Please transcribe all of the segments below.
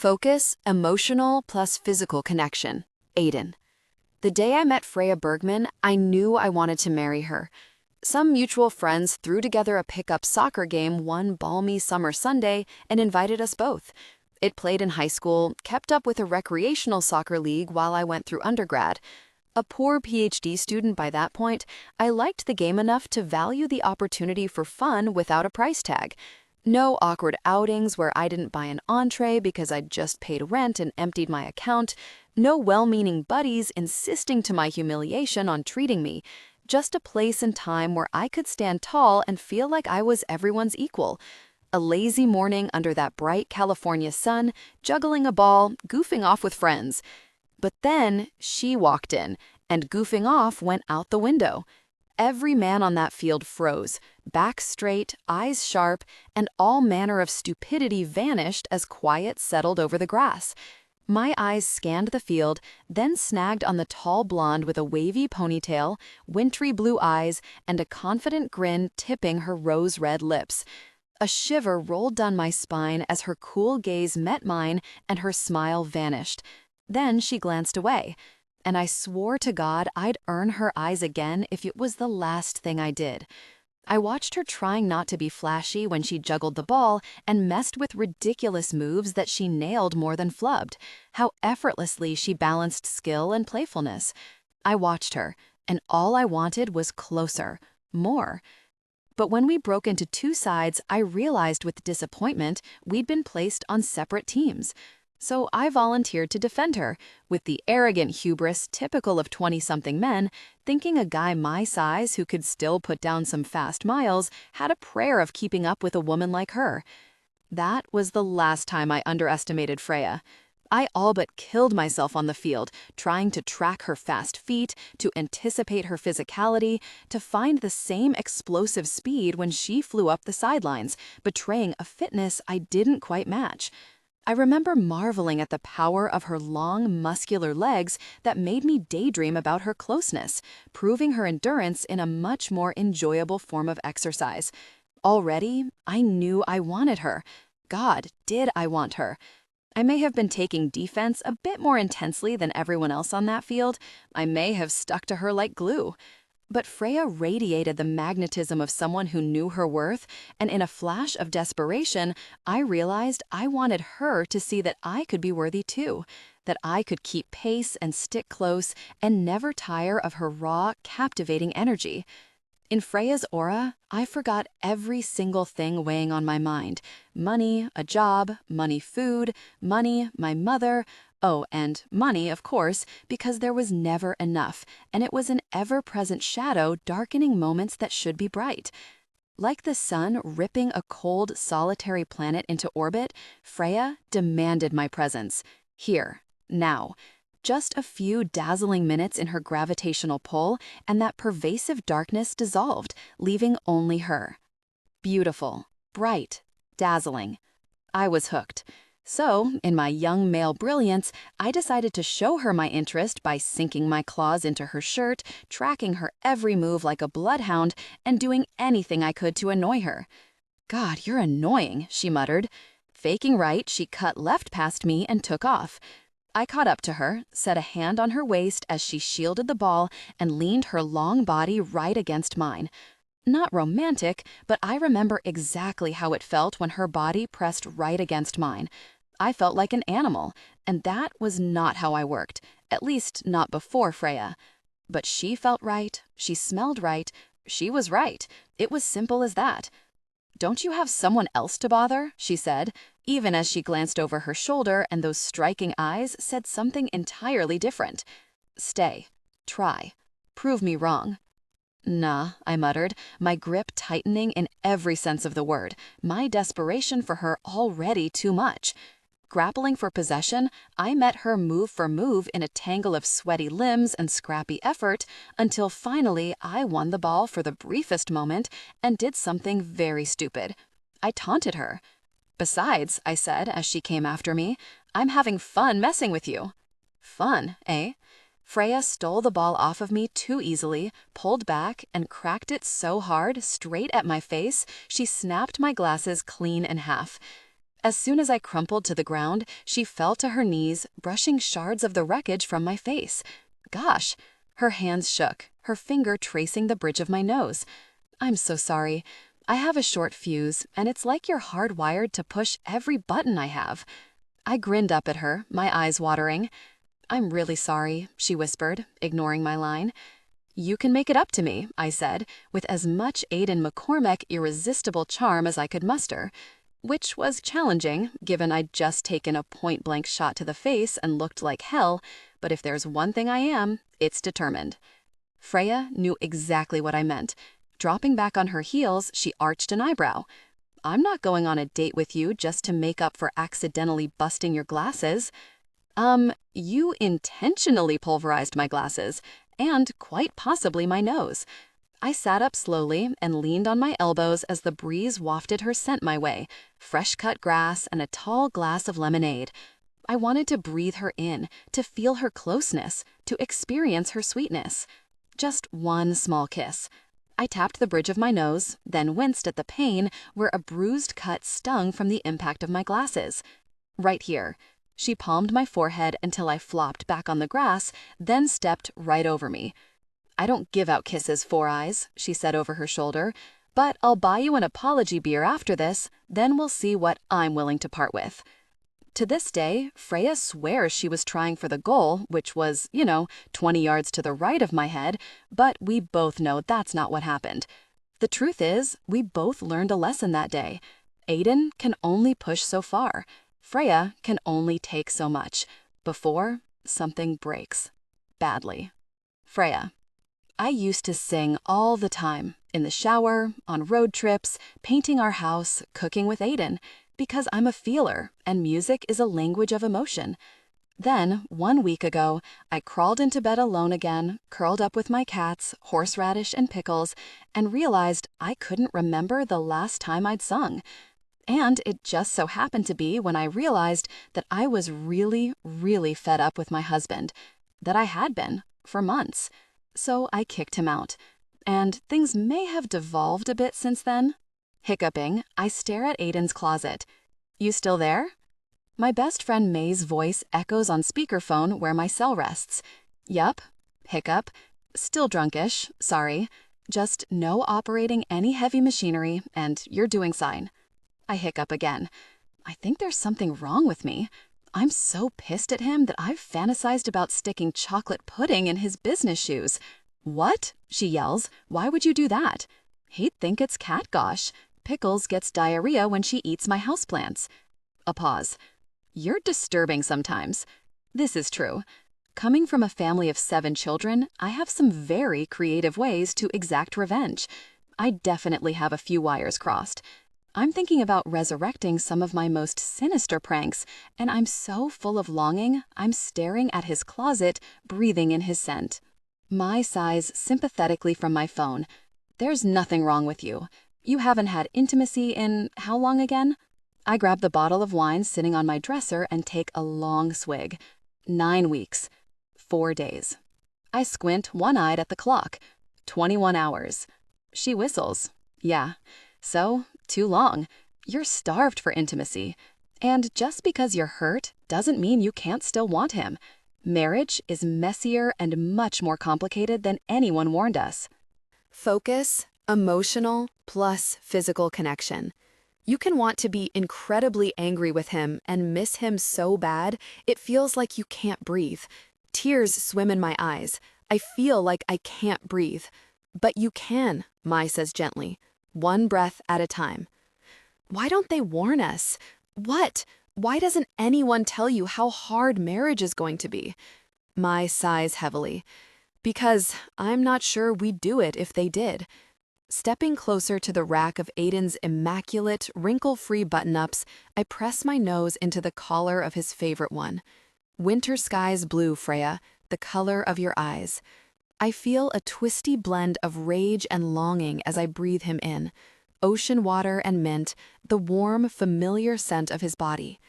Focus, emotional plus physical connection. Aiden. The day I met Freya Bergman, I knew I wanted to marry her. Some mutual friends threw together a pickup soccer game one balmy summer Sunday and invited us both. It played in high school, kept up with a recreational soccer league while I went through undergrad. A poor PhD student by that point, I liked the game enough to value the opportunity for fun without a price tag. No awkward outings where I didn't buy an entree because I'd just paid rent and emptied my account. No well-meaning buddies insisting to my humiliation on treating me. Just a place and time where I could stand tall and feel like I was everyone's equal. A lazy morning under that bright California sun, juggling a ball, goofing off with friends. But then she walked in, and goofing off went out the window. Every man on that field froze, back straight, eyes sharp, and all manner of stupidity vanished as quiet settled over the grass. My eyes scanned the field, then snagged on the tall blonde with a wavy ponytail, wintry blue eyes, and a confident grin tipping her rose-red lips. A shiver rolled down my spine as her cool gaze met mine and her smile vanished. Then she glanced away, and I swore to God I'd earn her eyes again if it was the last thing I did. I watched her trying not to be flashy when she juggled the ball and messed with ridiculous moves that she nailed more than flubbed. How effortlessly she balanced skill and playfulness. I watched her, and all I wanted was closer, more. But when we broke into two sides, I realized with disappointment we'd been placed on separate teams. So I volunteered to defend her, with the arrogant hubris typical of 20-something men, thinking a guy my size who could still put down some fast miles had a prayer of keeping up with a woman like her. That was the last time I underestimated Freya. I all but killed myself on the field, trying to track her fast feet, to anticipate her physicality, to find the same explosive speed when she flew up the sidelines, betraying a fitness I didn't quite match. I remember marveling at the power of her long, muscular legs that made me daydream about her closeness, proving her endurance in a much more enjoyable form of exercise. Already, I knew I wanted her. God, did I want her? I may have been taking defense a bit more intensely than everyone else on that field. I may have stuck to her like glue. But Freya radiated the magnetism of someone who knew her worth, and in a flash of desperation, I realized I wanted her to see that I could be worthy too, that I could keep pace and stick close and never tire of her raw, captivating energy. In Freya's aura, I forgot every single thing weighing on my mind. Money, a job, money food, money, my mother. Oh, and money, of course, because there was never enough, and it was an ever-present shadow darkening moments that should be bright. Like the sun ripping a cold, solitary planet into orbit, Freya demanded my presence. Here, now. Just a few dazzling minutes in her gravitational pull, and that pervasive darkness dissolved, leaving only her. Beautiful, bright, dazzling. I was hooked. So, in my young male brilliance, I decided to show her my interest by sinking my claws into her shirt, tracking her every move like a bloodhound, and doing anything I could to annoy her. "God, you're annoying," she muttered. Faking right, she cut left past me and took off. I caught up to her, set a hand on her waist as she shielded the ball, and leaned her long body right against mine. Not romantic, but I remember exactly how it felt when her body pressed right against mine. I felt like an animal, and that was not how I worked, at least not before Freya. But she felt right, she smelled right, she was right. It was simple as that. "Don't you have someone else to bother?" she said, even as she glanced over her shoulder and those striking eyes said something entirely different. "Stay. Try. Prove me wrong." "Nah," I muttered, my grip tightening in every sense of the word, my desperation for her already too much. Grappling for possession, I met her move for move in a tangle of sweaty limbs and scrappy effort until finally I won the ball for the briefest moment and did something very stupid. I taunted her. "Besides," I said as she came after me, "I'm having fun messing with you." Fun, eh? Freya stole the ball off of me too easily, pulled back, and cracked it so hard straight at my face she snapped my glasses clean in half. As soon as I crumpled to the ground, she fell to her knees, brushing shards of the wreckage from my face. Gosh! Her hands shook, her finger tracing the bridge of my nose. I'm so sorry. I have a short fuse, and it's like you're hardwired to push every button I have. I grinned up at her, my eyes watering. I'm really sorry, she whispered, ignoring my line. You can make it up to me, I said, with as much Aiden McCormack irresistible charm as I could muster, which was challenging, given I'd just taken a point-blank shot to the face and looked like hell, but if there's one thing I am, it's determined. Freya knew exactly what I meant. Dropping back on her heels, she arched an eyebrow. I'm not going on a date with you just to make up for accidentally busting your glasses. You intentionally pulverized my glasses, and quite possibly my nose. I sat up slowly and leaned on my elbows as the breeze wafted her scent my way, fresh-cut grass and a tall glass of lemonade. I wanted to breathe her in, to feel her closeness, to experience her sweetness. Just one small kiss. I tapped the bridge of my nose, then winced at the pain where a bruised cut stung from the impact of my glasses. Right here. She palmed my forehead until I flopped back on the grass, then stepped right over me. I don't give out kisses, Four Eyes, she said over her shoulder, but I'll buy you an apology beer after this, then we'll see what I'm willing to part with. To this day, Freya swears she was trying for the goal, which was, 20 yards to the right of my head, but we both know that's not what happened. The truth is, we both learned a lesson that day. Aiden can only push so far. Freya can only take so much before something breaks. Badly. Freya. I used to sing all the time, in the shower, on road trips, painting our house, cooking with Aiden, because I'm a feeler, and music is a language of emotion. Then, 1 week ago, I crawled into bed alone again, curled up with my cats, horseradish and pickles, and realized I couldn't remember the last time I'd sung. And it just so happened to be when I realized that I was really, really fed up with my husband, that I had been, for months. So I kicked him out. And things may have devolved a bit since then. Hiccuping, I stare at Aiden's closet. You still there? My best friend May's voice echoes on speakerphone where my cell rests. Yup. Hiccup. Still drunkish, sorry. Just no operating any heavy machinery, and you're doing fine. I hiccup again. I think there's something wrong with me. I'm so pissed at him that I've fantasized about sticking chocolate pudding in his business shoes. What? She yells. Why would you do that? He'd think it's catgosh. Pickles gets diarrhea when she eats my houseplants. A pause. You're disturbing sometimes. This is true. Coming from a family of 7 children, I have some very creative ways to exact revenge. I definitely have a few wires crossed. I'm thinking about resurrecting some of my most sinister pranks, and I'm so full of longing, I'm staring at his closet, breathing in his scent. My sighs sympathetically from my phone. There's nothing wrong with you. You haven't had intimacy in how long again? I grab the bottle of wine sitting on my dresser and take a long swig. 9 weeks. 4 days. I squint one-eyed at the clock. 21 hours. She whistles. Yeah. So, too long. You're starved for intimacy. And just because you're hurt doesn't mean you can't still want him. Marriage is messier and much more complicated than anyone warned us. Focus, emotional, plus physical connection. You can want to be incredibly angry with him and miss him so bad, it feels like you can't breathe. Tears swim in my eyes. I feel like I can't breathe. But you can, Mai says gently. One breath at a time. Why don't they warn us? What? Why doesn't anyone tell you how hard marriage is going to be? Mai sighs heavily. Because I'm not sure we'd do it if they did. Stepping closer to the rack of Aiden's immaculate, wrinkle-free button-ups, I press my nose into the collar of his favorite one. Winter skies blue, Freya, the color of your eyes. I feel a twisty blend of rage and longing as I breathe him in. Ocean water and mint, the warm, familiar scent of his body.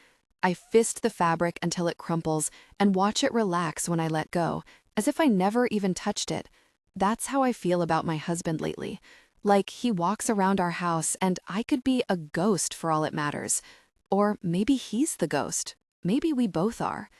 I fist the fabric until it crumples and watch it relax when I let go, as if I never even touched it. That's how I feel about my husband lately. Like he walks around our house and I could be a ghost for all it matters. Or maybe he's the ghost. Maybe we both are.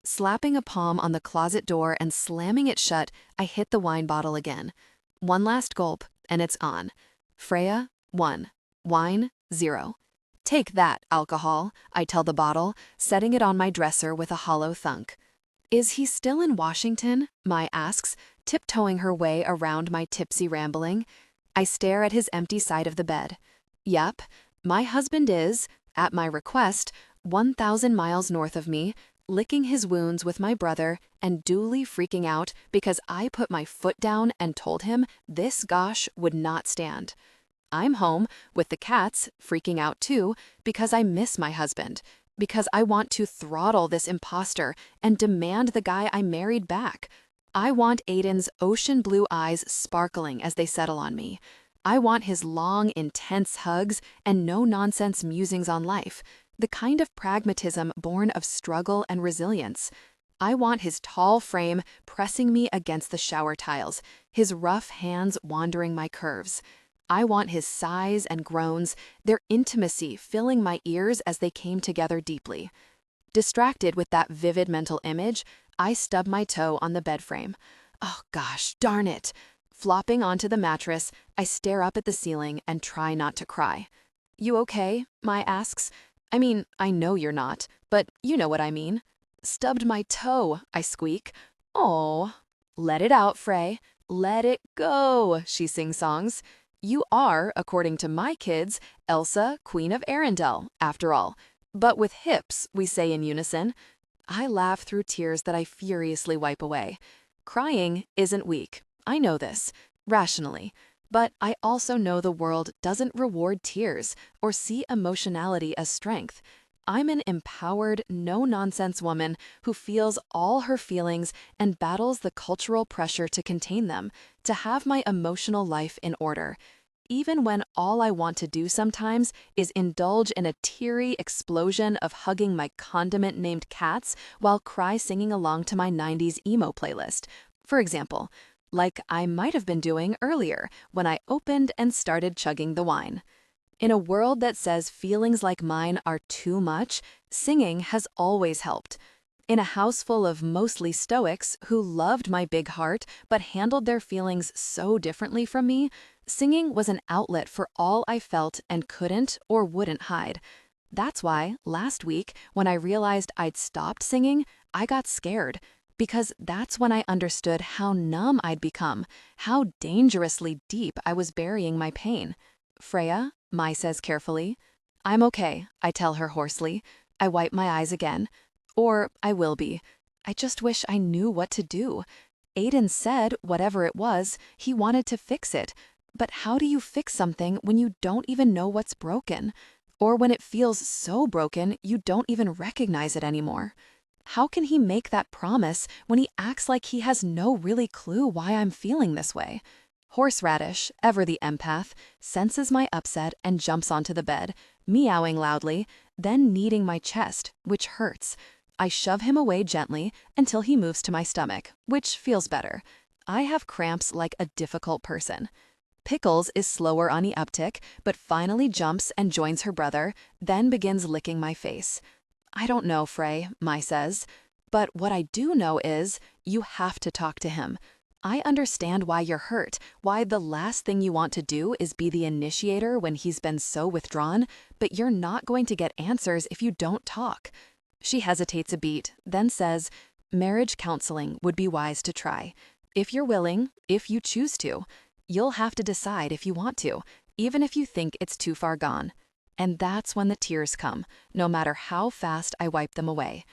Slapping a palm on the closet door and slamming it shut, I hit the wine bottle again. One last gulp, and it's on. Freya, 1. Wine, 0. Take that, alcohol, I tell the bottle, setting it on my dresser with a hollow thunk. Is he still in Washington? Mai asks, tiptoeing her way around my tipsy rambling. I stare at his empty side of the bed. Yep, my husband is, at my request, 1,000 miles north of me, licking his wounds with my brother and duly freaking out because I put my foot down and told him this gosh would not stand. I'm home with the cats freaking out too because I miss my husband, because I want to throttle this imposter and demand the guy I married back. I want Aiden's ocean blue eyes sparkling as they settle on me. I want his long, intense hugs and no-nonsense musings on life, the kind of pragmatism born of struggle and resilience. I want his tall frame pressing me against the shower tiles, his rough hands wandering my curves. I want his sighs and groans, their intimacy filling my ears as they came together deeply. Distracted with that vivid mental image, I stub my toe on the bed frame. Oh gosh, darn it. Flopping onto the mattress, I stare up at the ceiling and try not to cry. You okay? Mai asks. I mean, I know you're not, but you know what I mean. Stubbed my toe, I squeak. Oh, let it out, Frey. Let it go, she sing-songs. You are, according to my kids, Elsa, Queen of Arendelle, after all. But with hips, we say in unison. I laugh through tears that I furiously wipe away. Crying isn't weak. I know this, rationally. But I also know the world doesn't reward tears or see emotionality as strength. I'm an empowered, no-nonsense woman who feels all her feelings and battles the cultural pressure to contain them, to have my emotional life in order. Even when all I want to do sometimes is indulge in a teary explosion of hugging my condiment-named cats while cry-singing along to my 90s emo playlist. For example, like I might have been doing earlier when I opened and started chugging the wine. In a world that says feelings like mine are too much, singing has always helped. In a house full of mostly stoics who loved my big heart but handled their feelings so differently from me, singing was an outlet for all I felt and couldn't or wouldn't hide. That's why, last week, when I realized I'd stopped singing, I got scared. Because that's when I understood how numb I'd become, how dangerously deep I was burying my pain. Freya, Mai says carefully. I'm okay, I tell her hoarsely. I wipe my eyes again. Or I will be. I just wish I knew what to do. Aiden said, whatever it was, he wanted to fix it. But how do you fix something when you don't even know what's broken? Or when it feels so broken you don't even recognize it anymore? How can he make that promise when he acts like he has no really clue why I'm feeling this way? Horseradish, ever the empath, senses my upset and jumps onto the bed, meowing loudly, then kneading my chest, which hurts. I shove him away gently until he moves to my stomach, which feels better. I have cramps like a difficult person. Pickles is slower on the uptick, but finally jumps and joins her brother, then begins licking my face. I don't know, Frey, Mai says. But what I do know is, you have to talk to him. I understand why you're hurt, why the last thing you want to do is be the initiator when he's been so withdrawn, but you're not going to get answers if you don't talk. She hesitates a beat, then says, marriage counseling would be wise to try. If you're willing, if you choose to, you'll have to decide if you want to, even if you think it's too far gone. And that's when the tears come, no matter how fast I wipe them away.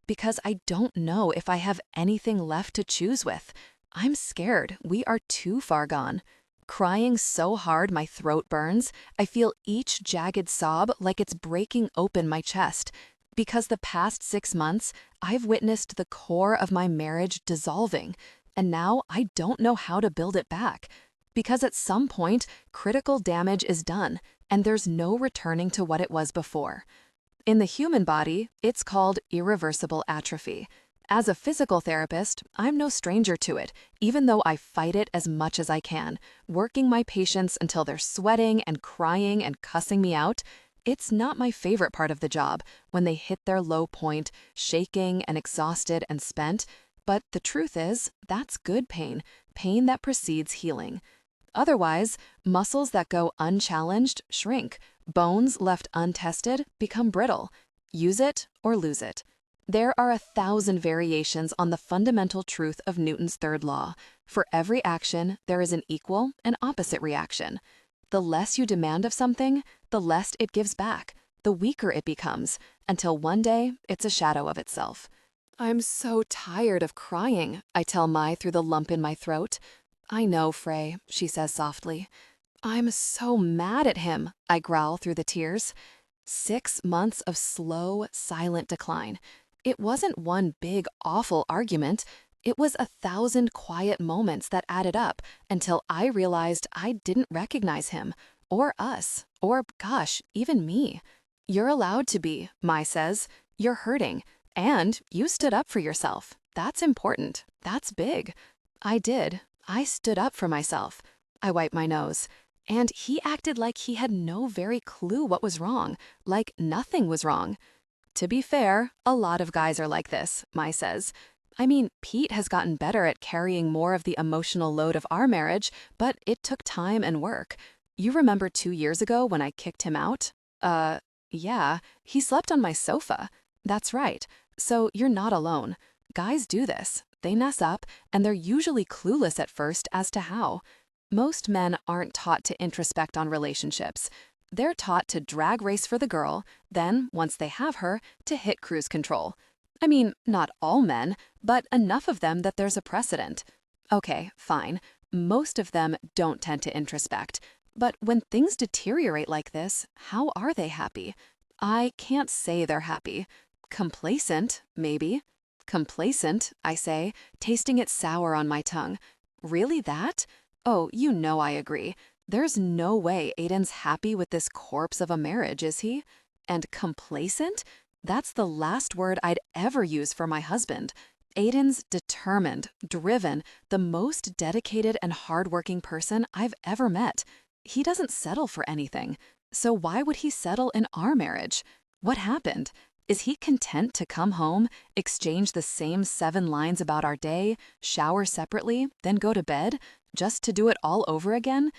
Because I don't know if I have anything left to choose with. I'm scared we are too far gone. Crying so hard my throat burns, I feel each jagged sob like it's breaking open my chest. Because the past 6 months, I've witnessed the core of my marriage dissolving, and now I don't know how to build it back. Because at some point, critical damage is done, and there's no returning to what it was before. In the human body, it's called irreversible atrophy. As a physical therapist, I'm no stranger to it, even though I fight it as much as I can, working my patients until they're sweating and crying and cussing me out. It's not my favorite part of the job, when they hit their low point, shaking and exhausted and spent, but the truth is, that's good pain, pain that precedes healing. Otherwise, muscles that go unchallenged shrink, bones left untested become brittle. Use it or lose it. There are 1,000 variations on the fundamental truth of Newton's third law. For every action, there is an equal and opposite reaction. The less you demand of something, the less it gives back, the weaker it becomes, until one day it's a shadow of itself. I'm so tired of crying, I tell Mai through the lump in my throat. I know, Frey, she says softly. I'm so mad at him, I growl through the tears. 6 months of slow, silent decline. It wasn't one big, awful argument. It was 1,000 quiet moments that added up until I realized I didn't recognize him, or us, or gosh, even me. You're allowed to be, Mai says. You're hurting. And you stood up for yourself. That's important. That's big. I did. I stood up for myself. I wiped my nose. And he acted like he had no very clue what was wrong, like nothing was wrong. To be fair, a lot of guys are like this, Mai says. I mean, Pete has gotten better at carrying more of the emotional load of our marriage, but it took time and work. You remember 2 years ago when I kicked him out? Yeah, he slept on my sofa. That's right. So you're not alone. Guys do this. They mess up, and they're usually clueless at first as to how. Most men aren't taught to introspect on relationships. They're taught to drag race for the girl, then, once they have her, to hit cruise control. I mean, not all men, but enough of them that there's a precedent. Okay, fine. Most of them don't tend to introspect. But when things deteriorate like this, how are they happy? I can't say they're happy. Complacent, maybe. Complacent, I say, tasting it sour on my tongue. Really that? Oh, you know I agree. There's no way Aiden's happy with this corpse of a marriage, is he? And complacent? That's the last word I'd ever use for my husband. Aiden's determined, driven, the most dedicated and hardworking person I've ever met. He doesn't settle for anything. So why would he settle in our marriage? What happened? Is he content to come home, exchange the same 7 lines about our day, shower separately, then go to bed, just to do it all over again?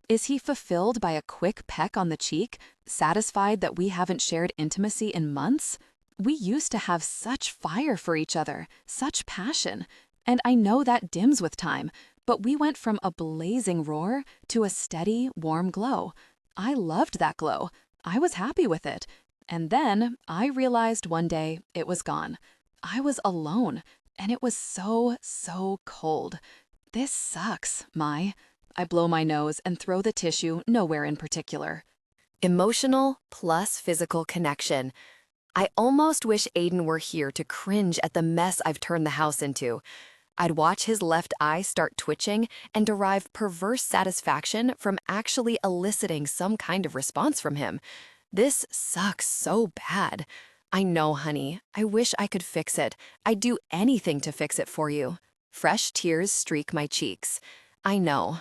Is he fulfilled by a quick peck on the cheek, satisfied that we haven't shared intimacy in months? We used to have such fire for each other, such passion. And I know that dims with time, but we went from a blazing roar to a steady, warm glow. I loved that glow. I was happy with it. And then I realized one day it was gone. I was alone, and it was so, so cold. This sucks, Mai. I blow my nose and throw the tissue nowhere in particular. Emotional plus physical connection. I almost wish Aiden were here to cringe at the mess I've turned the house into. I'd watch his left eye start twitching and derive perverse satisfaction from actually eliciting some kind of response from him. This sucks so bad. I know, honey. I wish I could fix it. I'd do anything to fix it for you. Fresh tears streak my cheeks. I know.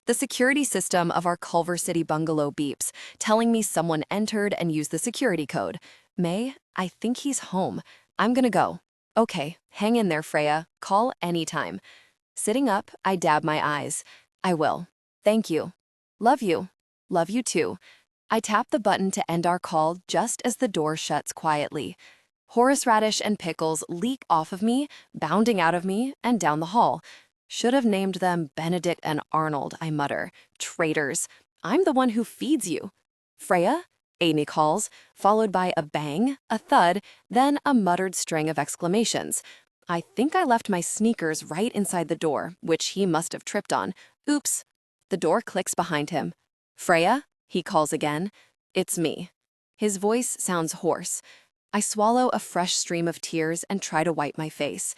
The security system of our Culver City bungalow beeps, telling me someone entered and used the security code. May, I think he's home. I'm gonna go. Okay, hang in there, Freya. Call anytime. Sitting up, I dab my eyes. I will. Thank you. Love you. Love you too. I tap the button to end our call just as the door shuts quietly. Horseradish and pickles leak off of me, bounding out of me, and down the hall. Should have named them Benedict and Arnold, I mutter. Traitors. I'm the one who feeds you. Freya? Amy calls, followed by a bang, a thud, then a muttered string of exclamations. I think I left my sneakers right inside the door, which he must have tripped on. Oops. The door clicks behind him. Freya? He calls again. It's me. His voice sounds hoarse. I swallow a fresh stream of tears and try to wipe my face.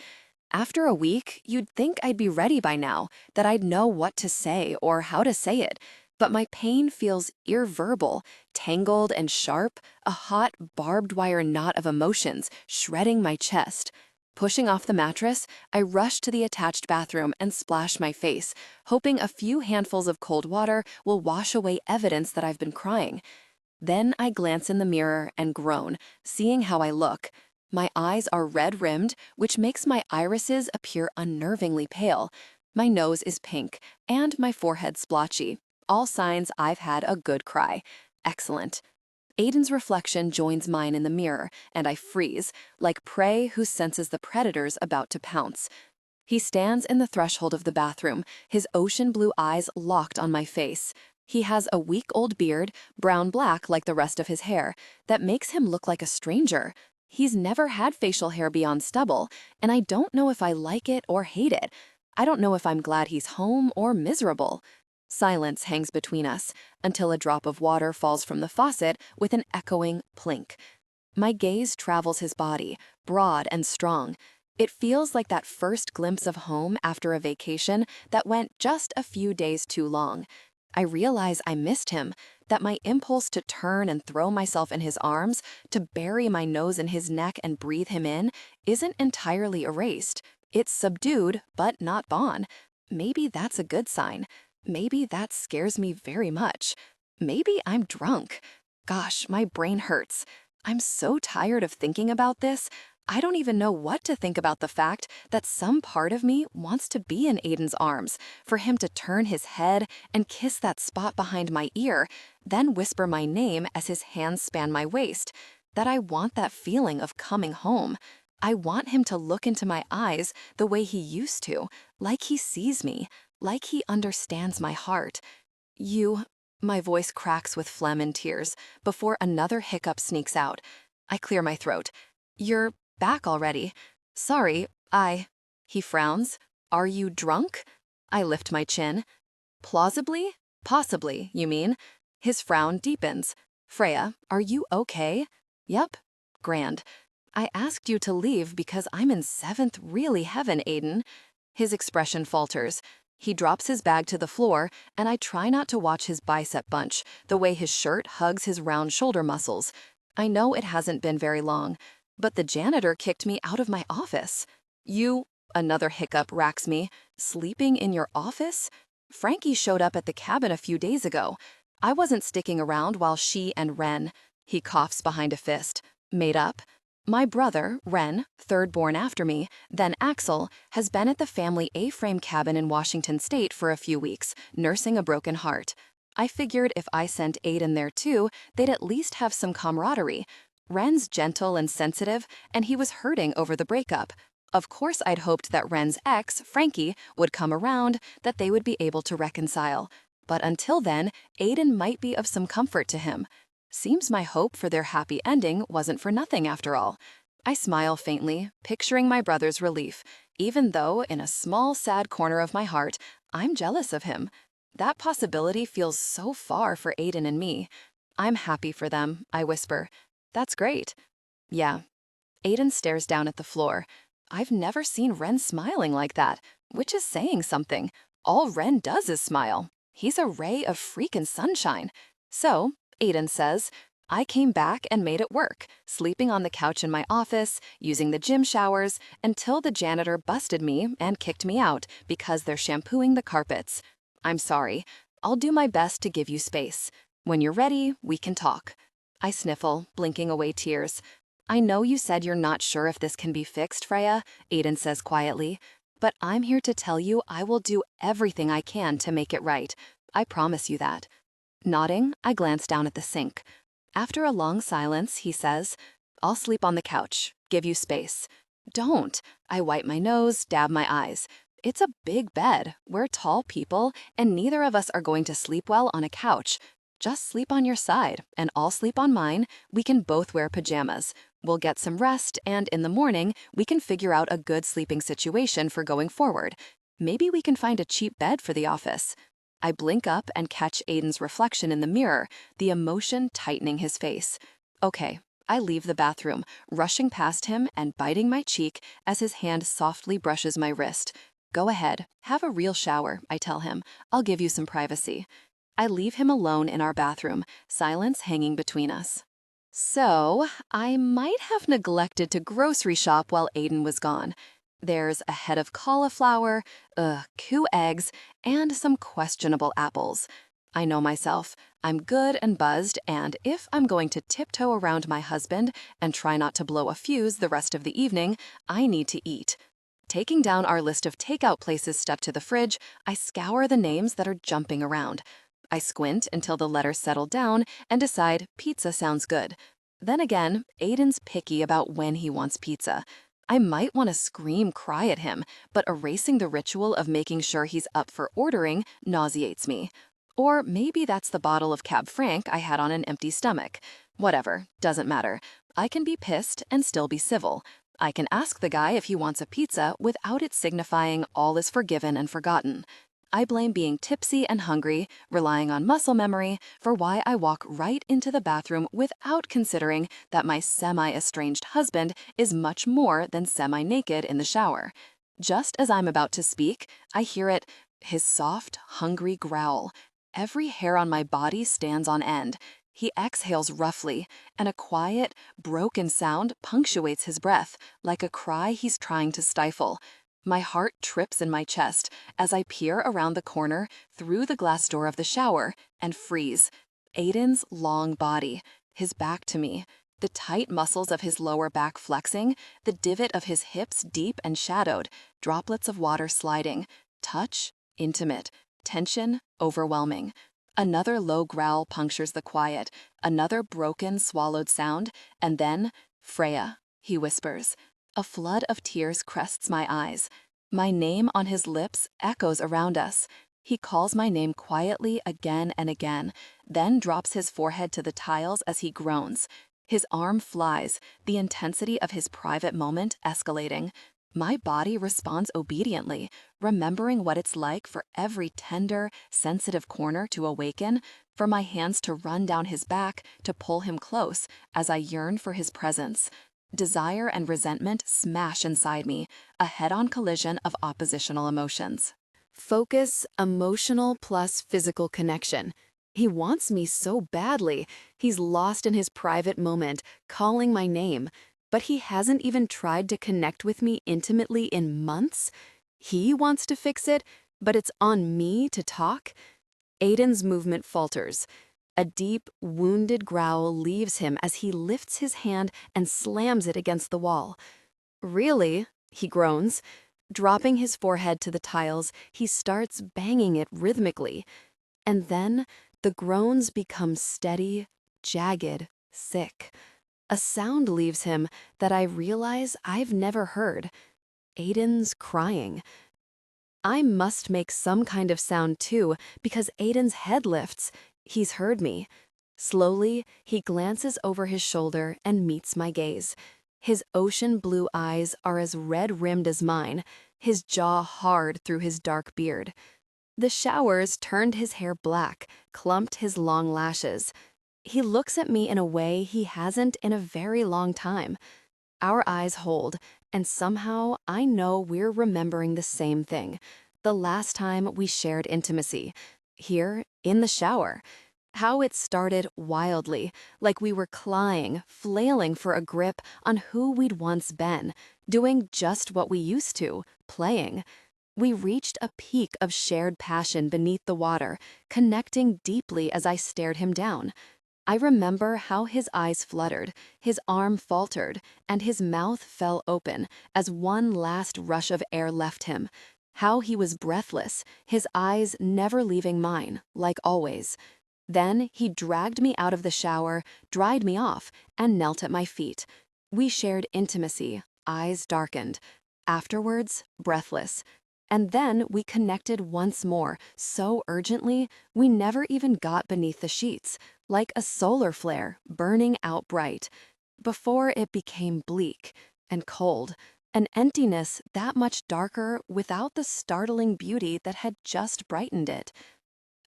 After a week, you'd think I'd be ready by now, that I'd know what to say or how to say it. But my pain feels irreversible, tangled and sharp, a hot, barbed wire knot of emotions shredding my chest. Pushing off the mattress, I rush to the attached bathroom and splash my face, hoping a few handfuls of cold water will wash away evidence that I've been crying. Then I glance in the mirror and groan, seeing how I look. My eyes are red-rimmed, which makes my irises appear unnervingly pale. My nose is pink, and my forehead splotchy. All signs I've had a good cry. Excellent. Aiden's reflection joins mine in the mirror, and I freeze, like prey who senses the predator's about to pounce. He stands in the threshold of the bathroom, his ocean blue eyes locked on my face. He has a week-old beard, brown-black like the rest of his hair, that makes him look like a stranger. He's never had facial hair beyond stubble, and I don't know if I like it or hate it. I don't know if I'm glad he's home or miserable. Silence hangs between us, until a drop of water falls from the faucet with an echoing plink. My gaze travels his body, broad and strong. It feels like that first glimpse of home after a vacation that went just a few days too long. I realize I missed him, that my impulse to turn and throw myself in his arms, to bury my nose in his neck and breathe him in, isn't entirely erased. It's subdued, but not gone. Maybe that's a good sign. Maybe that scares me very much. Maybe I'm drunk. Gosh, my brain hurts. I'm so tired of thinking about this. I don't even know what to think about the fact that some part of me wants to be in Aiden's arms, for him to turn his head and kiss that spot behind my ear, then whisper my name as his hands span my waist, that I want that feeling of coming home. I want him to look into my eyes the way he used to, like he sees me, like he understands my heart. My voice cracks with phlegm and tears before another hiccup sneaks out. I clear my throat. You're back already. Sorry, He frowns. Are you drunk? I lift my chin. Plausibly? Possibly, you mean? His frown deepens. Freya, are you okay? Yep. Grand. I asked you to leave because I'm in seventh really heaven, Aiden. His expression falters. He drops his bag to the floor, and I try not to watch his bicep bunch, the way his shirt hugs his round shoulder muscles. I know it hasn't been very long, but the janitor kicked me out of my office. Another hiccup racks me. Sleeping in your office? Frankie showed up at the cabin a few days ago. I wasn't sticking around while she and Ren. He coughs behind a fist. Made up? My brother, Ren, third born after me, then Axel, has been at the family A-frame cabin in Washington State for a few weeks, nursing a broken heart. I figured if I sent Aiden there too, they'd at least have some camaraderie. Ren's gentle and sensitive, and he was hurting over the breakup. Of course I'd hoped that Ren's ex, Frankie, would come around, that they would be able to reconcile. But until then, Aiden might be of some comfort to him. Seems my hope for their happy ending wasn't for nothing after all. I smile faintly, picturing my brother's relief, even though, in a small, sad corner of my heart, I'm jealous of him. That possibility feels so far for Aiden and me. I'm happy for them, I whisper. That's great. Yeah. Aiden stares down at the floor. I've never seen Ren smiling like that, which is saying something. All Ren does is smile. He's a ray of freaking sunshine. So, Aiden says, I came back and made it work, sleeping on the couch in my office, using the gym showers, until the janitor busted me and kicked me out because they're shampooing the carpets. I'm sorry. I'll do my best to give you space. When you're ready, we can talk. I sniffle, blinking away tears. I know you said you're not sure if this can be fixed, Freya, Aiden says quietly, but I'm here to tell you I will do everything I can to make it right. I promise you that. Nodding, I glance down at the sink. After a long silence, he says, I'll sleep on the couch, give you space. Don't. I wipe my nose, dab my eyes. It's a big bed. We're tall people, and neither of us are going to sleep well on a couch. Just sleep on your side, and I'll sleep on mine. We can both wear pajamas. We'll get some rest, and in the morning, we can figure out a good sleeping situation for going forward. Maybe we can find a cheap bed for the office. I blink up and catch Aiden's reflection in the mirror, the emotion tightening his face. Okay, I leave the bathroom, rushing past him and biting my cheek as his hand softly brushes my wrist. Go ahead, have a real shower, I tell him. I'll give you some privacy. I leave him alone in our bathroom, silence hanging between us. So, I might have neglected to grocery shop while Aiden was gone. There's a head of cauliflower, 2 eggs, and some questionable apples. I know myself. I'm good and buzzed, and if I'm going to tiptoe around my husband and try not to blow a fuse the rest of the evening, I need to eat. Taking down our list of takeout places stuffed to the fridge, I scour the names that are jumping around. I squint until the letters settle down and decide pizza sounds good. Then again, Aiden's picky about when he wants pizza. I might want to scream cry at him, but erasing the ritual of making sure he's up for ordering nauseates me. Or maybe that's the bottle of Cab Franc I had on an empty stomach. Whatever, doesn't matter. I can be pissed and still be civil. I can ask the guy if he wants a pizza without it signifying all is forgiven and forgotten. I blame being tipsy and hungry, relying on muscle memory, for why I walk right into the bathroom without considering that my semi-estranged husband is much more than semi-naked in the shower. Just as I'm about to speak, I hear it, his soft, hungry growl. Every hair on my body stands on end. He exhales roughly, and a quiet, broken sound punctuates his breath, like a cry he's trying to stifle. My heart trips in my chest as I peer around the corner through the glass door of the shower and freeze. Aiden's long body, his back to me, the tight muscles of his lower back flexing, the divot of his hips deep and shadowed, droplets of water sliding, touch, intimate, tension, overwhelming. Another low growl punctures the quiet, another broken, swallowed sound, and then, Freya, he whispers. A flood of tears crests my eyes. My name on his lips echoes around us. He calls my name quietly again and again, then drops his forehead to the tiles as he groans. His arm flies, the intensity of his private moment escalating. My body responds obediently, remembering what it's like for every tender, sensitive corner to awaken, for my hands to run down his back to pull him close as I yearn for his presence. Desire and resentment smash inside me, a head-on collision of oppositional emotions. Focus, emotional plus physical connection. He wants me so badly. He's lost in his private moment, calling my name. But he hasn't even tried to connect with me intimately in months. He wants to fix it, but it's on me to talk. Aiden's movement falters. A deep, wounded growl leaves him as he lifts his hand and slams it against the wall. Really? He groans. Dropping his forehead to the tiles, he starts banging it rhythmically. And then the groans become steady, jagged, sick. A sound leaves him that I realize I've never heard. Aiden's crying. I must make some kind of sound too, because Aiden's head lifts. He's heard me. Slowly, he glances over his shoulder and meets my gaze. His ocean blue eyes are as red-rimmed as mine, his jaw hard through his dark beard. The showers turned his hair black, clumped his long lashes. He looks at me in a way he hasn't in a very long time. Our eyes hold, and somehow I know we're remembering the same thing. The last time we shared intimacy. Here, in the shower. How it started wildly, like we were clawing, flailing for a grip on who we'd once been, doing just what we used to, playing. We reached a peak of shared passion beneath the water, connecting deeply as I stared him down. I remember how his eyes fluttered, his arm faltered, and his mouth fell open as one last rush of air left him. How he was breathless, his eyes never leaving mine, like always. Then he dragged me out of the shower, dried me off, and knelt at my feet. We shared intimacy, eyes darkened. Afterwards, breathless. And then we connected once more, so urgently, we never even got beneath the sheets, like a solar flare burning out bright, before it became bleak and cold, an emptiness that much darker without the startling beauty that had just brightened it.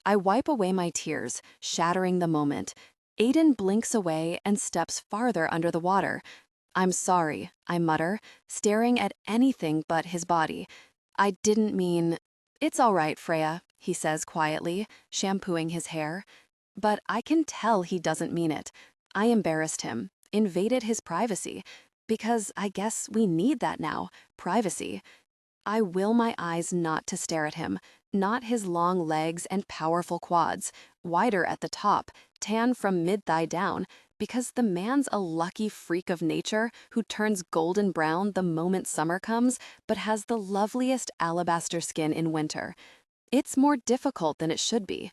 I wipe away my tears, shattering the moment. Aiden blinks away and steps farther under the water. I'm sorry, I mutter, staring at anything but his body. I didn't mean... It's all right, Freya, he says quietly, shampooing his hair. But I can tell he doesn't mean it. I embarrassed him, invaded his privacy, because I guess we need that now, privacy. I will my eyes not to stare at him, not his long legs and powerful quads, wider at the top, tan from mid-thigh down, because the man's a lucky freak of nature who turns golden brown the moment summer comes, but has the loveliest alabaster skin in winter. It's more difficult than it should be.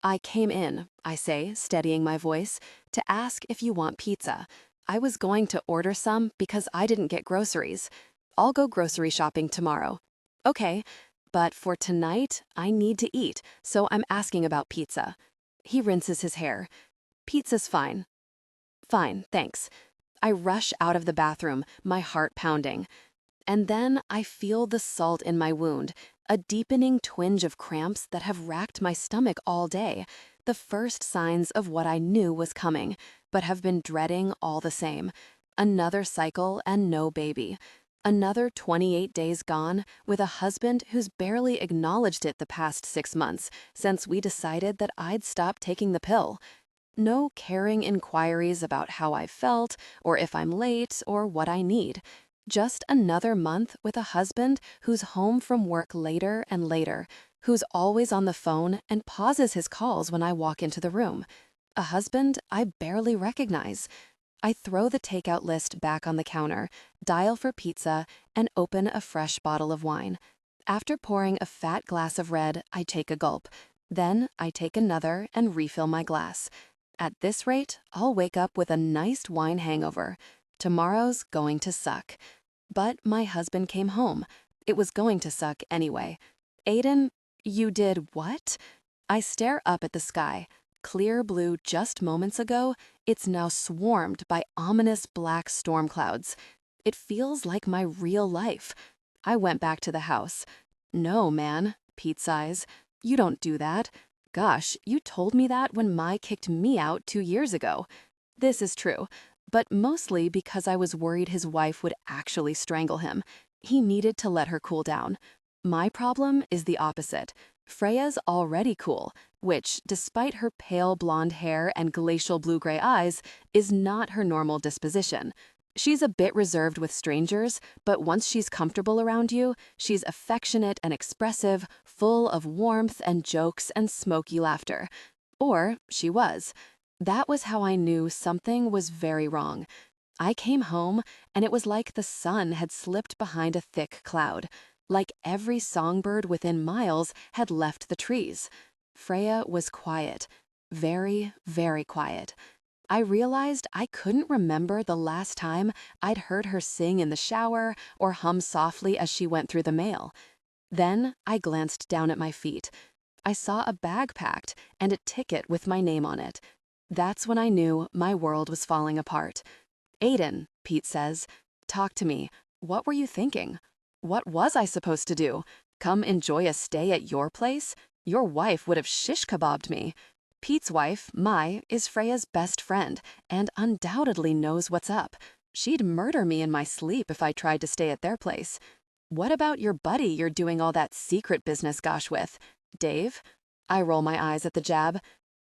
I came in, I say, steadying my voice, to ask if you want pizza. I was going to order some because I didn't get groceries. I'll go grocery shopping tomorrow. Okay, but for tonight, I need to eat, so I'm asking about pizza. He rinses his hair. Pizza's fine. Fine, thanks. I rush out of the bathroom, my heart pounding. And then I feel the salt in my wound, a deepening twinge of cramps that have racked my stomach all day, the first signs of what I knew was coming, but have been dreading all the same. Another cycle and no baby. Another 28 days gone with a husband who's barely acknowledged it the past 6 months since we decided that I'd stop taking the pill. No caring inquiries about how I felt, or if I'm late, or what I need. Just another month with a husband who's home from work later and later, who's always on the phone and pauses his calls when I walk into the room. A husband I barely recognize. I throw the takeout list back on the counter, dial for pizza, and open a fresh bottle of wine. After pouring a fat glass of red, I take a gulp. Then I take another and refill my glass. At this rate, I'll wake up with a nice wine hangover. Tomorrow's going to suck. But my husband came home. It was going to suck anyway. Aiden, you did what? I stare up at the sky. Clear blue just moments ago, it's now swarmed by ominous black storm clouds. It feels like my real life. I went back to the house. No, man, Pete sighs. You don't do that. Gosh, you told me that when Mai kicked me out 2 years ago. This is true, but mostly because I was worried his wife would actually strangle him. He needed to let her cool down. My problem is the opposite. Freya's already cool, which, despite her pale blonde hair and glacial blue-gray eyes, is not her normal disposition. She's a bit reserved with strangers, but once she's comfortable around you, she's affectionate and expressive, full of warmth and jokes and smoky laughter. Or she was. That was how I knew something was very wrong. I came home, and it was like the sun had slipped behind a thick cloud. Like every songbird within miles had left the trees. Freya was quiet. Very, very quiet. I realized I couldn't remember the last time I'd heard her sing in the shower or hum softly as she went through the mail. Then I glanced down at my feet. I saw a bag packed and a ticket with my name on it. That's when I knew my world was falling apart. Aiden, Pete says, talk to me. What were you thinking? What was I supposed to do? Come enjoy a stay at your place? Your wife would have shish kebabbed me. Pete's wife, Mai, is Freya's best friend and undoubtedly knows what's up. She'd murder me in my sleep if I tried to stay at their place. What about your buddy you're doing all that secret business gosh with? Dave? I roll my eyes at the jab.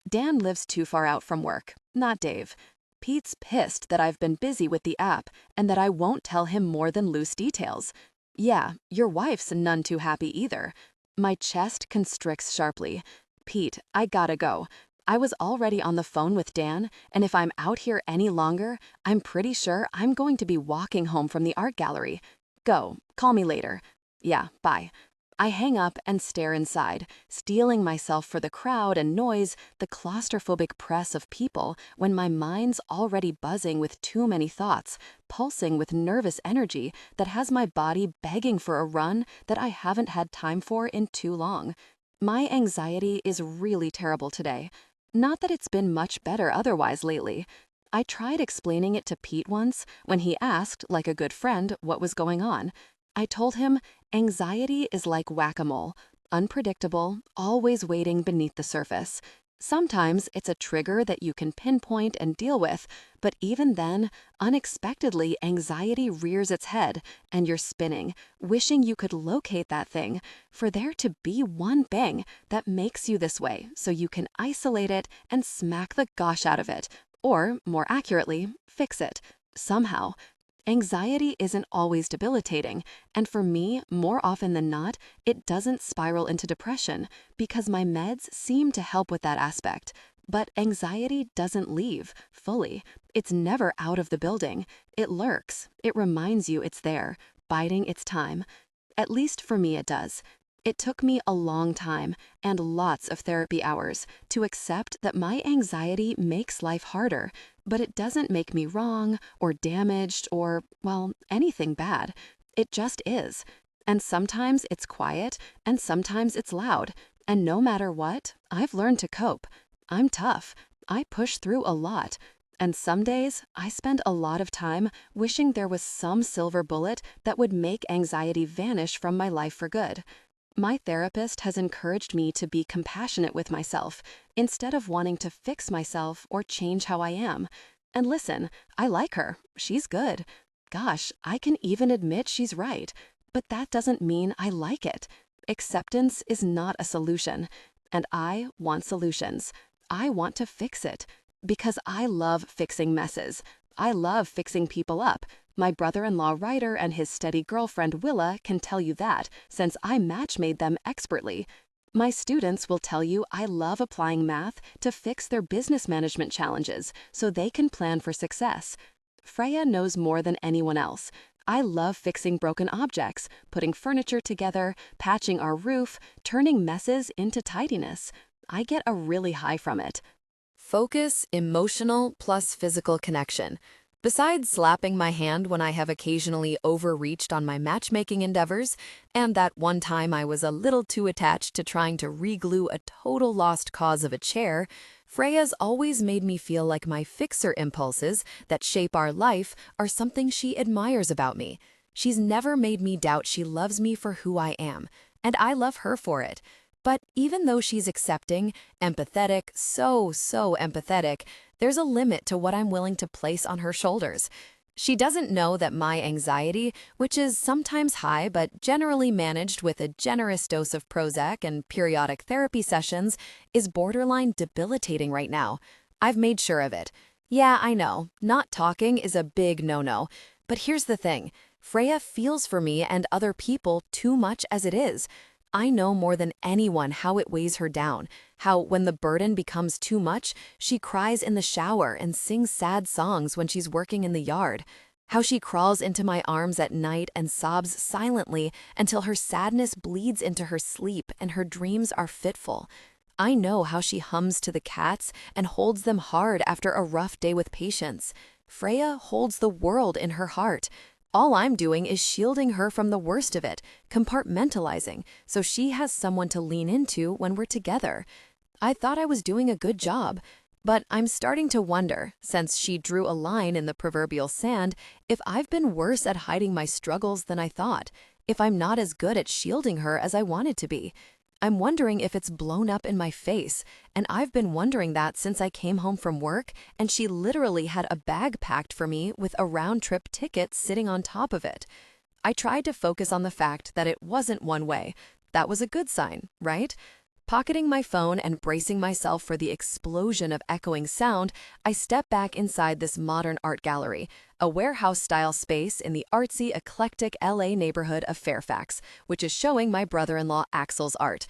Dan lives too far out from work, not Dave. Pete's pissed that I've been busy with the app and that I won't tell him more than loose details. Yeah, your wife's none too happy either. My chest constricts sharply. Pete, I gotta go. I was already on the phone with Dan, and if I'm out here any longer, I'm pretty sure I'm going to be walking home from the art gallery. Go, call me later. Yeah, bye. I hang up and stare inside, steeling myself for the crowd and noise, the claustrophobic press of people, when my mind's already buzzing with too many thoughts, pulsing with nervous energy that has my body begging for a run that I haven't had time for in too long. My anxiety is really terrible today. Not that it's been much better otherwise lately. I tried explaining it to Pete once when he asked, like a good friend, what was going on. I told him anxiety is like whack-a-mole, unpredictable, always waiting beneath the surface. Sometimes it's a trigger that you can pinpoint and deal with, but even then, unexpectedly, anxiety rears its head and you're spinning, wishing you could locate that thing, for there to be one bang that makes you this way so you can isolate it and smack the gosh out of it, or, more accurately, fix it, somehow. Anxiety isn't always debilitating, and for me, more often than not, it doesn't spiral into depression because my meds seem to help with that aspect. But anxiety doesn't leave fully. It's never out of the building. It lurks. It reminds you it's there, biding its time. At least for me, it does. It took me a long time and lots of therapy hours to accept that my anxiety makes life harder, but it doesn't make me wrong or damaged or, well, anything bad. It just is. And sometimes it's quiet and sometimes it's loud. And no matter what, I've learned to cope. I'm tough. I push through a lot. And some days, I spend a lot of time wishing there was some silver bullet that would make anxiety vanish from my life for good. My therapist has encouraged me to be compassionate with myself instead of wanting to fix myself or change how I am. And listen, I like her. She's good. Gosh, I can even admit she's right. But that doesn't mean I like it. Acceptance is not a solution. And I want solutions. I want to fix it. Because I love fixing messes. I love fixing people up. My brother-in-law Ryder and his steady girlfriend Willa can tell you that, since I match-made them expertly. My students will tell you I love applying math to fix their business management challenges so they can plan for success. Freya knows more than anyone else. I love fixing broken objects, putting furniture together, patching our roof, turning messes into tidiness. I get a really high from it. Focus, emotional plus physical connection. Besides slapping my hand when I have occasionally overreached on my matchmaking endeavors, and that one time I was a little too attached to trying to re-glue a total lost cause of a chair, Freya's always made me feel like my fixer impulses that shape our life are something she admires about me. She's never made me doubt she loves me for who I am, and I love her for it. But even though she's accepting, empathetic, so empathetic, there's a limit to what I'm willing to place on her shoulders. She doesn't know that my anxiety, which is sometimes high but generally managed with a generous dose of Prozac and periodic therapy sessions, is borderline debilitating right now. I've made sure of it. Yeah, I know, not talking is a big no-no. But here's the thing, Freya feels for me and other people too much as it is. I know more than anyone how it weighs her down, how when the burden becomes too much, she cries in the shower and sings sad songs when she's working in the yard, how she crawls into my arms at night and sobs silently until her sadness bleeds into her sleep and her dreams are fitful. I know how she hums to the cats and holds them hard after a rough day with patients. Freya holds the world in her heart. All I'm doing is shielding her from the worst of it, compartmentalizing, so she has someone to lean into when we're together. I thought I was doing a good job, but I'm starting to wonder, since she drew a line in the proverbial sand, if I've been worse at hiding my struggles than I thought, if I'm not as good at shielding her as I wanted to be. I'm wondering if it's blown up in my face, and I've been wondering that since I came home from work and she literally had a bag packed for me with a round-trip ticket sitting on top of it. I tried to focus on the fact that it wasn't one way. That was a good sign, right? Pocketing my phone and bracing myself for the explosion of echoing sound, I step back inside this modern art gallery, a warehouse-style space in the artsy, eclectic LA neighborhood of Fairfax, which is showing my brother-in-law Axel's art.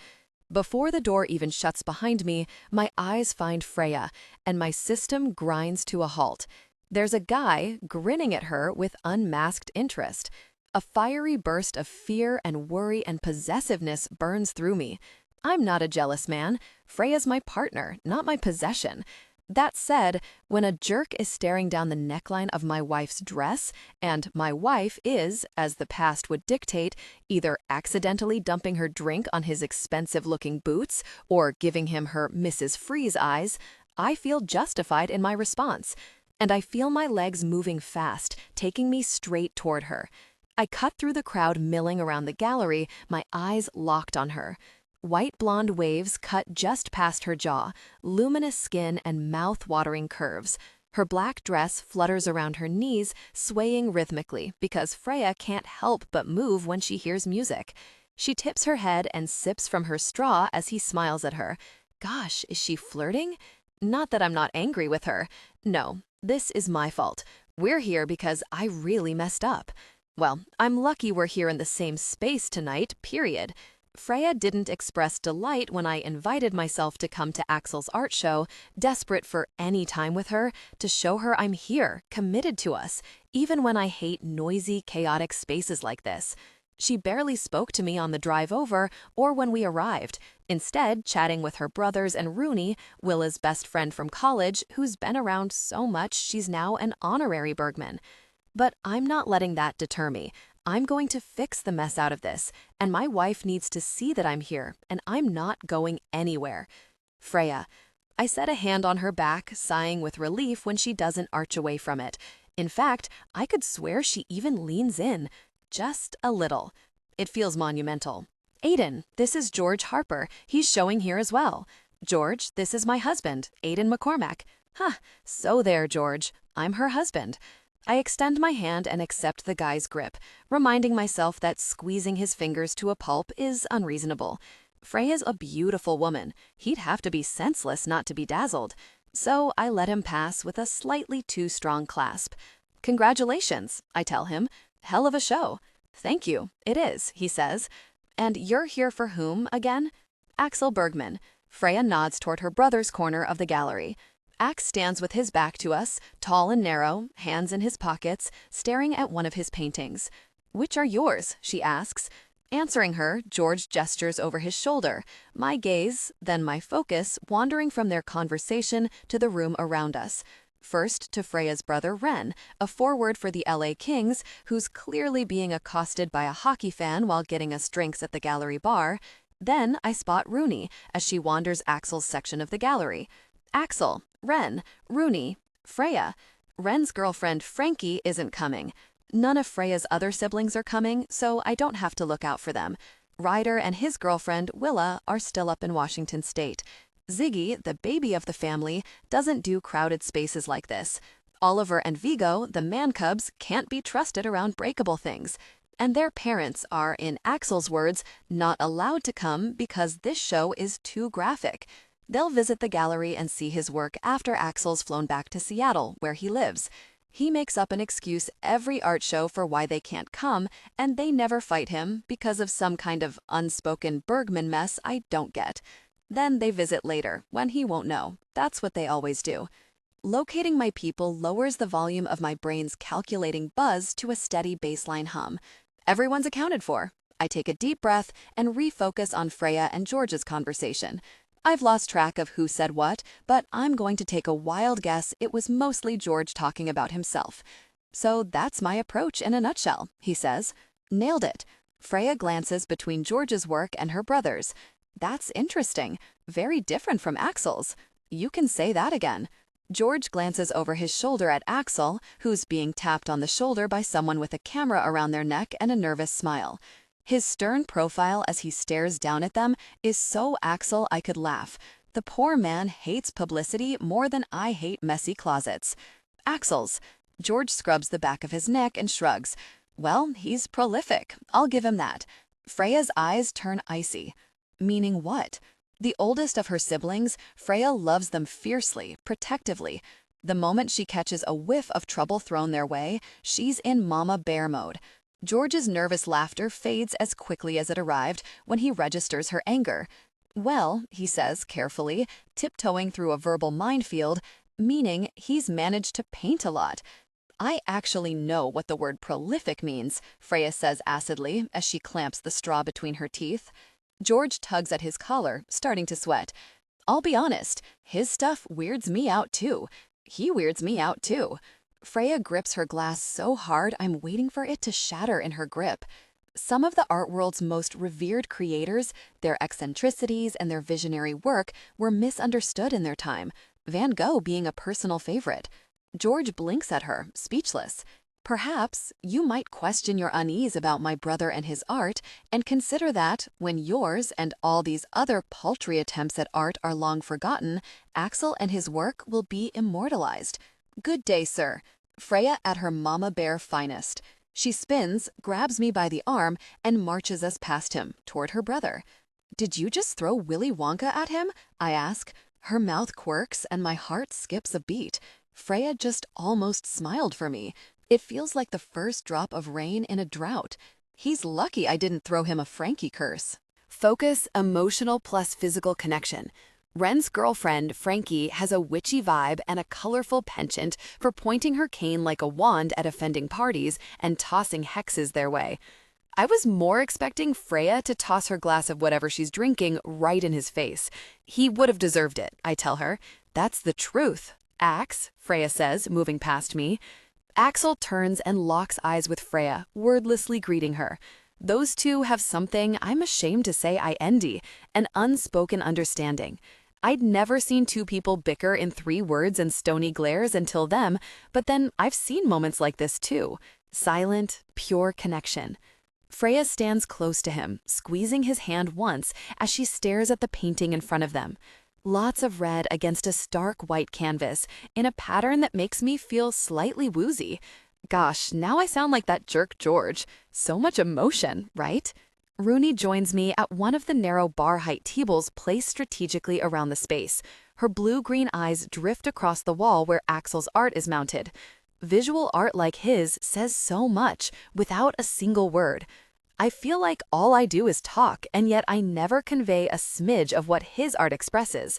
Before the door even shuts behind me, my eyes find Freya, and my system grinds to a halt. There's a guy grinning at her with unmasked interest. A fiery burst of fear and worry and possessiveness burns through me. I'm not a jealous man. Freya's my partner, not my possession. That said, when a jerk is staring down the neckline of my wife's dress, and my wife is, as the past would dictate, either accidentally dumping her drink on his expensive-looking boots or giving him her Mrs. Freeze eyes, I feel justified in my response. And I feel my legs moving fast, taking me straight toward her. I cut through the crowd milling around the gallery, my eyes locked on her. White blonde waves cut just past her jaw, luminous skin and mouth-watering curves. Her black dress flutters around her knees, swaying rhythmically because Freya can't help but move when she hears music. She tips her head and sips from her straw as he smiles at her. Gosh, is she flirting? Not that I'm not angry with her. No, this is my fault. We're here because I really messed up. Well, I'm lucky we're here in the same space tonight, period. Freya didn't express delight when I invited myself to come to Axel's art show, desperate for any time with her, to show her I'm here, committed to us, even when I hate noisy, chaotic spaces like this. She barely spoke to me on the drive over or when we arrived, instead chatting with her brothers and Rooney, Willa's best friend from college, who's been around so much she's now an honorary Bergman. But I'm not letting that deter me. I'm going to fix the mess out of this, and my wife needs to see that I'm here, and I'm not going anywhere. Freya. I set a hand on her back, sighing with relief when she doesn't arch away from it. In fact, I could swear she even leans in. Just a little. It feels monumental. Aiden, this is George Harper. He's showing here as well. George, this is my husband, Aiden McCormack. Huh, so there, George. I'm her husband. I extend my hand and accept the guy's grip, reminding myself that squeezing his fingers to a pulp is unreasonable. Freya's a beautiful woman. He'd have to be senseless not to be dazzled. So I let him pass with a slightly too strong clasp. Congratulations, I tell him. Hell of a show. Thank you. It is, he says. And you're here for whom, again? Axel Bergman. Freya nods toward her brother's corner of the gallery. Ax stands with his back to us, tall and narrow, hands in his pockets, staring at one of his paintings. Which are yours? She asks. Answering her, George gestures over his shoulder, my gaze, then my focus, wandering from their conversation to the room around us. First to Freya's brother Ren, a forward for the LA Kings, who's clearly being accosted by a hockey fan while getting us drinks at the gallery bar. Then I spot Rooney as she wanders Axel's section of the gallery. Axel, Ren, Rooney, Freya. Ren's girlfriend Frankie isn't coming. None of Freya's other siblings are coming, so I don't have to look out for them. Ryder and his girlfriend Willa are still up in Washington State. Ziggy, the baby of the family, doesn't do crowded spaces like this. Oliver and Vigo, the man cubs, can't be trusted around breakable things. And their parents are, in Axel's words, not allowed to come because this show is too graphic. They'll visit the gallery and see his work after Axel's flown back to Seattle, where he lives. He makes up an excuse every art show for why they can't come, and they never fight him because of some kind of unspoken Bergman mess I don't get. Then they visit later, when he won't know. That's what they always do. Locating my people lowers the volume of my brain's calculating buzz to a steady baseline hum. Everyone's accounted for. I take a deep breath and refocus on Freya and George's conversation. I've lost track of who said what, but I'm going to take a wild guess it was mostly George talking about himself. So that's my approach in a nutshell, he says. Nailed it. Freya glances between George's work and her brother's. That's interesting. Very different from Axel's. You can say that again. George glances over his shoulder at Axel, who's being tapped on the shoulder by someone with a camera around their neck and a nervous smile. His stern profile as he stares down at them is so Axel I could laugh. The poor man hates publicity more than I hate messy closets. Axel's. George scrubs the back of his neck and shrugs. Well, he's prolific. I'll give him that. Freya's eyes turn icy. Meaning what? The oldest of her siblings, Freya loves them fiercely, protectively. The moment she catches a whiff of trouble thrown their way, she's in mama bear mode. George's nervous laughter fades as quickly as it arrived when he registers her anger. Well, he says carefully, tiptoeing through a verbal minefield, meaning he's managed to paint a lot. I actually know what the word prolific means, Freya says acidly as she clamps the straw between her teeth. George tugs at his collar, starting to sweat. I'll be honest, his stuff weirds me out too. He weirds me out too. Freya grips her glass so hard I'm waiting for it to shatter in her grip. Some of the art world's most revered creators, their eccentricities and their visionary work were misunderstood in their time, Van Gogh being a personal favorite. George blinks at her, speechless. Perhaps you might question your unease about my brother and his art and consider that, when yours and all these other paltry attempts at art are long forgotten, Axel and his work will be immortalized. Good day, sir. Freya at her mama bear finest. She spins, grabs me by the arm, and marches us past him, toward her brother. Did you just throw Willy Wonka at him? I ask. Her mouth quirks and my heart skips a beat. Freya just almost smiled for me. It feels like the first drop of rain in a drought. He's lucky I didn't throw him a Frankie curse. Focus, emotional plus physical connection. Ren's girlfriend, Frankie, has a witchy vibe and a colorful penchant for pointing her cane like a wand at offending parties and tossing hexes their way. I was more expecting Freya to toss her glass of whatever she's drinking right in his face. He would have deserved it, I tell her. That's the truth. Axe, Freya says, moving past me. Axel turns and locks eyes with Freya, wordlessly greeting her. Those two have something I'm ashamed to say I envy, an unspoken understanding. I'd never seen two people bicker in 3 words and stony glares until them, but then I've seen moments like this too. Silent, pure connection. Freya stands close to him, squeezing his hand once as she stares at the painting in front of them. Lots of red against a stark white canvas, in a pattern that makes me feel slightly woozy. Gosh, now I sound like that jerk George. So much emotion, right? Rooney joins me at one of the narrow bar-height tables placed strategically around the space. Her blue-green eyes drift across the wall where Axel's art is mounted. Visual art like his says so much, without a single word. I feel like all I do is talk, and yet I never convey a smidge of what his art expresses.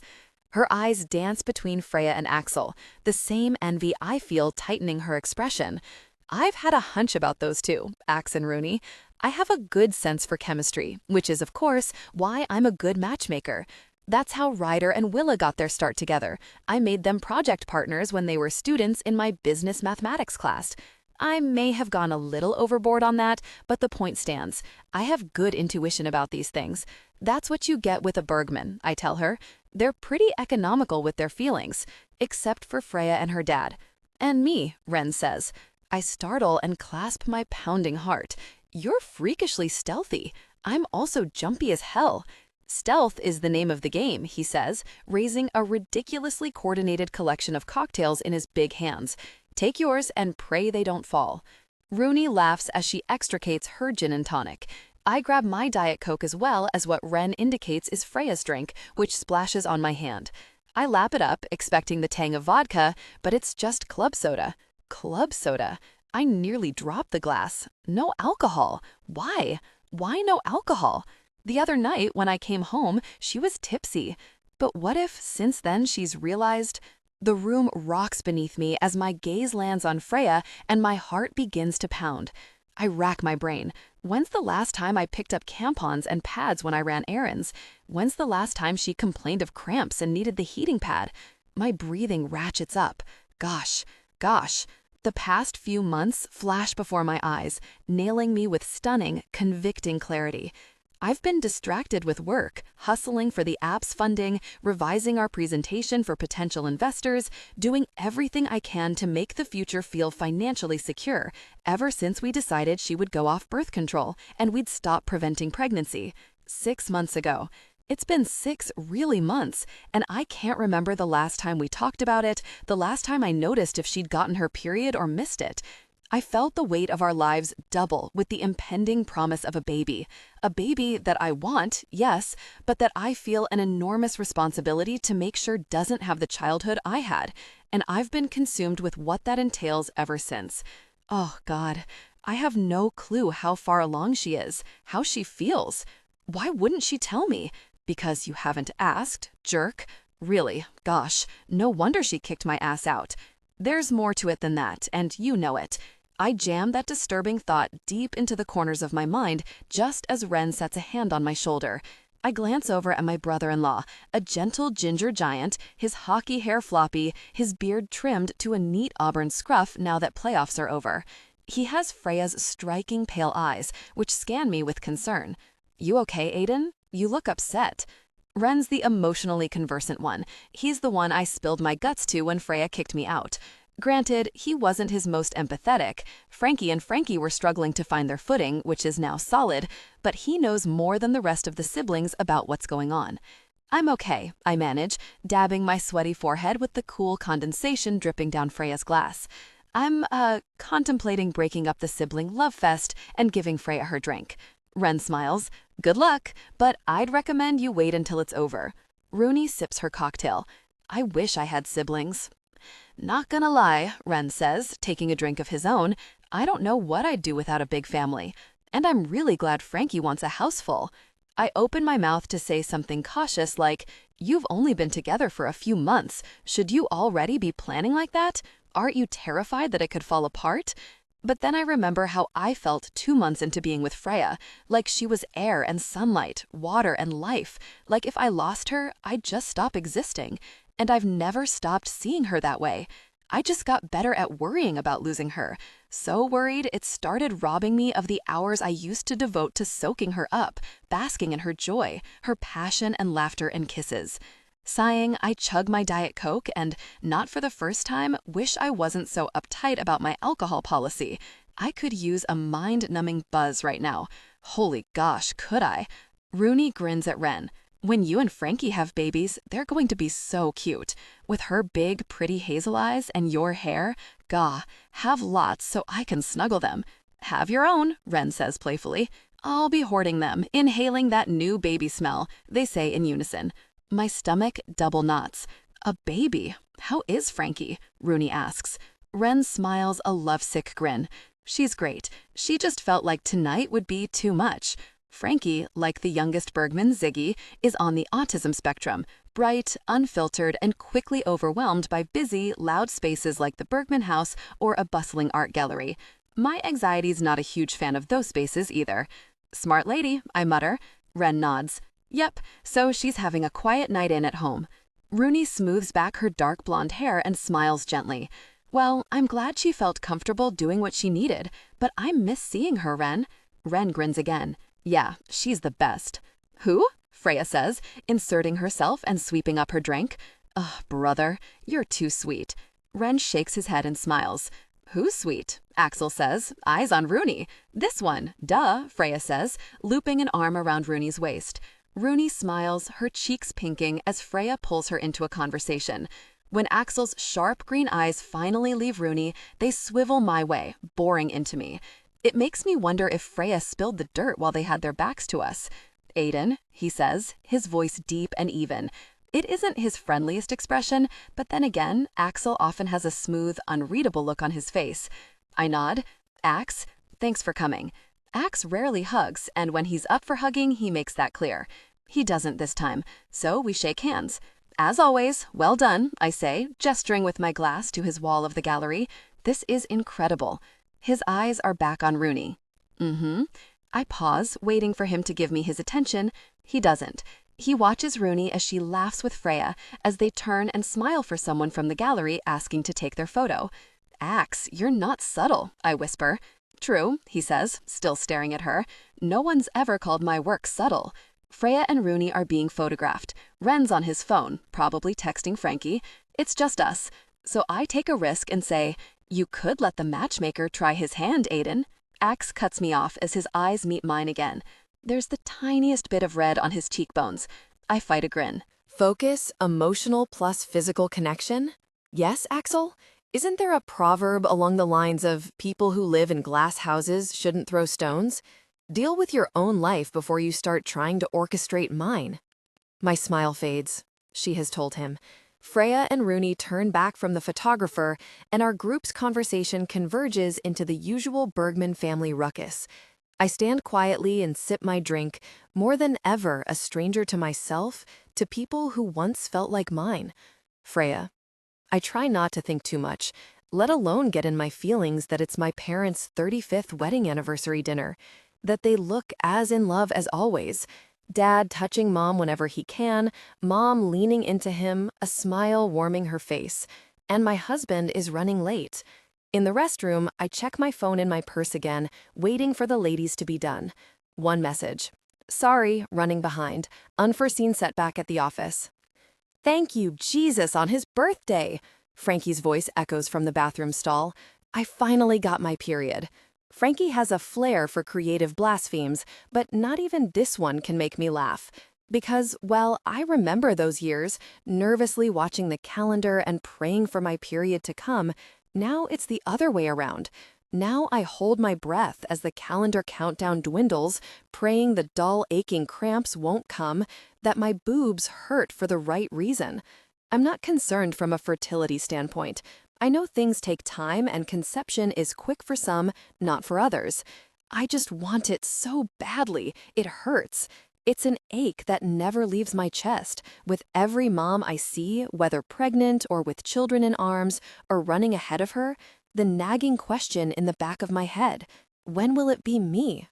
Her eyes dance between Freya and Axel, the same envy I feel tightening her expression. I've had a hunch about those two, Axe and Rooney. I have a good sense for chemistry, which is, of course, why I'm a good matchmaker. That's how Ryder and Willa got their start together. I made them project partners when they were students in my business mathematics class. I may have gone a little overboard on that, but the point stands. I have good intuition about these things. That's what you get with a Bergman, I tell her. They're pretty economical with their feelings, except for Freya and her dad. And me, Ren says. I startle and clasp my pounding heart. You're freakishly stealthy. I'm also jumpy as hell. Stealth is the name of the game, he says, raising a ridiculously coordinated collection of cocktails in his big hands. Take yours and pray they don't fall. Rooney laughs as she extricates her gin and tonic. I grab my Diet Coke as well as what Ren indicates is Freya's drink, which splashes on my hand. I lap it up, expecting the tang of vodka, but it's just club soda. Club soda. I nearly dropped the glass. No alcohol. Why? Why no alcohol? The other night when I came home, she was tipsy. But what if, since then, she's realized? The room rocks beneath me as my gaze lands on Freya and my heart begins to pound. I rack my brain. When's the last time I picked up tampons and pads when I ran errands? When's the last time she complained of cramps and needed the heating pad? My breathing ratchets up. Gosh. The past few months flash before my eyes, nailing me with stunning, convicting clarity. I've been distracted with work, hustling for the app's funding, revising our presentation for potential investors, doing everything I can to make the future feel financially secure, ever since we decided she would go off birth control and we'd stop preventing pregnancy. 6 months ago. It's been 6 really months, and I can't remember the last time we talked about it, the last time I noticed if she'd gotten her period or missed it. I felt the weight of our lives double with the impending promise of a baby that I want, yes, but that I feel an enormous responsibility to make sure doesn't have the childhood I had, and I've been consumed with what that entails ever since. Oh God, I have no clue how far along she is, how she feels. Why wouldn't she tell me? Because you haven't asked, jerk. Really, gosh, no wonder she kicked my ass out. There's more to it than that, and you know it. I jam that disturbing thought deep into the corners of my mind just as Ren sets a hand on my shoulder. I glance over at my brother-in-law, a gentle ginger giant, his hockey hair floppy, his beard trimmed to a neat auburn scruff now that playoffs are over. He has Freya's striking pale eyes, which scan me with concern. You okay, Aiden? You look upset. Ren's the emotionally conversant one. He's the one I spilled my guts to when Freya kicked me out. Granted, he wasn't his most empathetic. Frankie and Frankie were struggling to find their footing, which is now solid, but he knows more than the rest of the siblings about what's going on. I'm okay, I manage, dabbing my sweaty forehead with the cool condensation dripping down Freya's glass. I'm, contemplating breaking up the sibling love fest and giving Freya her drink. Ren smiles. Good luck, but I'd recommend you wait until it's over. Rooney sips her cocktail. I wish I had siblings. Not gonna lie, Ren says, taking a drink of his own, I don't know what I'd do without a big family. And I'm really glad Frankie wants a house full. I open my mouth to say something cautious like, you've only been together for a few months. Should you already be planning like that? Aren't you terrified that it could fall apart? But then I remember how I felt 2 months into being with Freya, like she was air and sunlight, water and life, like if I lost her, I'd just stop existing. And I've never stopped seeing her that way. I just got better at worrying about losing her. So worried, it started robbing me of the hours I used to devote to soaking her up, basking in her joy, her passion and laughter and kisses. Sighing, I chug my Diet Coke and, not for the first time, wish I wasn't so uptight about my alcohol policy. I could use a mind-numbing buzz right now. Holy gosh, could I? Rooney grins at Ren. When you and Frankie have babies, they're going to be so cute. With her big, pretty hazel eyes and your hair, gah, have lots so I can snuggle them. Have your own, Ren says playfully. I'll be hoarding them, inhaling that new baby smell, they say in unison. My stomach double knots. A baby? How is Frankie? Rooney asks. Ren smiles a lovesick grin. She's great. She just felt like tonight would be too much. Frankie, like the youngest Bergman, Ziggy, is on the autism spectrum, bright, unfiltered, and quickly overwhelmed by busy, loud spaces like the Bergman house or a bustling art gallery. My anxiety's not a huge fan of those spaces either. Smart lady, I mutter. Ren nods. Yep, so she's having a quiet night in at home. Rooney smooths back her dark blonde hair and smiles gently. Well, I'm glad she felt comfortable doing what she needed, but I miss seeing her, Ren. Ren grins again. Yeah, she's the best. Who? Freya says, inserting herself and sweeping up her drink. Ugh, brother, you're too sweet. Ren shakes his head and smiles. Who's sweet? Axel says, eyes on Rooney. This one, duh, Freya says, looping an arm around Rooney's waist. Rooney smiles, her cheeks pinking as Freya pulls her into a conversation. When Axel's sharp green eyes finally leave Rooney, they swivel my way, boring into me. It makes me wonder if Freya spilled the dirt while they had their backs to us. Aiden, he says, his voice deep and even. It isn't his friendliest expression, but then again, Axel often has a smooth, unreadable look on his face. I nod. Ax, thanks for coming. Ax rarely hugs, and when he's up for hugging, he makes that clear. He doesn't this time, so we shake hands. As always, well done, I say, gesturing with my glass to his wall of the gallery. This is incredible. His eyes are back on Rooney. I pause, waiting for him to give me his attention. He doesn't. He watches Rooney as she laughs with Freya as they turn and smile for someone from the gallery asking to take their photo. Ax, you're not subtle, I whisper. True, he says, still staring at her. No one's ever called my work subtle. Freya and Rooney are being photographed. Ren's on his phone, probably texting Frankie. It's just us. So I take a risk and say, you could let the matchmaker try his hand, Aiden. Ax cuts me off as his eyes meet mine again. There's the tiniest bit of red on his cheekbones. I fight a grin. Focus, emotional plus physical connection? Yes, Axel? Isn't there a proverb along the lines of people who live in glass houses shouldn't throw stones? Deal with your own life before you start trying to orchestrate mine. My smile fades, she has told him. Freya and Rooney turn back from the photographer, and our group's conversation converges into the usual Bergman family ruckus. I stand quietly and sip my drink, more than ever a stranger to myself, to people who once felt like mine. Freya. I try not to think too much, let alone get in my feelings that it's my parents' 35th wedding anniversary dinner, that they look as in love as always. Dad touching Mom whenever he can, Mom leaning into him, a smile warming her face, and my husband is running late. In the restroom, I check my phone in my purse again, waiting for the ladies to be done. One message. Sorry, running behind. Unforeseen setback at the office. Thank you, Jesus, on his birthday. Frankie's voice echoes from the bathroom stall. I finally got my period. Frankie has a flair for creative blasphemes, but not even this one can make me laugh. Because, well, I remember those years, nervously watching the calendar and praying for my period to come. Now it's the other way around. Now I hold my breath as the calendar countdown dwindles, praying the dull, aching cramps won't come, that my boobs hurt for the right reason. I'm not concerned from a fertility standpoint. I know things take time and conception is quick for some, not for others. I just want it so badly. It hurts. It's an ache that never leaves my chest. With every mom I see, whether pregnant or with children in arms or running ahead of her, the nagging question in the back of my head, when will it be me?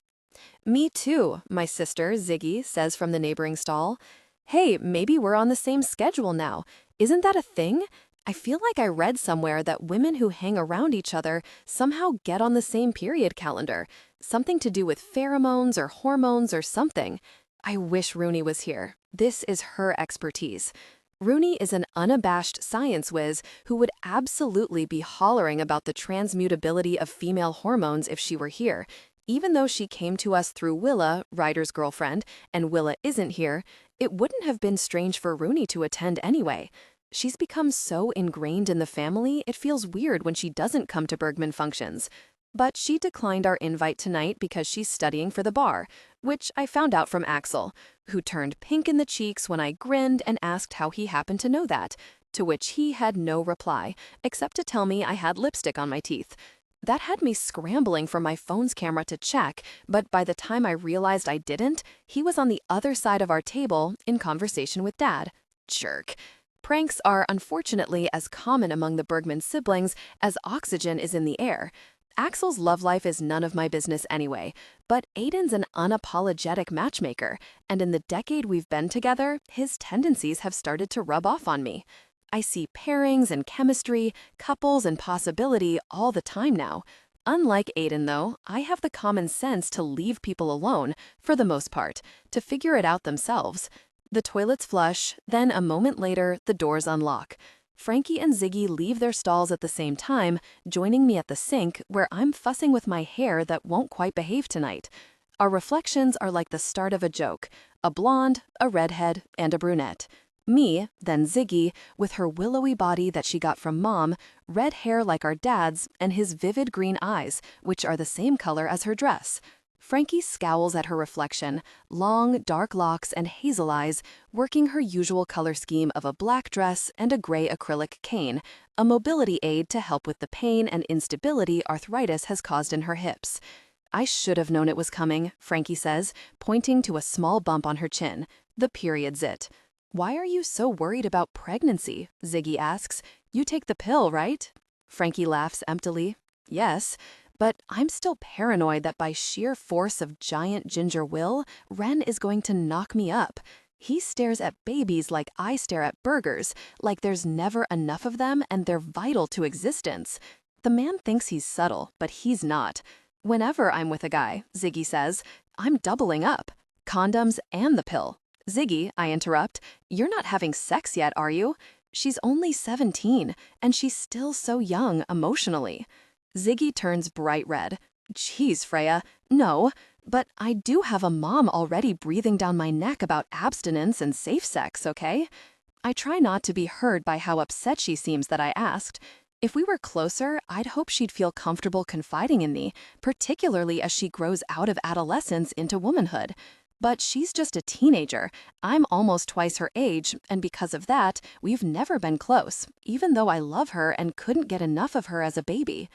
Me too, my sister, Ziggy, says from the neighboring stall. Hey, maybe we're on the same schedule now. Isn't that a thing? I feel like I read somewhere that women who hang around each other somehow get on the same period calendar. Something to do with pheromones or hormones or something. I wish Rooney was here. This is her expertise. Rooney is an unabashed science whiz who would absolutely be hollering about the transmutability of female hormones if she were here. Even though she came to us through Willa, Ryder's girlfriend, and Willa isn't here, it wouldn't have been strange for Rooney to attend anyway. She's become so ingrained in the family, it feels weird when she doesn't come to Bergman functions. But she declined our invite tonight because she's studying for the bar, which I found out from Axel, who turned pink in the cheeks when I grinned and asked how he happened to know that, to which he had no reply, except to tell me I had lipstick on my teeth. That had me scrambling for my phone's camera to check, but by the time I realized I didn't, he was on the other side of our table in conversation with Dad. Jerk. Pranks are unfortunately as common among the Bergman siblings as oxygen is in the air. Axel's love life is none of my business anyway, but Aiden's an unapologetic matchmaker, and in the decade we've been together, his tendencies have started to rub off on me. I see pairings and chemistry, couples and possibility all the time now. Unlike Aiden, though, I have the common sense to leave people alone, for the most part, to figure it out themselves. The toilets flush, then a moment later, the doors unlock. Frankie and Ziggy leave their stalls at the same time, joining me at the sink where I'm fussing with my hair that won't quite behave tonight. Our reflections are like the start of a joke, a blonde, a redhead, and a brunette. Me, then Ziggy, with her willowy body that she got from Mom, red hair like our dad's, and his vivid green eyes, which are the same color as her dress. Frankie scowls at her reflection, long, dark locks and hazel eyes, working her usual color scheme of a black dress and a gray acrylic cane, a mobility aid to help with the pain and instability arthritis has caused in her hips. I should have known it was coming, Frankie says, pointing to a small bump on her chin. The period zit. Why are you so worried about pregnancy? Ziggy asks. You take the pill, right? Frankie laughs emptily. Yes, but I'm still paranoid that by sheer force of giant ginger will, Ren is going to knock me up. He stares at babies like I stare at burgers, like there's never enough of them and they're vital to existence. The man thinks he's subtle, but he's not. Whenever I'm with a guy, Ziggy says, I'm doubling up. Condoms and the pill. Ziggy, I interrupt, you're not having sex yet, are you? She's only 17, and she's still so young emotionally. Ziggy turns bright red. Geez, Freya, no, but I do have a mom already breathing down my neck about abstinence and safe sex, okay? I try not to be hurt by how upset she seems that I asked. If we were closer, I'd hope she'd feel comfortable confiding in me, particularly as she grows out of adolescence into womanhood. But she's just a teenager. I'm almost twice her age, and because of that, we've never been close, even though I love her and couldn't get enough of her as a baby.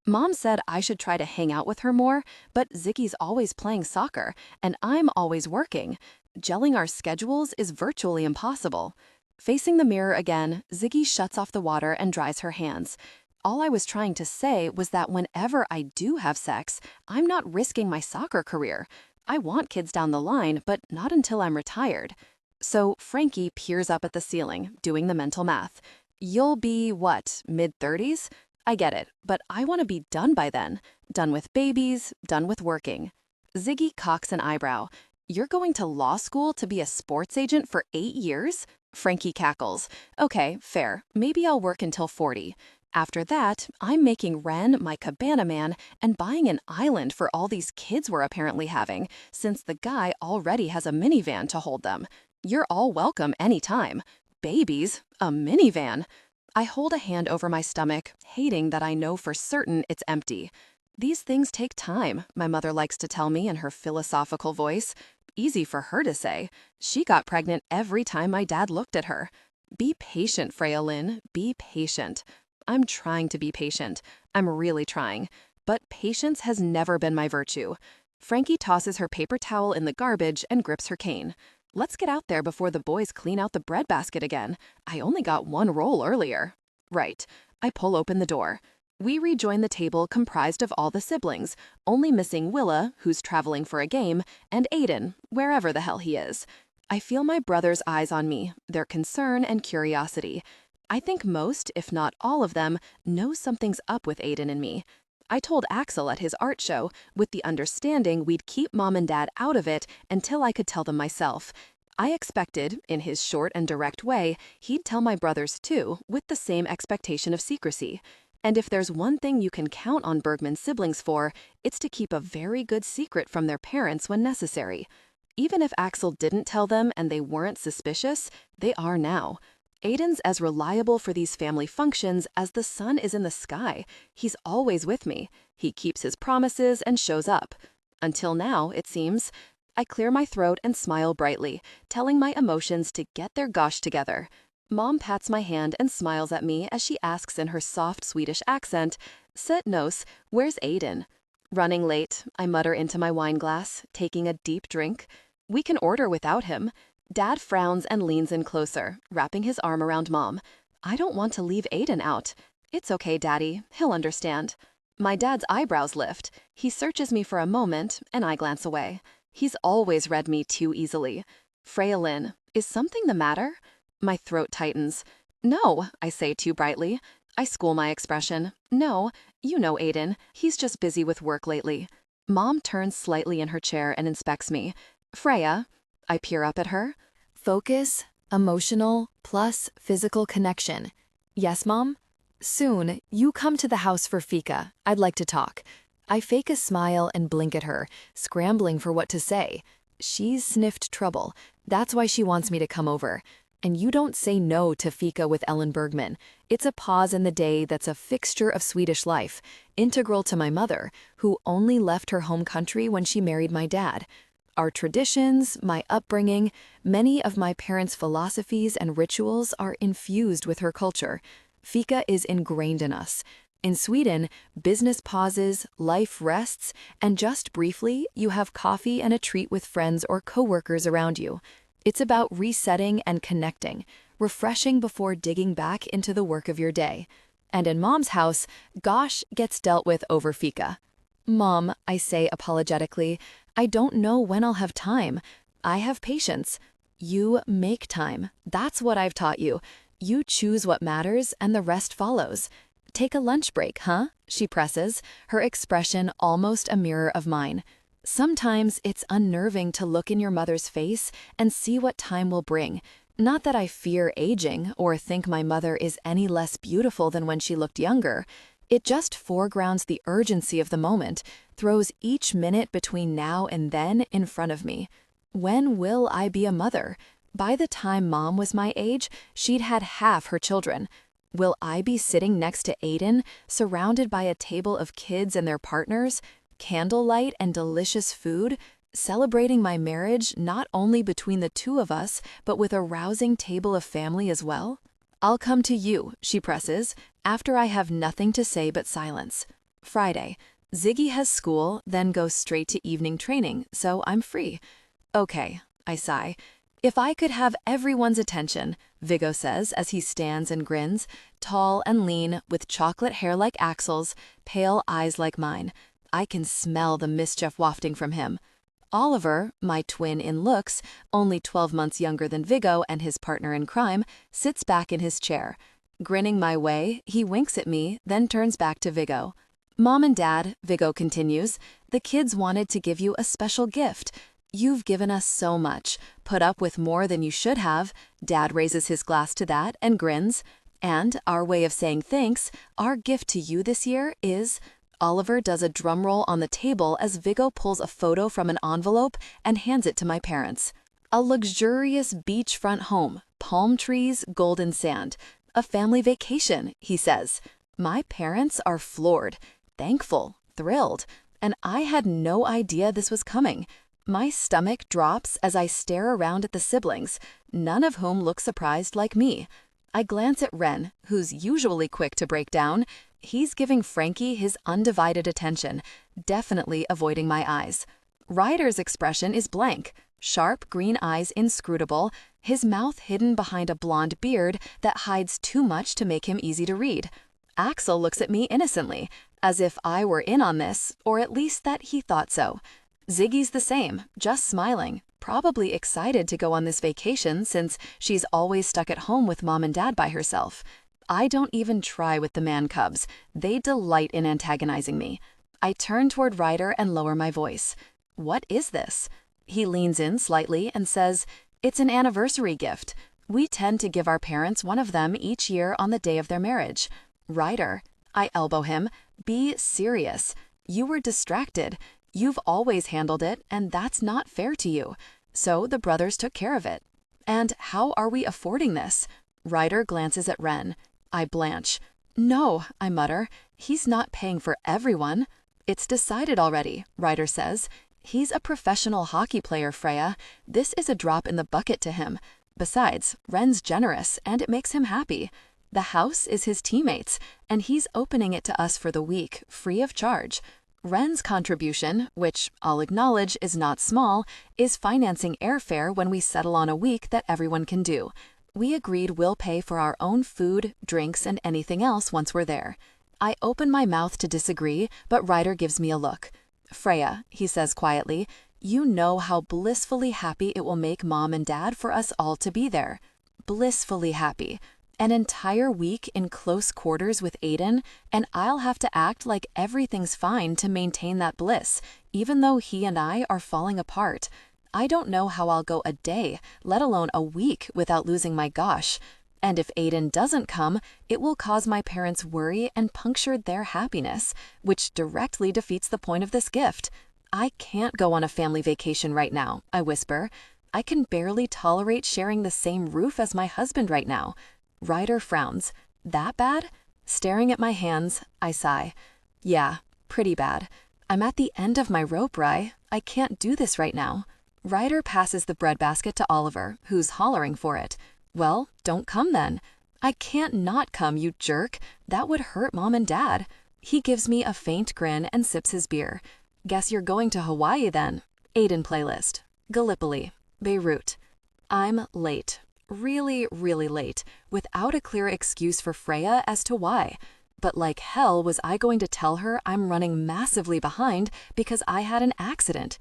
Mom said I should try to hang out with her more, but Ziggy's always playing soccer, and I'm always working. Gelling our schedules is virtually impossible. Facing the mirror again, Ziggy shuts off the water and dries her hands. All I was trying to say was that whenever I do have sex, I'm not risking my soccer career. I want kids down the line, but not until I'm retired. So Frankie peers up at the ceiling, doing the mental math. You'll be, what, mid-30s? I get it, but I want to be done by then. Done with babies, done with working. Ziggy cocks an eyebrow. You're going to law school to be a sports agent for 8 years? Frankie cackles. Okay, fair. Maybe I'll work until 40. After that, I'm making Ren my cabana man and buying an island for all these kids we're apparently having, since the guy already has a minivan to hold them. You're all welcome anytime. Babies? A minivan? I hold a hand over my stomach, hating that I know for certain it's empty. These things take time, my mother likes to tell me in her philosophical voice. Easy for her to say. She got pregnant every time my dad looked at her. Be patient, Freya Lynn. Be patient. I'm trying to be patient. I'm really trying. But patience has never been my virtue. Frankie tosses her paper towel in the garbage and grips her cane. Let's get out there before the boys clean out the breadbasket again. I only got one roll earlier. Right. I pull open the door. We rejoin the table comprised of all the siblings, only missing Willa, who's traveling for a game, and Aiden, wherever the hell he is. I feel my brother's eyes on me, their concern and curiosity. I think most, if not all of them, know something's up with Aiden and me. I told Axel at his art show, with the understanding we'd keep Mom and Dad out of it until I could tell them myself. I expected, in his short and direct way, he'd tell my brothers too, with the same expectation of secrecy. And if there's one thing you can count on Bergman siblings for, it's to keep a very good secret from their parents when necessary. Even if Axel didn't tell them and they weren't suspicious, they are now. Aiden's as reliable for these family functions as the sun is in the sky. He's always with me. He keeps his promises and shows up. Until now, it seems. I clear my throat and smile brightly, telling my emotions to get their gosh together. Mom pats my hand and smiles at me as she asks in her soft Swedish accent, "Set nos, where's Aiden?" Running late, I mutter into my wine glass, taking a deep drink. We can order without him. Dad frowns and leans in closer, wrapping his arm around Mom. I don't want to leave Aiden out. It's okay, Daddy. He'll understand. My dad's eyebrows lift. He searches me for a moment, and I glance away. He's always read me too easily. Freya Lynn, is something the matter? My throat tightens. No, I say too brightly. I school my expression. No, you know Aiden. He's just busy with work lately. Mom turns slightly in her chair and inspects me. Freya, I peer up at her. Focus, emotional, plus physical connection. Yes, Mom? Soon, you come to the house for fika. I'd like to talk. I fake a smile and blink at her, scrambling for what to say. She's sniffed trouble. That's why she wants me to come over. And you don't say no to fika with Ellen Bergman. It's a pause in the day that's a fixture of Swedish life, integral to my mother, who only left her home country when she married my dad. Our traditions, my upbringing, many of my parents' philosophies and rituals are infused with her culture. Fika is ingrained in us. In Sweden, business pauses, life rests, and just briefly, you have coffee and a treat with friends or coworkers around you. It's about resetting and connecting, refreshing before digging back into the work of your day. And in Mom's house, gosh gets dealt with over fika. Mom, I say apologetically, I don't know when I'll have time. I have patience. You make time. That's what I've taught you. You choose what matters and the rest follows. Take a lunch break, huh? She presses, her expression almost a mirror of mine. Sometimes it's unnerving to look in your mother's face and see what time will bring. Not that I fear aging or think my mother is any less beautiful than when she looked younger. It just foregrounds the urgency of the moment, throws each minute between now and then in front of me. When will I be a mother? By the time Mom was my age, she'd had half her children. Will I be sitting next to Aiden, surrounded by a table of kids and their partners, candlelight and delicious food, celebrating my marriage not only between the two of us, but with a rousing table of family as well? I'll come to you, she presses, after I have nothing to say but silence. Friday. Ziggy has school, then goes straight to evening training, so I'm free. Okay, I sigh. If I could have everyone's attention, Viggo says as he stands and grins, tall and lean, with chocolate hair like Axel's, pale eyes like mine. I can smell the mischief wafting from him. Oliver, my twin in looks, only 12 months younger than Viggo and his partner in crime, sits back in his chair. Grinning my way, he winks at me, then turns back to Viggo. Mom and Dad, Viggo continues, the kids wanted to give you a special gift. You've given us so much, put up with more than you should have. Dad raises his glass to that and grins. And our way of saying thanks, our gift to you this year is... Oliver does a drum roll on the table as Viggo pulls a photo from an envelope and hands it to my parents. A luxurious beachfront home, palm trees, golden sand. A family vacation, he says. My parents are floored, thankful, thrilled, and I had no idea this was coming. My stomach drops as I stare around at the siblings, none of whom look surprised like me. I glance at Ren, who's usually quick to break down. He's giving Frankie his undivided attention, definitely avoiding my eyes. Ryder's expression is blank, sharp green eyes inscrutable, his mouth hidden behind a blonde beard that hides too much to make him easy to read. Axel looks at me innocently, as if I were in on this, or at least that he thought so. Ziggy's the same, just smiling, probably excited to go on this vacation since she's always stuck at home with mom and dad by herself. I don't even try with the man cubs. They delight in antagonizing me. I turn toward Ryder and lower my voice. What is this? He leans in slightly and says, "It's an anniversary gift. We tend to give our parents one of them each year on the day of their marriage." Ryder, I elbow him, be serious. You were distracted. You've always handled it, and that's not fair to you. So the brothers took care of it. And how are we affording this? Ryder glances at Ren. I blanch. No, I mutter. He's not paying for everyone. It's decided already, Ryder says. He's a professional hockey player, Freya. This is a drop in the bucket to him. Besides, Ren's generous, and it makes him happy. The house is his teammates, and he's opening it to us for the week, free of charge. Ren's contribution, which I'll acknowledge is not small, is financing airfare when we settle on a week that everyone can do. We agreed we'll pay for our own food, drinks, and anything else once we're there. I open my mouth to disagree, but Ryder gives me a look. Freya, he says quietly, you know how blissfully happy it will make mom and dad for us all to be there. Blissfully happy. An entire week in close quarters with Aiden, and I'll have to act like everything's fine to maintain that bliss, even though he and I are falling apart. I don't know how I'll go a day, let alone a week, without losing my gosh. And if Aiden doesn't come, it will cause my parents worry and puncture their happiness, which directly defeats the point of this gift. I can't go on a family vacation right now, I whisper. I can barely tolerate sharing the same roof as my husband right now. Ryder frowns. That bad? Staring at my hands, I sigh. Yeah, pretty bad. I'm at the end of my rope, Rye. I can't do this right now. Ryder passes the breadbasket to Oliver, who's hollering for it. Well, don't come then. I can't not come, you jerk. That would hurt mom and dad. He gives me a faint grin and sips his beer. Guess you're going to Hawaii then. Aiden playlist. Gallipoli. Beirut. I'm late. Really, really late, without a clear excuse for Freya as to why. But like hell was I going to tell her I'm running massively behind because I had an accident.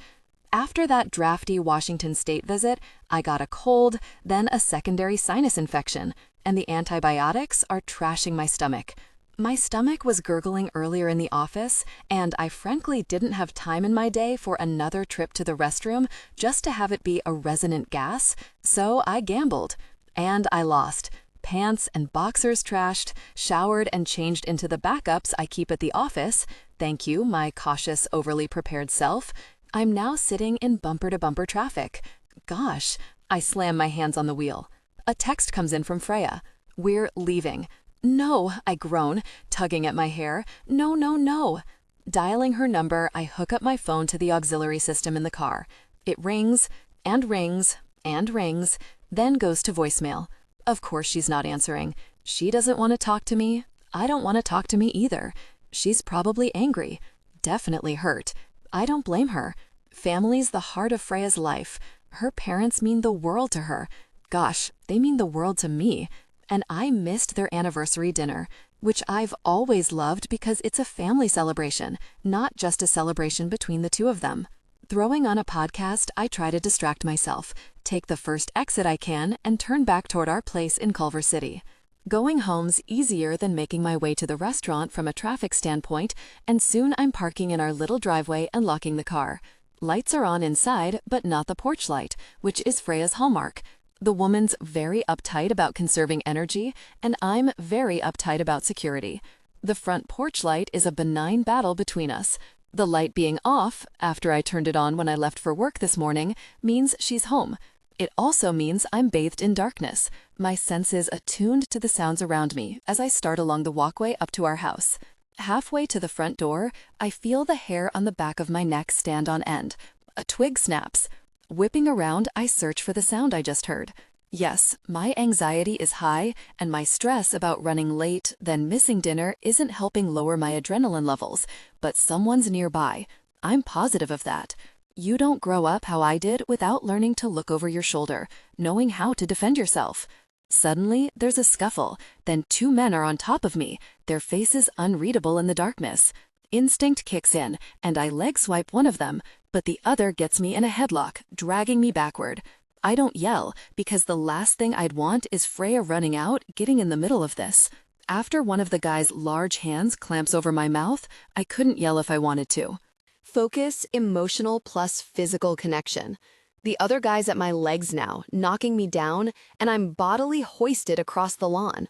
After that drafty Washington State visit, I got a cold, then a secondary sinus infection, and the antibiotics are trashing my stomach. My stomach was gurgling earlier in the office, and I frankly didn't have time in my day for another trip to the restroom just to have it be a resonant gas, so I gambled. And I lost. Pants and boxers trashed, showered and changed into the backups I keep at the office. Thank you, my cautious, overly prepared self. I'm now sitting in bumper-to-bumper traffic. Gosh, I slam my hands on the wheel. A text comes in from Freya. We're leaving. No, I groan, tugging at my hair. No, no, no. Dialing her number, I hook up my phone to the auxiliary system in the car. It rings, and rings, and rings, then goes to voicemail. Of course she's not answering. She doesn't want to talk to me. I don't want to talk to me either. She's probably angry. Definitely hurt. I don't blame her. Family's the heart of Freya's life. Her parents mean the world to her. Gosh, they mean the world to me. And I missed their anniversary dinner, which I've always loved because it's a family celebration, not just a celebration between the two of them. Throwing on a podcast, I try to distract myself, take the first exit I can, and turn back toward our place in Culver City. Going home's easier than making my way to the restaurant from a traffic standpoint, and soon I'm parking in our little driveway and locking the car. Lights are on inside, but not the porch light, which is Freya's hallmark. The woman's very uptight about conserving energy, and I'm very uptight about security. The front porch light is a benign battle between us. The light being off, after I turned it on when I left for work this morning, means she's home. It also means I'm bathed in darkness, my senses attuned to the sounds around me as I start along the walkway up to our house. Halfway to the front door, I feel the hair on the back of my neck stand on end. A twig snaps. Whipping around, I search for the sound I just heard. Yes, my anxiety is high, and my stress about running late, then missing dinner isn't helping lower my adrenaline levels, but someone's nearby. I'm positive of that. You don't grow up how I did without learning to look over your shoulder, knowing how to defend yourself. Suddenly, there's a scuffle, then two men are on top of me, their faces unreadable in the darkness. Instinct kicks in, and I leg swipe one of them, but the other gets me in a headlock, dragging me backward. I don't yell, because the last thing I'd want is Freya running out, getting in the middle of this. After one of the guy's large hands clamps over my mouth, I couldn't yell if I wanted to. Focus, emotional plus physical connection. The other guy's at my legs now, knocking me down, and I'm bodily hoisted across the lawn.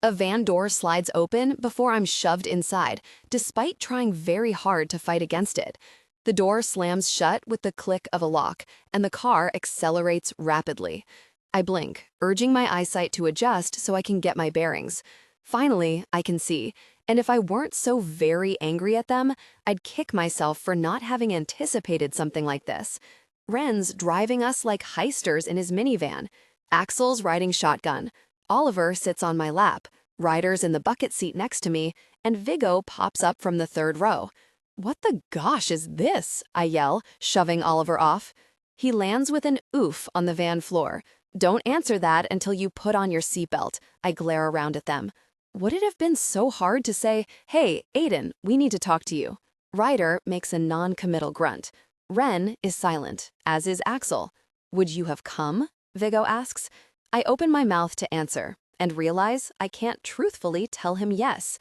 A van door slides open before I'm shoved inside, despite trying very hard to fight against it. The door slams shut with the click of a lock, and the car accelerates rapidly. I blink, urging my eyesight to adjust so I can get my bearings. Finally, I can see, and if I weren't so very angry at them, I'd kick myself for not having anticipated something like this. Ren's driving us like heisters in his minivan. Axel's riding shotgun. Oliver sits on my lap. Ryder's in the bucket seat next to me, and Viggo pops up from the third row. "What the gosh is this?" I yell, shoving Oliver off. He lands with an oof on the van floor. "Don't answer that until you put on your seatbelt," I glare around at them. Would it have been so hard to say, "Hey, Aiden, we need to talk to you"? Ryder makes a non-committal grunt. Ren is silent, as is Axel. "Would you have come?" Viggo asks. I open my mouth to answer, and realize I can't truthfully tell him yes.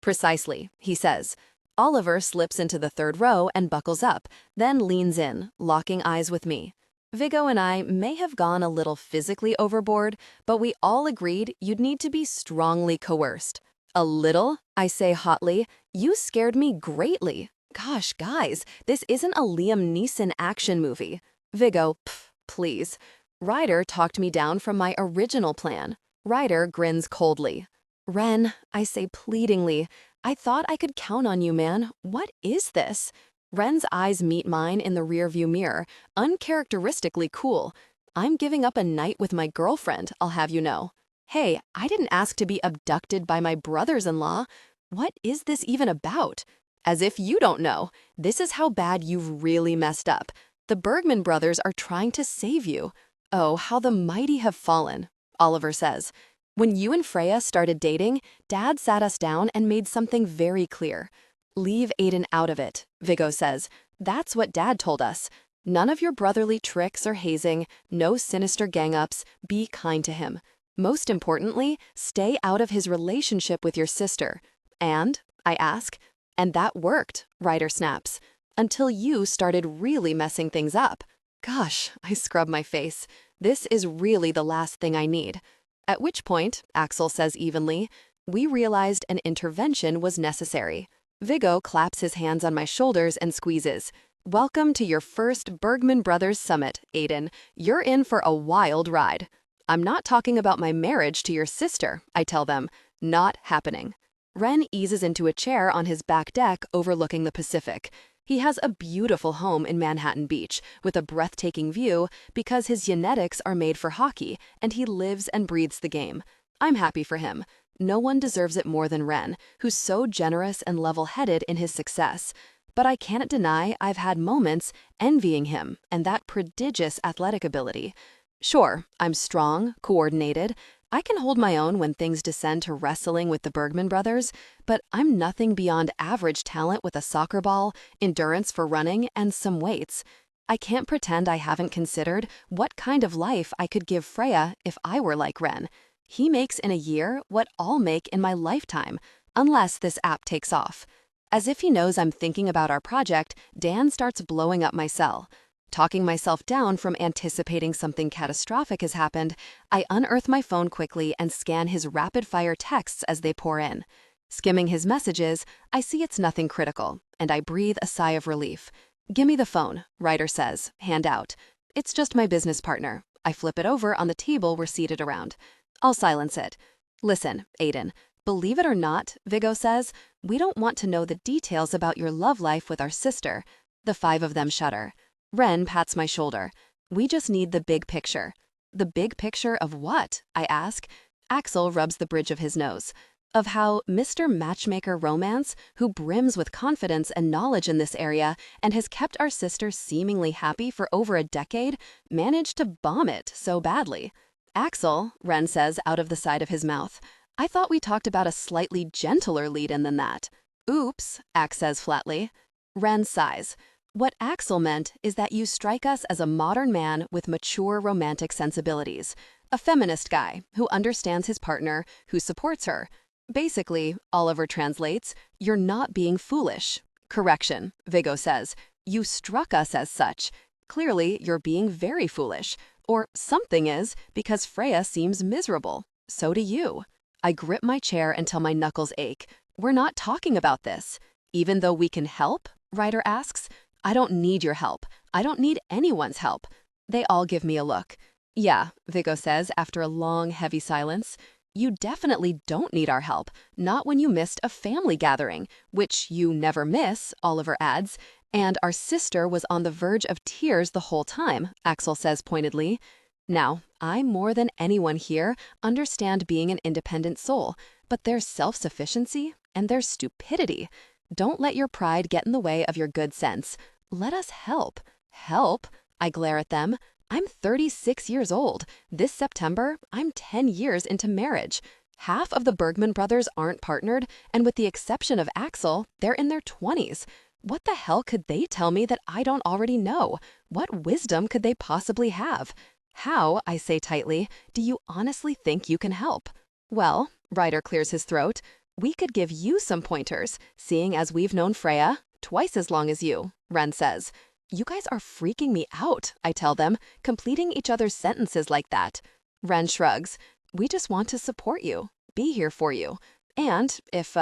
"Precisely," he says. Oliver slips into the third row and buckles up, then leans in, locking eyes with me. Viggo and I may have gone a little physically overboard, but we all agreed you'd need to be strongly coerced. "A little?" I say hotly. "You scared me greatly. Gosh, guys, this isn't a Liam Neeson action movie." Viggo, "Pff, please." Ryder talked me down from my original plan. Ryder grins coldly. "Ren," I say pleadingly, "I thought I could count on you, man. What is this?" Ren's eyes meet mine in the rearview mirror, uncharacteristically cool. "I'm giving up a night with my girlfriend, I'll have you know." "Hey, I didn't ask to be abducted by my brothers-in-law. What is this even about?" "As if you don't know. This is how bad you've really messed up. The Bergman brothers are trying to save you." "Oh, how the mighty have fallen," Oliver says. "When you and Freya started dating, Dad sat us down and made something very clear. Leave Aiden out of it," Viggo says. "That's what Dad told us. None of your brotherly tricks or hazing, no sinister gang-ups, be kind to him. Most importantly, stay out of his relationship with your sister." "And?" I ask. "And that worked," Ryder snaps. "Until you started really messing things up." Gosh, I scrub my face. This is really the last thing I need. At which point, Axel says evenly, we realized an intervention was necessary. Viggo claps his hands on my shoulders and squeezes. "Welcome to your first Bergman Brothers Summit, Aiden. You're in for a wild ride." "I'm not talking about my marriage to your sister," I tell them. "Not happening." Ren eases into a chair on his back deck overlooking the Pacific. He has a beautiful home in Manhattan Beach with a breathtaking view because his genetics are made for hockey and he lives and breathes the game. I'm happy for him. No one deserves it more than Ren, who's so generous and level-headed in his success. But I can't deny I've had moments envying him and that prodigious athletic ability. Sure, I'm strong, coordinated. I can hold my own when things descend to wrestling with the Bergman brothers, but I'm nothing beyond average talent with a soccer ball, endurance for running, and some weights. I can't pretend I haven't considered what kind of life I could give Freya if I were like Ren. He makes in a year what I'll make in my lifetime, unless this app takes off. As if he knows I'm thinking about our project, Dan starts blowing up my cell. Talking myself down from anticipating something catastrophic has happened, I unearth my phone quickly and scan his rapid-fire texts as they pour in. Skimming his messages, I see it's nothing critical, and I breathe a sigh of relief. "Gimme the phone," Ryder says, hand out. "It's just my business partner." I flip it over on the table we're seated around. I'll silence it. "Listen, Aiden, believe it or not," Viggo says, "we don't want to know the details about your love life with our sister." The five of them shudder. Ren pats my shoulder. We just need the big picture. The big picture of what? I ask. Axel rubs the bridge of his nose. Of how Mr. Matchmaker Romance, who brims with confidence and knowledge in this area and has kept our sister seemingly happy for over a decade, managed to bomb it so badly. Axel, Ren says out of the side of his mouth, I thought we talked about a slightly gentler lead-in than that. Oops, Ax says flatly. Ren sighs. What Axel meant is that you strike us as a modern man with mature romantic sensibilities. A feminist guy who understands his partner, who supports her. Basically, Oliver translates, you're not being foolish. Correction, Viggo says. You struck us as such. Clearly, you're being very foolish. Or something is, because Freya seems miserable. So do you. I grip my chair until my knuckles ache. We're not talking about this. Even though we can help? Ryder asks. I don't need your help. I don't need anyone's help. They all give me a look. Yeah, Viggo says after a long, heavy silence. You definitely don't need our help. Not when you missed a family gathering, which you never miss, Oliver adds. And our sister was on the verge of tears the whole time, Axel says pointedly. Now, I more than anyone here understand being an independent soul, but there's self-sufficiency and there's stupidity. Don't let your pride get in the way of your good sense. Let us help. Help? I glare at them. I'm 36 years old. This September, I'm 10 years into marriage. Half of the Bergman brothers aren't partnered, and with the exception of Axel, they're in their 20s. What the hell could they tell me that I don't already know? What wisdom could they possibly have? How, I say tightly, do you honestly think you can help? Well, Ryder clears his throat. We could give you some pointers, seeing as we've known Freya twice as long as you, Ren says. You guys are freaking me out, I tell them, completing each other's sentences like that. Ren shrugs. We just want to support you, be here for you. And if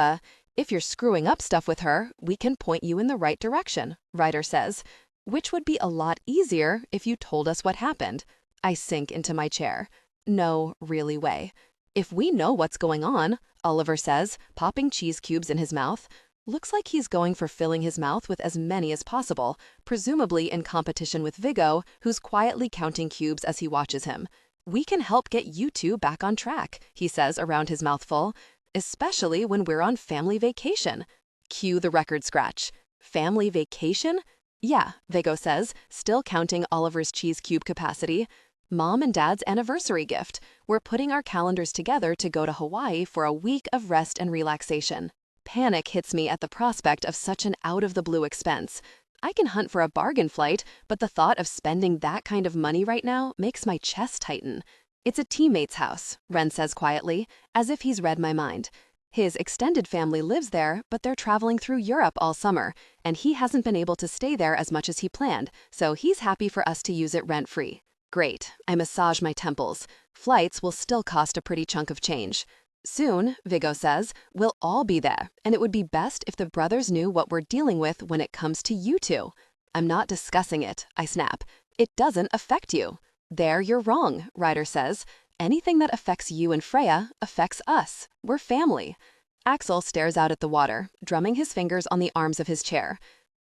you're screwing up stuff with her, we can point you in the right direction, Ryder says. Which would be a lot easier if you told us what happened. I sink into my chair. No, really way. If we know what's going on, Oliver says, popping cheese cubes in his mouth. Looks like he's going for filling his mouth with as many as possible, presumably in competition with Viggo, who's quietly counting cubes as he watches him. We can help get you two back on track, he says around his mouthful, especially when we're on family vacation. Cue the record scratch. Family vacation? Yeah, Viggo says, still counting Oliver's cheese cube capacity. Mom and Dad's anniversary gift. We're putting our calendars together to go to Hawaii for a week of rest and relaxation. Panic hits me at the prospect of such an out-of-the-blue expense. I can hunt for a bargain flight, but the thought of spending that kind of money right now makes my chest tighten. It's a teammate's house, Ren says quietly, as if he's read my mind. His extended family lives there, but they're traveling through Europe all summer, and he hasn't been able to stay there as much as he planned, so he's happy for us to use it rent-free. Great. I massage my temples. Flights will still cost a pretty chunk of change. Soon, Viggo says, we'll all be there, and it would be best if the brothers knew what we're dealing with when it comes to you two. I'm not discussing it, I snap. It doesn't affect you. There you're wrong, Ryder says. Anything that affects you and Freya affects us. We're family. Axel stares out at the water, drumming his fingers on the arms of his chair.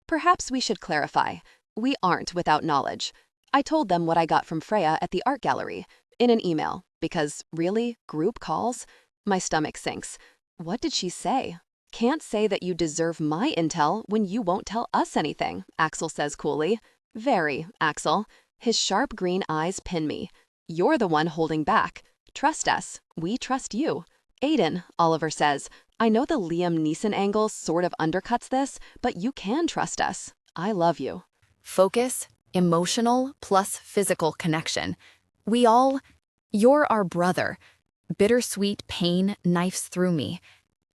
Perhaps we should clarify. We aren't without knowledge. I told them what I got from Freya at the art gallery, in an email, because, really, group calls? My stomach sinks. What did she say? Can't say that you deserve my intel when you won't tell us anything, Axel says coolly. Very, Axel. His sharp green eyes pin me. You're the one holding back. Trust us. We trust you. Aiden, Oliver says, I know the Liam Neeson angle sort of undercuts this, but you can trust us. I love you. Focus, emotional plus physical connection. You're our brother. Bittersweet pain knifes through me.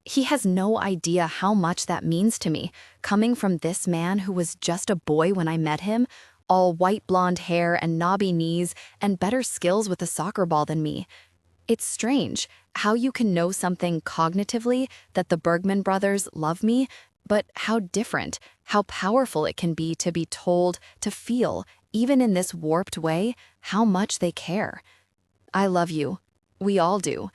He has no idea how much that means to me, coming from this man who was just a boy when I met him, all white blonde hair and knobby knees and better skills with a soccer ball than me. It's strange how you can know something cognitively that the Bergman brothers love me, but how different, how powerful it can be to told, to feel, even in this warped way, how much they care. I love you. We all do.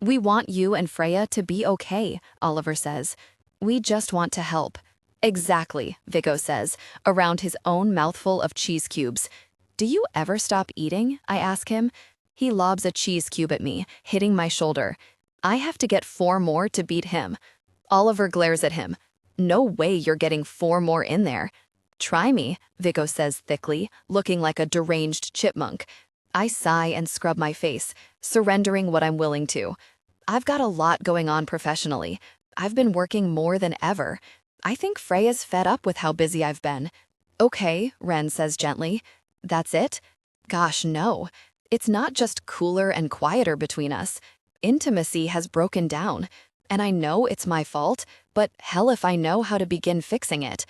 We want you and Freya to be okay, Oliver says. We just want to help. Exactly, Vigo says, around his own mouthful of cheese cubes. Do you ever stop eating? I ask him. He lobs a cheese cube at me, hitting my shoulder. I have to get 4 more to beat him. Oliver glares at him. No way you're getting 4 more in there. Try me, Vigo says thickly, looking like a deranged chipmunk. I sigh and scrub my face, surrendering what I'm willing to. I've got a lot going on professionally. I've been working more than ever. I think Freya's fed up with how busy I've been. Okay, Ren says gently. That's it? Gosh, no. It's not just cooler and quieter between us. Intimacy has broken down. And I know it's my fault, but hell if I know how to begin fixing it.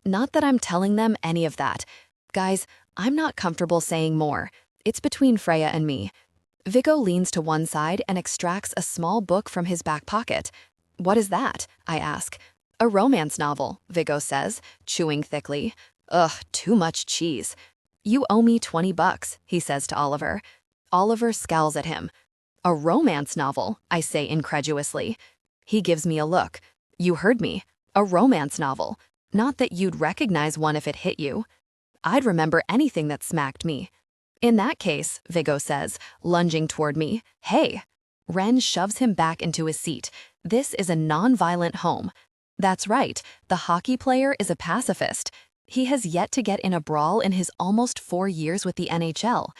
Not that I'm telling them any of that. Guys, I'm not comfortable saying more. It's between Freya and me. Vigo leans to one side and extracts a small book from his back pocket. What is that? I ask. A romance novel, Vigo says, chewing thickly. Ugh, too much cheese. You owe me $20, he says to Oliver. Oliver scowls at him. A romance novel, I say incredulously. He gives me a look. You heard me. A romance novel. Not that you'd recognize one if it hit you. I'd remember anything that smacked me. In that case, Vigo says, lunging toward me, hey. Ren shoves him back into his seat. This is a non-violent home. That's right, the hockey player is a pacifist. He has yet to get in a brawl in his almost 4 years with the NHL.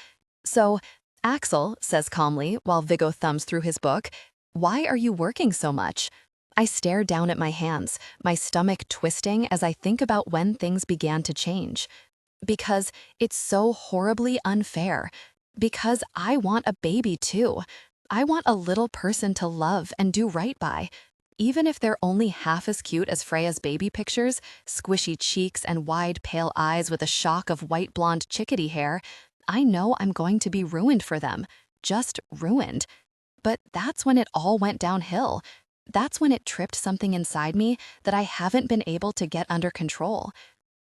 So, Axel says calmly while Vigo thumbs through his book, why are you working so much? I stare down at my hands, my stomach twisting as I think about when things began to change. Because it's so horribly unfair. Because I want a baby too. I want a little person to love and do right by. Even if they're only half as cute as Freya's baby pictures, squishy cheeks and wide pale eyes with a shock of white blonde chickadee hair, I know I'm going to be ruined for them. Just ruined. But that's when it all went downhill. That's when it tripped something inside me that I haven't been able to get under control.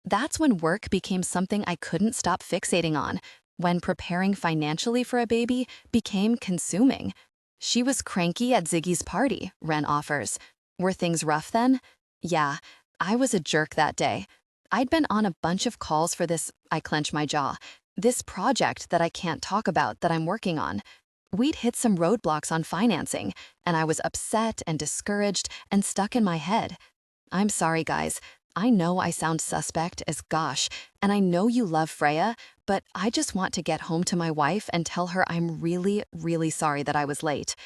That's when work became something I couldn't stop fixating on, when preparing financially for a baby became consuming. She was cranky at Ziggy's party, Ren offers. Were things rough then? Yeah, I was a jerk that day. I'd been on a bunch of calls for this, I clench my jaw, this project that I can't talk about that I'm working on. We'd hit some roadblocks on financing, and I was upset and discouraged and stuck in my head. I'm sorry, guys. I know I sound suspect as gosh, and I know you love Freya, but I just want to get home to my wife and tell her I'm really, really sorry that I was late.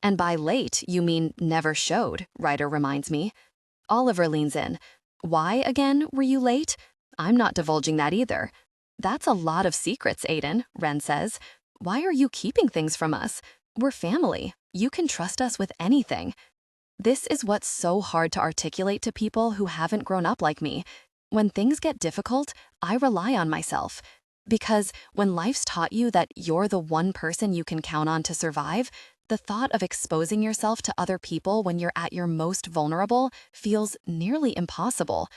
And by late, you mean never showed, Ryder reminds me. Oliver leans in. Why, again, were you late? I'm not divulging that either. That's a lot of secrets, Aiden, Ren says. Why are you keeping things from us? We're family. You can trust us with anything. This is what's so hard to articulate to people who haven't grown up like me. When things get difficult, I rely on myself. Because when life's taught you that you're the one person you can count on to survive, the thought of exposing yourself to other people when you're at your most vulnerable feels nearly impossible.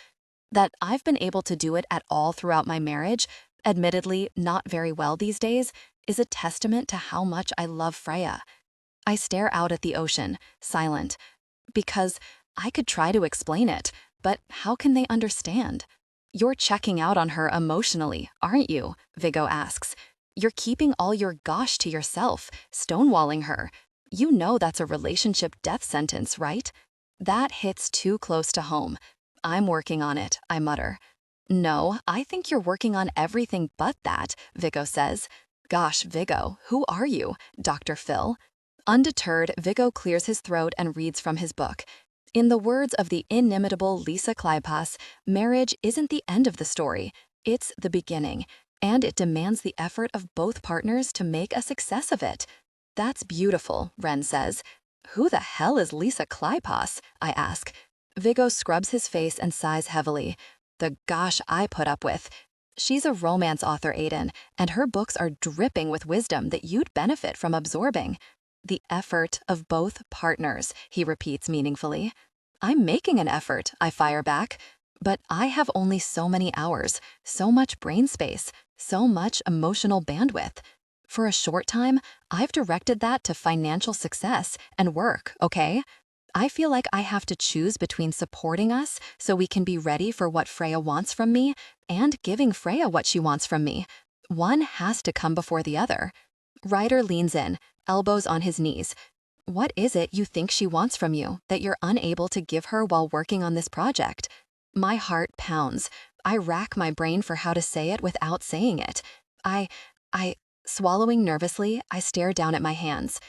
That I've been able to do it at all throughout my marriage, admittedly not very well these days, is a testament to how much I love Freya. I stare out at the ocean, silent. Because I could try to explain it, but how can they understand? You're checking out on her emotionally, aren't you? Vigo asks. You're keeping all your gosh to yourself, stonewalling her. You know that's a relationship death sentence, right? That hits too close to home. I'm working on it, I mutter. No, I think you're working on everything but that, Vigo says. Gosh, Vigo, who are you? Dr. Phil? Undeterred, Vigo clears his throat and reads from his book. In the words of the inimitable Liese, marriage isn't the end of the story, it's the beginning, and it demands the effort of both partners to make a success of it. That's beautiful, Ren says. Who the hell is Liese? I ask. Vigo scrubs his face and sighs heavily. The gosh I put up with. She's a romance author, Aiden, and her books are dripping with wisdom that you'd benefit from absorbing. The effort of both partners, he repeats meaningfully. I'm making an effort, I fire back. But I have only so many hours, so much brain space, so much emotional bandwidth. For a short time, I've directed that to financial success and work, okay? I feel like I have to choose between supporting us so we can be ready for what Freya wants from me and giving Freya what she wants from me. One has to come before the other. Ryder leans in, elbows on his knees. What is it you think she wants from you that you're unable to give her while working on this project? My heart pounds. I rack my brain for how to say it without saying it. I, swallowing nervously, I stare down at my hands.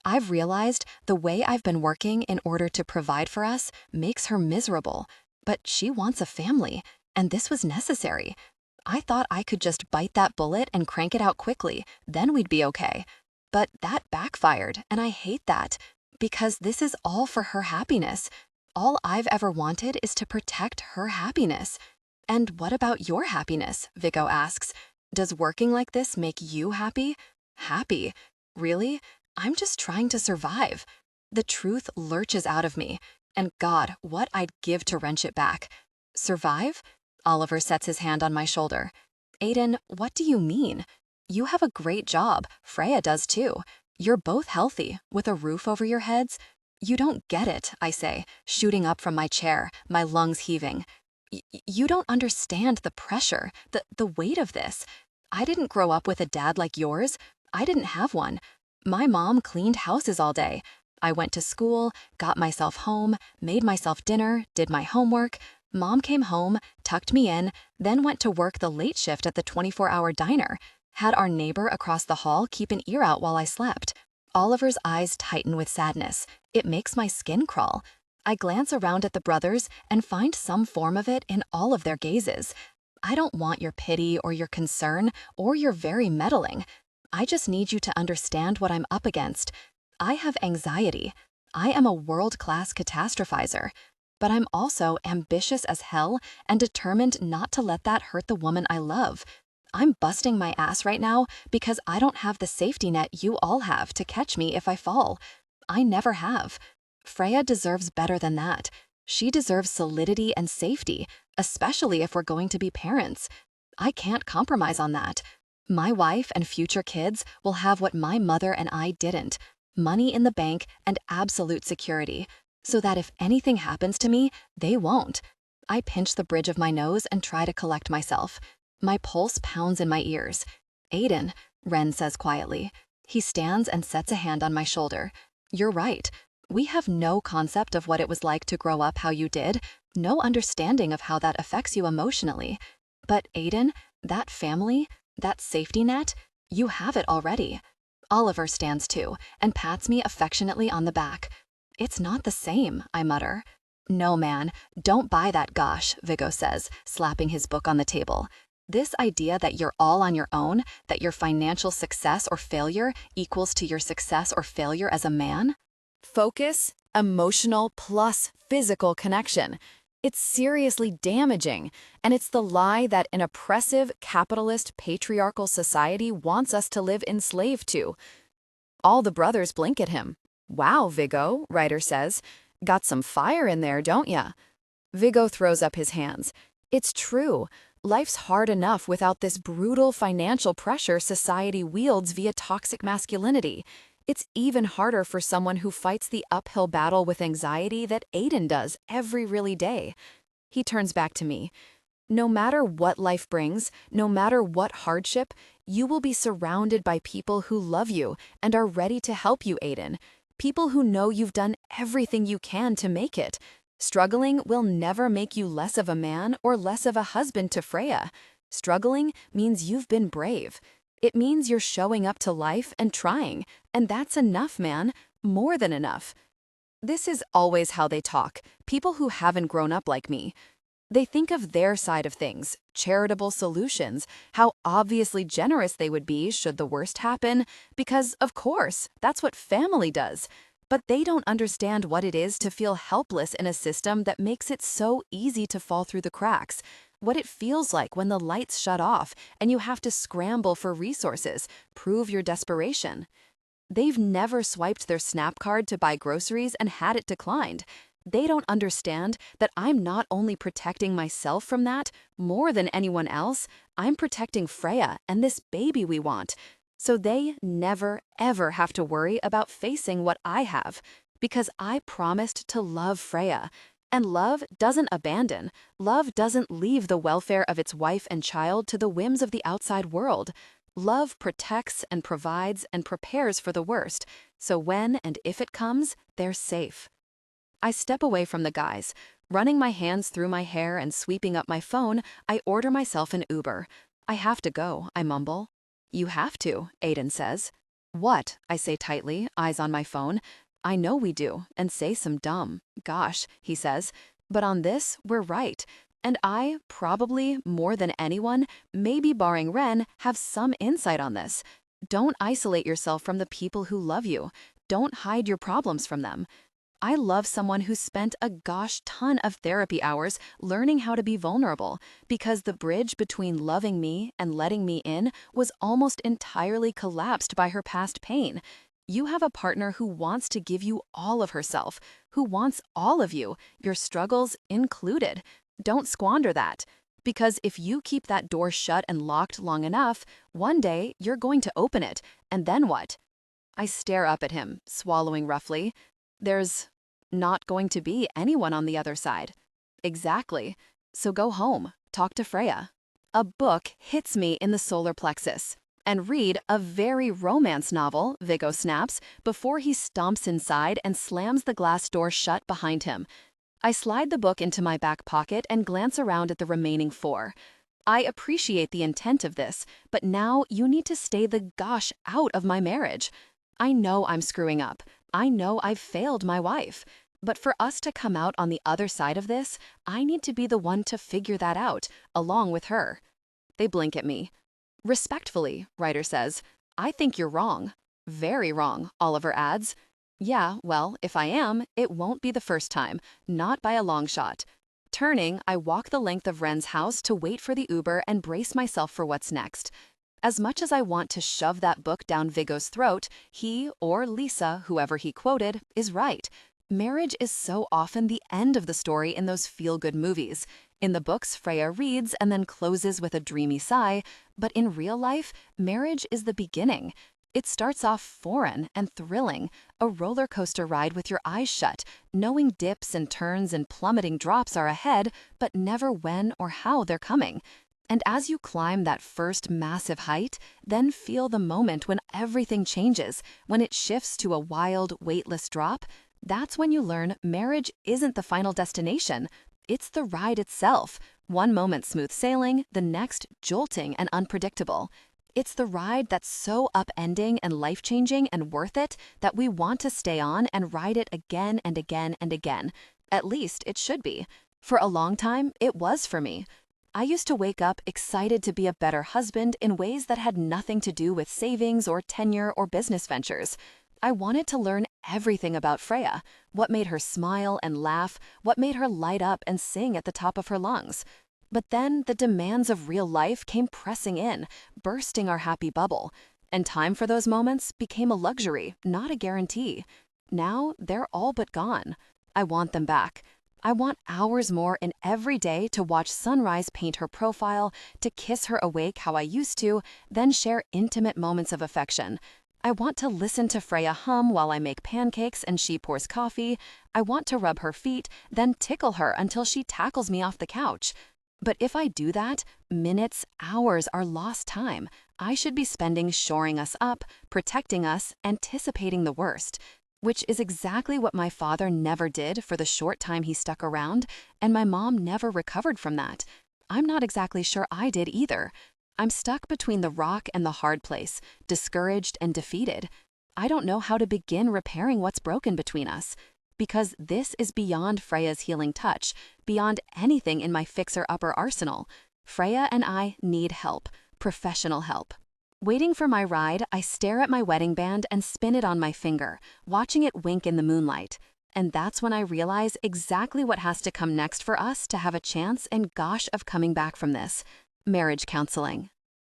I've realized the way I've been working in order to provide for us makes her miserable. But she wants a family, and this was necessary. I thought I could just bite that bullet and crank it out quickly, then we'd be okay. But that backfired, and I hate that, because this is all for her happiness. All I've ever wanted is to protect her happiness. And what about your happiness? Vico asks. Does working like this make you happy? Happy? Really? I'm just trying to survive. The truth lurches out of me, and God, what I'd give to wrench it back. Survive? Oliver sets his hand on my shoulder. Aiden, what do you mean? You have a great job. Freya does too. You're both healthy, with a roof over your heads. You don't get it, I say, shooting up from my chair, my lungs heaving. You don't understand the pressure, the weight of this. I didn't grow up with a dad like yours. I didn't have one. My mom cleaned houses all day. I went to school, got myself home, made myself dinner, did my homework. Mom came home, tucked me in, then went to work the late shift at the 24-hour diner. Had our neighbor across the hall keep an ear out while I slept. Oliver's eyes tighten with sadness. It makes my skin crawl. I glance around at the brothers and find some form of it in all of their gazes. I don't want your pity or your concern or your very meddling. I just need you to understand what I'm up against. I have anxiety. I am a world-class catastrophizer. But I'm also ambitious as hell and determined not to let that hurt the woman I love. I'm busting my ass right now because I don't have the safety net you all have to catch me if I fall. I never have. Freya deserves better than that. She deserves solidity and safety, especially if we're going to be parents. I can't compromise on that. My wife and future kids will have what my mother and I didn't: money in the bank and absolute security, so that if anything happens to me, they won't. I pinch the bridge of my nose and try to collect myself. My pulse pounds in my ears. Aiden, Ren says quietly. He stands and sets a hand on my shoulder. You're right. We have no concept of what it was like to grow up how you did, no understanding of how that affects you emotionally. But Aiden, that family, that safety net, you have it already. Oliver stands too and pats me affectionately on the back. It's not the same, I mutter. No, man, don't buy that gosh, Vigo says, slapping his book on the table. This idea that you're all on your own, that your financial success or failure equals to your success or failure as a man? Focus, emotional plus physical connection. It's seriously damaging, and it's the lie that an oppressive, capitalist, patriarchal society wants us to live enslaved to. All the brothers blink at him. Wow, Vigo, Ryder says. Got some fire in there, don't ya? Vigo throws up his hands. It's true. Life's hard enough without this brutal financial pressure society wields via toxic masculinity. It's even harder for someone who fights the uphill battle with anxiety that Aiden does every really day. He turns back to me. No matter what life brings, no matter what hardship, you will be surrounded by people who love you and are ready to help you, Aiden. People who know you've done everything you can to make it. Struggling will never make you less of a man or less of a husband to Freya. Struggling means you've been brave. It means you're showing up to life and trying, and that's enough, man. More than enough. This is always how they talk, people who haven't grown up like me. They think of their side of things, charitable solutions, how obviously generous they would be should the worst happen, because, of course, that's what family does. But they don't understand what it is to feel helpless in a system that makes it so easy to fall through the cracks, what it feels like when the lights shut off and you have to scramble for resources, prove your desperation. They've never swiped their Snap card to buy groceries and had it declined. They don't understand that I'm not only protecting myself from that, more than anyone else, I'm protecting Freya and this baby we want. So they never, ever have to worry about facing what I have, Because I promised to love Freya. And love doesn't abandon. Love doesn't leave the welfare of its wife and child to the whims of the outside world. Love protects and provides and prepares for the worst, so when and if it comes, they're safe. I step away from the guys. Running my hands through my hair and sweeping up my phone, I order myself an Uber. I have to go, I mumble. You have to, Aiden says. What? I say tightly, eyes on my phone. I know we do, and say some dumb. Gosh, he says. But on this, we're right. And I, probably more than anyone, maybe barring Ren, have some insight on this. Don't isolate yourself from the people who love you. Don't hide your problems from them. I love someone who spent a gosh ton of therapy hours learning how to be vulnerable, because the bridge between loving me and letting me in was almost entirely collapsed by her past pain. You have a partner who wants to give you all of herself, who wants all of you, your struggles included. Don't squander that. Because if you keep that door shut and locked long enough, one day you're going to open it, and then what? I stare up at him, swallowing roughly. There's not going to be anyone on the other side. Exactly. So go home, talk to Freya. A book hits me in the solar plexus. And read a very romance novel, Viggo snaps, before he stomps inside and slams the glass door shut behind him. I slide the book into my back pocket and glance around at the remaining 4. I appreciate the intent of this, but now you need to stay the gosh out of my marriage. I know I'm screwing up. I know I've failed my wife. But for us to come out on the other side of this, I need to be the one to figure that out, along with her. They blink at me. Respectfully, Ryder says, I think you're wrong. Very wrong, Oliver adds. Yeah, well, if I am, it won't be the first time, not by a long shot. Turning, I walk the length of Ren's house to wait for the Uber and brace myself for what's next. As much as I want to shove that book down Viggo's throat, he, or Liese, whoever he quoted, is right. Marriage is so often the end of the story in those feel-good movies. In the books, Freya reads and then closes with a dreamy sigh, but in real life, marriage is the beginning. It starts off foreign and thrilling, a roller coaster ride with your eyes shut, knowing dips and turns and plummeting drops are ahead, but never when or how they're coming. And as you climb that first massive height, then feel the moment when everything changes, when it shifts to a wild, weightless drop. That's when you learn marriage isn't the final destination. It's the ride itself. One moment smooth sailing, the next jolting and unpredictable. It's the ride that's so upending and life-changing and worth it that we want to stay on and ride it again and again and again. At least it should be. For a long time, it was for me. I used to wake up excited to be a better husband in ways that had nothing to do with savings or tenure or business ventures. I wanted to learn everything about Freya, what made her smile and laugh, what made her light up and sing at the top of her lungs. But then the demands of real life came pressing in, bursting our happy bubble, and time for those moments became a luxury, not a guarantee. Now they're all but gone. I want them back. I want hours more in every day to watch sunrise paint her profile, to kiss her awake how I used to, then share intimate moments of affection. I want to listen to Freya hum while I make pancakes and she pours coffee. I want to rub her feet, then tickle her until she tackles me off the couch. But if I do that, minutes, hours are lost time. I should be spending shoring us up, protecting us, anticipating the worst. Which is exactly what my father never did for the short time he stuck around, and my mom never recovered from that. I'm not exactly sure I did either. I'm stuck between the rock and the hard place, discouraged and defeated. I don't know how to begin repairing what's broken between us. Because this is beyond Freya's healing touch, beyond anything in my fixer-upper arsenal. Freya and I need help, professional help. Waiting for my ride, I stare at my wedding band and spin it on my finger, watching it wink in the moonlight. And that's when I realize exactly what has to come next for us to have a chance and gosh of coming back from this. Marriage counseling.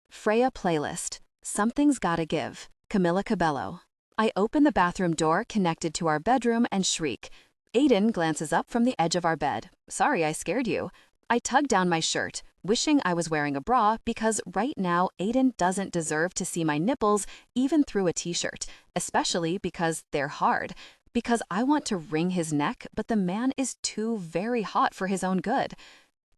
Freya playlist. Something's Gotta Give. Camila Cabello. I open the bathroom door connected to our bedroom and shriek. Aiden glances up from the edge of our bed. Sorry I scared you. I tug down my shirt, wishing I was wearing a bra because right now Aiden doesn't deserve to see my nipples even through a t-shirt, especially because they're hard. because I want to wring his neck, but the man is too very hot for his own good.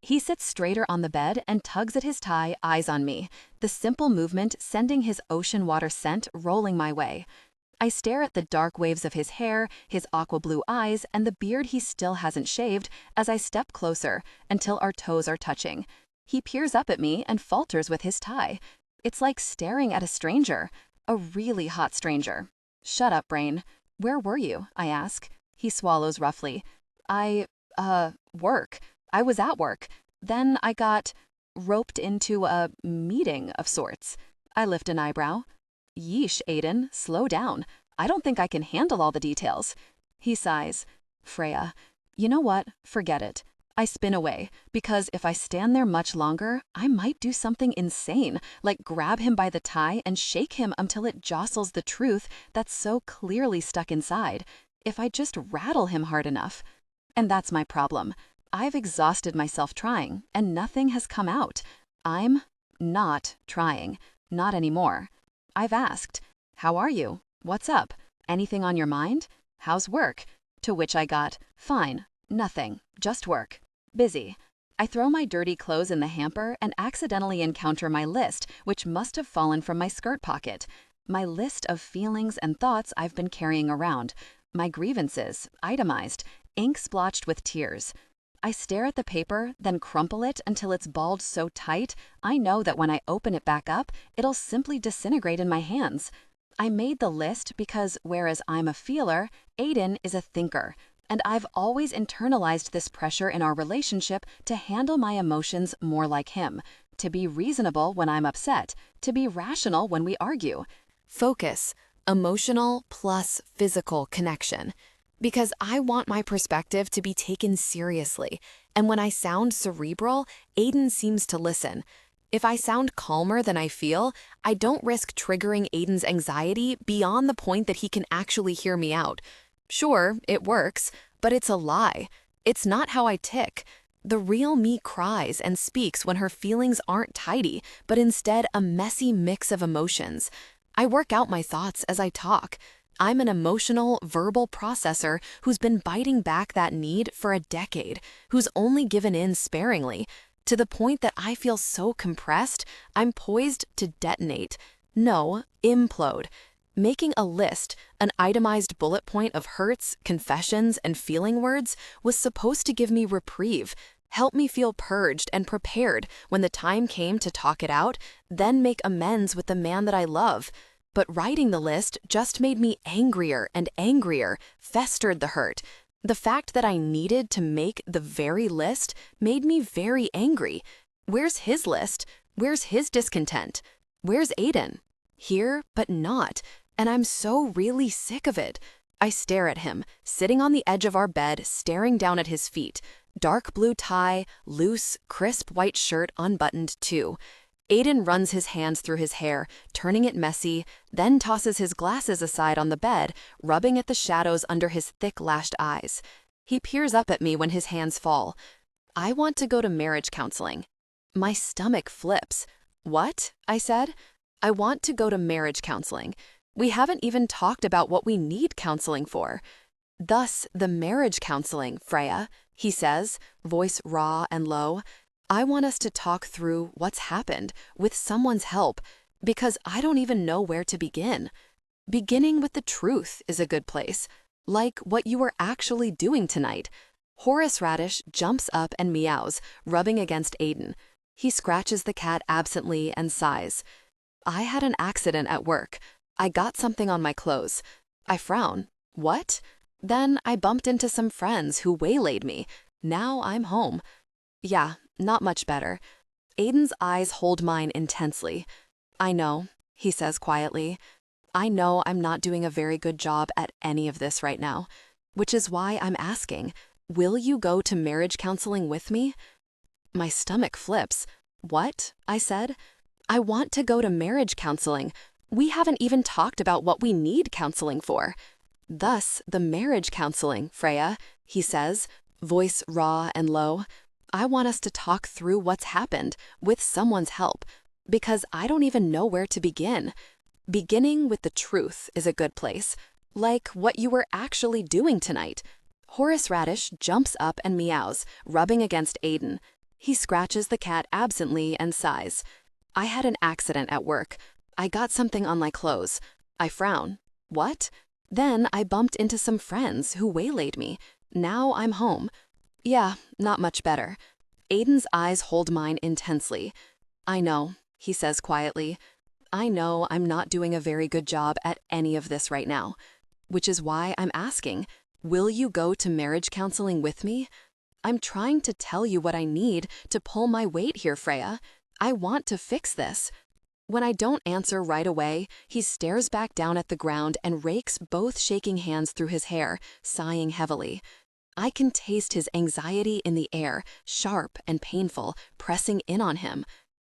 He sits straighter on the bed and tugs at his tie, eyes on me, the simple movement sending his ocean water scent rolling my way. I stare at the dark waves of his hair, his aqua blue eyes, and the beard he still hasn't shaved as I step closer until our toes are touching. He peers up at me and falters with his tie. It's like staring at a stranger, a really hot stranger. Shut up, brain. Where were you? I ask. He swallows roughly. Work. I was at work. Then I got roped into a meeting of sorts. I lift an eyebrow. Yeesh, Aiden, slow down. I don't think I can handle all the details. He sighs. Freya, you know what? Forget it. I spin away, because if I stand there much longer, I might do something insane, like grab him by the tie and shake him until it jostles the truth that's so clearly stuck inside, if I just rattle him hard enough. And that's my problem. I've exhausted myself trying, and nothing has come out. I'm not trying. Not anymore. I've asked, how are you? What's up? Anything on your mind? How's work? To which I got, fine, nothing, just work. Busy. I throw my dirty clothes in the hamper and accidentally encounter my list, which must have fallen from my skirt pocket. My list of feelings and thoughts I've been carrying around. My grievances, itemized, ink splotched with tears. I stare at the paper, then crumple it until it's balled so tight, I know that when I open it back up, it'll simply disintegrate in my hands. I made the list because whereas I'm a feeler, Aiden is a thinker. And I've always internalized this pressure in our relationship to handle my emotions more like him, to be reasonable when I'm upset, to be rational when we argue. Focus, emotional plus physical connection. Because I want my perspective to be taken seriously, and when I sound cerebral, Aiden seems to listen. If I sound calmer than I feel, I don't risk triggering Aiden's anxiety beyond the point that he can actually hear me out. Sure, it works, but it's a lie. It's not how I tick. The real me cries and speaks when her feelings aren't tidy, but instead a messy mix of emotions. I work out my thoughts as I talk. I'm an emotional, verbal processor who's been biting back that need for a decade, who's only given in sparingly, to the point that I feel so compressed, I'm poised to detonate. No, implode. Making a list, an itemized bullet point of hurts, confessions, and feeling words, was supposed to give me reprieve, help me feel purged and prepared when the time came to talk it out, then make amends with the man that I love. But writing the list just made me angrier and angrier, festered the hurt. The fact that I needed to make the very list made me very angry. Where's his list? Where's his discontent? Where's Aiden? Here, but not. And I'm so really sick of it. I stare at him, sitting on the edge of our bed, staring down at his feet. Dark blue tie, loose, crisp white shirt unbuttoned too. Aiden runs his hands through his hair, turning it messy, then tosses his glasses aside on the bed, rubbing at the shadows under his thick-lashed eyes. He peers up at me when his hands fall. I want to go to marriage counseling. My stomach flips. What? I said. I want to go to marriage counseling. We haven't even talked about what we need counseling for. Thus, the marriage counseling, Freya, he says, voice raw and low. I want us to talk through what's happened with someone's help, because I don't even know where to begin. Beginning with the truth is a good place, like what you were actually doing tonight. Horace Radish jumps up and meows, rubbing against Aiden. He scratches the cat absently and sighs. I had an accident at work. I got something on my clothes. I frown. What? Then I bumped into some friends who waylaid me. Now I'm home. Yeah, not much better. Aiden's eyes hold mine intensely. I know, he says quietly. I know I'm not doing a very good job at any of this right now, which is why I'm asking, will you go to marriage counseling with me? My stomach flips. What? I said. I want to go to marriage counseling. We haven't even talked about what we need counseling for. Thus, the marriage counseling, Freya, he says, voice raw and low. I want us to talk through what's happened with someone's help, because I don't even know where to begin. Beginning with the truth is a good place, Like what you were actually doing tonight. Horace Radish jumps up and meows, rubbing against Aiden. He scratches the cat absently and sighs. I had an accident at work. I got something on my clothes. I frown. What? Then I bumped into some friends who waylaid me. Now I'm home. Yeah, not much better. Aiden's eyes hold mine intensely. I know, he says quietly. I know I'm not doing a very good job at any of this right now. Which is why I'm asking, will you go to marriage counseling with me? I'm trying to tell you what I need to pull my weight here, Freya. I want to fix this. When I don't answer right away, he stares back down at the ground and rakes both shaking hands through his hair, sighing heavily. I can taste his anxiety in the air, sharp and painful, pressing in on him.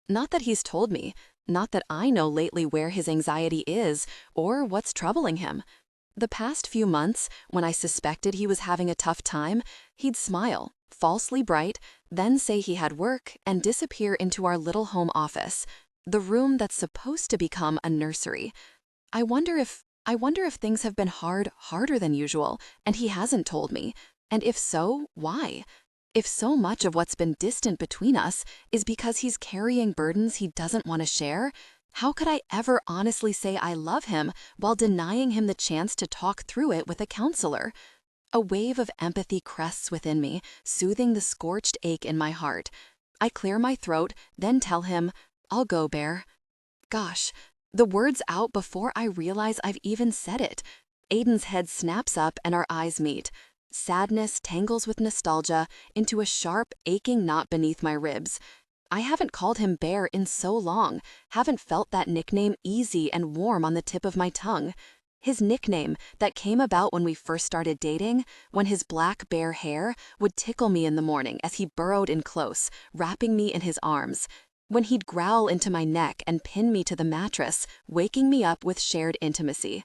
Not that he's told me, not that I know lately where his anxiety is or what's troubling him. The past few months, when I suspected he was having a tough time, he'd smile, falsely bright, then say he had work and disappear into our little home office, the room that's supposed to become a nursery. I wonder if things have been harder than usual, and he hasn't told me. And if so, why? If so much of what's been distant between us is because he's carrying burdens he doesn't want to share, how could I ever honestly say I love him while denying him the chance to talk through it with a counselor? A wave of empathy crests within me, soothing the scorched ache in my heart. I clear my throat, then tell him, I'll go, Bear. Gosh, the word's out before I realize I've even said it. Aiden's head snaps up and our eyes meet. Sadness tangles with nostalgia into a sharp, aching knot beneath my ribs. I haven't called him Bear in so long, haven't felt that nickname easy and warm on the tip of my tongue. His nickname that came about when we first started dating, when his black bear hair would tickle me in the morning as he burrowed in close, wrapping me in his arms. When he'd growl into my neck and pin me to the mattress, waking me up with shared intimacy.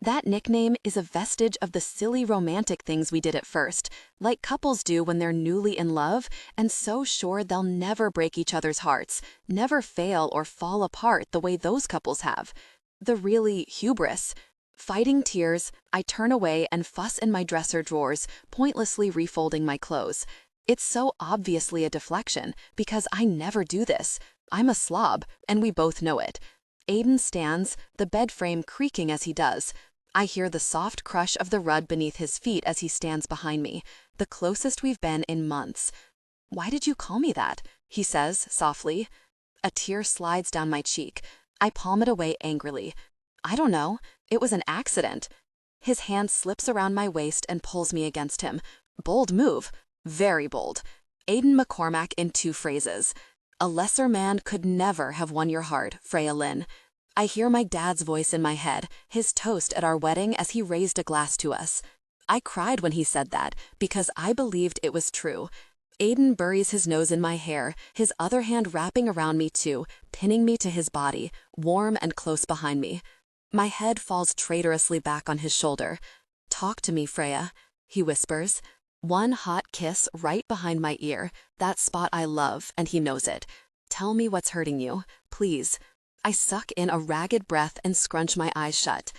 That nickname is a vestige of the silly romantic things we did at first, like couples do when they're newly in love and so sure they'll never break each other's hearts, never fail or fall apart the way those couples have. The really hubris. Fighting tears, I turn away and fuss in my dresser drawers, pointlessly refolding my clothes. It's so obviously a deflection, because I never do this. I'm a slob, and we both know it. Aiden stands, the bed frame creaking as he does. I hear the soft crush of the rug beneath his feet as he stands behind me, the closest we've been in months. Why did you call me that? He says, softly. A tear slides down my cheek. I palm it away angrily. I don't know. It was an accident. His hand slips around my waist and pulls me against him. Bold move. Very bold. Aiden McCormack in 2 phrases. A lesser man could never have won your heart, Freya Lynn. I hear my dad's voice in my head, his toast at our wedding as he raised a glass to us. I cried when he said that, because I believed it was true. Aiden buries his nose in my hair, his other hand wrapping around me too, pinning me to his body, warm and close behind me. My head falls traitorously back on his shoulder. Talk to me, Freya, he whispers. One hot kiss right behind my ear, that spot I love, and he knows it. Tell me what's hurting you, please. I suck in a ragged breath and scrunch my eyes shut.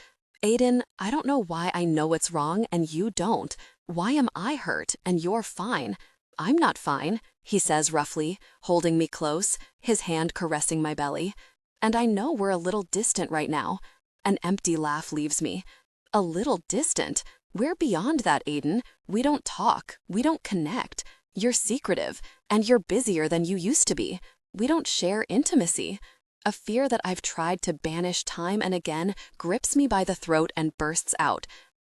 Aiden, I don't know why I know what's wrong and you don't. Why am I hurt and you're fine? I'm not fine, he says roughly, holding me close, his hand caressing my belly. And I know we're a little distant right now. An empty laugh leaves me. A little distant? We're beyond that, Aiden. We don't talk. We don't connect. You're secretive, and you're busier than you used to be. We don't share intimacy. A fear that I've tried to banish time and again grips me by the throat and bursts out.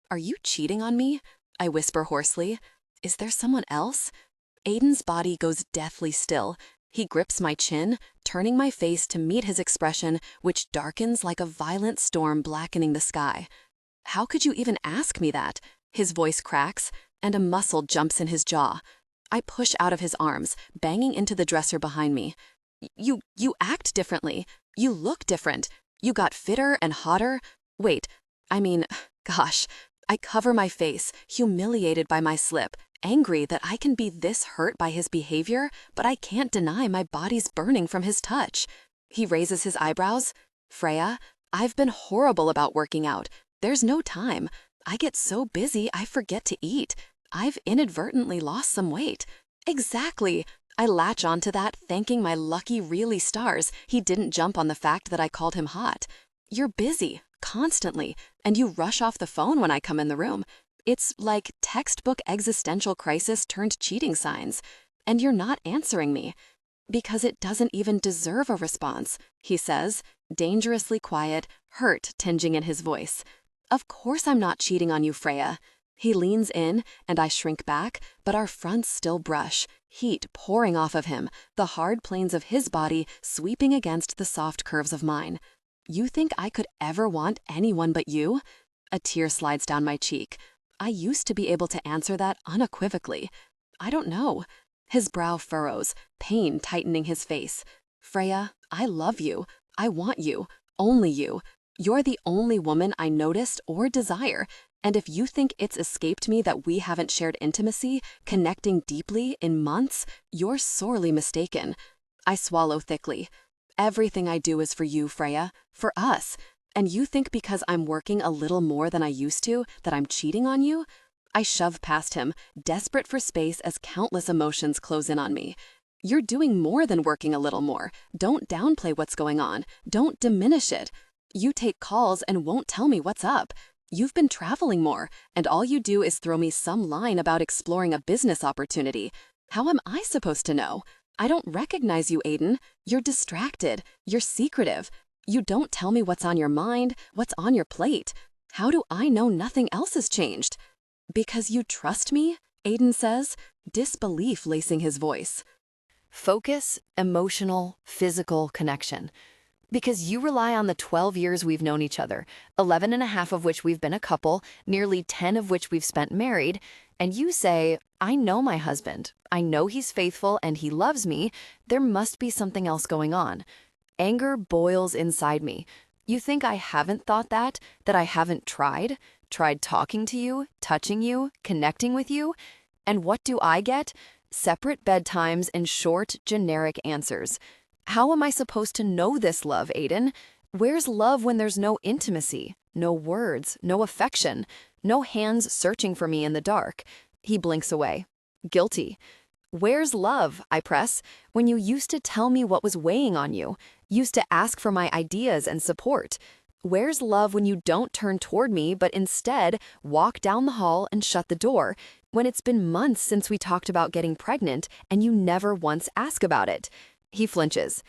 Are you cheating on me? I whisper hoarsely. Is there someone else? Aiden's body goes deathly still. He grips my chin, turning my face to meet his expression, which darkens like a violent storm blackening the sky. How could you even ask me that? His voice cracks, and a muscle jumps in his jaw. I push out of his arms, banging into the dresser behind me. You act differently. You look different. You got fitter and hotter. Wait, gosh. I cover my face, humiliated by my slip, angry that I can be this hurt by his behavior, but I can't deny my body's burning from his touch. He raises his eyebrows. Freya, I've been horrible about working out. There's no time. I get so busy I forget to eat. I've inadvertently lost some weight. Exactly. I latch onto that, thanking my lucky really stars he didn't jump on the fact that I called him hot. You're busy, constantly, and you rush off the phone when I come in the room. It's like textbook existential crisis turned cheating signs. And you're not answering me. Because it doesn't even deserve a response, he says, dangerously quiet, hurt tinging in his voice. Of course I'm not cheating on you, Freya. He leans in, and I shrink back, but our fronts still brush, heat pouring off of him, the hard planes of his body sweeping against the soft curves of mine. You think I could ever want anyone but you? A tear slides down my cheek. I used to be able to answer that unequivocally. I don't know. His brow furrows, pain tightening his face. Freya, I love you. I want you. Only you. You're the only woman I noticed or desire. And if you think it's escaped me that we haven't shared intimacy, connecting deeply in months, you're sorely mistaken. I swallow thickly. Everything I do is for you, Freya. For us. And you think because I'm working a little more than I used to, that I'm cheating on you? I shove past him, desperate for space as countless emotions close in on me. You're doing more than working a little more. Don't downplay what's going on. Don't diminish it. You take calls and won't tell me what's up. You've been traveling more, and all you do is throw me some line about exploring a business opportunity. How am I supposed to know? I don't recognize you, Aiden. You're distracted. You're secretive. You don't tell me what's on your mind, what's on your plate. How do I know nothing else has changed? Because you trust me, Aiden says, disbelief lacing his voice. Focus, emotional, physical connection. Because you rely on the 12 years we've known each other, 11 and a half of which we've been a couple, nearly 10 of which we've spent married, and you say, I know my husband. I know he's faithful and he loves me. There must be something else going on. Anger boils inside me. You think I haven't thought that I haven't tried? Tried talking to you, touching you, connecting with you? And what do I get? Separate bedtimes and short, generic answers. How am I supposed to know this love, Aiden? Where's love when there's no intimacy, no words, no affection, no hands searching for me in the dark? He blinks away. Guilty. Where's love, I press, when you used to tell me what was weighing on you, used to ask for my ideas and support? Where's love when you don't turn toward me but instead walk down the hall and shut the door, when it's been months since we talked about getting pregnant and you never once ask about it? He flinches.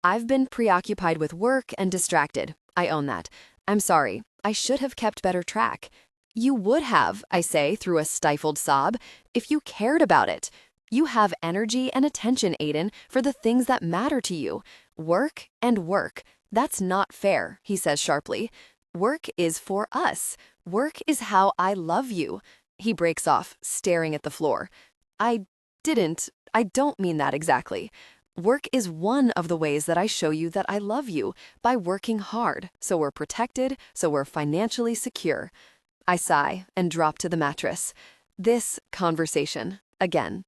I've been preoccupied with work and distracted. I own that. I'm sorry. I should have kept better track. You would have, I say through a stifled sob, if you cared about it. You have energy and attention, Aiden, for the things that matter to you. Work and work. That's not fair, he says sharply. Work is for us. Work is how I love you. He breaks off, staring at the floor. I don't mean that exactly. Work is one of the ways that I show you that I love you, by working hard, so we're protected, so we're financially secure. I sigh and drop to the mattress. This conversation, again.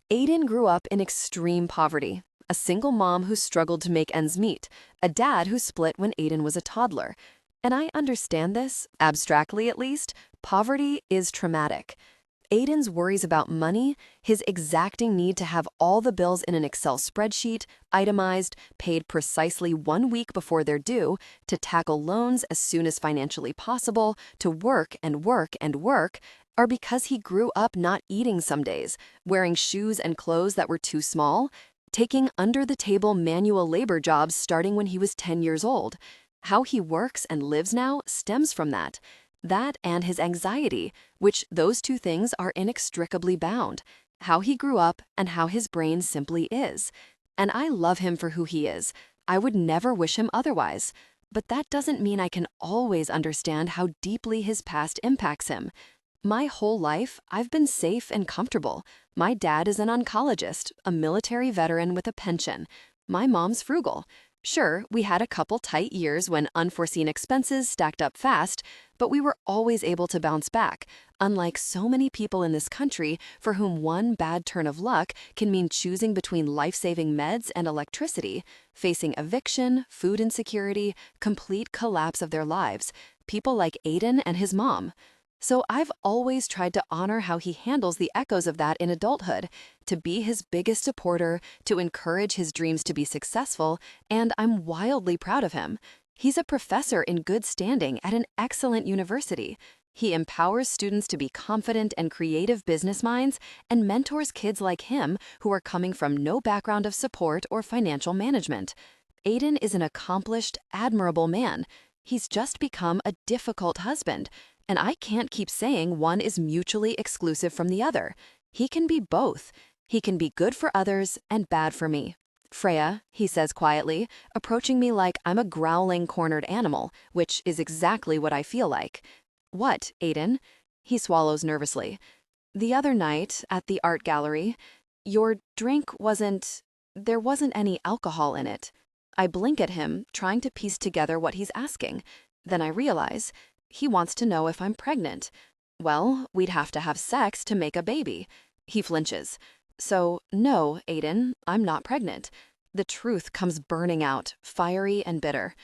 Aiden grew up in extreme poverty. A single mom who struggled to make ends meet, a dad who split when Aiden was a toddler. And I understand this, abstractly at least. Poverty is traumatic. Aiden's worries about money, his exacting need to have all the bills in an Excel spreadsheet, itemized, paid precisely 1 week before they're due, to tackle loans as soon as financially possible, to work and work and work, are because he grew up not eating some days, wearing shoes and clothes that were too small, taking under-the-table manual labor jobs starting when he was 10 years old. How he works and lives now stems from that. That and his anxiety, which those two things are inextricably bound. How he grew up and how his brain simply is. And I love him for who he is. I would never wish him otherwise. But that doesn't mean I can always understand how deeply his past impacts him. My whole life, I've been safe and comfortable. My dad is an oncologist, a military veteran with a pension. My mom's frugal. Sure, we had a couple tight years when unforeseen expenses stacked up fast, but we were always able to bounce back, unlike so many people in this country for whom one bad turn of luck can mean choosing between life-saving meds and electricity, facing eviction, food insecurity, complete collapse of their lives. People like Aiden and his mom. So I've always tried to honor how he handles the echoes of that in adulthood, to be his biggest supporter, to encourage his dreams to be successful, and I'm wildly proud of him. He's a professor in good standing at an excellent university. He empowers students to be confident and creative business minds and mentors kids like him who are coming from no background of support or financial management. Aiden is an accomplished, admirable man. He's just become a difficult husband, and I can't keep saying one is mutually exclusive from the other. He can be both. He can be good for others and bad for me. Freya, he says quietly, approaching me like I'm a growling, cornered animal, which is exactly what I feel like. What, Aiden? He swallows nervously. The other night, at the art gallery, your drink there wasn't any alcohol in it. I blink at him, trying to piece together what he's asking. Then I realize he wants to know if I'm pregnant. Well, we'd have to have sex to make a baby. He flinches. So, no, Aiden, I'm not pregnant. The truth comes burning out, fiery and bitter.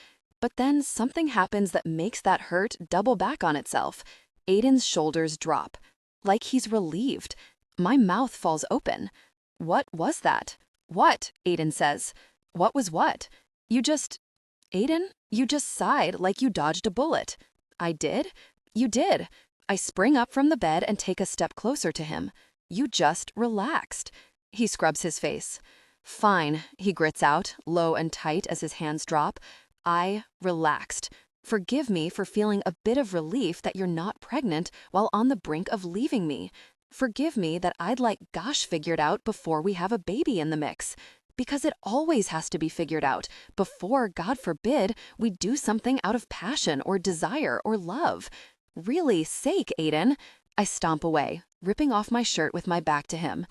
But then something happens that makes that hurt double back on itself. Aiden's shoulders drop. Like he's relieved. My mouth falls open. What was that? What? Aiden says. What was what? Aiden, you just sighed like you dodged a bullet. I did? You did. I spring up from the bed and take a step closer to him. You just relaxed. He scrubs his face. Fine, he grits out, low and tight as his hands drop. I relaxed. Forgive me for feeling a bit of relief that you're not pregnant while on the brink of leaving me. Forgive me that I'd like gosh figured out before we have a baby in the mix. Because it always has to be figured out before, God forbid, we do something out of passion or desire or love. Really sake, Aiden. I stomp away, ripping off my shirt with my back to him.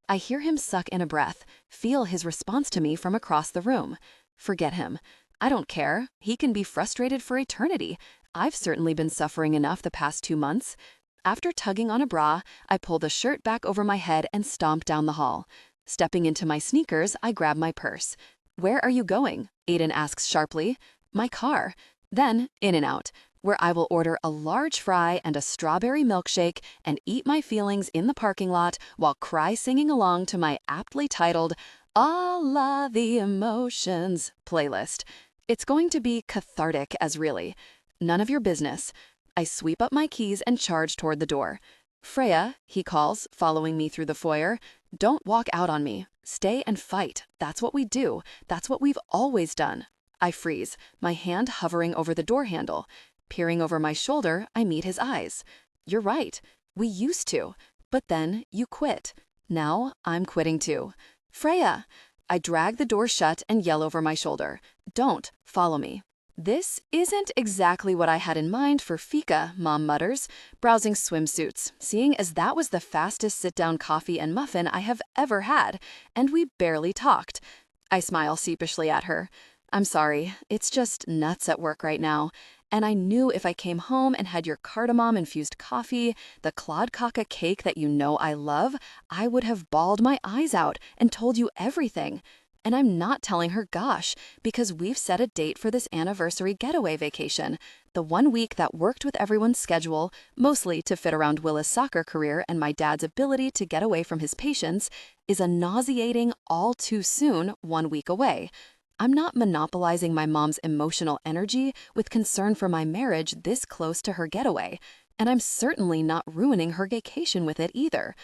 I hear him suck in a breath, feel his response to me from across the room. Forget him. I don't care. He can be frustrated for eternity. I've certainly been suffering enough the past 2 months. After tugging on a bra, I pull the shirt back over my head and stomp down the hall. Stepping into my sneakers, I grab my purse. Where are you going? Aiden asks sharply. My car. Then, in and out, where I will order a large fry and a strawberry milkshake and eat my feelings in the parking lot while cry singing along to my aptly titled All the Emotions playlist. It's going to be cathartic as really. None of your business. I sweep up my keys and charge toward the door. Freya, he calls, following me through the foyer, don't walk out on me. Stay and fight. That's what we do. That's what we've always done. I freeze, my hand hovering over the door handle. Peering over my shoulder, I meet his eyes. You're right. We used to. But then you quit. Now I'm quitting too. Freya! I drag the door shut and yell over my shoulder. Don't follow me. This isn't exactly what I had in mind for fika, Mom mutters, browsing swimsuits, seeing as that was the fastest sit-down coffee and muffin I have ever had, and we barely talked. I smile sheepishly at her. I'm sorry, it's just nuts at work right now, and I knew if I came home and had your cardamom-infused coffee, the Claude Caca cake that you know I love, I would have bawled my eyes out and told you everything. And I'm not telling her gosh, because we've set a date for this anniversary getaway vacation, the 1 week that worked with everyone's schedule, mostly to fit around Willa's soccer career and my dad's ability to get away from his patients, is a nauseating, all too soon 1 week away. I'm not monopolizing my mom's emotional energy with concern for my marriage this close to her getaway, and I'm certainly not ruining her vacation with it either.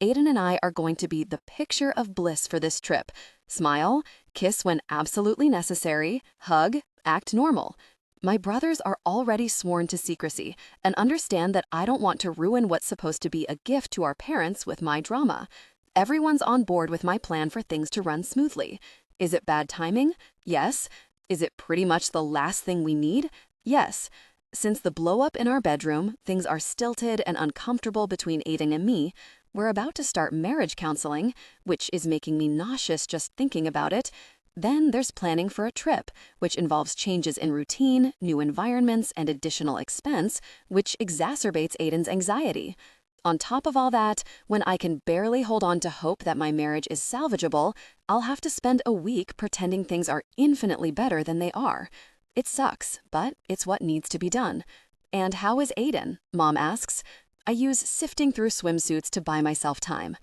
Aiden and I are going to be the picture of bliss for this trip. Smile, kiss when absolutely necessary, hug, act normal. My brothers are already sworn to secrecy and understand that I don't want to ruin what's supposed to be a gift to our parents with my drama. Everyone's on board with my plan for things to run smoothly. Is it bad timing? Yes. Is it pretty much the last thing we need? Yes. Since the blow-up in our bedroom, things are stilted and uncomfortable between Aiden and me. We're about to start marriage counseling, which is making me nauseous just thinking about it. Then there's planning for a trip, which involves changes in routine, new environments, and additional expense, which exacerbates Aiden's anxiety. On top of all that, when I can barely hold on to hope that my marriage is salvageable, I'll have to spend a week pretending things are infinitely better than they are. It sucks, but it's what needs to be done. "And how is Aiden?" Mom asks. I use sifting through swimsuits to buy myself time.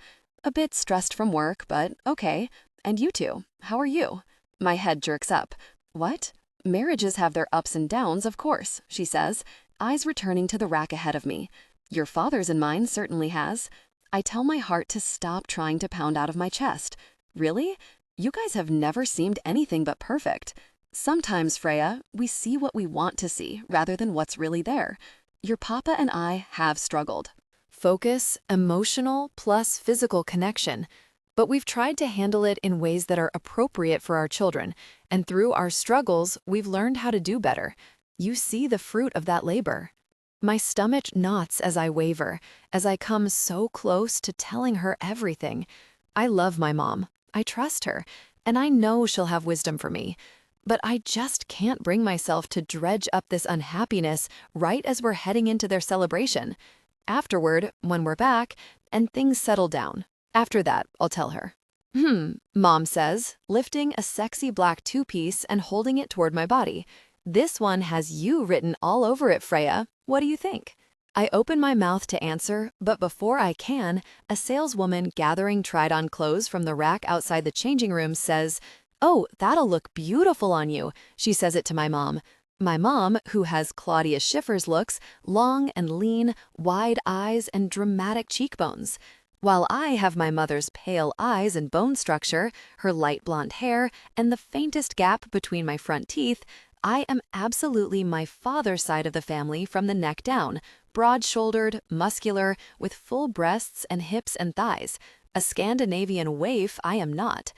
A bit stressed from work, but okay. "And you two, how are you?" My head jerks up. "What?" "Marriages have their ups and downs, of course," she says, eyes returning to the rack ahead of me. "Your father's and mine certainly has." I tell my heart to stop trying to pound out of my chest. "Really? You guys have never seemed anything but perfect." "Sometimes, Freya, we see what we want to see rather than what's really there. Your papa and I have struggled." Focus, emotional, plus physical connection. But we've tried to handle it in ways that are appropriate for our children, and through our struggles, we've learned how to do better. You see the fruit of that labor. My stomach knots as I waver, as I come so close to telling her everything. I love my mom, I trust her, and I know she'll have wisdom for me. But I just can't bring myself to dredge up this unhappiness right as we're heading into their celebration. Afterward, when we're back, and things settle down. After that, I'll tell her. Mom says, lifting a sexy black two-piece and holding it toward my body. "This one has you written all over it, Freya. What do you think?" I open my mouth to answer, but before I can, a saleswoman gathering tried-on clothes from the rack outside the changing room says, "Oh, that'll look beautiful on you." She says it to my mom. My mom, who has Claudia Schiffer's looks, long and lean, wide eyes, and dramatic cheekbones. While I have my mother's pale eyes and bone structure, her light blonde hair, and the faintest gap between my front teeth, I am absolutely my father's side of the family from the neck down, broad-shouldered, muscular, with full breasts and hips and thighs. A Scandinavian waif I am not.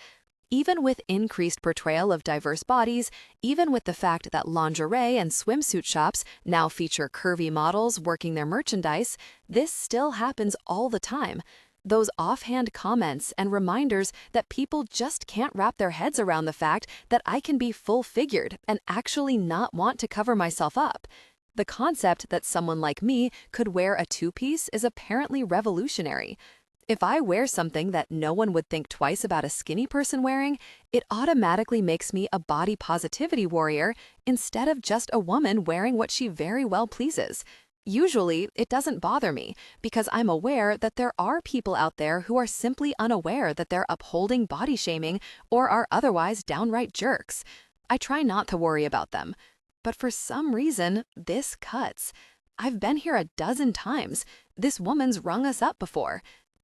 Even with increased portrayal of diverse bodies, even with the fact that lingerie and swimsuit shops now feature curvy models working their merchandise, this still happens all the time. Those offhand comments and reminders that people just can't wrap their heads around the fact that I can be full-figured and actually not want to cover myself up. The concept that someone like me could wear a two-piece is apparently revolutionary. If I wear something that no one would think twice about a skinny person wearing, it automatically makes me a body positivity warrior instead of just a woman wearing what she very well pleases. Usually, it doesn't bother me because I'm aware that there are people out there who are simply unaware that they're upholding body shaming or are otherwise downright jerks. I try not to worry about them. But for some reason, this cuts. I've been here a dozen times. This woman's rung us up before.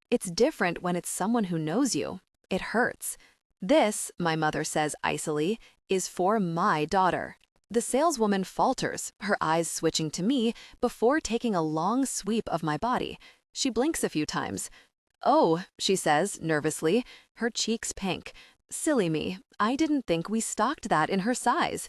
It's different when it's someone who knows you. It hurts. "This," my mother says icily, "is for my daughter." The saleswoman falters, her eyes switching to me before taking a long sweep of my body. She blinks a few times. "Oh," she says nervously, her cheeks pink. "Silly me, I didn't think we stocked that in her size."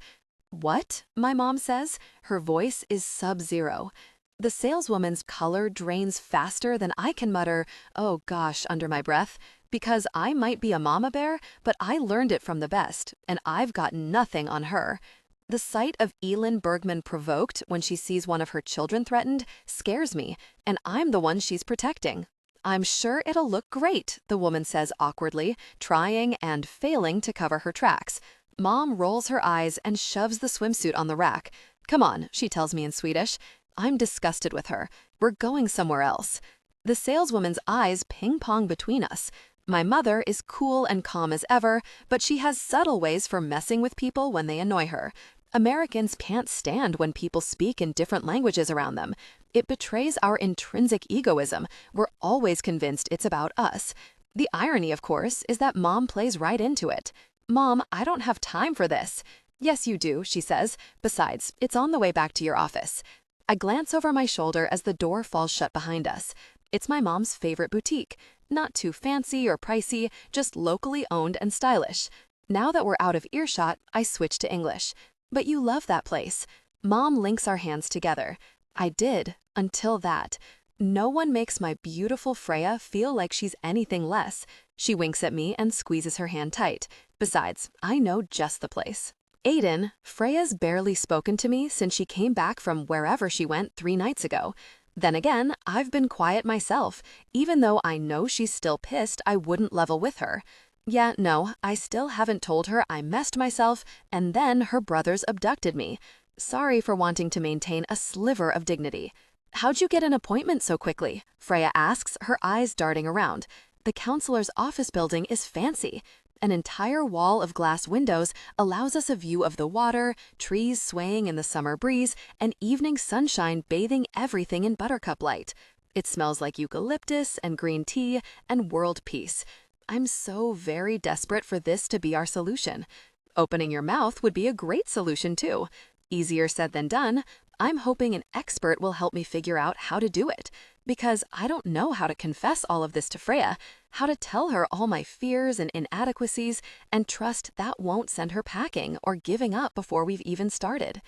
"What?" my mom says. Her voice is sub-zero. The saleswoman's color drains faster than I can mutter, "Oh gosh," under my breath, because I might be a mama bear, but I learned it from the best, and I've got nothing on her. The sight of Freya Bergman provoked when she sees one of her children threatened scares me, and I'm the one she's protecting. "I'm sure it'll look great," the woman says awkwardly, trying and failing to cover her tracks. Mom rolls her eyes and shoves the swimsuit on the rack. "Come on," she tells me in Swedish. I'm disgusted with her. We're going somewhere else. The saleswoman's eyes ping-pong between us. My mother is cool and calm as ever, but she has subtle ways for messing with people when they annoy her. Americans can't stand when people speak in different languages around them. It betrays our intrinsic egoism. We're always convinced it's about us. The irony, of course, is that Mom plays right into it. "Mom, I don't have time for this." "Yes, you do," she says. "Besides, it's on the way back to your office." I glance over my shoulder as the door falls shut behind us. It's my mom's favorite boutique. Not too fancy or pricey, just locally owned and stylish. Now that we're out of earshot, I switch to English. "But you love that place." Mom links our hands together. I did, until that. No one makes my beautiful Freya feel like she's anything less. She winks at me and squeezes her hand tight. Besides, I know just the place. Aiden, Freya's barely spoken to me since she came back from wherever she went 3 nights ago. Then again, I've been quiet myself, even though I know she's still pissed I wouldn't level with her. Yeah, no, I still haven't told her I messed myself and then her brothers abducted me. Sorry for wanting to maintain a sliver of dignity. How'd you get an appointment so quickly? Freya asks, her eyes darting around. The counselor's office building is fancy. An entire wall of glass windows allows us a view of the water, trees swaying in the summer breeze, and evening sunshine bathing everything in buttercup light. It smells like eucalyptus and green tea and world peace. I'm so very desperate for this to be our solution. Opening your mouth would be a great solution too. Easier said than done. I'm hoping an expert will help me figure out how to do it, because I don't know how to confess all of this to Freya, how to tell her all my fears and inadequacies, and trust that won't send her packing or giving up before we've even started.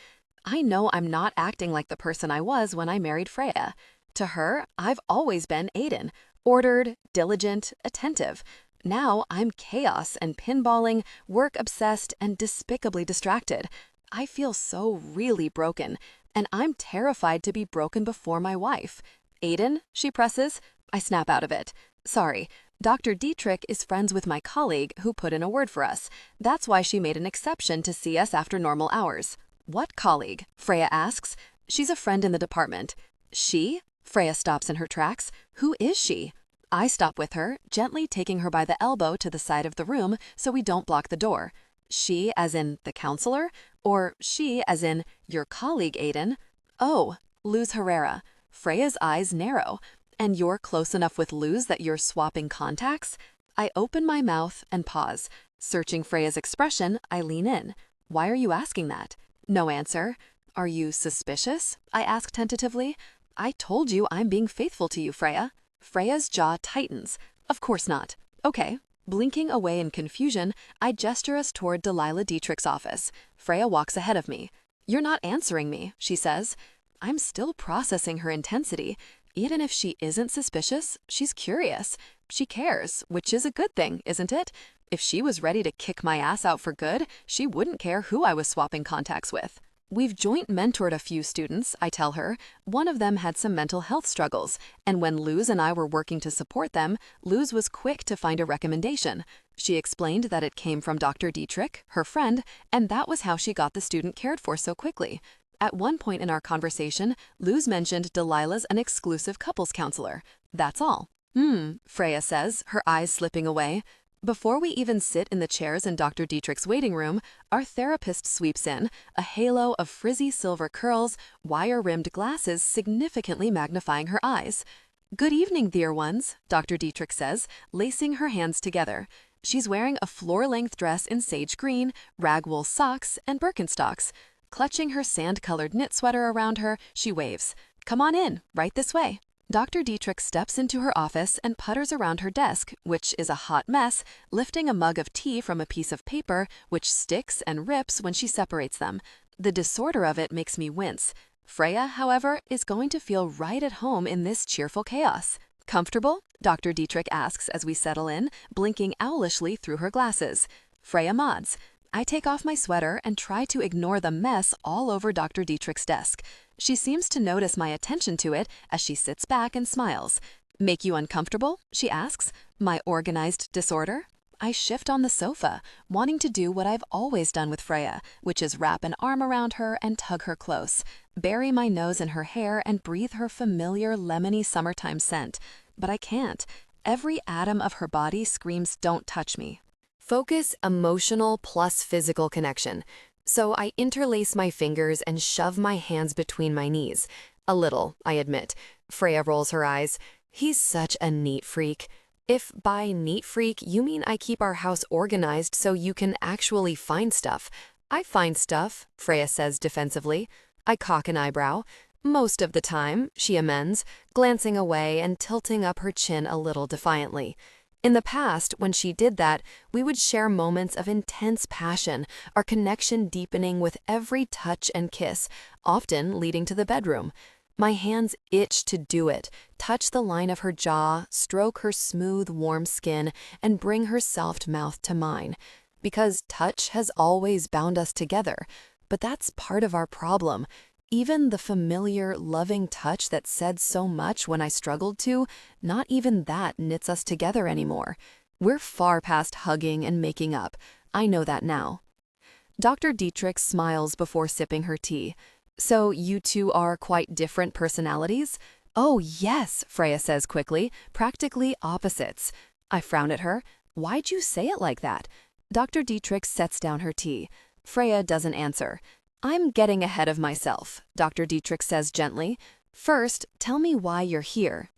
I know I'm not acting like the person I was when I married Freya. To her, I've always been Aiden, ordered, diligent, attentive. Now I'm chaos and pinballing, work-obsessed, and despicably distracted. I feel so really broken, and I'm terrified to be broken before my wife. Aiden, she presses. I snap out of it. Sorry, Dr. Dietrich is friends with my colleague who put in a word for us. That's why she made an exception to see us after normal hours. What colleague? Freya asks. She's a friend in the department. She? Freya stops in her tracks. Who is she? I stop with her, gently taking her by the elbow to the side of the room so we don't block the door. She as in the counselor? Or she as in your colleague, Aiden? Oh, Luz Herrera. Freya's eyes narrow. And you're close enough with Luz that you're swapping contacts? I open my mouth and pause. Searching Freya's expression, I lean in. Why are you asking that? No answer. Are you suspicious? I ask tentatively. I told you I'm being faithful to you, Freya. Freya's jaw tightens. Of course not. Okay. Blinking away in confusion, I gesture us toward Delilah Dietrich's office. Freya walks ahead of me. You're not answering me, she says. I'm still processing her intensity. Even if she isn't suspicious, she's curious. She cares, which is a good thing, isn't it? If she was ready to kick my ass out for good, she wouldn't care who I was swapping contacts with. We've joint mentored a few students, I tell her. One of them had some mental health struggles, and when Luz and I were working to support them, Luz was quick to find a recommendation. She explained that it came from Dr. Dietrich, her friend, and that was how she got the student cared for so quickly. At one point in our conversation, Luz mentioned Delilah's an exclusive couples counselor. That's all. Freya says, her eyes slipping away. Before we even sit in the chairs in Dr. Dietrich's waiting room, our therapist sweeps in, a halo of frizzy silver curls, wire-rimmed glasses significantly magnifying her eyes. Good evening, dear ones, Dr. Dietrich says, lacing her hands together. She's wearing a floor-length dress in sage green, ragwool socks, and Birkenstocks. Clutching her sand-colored knit sweater around her, she waves. Come on in, right this way. Dr. Dietrich steps into her office and putters around her desk, which is a hot mess, lifting a mug of tea from a piece of paper, which sticks and rips when she separates them. The disorder of it makes me wince. Freya, however, is going to feel right at home in this cheerful chaos. Comfortable? Dr. Dietrich asks as we settle in, blinking owlishly through her glasses. Freya nods. I take off my sweater and try to ignore the mess all over Dr. Dietrich's desk. She seems to notice my attention to it as she sits back and smiles. Make you uncomfortable? She asks. My organized disorder? I shift on the sofa, wanting to do what I've always done with Freya, which is wrap an arm around her and tug her close, bury my nose in her hair and breathe her familiar lemony summertime scent. But I can't. Every atom of her body screams, don't touch me. Focus, emotional plus physical connection. So I interlace my fingers and shove my hands between my knees. A little, I admit. Freya rolls her eyes. He's such a neat freak. If by neat freak you mean I keep our house organized so you can actually find stuff. I find stuff, Freya says defensively. I cock an eyebrow. Most of the time, she amends, glancing away and tilting up her chin a little defiantly. In the past, when she did that, we would share moments of intense passion, our connection deepening with every touch and kiss, often leading to the bedroom. My hands itch to do it, touch the line of her jaw, stroke her smooth, warm skin, and bring her soft mouth to mine. Because touch has always bound us together, but that's part of our problem. Even the familiar, loving touch that said so much when I struggled to, not even that knits us together anymore. We're far past hugging and making up. I know that now. Dr. Dietrich smiles before sipping her tea. So you two are quite different personalities? Oh, yes, Freya says quickly, practically opposites. I frown at her. Why'd you say it like that? Dr. Dietrich sets down her tea. Freya doesn't answer. I'm getting ahead of myself, Dr. Dietrich says gently. First, tell me why you're here.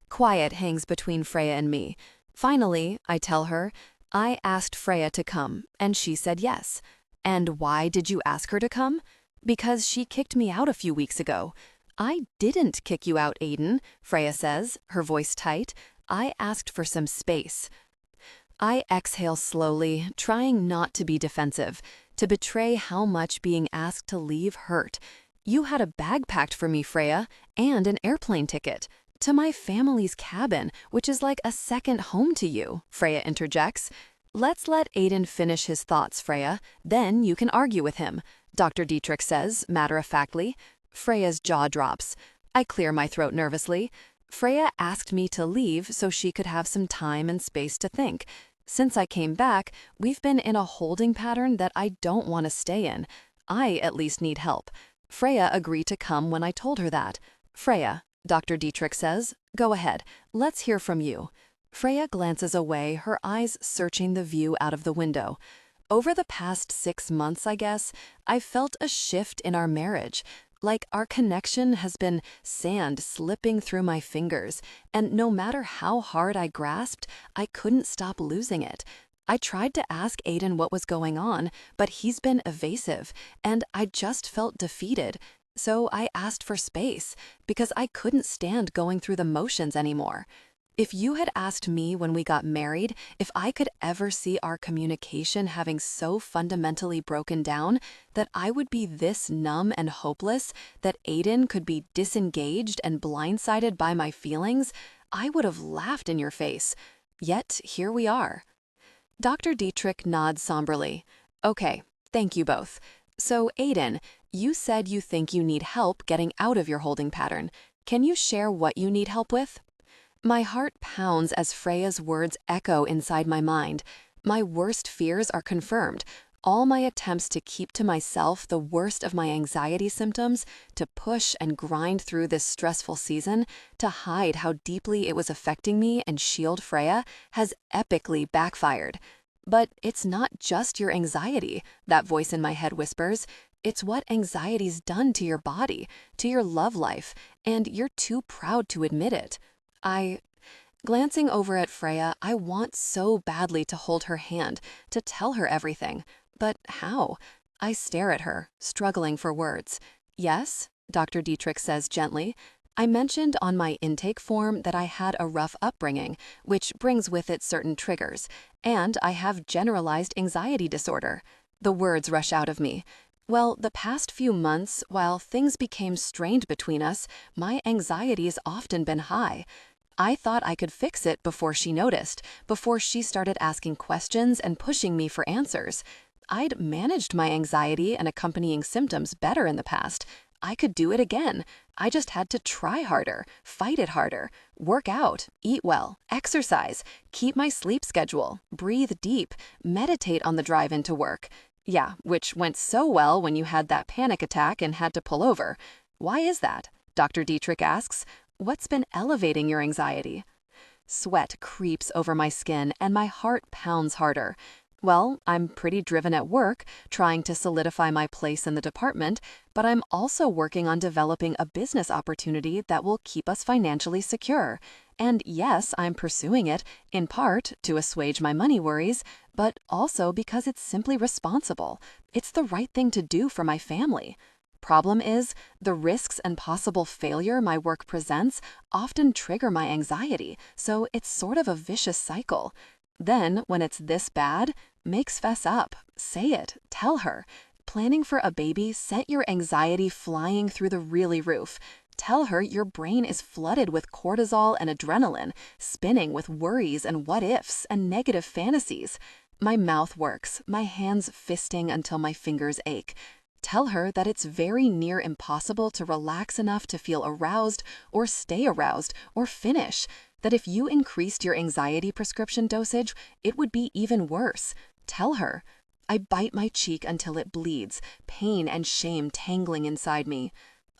Quiet hangs between Freya and me. Finally, I tell her, I asked Freya to come, and she said yes. And why did you ask her to come? Because she kicked me out a few weeks ago. I didn't kick you out, Aiden, Freya says, her voice tight. I asked for some space. I exhale slowly, trying not to be defensive, to betray how much being asked to leave hurt. You had a bag packed for me, Freya, and an airplane ticket. To my family's cabin, which is like a second home to you, Freya interjects. Let's let Aiden finish his thoughts, Freya. Then you can argue with him, Dr. Dietrich says, matter-of-factly. Freya's jaw drops. I clear my throat nervously. Freya asked me to leave so she could have some time and space to think. Since I came back, we've been in a holding pattern that I don't want to stay in. I at least need help. Freya agreed to come when I told her that. Freya, Dr. Dietrich says, go ahead. Let's hear from you. Freya glances away, her eyes searching the view out of the window. Over the past 6 months, I guess, I've felt a shift in our marriage. Like our connection has been sand slipping through my fingers, and no matter how hard I grasped, I couldn't stop losing it. I tried to ask Aiden what was going on, but he's been evasive, and I just felt defeated. So I asked for space, because I couldn't stand going through the motions anymore. If you had asked me when we got married if I could ever see our communication having so fundamentally broken down that I would be this numb and hopeless, that Aiden could be disengaged and blindsided by my feelings, I would have laughed in your face. Yet here we are. Dr. Dietrich nods somberly. Okay, thank you both. So Aiden, you said you think you need help getting out of your holding pattern. Can you share what you need help with? My heart pounds as Freya's words echo inside my mind. My worst fears are confirmed. All my attempts to keep to myself the worst of my anxiety symptoms, to push and grind through this stressful season, to hide how deeply it was affecting me and shield Freya, has epically backfired. But it's not just your anxiety, that voice in my head whispers. It's what anxiety's done to your body, to your love life, and you're too proud to admit it. Glancing over at Freya, I want so badly to hold her hand, to tell her everything. But how? I stare at her, struggling for words. Yes, Dr. Dietrich says gently. I mentioned on my intake form that I had a rough upbringing, which brings with it certain triggers, and I have generalized anxiety disorder. The words rush out of me. Well, the past few months, while things became strained between us, my anxiety's often been high. I thought I could fix it before she noticed, before she started asking questions and pushing me for answers. I'd managed my anxiety and accompanying symptoms better in the past. I could do it again. I just had to try harder, fight it harder, work out, eat well, exercise, keep my sleep schedule, breathe deep, meditate on the drive into work. Yeah, which went so well when you had that panic attack and had to pull over. Why is that? Dr. Dietrich asks. What's been elevating your anxiety? Sweat creeps over my skin and my heart pounds harder. Well, I'm pretty driven at work, trying to solidify my place in the department, but I'm also working on developing a business opportunity that will keep us financially secure. And yes, I'm pursuing it, in part to assuage my money worries, but also because it's simply responsible. It's the right thing to do for my family. Problem is, the risks and possible failure my work presents often trigger my anxiety, so it's sort of a vicious cycle. Then, when it's this bad, makes fess up, say it, tell her. Planning for a baby sent your anxiety flying through the really roof. Tell her your brain is flooded with cortisol and adrenaline, spinning with worries and what-ifs and negative fantasies. My mouth works, my hands fisting until my fingers ache. Tell her that it's very near impossible to relax enough to feel aroused or stay aroused or finish, that if you increased your anxiety prescription dosage, it would be even worse. Tell her. I bite my cheek until it bleeds, pain and shame tangling inside me.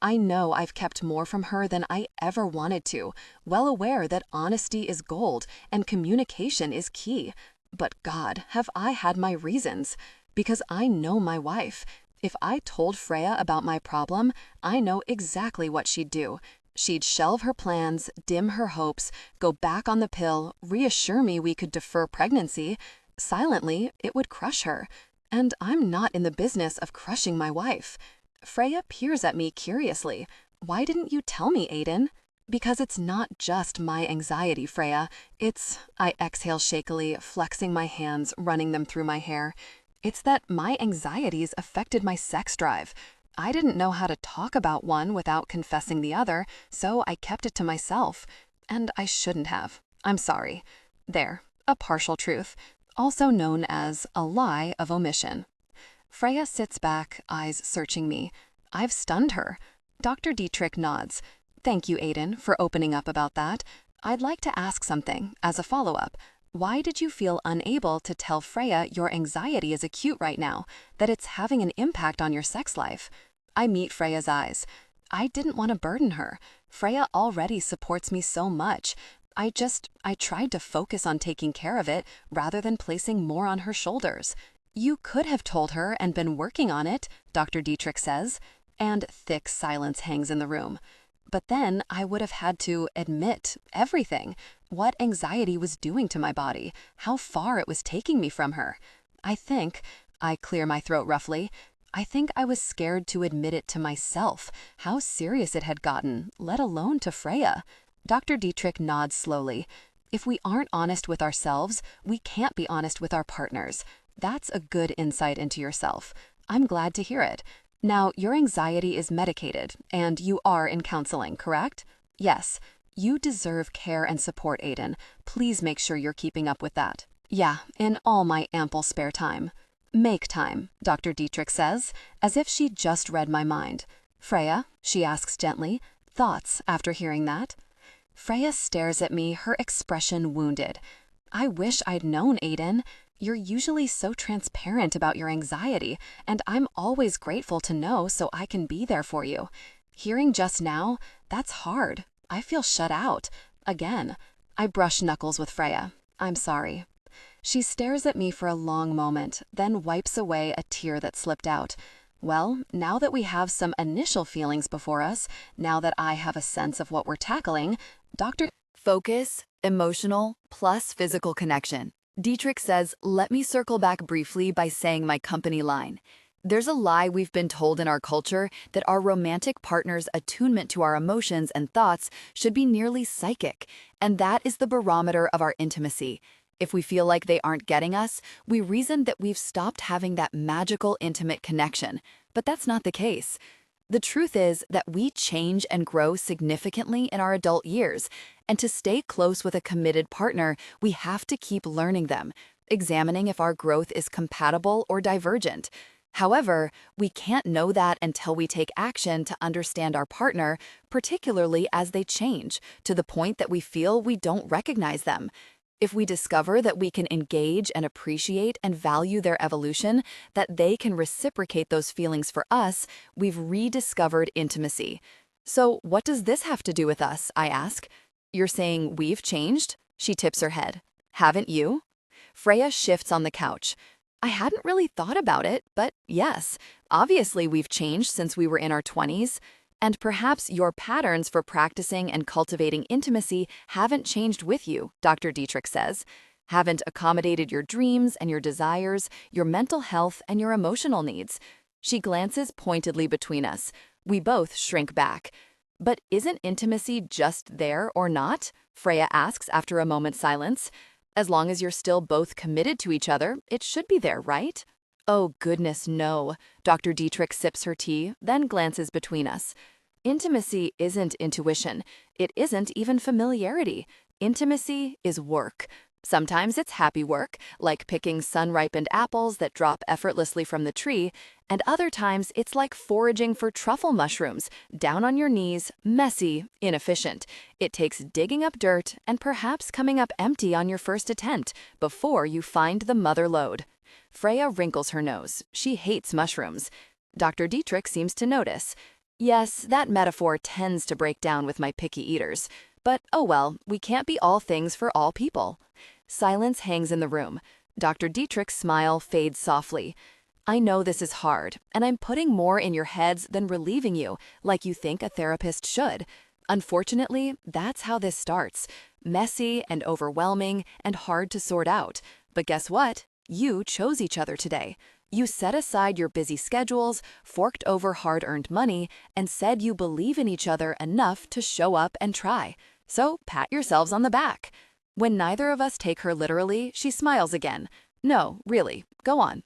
I know I've kept more from her than I ever wanted to, well aware that honesty is gold and communication is key. But God, have I had my reasons? Because I know my wife. If I told Freya about my problem, I know exactly what she'd do. She'd shelve her plans, dim her hopes, go back on the pill, reassure me we could defer pregnancy. Silently, it would crush her. And I'm not in the business of crushing my wife. Freya peers at me curiously. Why didn't you tell me, Aiden? Because it's not just my anxiety, Freya. I exhale shakily, flexing my hands, running them through my hair. It's that my anxieties affected my sex drive. I didn't know how to talk about one without confessing the other, so I kept it to myself. And I shouldn't have. I'm sorry. There, a partial truth, also known as a lie of omission. Freya sits back, eyes searching me. I've stunned her. Dr. Dietrich nods. Thank you, Aiden, for opening up about that. I'd like to ask something as a follow-up. Why did you feel unable to tell Freya your anxiety is acute right now, that it's having an impact on your sex life? I meet Freya's eyes. I didn't want to burden her. Freya already supports me so much. I tried to focus on taking care of it rather than placing more on her shoulders. You could have told her and been working on it, Dr. Dietrich says, and thick silence hangs in the room. But then I would have had to admit everything, what anxiety was doing to my body, how far it was taking me from her. I clear my throat roughly, I think I was scared to admit it to myself, how serious it had gotten, let alone to Freya. Dr. Dietrich nods slowly. If we aren't honest with ourselves, we can't be honest with our partners. That's a good insight into yourself. I'm glad to hear it. Now, your anxiety is medicated, and you are in counseling, correct? Yes. You deserve care and support, Aiden. Please make sure you're keeping up with that. Yeah, in all my ample spare time. Make time, Dr. Dietrich says, as if she just read my mind. Freya, she asks gently, thoughts after hearing that? Freya stares at me, her expression wounded. I wish I'd known, Aiden. You're usually so transparent about your anxiety, and I'm always grateful to know so I can be there for you. Hearing just now, that's hard. I feel shut out. Again. I brush knuckles with Freya. I'm sorry. She stares at me for a long moment, then wipes away a tear that slipped out. Well, now that we have some initial feelings before us, now that I have a sense of what we're tackling, Dr. Focus, emotional, plus physical connection. Dietrich says, let me circle back briefly by saying my company line. There's a lie we've been told in our culture that our romantic partner's attunement to our emotions and thoughts should be nearly psychic, and that is the barometer of our intimacy. If we feel like they aren't getting us, we reason that we've stopped having that magical, intimate connection. But that's not the case. The truth is that we change and grow significantly in our adult years, and to stay close with a committed partner, we have to keep learning them, examining if our growth is compatible or divergent. However, we can't know that until we take action to understand our partner, particularly as they change, to the point that we feel we don't recognize them. If we discover that we can engage and appreciate and value their evolution, that they can reciprocate those feelings for us, we've rediscovered intimacy. So what does this have to do with us, I ask? You're saying we've changed? She tips her head. Haven't you? Freya shifts on the couch. I hadn't really thought about it, but yes, obviously we've changed since we were in our 20s. And perhaps your patterns for practicing and cultivating intimacy haven't changed with you, Dr. Dietrich says. Haven't accommodated your dreams and your desires, your mental health and your emotional needs. She glances pointedly between us. We both shrink back. But isn't intimacy just there or not? Freya asks after a moment's silence. As long as you're still both committed to each other, it should be there, right? Oh, goodness, no. Dr. Dietrich sips her tea, then glances between us. Intimacy isn't intuition. It isn't even familiarity. Intimacy is work. Sometimes it's happy work, like picking sun-ripened apples that drop effortlessly from the tree, and other times it's like foraging for truffle mushrooms, down on your knees, messy, inefficient. It takes digging up dirt and perhaps coming up empty on your first attempt before you find the mother lode. Freya wrinkles her nose. She hates mushrooms. Dr. Dietrich seems to notice. Yes, that metaphor tends to break down with my picky eaters. But oh well, we can't be all things for all people. Silence hangs in the room. Dr. Dietrich's smile fades softly. I know this is hard, and I'm putting more in your heads than relieving you, like you think a therapist should. Unfortunately, that's how this starts. Messy and overwhelming and hard to sort out. But guess what? You chose each other today. You set aside your busy schedules, forked over hard-earned money, and said you believe in each other enough to show up and try. So pat yourselves on the back. When neither of us take her literally, she smiles again. No, really, go on.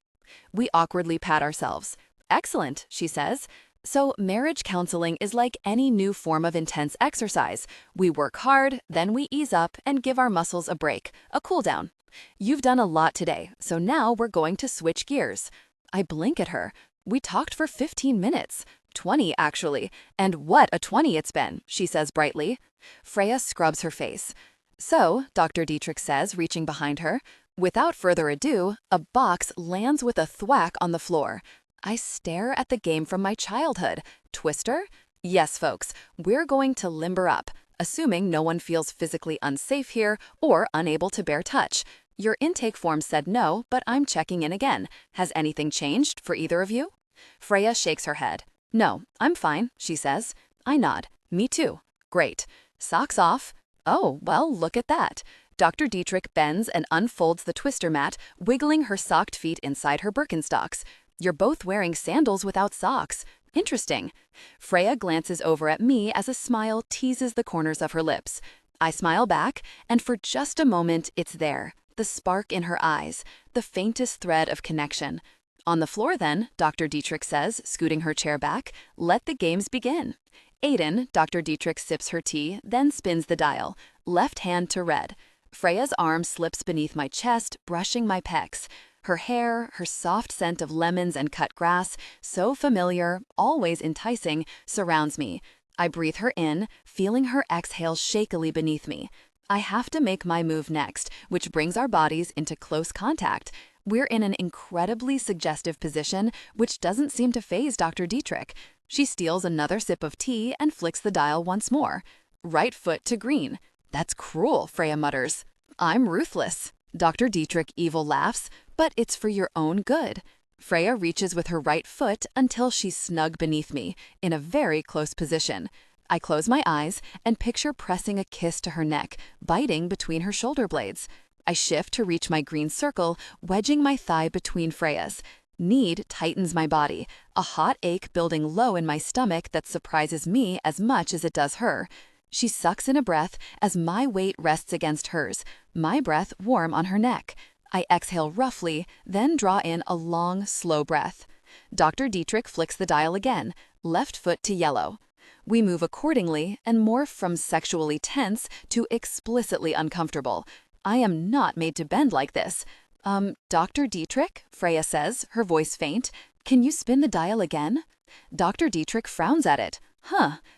We awkwardly pat ourselves. Excellent, she says. So marriage counseling is like any new form of intense exercise. We work hard, then we ease up and give our muscles a break, a cool down. You've done a lot today, so now we're going to switch gears. I blink at her. We talked for 15 minutes. 20, actually. And what a 20 it's been, she says brightly. Freya scrubs her face. So, Dr. Dietrich says, reaching behind her. Without further ado, a box lands with a thwack on the floor. I stare at the game from my childhood. Twister? Yes, folks, we're going to limber up, assuming no one feels physically unsafe here or unable to bear touch. Your intake form said no, but I'm checking in again. Has anything changed for either of you? Freya shakes her head. No, I'm fine, she says. I nod. Me too. Great. Socks off. Oh, well, look at that. Dr. Dietrich bends and unfolds the twister mat, wiggling her socked feet inside her Birkenstocks. You're both wearing sandals without socks. Interesting. Freya glances over at me as a smile teases the corners of her lips. I smile back, and for just a moment, it's there. The spark in her eyes, the faintest thread of connection. On the floor then, Dr. Dietrich says, scooting her chair back, let the games begin. Aiden, Dr. Dietrich sips her tea, then spins the dial, left hand to red. Freya's arm slips beneath my chest, brushing my pecs. Her hair, her soft scent of lemons and cut grass, so familiar, always enticing, surrounds me. I breathe her in, feeling her exhale shakily beneath me. I have to make my move next, which brings our bodies into close contact. We're in an incredibly suggestive position, which doesn't seem to faze Dr. Dietrich. She steals another sip of tea and flicks the dial once more. Right foot to green. That's cruel, Freya mutters. I'm ruthless. Dr. Dietrich evil laughs, but it's for your own good. Freya reaches with her right foot until she's snug beneath me, in a very close position. I close my eyes and picture pressing a kiss to her neck, biting between her shoulder blades. I shift to reach my green circle, wedging my thigh between Freya's. Need tightens my body, a hot ache building low in my stomach that surprises me as much as it does her. She sucks in a breath as my weight rests against hers, my breath warm on her neck. I exhale roughly, then draw in a long, slow breath. Dr. Dietrich flicks the dial again, left foot to yellow. We move accordingly and morph from sexually tense to explicitly uncomfortable. I am not made to bend like this. Dr. Dietrich, Freya says, her voice faint, can you spin the dial again? Dr. Dietrich frowns at it.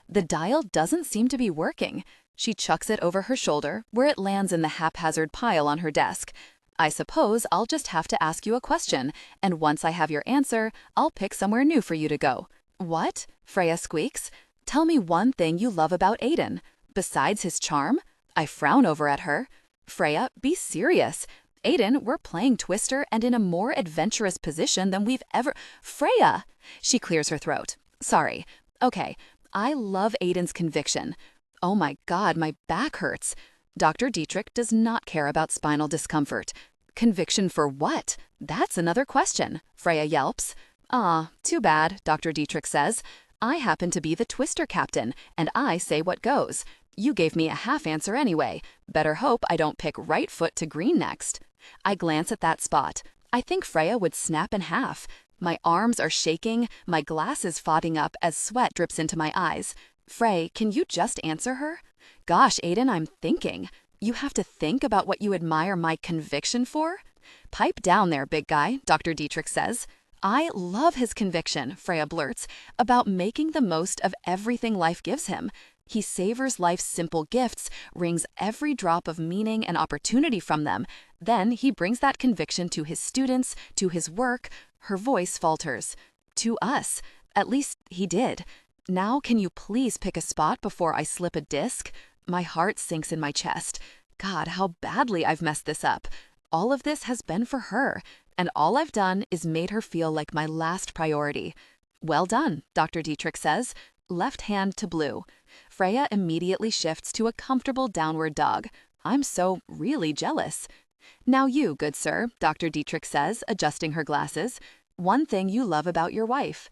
The dial doesn't seem to be working. She chucks it over her shoulder, where it lands in the haphazard pile on her desk. I suppose I'll just have to ask you a question, and once I have your answer, I'll pick somewhere new for you to go. What? Freya squeaks. Tell me one thing you love about Aiden. Besides his charm? I frown over at her. Freya, be serious. Aiden, we're playing Twister and in a more adventurous position than we've ever— Freya! She clears her throat. Sorry. Okay, I love Aiden's conviction. Oh my God, my back hurts. Dr. Dietrich does not care about spinal discomfort. Conviction for what? That's another question, Freya yelps. Too bad, Dr. Dietrich says. I happen to be the Twister captain, and I say what goes. You gave me a half answer anyway. Better hope I don't pick right foot to green next. I glance at that spot. I think Freya would snap in half. My arms are shaking, my glasses fogging up as sweat drips into my eyes. Frey, can you just answer her? Gosh, Aiden, I'm thinking. You have to think about what you admire my conviction for? Pipe down there, big guy, Dr. Dietrich says. I love his conviction, Freya blurts, about making the most of everything life gives him. He savors life's simple gifts, wrings every drop of meaning and opportunity from them. Then he brings that conviction to his students, to his work. Her voice falters. To us. At least he did. Now can you please pick a spot before I slip a disc? My heart sinks in my chest. God, how badly I've messed this up. All of this has been for her, and all I've done is made her feel like my last priority. Well done, Dr. Dietrich says. Left hand to blue. Freya immediately shifts to a comfortable downward dog. I'm so really jealous. Now you, good sir, Dr. Dietrich says, adjusting her glasses. One thing you love about your wife.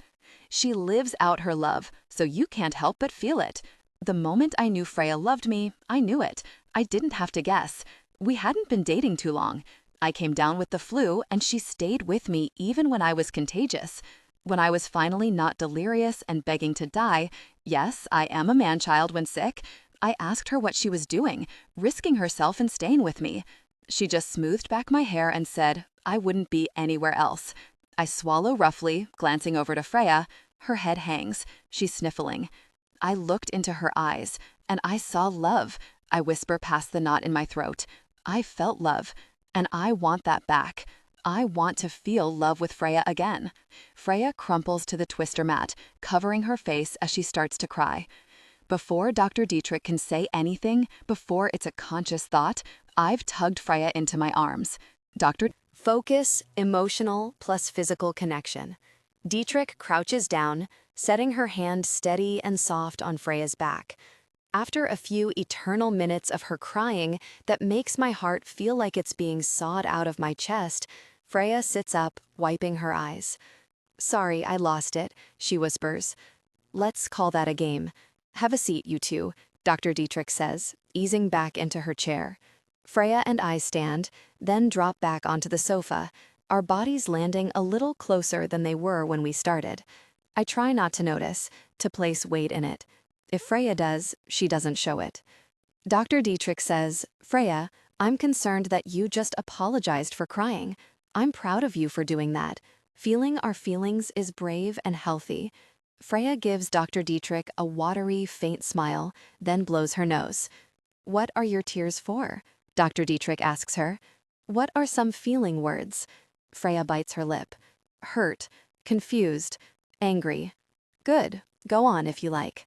She lives out her love, so you can't help but feel it. The moment I knew Freya loved me, I knew it. I didn't have to guess. We hadn't been dating too long. I came down with the flu, and she stayed with me even when I was contagious. When I was finally not delirious and begging to die, yes, I am a man-child when sick, I asked her what she was doing, risking herself and staying with me. She just smoothed back my hair and said, I wouldn't be anywhere else. I swallow roughly, glancing over to Freya. Her head hangs. She's sniffling. I looked into her eyes, and I saw love. I whisper past the knot in my throat. I felt love, and I want that back. I want to feel love with Freya again. Freya crumples to the twister mat, covering her face as she starts to cry. Before Dr. Dietrich can say anything, before it's a conscious thought, I've tugged Freya into my arms. Dr. Focus, emotional plus physical connection. Dietrich crouches down, setting her hand steady and soft on Freya's back. After a few eternal minutes of her crying that makes my heart feel like it's being sawed out of my chest, Freya sits up, wiping her eyes. Sorry, I lost it, she whispers. Let's call that a game. Have a seat, you two, Dr. Dietrich says, easing back into her chair. Freya and I stand, then drop back onto the sofa, our bodies landing a little closer than they were when we started. I try not to notice, to place weight in it. If Freya does, she doesn't show it. Dr. Dietrich says, Freya, I'm concerned that you just apologized for crying. I'm proud of you for doing that. Feeling our feelings is brave and healthy. Freya gives Dr. Dietrich a watery, faint smile, then blows her nose. What are your tears for? Dr. Dietrich asks her. What are some feeling words? Freya bites her lip. Hurt, confused, angry. Good, go on if you like.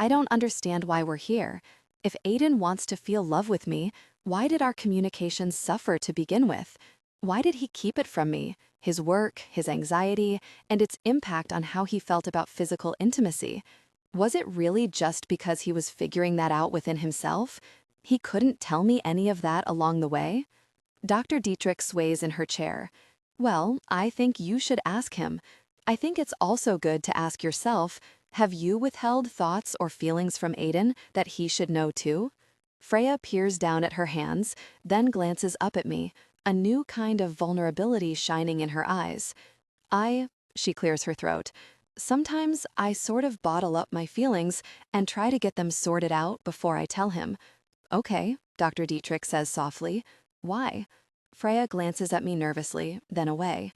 I don't understand why we're here. If Aiden wants to feel love with me, why did our communication suffer to begin with? Why did he keep it from me? His work, his anxiety, and its impact on how he felt about physical intimacy. Was it really just because he was figuring that out within himself? He couldn't tell me any of that along the way? Dr. Dietrich sways in her chair. Well, I think you should ask him. I think it's also good to ask yourself, have you withheld thoughts or feelings from Aiden that he should know too? Freya peers down at her hands, then glances up at me, a new kind of vulnerability shining in her eyes. She clears her throat. Sometimes I sort of bottle up my feelings and try to get them sorted out before I tell him. Okay, Dr. Dietrich says softly. Why? Freya glances at me nervously, then away.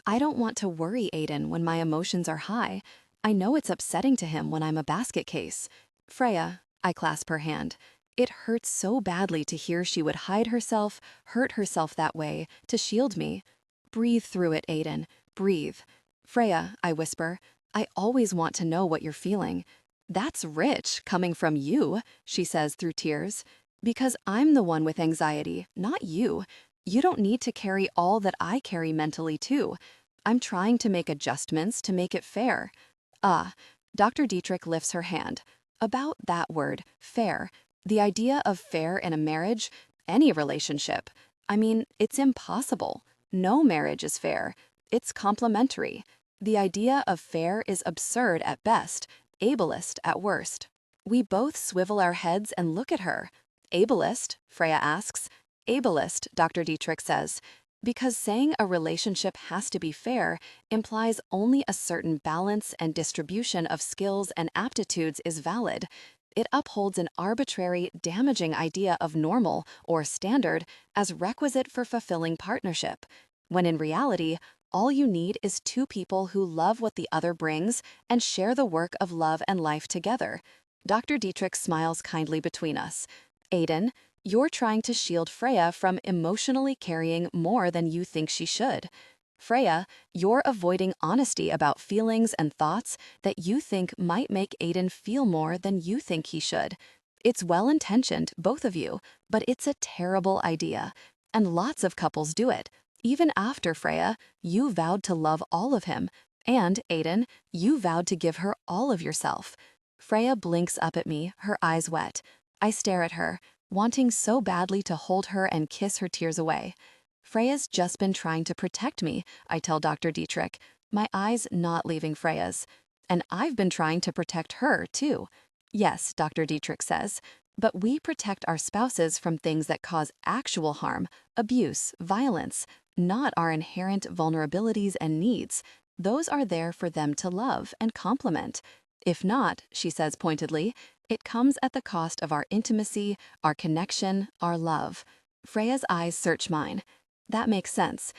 I don't want to worry Aiden when my emotions are high. I know it's upsetting to him when I'm a basket case. Freya, I clasp her hand. It hurts so badly to hear she would hide herself, hurt herself that way, to shield me. Breathe through it, Aiden. Breathe. Freya, I whisper, I always want to know what you're feeling. That's rich, coming from you, she says through tears. Because I'm the one with anxiety, not you. You don't need to carry all that I carry mentally, too. I'm trying to make adjustments to make it fair. Dr. Dietrich lifts her hand. About that word, fair. The idea of fair in a marriage, any relationship. I mean, it's impossible. No marriage is fair. It's complementary. The idea of fair is absurd at best, ableist at worst. We both swivel our heads and look at her. Ableist? Freya asks. Ableist, Dr. Dietrich says. Because saying a relationship has to be fair implies only a certain balance and distribution of skills and aptitudes is valid. It upholds an arbitrary, damaging idea of normal or standard as requisite for fulfilling partnership, when in reality, all you need is two people who love what the other brings and share the work of love and life together. Dr. Dietrich smiles kindly between us. Aiden, you're trying to shield Freya from emotionally carrying more than you think she should. Freya, you're avoiding honesty about feelings and thoughts that you think might make Aiden feel more than you think he should. It's well-intentioned, both of you, but it's a terrible idea. And lots of couples do it. Even after Freya, you vowed to love all of him. And, Aiden, you vowed to give her all of yourself. Freya blinks up at me, her eyes wet. I stare at her, wanting so badly to hold her and kiss her tears away. Freya's just been trying to protect me, I tell Dr. Dietrich, my eyes not leaving Freya's. And I've been trying to protect her, too. Yes, Dr. Dietrich says, but we protect our spouses from things that cause actual harm, abuse, violence, not our inherent vulnerabilities and needs. Those are there for them to love and complement. If not, she says pointedly, it comes at the cost of our intimacy, our connection, our love. Freya's eyes search mine. That makes sense.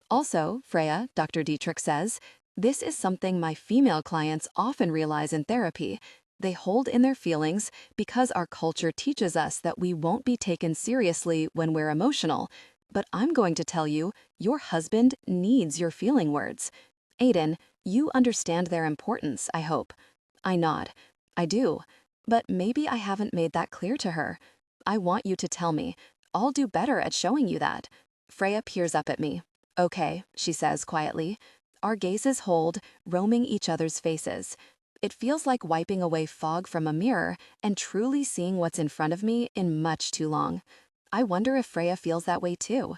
Also, Freya, Dr. Dietrich says, this is something my female clients often realize in therapy. They hold in their feelings because our culture teaches us that we won't be taken seriously when we're emotional. But I'm going to tell you, your husband needs your feeling words. Aiden, you understand their importance, I hope. I nod. I do. But maybe I haven't made that clear to her. I want you to tell me. I'll do better at showing you that. Freya peers up at me. Okay, she says quietly. Our gazes hold, roaming each other's faces. It feels like wiping away fog from a mirror and truly seeing what's in front of me in much too long. I wonder if Freya feels that way too.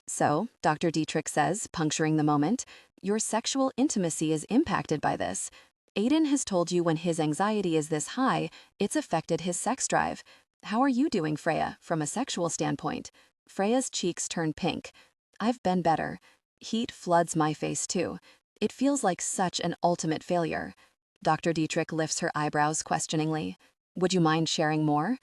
So, Dr. Dietrich says, puncturing the moment, your sexual intimacy is impacted by this. Aiden has told you when his anxiety is this high, it's affected his sex drive. How are you doing, Freya, from a sexual standpoint? Freya's cheeks turn pink. I've been better. Heat floods my face too. It feels like such an ultimate failure. Dr. Dietrich lifts her eyebrows questioningly. Would you mind sharing more?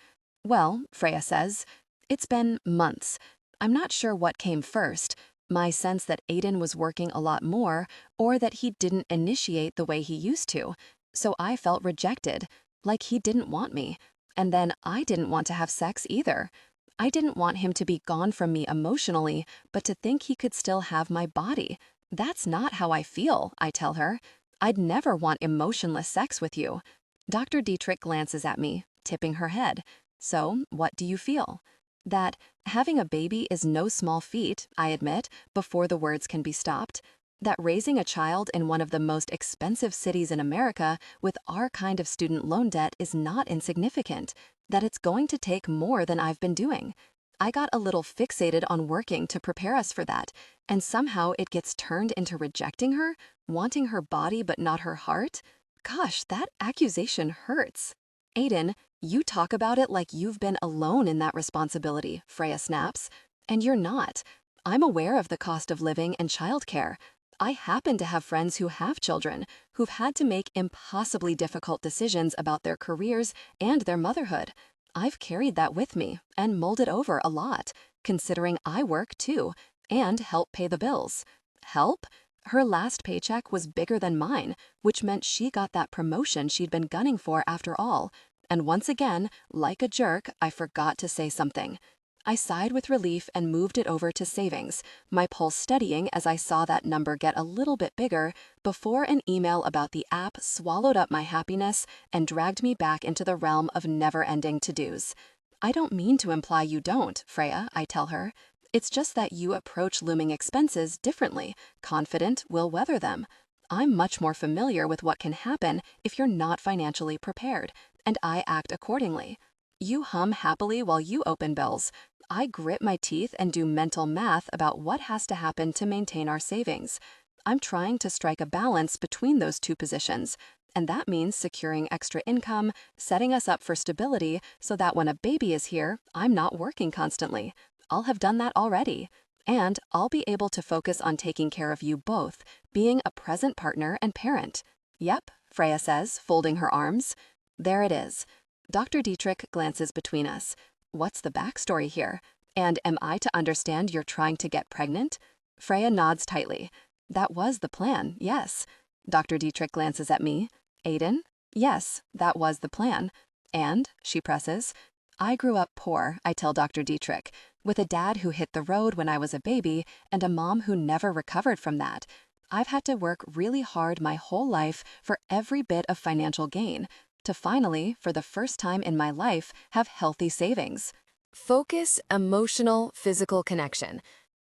Well, Freya says, it's been months. I'm not sure what came first, my sense that Aiden was working a lot more or that he didn't initiate the way he used to. So I felt rejected, like he didn't want me. And then I didn't want to have sex either. I didn't want him to be gone from me emotionally, but to think he could still have my body. That's not how I feel, I tell her. I'd never want emotionless sex with you. Dr. Dietrich glances at me, tipping her head. So, what do you feel? That having a baby is no small feat, I admit, before the words can be stopped. That raising a child in one of the most expensive cities in America with our kind of student loan debt is not insignificant. That it's going to take more than I've been doing. I got a little fixated on working to prepare us for that, and somehow it gets turned into rejecting her, wanting her body but not her heart. Gosh, that accusation hurts. Aiden, you talk about it like you've been alone in that responsibility, Freya snaps. And you're not. I'm aware of the cost of living and childcare. I happen to have friends who have children, who've had to make impossibly difficult decisions about their careers and their motherhood. I've carried that with me and molded over a lot, considering I work too, and help pay the bills. Help? Her last paycheck was bigger than mine, which meant she got that promotion she'd been gunning for after all. And once again, like a jerk, I forgot to say something. I sighed with relief and moved it over to savings, my pulse steadying as I saw that number get a little bit bigger before an email about the app swallowed up my happiness and dragged me back into the realm of never-ending to-dos. I don't mean to imply you don't, Freya, I tell her. It's just that you approach looming expenses differently, confident we'll weather them. I'm much more familiar with what can happen if you're not financially prepared, and I act accordingly. You hum happily while you open bills. I grit my teeth and do mental math about what has to happen to maintain our savings. I'm trying to strike a balance between those two positions, and that means securing extra income, setting us up for stability so that when a baby is here, I'm not working constantly. I'll have done that already. And I'll be able to focus on taking care of you both, being a present partner and parent. Yep, Freya says, folding her arms. There it is. Dr. Dietrich glances between us. What's the backstory here? And am I to understand you're trying to get pregnant? Freya nods tightly. That was the plan, yes. Dr. Dietrich glances at me. Aiden? Yes, that was the plan. And, she presses, I grew up poor, I tell Dr. Dietrich, with a dad who hit the road when I was a baby and a mom who never recovered from that. I've had to work really hard my whole life for every bit of financial gain to finally, for the first time in my life, have healthy savings. Focus, emotional, physical connection.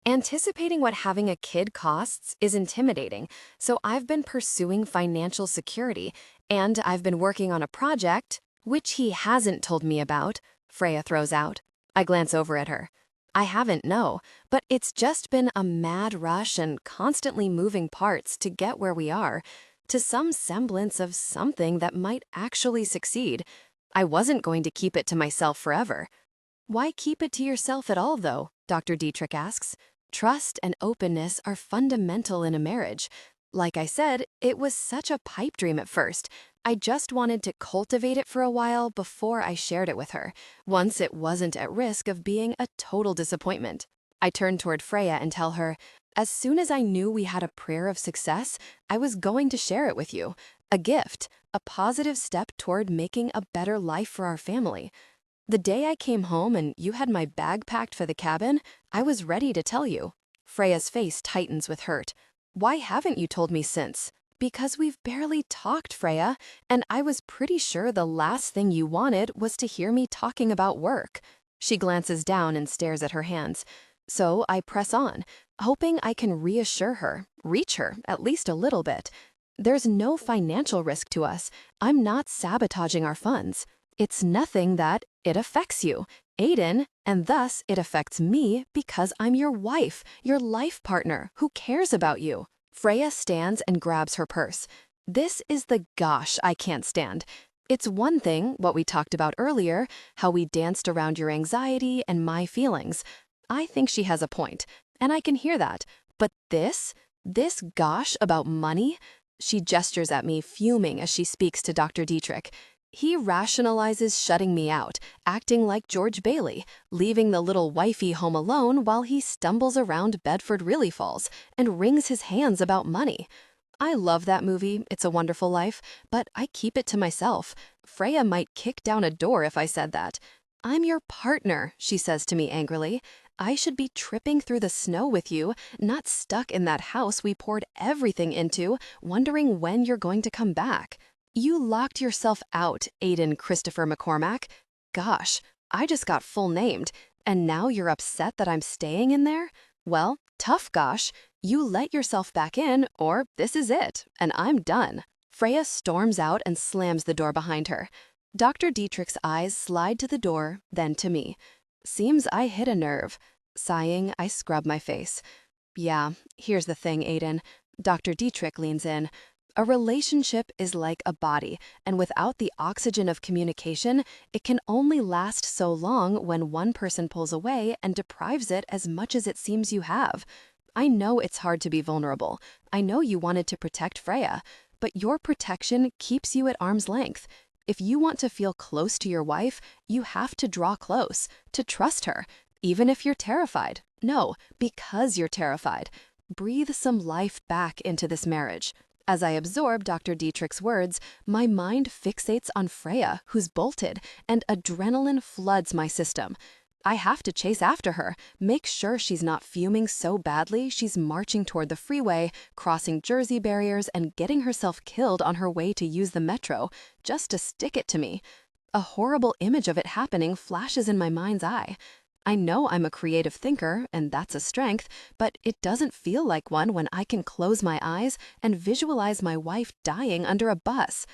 Anticipating what having a kid costs is intimidating, so I've been pursuing financial security, and I've been working on a project, which he hasn't told me about, Freya throws out. I glance over at her. I haven't, no, but it's just been a mad rush and constantly moving parts to get where we are, to some semblance of something that might actually succeed. I wasn't going to keep it to myself forever. Why keep it to yourself at all, though? Dr. Dietrich asks. Trust and openness are fundamental in a marriage. Like I said, it was such a pipe dream at first. I just wanted to cultivate it for a while before I shared it with her, once it wasn't at risk of being a total disappointment. I turned toward Freya and tell her, as soon as I knew we had a prayer of success, I was going to share it with you. A gift, a positive step toward making a better life for our family. The day I came home and you had my bag packed for the cabin, I was ready to tell you. Freya's face tightens with hurt. Why haven't you told me since? Because we've barely talked, Freya, and I was pretty sure the last thing you wanted was to hear me talking about work. She glances down and stares at her hands. So I press on, hoping I can reassure her, reach her, at least a little bit. There's no financial risk to us. I'm not sabotaging our funds. It's nothing that it affects you, Aiden, and thus it affects me because I'm your wife, your life partner, who cares about you. Freya stands and grabs her purse. This is the gosh I can't stand. It's one thing, what we talked about earlier, how we danced around your anxiety and my feelings. I think she has a point, and I can hear that. But this gosh about money? She gestures at me, fuming as she speaks to Dr. Dietrich. He rationalizes shutting me out, acting like George Bailey, leaving the little wifey home alone while he stumbles around Bedford Really Falls and wrings his hands about money. I love that movie, It's a Wonderful Life, but I keep it to myself. Freya might kick down a door if I said that. I'm your partner, she says to me angrily. I should be tripping through the snow with you, not stuck in that house we poured everything into, wondering when you're going to come back. You locked yourself out, Aiden Christopher McCormack. Gosh, I just got full named, and now you're upset that I'm staying in there? Well, tough gosh, you let yourself back in, or this is it, and I'm done. Freya storms out and slams the door behind her. Dr. Dietrich's eyes slide to the door, then to me. Seems I hit a nerve. Sighing, I scrub my face. Yeah, here's the thing, Aiden. Dr. Dietrich leans in. A relationship is like a body, and without the oxygen of communication, it can only last so long when one person pulls away and deprives it as much as it seems you have. I know it's hard to be vulnerable. I know you wanted to protect Freya, but your protection keeps you at arm's length. If you want to feel close to your wife, you have to draw close, to trust her, even if you're terrified. No, because you're terrified. Breathe some life back into this marriage. As I absorb Dr. Dietrich's words, my mind fixates on Freya, who's bolted, and adrenaline floods my system. I have to chase after her, make sure she's not fuming so badly she's marching toward the freeway, crossing Jersey barriers, and getting herself killed on her way to use the metro, just to stick it to me. A horrible image of it happening flashes in my mind's eye. I know I'm a creative thinker, and that's a strength, but it doesn't feel like one when I can close my eyes and visualize my wife dying under a bus.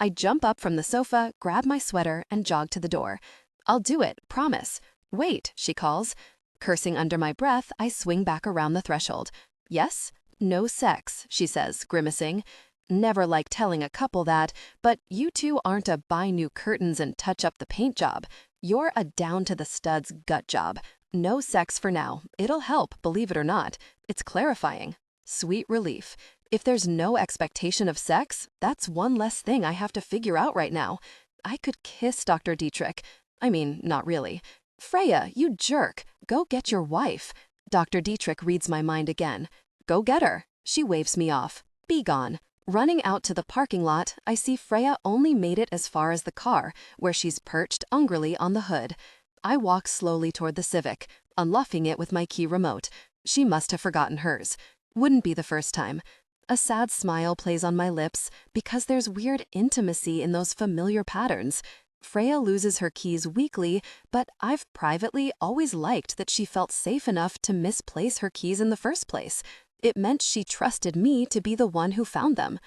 I jump up from the sofa, grab my sweater, and jog to the door. I'll do it, promise. Wait, she calls. Cursing under my breath, I swing back around the threshold. Yes? No sex, she says, grimacing. Never like telling a couple that, but you two aren't a buy new curtains and touch up the paint job. You're a down-to-the-studs gut job. No sex for now. It'll help, believe it or not. It's clarifying. Sweet relief. If there's no expectation of sex, that's one less thing I have to figure out right now. I could kiss Dr. Dietrich. I mean, not really. Freya, you jerk. Go get your wife. Dr. Dietrich reads my mind again. Go get her. She waves me off. Be gone. Running out to the parking lot, I see Freya only made it as far as the car, where she's perched hungrily on the hood. I walk slowly toward the Civic, unlocking it with my key remote. She must have forgotten hers. Wouldn't be the first time. A sad smile plays on my lips because there's weird intimacy in those familiar patterns. Freya loses her keys weekly, but I've privately always liked that she felt safe enough to misplace her keys in the first place. It meant she trusted me to be the one who found them.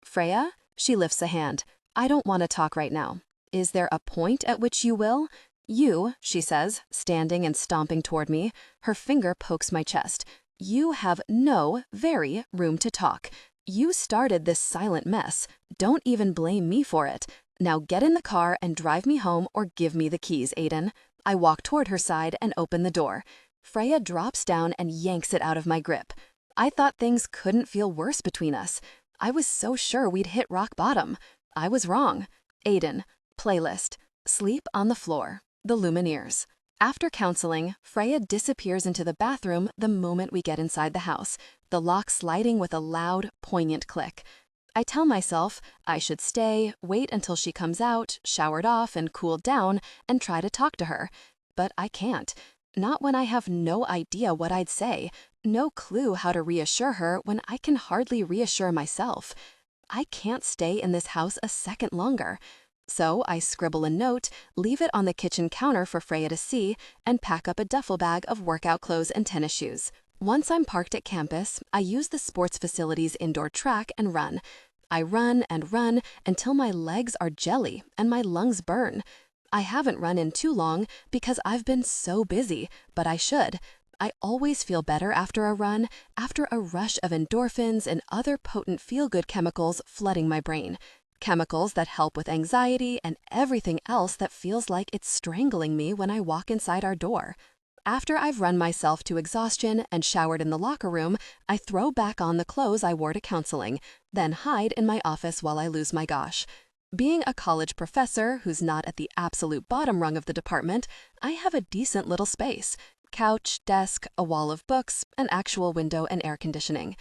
Freya? She lifts a hand. I don't want to talk right now. Is there a point at which you will? You, she says, standing and stomping toward me. Her finger pokes my chest. You have no, very, room to talk. You started this silent mess. Don't even blame me for it. Now get in the car and drive me home or give me the keys, Aiden. I walk toward her side and open the door. Freya drops down and yanks it out of my grip. I thought things couldn't feel worse between us. I was so sure we'd hit rock bottom. I was wrong. Aiden. Playlist. Sleep on the Floor. The Lumineers. After counseling, Freya disappears into the bathroom the moment we get inside the house, the lock sliding with a loud, poignant click. I tell myself I should stay, wait until she comes out, showered off and cooled down, and try to talk to her. But I can't. Not when I have no idea what I'd say, no clue how to reassure her when I can hardly reassure myself. I can't stay in this house a second longer. So I scribble a note, leave it on the kitchen counter for Freya to see, and pack up a duffel bag of workout clothes and tennis shoes. Once I'm parked at campus, I use the sports facility's indoor track and run. I run and run until my legs are jelly and my lungs burn. I haven't run in too long because I've been so busy, but I should. I always feel better after a run, after a rush of endorphins and other potent feel-good chemicals flooding my brain. Chemicals that help with anxiety and everything else that feels like it's strangling me when I walk inside our door. After I've run myself to exhaustion and showered in the locker room, I throw back on the clothes I wore to counseling, then hide in my office while I lose my gosh. Being a college professor who's not at the absolute bottom rung of the department, I have a decent little space. Couch, desk, a wall of books, an actual window and air conditioning.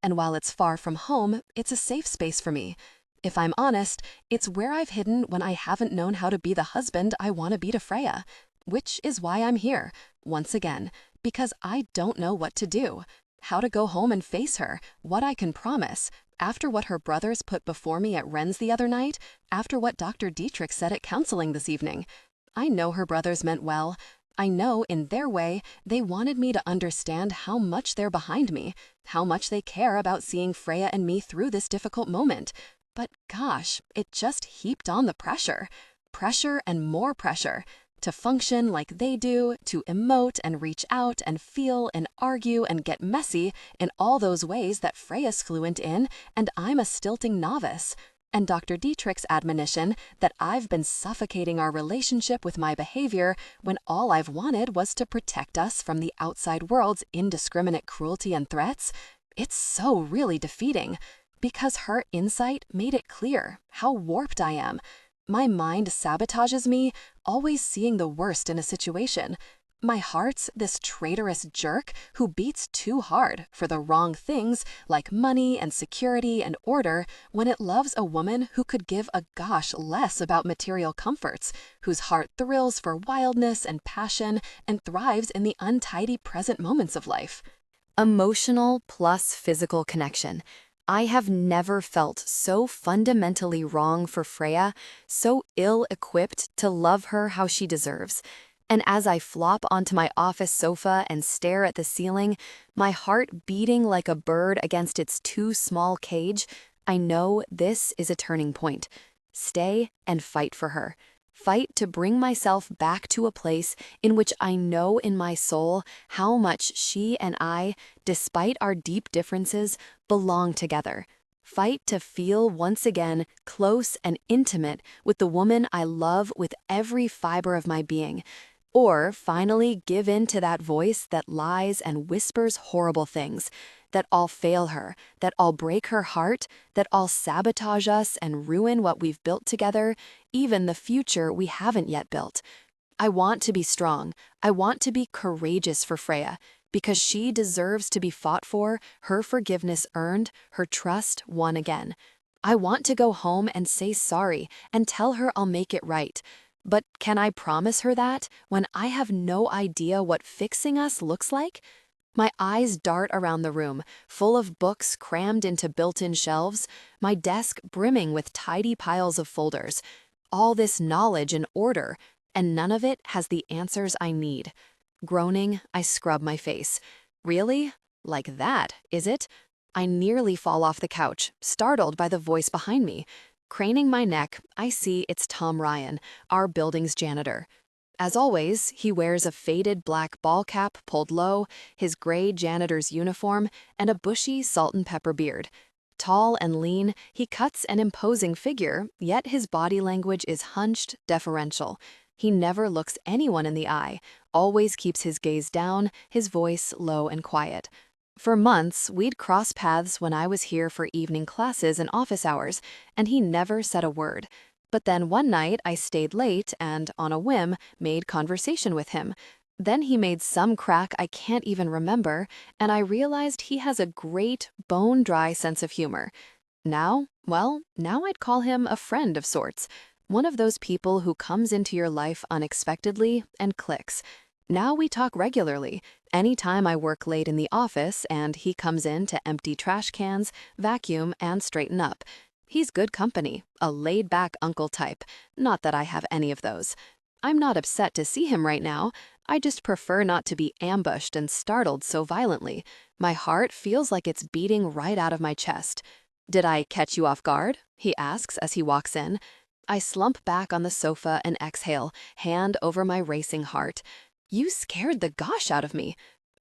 And while it's far from home, it's a safe space for me. If I'm honest, it's where I've hidden when I haven't known how to be the husband I want to be to Freya. Which is why I'm here, once again, because I don't know what to do. How to go home and face her, what I can promise, after what her brothers put before me at Wren's the other night, after what Dr. Dietrich said at counseling this evening. I know her brothers meant well. I know, in their way, they wanted me to understand how much they're behind me, how much they care about seeing Freya and me through this difficult moment. But gosh, it just heaped on the pressure. Pressure and more pressure. To function like they do, to emote and reach out and feel and argue and get messy in all those ways that Freya's fluent in, and I'm a stilting novice. And Dr. Dietrich's admonition that I've been suffocating our relationship with my behavior when all I've wanted was to protect us from the outside world's indiscriminate cruelty and threats. It's so really defeating. Because her insight made it clear how warped I am. My mind sabotages me, always seeing the worst in a situation. My heart's this traitorous jerk who beats too hard for the wrong things like money and security and order when it loves a woman who could give a gosh less about material comforts, whose heart thrills for wildness and passion and thrives in the untidy present moments of life. Emotional plus physical connection. I have never felt so fundamentally wrong for Freya, so ill-equipped to love her how she deserves. And as I flop onto my office sofa and stare at the ceiling, my heart beating like a bird against its too small cage, I know this is a turning point. Stay and fight for her. Fight to bring myself back to a place in which I know in my soul how much she and I, despite our deep differences, belong together. Fight to feel once again close and intimate with the woman I love with every fiber of my being. Or finally give in to that voice that lies and whispers horrible things, that I'll fail her, that I'll break her heart, that I'll sabotage us and ruin what we've built together, even the future we haven't yet built. I want to be strong. I want to be courageous for Freya, because she deserves to be fought for, her forgiveness earned, her trust won again. I want to go home and say sorry and tell her I'll make it right. But can I promise her that when I have no idea what fixing us looks like? My eyes dart around the room, full of books crammed into built-in shelves, my desk brimming with tidy piles of folders. All this knowledge and order, and none of it has the answers I need. Groaning, I scrub my face. Really? Like that, is it? I nearly fall off the couch, startled by the voice behind me. Craning my neck, I see it's Tom Ryan, our building's janitor. As always, he wears a faded black ball cap pulled low, his gray janitor's uniform, and a bushy salt and pepper beard. Tall and lean, he cuts an imposing figure, yet his body language is hunched, deferential. He never looks anyone in the eye, always keeps his gaze down, his voice low and quiet. For months, we'd cross paths when I was here for evening classes and office hours, and he never said a word. But then one night I stayed late and, on a whim, made conversation with him. Then he made some crack I can't even remember, and I realized he has a great, bone-dry sense of humor. Now I'd call him a friend of sorts. One of those people who comes into your life unexpectedly and clicks. Now we talk regularly. Anytime I work late in the office and he comes in to empty trash cans, vacuum, and straighten up. He's good company, a laid-back uncle type. Not that I have any of those. I'm not upset to see him right now. I just prefer not to be ambushed and startled so violently. My heart feels like it's beating right out of my chest. "Did I catch you off guard?" he asks as he walks in. I slump back on the sofa and exhale, hand over my racing heart. "You scared the gosh out of me."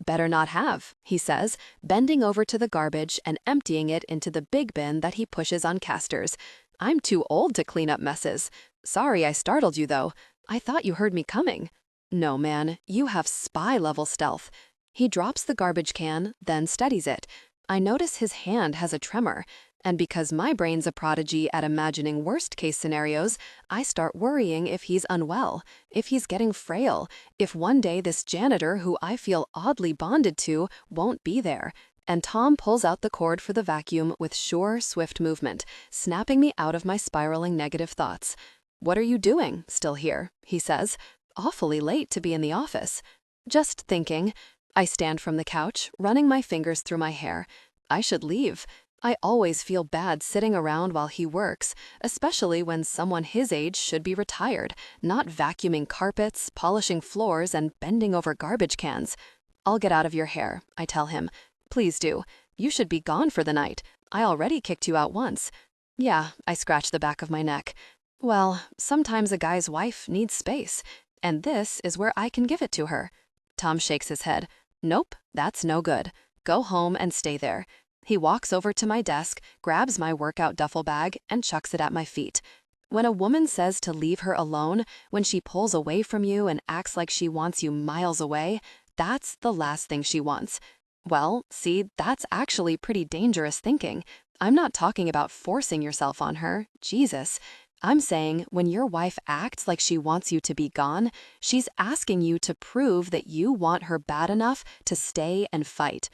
"Better not have," he says, bending over to the garbage and emptying it into the big bin that he pushes on casters. "I'm too old to clean up messes. Sorry I startled you, though. I thought you heard me coming." "No, man, you have spy-level stealth." He drops the garbage can, then steadies it. I notice his hand has a tremor. And because my brain's a prodigy at imagining worst-case scenarios, I start worrying if he's unwell, if he's getting frail, if one day this janitor who I feel oddly bonded to won't be there. And Tom pulls out the cord for the vacuum with sure, swift movement, snapping me out of my spiraling negative thoughts. "What are you doing, still here?" he says. "Awfully late to be in the office." "Just thinking." I stand from the couch, running my fingers through my hair. I should leave. I always feel bad sitting around while he works, especially when someone his age should be retired, not vacuuming carpets, polishing floors, and bending over garbage cans. "I'll get out of your hair," I tell him. "Please do. You should be gone for the night. I already kicked you out once." "Yeah," I scratch the back of my neck. "Well, sometimes a guy's wife needs space, and this is where I can give it to her." Tom shakes his head. "Nope, that's no good. Go home and stay there." He walks over to my desk, grabs my workout duffel bag, and chucks it at my feet. When a woman says to leave her alone, when she pulls away from you and acts like she wants you miles away, that's the last thing she wants. Well, see, that's actually pretty dangerous thinking. I'm not talking about forcing yourself on her. Jesus. I'm saying when your wife acts like she wants you to be gone, she's asking you to prove that you want her bad enough to stay and fight.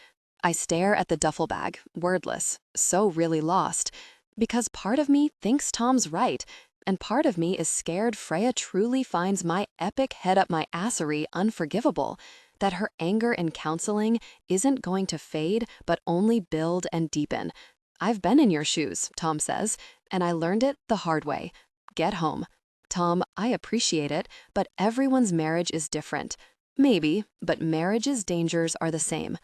I stare at the duffel bag, wordless, so really lost. Because part of me thinks Tom's right, and part of me is scared Freya truly finds my epic head-up-my-assery unforgivable, that her anger in counseling isn't going to fade, but only build and deepen. "I've been in your shoes," Tom says, and I learned it the hard way. Get home. "Tom, I appreciate it, but everyone's marriage is different." Maybe, but marriage's dangers are the same.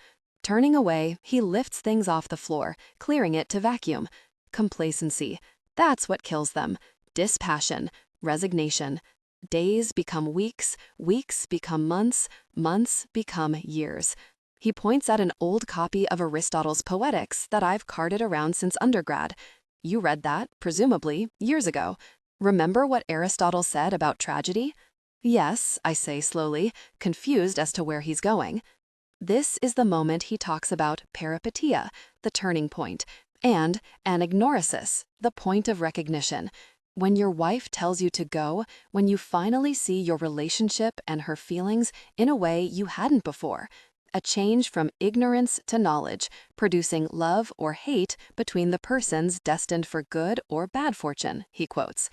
Turning away, he lifts things off the floor, clearing it to vacuum. Complacency. That's what kills them. Dispassion. Resignation. Days become weeks, weeks become months, months become years. He points at an old copy of Aristotle's Poetics that I've carted around since undergrad. "You read that, presumably, years ago. Remember what Aristotle said about tragedy?" "Yes," I say slowly, confused as to where he's going. This is the moment he talks about peripeteia, the turning point, and anagnorisis, the point of recognition. When your wife tells you to go, when you finally see your relationship and her feelings in a way you hadn't before. a change from ignorance to knowledge, producing love or hate between the persons destined for good or bad fortune, he quotes.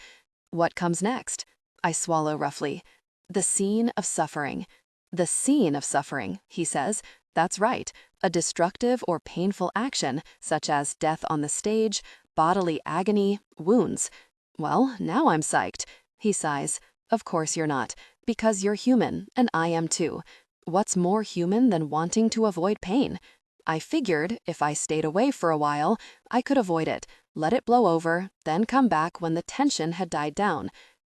What comes next? I swallow roughly. The scene of suffering. The scene of suffering, he says. That's right, a destructive or painful action, such as death on the stage, bodily agony, wounds. Well, now I'm psyched. He sighs. Of course you're not, because you're human, and I am too. What's more human than wanting to avoid pain? I figured if I stayed away for a while, I could avoid it, let it blow over, then come back when the tension had died down.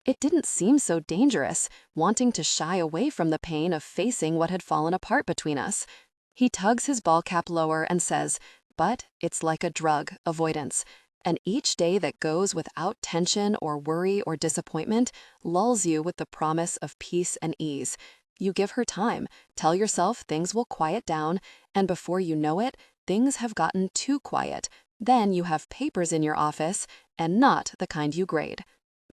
It didn't seem so dangerous, wanting to shy away from the pain of facing what had fallen apart between us. He tugs his ball cap lower and says, but it's like a drug, avoidance. And each day that goes without tension or worry or disappointment lulls you with the promise of peace and ease. You give her time, tell yourself things will quiet down, and before you know it, things have gotten too quiet. Then you have papers in your office, and not the kind you grade.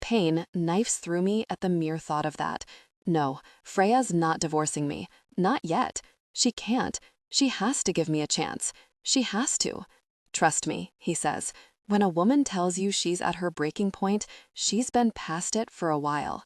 Pain knifes through me at the mere thought of that. No, Freya's not divorcing me. Not yet. She can't. She has to give me a chance. She has to. Trust me, he says. When a woman tells you she's at her breaking point, she's been past it for a while.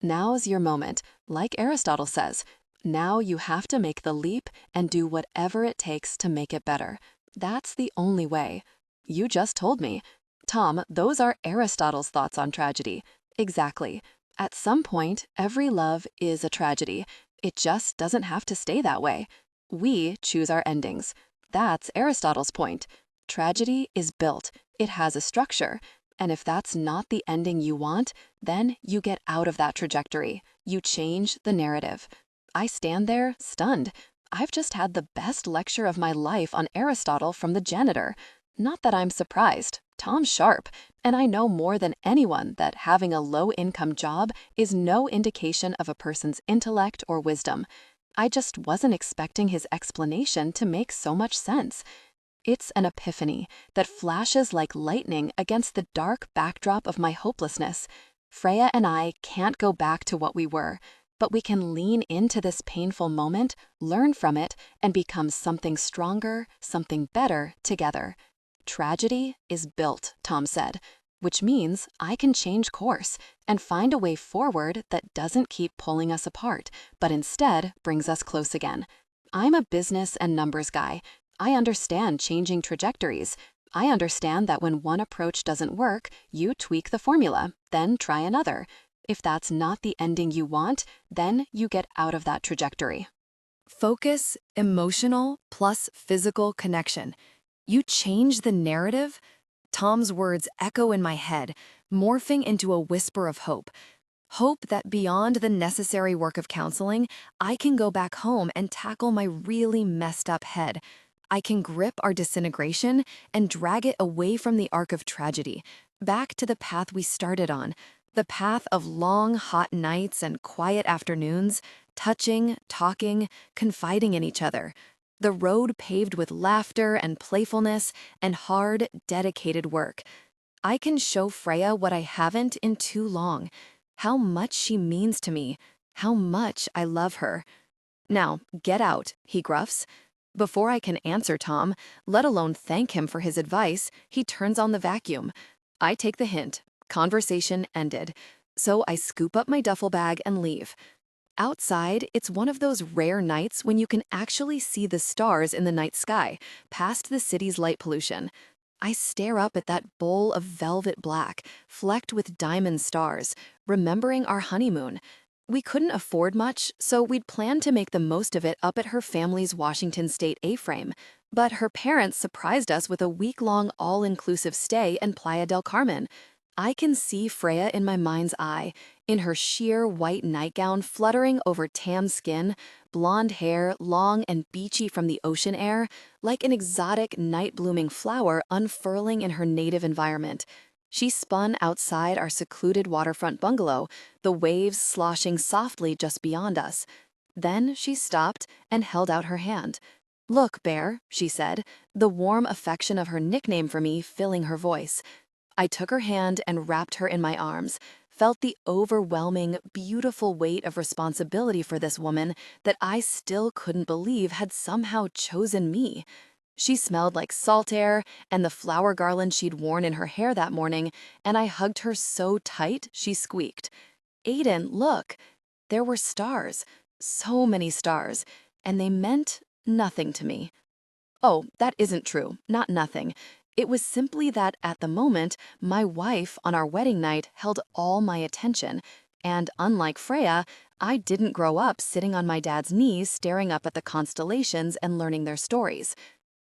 Now's your moment, like Aristotle says. Now you have to make the leap and do whatever it takes to make it better. That's the only way. You just told me. Tom, those are Aristotle's thoughts on tragedy. Exactly. At some point, every love is a tragedy. It just doesn't have to stay that way. We choose our endings. That's Aristotle's point. Tragedy is built. It has a structure. And if that's not the ending you want, then you get out of that trajectory. You change the narrative. I stand there, stunned. I've just had the best lecture of my life on Aristotle from the janitor. Not that I'm surprised. Tom's sharp, and I know more than anyone that having a low-income job is no indication of a person's intellect or wisdom. I just wasn't expecting his explanation to make so much sense. It's an epiphany that flashes like lightning against the dark backdrop of my hopelessness. Freya and I can't go back to what we were, but we can lean into this painful moment, learn from it, and become something stronger, something better together. Tragedy is built, Tom said, which means I can change course and find a way forward that doesn't keep pulling us apart, but instead brings us close again. I'm a business and numbers guy. I understand changing trajectories. I understand that when one approach doesn't work, you tweak the formula, then try another. If that's not the ending you want, then you get out of that trajectory. Focus, emotional plus physical connection. You change the narrative? Tom's words echo in my head, morphing into a whisper of hope. Hope that beyond the necessary work of counseling, I can go back home and tackle my really messed up head. I can grip our disintegration and drag it away from the arc of tragedy, back to the path we started on, the path of long, hot nights and quiet afternoons, touching, talking, confiding in each other. The road paved with laughter and playfulness and hard, dedicated work. I can show Freya what I haven't in too long, how much she means to me, how much I love her. Now, get out, he gruffs. Before I can answer Tom, let alone thank him for his advice, he turns on the vacuum. I take the hint. Conversation ended. So I scoop up my duffel bag and leave. Outside, it's one of those rare nights when you can actually see the stars in the night sky, past the city's light pollution. I stare up at that bowl of velvet black, flecked with diamond stars, remembering our honeymoon. We couldn't afford much, so we'd planned to make the most of it up at her family's Washington State A-frame. But her parents surprised us with a week-long all-inclusive stay in Playa del Carmen. I can see Freya in my mind's eye, in her sheer white nightgown fluttering over tan skin, blonde hair long and beachy from the ocean air, like an exotic night-blooming flower unfurling in her native environment. She spun outside our secluded waterfront bungalow, the waves sloshing softly just beyond us. Then she stopped and held out her hand. "Look, Bear," she said, the warm affection of her nickname for me filling her voice. I took her hand and wrapped her in my arms, felt the overwhelming, beautiful weight of responsibility for this woman that I still couldn't believe had somehow chosen me. She smelled like salt air and the flower garland she'd worn in her hair that morning, and I hugged her so tight she squeaked. Aiden, look! There were stars, so many stars, and they meant nothing to me. Oh, that isn't true, not nothing. It was simply that at the moment, my wife on our wedding night held all my attention, and unlike Freya, I didn't grow up sitting on my dad's knees staring up at the constellations and learning their stories.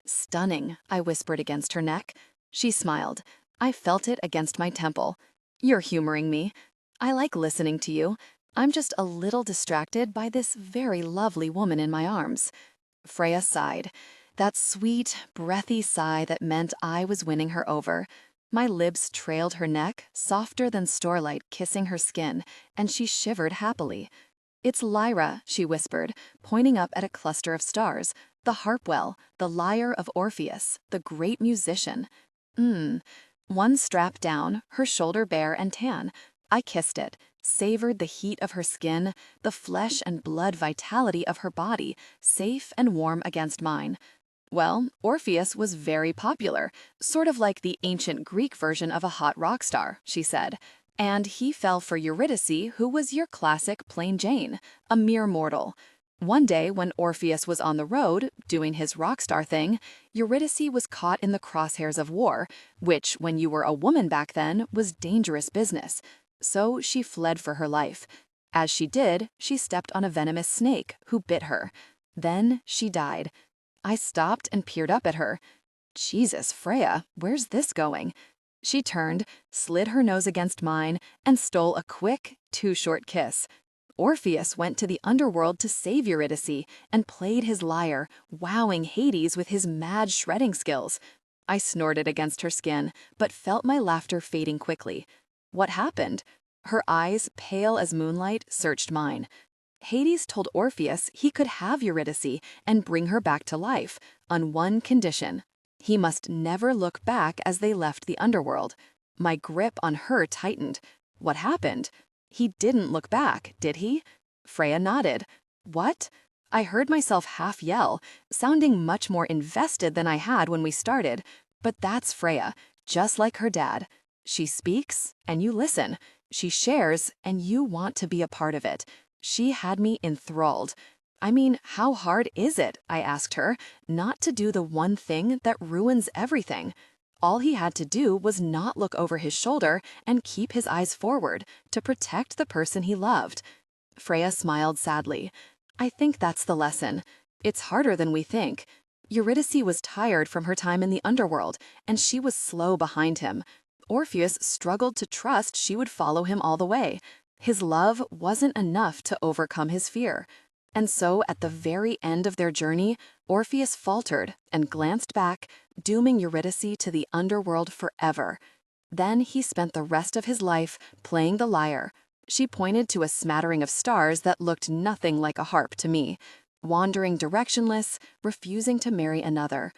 Stunning, I whispered against her neck. She smiled. I felt it against my temple. You're humoring me. I like listening to you. I'm just a little distracted by this very lovely woman in my arms. Freya sighed. That sweet, breathy sigh that meant I was winning her over. My lips trailed her neck, softer than starlight kissing her skin, and she shivered happily. It's Lyra, she whispered, pointing up at a cluster of stars. The Harpwell, the lyre of Orpheus, the great musician. One strap down, her shoulder bare and tan. I kissed it, savored the heat of her skin, the flesh and blood vitality of her body, safe and warm against mine. Well, Orpheus was very popular, sort of like the ancient Greek version of a hot rock star, she said. And he fell for Eurydice, who was your classic plain Jane, a mere mortal. One day when Orpheus was on the road, doing his rock star thing, Eurydice was caught in the crosshairs of war, which, when you were a woman back then, was dangerous business. So she fled for her life. As she did, she stepped on a venomous snake, who bit her. Then she died. I stopped and peered up at her. Jesus, Freya, where's this going? She turned, slid her nose against mine, and stole a quick, too-short kiss. Orpheus went to the underworld to save Eurydice and played his lyre, wowing Hades with his mad shredding skills. I snorted against her skin, but felt my laughter fading quickly. What happened? Her eyes, pale as moonlight, searched mine. Hades told Orpheus he could have Eurydice and bring her back to life, on one condition. He must never look back as they left the underworld. My grip on her tightened. What happened? He didn't look back, did he? Freya nodded. What? I heard myself half yell, sounding much more invested than I had when we started. But that's Freya, just like her dad. She speaks, and you listen. She shares, and you want to be a part of it. She had me enthralled. I mean, how hard is it, I asked her, not to do the one thing that ruins everything? All he had to do was not look over his shoulder and keep his eyes forward to protect the person he loved. Freya smiled sadly. I think that's the lesson. It's harder than we think. Eurydice was tired from her time in the underworld, and she was slow behind him. Orpheus struggled to trust she would follow him all the way. His love wasn't enough to overcome his fear. And so, at the very end of their journey, Orpheus faltered and glanced back, dooming Eurydice to the underworld forever. Then he spent the rest of his life playing the lyre. She pointed to a smattering of stars that looked nothing like a harp to me, wandering directionless, refusing to marry another.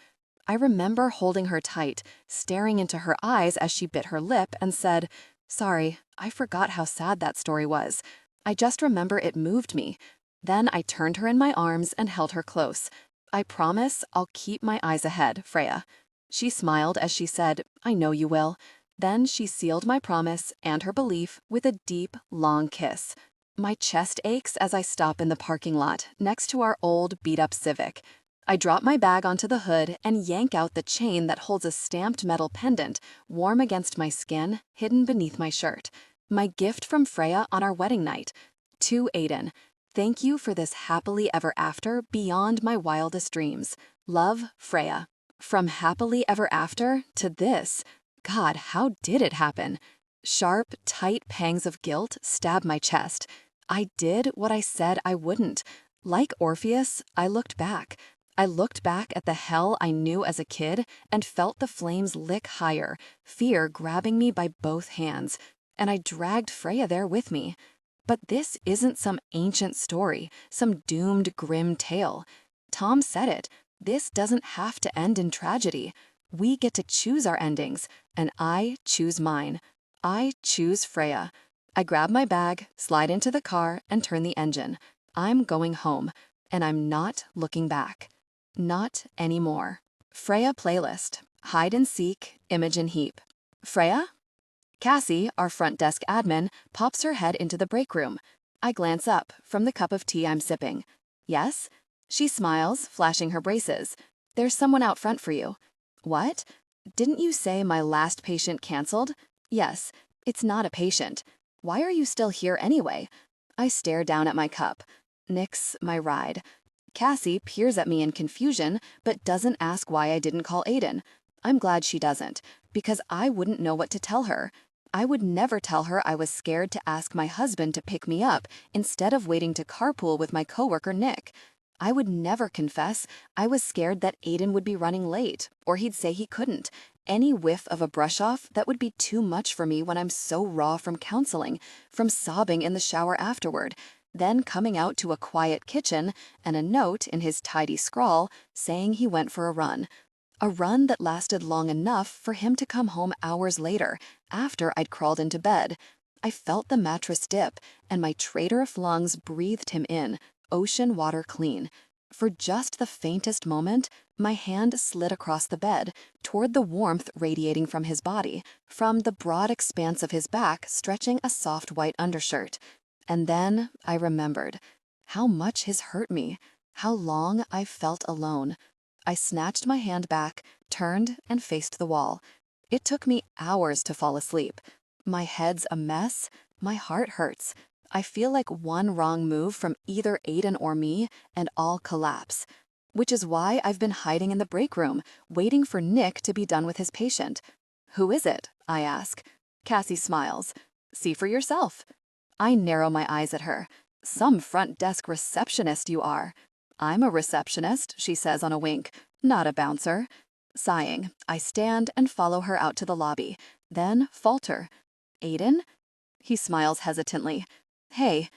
I remember holding her tight, staring into her eyes as she bit her lip and said, "Sorry, I forgot how sad that story was. I just remember it moved me." Then I turned her in my arms and held her close. I promise I'll keep my eyes ahead, Freya. She smiled as she said, I know you will. Then she sealed my promise and her belief with a deep, long kiss. My chest aches as I stop in the parking lot next to our old, beat-up Civic. I drop my bag onto the hood and yank out the chain that holds a stamped metal pendant, warm against my skin, hidden beneath my shirt. My gift from Freya on our wedding night. To Aiden. Thank you for this happily ever after beyond my wildest dreams. Love, Freya. From happily ever after to this. God, how did it happen? Sharp, tight pangs of guilt stab my chest. I did what I said I wouldn't. Like Orpheus, I looked back. I looked back at the hell I knew as a kid and felt the flames lick higher, fear grabbing me by both hands. And I dragged Freya there with me. But this isn't some ancient story, some doomed, grim tale. Tom said it. This doesn't have to end in tragedy. We get to choose our endings, and I choose mine. I choose Freya. I grab my bag, slide into the car, and turn the engine. I'm going home, and I'm not looking back. Not anymore. Freya playlist. Hide and seek, image and heap. Freya? Cassie, our front desk admin, pops her head into the break room. I glance up from the cup of tea I'm sipping. Yes? She smiles, flashing her braces. There's someone out front for you. What? Didn't you say my last patient canceled? Yes, it's not a patient. Why are you still here anyway? I stare down at my cup. Nix my ride. Cassie peers at me in confusion, but doesn't ask why I didn't call Aiden. I'm glad she doesn't, because I wouldn't know what to tell her. I would never tell her I was scared to ask my husband to pick me up instead of waiting to carpool with my coworker Nick. I would never confess I was scared that Aiden would be running late, or he'd say he couldn't. Any whiff of a brush-off, that would be too much for me when I'm so raw from counseling, from sobbing in the shower afterward, then coming out to a quiet kitchen and a note in his tidy scrawl saying he went for a run. A run that lasted long enough for him to come home hours later, after I'd crawled into bed. I felt the mattress dip, and my traitorous lungs breathed him in, ocean water clean. For just the faintest moment, my hand slid across the bed, toward the warmth radiating from his body, from the broad expanse of his back stretching a soft white undershirt. And then I remembered how much his hurt me, how long I felt alone. I snatched my hand back, turned, and faced the wall. It took me hours to fall asleep. My head's a mess, my heart hurts. I feel like one wrong move from either Aiden or me, and I'll collapse. Which is why I've been hiding in the break room, waiting for Nick to be done with his patient. Who is it? I ask. Cassie smiles. See for yourself. I narrow my eyes at her. Some front desk receptionist you are. I'm a receptionist, she says on a wink, not a bouncer. Sighing, I stand and follow her out to the lobby, then falter. Aiden? He smiles hesitantly. Hey.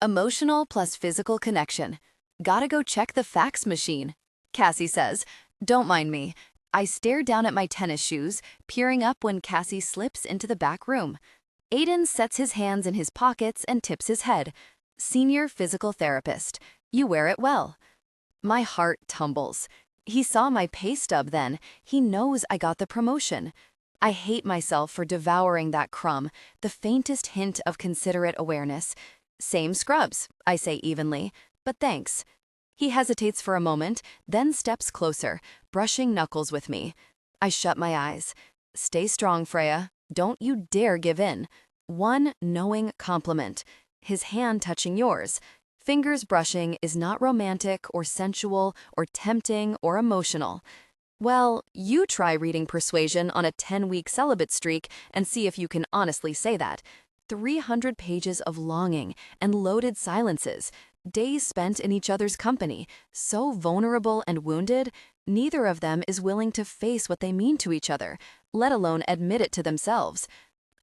Emotional plus physical connection. Gotta go check the fax machine, Cassie says. Don't mind me. I stare down at my tennis shoes, peering up when Cassie slips into the back room. Aiden sets his hands in his pockets and tips his head. Senior physical therapist. You wear it well. My heart tumbles. He saw my pay stub then. He knows I got the promotion. I hate myself for devouring that crumb, the faintest hint of considerate awareness. Same scrubs, I say evenly, but thanks. He hesitates for a moment, then steps closer, brushing knuckles with me. I shut my eyes. Stay strong, Freya. Don't you dare give in. One knowing compliment. His hand touching yours. Fingers brushing is not romantic or sensual or tempting or emotional. Well, you try reading Persuasion on a 10-week celibate streak and see if you can honestly say that. 300 pages of longing and loaded silences, days spent in each other's company, so vulnerable and wounded, neither of them is willing to face what they mean to each other, let alone admit it to themselves.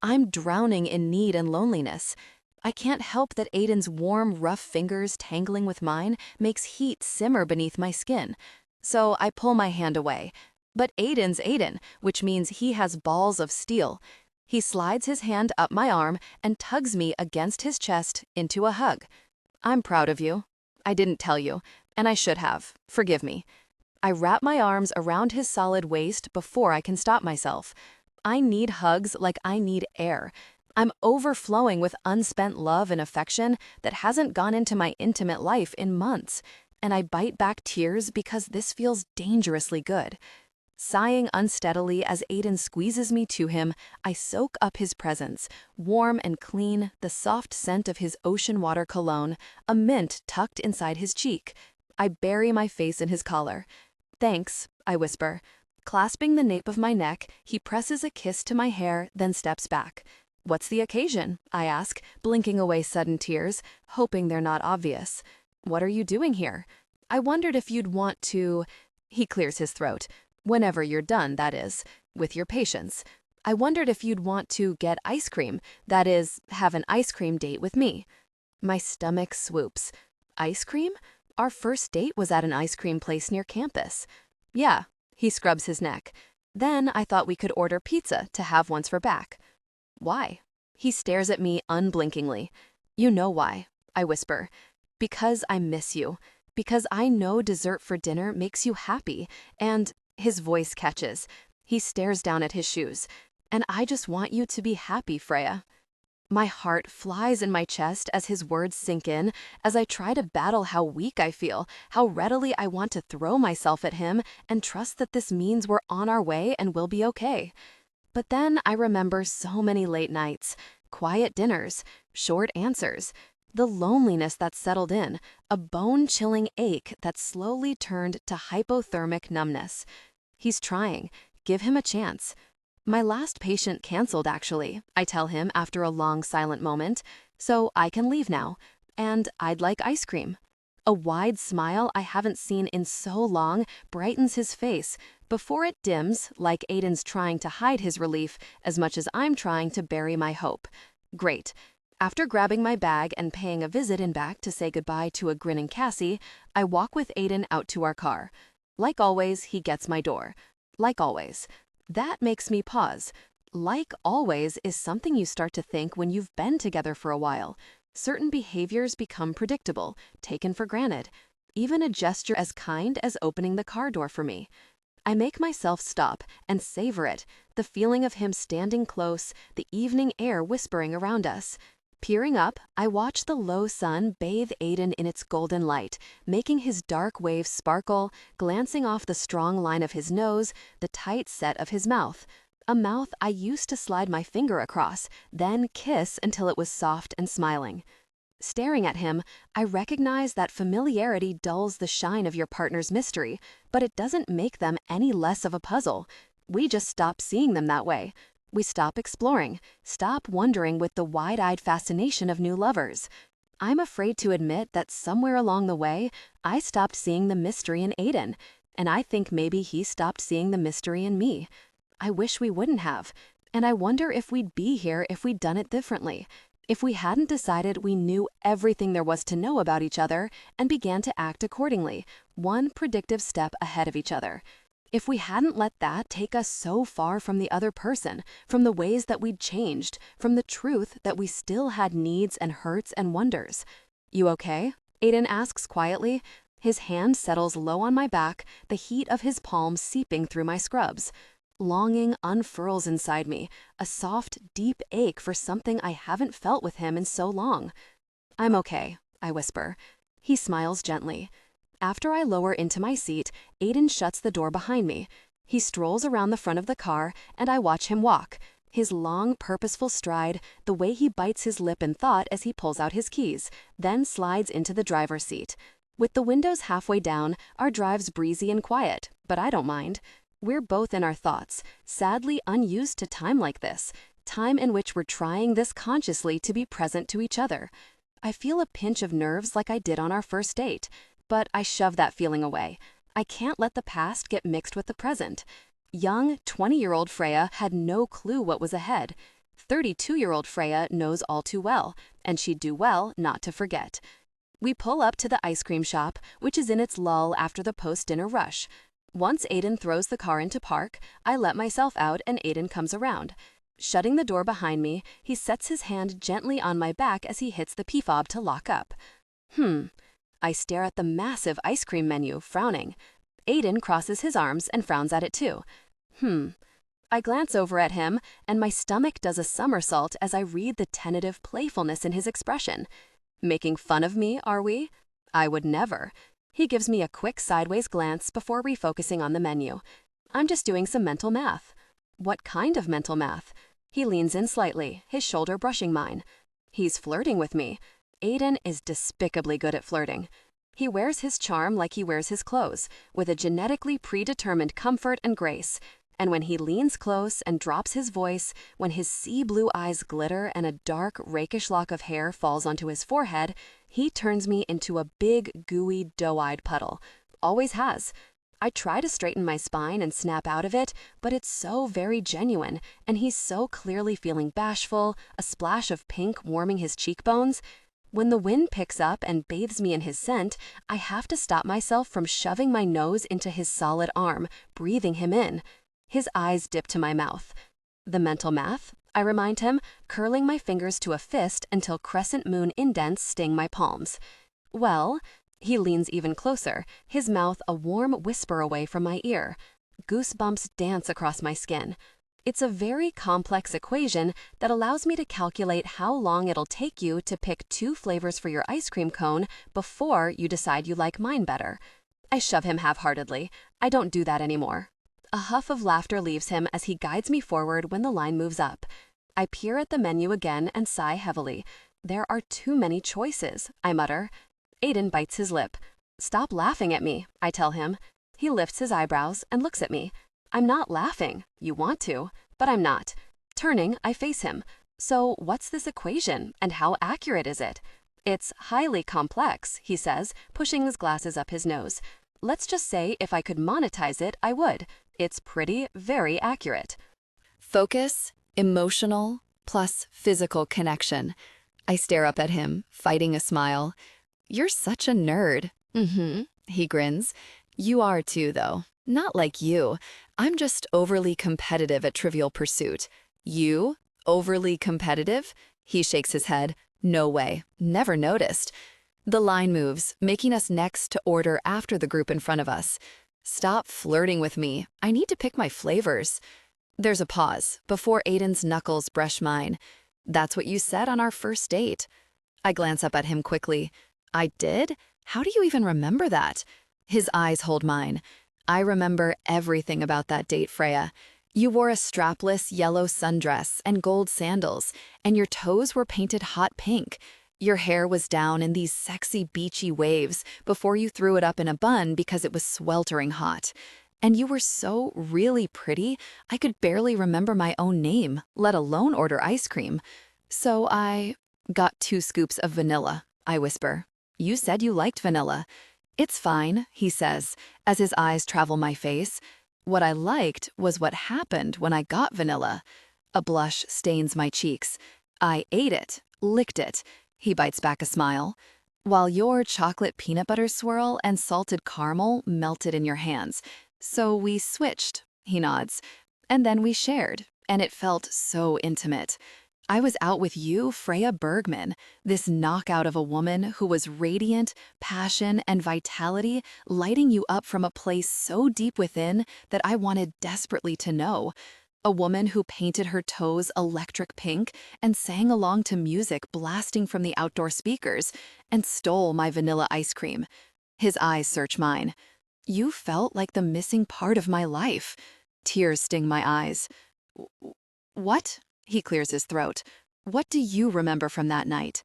I'm drowning in need and loneliness. I can't help that Aiden's warm, rough fingers tangling with mine makes heat simmer beneath my skin. So I pull my hand away. But Aiden's Aiden, which means he has balls of steel. He slides his hand up my arm and tugs me against his chest into a hug. I'm proud of you. I didn't tell you, and I should have. Forgive me. I wrap my arms around his solid waist before I can stop myself. I need hugs like I need air. I'm overflowing with unspent love and affection that hasn't gone into my intimate life in months, and I bite back tears because this feels dangerously good. Sighing unsteadily as Aiden squeezes me to him, I soak up his presence, warm and clean, the soft scent of his ocean water cologne, a mint tucked inside his cheek. I bury my face in his collar. Thanks, I whisper. Clasping the nape of my neck, he presses a kiss to my hair, then steps back. What's the occasion? I ask, blinking away sudden tears, hoping they're not obvious. What are you doing here? I wondered if you'd want to... He clears his throat. Whenever you're done, that is, with your patients. I wondered if you'd want to get ice cream, that is, have an ice cream date with me. My stomach swoops. Ice cream? Our first date was at an ice cream place near campus. Yeah, he scrubs his neck. Then I thought we could order pizza to have once we're back. Why? He stares at me unblinkingly. "You know why," I whisper. "Because I miss you. Because I know dessert for dinner makes you happy, and—" His voice catches. He stares down at his shoes. "And I just want you to be happy, Freya." My heart flies in my chest as his words sink in, as I try to battle how weak I feel, how readily I want to throw myself at him and trust that this means we're on our way and we'll be okay. But then I remember so many late nights, quiet dinners, short answers, the loneliness that settled in, a bone-chilling ache that slowly turned to hypothermic numbness. He's trying. Give him a chance. My last patient canceled, actually, I tell him after a long silent moment, so I can leave now. And I'd like ice cream. A wide smile I haven't seen in so long brightens his face before it dims, like Aiden's trying to hide his relief as much as I'm trying to bury my hope. Great. After grabbing my bag and paying a visit and back to say goodbye to a grinning Cassie, I walk with Aiden out to our car. Like always, he gets my door. Like always. That makes me pause. Like always is something you start to think when you've been together for a while. Certain behaviors become predictable, taken for granted. Even a gesture as kind as opening the car door for me. I make myself stop and savor it, the feeling of him standing close, the evening air whispering around us. Peering up, I watch the low sun bathe Aiden in its golden light, making his dark waves sparkle, glancing off the strong line of his nose, the tight set of his mouth. A mouth I used to slide my finger across, then kiss until it was soft and smiling. Staring at him, I recognize that familiarity dulls the shine of your partner's mystery, but it doesn't make them any less of a puzzle. We just stop seeing them that way. We stop exploring, stop wondering with the wide-eyed fascination of new lovers. I'm afraid to admit that somewhere along the way, I stopped seeing the mystery in Aiden, and I think maybe he stopped seeing the mystery in me. I wish we wouldn't have, and I wonder if we'd be here if we'd done it differently, if we hadn't decided we knew everything there was to know about each other and began to act accordingly, one predictive step ahead of each other. If we hadn't let that take us so far from the other person, from the ways that we'd changed, from the truth that we still had needs and hurts and wonders. "You okay?" Aiden asks quietly. His hand settles low on my back, the heat of his palm seeping through my scrubs. Longing unfurls inside me, a soft, deep ache for something I haven't felt with him in so long. "I'm okay," I whisper. He smiles gently. After I lower into my seat, Aiden shuts the door behind me. He strolls around the front of the car, and I watch him walk. His long, purposeful stride, the way he bites his lip in thought as he pulls out his keys, then slides into the driver's seat. With the windows halfway down, our drive's breezy and quiet, but I don't mind. We're both in our thoughts, sadly unused to time like this, time in which we're trying this consciously to be present to each other. I feel a pinch of nerves like I did on our first date. But I shove that feeling away. I can't let the past get mixed with the present. Young, 20-year-old Freya had no clue what was ahead. 32-year-old Freya knows all too well, and she'd do well not to forget. We pull up to the ice cream shop, which is in its lull after the post-dinner rush. Once Aiden throws the car into park, I let myself out and Aiden comes around. Shutting the door behind me, he sets his hand gently on my back as he hits the P fob to lock up. I stare at the massive ice cream menu, frowning. Aiden crosses his arms and frowns at it too. I glance over at him, and my stomach does a somersault as I read the tentative playfulness in his expression. Making fun of me, are we? I would never. He gives me a quick sideways glance before refocusing on the menu. I'm just doing some mental math. What kind of mental math? He leans in slightly, his shoulder brushing mine. He's flirting with me. Aiden is despicably good at flirting. He wears his charm like he wears his clothes, with a genetically predetermined comfort and grace. And when he leans close and drops his voice, when his sea blue eyes glitter and a dark, rakish lock of hair falls onto his forehead, he turns me into a big, gooey, doe-eyed puddle. Always has. I try to straighten my spine and snap out of it, but it's so very genuine, and he's so clearly feeling bashful, a splash of pink warming his cheekbones. When the wind picks up and bathes me in his scent, I have to stop myself from shoving my nose into his solid arm, breathing him in. His eyes dip to my mouth. The mental math? I remind him, curling my fingers to a fist until crescent moon indents sting my palms. Well, he leans even closer, his mouth a warm whisper away from my ear. Goosebumps dance across my skin. It's a very complex equation that allows me to calculate how long it'll take you to pick 2 flavors for your ice cream cone before you decide you like mine better. I shove him half-heartedly. I don't do that anymore. A huff of laughter leaves him as he guides me forward when the line moves up. I peer at the menu again and sigh heavily. There are too many choices, I mutter. Aiden bites his lip. Stop laughing at me, I tell him. He lifts his eyebrows and looks at me. I'm not laughing. You want to, but I'm not. Turning, I face him. So what's this equation, and how accurate is it? It's highly complex, he says, pushing his glasses up his nose. Let's just say if I could monetize it, I would. It's very accurate. Focus, emotional, plus physical connection. I stare up at him, fighting a smile. You're such a nerd. He grins. You are too, though. Not like you. I'm just overly competitive at Trivial Pursuit. You? Overly competitive? He shakes his head. No way. Never noticed. The line moves, making us next to order after the group in front of us. Stop flirting with me. I need to pick my flavors. There's a pause before Aiden's knuckles brush mine. That's what you said on our first date. I glance up at him quickly. I did? How do you even remember that? His eyes hold mine. I remember everything about that date, Freya. You wore a strapless yellow sundress and gold sandals, and your toes were painted hot pink. Your hair was down in these sexy beachy waves before you threw it up in a bun because it was sweltering hot. And you were so really pretty, I could barely remember my own name, let alone order ice cream. So I got 2 scoops of vanilla, I whisper. You said you liked vanilla. It's fine, he says, as his eyes travel my face. What I liked was what happened when I got vanilla. A blush stains my cheeks. I ate it, licked it. He bites back a smile. While your chocolate peanut butter swirl and salted caramel melted in your hands. So we switched, he nods. And then we shared, and it felt so intimate. I was out with you, Freya Bergman, this knockout of a woman who was radiant, passion, and vitality, lighting you up from a place so deep within that I wanted desperately to know. A woman who painted her toes electric pink and sang along to music blasting from the outdoor speakers and stole my vanilla ice cream. His eyes search mine. You felt like the missing part of my life. Tears sting my eyes. What? He clears his throat. What do you remember from that night?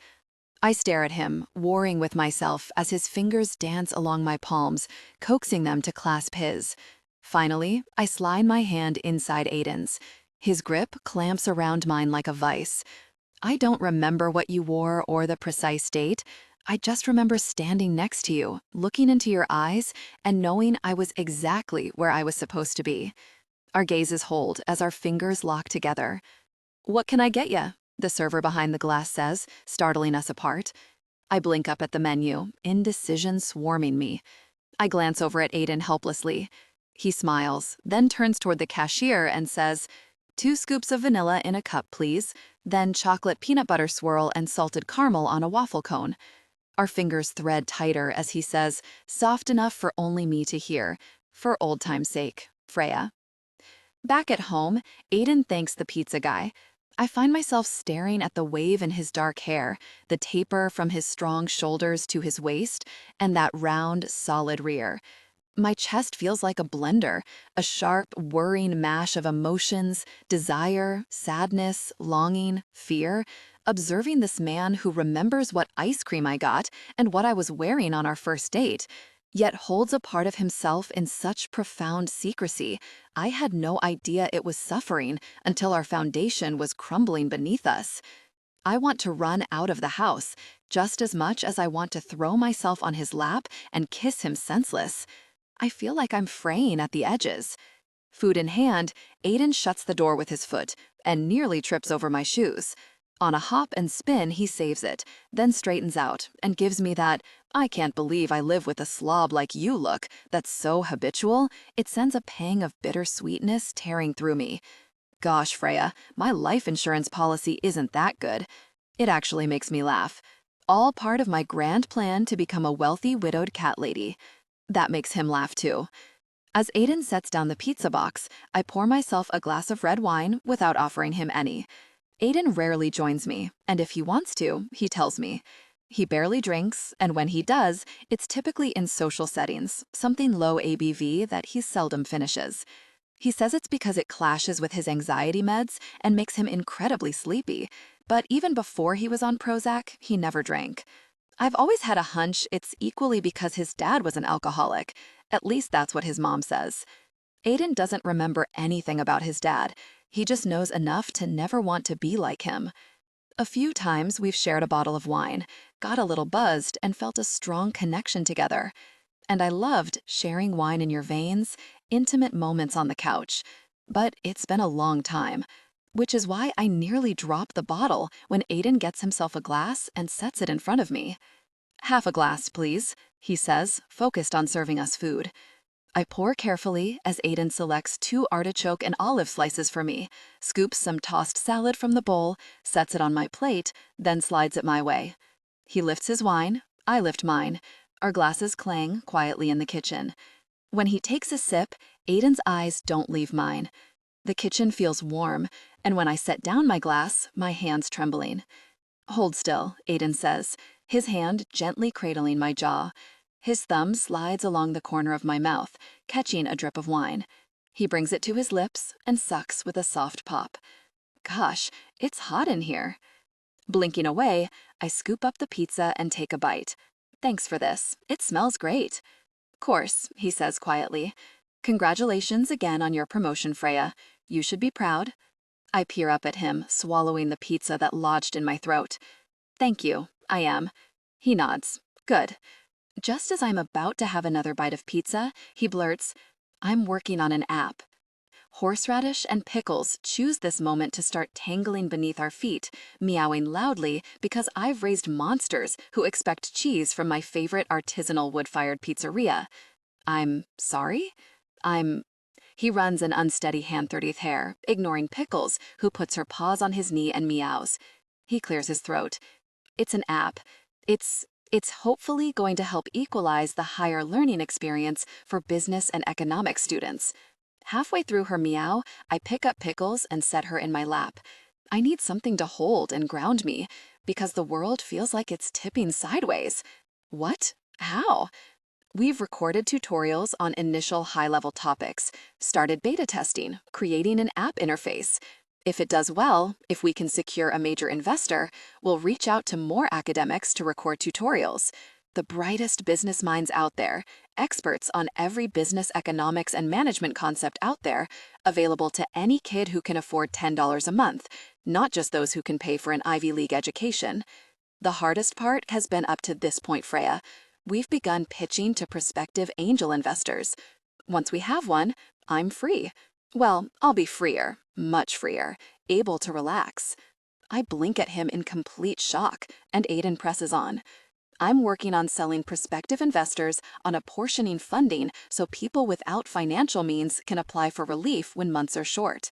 I stare at him, warring with myself as his fingers dance along my palms, coaxing them to clasp his. Finally, I slide my hand inside Aiden's. His grip clamps around mine like a vice. I don't remember what you wore or the precise date. I just remember standing next to you, looking into your eyes, and knowing I was exactly where I was supposed to be. Our gazes hold as our fingers lock together. What can I get ya? The server behind the glass says, startling us apart. I blink up at the menu, indecision swarming me. I glance over at Aiden helplessly. He smiles, then turns toward the cashier and says, 2 scoops of vanilla in a cup, please, then chocolate peanut butter swirl and salted caramel on a waffle cone. Our fingers thread tighter as he says, soft enough for only me to hear, for old time's sake, Freya. Back at home, Aiden thanks the pizza guy. I find myself staring at the wave in his dark hair, the taper from his strong shoulders to his waist, and that round, solid rear. My chest feels like a blender, a sharp, whirring mash of emotions, desire, sadness, longing, fear, observing this man who remembers what ice cream I got and what I was wearing on our first date, yet holds a part of himself in such profound secrecy. I had no idea it was suffering until our foundation was crumbling beneath us. I want to run out of the house, just as much as I want to throw myself on his lap and kiss him senseless. I feel like I'm fraying at the edges. Food in hand, Aiden shuts the door with his foot and nearly trips over my shoes. On a hop and spin, he saves it, then straightens out and gives me that, I can't believe I live with a slob like you look, that's so habitual, it sends a pang of bittersweetness tearing through me. Gosh, Freya, my life insurance policy isn't that good. It actually makes me laugh. All part of my grand plan to become a wealthy widowed cat lady. That makes him laugh too. As Aiden sets down the pizza box, I pour myself a glass of red wine without offering him any. Aiden rarely joins me, and if he wants to, he tells me. He barely drinks, and when he does, it's typically in social settings, something low ABV that he seldom finishes. He says it's because it clashes with his anxiety meds and makes him incredibly sleepy, but even before he was on Prozac, he never drank. I've always had a hunch it's equally because his dad was an alcoholic. At least that's what his mom says. Aiden doesn't remember anything about his dad. He just knows enough to never want to be like him. A few times we've shared a bottle of wine, got a little buzzed, and felt a strong connection together. And I loved sharing wine in your veins, intimate moments on the couch. But it's been a long time, which is why I nearly drop the bottle when Aiden gets himself a glass and sets it in front of me. "Half a glass, please," he says, focused on serving us food. I pour carefully as Aiden selects 2 artichoke and olive slices for me, scoops some tossed salad from the bowl, sets it on my plate, then slides it my way. He lifts his wine, I lift mine. Our glasses clang quietly in the kitchen. When he takes a sip, Aiden's eyes don't leave mine. The kitchen feels warm, and when I set down my glass, my hand's trembling. "Hold still," Aiden says, his hand gently cradling my jaw. His thumb slides along the corner of my mouth, catching a drip of wine. He brings it to his lips and sucks with a soft pop. Gosh, it's hot in here. Blinking away, I scoop up the pizza and take a bite. "Thanks for this. It smells great." "Course," he says quietly. "Congratulations again on your promotion, Freya. You should be proud." I peer up at him, swallowing the pizza that lodged in my throat. "Thank you, I am." He nods. "Good." Just as I'm about to have another bite of pizza, he blurts, "I'm working on an app." Horseradish and Pickles choose this moment to start tangling beneath our feet, meowing loudly because I've raised monsters who expect cheese from my favorite artisanal wood-fired pizzeria. "I'm sorry?" He runs an unsteady hand through his hair, ignoring Pickles, who puts her paws on his knee and meows. He clears his throat. "It's an app. It's hopefully going to help equalize the higher learning experience for business and economics students." Halfway through her meow, I pick up Pickles and set her in my lap. I need something to hold and ground me, because the world feels like it's tipping sideways. What? How? We've recorded tutorials on initial high-level topics, started beta testing, creating an app interface. If it does well, if we can secure a major investor, we'll reach out to more academics to record tutorials. The brightest business minds out there, experts on every business economics and management concept out there, available to any kid who can afford $10 a month, not just those who can pay for an Ivy League education. The hardest part has been up to this point, Freya. We've begun pitching to prospective angel investors. Once we have one, I'm free. Well, I'll be freer, much freer, able to relax. I blink at him in complete shock, and Aiden presses on. "I'm working on selling prospective investors on apportioning funding so people without financial means can apply for relief when months are short.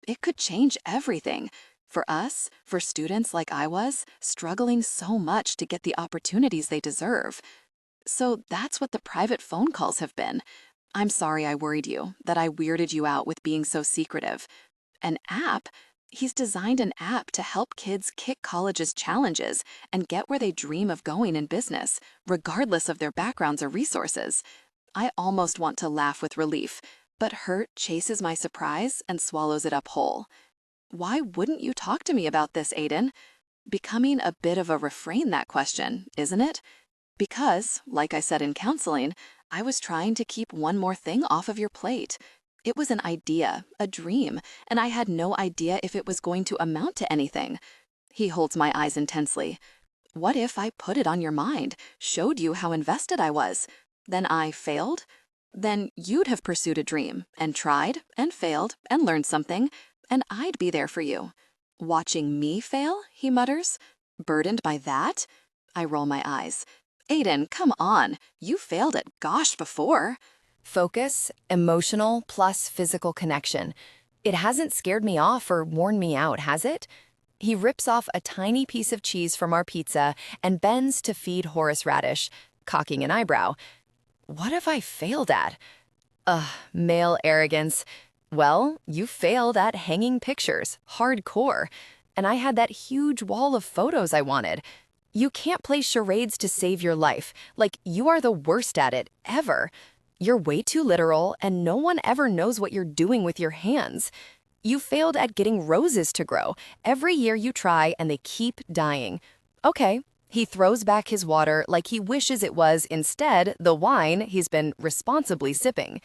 It could change everything. For us, for students like I was, struggling so much to get the opportunities they deserve." So that's what the private phone calls have been. "I'm sorry I worried you, that I weirded you out with being so secretive." An app? He's designed an app to help kids kick college's challenges and get where they dream of going in business, regardless of their backgrounds or resources. I almost want to laugh with relief, but hurt chases my surprise and swallows it up whole. "Why wouldn't you talk to me about this, Aiden?" Becoming a bit of a refrain, that question, isn't it? Because, like I said in counseling, I was trying to keep one more thing off of your plate. It was an idea, a dream, and I had no idea if it was going to amount to anything. He holds my eyes intensely. "What if I put it on your mind, showed you how invested I was? Then I failed? Then you'd have pursued a dream, and tried, and failed, and learned something, and I'd be there for you." "Watching me fail?" he mutters. "Burdened by that?" I roll my eyes. "Aiden, come on. You failed at gosh before." Focus, emotional plus physical connection. It hasn't scared me off or worn me out, has it? He rips off a tiny piece of cheese from our pizza and bends to feed Horace Radish, cocking an eyebrow. What have I failed at? Male arrogance. Well, you failed at hanging pictures, hardcore. And I had that huge wall of photos I wanted. You can't play charades to save your life. Like, you are the worst at it, ever. You're way too literal, and no one ever knows what you're doing with your hands. You failed at getting roses to grow. Every year you try, and they keep dying. Okay. He throws back his water like he wishes it was, instead, the wine he's been responsibly sipping.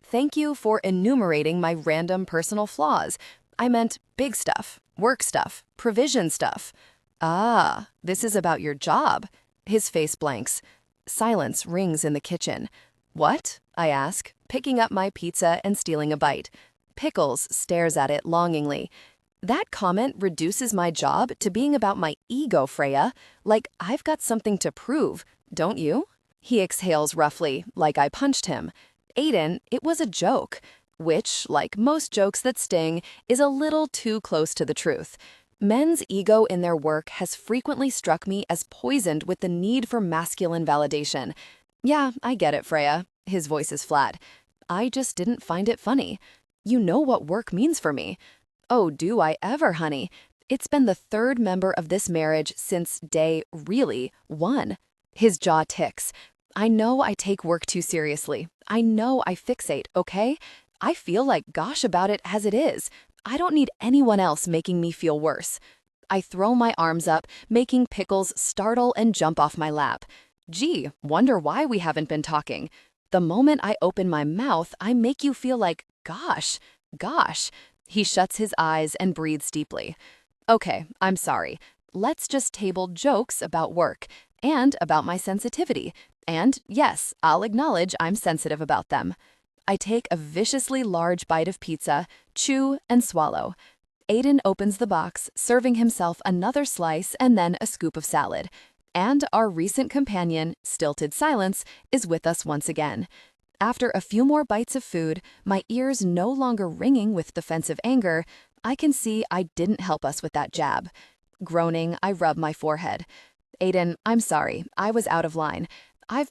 Thank you for enumerating my random personal flaws. I meant big stuff, work stuff, provision stuff. Ah, this is about your job. His face blanks. Silence rings in the kitchen. What? I ask, picking up my pizza and stealing a bite. Pickles stares at it longingly. That comment reduces my job to being about my ego, Freya. Like, I've got something to prove, don't you? He exhales roughly, like I punched him. Aiden, it was a joke, which, like most jokes that sting, is a little too close to the truth. Men's ego in their work has frequently struck me as poisoned with the need for masculine validation. Yeah, I get it, Freya. His voice is flat. I just didn't find it funny. You know what work means for me. Oh, do I ever, honey? It's been the third member of this marriage since day, really, one. His jaw ticks. I know I take work too seriously. I know I fixate, okay? I feel like gosh about it as it is. I don't need anyone else making me feel worse. I throw my arms up, making Pickles startle and jump off my lap. Gee, wonder why we haven't been talking. The moment I open my mouth, I make you feel like, gosh. He shuts his eyes and breathes deeply. Okay, I'm sorry. Let's just table jokes about work and about my sensitivity. And yes, I'll acknowledge I'm sensitive about them. I take a viciously large bite of pizza, chew, and swallow. Aiden opens the box, serving himself another slice and then a scoop of salad. And our recent companion, Stilted Silence, is with us once again. After a few more bites of food, my ears no longer ringing with defensive anger, I can see I didn't help us with that jab. Groaning, I rub my forehead. Aiden, I'm sorry, I was out of line. I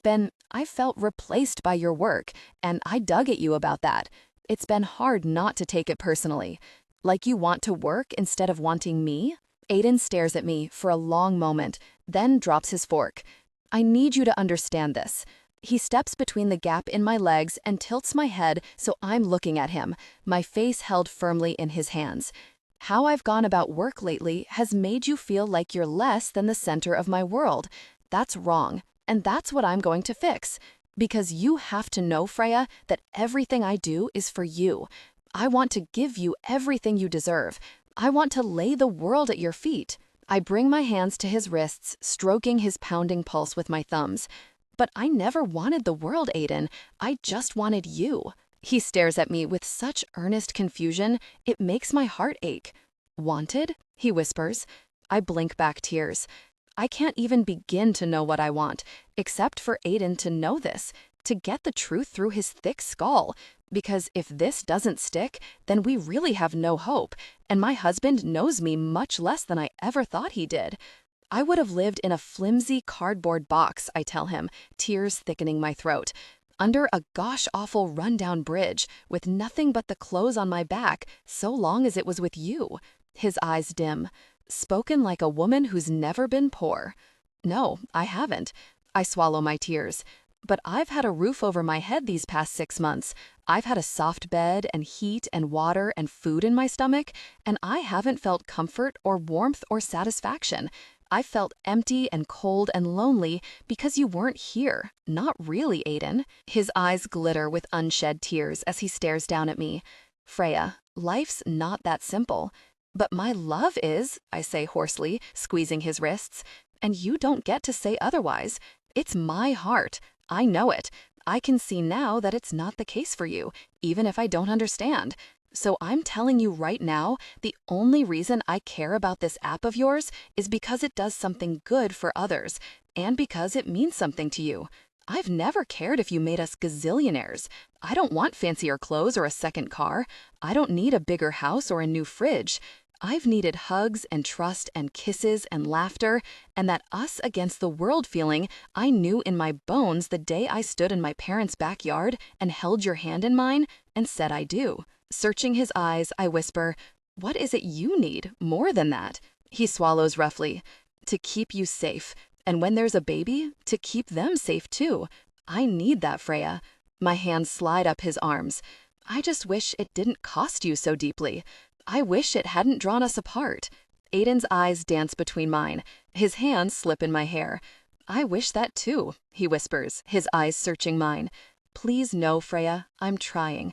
felt replaced by your work, and I dug at you about that. It's been hard not to take it personally. Like you want to work instead of wanting me? Aiden stares at me for a long moment, then drops his fork. I need you to understand this. He steps between the gap in my legs and tilts my head so I'm looking at him, my face held firmly in his hands. How I've gone about work lately has made you feel like you're less than the center of my world. That's wrong, and that's what I'm going to fix. Because you have to know, Freya, that everything I do is for you. I want to give you everything you deserve. I want to lay the world at your feet. I bring my hands to his wrists, stroking his pounding pulse with my thumbs. But I never wanted the world, Aiden. I just wanted you. He stares at me with such earnest confusion, it makes my heart ache. Wanted? He whispers. I blink back tears. I can't even begin to know what I want, except for Aiden to know this, to get the truth through his thick skull. Because if this doesn't stick, then we really have no hope, and my husband knows me much less than I ever thought he did. I would have lived in a flimsy cardboard box, I tell him, tears thickening my throat. Under a gosh-awful rundown bridge, with nothing but the clothes on my back, so long as it was with you. His eyes dim. Spoken like a woman who's never been poor. No, I haven't. I swallow my tears. But I've had a roof over my head these past 6 months. I've had a soft bed and heat and water and food in my stomach, and I haven't felt comfort or warmth or satisfaction. I felt empty and cold and lonely because you weren't here. Not really, Aiden. His eyes glitter with unshed tears as he stares down at me. Freya, life's not that simple. But my love is, I say hoarsely, squeezing his wrists. And you don't get to say otherwise. It's my heart. I know it. I can see now that it's not the case for you, even if I don't understand. So I'm telling you right now, the only reason I care about this app of yours is because it does something good for others, and because it means something to you. I've never cared if you made us gazillionaires. I don't want fancier clothes or a second car. I don't need a bigger house or a new fridge. I've needed hugs and trust and kisses and laughter, and that us against the world feeling I knew in my bones the day I stood in my parents' backyard and held your hand in mine and said I do. Searching his eyes, I whisper, "What is it you need more than that?" He swallows roughly. "To keep you safe. And when there's a baby, to keep them safe too. I need that, Freya." My hands slide up his arms. "I just wish it didn't cost you so deeply. I wish it hadn't drawn us apart." Aiden's eyes dance between mine. His hands slip in my hair. "I wish that too," he whispers, his eyes searching mine. "Please know, Freya, I'm trying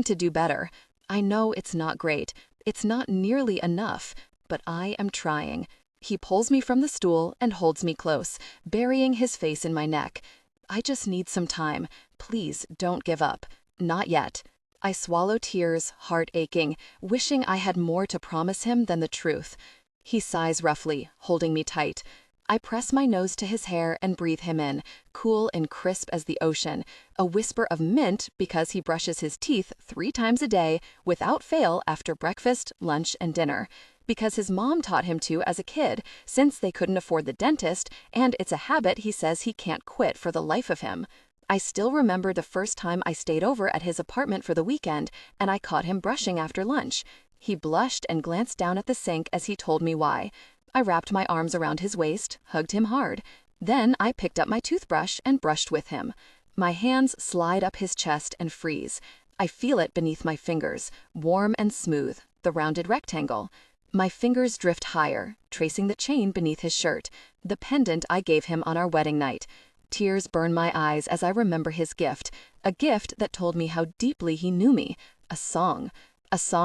to do better. I know it's not great. It's not nearly enough, but I am trying." He pulls me from the stool and holds me close, burying his face in my neck. "I just need some time. Please don't give up. Not yet." I swallow tears, heart aching, wishing I had more to promise him than the truth. He sighs roughly, holding me tight. I press my nose to his hair and breathe him in, cool and crisp as the ocean, a whisper of mint because he brushes his teeth 3 times a day without fail after breakfast, lunch, and dinner. Because his mom taught him to as a kid, since they couldn't afford the dentist, and it's a habit he says he can't quit for the life of him. I still remember the first time I stayed over at his apartment for the weekend, and I caught him brushing after lunch. He blushed and glanced down at the sink as he told me why. I wrapped my arms around his waist, hugged him hard. Then I picked up my toothbrush and brushed with him. My hands slide up his chest and freeze. I feel it beneath my fingers, warm and smooth, the rounded rectangle. My fingers drift higher, tracing the chain beneath his shirt, the pendant I gave him on our wedding night. Tears burn my eyes as I remember his gift, a gift that told me how deeply he knew me, a song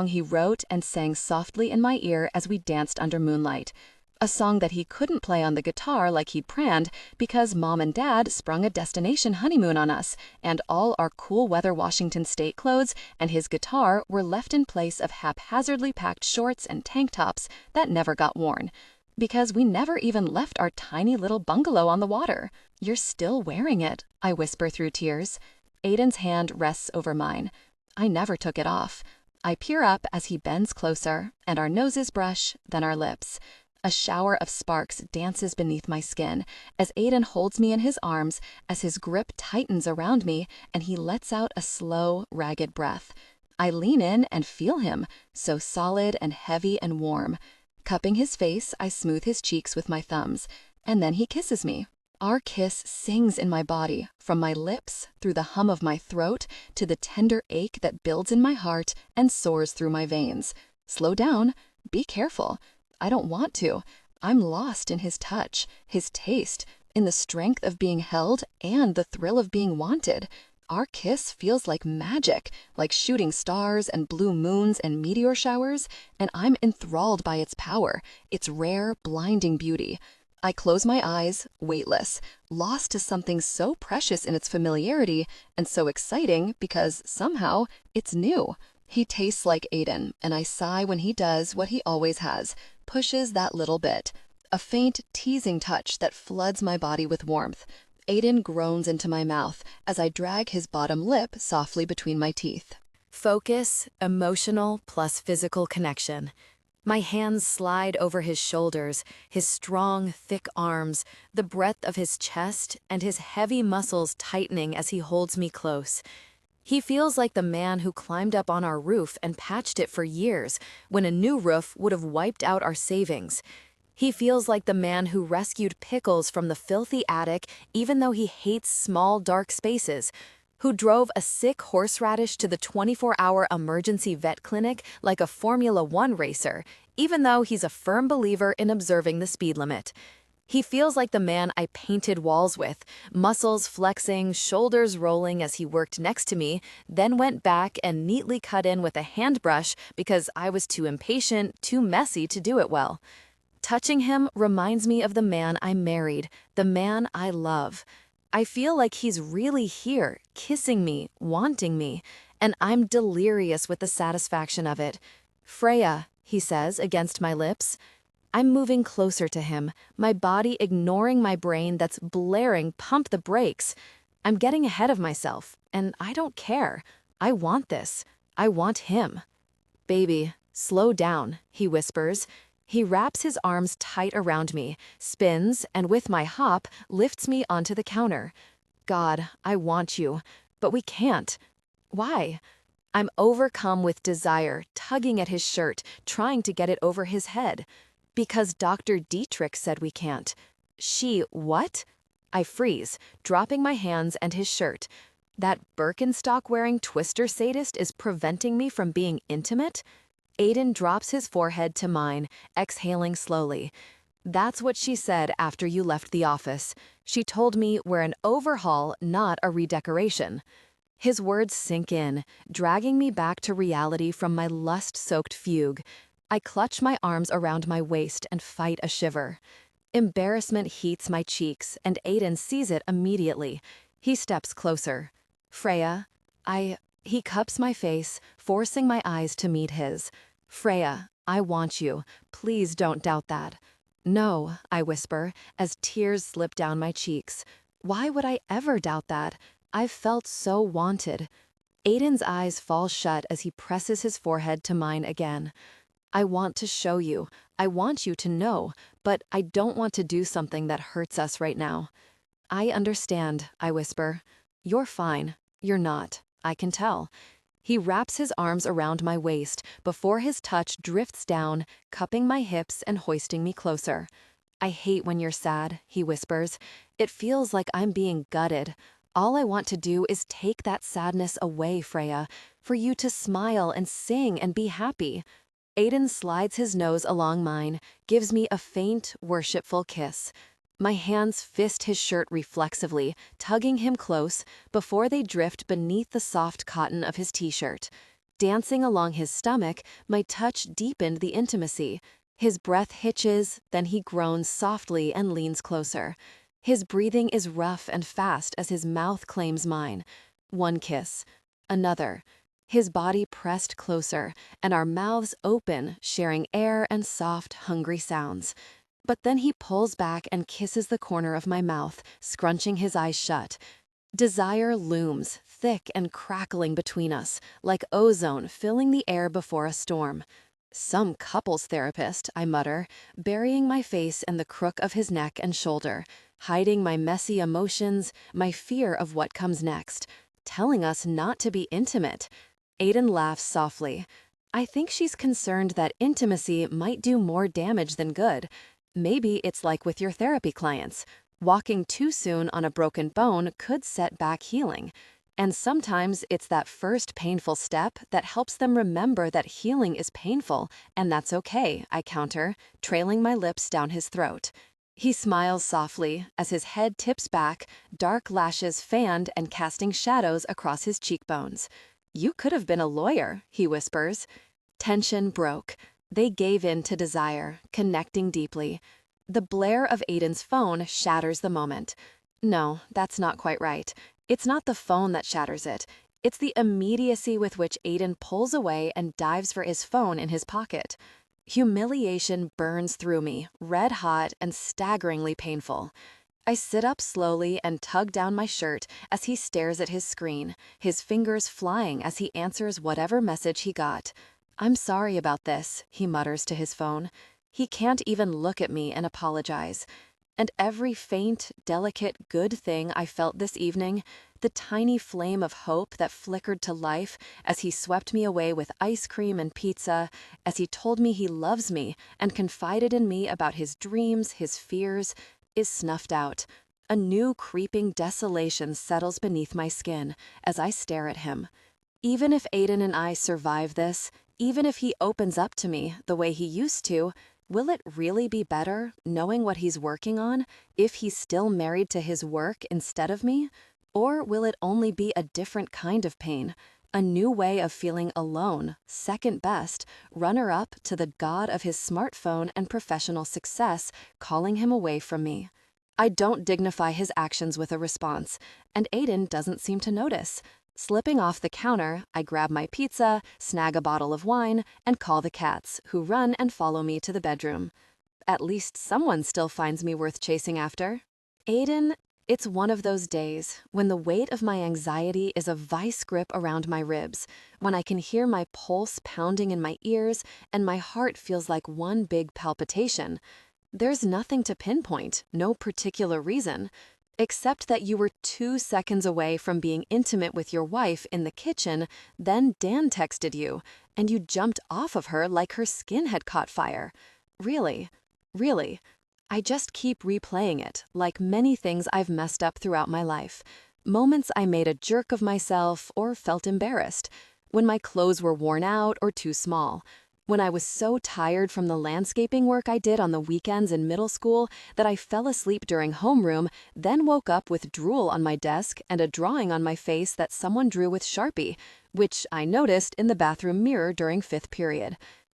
he wrote and sang softly in my ear as we danced under moonlight. A song that he couldn't play on the guitar like he'd planned because Mom and Dad sprung a destination honeymoon on us, and all our cool weather Washington State clothes and his guitar were left in place of haphazardly packed shorts and tank tops that never got worn. Because we never even left our tiny little bungalow on the water. "You're still wearing it," I whisper through tears. Aiden's hand rests over mine. I never took it off. I peer up as he bends closer, and our noses brush, then our lips. A shower of sparks dances beneath my skin as Aiden holds me in his arms, as his grip tightens around me and he lets out a slow, ragged breath. I lean in and feel him, so solid and heavy and warm. Cupping his face, I smooth his cheeks with my thumbs, and then he kisses me. Our kiss sings in my body, from my lips, through the hum of my throat, to the tender ache that builds in my heart and soars through my veins. Slow down. Be careful. I don't want to. I'm lost in his touch, his taste, in the strength of being held and the thrill of being wanted. Our kiss feels like magic, like shooting stars and blue moons and meteor showers, and I'm enthralled by its power, its rare, blinding beauty. I close my eyes, weightless, lost to something so precious in its familiarity and so exciting because somehow it's new. He tastes like Aiden, and I sigh when he does what he always has, pushes that little bit. A faint, teasing touch that floods my body with warmth. Aiden groans into my mouth as I drag his bottom lip softly between my teeth. Focus, emotional plus physical connection. My hands slide over his shoulders, his strong, thick arms, the breadth of his chest, and his heavy muscles tightening as he holds me close. He feels like the man who climbed up on our roof and patched it for years, when a new roof would have wiped out our savings. He feels like the man who rescued pickles from the filthy attic even though he hates small, dark spaces, who drove a sick horseradish to the 24-hour emergency vet clinic like a Formula One racer, even though he's a firm believer in observing the speed limit. He feels like the man I painted walls with, muscles flexing, shoulders rolling as he worked next to me, then went back and neatly cut in with a hand brush because I was too impatient, too messy to do it well. Touching him reminds me of the man I married, the man I love. I feel like he's really here, kissing me, wanting me, and I'm delirious with the satisfaction of it. "Freya," he says against my lips. I'm moving closer to him, my body ignoring my brain that's blaring, "Pump the brakes." I'm getting ahead of myself, and I don't care. I want this. I want him. "Baby, slow down," he whispers. He wraps his arms tight around me, spins, and with my hop, lifts me onto the counter. God, I want you, but we can't. Why? I'm overcome with desire, tugging at his shirt, trying to get it over his head. Because Dr. Dietrich said we can't. What? I freeze, dropping my hands and his shirt. That Birkenstock-wearing twister sadist is preventing me from being intimate? Aiden drops his forehead to mine, exhaling slowly. "That's what she said after you left the office. She told me we're an overhaul, not a redecoration." His words sink in, dragging me back to reality from my lust-soaked fugue. I clutch my arms around my waist and fight a shiver. Embarrassment heats my cheeks, and Aiden sees it immediately. He steps closer. "Freya, He cups my face, forcing my eyes to meet his. "Freya, I want you. Please don't doubt that." "No," I whisper, as tears slip down my cheeks. Why would I ever doubt that? I've felt so wanted. Aiden's eyes fall shut as he presses his forehead to mine again. "I want to show you. I want you to know, but I don't want to do something that hurts us right now." "I understand," I whisper. "You're fine. You're not. I can tell." He wraps his arms around my waist before his touch drifts down, cupping my hips and hoisting me closer. "I hate when you're sad," he whispers. "It feels like I'm being gutted. All I want to do is take that sadness away, Freya, for you to smile and sing and be happy." Aiden slides his nose along mine, gives me a faint, worshipful kiss. My hands fist his shirt reflexively, tugging him close, before they drift beneath the soft cotton of his t-shirt. Dancing along his stomach, my touch deepened the intimacy. His breath hitches, then he groans softly and leans closer. His breathing is rough and fast as his mouth claims mine. One kiss. Another. His body pressed closer, and our mouths open, sharing air and soft, hungry sounds. But then he pulls back and kisses the corner of my mouth, scrunching his eyes shut. Desire looms, thick and crackling between us, like ozone filling the air before a storm. "Some couples therapist," I mutter, burying my face in the crook of his neck and shoulder, hiding my messy emotions, my fear of what comes next, telling us not to be intimate. Aiden laughs softly. "I think she's concerned that intimacy might do more damage than good. Maybe it's like with your therapy clients. Walking too soon on a broken bone could set back healing. And sometimes it's that first painful step that helps them remember that healing is painful, and that's okay," I counter, trailing my lips down his throat. He smiles softly as his head tips back, dark lashes fanned and casting shadows across his cheekbones. "You could have been a lawyer," he whispers. Tension broke. They gave in to desire, connecting deeply. The blare of Aiden's phone shatters the moment. No, that's not quite right. It's not the phone that shatters it. It's the immediacy with which Aiden pulls away and dives for his phone in his pocket. Humiliation burns through me, red hot and staggeringly painful. I sit up slowly and tug down my shirt as he stares at his screen, his fingers flying as he answers whatever message he got. "I'm sorry about this," he mutters to his phone. He can't even look at me and apologize. And every faint, delicate, good thing I felt this evening, the tiny flame of hope that flickered to life as he swept me away with ice cream and pizza, as he told me he loves me and confided in me about his dreams, his fears, is snuffed out. A new creeping desolation settles beneath my skin as I stare at him. Even if Aiden and I survive this, even if he opens up to me the way he used to, will it really be better, knowing what he's working on, if he's still married to his work instead of me? Or will it only be a different kind of pain, a new way of feeling alone, second best, runner-up to the god of his smartphone and professional success, calling him away from me? I don't dignify his actions with a response, and Aiden doesn't seem to notice. Slipping off the counter, I grab my pizza, snag a bottle of wine, and call the cats, who run and follow me to the bedroom. At least someone still finds me worth chasing after. Aiden, it's one of those days when the weight of my anxiety is a vice grip around my ribs, when I can hear my pulse pounding in my ears and my heart feels like one big palpitation. There's nothing to pinpoint, no particular reason, except that you were 2 seconds away from being intimate with your wife in the kitchen, then Dan texted you, and you jumped off of her like her skin had caught fire. Really, really. I just keep replaying it, like many things I've messed up throughout my life. Moments I made a jerk of myself or felt embarrassed. When my clothes were worn out or too small. When I was so tired from the landscaping work I did on the weekends in middle school that I fell asleep during homeroom, then woke up with drool on my desk and a drawing on my face that someone drew with Sharpie, which I noticed in the bathroom mirror during 5th period.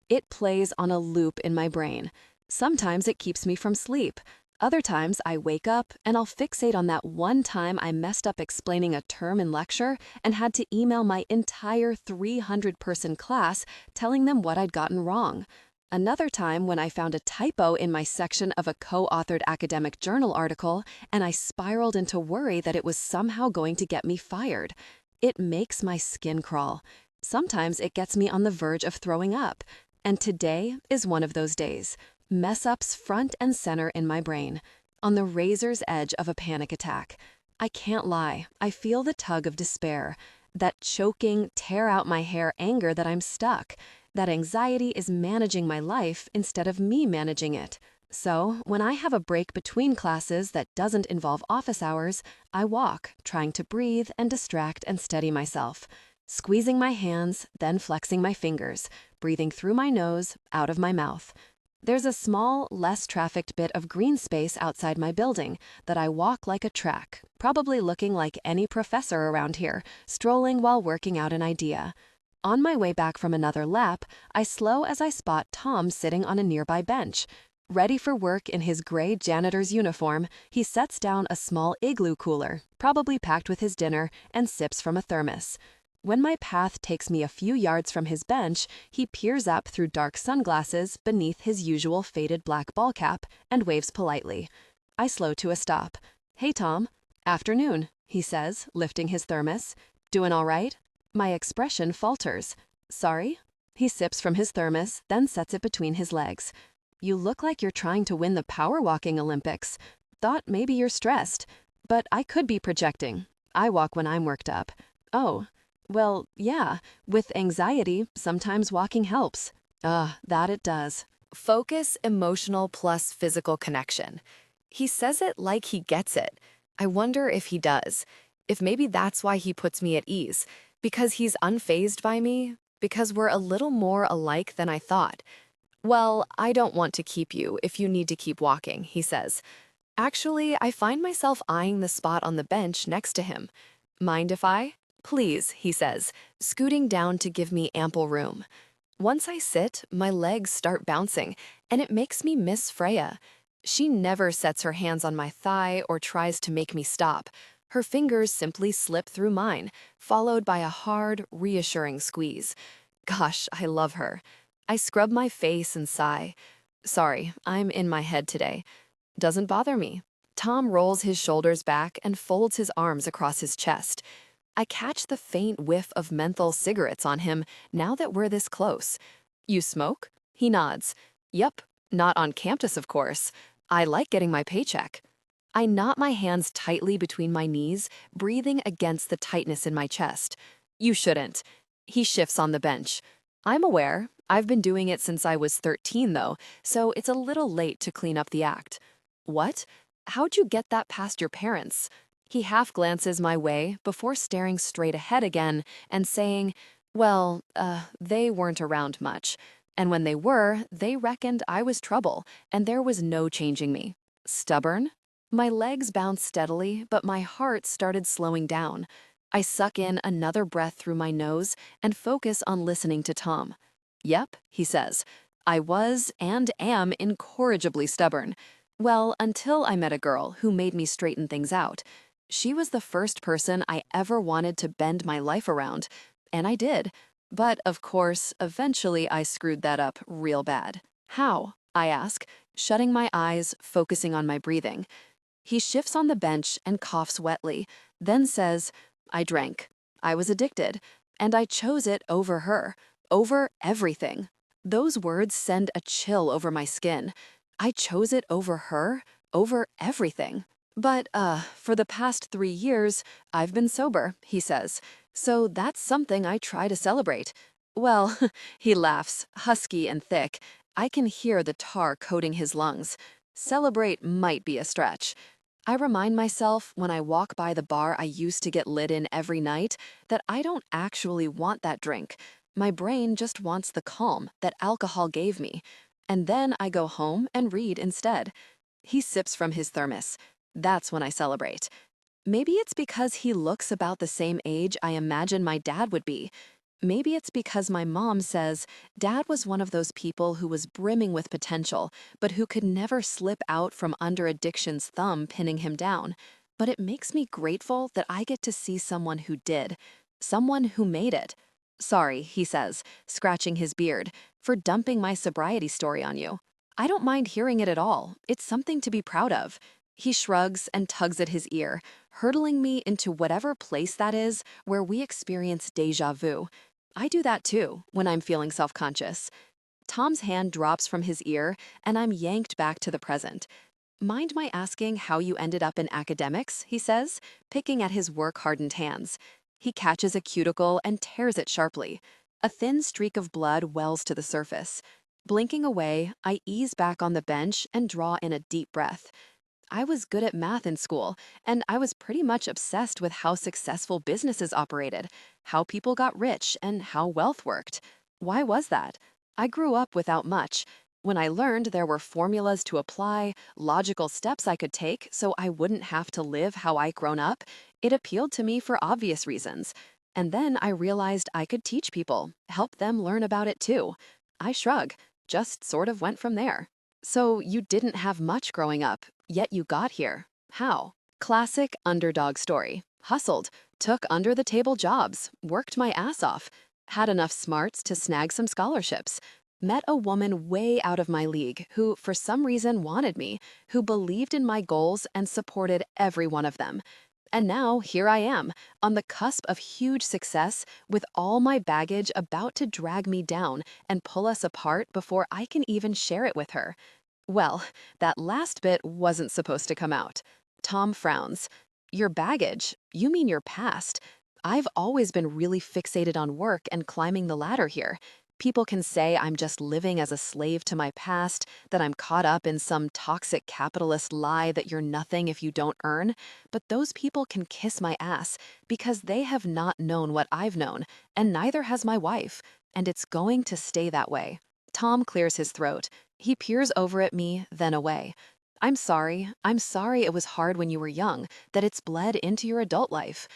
It plays on a loop in my brain. Sometimes it keeps me from sleep. Other times I wake up and I'll fixate on that one time I messed up explaining a term in lecture and had to email my entire 300-person class telling them what I'd gotten wrong. Another time when I found a typo in my section of a co-authored academic journal article and I spiraled into worry that it was somehow going to get me fired. It makes my skin crawl. Sometimes it gets me on the verge of throwing up. And today is one of those days. Mess-ups front and center in my brain, on the razor's edge of a panic attack. I can't lie, I feel the tug of despair, that choking, tear-out-my-hair anger that I'm stuck, that anxiety is managing my life instead of me managing it. So, when I have a break between classes that doesn't involve office hours, I walk, trying to breathe and distract and steady myself. Squeezing my hands, then flexing my fingers, breathing through my nose, out of my mouth. There's a small, less trafficked bit of green space outside my building that I walk like a track, probably looking like any professor around here, strolling while working out an idea. On my way back from another lap, I slow as I spot Tom sitting on a nearby bench. Ready for work in his gray janitor's uniform, he sets down a small igloo cooler, probably packed with his dinner, and sips from a thermos. When my path takes me a few yards from his bench, he peers up through dark sunglasses beneath his usual faded black ball cap and waves politely. I slow to a stop. "Hey, Tom." "Afternoon," he says, lifting his thermos. "Doing all right?" My expression falters. "Sorry?" He sips from his thermos, then sets it between his legs. "You look like you're trying to win the power walking Olympics. Thought maybe you're stressed. But I could be projecting. I walk when I'm worked up." "Oh. Well, yeah, with anxiety, sometimes walking helps." That it does. Focus, emotional plus physical connection. He says it like he gets it. I wonder if he does. If maybe that's why he puts me at ease. Because he's unfazed by me. Because we're a little more alike than I thought. "Well, I don't want to keep you if you need to keep walking," he says. Actually, I find myself eyeing the spot on the bench next to him. "Mind if I?" "Please," he says, scooting down to give me ample room. Once I sit, my legs start bouncing, and it makes me miss Freya. She never sets her hands on my thigh or tries to make me stop. Her fingers simply slip through mine, followed by a hard, reassuring squeeze. Gosh, I love her. I scrub my face and sigh. Sorry, I'm in my head today. Doesn't bother me. Tom rolls his shoulders back and folds his arms across his chest. I catch the faint whiff of menthol cigarettes on him now that we're this close. "You smoke?" He nods. "Yup, not on campus, of course. I like getting my paycheck." I knot my hands tightly between my knees, breathing against the tightness in my chest. "You shouldn't." He shifts on the bench. "I'm aware. I've been doing it since I was 13, though, so it's a little late to clean up the act." "What? How'd you get that past your parents?" He half glances my way before staring straight ahead again and saying, "Well, they weren't around much. And when they were, they reckoned I was trouble, and there was no changing me. Stubborn?" My legs bounced steadily, but my heart started slowing down. I suck in another breath through my nose and focus on listening to Tom. "Yep," he says. "I was and am incorrigibly stubborn. Well, until I met a girl who made me straighten things out. She was the first person I ever wanted to bend my life around, and I did. But, of course, eventually I screwed that up real bad." "How?" I ask, shutting my eyes, focusing on my breathing. He shifts on the bench and coughs wetly, then says, I drank. I was addicted, and I chose it over her, over everything. Those words send a chill over my skin. I chose it over her, over everything. But, for the past 3 years, I've been sober, he says. So that's something I try to celebrate. Well, he laughs, husky and thick. I can hear the tar coating his lungs. Celebrate might be a stretch. I remind myself when I walk by the bar I used to get lit in every night that I don't actually want that drink. My brain just wants the calm that alcohol gave me. And then I go home and read instead. He sips from his thermos. That's when I celebrate. Maybe it's because he looks about the same age I imagine my dad would be. Maybe it's because my mom says dad was one of those people who was brimming with potential, but who could never slip out from under addiction's thumb pinning him down. But it makes me grateful that I get to see someone who did, someone who made it. Sorry, he says, scratching his beard, for dumping my sobriety story on you. I don't mind hearing it at all. It's something to be proud of. He shrugs and tugs at his ear, hurtling me into whatever place that is where we experience déjà vu. I do that too when I'm feeling self-conscious. Tom's hand drops from his ear and I'm yanked back to the present. Mind my asking how you ended up in academics, he says, picking at his work-hardened hands. He catches a cuticle and tears it sharply. A thin streak of blood wells to the surface. Blinking away, I ease back on the bench and draw in a deep breath. I was good at math in school, and I was pretty much obsessed with how successful businesses operated, how people got rich, and how wealth worked. Why was that? I grew up without much. When I learned there were formulas to apply, logical steps I could take so I wouldn't have to live how I'd grown up, it appealed to me for obvious reasons. And then I realized I could teach people, help them learn about it too. I shrug, just sort of went from there. So you didn't have much growing up, yet you got here. How? Classic underdog story. Hustled, took under-the-table jobs, worked my ass off, had enough smarts to snag some scholarships, met a woman way out of my league who, for some reason, wanted me, who believed in my goals and supported every one of them. And now, here I am, on the cusp of huge success, with all my baggage about to drag me down and pull us apart before I can even share it with her. Well, that last bit wasn't supposed to come out. Tom frowns. Your baggage? You mean your past? I've always been really fixated on work and climbing the ladder here. People can say I'm just living as a slave to my past, that I'm caught up in some toxic capitalist lie that you're nothing if you don't earn, but those people can kiss my ass because they have not known what I've known, and neither has my wife, and it's going to stay that way. Tom clears his throat. He peers over at me, then away. I'm sorry. I'm sorry it was hard when you were young, that it's bled into your adult life.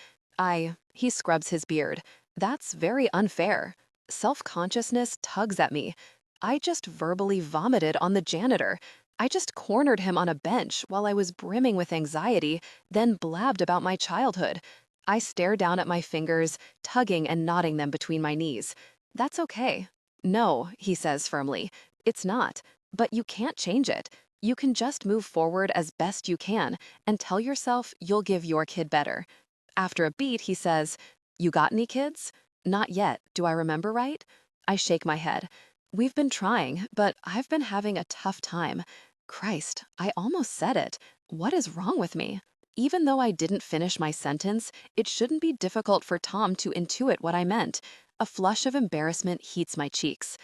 He scrubs his beard. That's very unfair. Self-consciousness tugs at me. I just verbally vomited on the janitor. I just cornered him on a bench while I was brimming with anxiety, then blabbed about my childhood. I stare down at my fingers, tugging and knotting them between my knees. That's okay. No, he says firmly. It's not. But you can't change it. You can just move forward as best you can and tell yourself you'll give your kid better. After a beat, he says, You got any kids? Not yet. Do I remember right? I shake my head. We've been trying, but I've been having a tough time. Christ, I almost said it. What is wrong with me? Even though I didn't finish my sentence, it shouldn't be difficult for Tom to intuit what I meant. A flush of embarrassment heats my cheeks.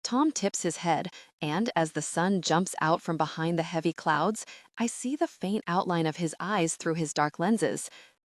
Tom tips his head, and as the sun jumps out from behind the heavy clouds, I see the faint outline of his eyes through his dark lenses.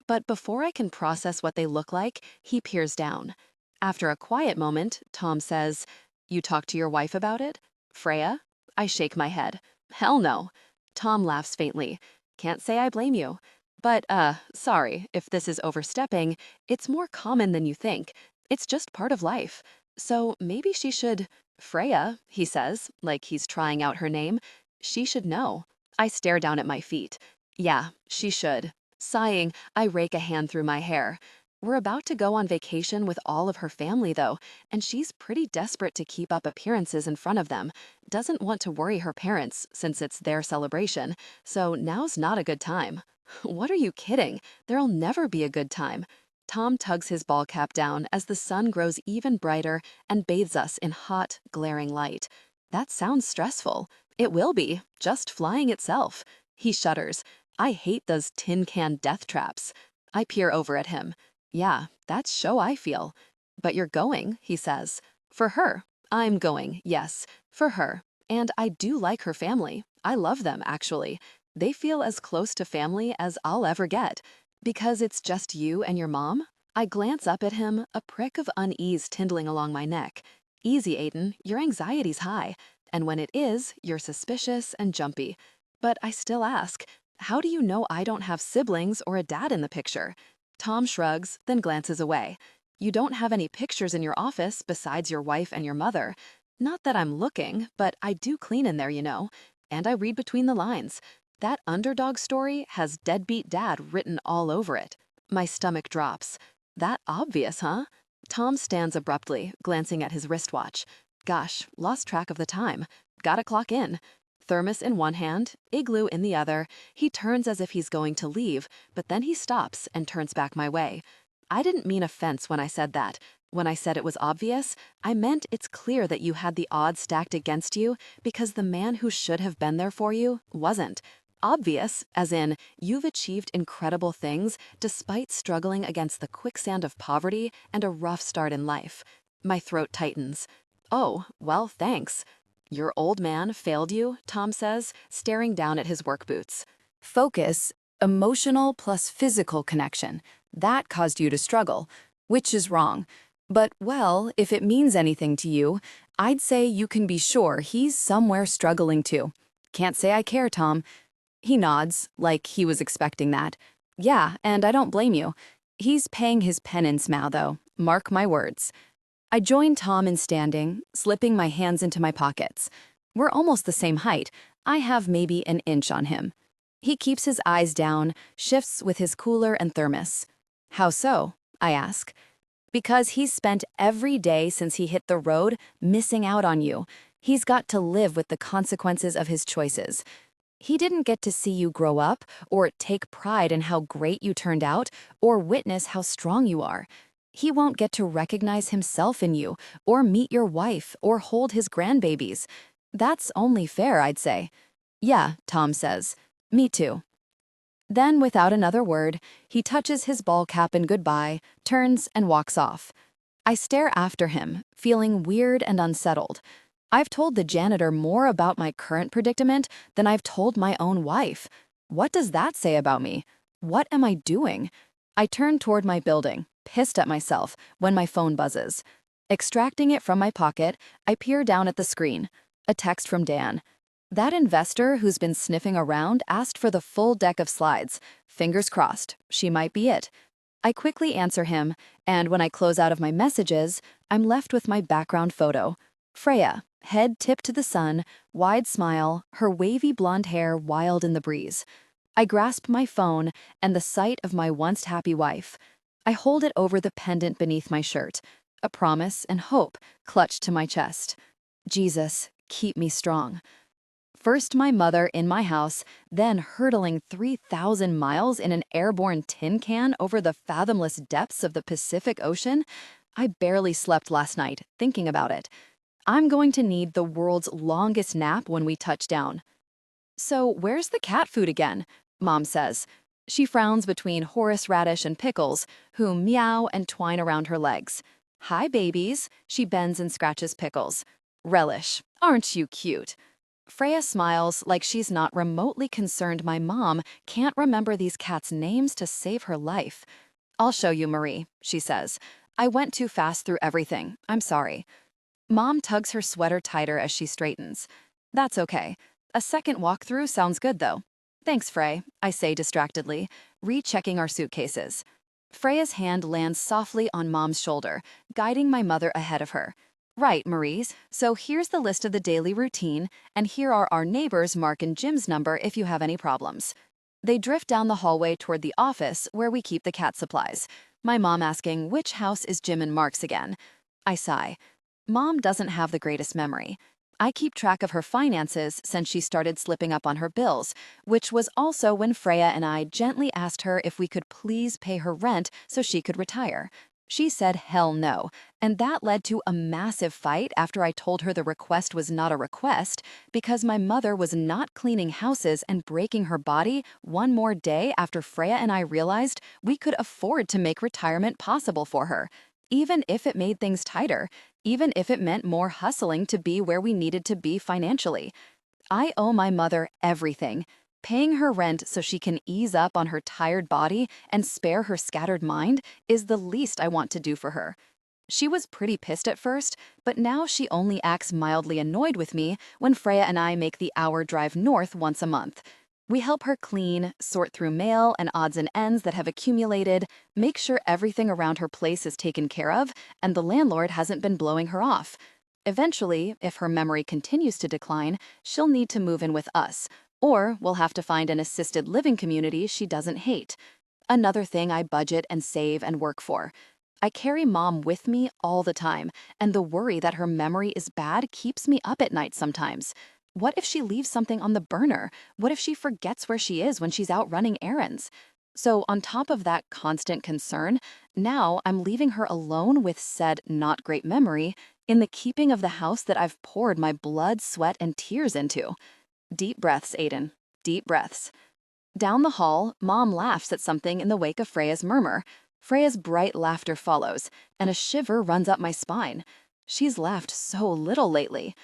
But before I can process what they look like, he peers down. After a quiet moment, Tom says, You talked to your wife about it? Freya? I shake my head. Hell no. Tom laughs faintly. Can't say I blame you. But, sorry, if this is overstepping, it's more common than you think. It's just part of life. So maybe she should... Freya, he says, like he's trying out her name. She should know. I stare down at my feet. Yeah, she should. Sighing, I rake a hand through my hair. We're about to go on vacation with all of her family, though, and she's pretty desperate to keep up appearances in front of them. Doesn't want to worry her parents since it's their celebration, so now's not a good time. What are you kidding? There'll never be a good time. Tom tugs his ball cap down as the sun grows even brighter and bathes us in hot, glaring light. That sounds stressful. It will be, just flying itself. He shudders. I hate those tin can death traps. I peer over at him. Yeah, that's so I feel. But you're going, he says. For her. I'm going, yes, for her. And I do like her family. I love them, actually. They feel as close to family as I'll ever get. Because it's just you and your mom? I glance up at him, a prick of unease tindling along my neck. Easy, Aiden, your anxiety's high. And when it is, you're suspicious and jumpy. But I still ask, how do you know I don't have siblings or a dad in the picture? Tom shrugs, then glances away. You don't have any pictures in your office besides your wife and your mother. Not that I'm looking, but I do clean in there, you know. And I read between the lines. That underdog story has deadbeat dad written all over it. My stomach drops. That obvious, huh? Tom stands abruptly, glancing at his wristwatch. Gosh, lost track of the time. Gotta clock in. Thermos in one hand, igloo in the other, he turns as if he's going to leave, but then he stops and turns back my way. I didn't mean offense when I said that. When I said it was obvious, I meant it's clear that you had the odds stacked against you because the man who should have been there for you wasn't. Obvious, as in, you've achieved incredible things despite struggling against the quicksand of poverty and a rough start in life. My throat tightens. Oh, well, thanks. Your old man failed you, Tom says, staring down at his work boots. Focus, emotional plus physical connection. That caused you to struggle, which is wrong. But, well, if it means anything to you, I'd say you can be sure he's somewhere struggling too. Can't say I care, Tom. He nods, like he was expecting that. Yeah, and I don't blame you. He's paying his penance now, though. Mark my words. I join Tom in standing, slipping my hands into my pockets. We're almost the same height. I have maybe an inch on him. He keeps his eyes down, shifts with his cooler and thermos. How so? I ask. Because he's spent every day since he hit the road missing out on you. He's got to live with the consequences of his choices. He didn't get to see you grow up, or take pride in how great you turned out, or witness how strong you are. He won't get to recognize himself in you, or meet your wife, or hold his grandbabies. That's only fair, I'd say. Yeah, Tom says. Me too. Then, without another word, he touches his ball cap in goodbye, turns, and walks off. I stare after him, feeling weird and unsettled. I've told the janitor more about my current predicament than I've told my own wife. What does that say about me? What am I doing? I turn toward my building, pissed at myself, when my phone buzzes. Extracting it from my pocket, I peer down at the screen. A text from Dan. That investor who's been sniffing around asked for the full deck of slides. Fingers crossed, she might be it. I quickly answer him, and when I close out of my messages, I'm left with my background photo. Freya, head tipped to the sun, wide smile, her wavy blonde hair wild in the breeze. I grasp my phone and the sight of my once happy wife. I hold it over the pendant beneath my shirt, a promise and hope clutched to my chest. Jesus, keep me strong. First my mother in my house, then hurtling 3,000 miles in an airborne tin can over the fathomless depths of the Pacific Ocean. I barely slept last night, thinking about it. I'm going to need the world's longest nap when we touch down. So where's the cat food again? Mom says. She frowns between horseradish and pickles, who meow and twine around her legs. Hi, babies. She bends and scratches pickles. Relish. Aren't you cute? Freya smiles like she's not remotely concerned my mom can't remember these cats' names to save her life. I'll show you, Marie, she says. I went too fast through everything. I'm sorry. Mom tugs her sweater tighter as she straightens. That's okay. A second walkthrough sounds good, though. Thanks, Frey, I say distractedly, rechecking our suitcases. Freya's hand lands softly on Mom's shoulder, guiding my mother ahead of her. Right, Maurice, so here's the list of the daily routine, and here are our neighbors Mark and Jim's number if you have any problems. They drift down the hallway toward the office where we keep the cat supplies, my mom asking which house is Jim and Mark's again. I sigh. Mom doesn't have the greatest memory. I keep track of her finances since she started slipping up on her bills, which was also when Freya and I gently asked her if we could please pay her rent so she could retire. She said hell no, and that led to a massive fight after I told her the request was not a request because my mother was not cleaning houses and breaking her body one more day after Freya and I realized we could afford to make retirement possible for her, even if it made things tighter, even if it meant more hustling to be where we needed to be financially. I owe my mother everything. Paying her rent so she can ease up on her tired body and spare her scattered mind is the least I want to do for her. She was pretty pissed at first, but now she only acts mildly annoyed with me when Freya and I make the hour drive north once a month. We help her clean, sort through mail and odds and ends that have accumulated, make sure everything around her place is taken care of, and the landlord hasn't been blowing her off. Eventually, if her memory continues to decline, she'll need to move in with us, or we'll have to find an assisted living community she doesn't hate. Another thing I budget and save and work for. I carry Mom with me all the time, and the worry that her memory is bad keeps me up at night sometimes. What if she leaves something on the burner? What if she forgets where she is when she's out running errands? So on top of that constant concern, now I'm leaving her alone with said not great memory in the keeping of the house that I've poured my blood, sweat, and tears into. Deep breaths, Aiden. Deep breaths. Down the hall, Mom laughs at something in the wake of Freya's murmur. Freya's bright laughter follows, and a shiver runs up my spine. She's laughed so little lately.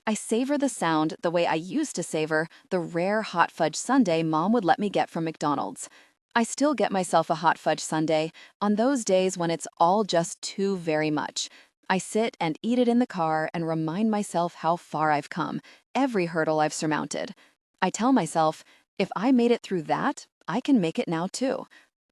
I savor the sound the way I used to savor the rare hot fudge sundae Mom would let me get from McDonald's. I still get myself a hot fudge sundae on those days when it's all just too very much. I sit and eat it in the car and remind myself how far I've come, every hurdle I've surmounted. I tell myself, if I made it through that, I can make it now too.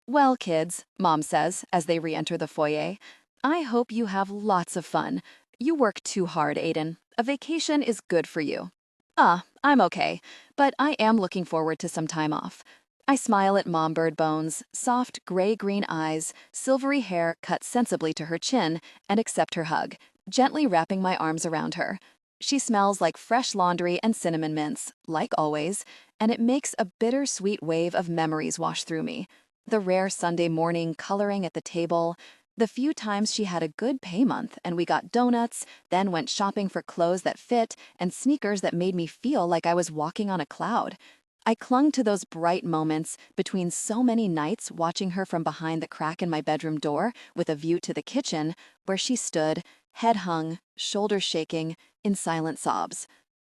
Well, kids, Mom says as they re-enter the foyer, I hope you have lots of fun. You work too hard, Aiden. A vacation is good for you. I'm okay, but I am looking forward to some time off. I smile at Mom Bird Bones, soft gray-green eyes, silvery hair cut sensibly to her chin, and accept her hug, gently wrapping my arms around her. She smells like fresh laundry and cinnamon mints, like always, and it makes a bittersweet wave of memories wash through me. The rare Sunday morning coloring at the table, the few times she had a good pay month and we got donuts, then went shopping for clothes that fit and sneakers that made me feel like I was walking on a cloud. I clung to those bright moments between so many nights watching her from behind the crack in my bedroom door with a view to the kitchen, where she stood, head hung, shoulders shaking, in silent sobs.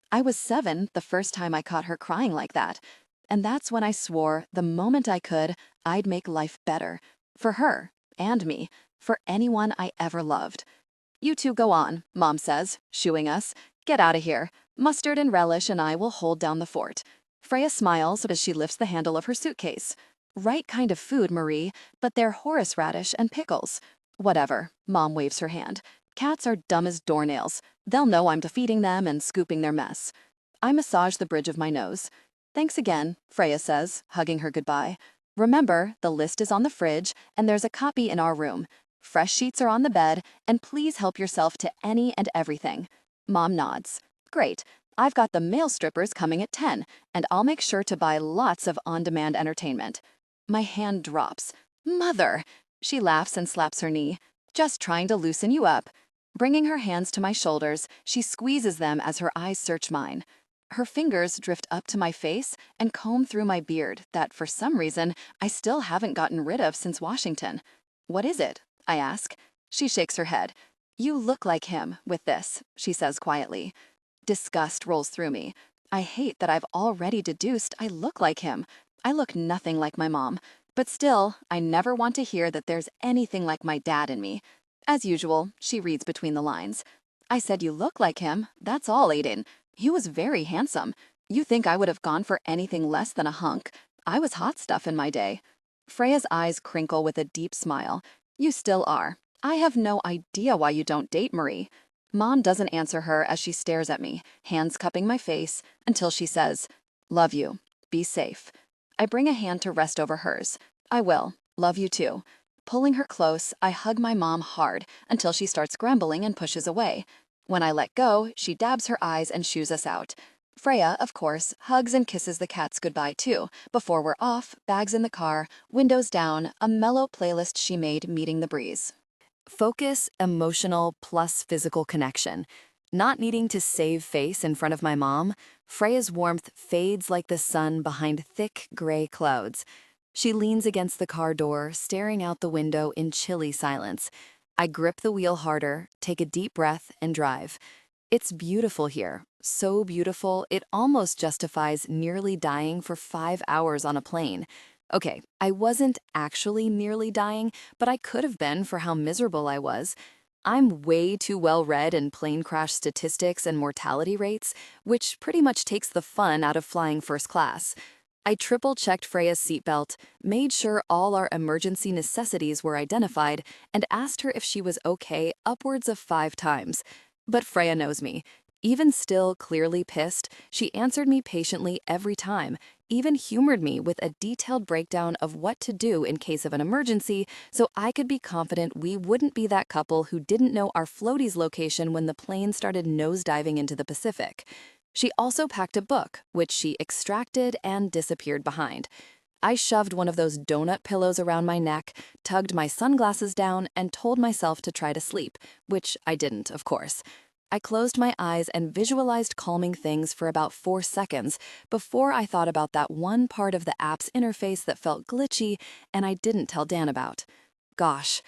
I was 7 the first time I caught her crying like that, and that's when I swore the moment I could, I'd make life better. For her, and me, for anyone I ever loved. You two go on, Mom says, shooing us. Get out of here. Mustard and Relish and I will hold down the fort. Freya smiles as she lifts the handle of her suitcase. Right kind of food, Marie, but they're horseradish and pickles. Whatever, Mom waves her hand. Cats are dumb as doornails. They'll know I'm defeating them and scooping their mess. I massage the bridge of my nose. Thanks again, Freya says, hugging her goodbye. Remember, the list is on the fridge, and there's a copy in our room. Fresh sheets are on the bed, and please help yourself to any and everything. Mom nods. Great. I've got the male strippers coming at 10, and I'll make sure to buy lots of on-demand entertainment. My hand drops. Mother! She laughs and slaps her knee. Just trying to loosen you up. Bringing her hands to my shoulders, she squeezes them as her eyes search mine. Her fingers drift up to my face and comb through my beard that, for some reason, I still haven't gotten rid of since Washington. What is it? I ask. She shakes her head. You look like him with this, she says quietly. Disgust rolls through me. I hate that I've already deduced I look like him. I look nothing like my mom. But still, I never want to hear that there's anything like my dad in me. As usual, she reads between the lines. I said you look like him. That's all, Aiden. He was very handsome. You think I would have gone for anything less than a hunk? I was hot stuff in my day. Freya's eyes crinkle with a deep smile. You still are. I have no idea why you don't date Marie. Mom doesn't answer her as she stares at me, hands cupping my face, until she says, Love you. Be safe. I bring a hand to rest over hers. I will. Love you too. Pulling her close, I hug my mom hard until she starts grumbling and pushes away. When I let go, she dabs her eyes and shoos us out. Freya, of course, hugs and kisses the cats goodbye too, before we're off, bags in the car, windows down, a mellow playlist she made meeting the breeze. Focus, emotional plus physical connection. Not needing to save face in front of my mom, Freya's warmth fades like the sun behind thick gray clouds. She leans against the car door, staring out the window in chilly silence. I grip the wheel harder, take a deep breath, and drive. It's beautiful here, so beautiful it almost justifies nearly dying for 5 hours on a plane. Okay, I wasn't actually nearly dying, but I could have been for how miserable I was. I'm way too well read in plane crash statistics and mortality rates, which pretty much takes the fun out of flying first class. I triple-checked Freya's seatbelt, made sure all our emergency necessities were identified, and asked her if she was okay upwards of 5 times. But Freya knows me. Even still clearly pissed, she answered me patiently every time, even humored me with a detailed breakdown of what to do in case of an emergency so I could be confident we wouldn't be that couple who didn't know our floatie's location when the plane started nosediving into the Pacific. She also packed a book, which she extracted and disappeared behind. I shoved one of those donut pillows around my neck, tugged my sunglasses down, and told myself to try to sleep, which I didn't, of course. I closed my eyes and visualized calming things for about 4 seconds before I thought about that one part of the app's interface that felt glitchy and I didn't tell Dan about. Gosh.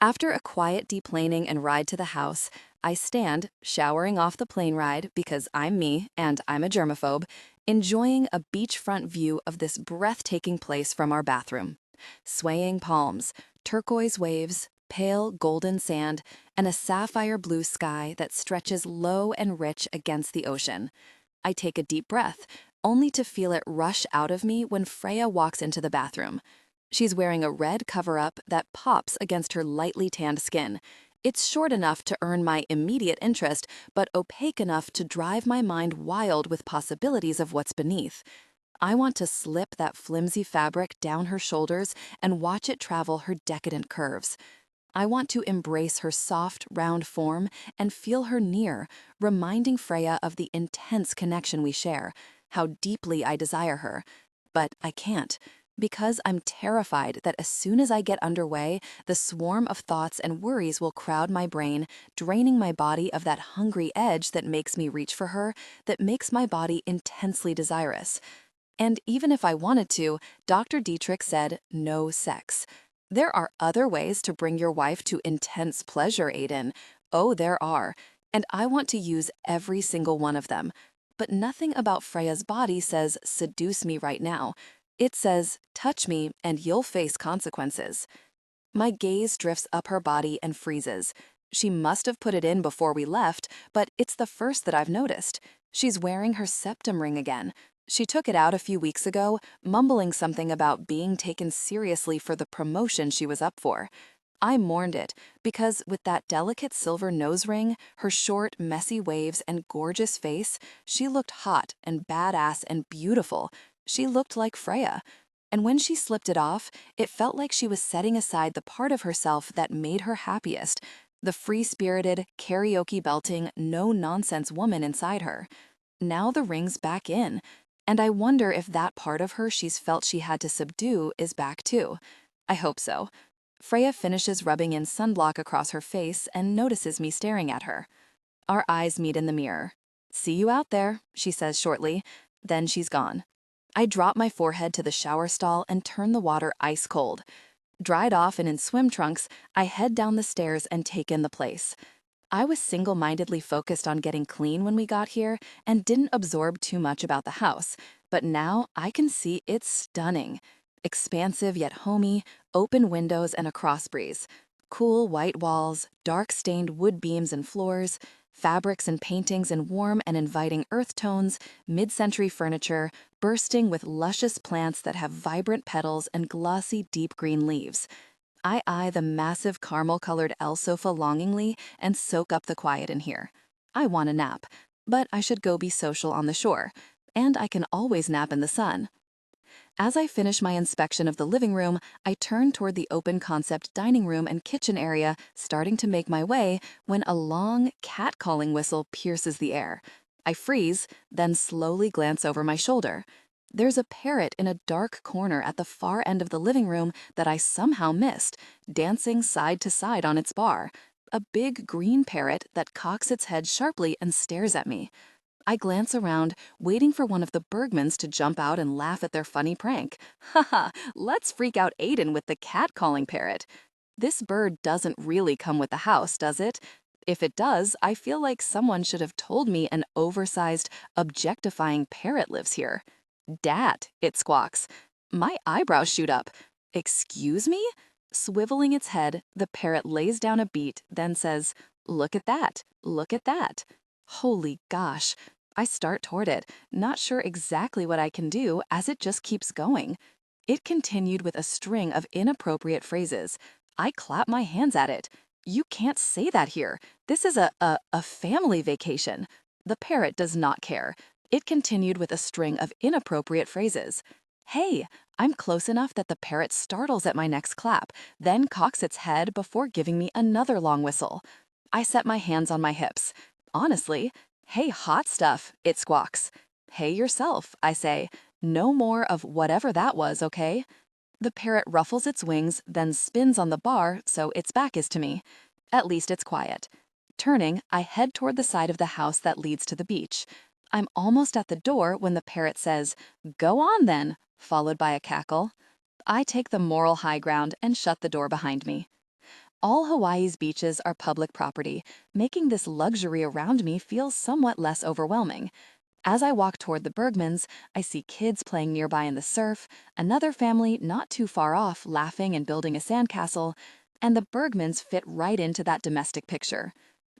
After a quiet deplaning and ride to the house, I stand, showering off the plane ride because I'm me and I'm a germaphobe, enjoying a beachfront view of this breathtaking place from our bathroom. Swaying palms, turquoise waves, pale golden sand, and a sapphire blue sky that stretches low and rich against the ocean. I take a deep breath, only to feel it rush out of me when Freya walks into the bathroom. She's wearing a red cover-up that pops against her lightly tanned skin. It's short enough to earn my immediate interest, but opaque enough to drive my mind wild with possibilities of what's beneath. I want to slip that flimsy fabric down her shoulders and watch it travel her decadent curves. I want to embrace her soft, round form and feel her near, reminding Freya of the intense connection we share, how deeply I desire her. But I can't, because I'm terrified that as soon as I get underway, the swarm of thoughts and worries will crowd my brain, draining my body of that hungry edge that makes me reach for her, that makes my body intensely desirous. And even if I wanted to, Dr. Dietrich said no sex. There are other ways to bring your wife to intense pleasure, Aiden. Oh, there are. And I want to use every single one of them. But nothing about Freya's body says, seduce me right now. It says, touch me and you'll face consequences. My gaze drifts up her body and freezes. She must have put it in before we left, but it's the first that I've noticed. She's wearing her septum ring again. She took it out a few weeks ago, mumbling something about being taken seriously for the promotion she was up for. I mourned it, because with that delicate silver nose ring, her short, messy waves, and gorgeous face, she looked hot and badass and beautiful. She looked like Freya. And when she slipped it off, it felt like she was setting aside the part of herself that made her happiest, the free-spirited, karaoke-belting, no-nonsense woman inside her. Now the ring's back in. And I wonder if that part of her she's felt she had to subdue is back too. I hope so. Freya finishes rubbing in sunblock across her face and notices me staring at her. Our eyes meet in the mirror. "See you out there," she says shortly. Then she's gone. I drop my forehead to the shower stall and turn the water ice cold. Dried off and in swim trunks, I head down the stairs and take in the place. I was single-mindedly focused on getting clean when we got here and didn't absorb too much about the house, but now I can see it's stunning. Expansive yet homey, open windows and a cross breeze. Cool white walls, dark-stained wood beams and floors, fabrics and paintings in warm and inviting earth tones, mid-century furniture, bursting with luscious plants that have vibrant petals and glossy deep green leaves. I eye the massive caramel-colored L sofa longingly and soak up the quiet in here. I want a nap, but I should go be social on the shore, and I can always nap in the sun. As I finish my inspection of the living room, I turn toward the open-concept dining room and kitchen area, starting to make my way when a long, cat-calling whistle pierces the air. I freeze, then slowly glance over my shoulder. There's a parrot in a dark corner at the far end of the living room that I somehow missed, dancing side to side on its bar. A big green parrot that cocks its head sharply and stares at me. I glance around, waiting for one of the Bergmans to jump out and laugh at their funny prank. Haha, let's freak out Aiden with the cat-calling parrot. This bird doesn't really come with the house, does it? If it does, I feel like someone should have told me an oversized, objectifying parrot lives here. Dat, it squawks. My eyebrows shoot up. Excuse me? Swiveling its head, the parrot lays down a beat, then says, "Look at that, look at that." Holy gosh. I start toward it, not sure exactly what I can do as it just keeps going. It continued with a string of inappropriate phrases. I clap my hands at it. You can't say that here. This is a family vacation. The parrot does not care. It continued with a string of inappropriate phrases. Hey, I'm close enough that the parrot startles at my next clap, then cocks its head before giving me another long whistle. I set my hands on my hips. Honestly, hey, hot stuff, it squawks. Hey yourself, I say. No more of whatever that was, okay? The parrot ruffles its wings, then spins on the bar so its back is to me. At least it's quiet. Turning, I head toward the side of the house that leads to the beach. I'm almost at the door when the parrot says, "Go on then," followed by a cackle. I take the moral high ground and shut the door behind me. All Hawaii's beaches are public property, making this luxury around me feel somewhat less overwhelming. As I walk toward the Bergmans, I see kids playing nearby in the surf, another family not too far off laughing and building a sandcastle, and the Bergmans fit right into that domestic picture.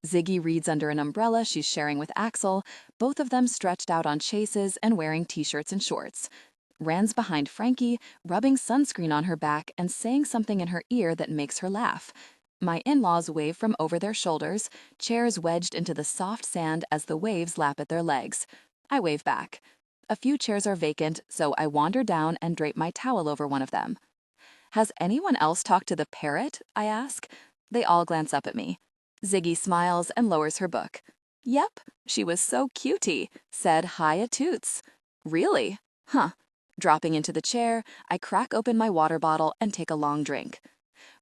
Ziggy reads under an umbrella she's sharing with Axel, both of them stretched out on chases and wearing t-shirts and shorts. Ran's behind Frankie, rubbing sunscreen on her back and saying something in her ear that makes her laugh. My in-laws wave from over their shoulders, chairs wedged into the soft sand as the waves lap at their legs. I wave back. A few chairs are vacant, so I wander down and drape my towel over one of them. "Has anyone else talked to the parrot?" I ask. They all glance up at me. Ziggy smiles and lowers her book. "Yep, she was so cutie, said hi-a-toots." "Really? Huh." Dropping into the chair, I crack open my water bottle and take a long drink.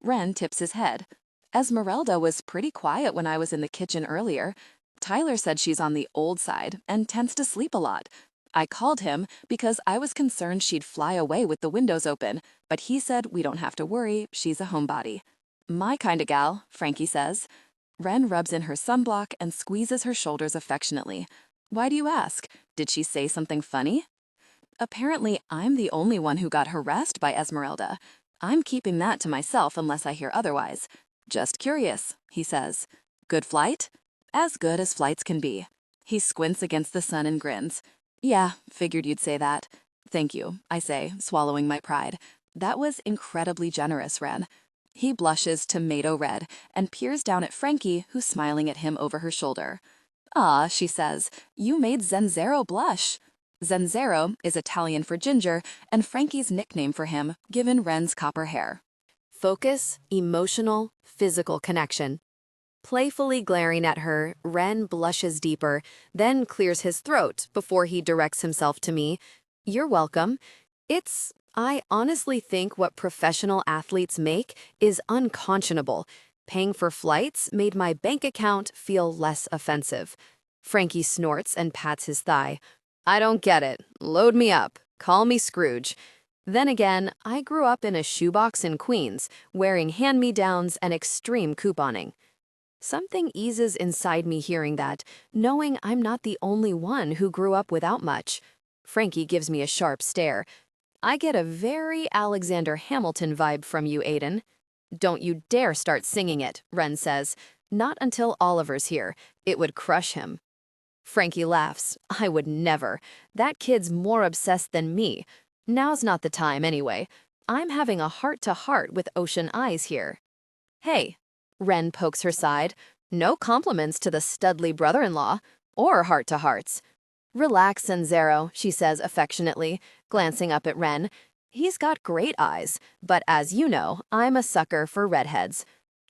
Ren tips his head. "Esmeralda was pretty quiet when I was in the kitchen earlier. Tyler said she's on the old side and tends to sleep a lot. I called him because I was concerned she'd fly away with the windows open, but he said we don't have to worry, she's a homebody." "My kind of gal," Frankie says. Ren rubs in her sunblock and squeezes her shoulders affectionately. "Why do you ask? Did she say something funny?" Apparently, I'm the only one who got harassed by Esmeralda. I'm keeping that to myself unless I hear otherwise. "Just curious," he says. "Good flight?" "As good as flights can be." He squints against the sun and grins. "Yeah, figured you'd say that." "Thank you," I say, swallowing my pride. "That was incredibly generous, Ren." He blushes tomato red and peers down at Frankie, who's smiling at him over her shoulder. "Ah," she says, "you made Zenzero blush." Zenzero is Italian for ginger and Frankie's nickname for him, given Ren's copper hair. Focus, emotional, physical connection. Playfully glaring at her, Ren blushes deeper, then clears his throat before he directs himself to me. "You're welcome. I honestly think what professional athletes make is unconscionable. Paying for flights made my bank account feel less offensive." Frankie snorts and pats his thigh. "I don't get it. Load me up. Call me Scrooge." Then again, I grew up in a shoebox in Queens, wearing hand-me-downs and extreme couponing. Something eases inside me hearing that, knowing I'm not the only one who grew up without much. Frankie gives me a sharp stare. "I get a very Alexander Hamilton vibe from you, Aiden." "Don't you dare start singing it," Ren says. "Not until Oliver's here. It would crush him." Frankie laughs. "I would never. That kid's more obsessed than me. Now's not the time anyway. I'm having a heart-to-heart with Ocean Eyes here." "Hey." Ren pokes her side. "No compliments to the Studley brother-in-law. Or heart-to-hearts." "Relax, Zenzero," she says affectionately, glancing up at Ren. He's got great eyes, but as you know, I'm a sucker for redheads.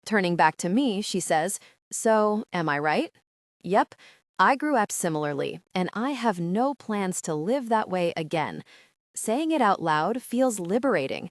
Turning back to me, she says, "So, am I right?" Yep, I grew up similarly, and I have no plans to live that way again. Saying it out loud feels liberating.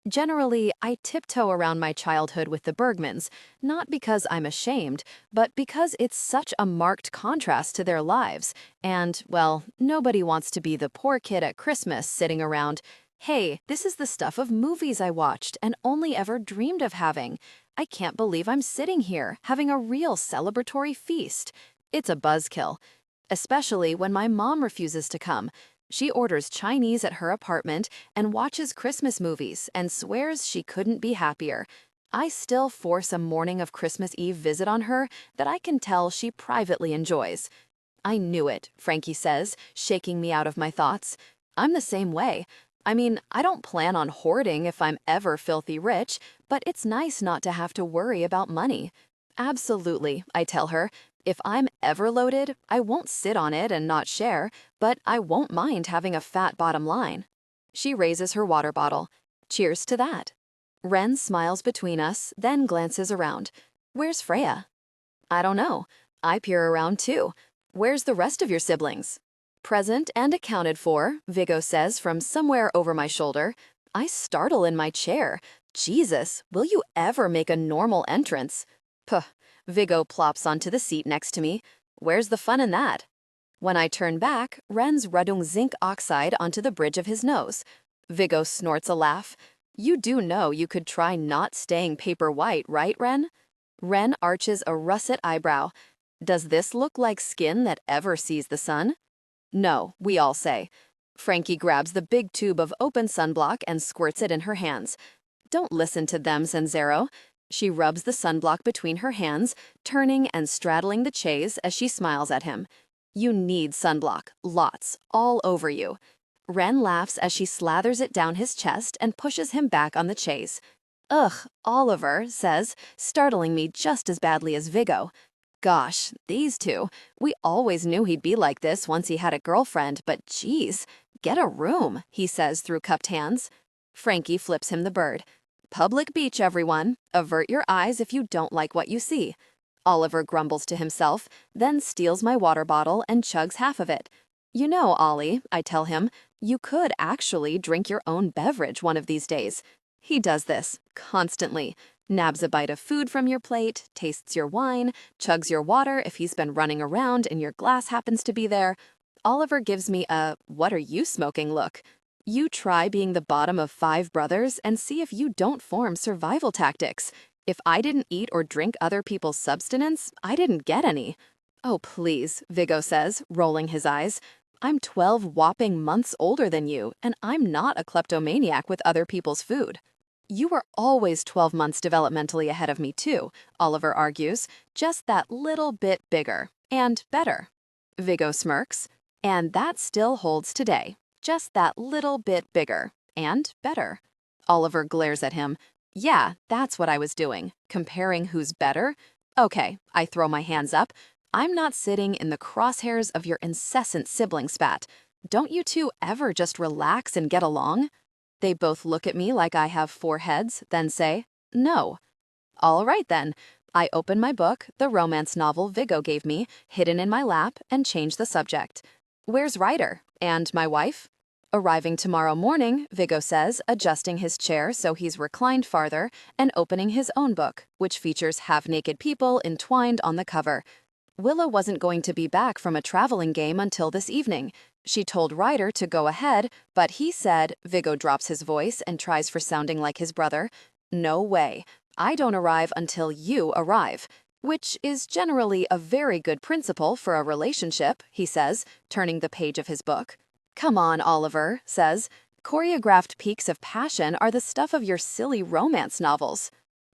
Generally, I tiptoe around my childhood with the Bergmans, not because I'm ashamed, but because it's such a marked contrast to their lives. And, well, nobody wants to be the poor kid at Christmas sitting around, "Hey, this is the stuff of movies I watched and only ever dreamed of having. I can't believe I'm sitting here, having a real celebratory feast." It's a buzzkill. Especially when my mom refuses to come. She orders Chinese at her apartment and watches Christmas movies and swears she couldn't be happier. I still force a morning of Christmas Eve visit on her that I can tell she privately enjoys. "I knew it," Frankie says, shaking me out of my thoughts. "I'm the same way. I mean, I don't plan on hoarding if I'm ever filthy rich, but it's nice not to have to worry about money." "Absolutely," I tell her. "If I'm ever loaded, I won't sit on it and not share, but I won't mind having a fat bottom line." She raises her water bottle. "Cheers to that." Ren smiles between us, then glances around. "Where's Freya?" "I don't know." I peer around too. "Where's the rest of your siblings?" "Present and accounted for," Viggo says from somewhere over my shoulder. I startle in my chair. Jesus, will you ever make a normal entrance? Puh. Viggo plops onto the seat next to me. "Where's the fun in that?" When I turn back, Ren's rudding zinc oxide onto the bridge of his nose. Viggo snorts a laugh. "You do know you could try not staying paper white, right, Ren?" Ren arches a russet eyebrow. "Does this look like skin that ever sees the sun?" "No," we all say. Frankie grabs the big tube of open sunblock and squirts it in her hands. "Don't listen to them, Zanzaro." She rubs the sunblock between her hands, turning and straddling the chaise as she smiles at him. "You need sunblock, lots, all over you." Ren laughs as she slathers it down his chest and pushes him back on the chaise. "Ugh," Oliver says, startling me just as badly as Viggo. Gosh, these two. We always knew he'd be like this once he had a girlfriend, but geez, get a room, he says through cupped hands. Frankie flips him the bird. "Public beach, everyone. Avert your eyes if you don't like what you see." Oliver grumbles to himself, then steals my water bottle and chugs half of it. "You know, Ollie," I tell him, "you could actually drink your own beverage one of these days." He does this, constantly. Nabs a bite of food from your plate, tastes your wine, chugs your water if he's been running around and your glass happens to be there. Oliver gives me a "what are you smoking" look. You try being the bottom of 5 brothers and see if you don't form survival tactics. If I didn't eat or drink other people's substance, I didn't get any. "Oh, please," Viggo says, rolling his eyes. "I'm 12 whopping months older than you, and I'm not a kleptomaniac with other people's food." "You were always 12 months developmentally ahead of me too," Oliver argues, "just that little bit bigger. And better." Viggo smirks. "And that still holds today. Just that little bit bigger. And better." Oliver glares at him. "Yeah, that's what I was doing. Comparing who's better? Okay," I throw my hands up. "I'm not sitting in the crosshairs of your incessant sibling spat. Don't you two ever just relax and get along?" They both look at me like I have 4 heads, then say, "No." All right then. I open my book, the romance novel Viggo gave me, hidden in my lap, and change the subject. "Where's Ryder? And my wife?" "Arriving tomorrow morning," Viggo says, adjusting his chair so he's reclined farther, and opening his own book, which features half-naked people entwined on the cover. Willow wasn't going to be back from a traveling game until this evening. She told Ryder to go ahead, but he said, Viggo drops his voice and tries for sounding like his brother, "No way. I don't arrive until you arrive." Which is generally a very good principle for a relationship, he says, turning the page of his book. "Come on, Oliver," says. "Choreographed peaks of passion are the stuff of your silly romance novels."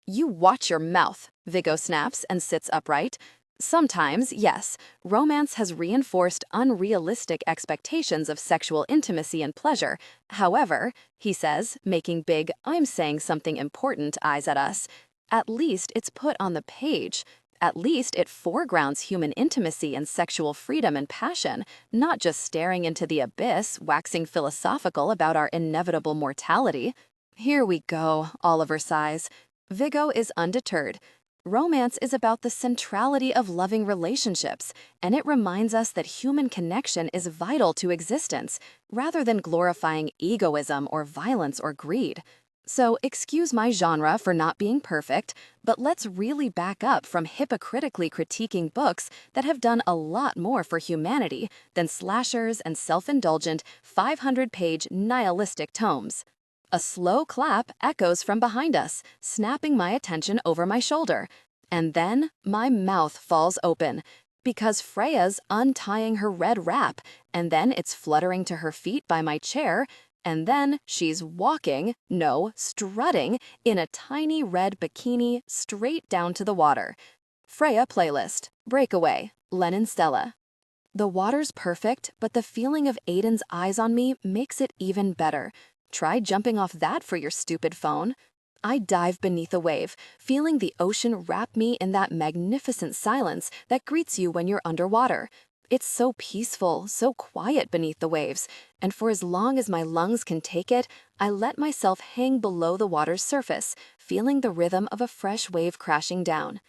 "You watch your mouth," Viggo snaps and sits upright. "Sometimes, yes, romance has reinforced unrealistic expectations of sexual intimacy and pleasure. However," he says, making big "I'm saying something important" eyes at us, "at least it's put on the page. At least it foregrounds human intimacy and sexual freedom and passion, not just staring into the abyss, waxing philosophical about our inevitable mortality. Here we go, Oliver sighs. Viggo is undeterred. Romance is about the centrality of loving relationships, and it reminds us that human connection is vital to existence, rather than glorifying egoism or violence or greed. So, excuse my genre for not being perfect, but let's really back up from hypocritically critiquing books that have done a lot more for humanity than slashers and self-indulgent 500-page nihilistic tomes. A slow clap echoes from behind us, snapping my attention over my shoulder. And then my mouth falls open, because Freya's untying her red wrap, and then it's fluttering to her feet by my chair, and then she's walking, no, strutting, in a tiny red bikini straight down to the water. Freya playlist, Breakaway, Lennon Stella. The water's perfect, but the feeling of Aiden's eyes on me makes it even better. Try jumping off that for your stupid phone. I dive beneath a wave, feeling the ocean wrap me in that magnificent silence that greets you when you're underwater. It's so peaceful, so quiet beneath the waves, and for as long as my lungs can take it, I let myself hang below the water's surface, feeling the rhythm of a fresh wave crashing down.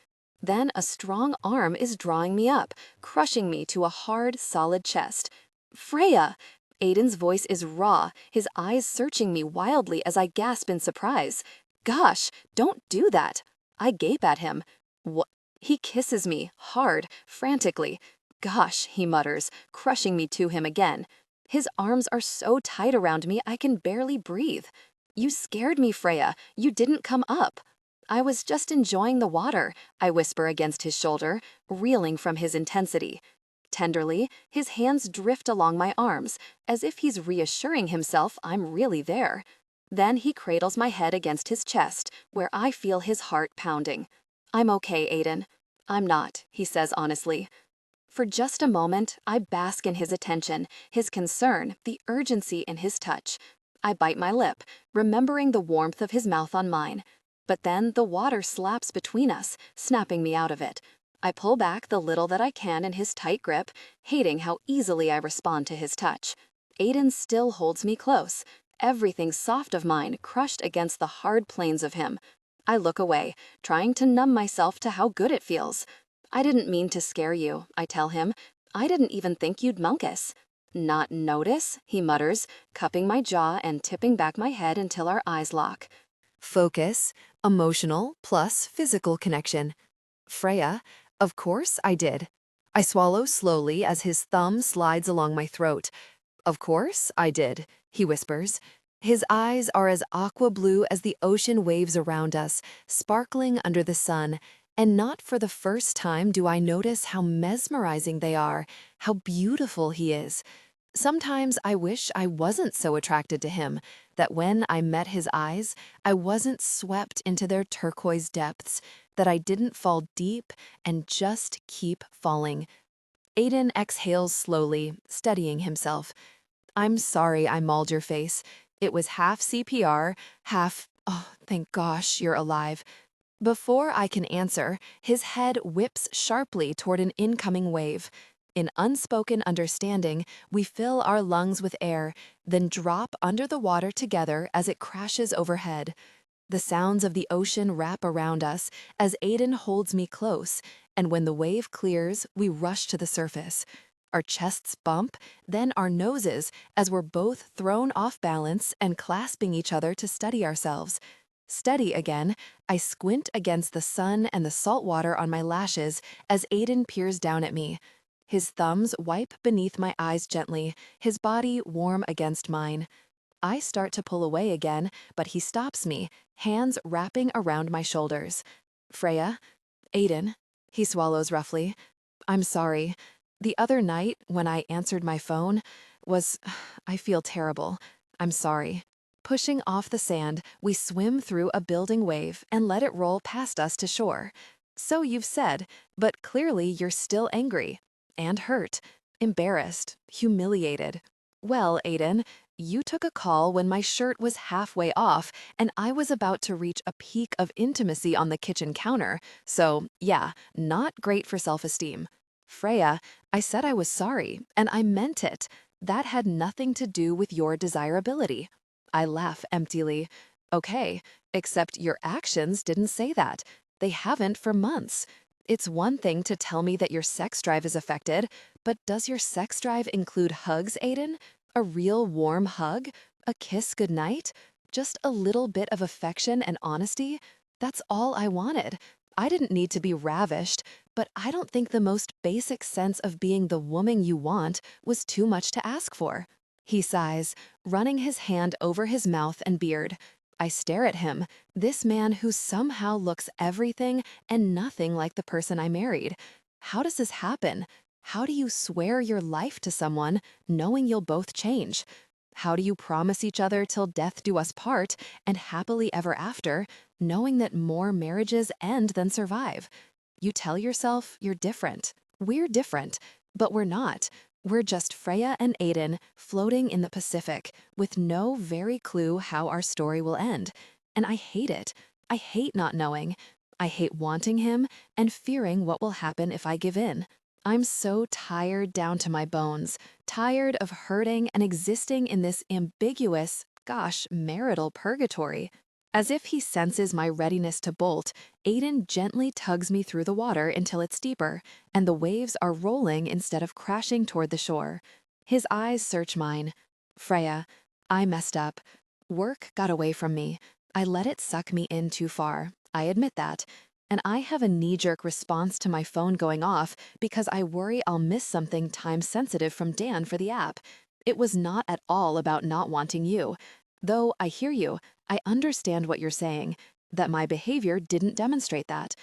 Then a strong arm is drawing me up, crushing me to a hard, solid chest. Freya! Aiden's voice is raw, his eyes searching me wildly as I gasp in surprise. Gosh, don't do that. I gape at him. What? He kisses me, hard, frantically. Gosh, he mutters, crushing me to him again. His arms are so tight around me I can barely breathe. You scared me, Freya. You didn't come up. I was just enjoying the water, I whisper against his shoulder, reeling from his intensity. Tenderly, his hands drift along my arms, as if he's reassuring himself I'm really there. Then he cradles my head against his chest, where I feel his heart pounding. I'm okay, Aiden. I'm not, he says honestly. For just a moment, I bask in his attention, his concern, the urgency in his touch. I bite my lip, remembering the warmth of his mouth on mine. But then the water slaps between us, snapping me out of it. I pull back the little that I can in his tight grip, hating how easily I respond to his touch. Aiden still holds me close, everything soft of mine crushed against the hard planes of him. I look away, trying to numb myself to how good it feels. I didn't mean to scare you, I tell him. I didn't even think you'd monkus. Not notice, he mutters, cupping my jaw and tipping back my head until our eyes lock. Focus, emotional plus physical connection. Freya, of course I did. I swallow slowly as his thumb slides along my throat. Of course I did, he whispers. His eyes are as aqua blue as the ocean waves around us, sparkling under the sun, and not for the first time do I notice how mesmerizing they are, how beautiful he is. Sometimes I wish I wasn't so attracted to him, that when I met his eyes, I wasn't swept into their turquoise depths, that I didn't fall deep and just keep falling. Aiden exhales slowly, steadying himself. I'm sorry I mauled your face. It was half CPR, half, oh, thank gosh, you're alive. Before I can answer, his head whips sharply toward an incoming wave. In unspoken understanding, we fill our lungs with air, then drop under the water together as it crashes overhead. The sounds of the ocean wrap around us as Aiden holds me close, and when the wave clears, we rush to the surface. Our chests bump, then our noses, as we're both thrown off balance and clasping each other to steady ourselves. Steady again, I squint against the sun and the salt water on my lashes as Aiden peers down at me. His thumbs wipe beneath my eyes gently, his body warm against mine. I start to pull away again, but he stops me, hands wrapping around my shoulders. Freya? Aiden? He swallows roughly. I'm sorry. The other night, when I answered my phone, I feel terrible. I'm sorry. Pushing off the sand, we swim through a building wave and let it roll past us to shore. So you've said, but clearly you're still angry. And hurt. Embarrassed. Humiliated. Well, Aiden, You took a call when my shirt was halfway off and I was about to reach a peak of intimacy on the kitchen counter, so yeah, not great for self-esteem. Freya, I said I was sorry, and I meant it. That had nothing to do with your desirability. I laugh emptily. Okay, except your actions didn't say that. They haven't for months. It's one thing to tell me that your sex drive is affected, but does your sex drive include hugs, Aiden? A real warm hug? A kiss goodnight? Just a little bit of affection and honesty? That's all I wanted. I didn't need to be ravished, but I don't think the most basic sense of being the woman you want was too much to ask for. He sighs, running his hand over his mouth and beard. I stare at him, this man who somehow looks everything and nothing like the person I married. How does this happen? How do you swear your life to someone knowing you'll both change? How do you promise each other till death do us part and happily ever after, knowing that more marriages end than survive? You tell yourself you're different. We're different, but we're not. We're just Freya and Aiden floating in the Pacific with no very clue how our story will end. And I hate it. I hate not knowing. I hate wanting him and fearing what will happen if I give in. I'm so tired down to my bones, tired of hurting and existing in this ambiguous, gosh, marital purgatory. As if he senses my readiness to bolt, Aiden gently tugs me through the water until it's deeper, and the waves are rolling instead of crashing toward the shore. His eyes search mine. Freya, I messed up. Work got away from me. I let it suck me in too far. I admit that. And I have a knee-jerk response to my phone going off because I worry I'll miss something time-sensitive from Dan for the app. It was not at all about not wanting you. Though I hear you, I understand what you're saying, that my behavior didn't demonstrate that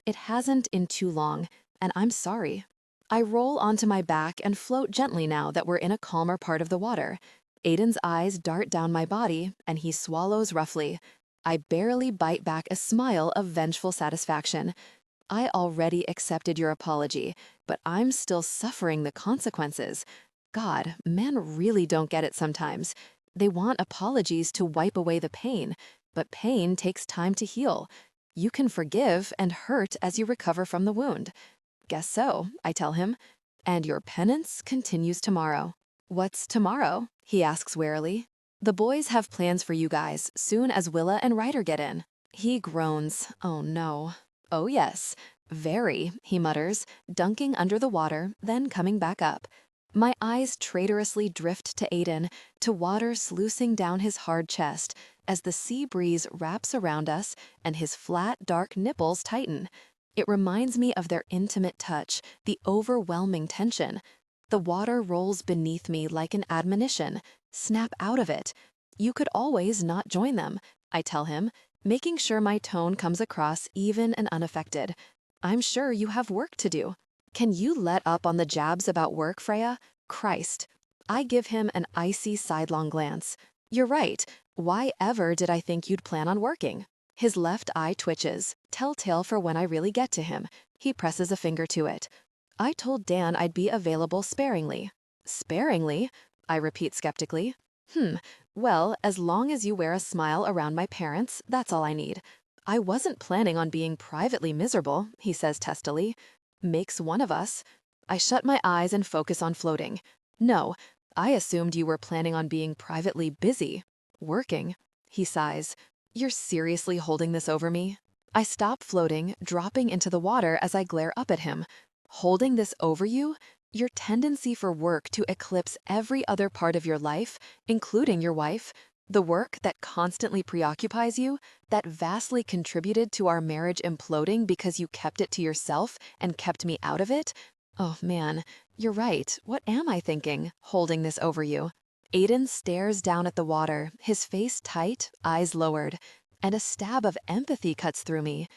it hasn't in too long, and I'm sorry. I roll onto my back and float gently now that we're in a calmer part of the water. Aiden's eyes dart down my body, and he swallows roughly. I barely bite back a smile of vengeful satisfaction. I already accepted your apology, but I'm still suffering the consequences. God, men really don't get it sometimes. They want apologies to wipe away the pain, but pain takes time to heal. You can forgive and hurt as you recover from the wound. Guess so, I tell him. And your penance continues tomorrow. What's tomorrow? He asks warily. The boys have plans for you guys soon as Willa and Ryder get in. He groans. Oh no. Oh yes. Very, he mutters, dunking under the water, then coming back up. My eyes traitorously drift to Aiden, to water sluicing down his hard chest as the sea breeze wraps around us and his flat, dark nipples tighten. It reminds me of their intimate touch, the overwhelming tension. The water rolls beneath me like an admonition. Snap out of it. You could always not join them, I tell him, making sure my tone comes across even and unaffected. I'm sure you have work to do. Can you let up on the jabs about work, Freya? Christ. I give him an icy sidelong glance. You're right. Why ever did I think you'd plan on working? His left eye twitches, telltale for when I really get to him. He presses a finger to it. I told Dan I'd be available sparingly. Sparingly? I repeat skeptically. Well, as long as you wear a smile around my parents, that's all I need. I wasn't planning on being privately miserable, he says testily. Makes one of us. I shut my eyes and focus on floating. No, I assumed you were planning on being privately busy. Working. He sighs. You're seriously holding this over me? I stop floating, dropping into the water as I glare up at him. Holding this over you? Your tendency for work to eclipse every other part of your life, including your wife, the work that constantly preoccupies you, that vastly contributed to our marriage imploding because you kept it to yourself and kept me out of it? Oh man, you're right. What am I thinking, holding this over you? Aiden stares down at the water, his face tight, eyes lowered, and a stab of empathy cuts through me.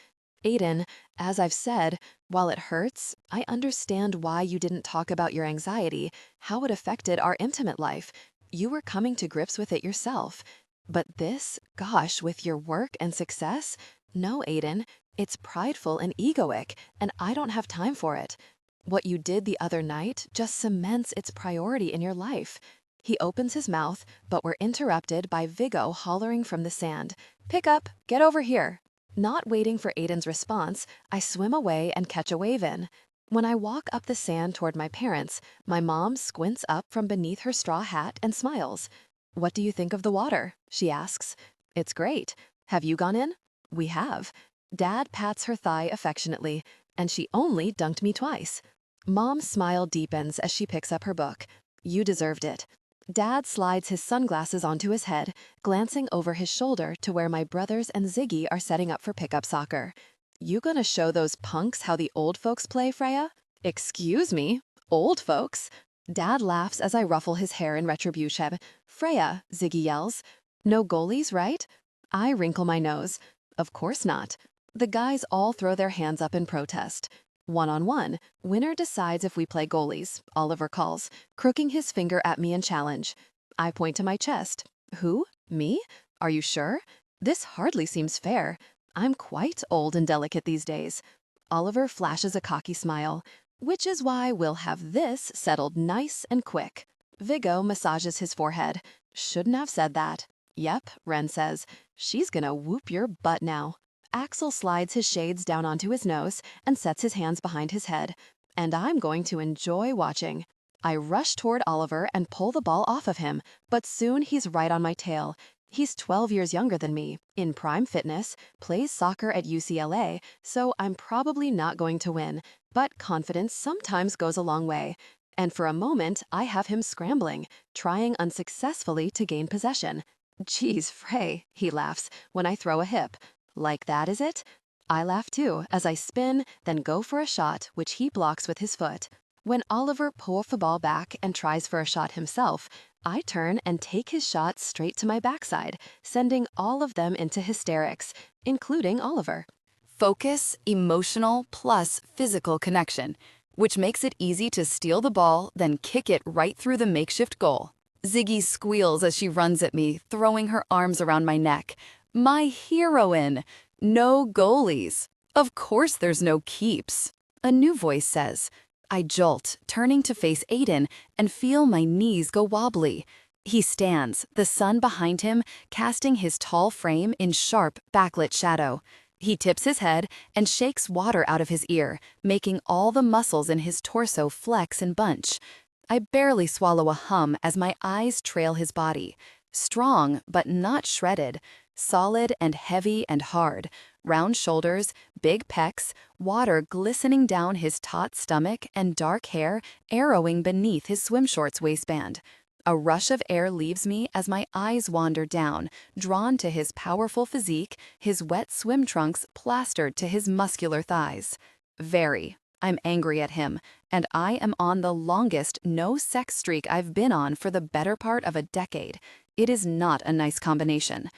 Aiden, as I've said, while it hurts, I understand why you didn't talk about your anxiety, how it affected our intimate life. You were coming to grips with it yourself. But this, gosh, with your work and success? No, Aiden, it's prideful and egoic, and I don't have time for it. What you did the other night just cements its priority in your life. He opens his mouth, but we're interrupted by Viggo hollering from the sand. "Pick up! Get over here!" Not waiting for Aiden's response, I swim away and catch a wave in. When I walk up the sand toward my parents, my mom squints up from beneath her straw hat and smiles. "What do you think of the water?" she asks. "It's great. Have you gone in?" "We have." Dad pats her thigh affectionately, and she only dunked me twice. Mom's smile deepens as she picks up her book. "You deserved it." Dad slides his sunglasses onto his head, glancing over his shoulder to where my brothers and Ziggy are setting up for pickup soccer. "You gonna show those punks how the old folks play, Freya?" "Excuse me? Old folks?" Dad laughs as I ruffle his hair in retribution. "Freya," Ziggy yells. "No goalies, right?" I wrinkle my nose. "Of course not." The guys all throw their hands up in protest. One-on-one, winner decides if we play goalies, Oliver calls, crooking his finger at me in challenge. I point to my chest. "Who? Me? Are you sure? This hardly seems fair. I'm quite old and delicate these days." Oliver flashes a cocky smile. "Which is why we'll have this settled nice and quick." Viggo massages his forehead. "Shouldn't have said that." "Yep," Ren says. "She's gonna whoop your butt now." Axel slides his shades down onto his nose and sets his hands behind his head. "And I'm going to enjoy watching." I rush toward Oliver and pull the ball off of him, but soon he's right on my tail. He's 12 years younger than me, in prime fitness, plays soccer at UCLA, so I'm probably not going to win, but confidence sometimes goes a long way. And for a moment, I have him scrambling, trying unsuccessfully to gain possession. "Geez, Frey," he laughs when I throw a hip. "Like that, is it?" I laugh too as I spin, then go for a shot, which he blocks with his foot. When Oliver pulls the ball back and tries for a shot himself, I turn and take his shot straight to my backside, sending all of them into hysterics, including Oliver. Focus, emotional, plus physical connection, which makes it easy to steal the ball, then kick it right through the makeshift goal. Ziggy squeals as she runs at me, throwing her arms around my neck. My heroine. No goalies. Of course there's no keeps. A new voice says. I jolt, turning to face Aiden, and feel my knees go wobbly. He stands, the sun behind him, casting his tall frame in sharp, backlit shadow. He tips his head and shakes water out of his ear, making all the muscles in his torso flex and bunch. I barely swallow a hum as my eyes trail his body. Strong, but not shredded. Solid and heavy and hard, round shoulders, big pecs, water glistening down his taut stomach and dark hair arrowing beneath his swim shorts waistband. A rush of air leaves me as my eyes wander down, drawn to his powerful physique, his wet swim trunks plastered to his muscular thighs. Very. I'm angry at him, and I am on the longest no-sex streak I've been on for the better part of a decade. It is not a nice combination.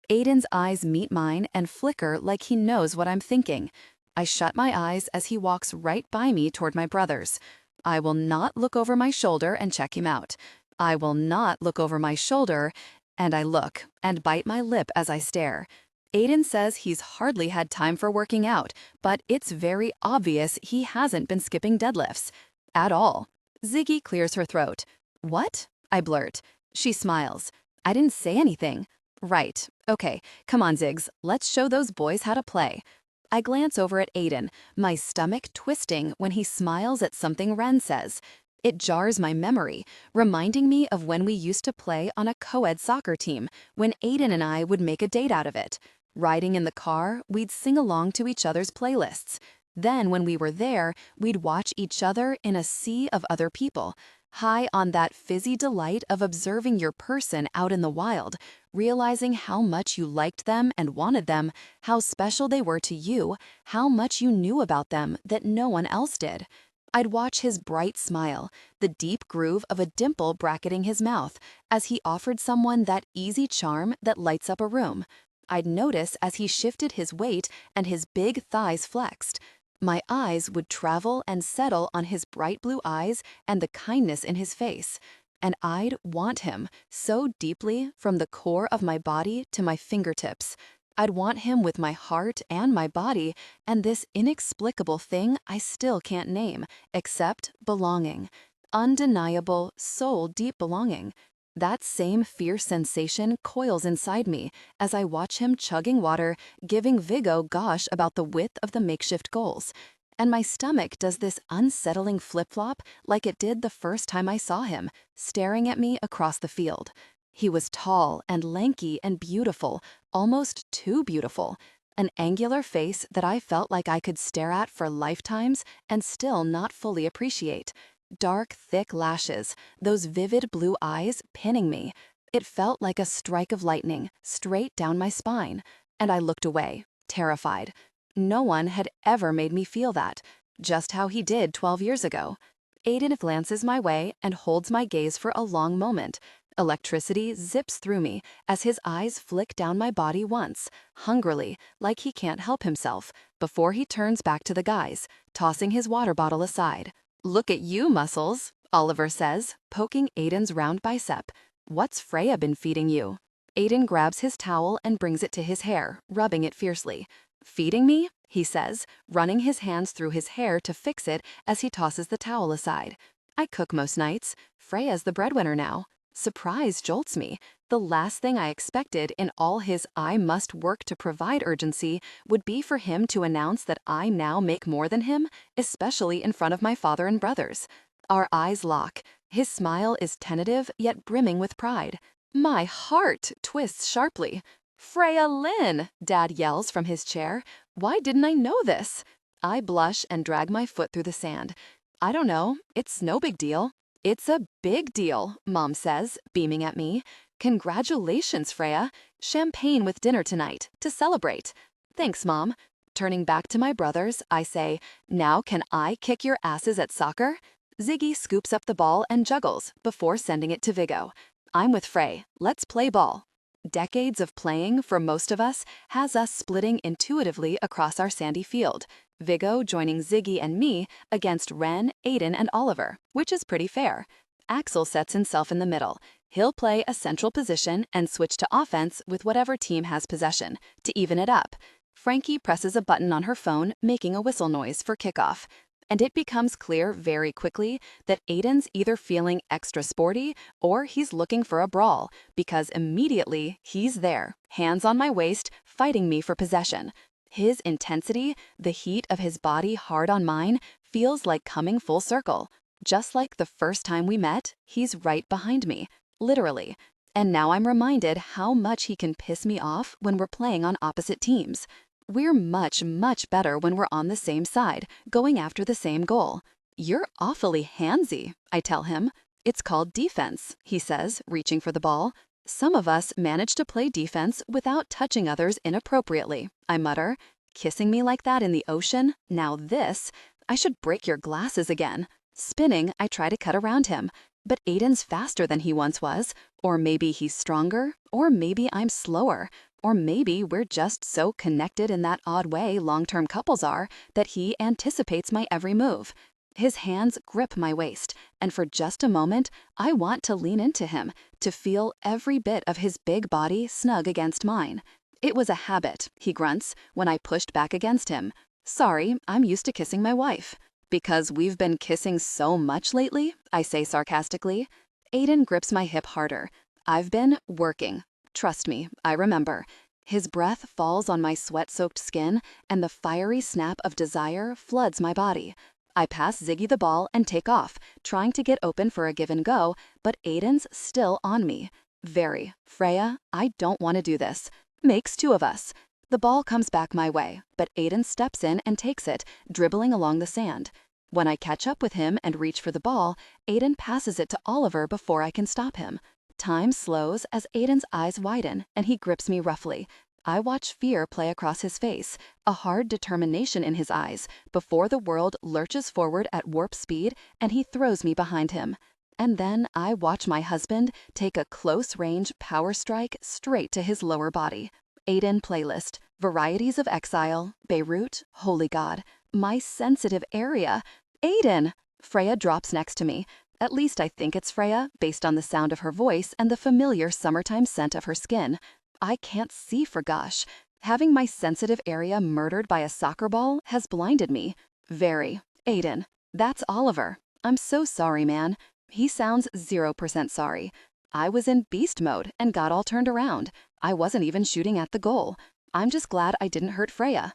Aiden's eyes meet mine and flicker like he knows what I'm thinking. I shut my eyes as he walks right by me toward my brothers. I will not look over my shoulder and check him out. I will not look over my shoulder, and I look and bite my lip as I stare. Aiden says he's hardly had time for working out, but it's very obvious he hasn't been skipping deadlifts. At all. Ziggy clears her throat. "What?" I blurt. She smiles. "I didn't say anything." "Right. Okay, come on, Ziggs. Let's show those boys how to play." I glance over at Aiden, my stomach twisting when he smiles at something Ren says. It jars my memory, reminding me of when we used to play on a co-ed soccer team, when Aiden and I would make a date out of it. Riding in the car, we'd sing along to each other's playlists. Then, when we were there, we'd watch each other in a sea of other people, high on that fizzy delight of observing your person out in the wild, realizing how much you liked them and wanted them, how special they were to you, how much you knew about them that no one else did. I'd watch his bright smile, the deep groove of a dimple bracketing his mouth, as he offered someone that easy charm that lights up a room. I'd notice as he shifted his weight and his big thighs flexed. My eyes would travel and settle on his bright blue eyes and the kindness in his face. And I'd want him so deeply from the core of my body to my fingertips. I'd want him with my heart and my body and this inexplicable thing I still can't name, except belonging. Undeniable, soul-deep belonging. That same fierce sensation coils inside me as I watch him chugging water, giving Viggo gosh about the width of the makeshift goals. And my stomach does this unsettling flip-flop like it did the first time I saw him, staring at me across the field. He was tall and lanky and beautiful, almost too beautiful. An angular face that I felt like I could stare at for lifetimes and still not fully appreciate. Dark, thick lashes, those vivid blue eyes pinning me. It felt like a strike of lightning, straight down my spine. And I looked away, terrified. No one had ever made me feel that, just how he did 12 years ago. Aiden glances my way and holds my gaze for a long moment. Electricity zips through me as his eyes flick down my body once, hungrily, like he can't help himself, before he turns back to the guys, tossing his water bottle aside. "Look at you, Muscles," Oliver says, poking Aiden's round bicep. "What's Freya been feeding you?" Aiden grabs his towel and brings it to his hair, rubbing it fiercely. "Feeding me?" he says, running his hands through his hair to fix it as he tosses the towel aside. "I cook most nights. Freya's the breadwinner now." Surprise jolts me. The last thing I expected in all his "I must work to provide" urgency would be for him to announce that I now make more than him, especially in front of my father and brothers. Our eyes lock. His smile is tentative yet brimming with pride. My heart twists sharply. "Freya Lynn!" Dad yells from his chair. "Why didn't I know this?" I blush and drag my foot through the sand. "I don't know. It's no big deal." "It's a big deal," Mom says, beaming at me. "Congratulations, Freya. Champagne with dinner tonight, to celebrate." "Thanks, Mom." Turning back to my brothers, I say, "Now can I kick your asses at soccer?" Ziggy scoops up the ball and juggles before sending it to Viggo. "I'm with Frey. Let's play ball." Decades of playing, for most of us, has us splitting intuitively across our sandy field. Viggo joining Ziggy and me against Ren, Aiden, and Oliver, which is pretty fair. Axel sets himself in the middle. He'll play a central position and switch to offense with whatever team has possession, to even it up. Frankie presses a button on her phone, making a whistle noise for kickoff. And it becomes clear very quickly that Aiden's either feeling extra sporty or he's looking for a brawl, because immediately he's there, hands on my waist, fighting me for possession. His intensity, the heat of his body hard on mine, feels like coming full circle. Just like the first time we met, he's right behind me, literally. And now I'm reminded how much he can piss me off when we're playing on opposite teams. We're much, much better when we're on the same side, going after the same goal. "You're awfully handsy," I tell him. "It's called defense," he says, reaching for the ball. "Some of us manage to play defense without touching others inappropriately," I mutter. "Kissing me like that in the ocean? Now this? I should break your glasses again." Spinning, I try to cut around him. But Aiden's faster than he once was. Or maybe he's stronger. Or maybe I'm slower. Or maybe we're just so connected in that odd way long-term couples are that he anticipates my every move. His hands grip my waist, and for just a moment, I want to lean into him, to feel every bit of his big body snug against mine. "It was a habit," he grunts, when I pushed back against him. "Sorry, I'm used to kissing my wife." "Because we've been kissing so much lately?" I say sarcastically. Aiden grips my hip harder. "I've been working. Trust me, I remember." His breath falls on my sweat-soaked skin, and the fiery snap of desire floods my body. I pass Ziggy the ball and take off, trying to get open for a give and go, but Aiden's still on me. "Very. Freya, I don't want to do this." Makes two of us. The ball comes back my way, but Aiden steps in and takes it, dribbling along the sand. When I catch up with him and reach for the ball, Aiden passes it to Oliver before I can stop him. Time slows as Aiden's eyes widen, and he grips me roughly. I watch fear play across his face, a hard determination in his eyes, before the world lurches forward at warp speed and he throws me behind him. And then I watch my husband take a close-range power strike straight to his lower body. Aiden playlist, Varieties of Exile, Beirut, Holy God, my sensitive area. "Aiden!" Freya drops next to me. At least I think it's Freya, based on the sound of her voice and the familiar summertime scent of her skin. I can't see for gosh. Having my sensitive area murdered by a soccer ball has blinded me. Very. "Aiden." "That's Oliver. I'm so sorry, man." He sounds 0% sorry. I was in beast mode and got all turned around. I wasn't even shooting at the goal. I'm just glad I didn't hurt Freya.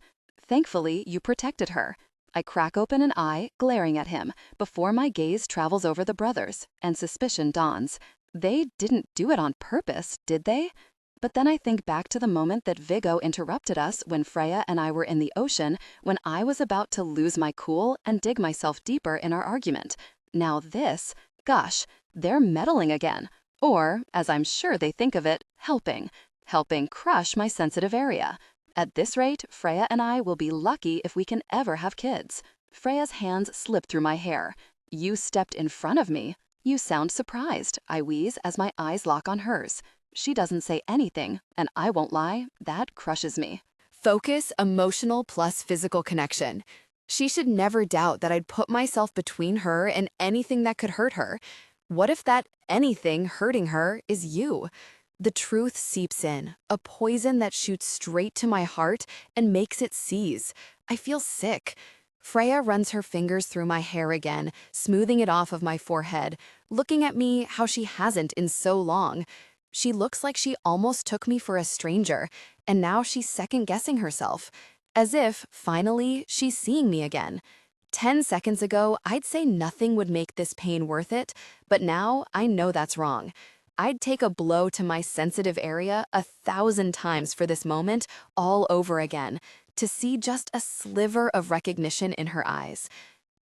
Thankfully, you protected her. I crack open an eye, glaring at him, before my gaze travels over the brothers, and suspicion dawns. They didn't do it on purpose, did they? But then I think back to the moment that Viggo interrupted us when Freya and I were in the ocean, when I was about to lose my cool and dig myself deeper in our argument. Now this, gosh, they're meddling again. Or, as I'm sure they think of it, helping crush my sensitive area. At this rate, Freya and I will be lucky if we can ever have kids. Freya's hands slip through my hair. You stepped in front of me. You sound surprised, I wheeze as my eyes lock on hers. She doesn't say anything, and I won't lie, that crushes me. Focus, emotional plus physical connection. She should never doubt that I'd put myself between her and anything that could hurt her. What if that anything hurting her is you? The truth seeps in, a poison that shoots straight to my heart and makes it seize. I feel sick. Freya runs her fingers through my hair again, smoothing it off of my forehead, looking at me how she hasn't in so long. She looks like she almost took me for a stranger, and now she's second-guessing herself, as if, finally, she's seeing me again. 10 seconds ago, I'd say nothing would make this pain worth it, but now I know that's wrong. I'd take a blow to my sensitive area 1,000 times for this moment all over again, to see just a sliver of recognition in her eyes.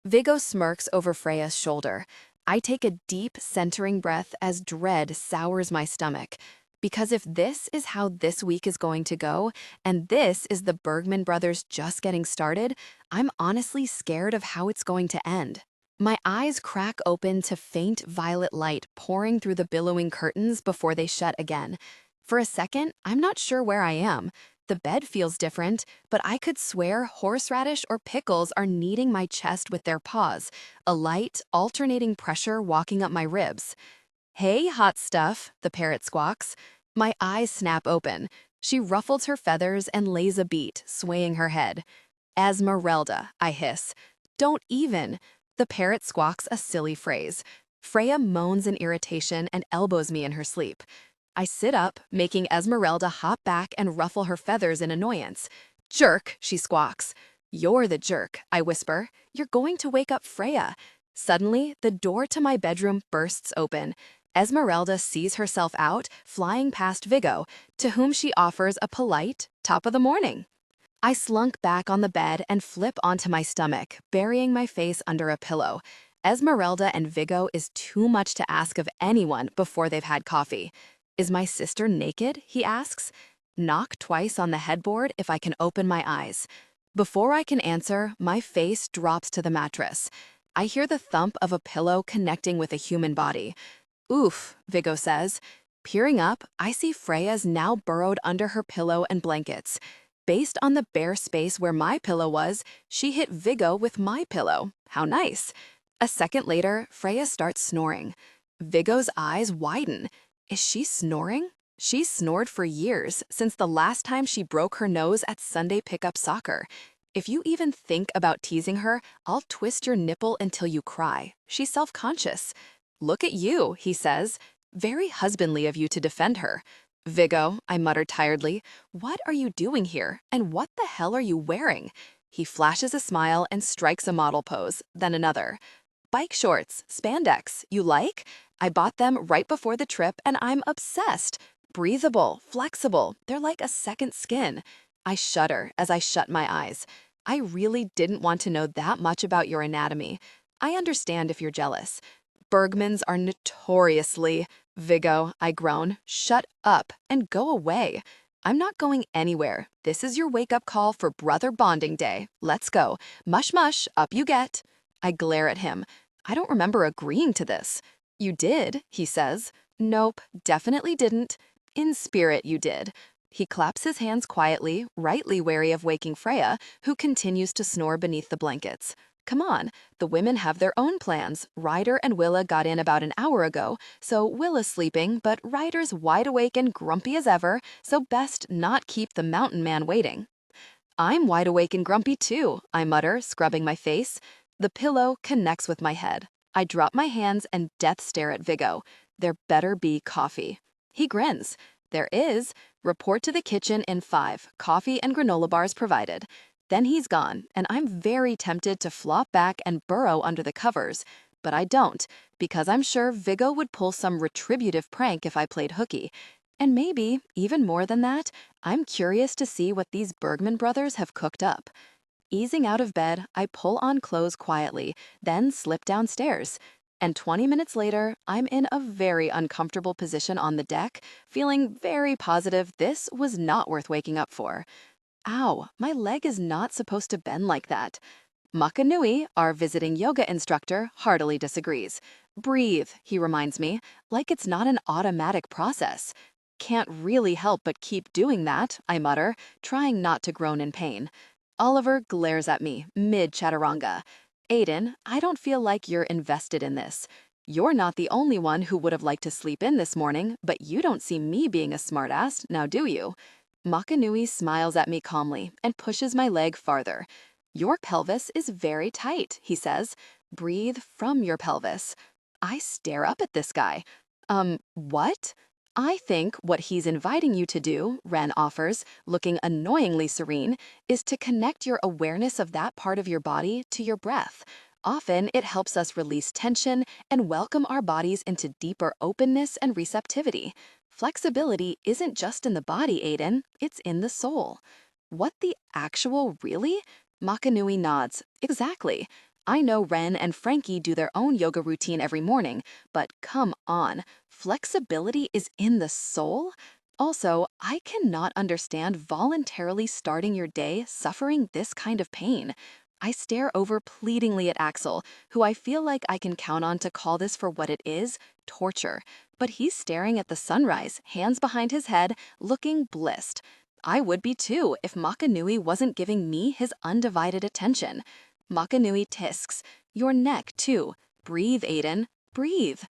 Viggo smirks over Freya's shoulder. I take a deep, centering breath as dread sours my stomach. Because if this is how this week is going to go, and this is the Bergman brothers just getting started, I'm honestly scared of how it's going to end. My eyes crack open to faint violet light pouring through the billowing curtains before they shut again. For a second, I'm not sure where I am. The bed feels different, but I could swear horseradish or pickles are kneading my chest with their paws, a light, alternating pressure walking up my ribs. "Hey, hot stuff," the parrot squawks. My eyes snap open. She ruffles her feathers and lays a beat, swaying her head. "Esmeralda," I hiss. "Don't even." The parrot squawks a silly phrase. Freya moans in irritation and elbows me in her sleep. I sit up, making Esmeralda hop back and ruffle her feathers in annoyance. "Jerk," she squawks. "You're the jerk," I whisper. "You're going to wake up Freya." Suddenly, the door to my bedroom bursts open. Esmeralda sees herself out, flying past Viggo, to whom she offers a polite, "top of the morning." I slunk back on the bed and flip onto my stomach, burying my face under a pillow. Esmeralda and Viggo is too much to ask of anyone before they've had coffee. "Is my sister naked?" he asks. Knock twice on the headboard if I can open my eyes. Before I can answer, my face drops to the mattress. I hear the thump of a pillow connecting with a human body. "Oof," Viggo says. Peering up, I see Freya's now burrowed under her pillow and blankets. Based on the bare space where my pillow was, she hit Viggo with my pillow. How nice. A second later, Freya starts snoring. Viggo's eyes widen. Is she snoring? She's snored for years, since the last time she broke her nose at Sunday pickup soccer. If you even think about teasing her, I'll twist your nipple until you cry. She's self-conscious. "Look at you," he says. "Very husbandly of you to defend her." "Viggo," I muttered tiredly, "what are you doing here, and what the hell are you wearing?" He flashes a smile and strikes a model pose, then another. "Bike shorts, spandex, you like? I bought them right before the trip and I'm obsessed. Breathable, flexible, they're like a second skin." I shudder as I shut my eyes. I really didn't want to know that much about your anatomy. I understand if you're jealous. "Bergmans are notoriously—" "Viggo," I groan, "shut up and go away." "I'm not going anywhere. This is your wake-up call for Brother Bonding Day. Let's go. Mush mush, up you get." I glare at him. I don't remember agreeing to this. "You did," he says. "Nope, definitely didn't." "In spirit, you did." He claps his hands quietly, rightly wary of waking Freya, who continues to snore beneath the blankets. Come on, the women have their own plans. Ryder and Willa got in about an hour ago, so Willa's sleeping, but Ryder's wide awake and grumpy as ever, so best not keep the mountain man waiting. "I'm wide awake and grumpy too," I mutter, scrubbing my face. The pillow connects with my head. I drop my hands and death stare at Viggo. There better be coffee. He grins. There is. Report to the kitchen in 5. Coffee and granola bars provided. Then he's gone, and I'm very tempted to flop back and burrow under the covers. But I don't, because I'm sure Viggo would pull some retributive prank if I played hooky. And maybe, even more than that, I'm curious to see what these Bergman brothers have cooked up. Easing out of bed, I pull on clothes quietly, then slip downstairs. And 20 minutes later, I'm in a very uncomfortable position on the deck, feeling very positive this was not worth waking up for. Ow, my leg is not supposed to bend like that. Makanui, our visiting yoga instructor, heartily disagrees. Breathe, he reminds me, like it's not an automatic process. Can't really help but keep doing that, I mutter, trying not to groan in pain. Oliver glares at me, mid-chaturanga. Aiden, I don't feel like you're invested in this. You're not the only one who would have liked to sleep in this morning, but you don't see me being a smartass, now do you? Makanui smiles at me calmly and pushes my leg farther. Your pelvis is very tight, he says. Breathe from your pelvis. I stare up at this guy. What? I think what he's inviting you to do, Ren offers, looking annoyingly serene, is to connect your awareness of that part of your body to your breath. Often, it helps us release tension and welcome our bodies into deeper openness and receptivity. Flexibility isn't just in the body, Aiden, it's in the soul. What the actual really? Makanui nods. Exactly. I know Ren and Frankie do their own yoga routine every morning, but come on, flexibility is in the soul? Also, I cannot understand voluntarily starting your day suffering this kind of pain. I stare over pleadingly at Axel, who I feel like I can count on to call this for what it is, torture. But he's staring at the sunrise, hands behind his head, looking blissed. I would be too if Makanui wasn't giving me his undivided attention. Makanui tisks. Your neck, too. Breathe, Aiden. Breathe.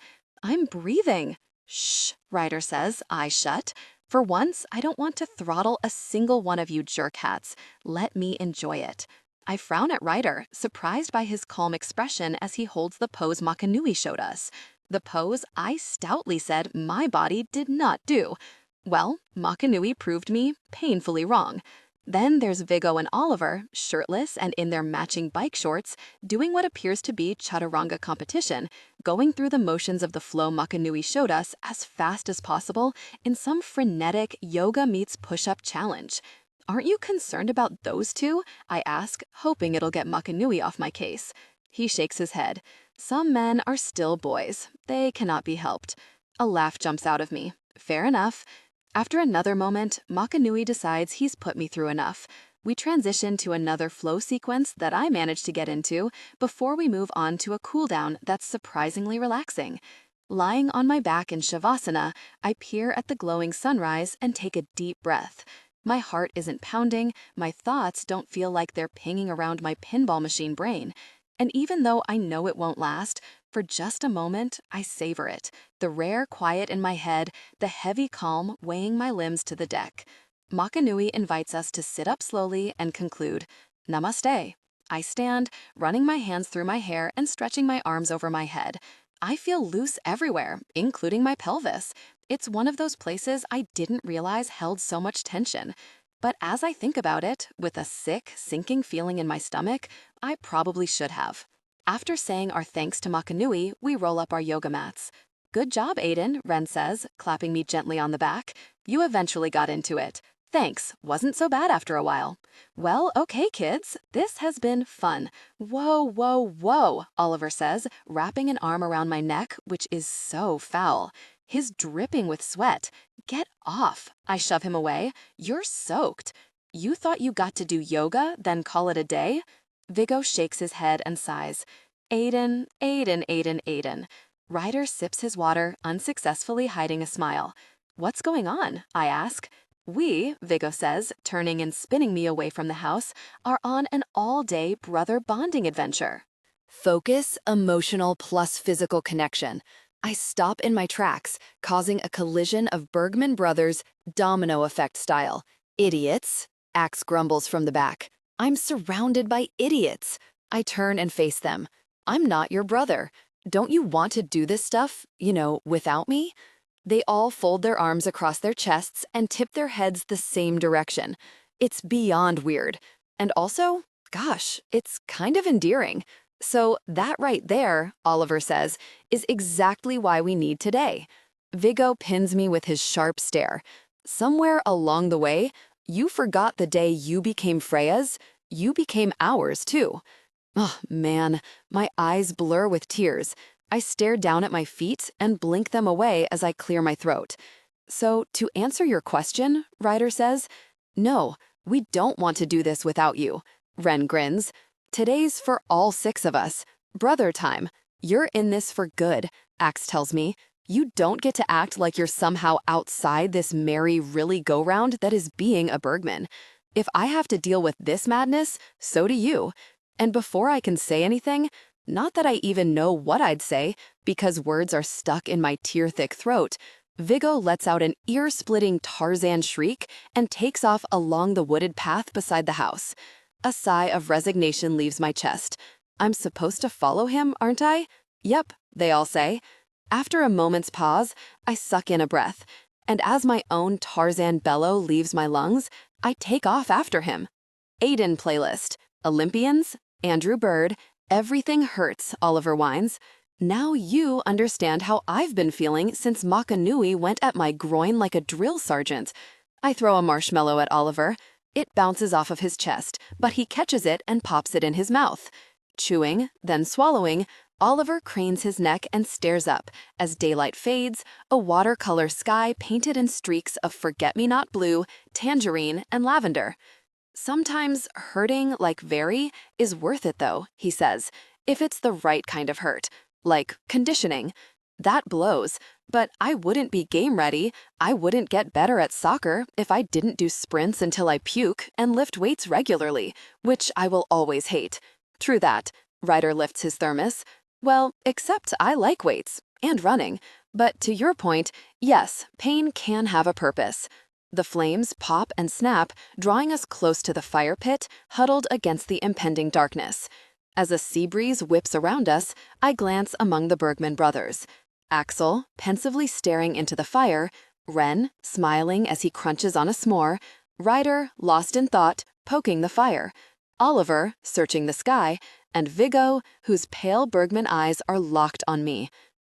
I'm breathing. Shh, Ryder says, eyes shut. For once, I don't want to throttle a single one of you jerk hats. Let me enjoy it. I frown at Ryder, surprised by his calm expression as he holds the pose Makanui showed us. The pose I stoutly said my body did not do. Well, Makanui proved me painfully wrong. Then there's Viggo and Oliver, shirtless and in their matching bike shorts, doing what appears to be chaturanga competition, going through the motions of the flow Makanui showed us as fast as possible in some frenetic yoga meets push-up challenge. Aren't you concerned about those two? I ask, hoping it'll get Makanui off my case. He shakes his head. Some men are still boys. They cannot be helped. A laugh jumps out of me. Fair enough. After another moment, Makanui decides he's put me through enough. We transition to another flow sequence that I managed to get into before we move on to a cooldown that's surprisingly relaxing. Lying on my back in Shavasana, I peer at the glowing sunrise and take a deep breath. My heart isn't pounding, my thoughts don't feel like they're pinging around my pinball machine brain. And even though I know it won't last, for just a moment, I savor it, the rare quiet in my head, the heavy calm weighing my limbs to the deck. Makanui invites us to sit up slowly and conclude, Namaste. I stand, running my hands through my hair and stretching my arms over my head. I feel loose everywhere, including my pelvis. It's one of those places I didn't realize held so much tension. But as I think about it, with a sick, sinking feeling in my stomach, I probably should have. After saying our thanks to Makanui, we roll up our yoga mats. Good job, Aiden, Ren says, clapping me gently on the back. You eventually got into it. Thanks, wasn't so bad after a while. Well, okay, kids, this has been fun. Whoa, whoa, whoa, Oliver says, wrapping an arm around my neck, which is so foul. He's dripping with sweat. Get off. I shove him away. You're soaked. You thought you got to do yoga, then call it a day? Viggo shakes his head and sighs. Aiden, Aiden, Aiden, Aiden. Ryder sips his water, unsuccessfully hiding a smile. What's going on? I ask. We, Viggo says, turning and spinning me away from the house, are on an all-day brother bonding adventure. Focus, emotional plus physical connection. I stop in my tracks, causing a collision of Bergman brothers, domino effect style. Idiots, Axe grumbles from the back. I'm surrounded by idiots. I turn and face them. I'm not your brother. Don't you want to do this stuff, without me? They all fold their arms across their chests and tip their heads the same direction. It's beyond weird. And also, gosh, it's kind of endearing. So that right there, Oliver says, is exactly why we need today. Viggo pins me with his sharp stare. Somewhere along the way, you forgot the day you became Freya's. You became ours, too. Oh, man, my eyes blur with tears. I stare down at my feet and blink them away as I clear my throat. So, to answer your question, Ryder says, no, we don't want to do this without you. Ren grins. Today's for all 6 of us. Brother time. You're in this for good, Axe tells me. You don't get to act like you're somehow outside this merry, really go-round that is being a Bergman. If I have to deal with this madness, so do you. And before I can say anything, not that I even know what I'd say, because words are stuck in my tear-thick throat, Viggo lets out an ear-splitting Tarzan shriek and takes off along the wooded path beside the house. A sigh of resignation leaves my chest. I'm supposed to follow him, aren't I? Yep, they all say. After a moment's pause, I suck in a breath, and as my own Tarzan bellow leaves my lungs, I take off after him. Aiden playlist. Olympians, Andrew Bird, everything hurts, Oliver whines. Now you understand how I've been feeling since Makanui went at my groin like a drill sergeant. I throw a marshmallow at Oliver. It bounces off of his chest, but he catches it and pops it in his mouth. Chewing, then swallowing, Oliver cranes his neck and stares up as daylight fades, a watercolor sky painted in streaks of forget-me-not blue, tangerine, and lavender. Sometimes hurting, like very, is worth it though, he says, if it's the right kind of hurt, like conditioning. That blows, but I wouldn't be game ready, I wouldn't get better at soccer if I didn't do sprints until I puke and lift weights regularly, which I will always hate. True that. Ryder lifts his thermos. Well, except I like weights, and running. But to your point, yes, pain can have a purpose. The flames pop and snap, drawing us close to the fire pit, huddled against the impending darkness. As a sea breeze whips around us, I glance among the Bergman brothers. Axel, pensively staring into the fire, Ren, smiling as he crunches on a s'more, Ryder, lost in thought, poking the fire, Oliver, searching the sky, and Viggo, whose pale Bergman eyes are locked on me.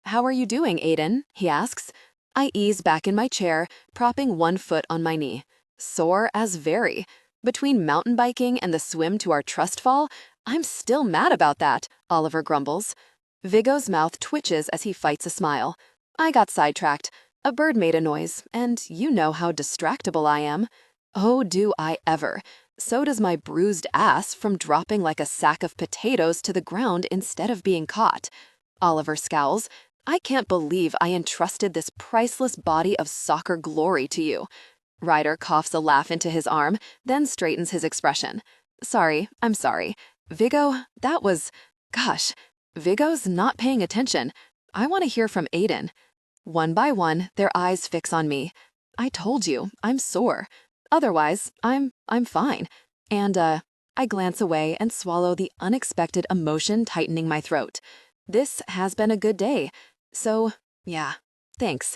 "How are you doing, Aiden?" he asks. I ease back in my chair, propping one foot on my knee. Sore as very. Between mountain biking and the swim to our trust fall, I'm still mad about that, Oliver grumbles. Viggo's mouth twitches as he fights a smile. I got sidetracked. A bird made a noise, and you know how distractible I am. Oh, do I ever. So does my bruised ass from dropping like a sack of potatoes to the ground instead of being caught. Oliver scowls. I can't believe I entrusted this priceless body of soccer glory to you. Ryder coughs a laugh into his arm, then straightens his expression. Sorry, I'm sorry. Viggo, that was... Gosh, Viggo's not paying attention. I want to hear from Aiden. One by one, their eyes fix on me. I told you, I'm sore. Otherwise, I'm fine. And, I glance away and swallow the unexpected emotion tightening my throat. This has been a good day. So, yeah, thanks.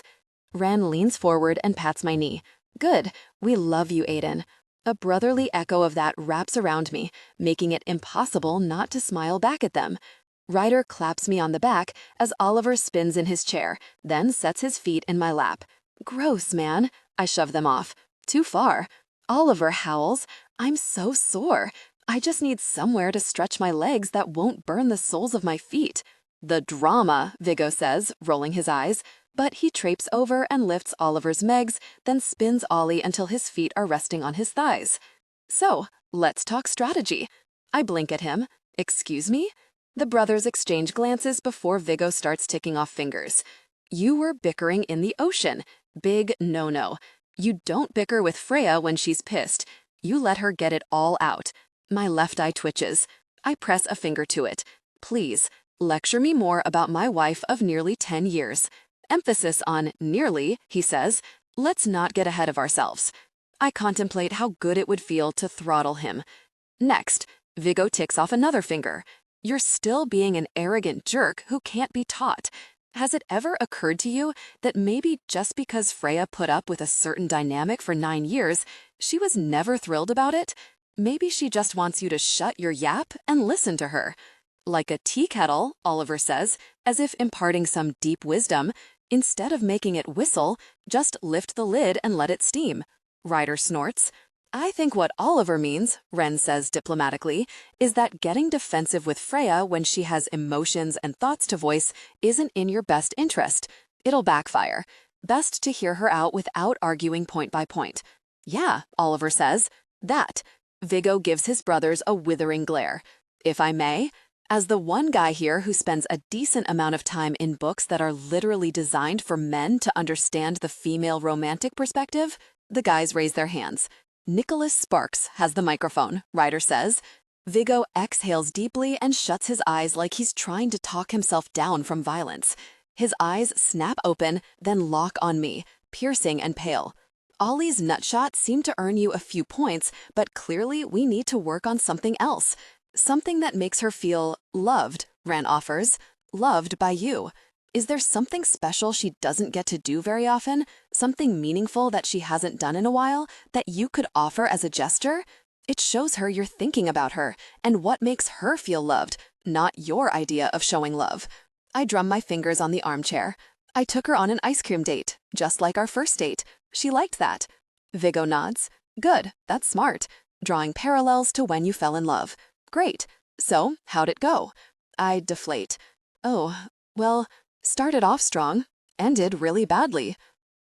Ren leans forward and pats my knee. Good, we love you, Aiden. A brotherly echo of that wraps around me, making it impossible not to smile back at them. Ryder claps me on the back as Oliver spins in his chair, then sets his feet in my lap. Gross, man. I shove them off. Too far. Oliver howls. I'm so sore. I just need somewhere to stretch my legs that won't burn the soles of my feet. The drama, Viggo says, rolling his eyes, but he traipses over and lifts Oliver's megs, then spins Ollie until his feet are resting on his thighs. So, let's talk strategy. I blink at him. Excuse me? The brothers exchange glances before Viggo starts ticking off fingers. You were bickering in the ocean. Big no-no. You don't bicker with Freya when she's pissed. You let her get it all out. My left eye twitches. I press a finger to it. Please, lecture me more about my wife of nearly 10 years. Emphasis on nearly, he says. Let's not get ahead of ourselves. I contemplate how good it would feel to throttle him. Next, Viggo ticks off another finger. You're still being an arrogant jerk who can't be taught. Has it ever occurred to you that maybe just because Freya put up with a certain dynamic for 9 years, she was never thrilled about it? Maybe she just wants you to shut your yap and listen to her. Like a tea kettle, Oliver says, as if imparting some deep wisdom. Instead of making it whistle, just lift the lid and let it steam. Ryder snorts. I think what Oliver means, Wren says diplomatically, is that getting defensive with Freya when she has emotions and thoughts to voice isn't in your best interest. It'll backfire. Best to hear her out without arguing point by point. Yeah, Oliver says. That. Viggo gives his brothers a withering glare. If I may, as the one guy here who spends a decent amount of time in books that are literally designed for men to understand the female romantic perspective, the guys raise their hands. Nicholas Sparks has the microphone, Ryder says. Viggo exhales deeply and shuts his eyes like he's trying to talk himself down from violence. His eyes snap open, then lock on me, piercing and pale. Ollie's nutshots seem to earn you a few points, but clearly we need to work on something else. Something that makes her feel loved, Wren offers. Loved by you. Is there something special she doesn't get to do very often? Something meaningful that she hasn't done in a while that you could offer as a gesture? It shows her you're thinking about her and what makes her feel loved, not your idea of showing love. I drum my fingers on the armchair. I took her on an ice cream date, just like our first date. She liked that. Viggo nods. Good, that's smart. Drawing parallels to when you fell in love. Great. So, how'd it go? I deflate. Oh, well, started off strong, ended really badly.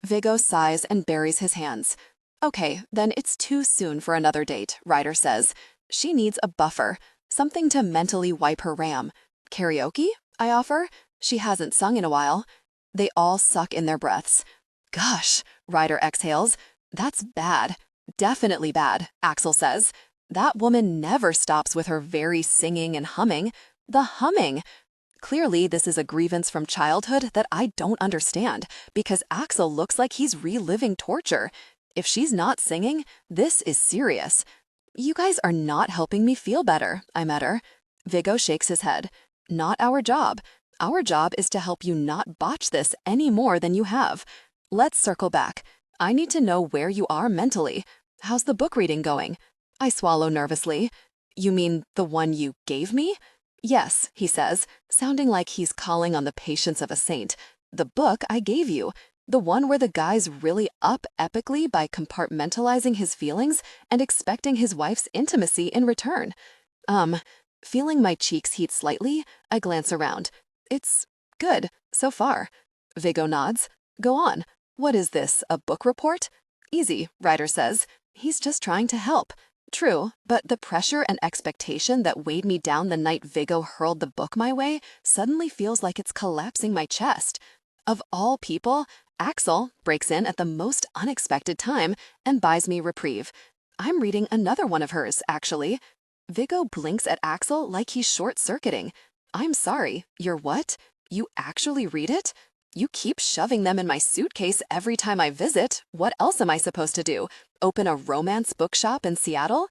Viggo sighs and buries his hands. Okay, then it's too soon for another date, Ryder says. She needs a buffer, something to mentally wipe her ram. Karaoke? I offer. She hasn't sung in a while. They all suck in their breaths. Gosh, Ryder exhales. That's bad. Definitely bad, Axel says. That woman never stops with her very singing and humming. The humming! Clearly, this is a grievance from childhood that I don't understand, because Axel looks like he's reliving torture. If she's not singing, this is serious. You guys are not helping me feel better, I mutter. Viggo shakes his head. Not our job. Our job is to help you not botch this any more than you have. Let's circle back. I need to know where you are mentally. How's the book reading going? I swallow nervously. You mean the one you gave me? Yes, he says, sounding like he's calling on the patience of a saint. The book I gave you. The one where the guy's really up epically by compartmentalizing his feelings and expecting his wife's intimacy in return. Feeling my cheeks heat slightly, I glance around. It's good, so far. Viggo nods. Go on. What is this, a book report? Easy, Ryder says. He's just trying to help. True, but the pressure and expectation that weighed me down the night Viggo hurled the book my way suddenly feels like it's collapsing my chest. Of all people, Axel breaks in at the most unexpected time and buys me reprieve. I'm reading another one of hers, actually. Viggo blinks at Axel like he's short-circuiting. I'm sorry, you're what? You actually read it? You keep shoving them in my suitcase every time I visit. What else am I supposed to do? Open a romance bookshop in Seattle?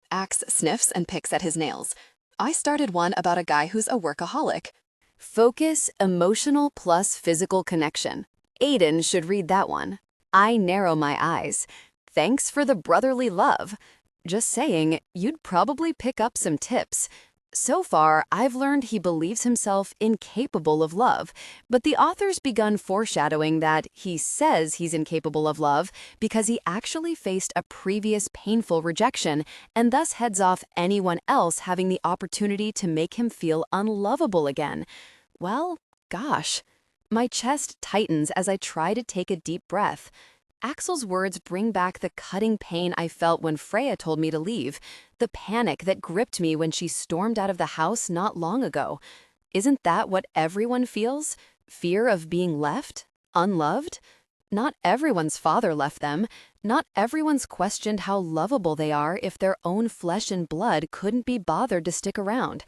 Axe sniffs and picks at his nails. I started one about a guy who's a workaholic. Focus, emotional plus physical connection. Aiden should read that one. I narrow my eyes. Thanks for the brotherly love. Just saying, you'd probably pick up some tips. So far, I've learned he believes himself incapable of love, but the author's begun foreshadowing that he says he's incapable of love because he actually faced a previous painful rejection and thus heads off anyone else having the opportunity to make him feel unlovable again. Well, gosh. My chest tightens as I try to take a deep breath. Axel's words bring back the cutting pain I felt when Freya told me to leave, the panic that gripped me when she stormed out of the house not long ago. Isn't that what everyone feels? Fear of being left? Unloved? Not everyone's father left them. Not everyone's questioned how lovable they are if their own flesh and blood couldn't be bothered to stick around.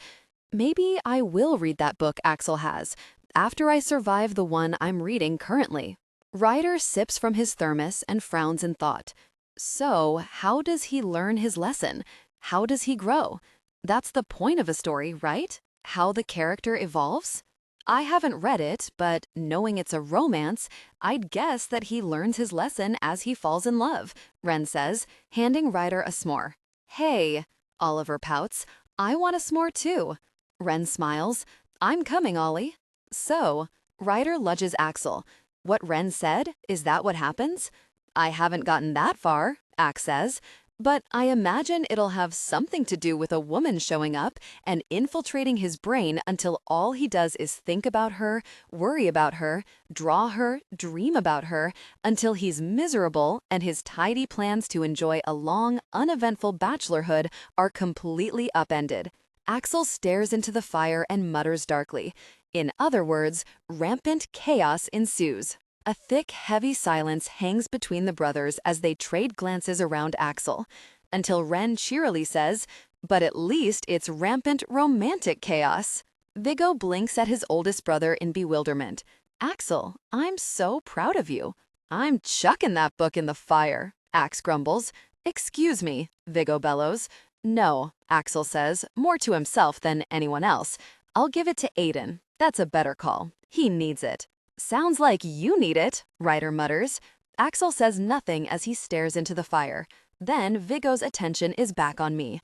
Maybe I will read that book Axel has, after I survive the one I'm reading currently. Ryder sips from his thermos and frowns in thought. So, how does he learn his lesson? How does he grow? That's the point of a story, right? how the character evolves? I haven't read it, but knowing it's a romance, I'd guess that he learns his lesson as he falls in love, Ren says, handing Ryder a s'more. Hey, Oliver pouts, I want a s'more too. Ren smiles. I'm coming, Ollie. So, Ryder ludges Axel. What Ren said, is that what happens? I haven't gotten that far, Ax says, but I imagine it'll have something to do with a woman showing up and infiltrating his brain until all he does is think about her, worry about her, draw her, dream about her, until he's miserable and his tidy plans to enjoy a long, uneventful bachelorhood are completely upended. Axel stares into the fire and mutters darkly. In other words, rampant chaos ensues. A thick, heavy silence hangs between the brothers as they trade glances around Axel, until Ren cheerily says, but at least it's rampant romantic chaos. Viggo blinks at his oldest brother in bewilderment. Axel, I'm so proud of you. I'm chucking that book in the fire, Ax grumbles. Excuse me, Viggo bellows. No, Axel says, more to himself than anyone else. I'll give it to Aiden. That's a better call. He needs it. Sounds like you need it, Ryder mutters. Axel says nothing as he stares into the fire. Then Viggo's attention is back on me.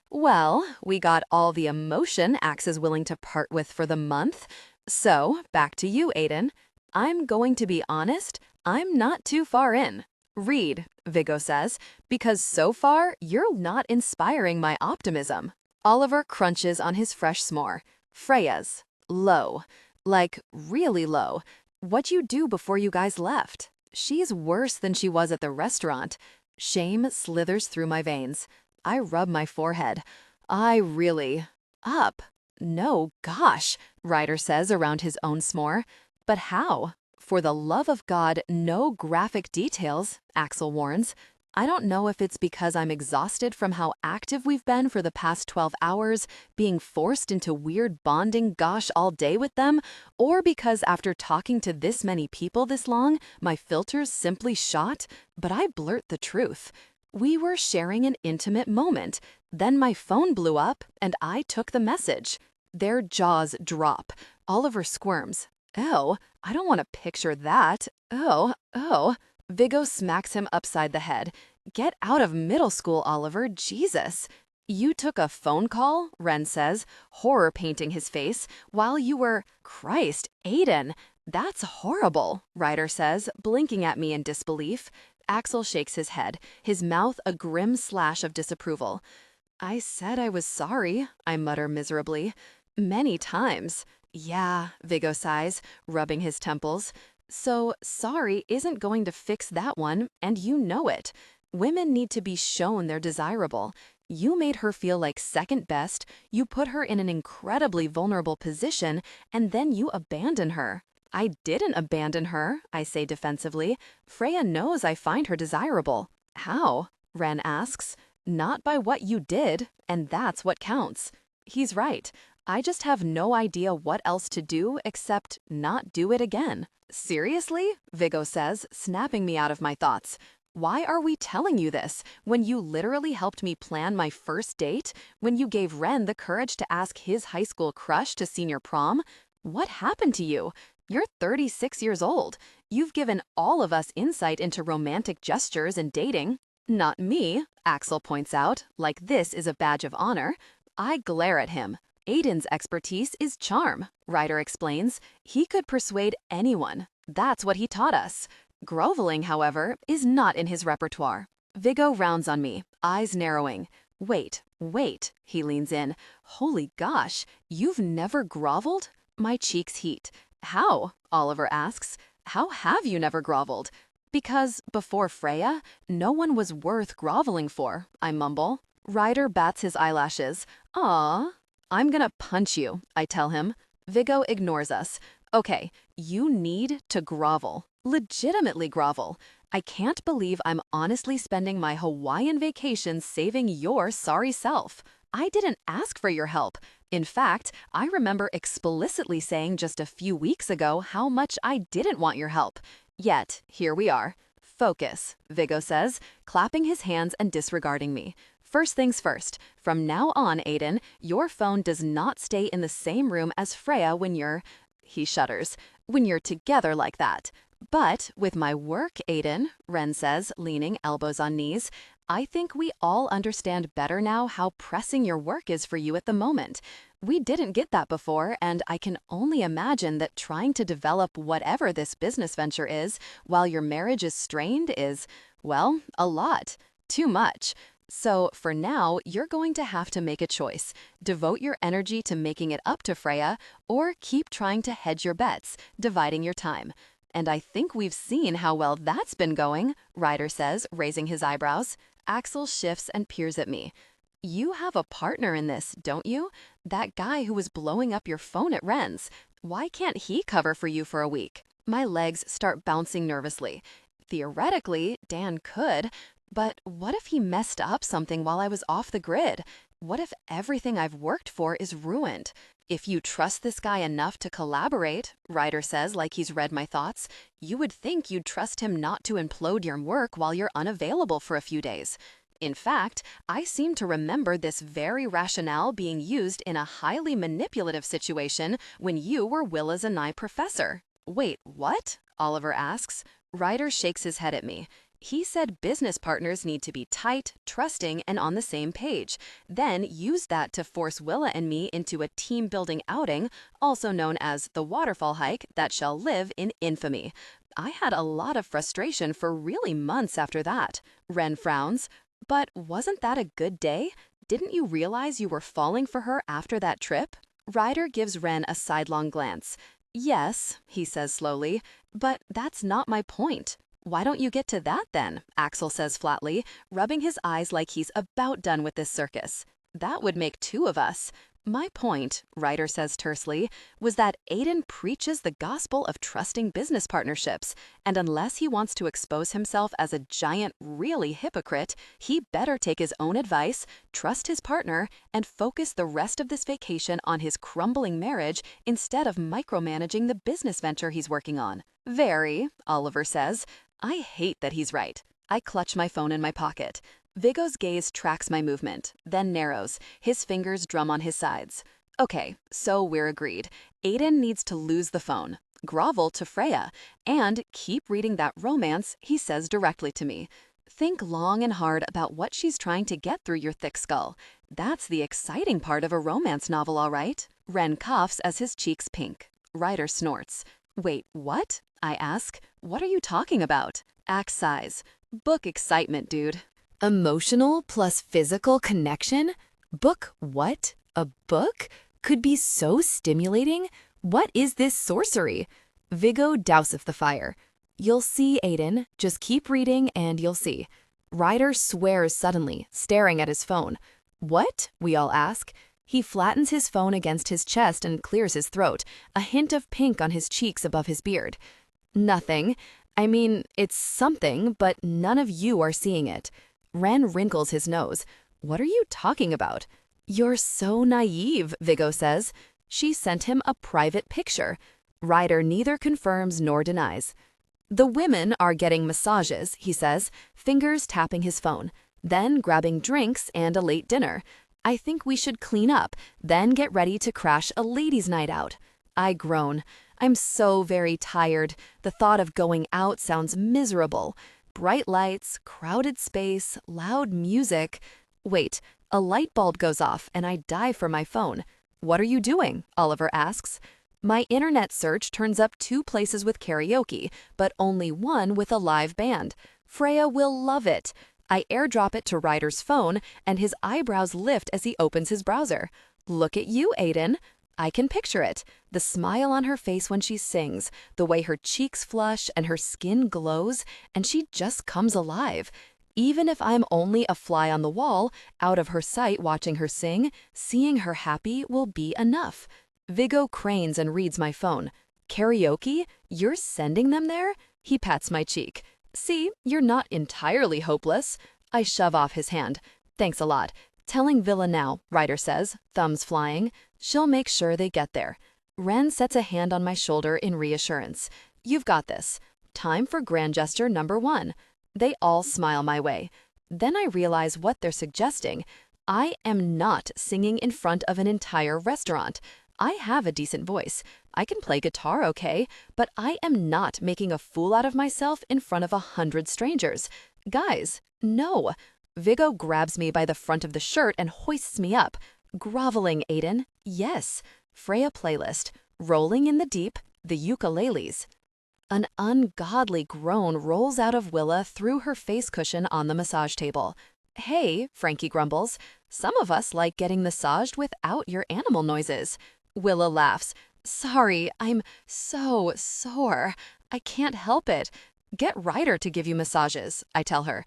Well, we got all the emotion Ax is willing to part with for the month. So, back to you, Aiden. I'm going to be honest, I'm not too far in. Read, Viggo says, because so far you're not inspiring my optimism. Oliver crunches on his fresh s'more. Freya's. Low. Like, really low. What'd you do before you guys left? She's worse than she was at the restaurant. Shame slithers through my veins. I rub my forehead. I really... Up? No, gosh, Ryder says around his own s'more. But how? For the love of God, no graphic details, Axel warns. I don't know if it's because I'm exhausted from how active we've been for the past 12 hours, being forced into weird bonding gosh all day with them, or because after talking to this many people this long, my filters simply shot, but I blurt the truth. We were sharing an intimate moment. Then my phone blew up, and I took the message. Their jaws drop. Oliver squirms. Oh, I don't want to picture that. Oh. Viggo smacks him upside the head. Get out of middle school, Oliver, Jesus. You took a phone call, Ren says, horror painting his face, while you were... Christ, Aiden, that's horrible, Ryder says, blinking at me in disbelief. Axel shakes his head, his mouth a grim slash of disapproval. I said I was sorry, I mutter miserably. Many times. Yeah, Viggo sighs, rubbing his temples. So, sorry isn't going to fix that one, and you know it. Women need to be shown they're desirable. You made her feel like second best, you put her in an incredibly vulnerable position, and then you abandon her. I didn't abandon her, I say defensively. Freya knows I find her desirable. How? Ren asks. Not by what you did, and that's what counts. He's right. I just have no idea what else to do except not do it again. Seriously? Viggo says, snapping me out of my thoughts. Why are we telling you this when you literally helped me plan my first date? When you gave Ren the courage to ask his high school crush to senior prom? What happened to you? You're 36 years old. You've given all of us insight into romantic gestures and dating. Not me, Axel points out, like this is a badge of honor. I glare at him. Aiden's expertise is charm, Ryder explains. He could persuade anyone. That's what he taught us. Groveling, however, is not in his repertoire. Viggo rounds on me, eyes narrowing. Wait, he leans in. Holy gosh, you've never groveled? My cheeks heat. How? Oliver asks. How have you never groveled? Because before Freya, no one was worth groveling for, I mumble. Ryder bats his eyelashes. Aw. I'm gonna punch you, I tell him. Viggo ignores us. Okay, you need to grovel. Legitimately grovel. I can't believe I'm honestly spending my Hawaiian vacation saving your sorry self. I didn't ask for your help. In fact, I remember explicitly saying just a few weeks ago how much I didn't want your help. Yet, here we are. Focus, Viggo says, clapping his hands and disregarding me. First things first, from now on, Aiden, your phone does not stay in the same room as Freya when you're, he shudders, when you're together like that. But with my work, Aiden, Ren says, leaning elbows on knees, I think we all understand better now how pressing your work is for you at the moment. We didn't get that before, and I can only imagine that trying to develop whatever this business venture is while your marriage is strained is, well, a lot. Too much. So, for now, you're going to have to make a choice. Devote your energy to making it up to Freya, or keep trying to hedge your bets, dividing your time. And I think we've seen how well that's been going, Ryder says, raising his eyebrows. Axel shifts and peers at me. You have a partner in this, don't you? That guy who was blowing up your phone at Ren's. Why can't he cover for you for a week? My legs start bouncing nervously. Theoretically, Dan could. But what if he messed up something while I was off the grid? What if everything I've worked for is ruined? If you trust this guy enough to collaborate, Ryder says like he's read my thoughts, you would think you'd trust him not to implode your work while you're unavailable for a few days. In fact, I seem to remember this very rationale being used in a highly manipulative situation when you were Willa's and I professor. Wait, what? Oliver asks. Ryder shakes his head at me. He said business partners need to be tight, trusting, and on the same page, then use that to force Willa and me into a team-building outing, also known as the waterfall hike that shall live in infamy. I had a lot of frustration for really months after that. Ren frowns. But wasn't that a good day? Didn't you realize you were falling for her after that trip? Ryder gives Ren a sidelong glance. Yes, he says slowly, but that's not my point. Why don't you get to that then? Axel says flatly, rubbing his eyes like he's about done with this circus. That would make two of us. My point, Ryder says tersely, was that Aiden preaches the gospel of trusting business partnerships, and unless he wants to expose himself as a giant, really hypocrite, he better take his own advice, trust his partner, and focus the rest of this vacation on his crumbling marriage instead of micromanaging the business venture he's working on. Very, Oliver says. I hate that he's right. I clutch my phone in my pocket. Viggo's gaze tracks my movement, then narrows. His fingers drum on his sides. Okay, so we're agreed. Aiden needs to lose the phone, grovel to Freya, and keep reading that romance he says directly to me. Think long and hard about what she's trying to get through your thick skull. That's the exciting part of a romance novel, all right. Ren coughs as his cheeks pink. Ryder snorts. Wait, what? I ask. What are you talking about? Axe sighs. Book excitement, dude. Emotional plus physical connection? Book what? A book? Could be so stimulating? What is this sorcery? Viggo douseth the fire. You'll see, Aiden. Just keep reading and you'll see. Ryder swears suddenly, staring at his phone. What? We all ask. He flattens his phone against his chest and clears his throat, a hint of pink on his cheeks above his beard. Nothing. I mean, it's something, but none of you are seeing it. Ren wrinkles his nose. What are you talking about? You're so naive, Viggo says. She sent him a private picture. Ryder neither confirms nor denies. The women are getting massages, he says, fingers tapping his phone, then grabbing drinks and a late dinner. I think we should clean up, then get ready to crash a ladies' night out. I groan. I'm so very tired. The thought of going out sounds miserable. Bright lights, crowded space, loud music. Wait, a light bulb goes off and I dive for my phone. What are you doing? Oliver asks. My internet search turns up 2 places with karaoke, but only 1 with a live band. Freya will love it. I airdrop it to Ryder's phone, and his eyebrows lift as he opens his browser. Look at you, Aiden. I can picture it. The smile on her face when she sings, the way her cheeks flush and her skin glows, and she just comes alive. Even if I'm only a fly on the wall, out of her sight watching her sing, seeing her happy will be enough. Viggo cranes and reads my phone. Karaoke? You're sending them there? He pats my cheek. See, you're not entirely hopeless. I shove off his hand. Thanks a lot. Telling Villa now, Ryder says, thumbs flying. She'll make sure they get there. Ren sets a hand on my shoulder in reassurance. You've got this. Time for grand gesture number 1. They all smile my way. Then I realize what they're suggesting. I am not singing in front of an entire restaurant. I have a decent voice. I can play guitar okay, but I am not making a fool out of myself in front of 100 strangers. Guys, no. Viggo grabs me by the front of the shirt and hoists me up. Groveling, Aiden. Yes. Freya playlist. Rolling in the deep. The ukuleles. An ungodly groan rolls out of Willa through her face cushion on the massage table. Hey, Frankie grumbles. Some of us like getting massaged without your animal noises. Willa laughs. Sorry, I'm so sore. I can't help it. Get Ryder to give you massages, I tell her.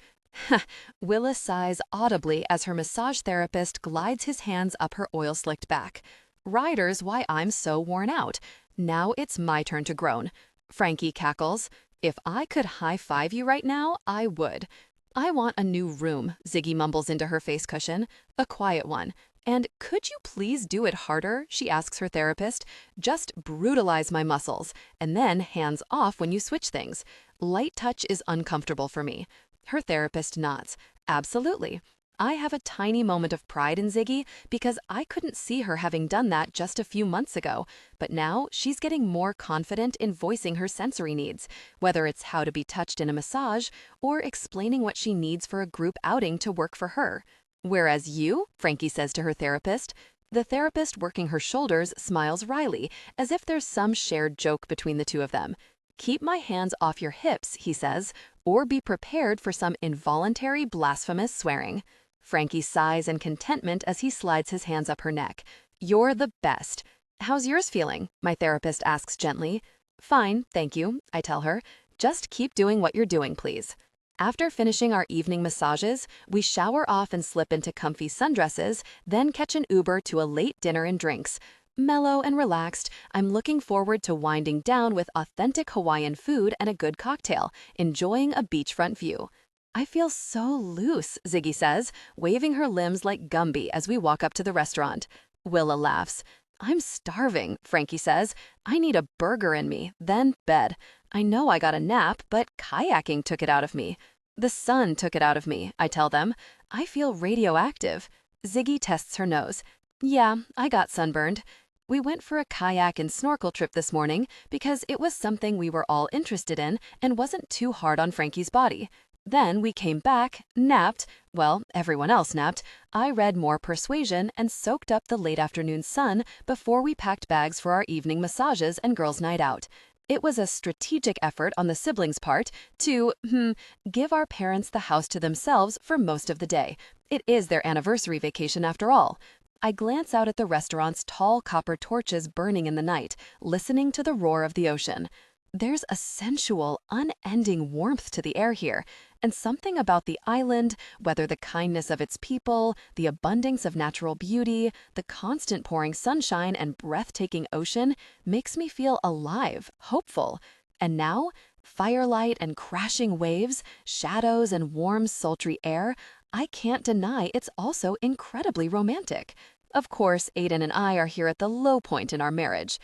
Willa sighs audibly as her massage therapist glides his hands up her oil-slicked back. Ryder's why I'm so worn out. Now it's my turn to groan. Frankie cackles. If I could high-five you right now, I would. I want a new room, Ziggy mumbles into her face cushion. A quiet one. And could you please do it harder, she asks her therapist. Just brutalize my muscles, and then hands off when you switch things. Light touch is uncomfortable for me. Her therapist nods. Absolutely. I have a tiny moment of pride in Ziggy because I couldn't see her having done that just a few months ago, but now she's getting more confident in voicing her sensory needs, whether it's how to be touched in a massage or explaining what she needs for a group outing to work for her. Whereas you, Frankie says to her therapist. The therapist working her shoulders smiles wryly, as if there's some shared joke between the two of them. Keep my hands off your hips, he says, or be prepared for some involuntary blasphemous swearing. Frankie sighs in contentment as he slides his hands up her neck. You're the best. How's yours feeling? My therapist asks gently. Fine, thank you, I tell her. Just keep doing what you're doing, please. After finishing our evening massages, we shower off and slip into comfy sundresses, then catch an Uber to a late dinner and drinks. Mellow and relaxed, I'm looking forward to winding down with authentic Hawaiian food and a good cocktail, enjoying a beachfront view. I feel so loose, Ziggy says, waving her limbs like Gumby as we walk up to the restaurant. Willa laughs. I'm starving, Frankie says. I need a burger in me, then bed. I know I got a nap, but kayaking took it out of me. The sun took it out of me, I tell them. I feel radioactive. Ziggy tests her nose. Yeah, I got sunburned. We went for a kayak and snorkel trip this morning because it was something we were all interested in and wasn't too hard on Frankie's body. Then we came back, napped, well, everyone else napped. I read more Persuasion and soaked up the late afternoon sun before we packed bags for our evening massages and girls' night out. It was a strategic effort on the siblings' part to, give our parents the house to themselves for most of the day. It is their anniversary vacation after all. I glance out at the restaurant's tall copper torches burning in the night, listening to the roar of the ocean. There's a sensual, unending warmth to the air here, and something about the island, whether the kindness of its people, the abundance of natural beauty, the constant pouring sunshine and breathtaking ocean, makes me feel alive, hopeful. And now, firelight and crashing waves, shadows and warm, sultry air, I can't deny it's also incredibly romantic. Of course, Aiden and I are here at the low point in our marriage.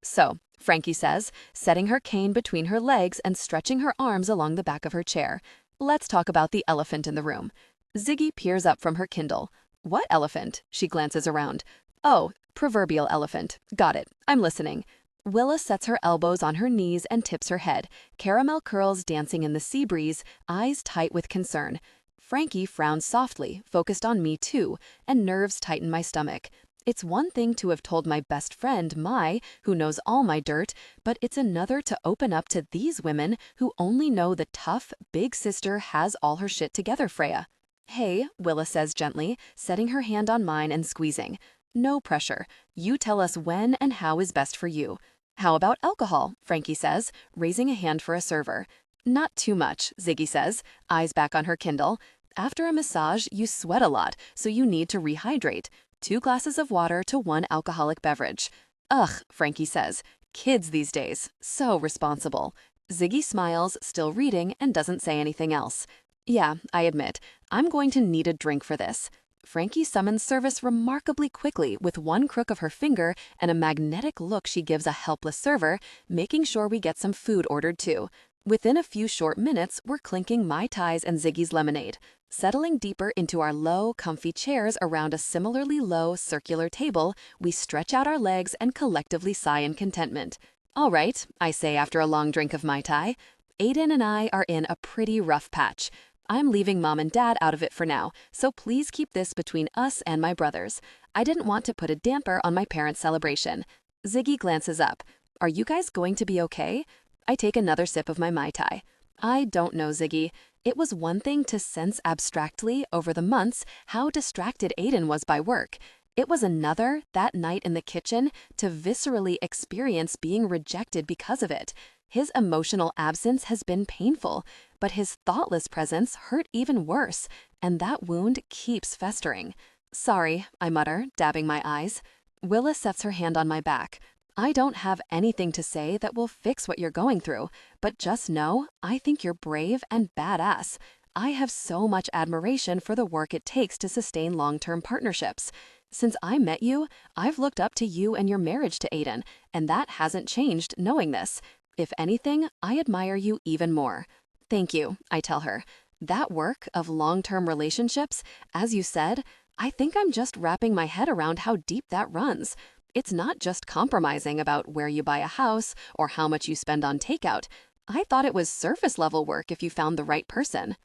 So, Frankie says, setting her cane between her legs and stretching her arms along the back of her chair. Let's talk about the elephant in the room. Ziggy peers up from her Kindle. What elephant? She glances around. Oh, proverbial elephant. Got it. I'm listening. Willa sets her elbows on her knees and tips her head, caramel curls dancing in the sea breeze, eyes tight with concern. Frankie frowns softly, focused on me too, and nerves tighten my stomach. It's one thing to have told my best friend, Mai, who knows all my dirt, but it's another to open up to these women who only know the tough, big sister has all her shit together, Freya. Hey, Willa says gently, setting her hand on mine and squeezing. No pressure. You tell us when and how is best for you. How about alcohol? Frankie says, raising a hand for a server. Not too much, Ziggy says, eyes back on her Kindle. After a massage, you sweat a lot, so you need to rehydrate. 2 glasses of water to 1 alcoholic beverage. Ugh, Frankie says. Kids these days. So responsible. Ziggy smiles, still reading, and doesn't say anything else. Yeah, I admit, I'm going to need a drink for this. Frankie summons service remarkably quickly with one crook of her finger and a magnetic look she gives a helpless server, making sure we get some food ordered too. Within a few short minutes, we're clinking Mai Tais and Ziggy's lemonade, settling deeper into our low, comfy chairs around a similarly low, circular table. We stretch out our legs and collectively sigh in contentment. All right, I say after a long drink of Mai Tai. Aiden and I are in a pretty rough patch. I'm leaving Mom and Dad out of it for now, so please keep this between us and my brothers. I didn't want to put a damper on my parents' celebration. Ziggy glances up. Are you guys going to be okay? I take another sip of my Mai Tai. I don't know, Ziggy. It was one thing to sense abstractly over the months how distracted Aiden was by work. It was another, that night in the kitchen, to viscerally experience being rejected because of it. His emotional absence has been painful, but his thoughtless presence hurt even worse, and that wound keeps festering. Sorry, I mutter, dabbing my eyes. Willa sets her hand on my back. I don't have anything to say that will fix what you're going through, but just know I think you're brave and badass. I have so much admiration for the work it takes to sustain long-term partnerships. Since I met you, I've looked up to you and your marriage to Aiden, and that hasn't changed knowing this. If anything, I admire you even more. Thank you, I tell her. That work of long-term relationships, as you said, I think I'm just wrapping my head around how deep that runs. It's not just compromising about where you buy a house or how much you spend on takeout. I thought it was surface-level work if you found the right person.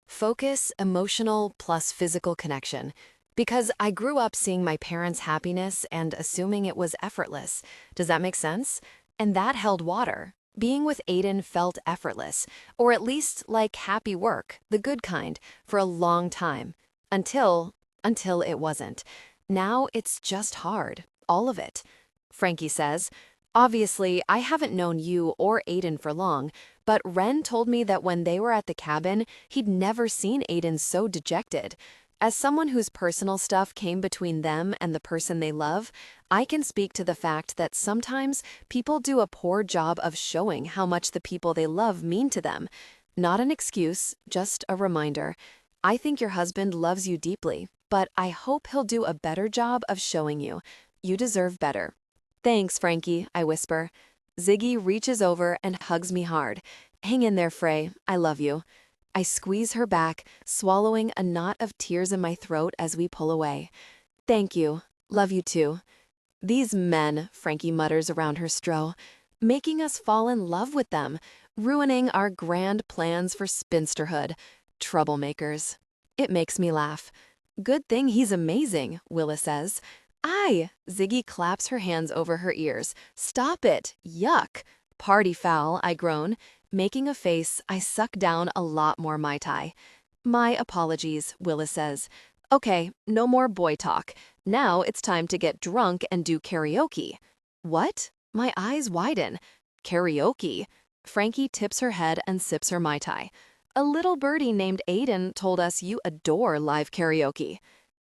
Focus, emotional plus physical connection. Because I grew up seeing my parents' happiness and assuming it was effortless. Does that make sense? And that held water. Being with Aiden felt effortless, or at least like happy work, the good kind, for a long time. Until it wasn't. Now it's just hard. All of it. Frankie says, obviously, I haven't known you or Aiden for long, but Ren told me that when they were at the cabin, he'd never seen Aiden so dejected. As someone whose personal stuff came between them and the person they love, I can speak to the fact that sometimes people do a poor job of showing how much the people they love mean to them. Not an excuse, just a reminder. I think your husband loves you deeply, but I hope he'll do a better job of showing you. You deserve better. Thanks, Frankie, I whisper. Ziggy reaches over and hugs me hard. Hang in there, Frey. I love you. I squeeze her back, swallowing a knot of tears in my throat as we pull away. Thank you. Love you too. These men, Frankie mutters around her straw, making us fall in love with them, ruining our grand plans for spinsterhood. Troublemakers. It makes me laugh. Good thing he's amazing, Willa says. Aye! Ziggy claps her hands over her ears. Stop it! Yuck! Party foul, I groan. Making a face, I suck down a lot more Mai Tai. My apologies, Willa says. Okay, no more boy talk. Now it's time to get drunk and do karaoke. What? My eyes widen. Karaoke? Frankie tips her head and sips her Mai Tai. A little birdie named Aiden told us you adore live karaoke.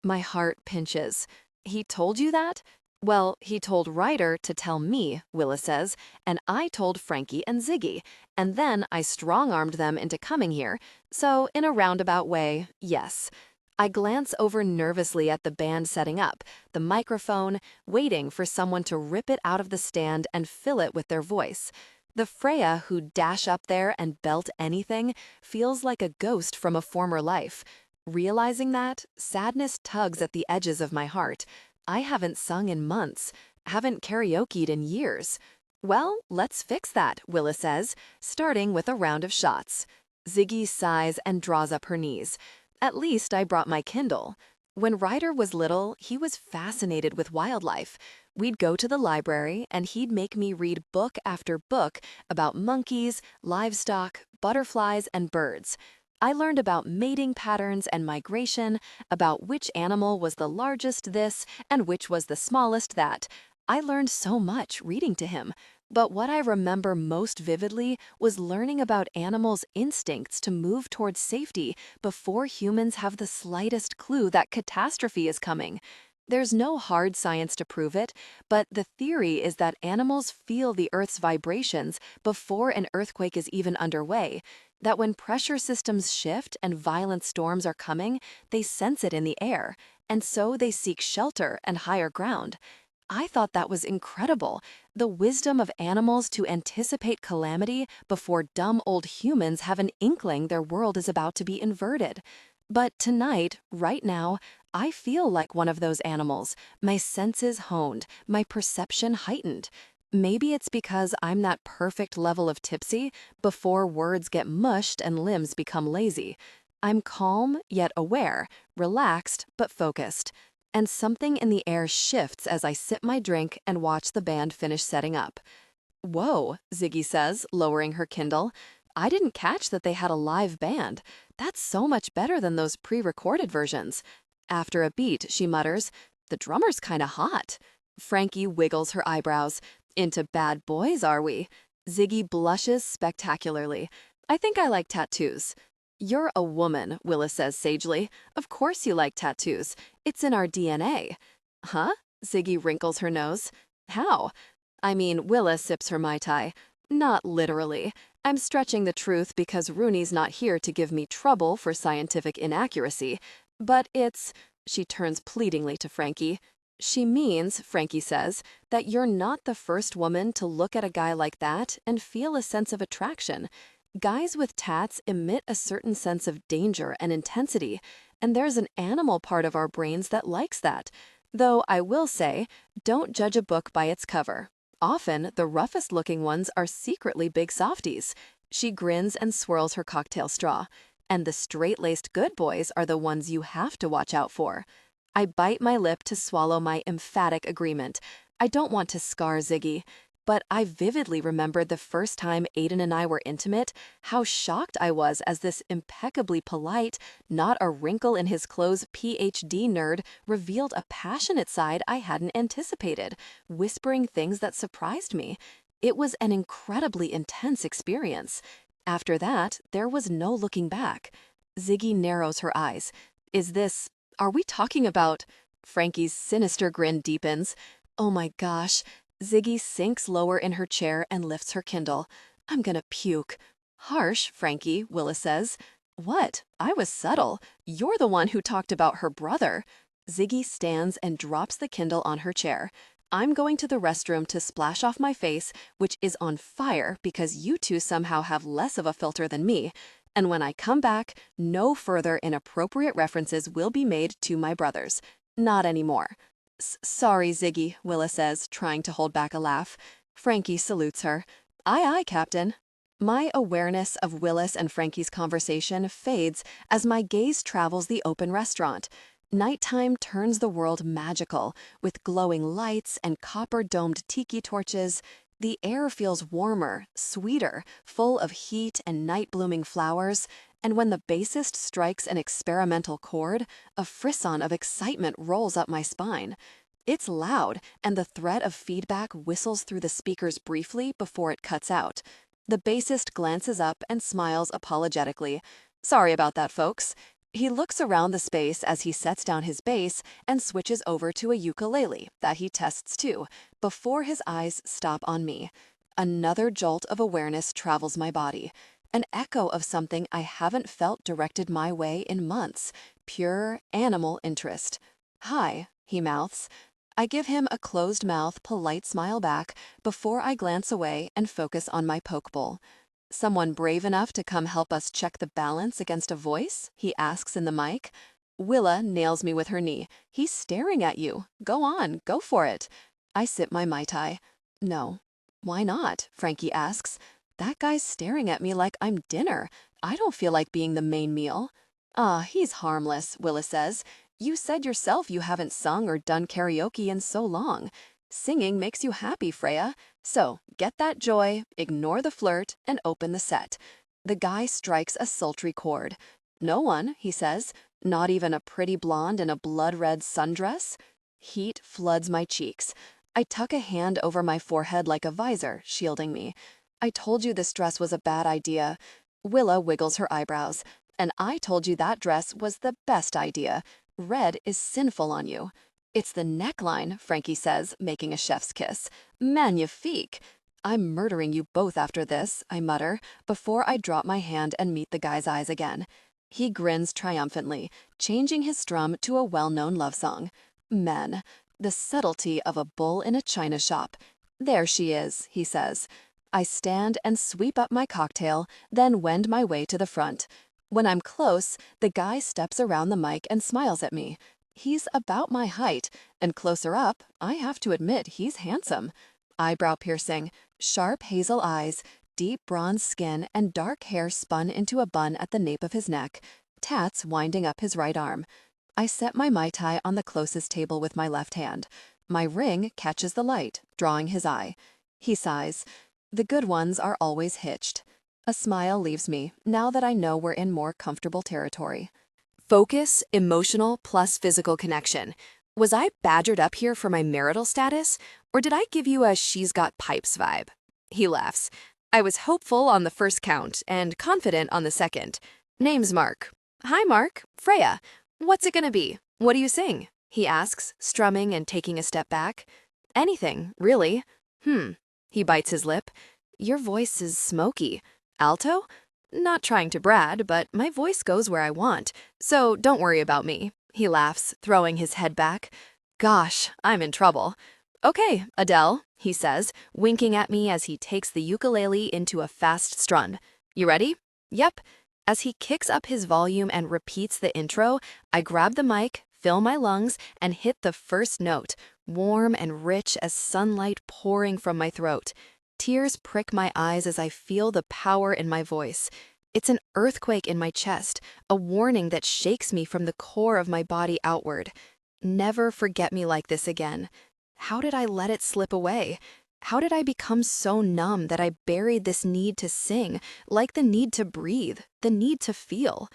My heart pinches. He told you that? Well, he told Ryder to tell me, Willa says, and I told Frankie and Ziggy, and then I strong-armed them into coming here, so in a roundabout way, yes. I glance over nervously at the band setting up, the microphone, waiting for someone to rip it out of the stand and fill it with their voice. The Freya who dash up there and belt anything feels like a ghost from a former life. Realizing that, sadness tugs at the edges of my heart. I haven't sung in months, haven't karaoke'd in years. Well, let's fix that, Willa says, starting with a round of shots. Ziggy sighs and draws up her knees. At least I brought my Kindle. When Ryder was little, he was fascinated with wildlife. We'd go to the library and he'd make me read book after book about monkeys, livestock, butterflies, and birds. I learned about mating patterns and migration, about which animal was the largest this and which was the smallest that. I learned so much reading to him. But what I remember most vividly was learning about animals' instincts to move towards safety before humans have the slightest clue that catastrophe is coming. There's no hard science to prove it, but the theory is that animals feel the Earth's vibrations before an earthquake is even underway, that when pressure systems shift and violent storms are coming, they sense it in the air, and so they seek shelter and higher ground. I thought that was incredible. The wisdom of animals to anticipate calamity before dumb old humans have an inkling their world is about to be inverted. But tonight, right now, I feel like one of those animals, my senses honed, my perception heightened. Maybe it's because I'm that perfect level of tipsy before words get mushed and limbs become lazy. I'm calm yet aware, relaxed but focused. And something in the air shifts as I sip my drink and watch the band finish setting up. Whoa, Ziggy says, lowering her Kindle. I didn't catch that they had a live band. That's so much better than those pre-recorded versions. After a beat, she mutters, the drummer's kinda hot. Frankie wiggles her eyebrows. Into bad boys, are we? Ziggy blushes spectacularly. I think I like tattoos. You're a woman, Willis says sagely. Of course you like tattoos. It's in our DNA. Huh? Ziggy wrinkles her nose. How? I mean, Willa sips her Mai Tai. Not literally. I'm stretching the truth because Rooney's not here to give me trouble for scientific inaccuracy. But it's... She turns pleadingly to Frankie. She means, Frankie says, that you're not the first woman to look at a guy like that and feel a sense of attraction. Guys with tats emit a certain sense of danger and intensity, and there's an animal part of our brains that likes that. Though I will say, don't judge a book by its cover. Often, the roughest-looking ones are secretly big softies. She grins and swirls her cocktail straw. And the straight-laced good boys are the ones you have to watch out for. I bite my lip to swallow my emphatic agreement. I don't want to scar Ziggy. But I vividly remembered the first time Aiden and I were intimate, how shocked I was as this impeccably polite, not a wrinkle in his clothes PhD nerd revealed a passionate side I hadn't anticipated, whispering things that surprised me. It was an incredibly intense experience. After that, there was no looking back. Ziggy narrows her eyes. Are we talking about... Frankie's sinister grin deepens. Oh my gosh. Ziggy sinks lower in her chair and lifts her Kindle. I'm gonna puke. Harsh, Frankie, Willa says. What? I was subtle. You're the one who talked about her brother. Ziggy stands and drops the Kindle on her chair. I'm going to the restroom to splash off my face, which is on fire because you two somehow have less of a filter than me. And when I come back, no further inappropriate references will be made to my brothers. Not anymore. Sorry, Ziggy, Willa says, trying to hold back a laugh. Frankie salutes her. Aye, aye, Captain. My awareness of Willis and Frankie's conversation fades as my gaze travels the open restaurant. Nighttime turns the world magical, with glowing lights and copper-domed tiki torches. The air feels warmer, sweeter, full of heat and night-blooming flowers. And when the bassist strikes an experimental chord, a frisson of excitement rolls up my spine. It's loud, and the thread of feedback whistles through the speakers briefly before it cuts out. The bassist glances up and smiles apologetically. Sorry about that, folks. He looks around the space as he sets down his bass and switches over to a ukulele that he tests too, before his eyes stop on me. Another jolt of awareness travels my body. An echo of something I haven't felt directed my way in months. Pure animal interest. Hi, he mouths. I give him a closed-mouth, polite smile back before I glance away and focus on my poke bowl. Someone brave enough to come help us check the balance against a voice? He asks in the mic. Willa nails me with her knee. He's staring at you. Go on, go for it. I sip my Mai Tai. No. Why not? Frankie asks. That guy's staring at me like I'm dinner. I don't feel like being the main meal. Ah, he's harmless, Willa says. You said yourself you haven't sung or done karaoke in so long. Singing makes you happy, Freya. So, get that joy, ignore the flirt, and open the set. The guy strikes a sultry chord. No one, he says, not even a pretty blonde in a blood-red sundress. Heat floods my cheeks. I tuck a hand over my forehead like a visor, shielding me. I told you this dress was a bad idea. Willa wiggles her eyebrows. And I told you that dress was the best idea. Red is sinful on you. It's the neckline, Frankie says, making a chef's kiss. Magnifique. I'm murdering you both after this, I mutter, before I drop my hand and meet the guy's eyes again. He grins triumphantly, changing his strum to a well-known love song. Men. The subtlety of a bull in a china shop. "There she is," he says. I stand and sweep up my cocktail, then wend my way to the front. When I'm close, the guy steps around the mic and smiles at me. He's about my height, and closer up, I have to admit he's handsome. Eyebrow piercing, sharp hazel eyes, deep bronze skin, and dark hair spun into a bun at the nape of his neck, tats winding up his right arm. I set my Mai Tai on the closest table with my left hand. My ring catches the light, drawing his eye. He sighs. The good ones are always hitched. A smile leaves me, now that I know we're in more comfortable territory. Focus, emotional plus physical connection. Was I badgered up here for my marital status, or did I give you a she's got pipes vibe? He laughs. I was hopeful on the first count and confident on the second. Name's Mark. Hi, Mark. Freya. What's it gonna be? What do you sing? He asks, strumming and taking a step back. Anything, really. He bites his lip. Your voice is smoky. Alto? Not trying to brag, but my voice goes where I want, so don't worry about me. He laughs, throwing his head back. Gosh, I'm in trouble. Okay, Adele, he says, winking at me as he takes the ukulele into a fast strun. You ready? Yep. As he kicks up his volume and repeats the intro, I grab the mic, fill my lungs, and hit the first note, warm and rich as sunlight pouring from my throat. Tears prick my eyes as I feel the power in my voice. It's an earthquake in my chest, a warning that shakes me from the core of my body outward. Never forget me like this again. How did I let it slip away? How did I become so numb that I buried this need to sing, like the need to breathe, the need to feel?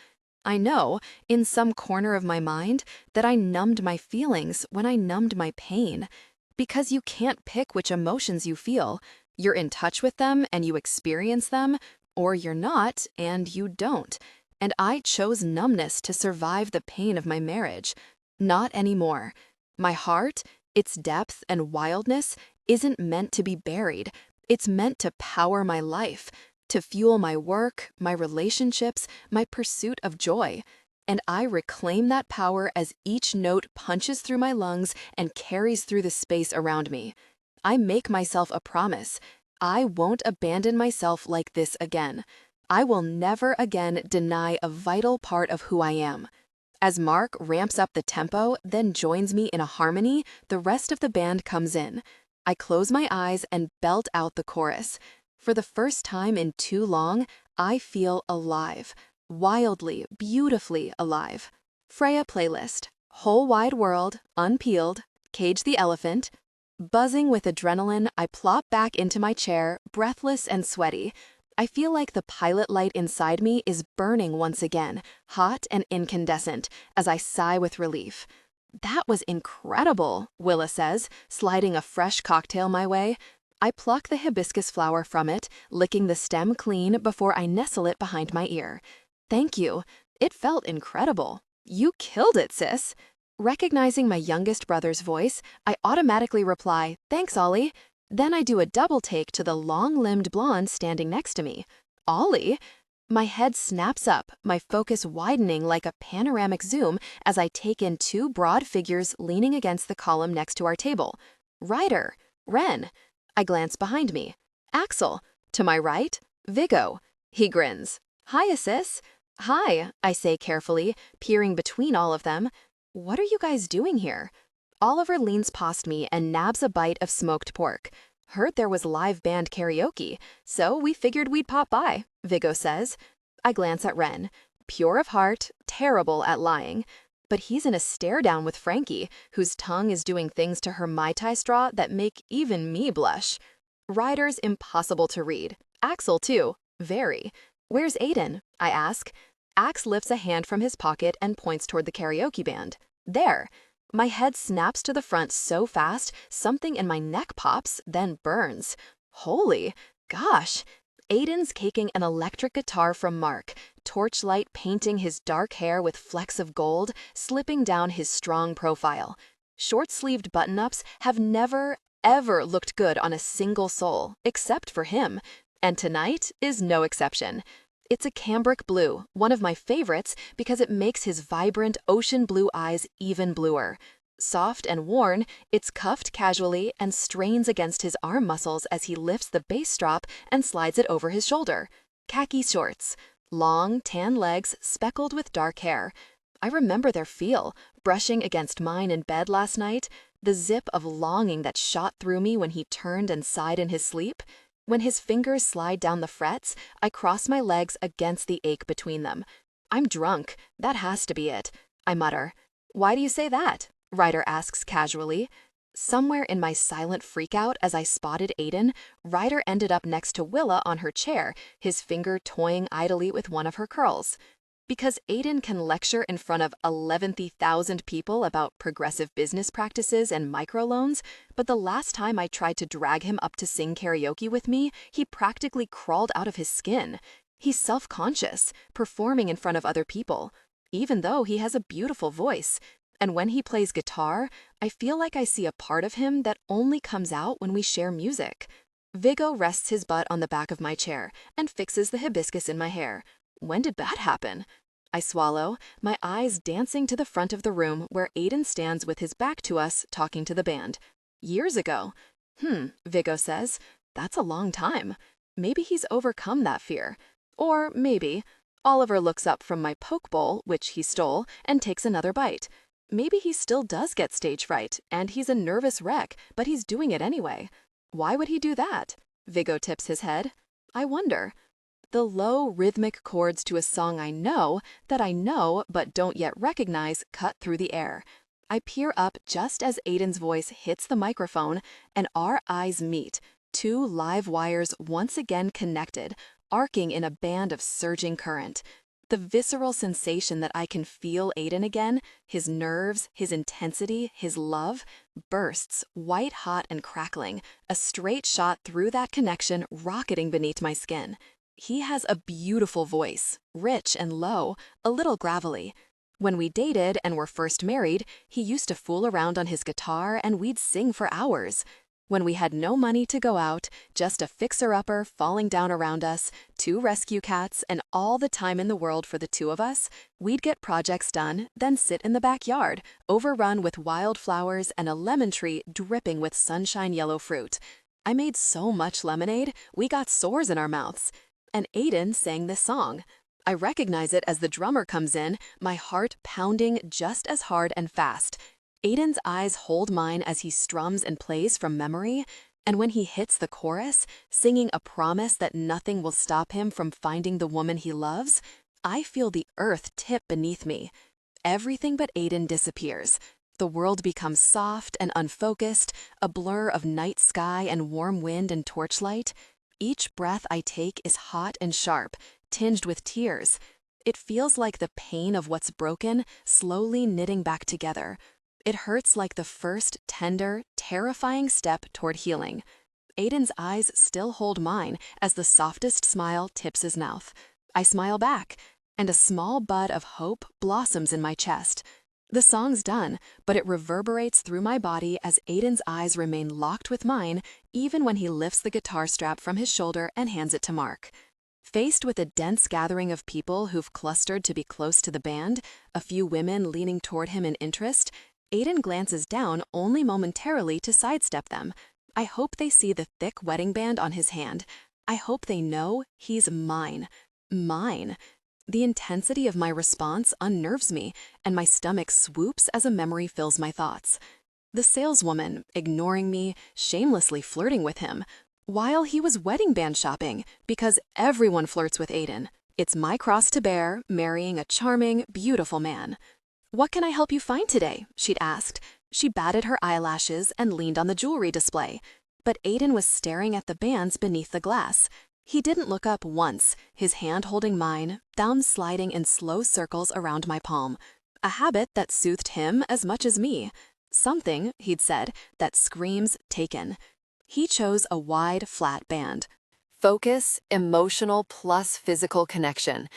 I know, in some corner of my mind, that I numbed my feelings when I numbed my pain. Because you can't pick which emotions you feel. You're in touch with them and you experience them, or you're not and you don't. And I chose numbness to survive the pain of my marriage. Not anymore. My heart, its depth and wildness, isn't meant to be buried. It's meant to power my life, to fuel my work, my relationships, my pursuit of joy. And I reclaim that power as each note punches through my lungs and carries through the space around me. I make myself a promise. I won't abandon myself like this again. I will never again deny a vital part of who I am. As Mark ramps up the tempo, then joins me in a harmony, the rest of the band comes in. I close my eyes and belt out the chorus. For the first time in too long, I feel alive. Wildly, beautifully alive. Freya playlist. Whole wide world, unpeeled, Cage the elephant. Buzzing with adrenaline, I plop back into my chair, breathless and sweaty. I feel like the pilot light inside me is burning once again, hot and incandescent, as I sigh with relief. That was incredible, Willa says, sliding a fresh cocktail my way. I pluck the hibiscus flower from it, licking the stem clean before I nestle it behind my ear. Thank you. It felt incredible. You killed it, sis. Recognizing my youngest brother's voice, I automatically reply, thanks, Ollie. Then I do a double take to the long-limbed blonde standing next to me. Ollie? My head snaps up, my focus widening like a panoramic zoom as I take in two broad figures leaning against the column next to our table. Ryder, Ren. I glance behind me. Axel. To my right, Viggo. He grins. Hi, sis. Hi, I say carefully, peering between all of them. What are you guys doing here? Oliver leans past me and nabs a bite of smoked pork. Heard there was live band karaoke, so we figured we'd pop by, Viggo says. I glance at Ren. Pure of heart, terrible at lying. But he's in a stare down with Frankie, whose tongue is doing things to her Mai Tai straw that make even me blush. Ryder's impossible to read. Axel, too. Very. Where's Aiden? I ask. Axe lifts a hand from his pocket and points toward the karaoke band. There. My head snaps to the front so fast, something in my neck pops, then burns. Holy gosh. Aiden's caking an electric guitar from Mark, torchlight painting his dark hair with flecks of gold, slipping down his strong profile. Short-sleeved button-ups have never, ever looked good on a single soul, except for him. And tonight is no exception. It's a cambric blue, one of my favorites because it makes his vibrant ocean blue eyes even bluer. Soft and worn, it's cuffed casually and strains against his arm muscles as he lifts the bass strap and slides it over his shoulder. Khaki shorts. Long, tan legs speckled with dark hair. I remember their feel, brushing against mine in bed last night, the zip of longing that shot through me when he turned and sighed in his sleep. When his fingers slide down the frets, I cross my legs against the ache between them. I'm drunk. That has to be it. I mutter. Why do you say that? Ryder asks casually. Somewhere in my silent freakout as I spotted Aiden, Ryder ended up next to Willa on her chair, his finger toying idly with one of her curls. Because Aiden can lecture in front of 11,000 people about progressive business practices and microloans, but the last time I tried to drag him up to sing karaoke with me, he practically crawled out of his skin. He's self-conscious, performing in front of other people, even though he has a beautiful voice. And when he plays guitar, I feel like I see a part of him that only comes out when we share music. Viggo rests his butt on the back of my chair and fixes the hibiscus in my hair. When did that happen? I swallow, my eyes dancing to the front of the room where Aiden stands with his back to us talking to the band. Years ago. Viggo says. That's a long time. Maybe he's overcome that fear. Or maybe. Oliver looks up from my poke bowl, which he stole, and takes another bite. Maybe he still does get stage fright, and he's a nervous wreck, but he's doing it anyway. Why would he do that? Viggo tips his head. I wonder. The low, rhythmic chords to a song I know, that I know but don't yet recognize, cut through the air. I peer up just as Aiden's voice hits the microphone, and our eyes meet, two live wires once again connected, arcing in a band of surging current. The visceral sensation that I can feel Aiden again, his nerves, his intensity, his love, bursts, white hot and crackling, a straight shot through that connection rocketing beneath my skin. He has a beautiful voice, rich and low, a little gravelly. When we dated and were first married, he used to fool around on his guitar and we'd sing for hours. When we had no money to go out, just a fixer-upper falling down around us, 2 rescue cats, and all the time in the world for the 2 of us, we'd get projects done, then sit in the backyard, overrun with wildflowers and a lemon tree dripping with sunshine yellow fruit. I made so much lemonade, we got sores in our mouths. And Aiden sang this song. I recognize it as the drummer comes in, my heart pounding just as hard and fast. Aiden's eyes hold mine as he strums and plays from memory, and when he hits the chorus, singing a promise that nothing will stop him from finding the woman he loves, I feel the earth tip beneath me. Everything but Aiden disappears. The world becomes soft and unfocused, a blur of night sky and warm wind and torchlight. Each breath I take is hot and sharp, tinged with tears. It feels like the pain of what's broken, slowly knitting back together. It hurts like the first, tender, terrifying step toward healing. Aiden's eyes still hold mine as the softest smile tips his mouth. I smile back, and a small bud of hope blossoms in my chest. The song's done, but it reverberates through my body as Aiden's eyes remain locked with mine, even when he lifts the guitar strap from his shoulder and hands it to Mark. Faced with a dense gathering of people who've clustered to be close to the band, a few women leaning toward him in interest, Aiden glances down only momentarily to sidestep them. I hope they see the thick wedding band on his hand. I hope they know he's mine. Mine. The intensity of my response unnerves me, and my stomach swoops as a memory fills my thoughts. The saleswoman, ignoring me, shamelessly flirting with him, while he was wedding band shopping, because everyone flirts with Aiden. It's my cross to bear, marrying a charming, beautiful man. "What can I help you find today?" she'd asked. She batted her eyelashes and leaned on the jewelry display. But Aiden was staring at the bands beneath the glass. He didn't look up once, his hand holding mine, thumbs sliding in slow circles around my palm. A habit that soothed him as much as me. Something, he'd said, that screams taken. He chose a wide, flat band. Focus, emotional plus physical connection.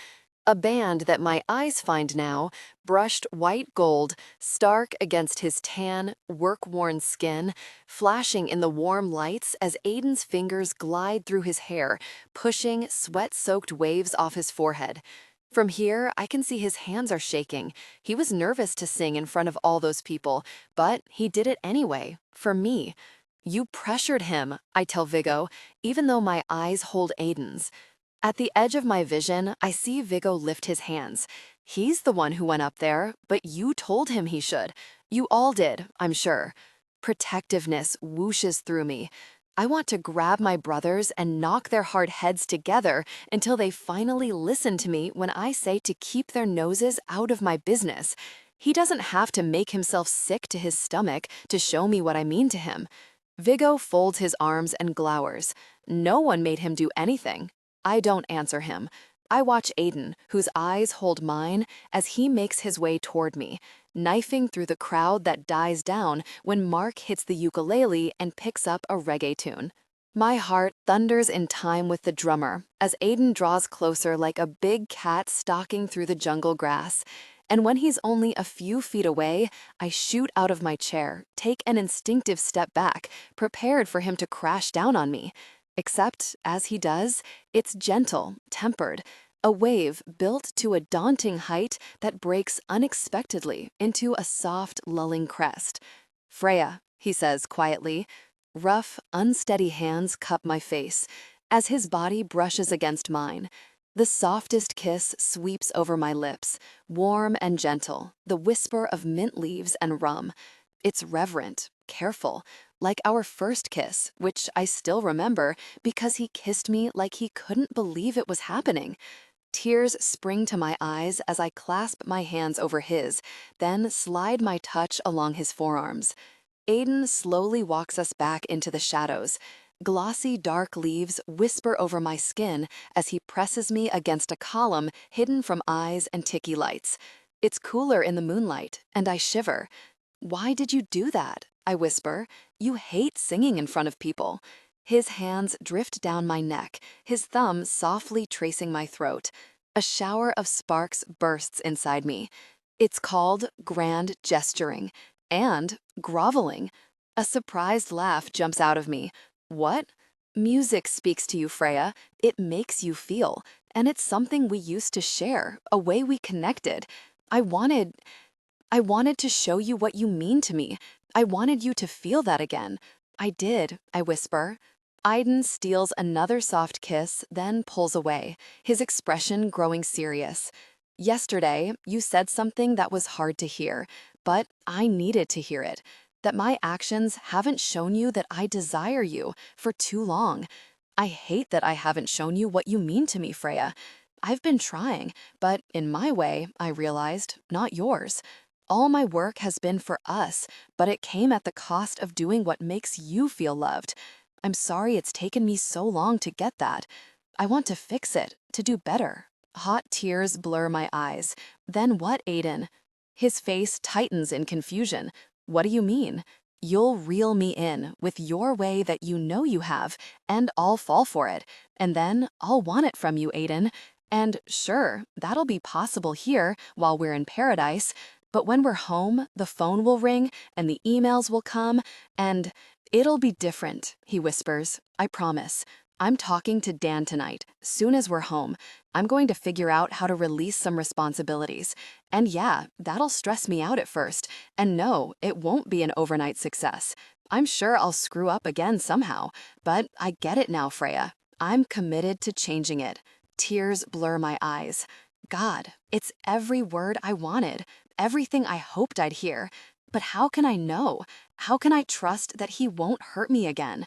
A band that my eyes find now, brushed white gold, stark against his tan, work-worn skin, flashing in the warm lights as Aiden's fingers glide through his hair, pushing sweat-soaked waves off his forehead. From here, I can see his hands are shaking. He was nervous to sing in front of all those people, but he did it anyway, for me. You pressured him, I tell Viggo, even though my eyes hold Aiden's. At the edge of my vision, I see Viggo lift his hands. He's the one who went up there, but you told him he should. You all did, I'm sure. Protectiveness whooshes through me. I want to grab my brothers and knock their hard heads together until they finally listen to me when I say to keep their noses out of my business. He doesn't have to make himself sick to his stomach to show me what I mean to him. Viggo folds his arms and glowers. No one made him do anything. I don't answer him. I watch Aiden, whose eyes hold mine, as he makes his way toward me, knifing through the crowd that dies down when Mark hits the ukulele and picks up a reggae tune. My heart thunders in time with the drummer as Aiden draws closer like a big cat stalking through the jungle grass. And when he's only a few feet away, I shoot out of my chair, take an instinctive step back, prepared for him to crash down on me. Except, as he does, it's gentle, tempered, a wave built to a daunting height that breaks unexpectedly into a soft, lulling crest. Freya, he says quietly. Rough, unsteady hands cup my face as his body brushes against mine. The softest kiss sweeps over my lips, warm and gentle, the whisper of mint leaves and rum. It's reverent, careful, like our first kiss, which I still remember because he kissed me like he couldn't believe it was happening. Tears spring to my eyes as I clasp my hands over his, then slide my touch along his forearms. Aiden slowly walks us back into the shadows. Glossy dark leaves whisper over my skin as he presses me against a column hidden from eyes and ticky lights. It's cooler in the moonlight, and I shiver. Why did you do that? I whisper. You hate singing in front of people. His hands drift down my neck, his thumb softly tracing my throat. A shower of sparks bursts inside me. It's called grand gesturing and groveling. A surprised laugh jumps out of me. What? Music speaks to you, Freya. It makes you feel, and it's something we used to share, a way we connected. I wanted to show you what you mean to me. I wanted you to feel that again. I did, I whisper. Aiden steals another soft kiss, then pulls away, his expression growing serious. Yesterday, you said something that was hard to hear, but I needed to hear it. That my actions haven't shown you that I desire you for too long. I hate that I haven't shown you what you mean to me, Freya. I've been trying, but in my way, I realized, not yours. All my work has been for us, but it came at the cost of doing what makes you feel loved. I'm sorry it's taken me so long to get that. I want to fix it, to do better. Hot tears blur my eyes. Then what, Aiden? His face tightens in confusion. What do you mean? You'll reel me in with your way that you know you have, and I'll fall for it. And then I'll want it from you, Aiden. And sure, that'll be possible here while we're in paradise. But when we're home, the phone will ring and the emails will come, and it'll be different, he whispers. I promise. I'm talking to Dan tonight, soon as we're home. I'm going to figure out how to release some responsibilities. And yeah, that'll stress me out at first. And no, it won't be an overnight success. I'm sure I'll screw up again somehow. But I get it now, Freya. I'm committed to changing it. Tears blur my eyes. God, it's every word I wanted. Everything I hoped I'd hear. But how can I know? How can I trust that he won't hurt me again?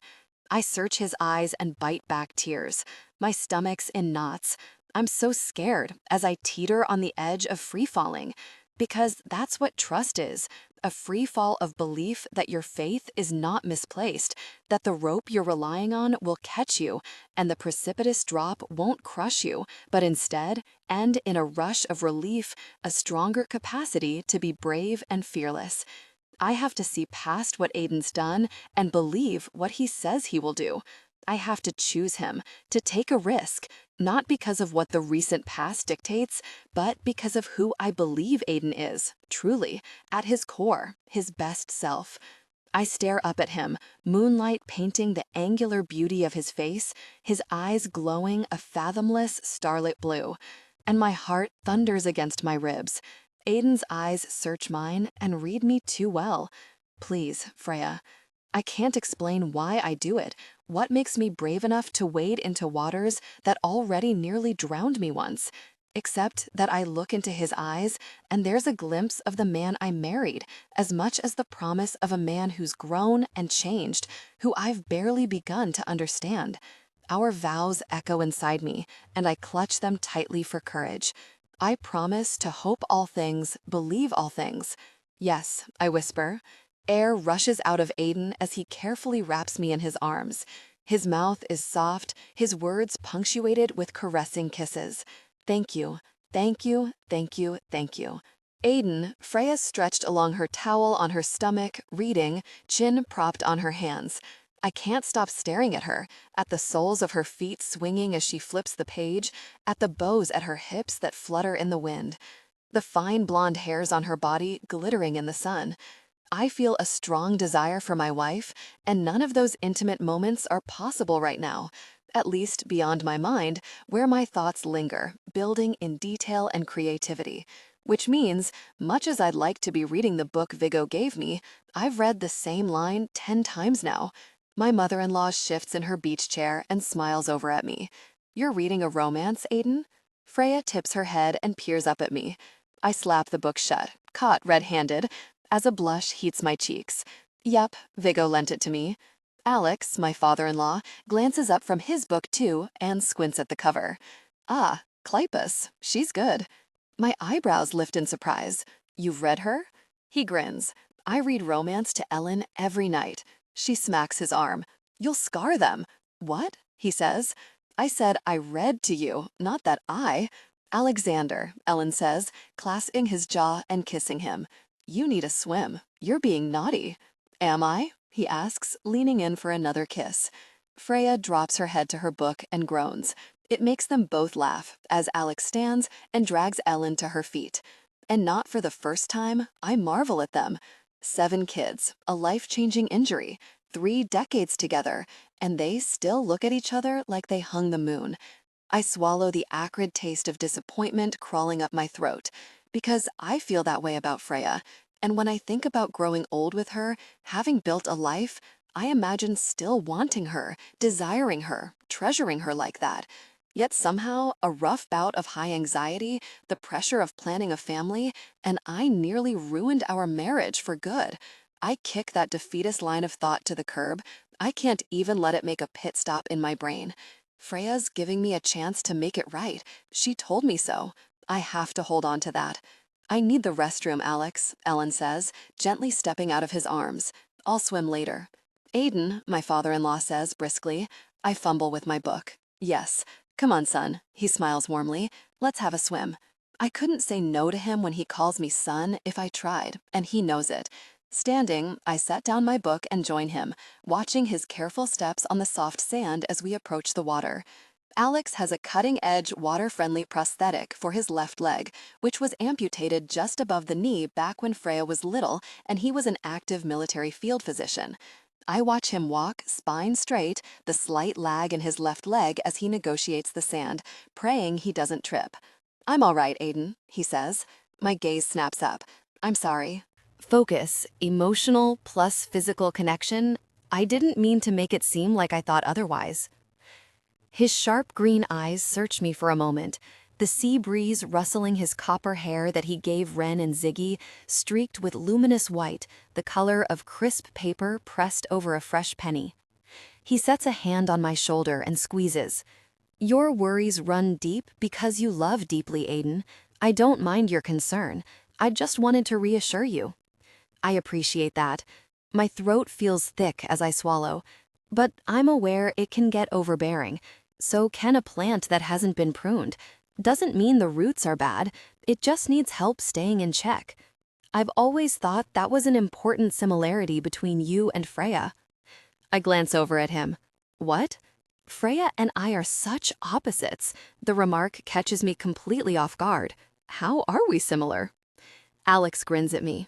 I search his eyes and bite back tears. My stomach's in knots. I'm so scared as I teeter on the edge of free-falling. Because that's what trust is. A free fall of belief that your faith is not misplaced, that the rope you're relying on will catch you, and the precipitous drop won't crush you, but instead end in a rush of relief, a stronger capacity to be brave and fearless. I have to see past what Aiden's done and believe what he says he will do. I have to choose him, to take a risk, not because of what the recent past dictates, but because of who I believe Aiden is, truly, at his core, his best self. I stare up at him, moonlight painting the angular beauty of his face, his eyes glowing a fathomless starlit blue. and my heart thunders against my ribs. Aiden's eyes search mine and read me too well. Please, Freya. I can't explain why I do it. What makes me brave enough to wade into waters that already nearly drowned me once? Except that I look into his eyes, and there's a glimpse of the man I married, as much as the promise of a man who's grown and changed, who I've barely begun to understand. Our vows echo inside me, and I clutch them tightly for courage. I promise to hope all things, believe all things. Yes, I whisper. Air rushes out of Aiden as he carefully wraps me in his arms. His mouth is soft, his words punctuated with caressing kisses. Thank you, thank you, thank you, thank you. Aiden, Freya stretched along her towel on her stomach, reading, chin propped on her hands. I can't stop staring at her, at the soles of her feet swinging as she flips the page, at the bows at her hips that flutter in the wind, the fine blonde hairs on her body glittering in the sun. I feel a strong desire for my wife, and none of those intimate moments are possible right now, at least beyond my mind, where my thoughts linger, building in detail and creativity. Which means, much as I'd like to be reading the book Viggo gave me, I've read the same line 10 times now. My mother-in-law shifts in her beach chair and smiles over at me. You're reading a romance, Aiden? Freya tips her head and peers up at me. I slap the book shut, caught red-handed, as a blush heats my cheeks. Yep, Viggo lent it to me. Alex, my father-in-law, glances up from his book too and squints at the cover. Ah, Clypus, she's good. My eyebrows lift in surprise. You've read her? He grins. I read romance to Ellen every night. She smacks his arm. You'll scar them. What? He says. I said I read to you, not that I. Alexander, Ellen says, clasping his jaw and kissing him. You need a swim. You're being naughty. Am I? He asks, leaning in for another kiss. Freya drops her head to her book and groans. It makes them both laugh as Alex stands and drags Ellen to her feet. And not for the first time, I marvel at them. 7 kids, a life-changing injury, 3 decades together, and they still look at each other like they hung the moon. I swallow the acrid taste of disappointment crawling up my throat, because I feel that way about Freya, and when I think about growing old with her, having built a life, I imagine still wanting her, desiring her, treasuring her like that. Yet somehow, a rough bout of high anxiety, the pressure of planning a family, and I nearly ruined our marriage for good. I kick that defeatist line of thought to the curb. I can't even let it make a pit stop in my brain. Freya's giving me a chance to make it right. She told me so. I have to hold on to that. I need the restroom, Alex, Ellen says, gently stepping out of his arms. I'll swim later. Aiden, my father-in-law says briskly. I fumble with my book. Yes. Come on, son, he smiles warmly. Let's have a swim. I couldn't say no to him when he calls me son if I tried, and he knows it. Standing, I set down my book and join him, watching his careful steps on the soft sand as we approach the water. Alex has a cutting-edge, water-friendly prosthetic for his left leg, which was amputated just above the knee back when Freya was little and he was an active military field physician. I watch him walk, spine straight, the slight lag in his left leg as he negotiates the sand, praying he doesn't trip. I'm all right, Aiden, he says. My gaze snaps up. I'm sorry. Focus, emotional plus physical connection. I didn't mean to make it seem like I thought otherwise. His sharp green eyes search me for a moment, the sea breeze rustling his copper hair that he gave Wren and Ziggy, streaked with luminous white, the color of crisp paper pressed over a fresh penny. He sets a hand on my shoulder and squeezes. Your worries run deep because you love deeply, Aiden. I don't mind your concern. I just wanted to reassure you. I appreciate that. My throat feels thick as I swallow, but I'm aware it can get overbearing. So can a plant that hasn't been pruned. Doesn't mean the roots are bad, it just needs help staying in check. I've always thought that was an important similarity between you and Freya. I glance over at him. What? Freya and I are such opposites. The remark catches me completely off guard. How are we similar? Alex grins at me.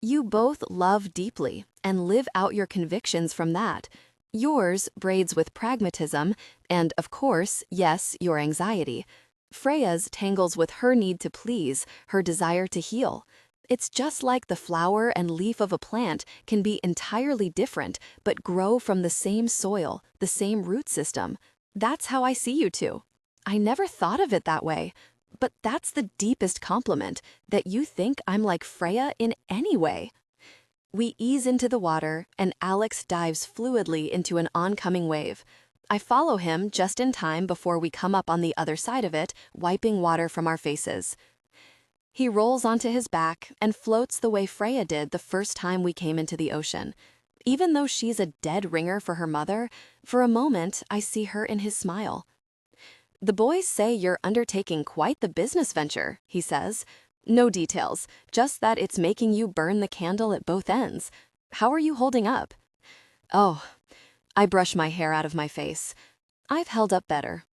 You both love deeply and live out your convictions from that. Yours braids with pragmatism and, of course, yes, your anxiety. Freya's tangles with her need to please, her desire to heal. It's just like the flower and leaf of a plant can be entirely different, but grow from the same soil, the same root system. That's how I see you two. I never thought of it that way. But that's the deepest compliment, that you think I'm like Freya in any way. We ease into the water, and Alex dives fluidly into an oncoming wave. I follow him just in time before we come up on the other side of it, wiping water from our faces. He rolls onto his back and floats the way Freya did the first time we came into the ocean. Even though she's a dead ringer for her mother, for a moment I see her in his smile. "The boys say you're undertaking quite the business venture," he says. "No details, just that it's making you burn the candle at both ends. How are you holding up?" "Oh," I brush my hair out of my face. "I've held up better."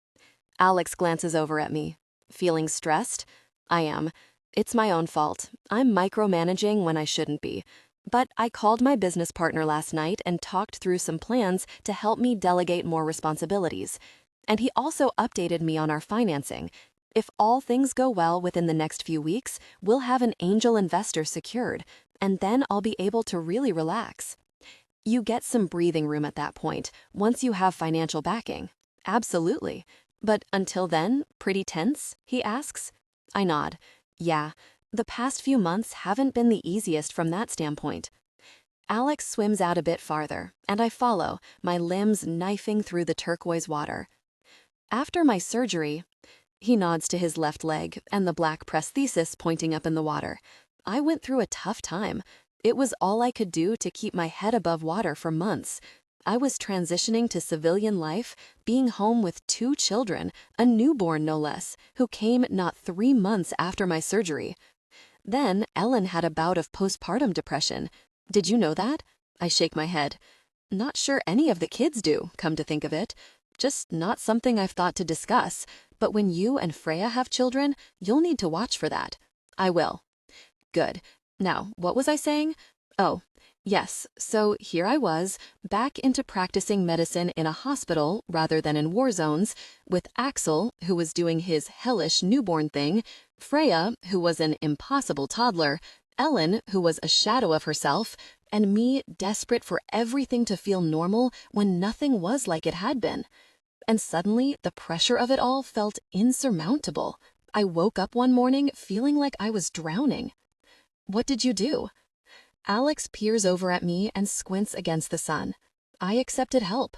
Alex glances over at me. "Feeling stressed?" "I am. It's my own fault. I'm micromanaging when I shouldn't be. But I called my business partner last night and talked through some plans to help me delegate more responsibilities. And he also updated me on our financing. If all things go well within the next few weeks, we'll have an angel investor secured, and then I'll be able to really relax. You get some breathing room at that point, once you have financial backing. Absolutely. But until then, pretty tense? He asks. I nod. Yeah, the past few months haven't been the easiest from that standpoint. Alex swims out a bit farther, and I follow, my limbs knifing through the turquoise water. After my surgery, he nods to his left leg and the black prosthesis pointing up in the water. I went through a tough time. It was all I could do to keep my head above water for months. I was transitioning to civilian life, being home with 2 children, a newborn no less, who came not 3 months after my surgery. Then Ellen had a bout of postpartum depression. Did you know that? I shake my head. Not sure any of the kids do, come to think of it. Just not something I've thought to discuss, but when you and Freya have children, you'll need to watch for that. I will. Good. Now, what was I saying? Oh, yes, so here I was, back into practicing medicine in a hospital rather than in war zones, with Axel, who was doing his hellish newborn thing, Freya, who was an impossible toddler, Ellen, who was a shadow of herself, and me desperate for everything to feel normal when nothing was like it had been. And suddenly, the pressure of it all felt insurmountable. I woke up one morning feeling like I was drowning. What did you do? Alex peers over at me and squints against the sun. I accepted help.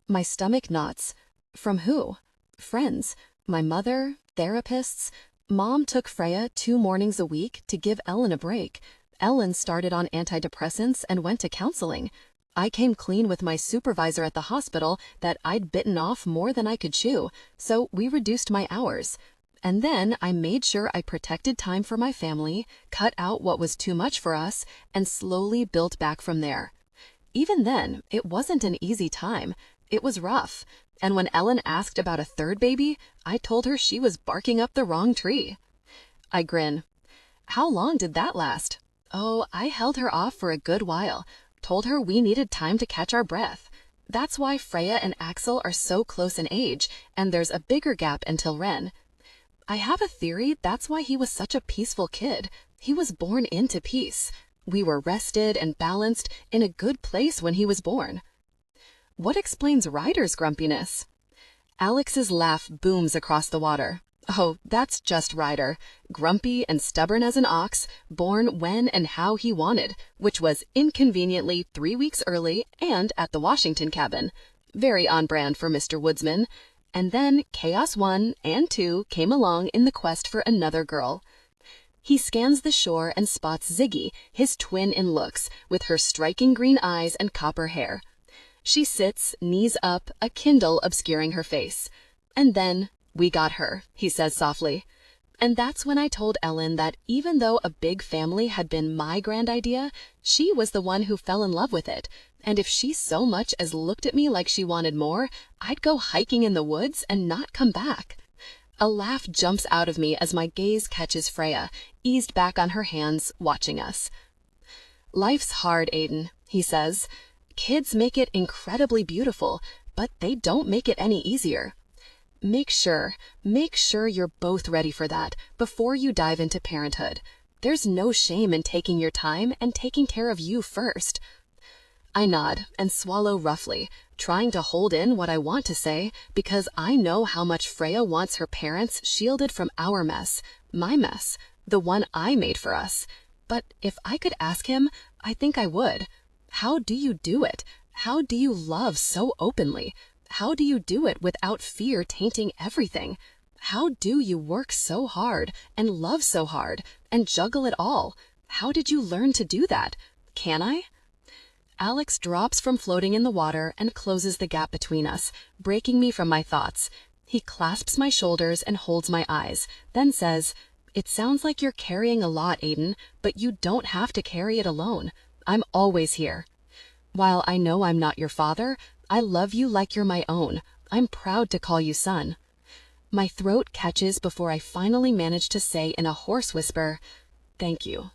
My stomach knots. From who? Friends. My mother, therapists. Mom took Freya 2 mornings a week to give Ellen a break. Ellen started on antidepressants and went to counseling. I came clean with my supervisor at the hospital that I'd bitten off more than I could chew, so we reduced my hours. And then I made sure I protected time for my family, cut out what was too much for us, and slowly built back from there. Even then, it wasn't an easy time. It was rough. And when Ellen asked about a 3rd baby, I told her she was barking up the wrong tree. I grin. How long did that last? Oh, I held her off for a good while. Told her we needed time to catch our breath. That's why Freya and Axel are so close in age, and there's a bigger gap until Ren. I have a theory that's why he was such a peaceful kid. He was born into peace. We were rested and balanced, in a good place when he was born. What explains Ryder's grumpiness? Alex's laugh booms across the water. Oh, that's just Ryder. Grumpy and stubborn as an ox, born when and how he wanted, which was inconveniently 3 weeks early and at the Washington cabin. Very on brand for Mr. Woodsman. And then Chaos 1 and 2 came along in the quest for another girl. He scans the shore and spots Ziggy, his twin in looks, with her striking green eyes and copper hair. She sits, knees up, a Kindle obscuring her face. And then, we got her, he says softly. And that's when I told Ellen that even though a big family had been my grand idea, she was the one who fell in love with it. And if she so much as looked at me like she wanted more, I'd go hiking in the woods and not come back. A laugh jumps out of me as my gaze catches Freya, eased back on her hands, watching us. Life's hard, Aiden, he says. Kids make it incredibly beautiful, but they don't make it any easier. Make sure you're both ready for that before you dive into parenthood. There's no shame in taking your time and taking care of you first. I nod and swallow roughly, trying to hold in what I want to say because I know how much Freya wants her parents shielded from our mess, my mess, the one I made for us. But if I could ask him, I think I would. How do you do it? How do you love so openly? How do you do it without fear tainting everything? How do you work so hard and love so hard and juggle it all? How did you learn to do that? Can I? Alex drops from floating in the water and closes the gap between us, breaking me from my thoughts. He clasps my shoulders and holds my eyes, then says, "It sounds like you're carrying a lot, Aiden, but you don't have to carry it alone. I'm always here. While I know I'm not your father, I love you like you're my own. I'm proud to call you son." My throat catches before I finally manage to say in a hoarse whisper, "Thank you.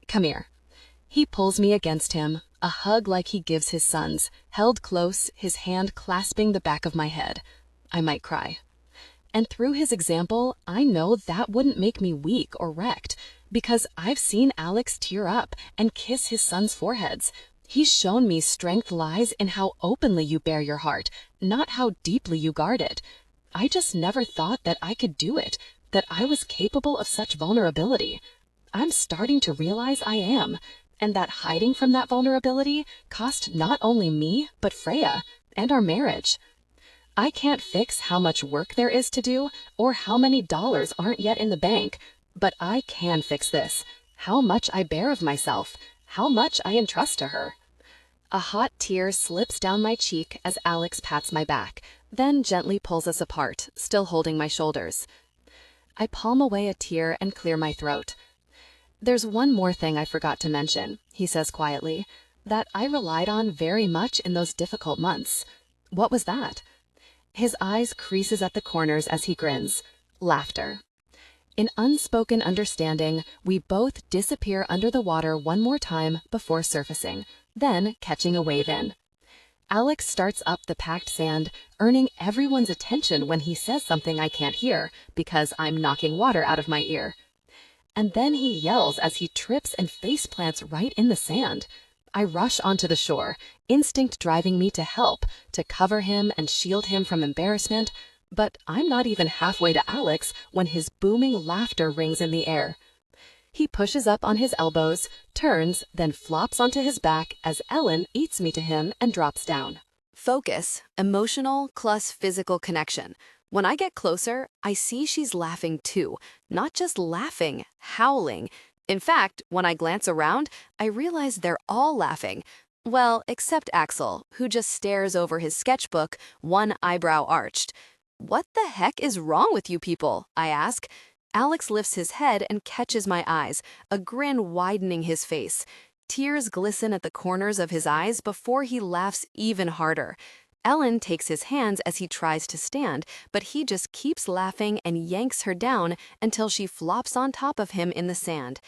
Come here." He pulls me against him, a hug like he gives his sons, held close, his hand clasping the back of my head. I might cry. And through his example, I know that wouldn't make me weak or wrecked, because I've seen Alex tear up and kiss his sons' foreheads. He's shown me strength lies in how openly you bare your heart, not how deeply you guard it. I just never thought that I could do it, that I was capable of such vulnerability. I'm starting to realize I am, and that hiding from that vulnerability cost not only me, but Freya, and our marriage. I can't fix how much work there is to do, or how many dollars aren't yet in the bank, but I can fix this, how much I bear of myself, how much I entrust to her. A hot tear slips down my cheek as Alex pats my back, then gently pulls us apart, still holding my shoulders. I palm away a tear and clear my throat. "There's one more thing I forgot to mention," he says quietly, "that I relied on very much in those difficult months." "What was that?" His eyes creases at the corners as he grins. Laughter. In unspoken understanding, we both disappear under the water one more time before surfacing, then catching a wave in. Alex starts up the packed sand, earning everyone's attention when he says something I can't hear because I'm knocking water out of my ear. And then he yells as he trips and face plants right in the sand. I rush onto the shore, instinct driving me to help, to cover him and shield him from embarrassment, but I'm not even halfway to Alex when his booming laughter rings in the air. He pushes up on his elbows, turns, then flops onto his back as Ellen eats me to him and drops down. Focus, emotional plus physical connection. When I get closer, I see she's laughing too, not just laughing, howling. In fact, when I glance around, I realize they're all laughing. Well, except Axel, who just stares over his sketchbook, one eyebrow arched. "What the heck is wrong with you people?" I ask. Alex lifts his head and catches my eyes, a grin widening his face. Tears glisten at the corners of his eyes before he laughs even harder. Ellen takes his hands as he tries to stand, but he just keeps laughing and yanks her down until she flops on top of him in the sand.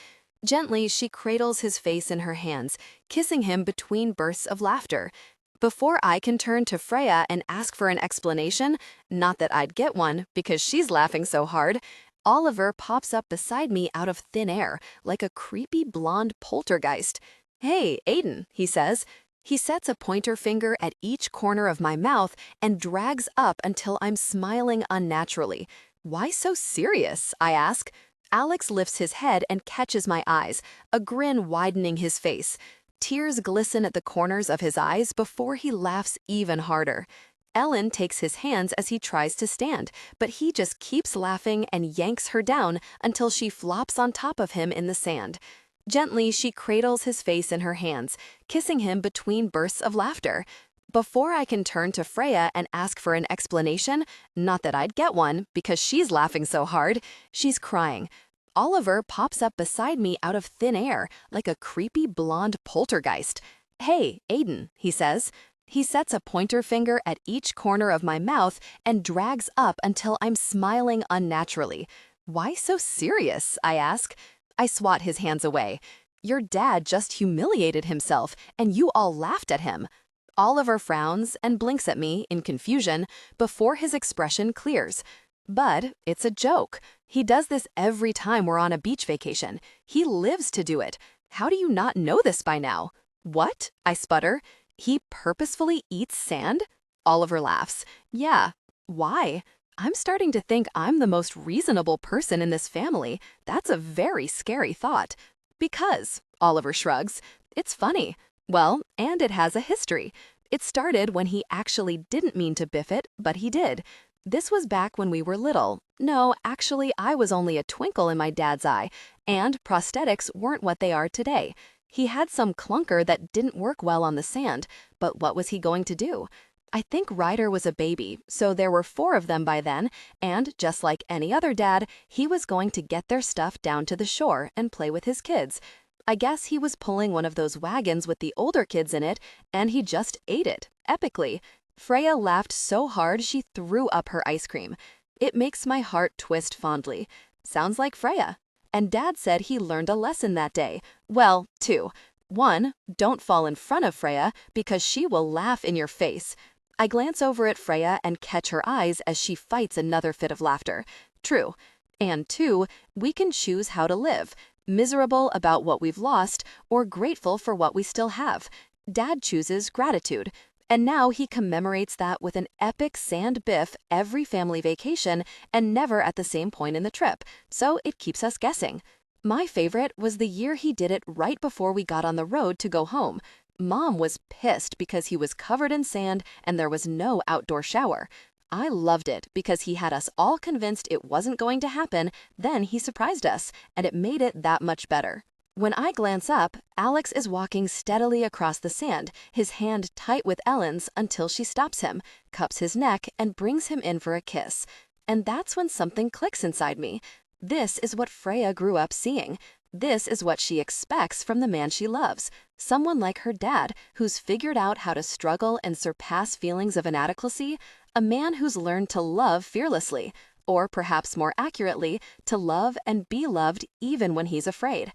Gently, she cradles his face in her hands, kissing him between bursts of laughter. Before I can turn to Freya and ask for an explanation, not that I'd get one because she's laughing so hard, Oliver pops up beside me out of thin air, like a creepy blonde poltergeist. "Hey, Aiden," he says. He sets a pointer finger at each corner of my mouth and drags up until I'm smiling unnaturally. "Why so serious?" I ask. Alex lifts his head and catches my eyes, a grin widening his face. Tears glisten at the corners of his eyes before he laughs even harder. Ellen takes his hands as he tries to stand, but he just keeps laughing and yanks her down until she flops on top of him in the sand. Gently, she cradles his face in her hands, kissing him between bursts of laughter. Before I can turn to Freya and ask for an explanation, not that I'd get one because she's laughing so hard, she's crying. Oliver pops up beside me out of thin air, like a creepy blonde poltergeist. "Hey, Aiden," he says. He sets a pointer finger at each corner of my mouth and drags up until I'm smiling unnaturally. "Why so serious?" I ask. I swat his hands away. "Your dad just humiliated himself, and you all laughed at him." Oliver frowns and blinks at me in confusion before his expression clears. But it's a joke. He does this every time we're on a beach vacation. He lives to do it. How do you not know this by now? What? I sputter. He purposefully eats sand? Oliver laughs. Yeah. Why? I'm starting to think I'm the most reasonable person in this family. That's a very scary thought. Because, Oliver shrugs, it's funny. Well, and it has a history. It started when he actually didn't mean to biff it, but he did. This was back when we were little. No, actually, I was only a twinkle in my dad's eye, and prosthetics weren't what they are today. He had some clunker that didn't work well on the sand, but what was he going to do? I think Ryder was a baby, so there were 4 of them by then, and just like any other dad, he was going to get their stuff down to the shore and play with his kids. I guess he was pulling one of those wagons with the older kids in it, and he just ate it, epically. Freya laughed so hard she threw up her ice cream. It makes my heart twist fondly. Sounds like Freya. And Dad said he learned a lesson that day. Well, 2. 1, don't fall in front of Freya because she will laugh in your face. I glance over at Freya and catch her eyes as she fights another fit of laughter. True. And 2, we can choose how to live. Miserable about what we've lost or grateful for what we still have. Dad chooses gratitude. And now he commemorates that with an epic sand biff every family vacation and never at the same point in the trip, so it keeps us guessing. My favorite was the year he did it right before we got on the road to go home. Mom was pissed because he was covered in sand and there was no outdoor shower. I loved it because he had us all convinced it wasn't going to happen, then he surprised us, and it made it that much better. When I glance up, Alex is walking steadily across the sand, his hand tight with Ellen's until she stops him, cups his neck, and brings him in for a kiss. And that's when something clicks inside me. This is what Freya grew up seeing. This is what she expects from the man she loves. Someone like her dad, who's figured out how to struggle and surpass feelings of inadequacy. A man who's learned to love fearlessly, or perhaps more accurately, to love and be loved even when he's afraid.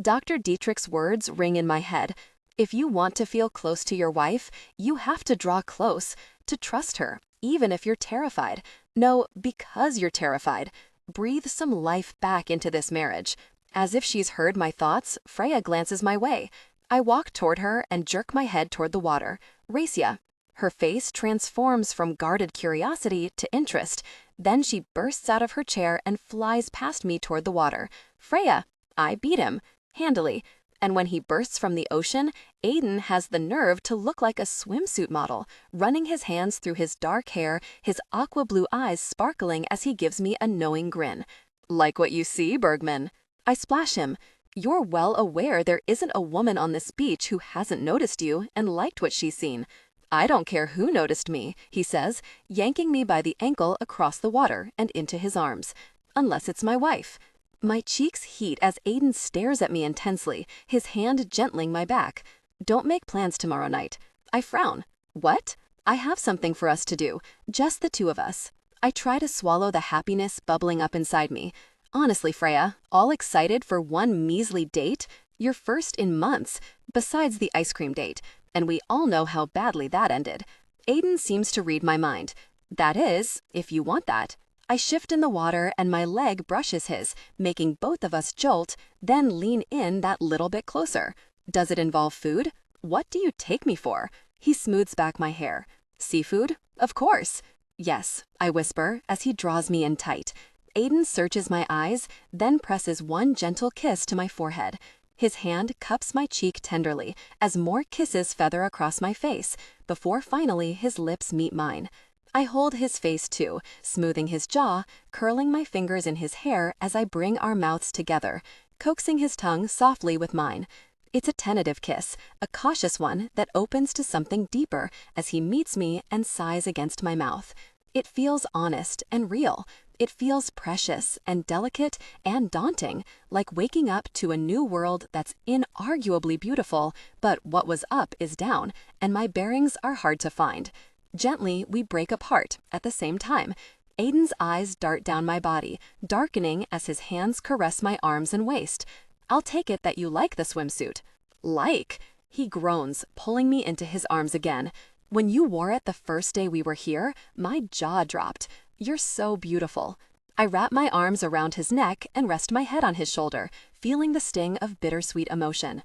Dr. Dietrich's words ring in my head. If you want to feel close to your wife, you have to draw close, to trust her, even if you're terrified. No, because you're terrified. Breathe some life back into this marriage. As if she's heard my thoughts, Freya glances my way. I walk toward her and jerk my head toward the water. Racia. Her face transforms from guarded curiosity to interest. Then she bursts out of her chair and flies past me toward the water. Freya. I beat him. Handily. And when he bursts from the ocean, Aiden has the nerve to look like a swimsuit model, running his hands through his dark hair, his aqua blue eyes sparkling as he gives me a knowing grin. Like what you see, Bergman. I splash him. You're well aware there isn't a woman on this beach who hasn't noticed you and liked what she's seen. I don't care who noticed me, he says, yanking me by the ankle across the water and into his arms. Unless it's my wife. My cheeks heat as Aiden stares at me intensely, his hand gentling my back. Don't make plans tomorrow night. I frown. What? I have something for us to do, just the 2 of us. I try to swallow the happiness bubbling up inside me. Honestly, Freya, all excited for one measly date? Your first in months, besides the ice cream date, and we all know how badly that ended. Aiden seems to read my mind. That is, if you want that. I shift in the water and my leg brushes his, making both of us jolt, then lean in that little bit closer. Does it involve food? What do you take me for? He smooths back my hair. Seafood? Of course. Yes, I whisper as he draws me in tight. Aiden searches my eyes, then presses one gentle kiss to my forehead. His hand cups my cheek tenderly as more kisses feather across my face, before finally his lips meet mine. I hold his face too, smoothing his jaw, curling my fingers in his hair as I bring our mouths together, coaxing his tongue softly with mine. It's a tentative kiss, a cautious one that opens to something deeper as he meets me and sighs against my mouth. It feels honest and real. It feels precious and delicate and daunting, like waking up to a new world that's inarguably beautiful, but what was up is down, and my bearings are hard to find. Gently, we break apart at the same time. Aiden's eyes dart down my body, darkening as his hands caress my arms and waist. I'll take it that you like the swimsuit. Like? He groans, pulling me into his arms again. When you wore it the first day we were here, my jaw dropped. You're so beautiful. I wrap my arms around his neck and rest my head on his shoulder, feeling the sting of bittersweet emotion.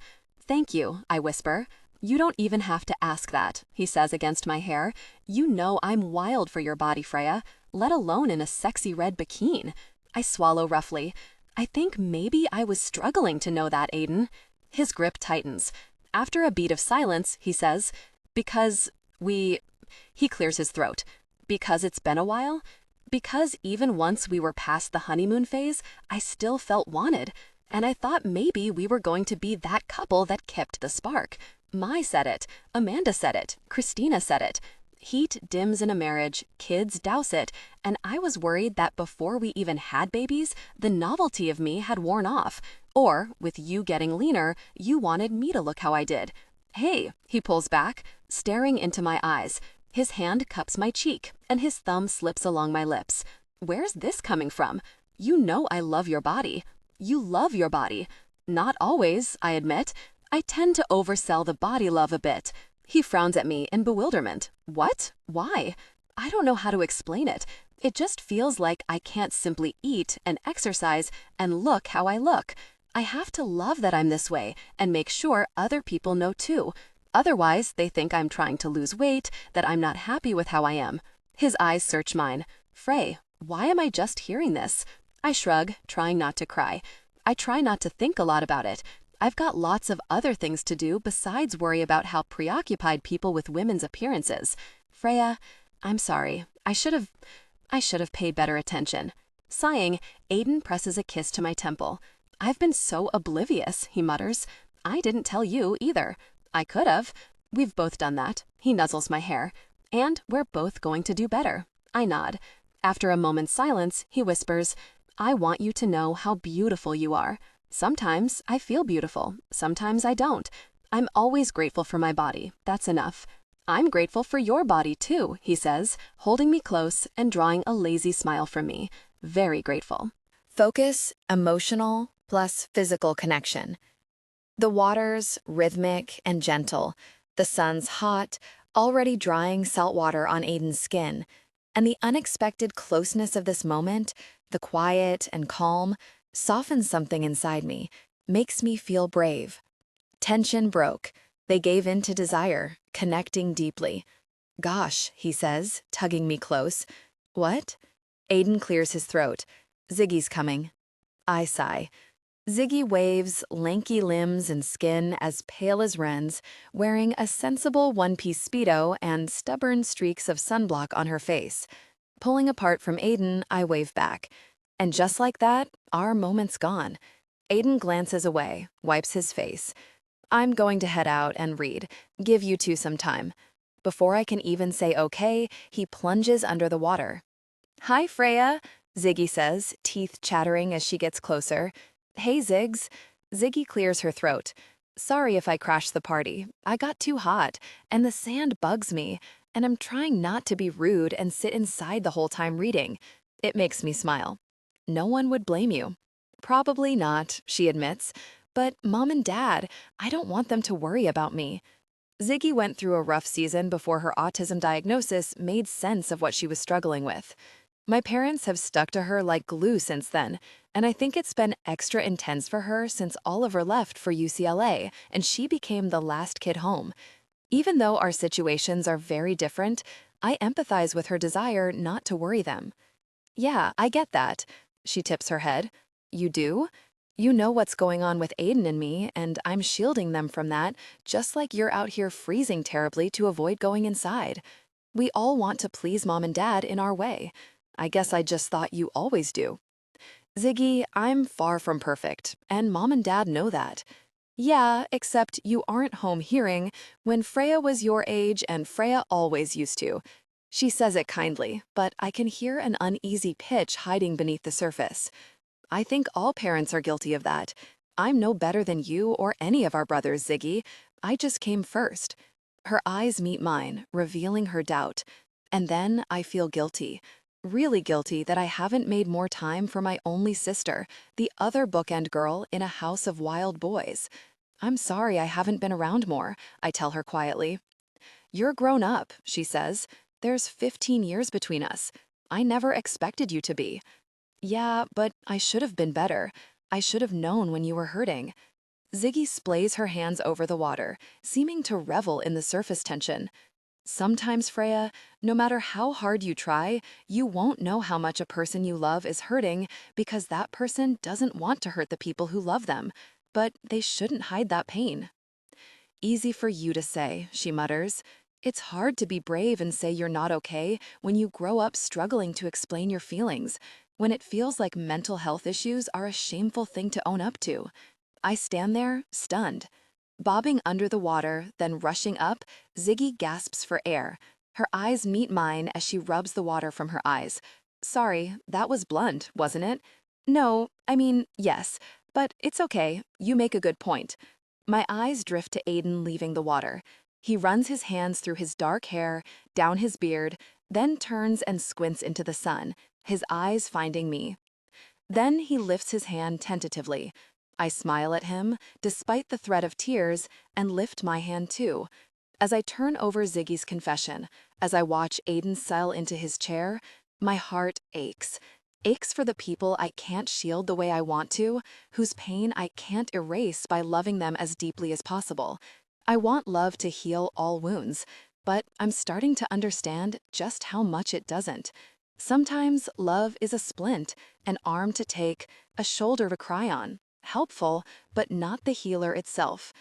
Thank you, I whisper. You don't even have to ask that, he says against my hair. You know I'm wild for your body, Freya, let alone in a sexy red bikini. I swallow roughly. I think maybe I was struggling to know that, Aiden. His grip tightens. After a beat of silence, he says, because he clears his throat. Because it's been a while? Because even once we were past the honeymoon phase, I still felt wanted. And I thought maybe we were going to be that couple that kept the spark. Mai said it, Amanda said it, Christina said it. Heat dims in a marriage, kids douse it, and I was worried that before we even had babies, the novelty of me had worn off. Or, with you getting leaner, you wanted me to look how I did. Hey, he pulls back, staring into my eyes. His hand cups my cheek, and his thumb slips along my lips. Where's this coming from? You know I love your body. You love your body. Not always, I admit. I tend to oversell the body love a bit. He frowns at me in bewilderment. What? Why? I don't know how to explain it. It just feels like I can't simply eat and exercise and look how I look. I have to love that I'm this way and make sure other people know too. Otherwise, they think I'm trying to lose weight, that I'm not happy with how I am. His eyes search mine. Frey, why am I just hearing this? I shrug, trying not to cry. I try not to think a lot about it. I've got lots of other things to do besides worry about how preoccupied people with women's appearances. Freya, I'm sorry. I should have paid better attention. Sighing, Aiden presses a kiss to my temple. I've been so oblivious, he mutters. I didn't tell you either. I could have. We've both done that. He nuzzles my hair. And we're both going to do better. I nod. After a moment's silence, he whispers, I want you to know how beautiful you are. Sometimes I feel beautiful. Sometimes I don't. I'm always grateful for my body. That's enough. I'm grateful for your body too, he says, holding me close and drawing a lazy smile from me. Very grateful. Focus, emotional, plus physical connection. The water's rhythmic and gentle. The sun's hot, already drying salt water on Aiden's skin. And the unexpected closeness of this moment, the quiet and calm, softens something inside me, makes me feel brave. Tension broke. They gave in to desire, connecting deeply. Gosh, he says, tugging me close. What? Aiden clears his throat. Ziggy's coming. I sigh. Ziggy waves, lanky limbs and skin as pale as Wren's, wearing a sensible one-piece Speedo and stubborn streaks of sunblock on her face. Pulling apart from Aiden, I wave back. And just like that, our moment's gone. Aiden glances away, wipes his face. I'm going to head out and read, give you two some time. Before I can even say okay, he plunges under the water. Hi, Freya, Ziggy says, teeth chattering as she gets closer. Hey, Ziggs. Ziggy clears her throat. Sorry if I crashed the party. I got too hot, and the sand bugs me, and I'm trying not to be rude and sit inside the whole time reading. It makes me smile. No one would blame you. Probably not, she admits. But Mom and Dad, I don't want them to worry about me. Ziggy went through a rough season before her autism diagnosis made sense of what she was struggling with. My parents have stuck to her like glue since then, and I think it's been extra intense for her since Oliver left for UCLA and she became the last kid home. Even though our situations are very different, I empathize with her desire not to worry them. Yeah, I get that. She tips her head. You do? You know what's going on with Aiden and me, and I'm shielding them from that, just like you're out here freezing terribly to avoid going inside. We all want to please Mom and Dad in our way. I guess I just thought you always do. Ziggy, I'm far from perfect, and Mom and Dad know that. Yeah, except you aren't home hearing when Freya was your age and Freya always used to. She says it kindly, but I can hear an uneasy pitch hiding beneath the surface. I think all parents are guilty of that. I'm no better than you or any of our brothers, Ziggy. I just came first. Her eyes meet mine, revealing her doubt. And then I feel guilty. Really guilty that I haven't made more time for my only sister, the other bookend girl in a house of wild boys. I'm sorry I haven't been around more, I tell her quietly. You're grown up, she says. There's 15 years between us. I never expected you to be. Yeah, but I should have been better. I should have known when you were hurting. Ziggy splays her hands over the water, seeming to revel in the surface tension. Sometimes, Freya, no matter how hard you try, you won't know how much a person you love is hurting because that person doesn't want to hurt the people who love them, but they shouldn't hide that pain. Easy for you to say, she mutters. It's hard to be brave and say you're not okay when you grow up struggling to explain your feelings, when it feels like mental health issues are a shameful thing to own up to. I stand there, stunned. Bobbing under the water, then rushing up, Ziggy gasps for air. Her eyes meet mine as she rubs the water from her eyes. Sorry, that was blunt, wasn't it? No, I mean, yes, but it's okay. You make a good point. My eyes drift to Aiden leaving the water. He runs his hands through his dark hair, down his beard, then turns and squints into the sun, his eyes finding me. Then he lifts his hand tentatively. I smile at him, despite the threat of tears, and lift my hand too. As I turn over Ziggy's confession, as I watch Aiden settle into his chair, my heart aches. Aches for the people I can't shield the way I want to, whose pain I can't erase by loving them as deeply as possible. I want love to heal all wounds, but I'm starting to understand just how much it doesn't. Sometimes love is a splint, an arm to take, a shoulder to cry on. Helpful, but not the healer itself.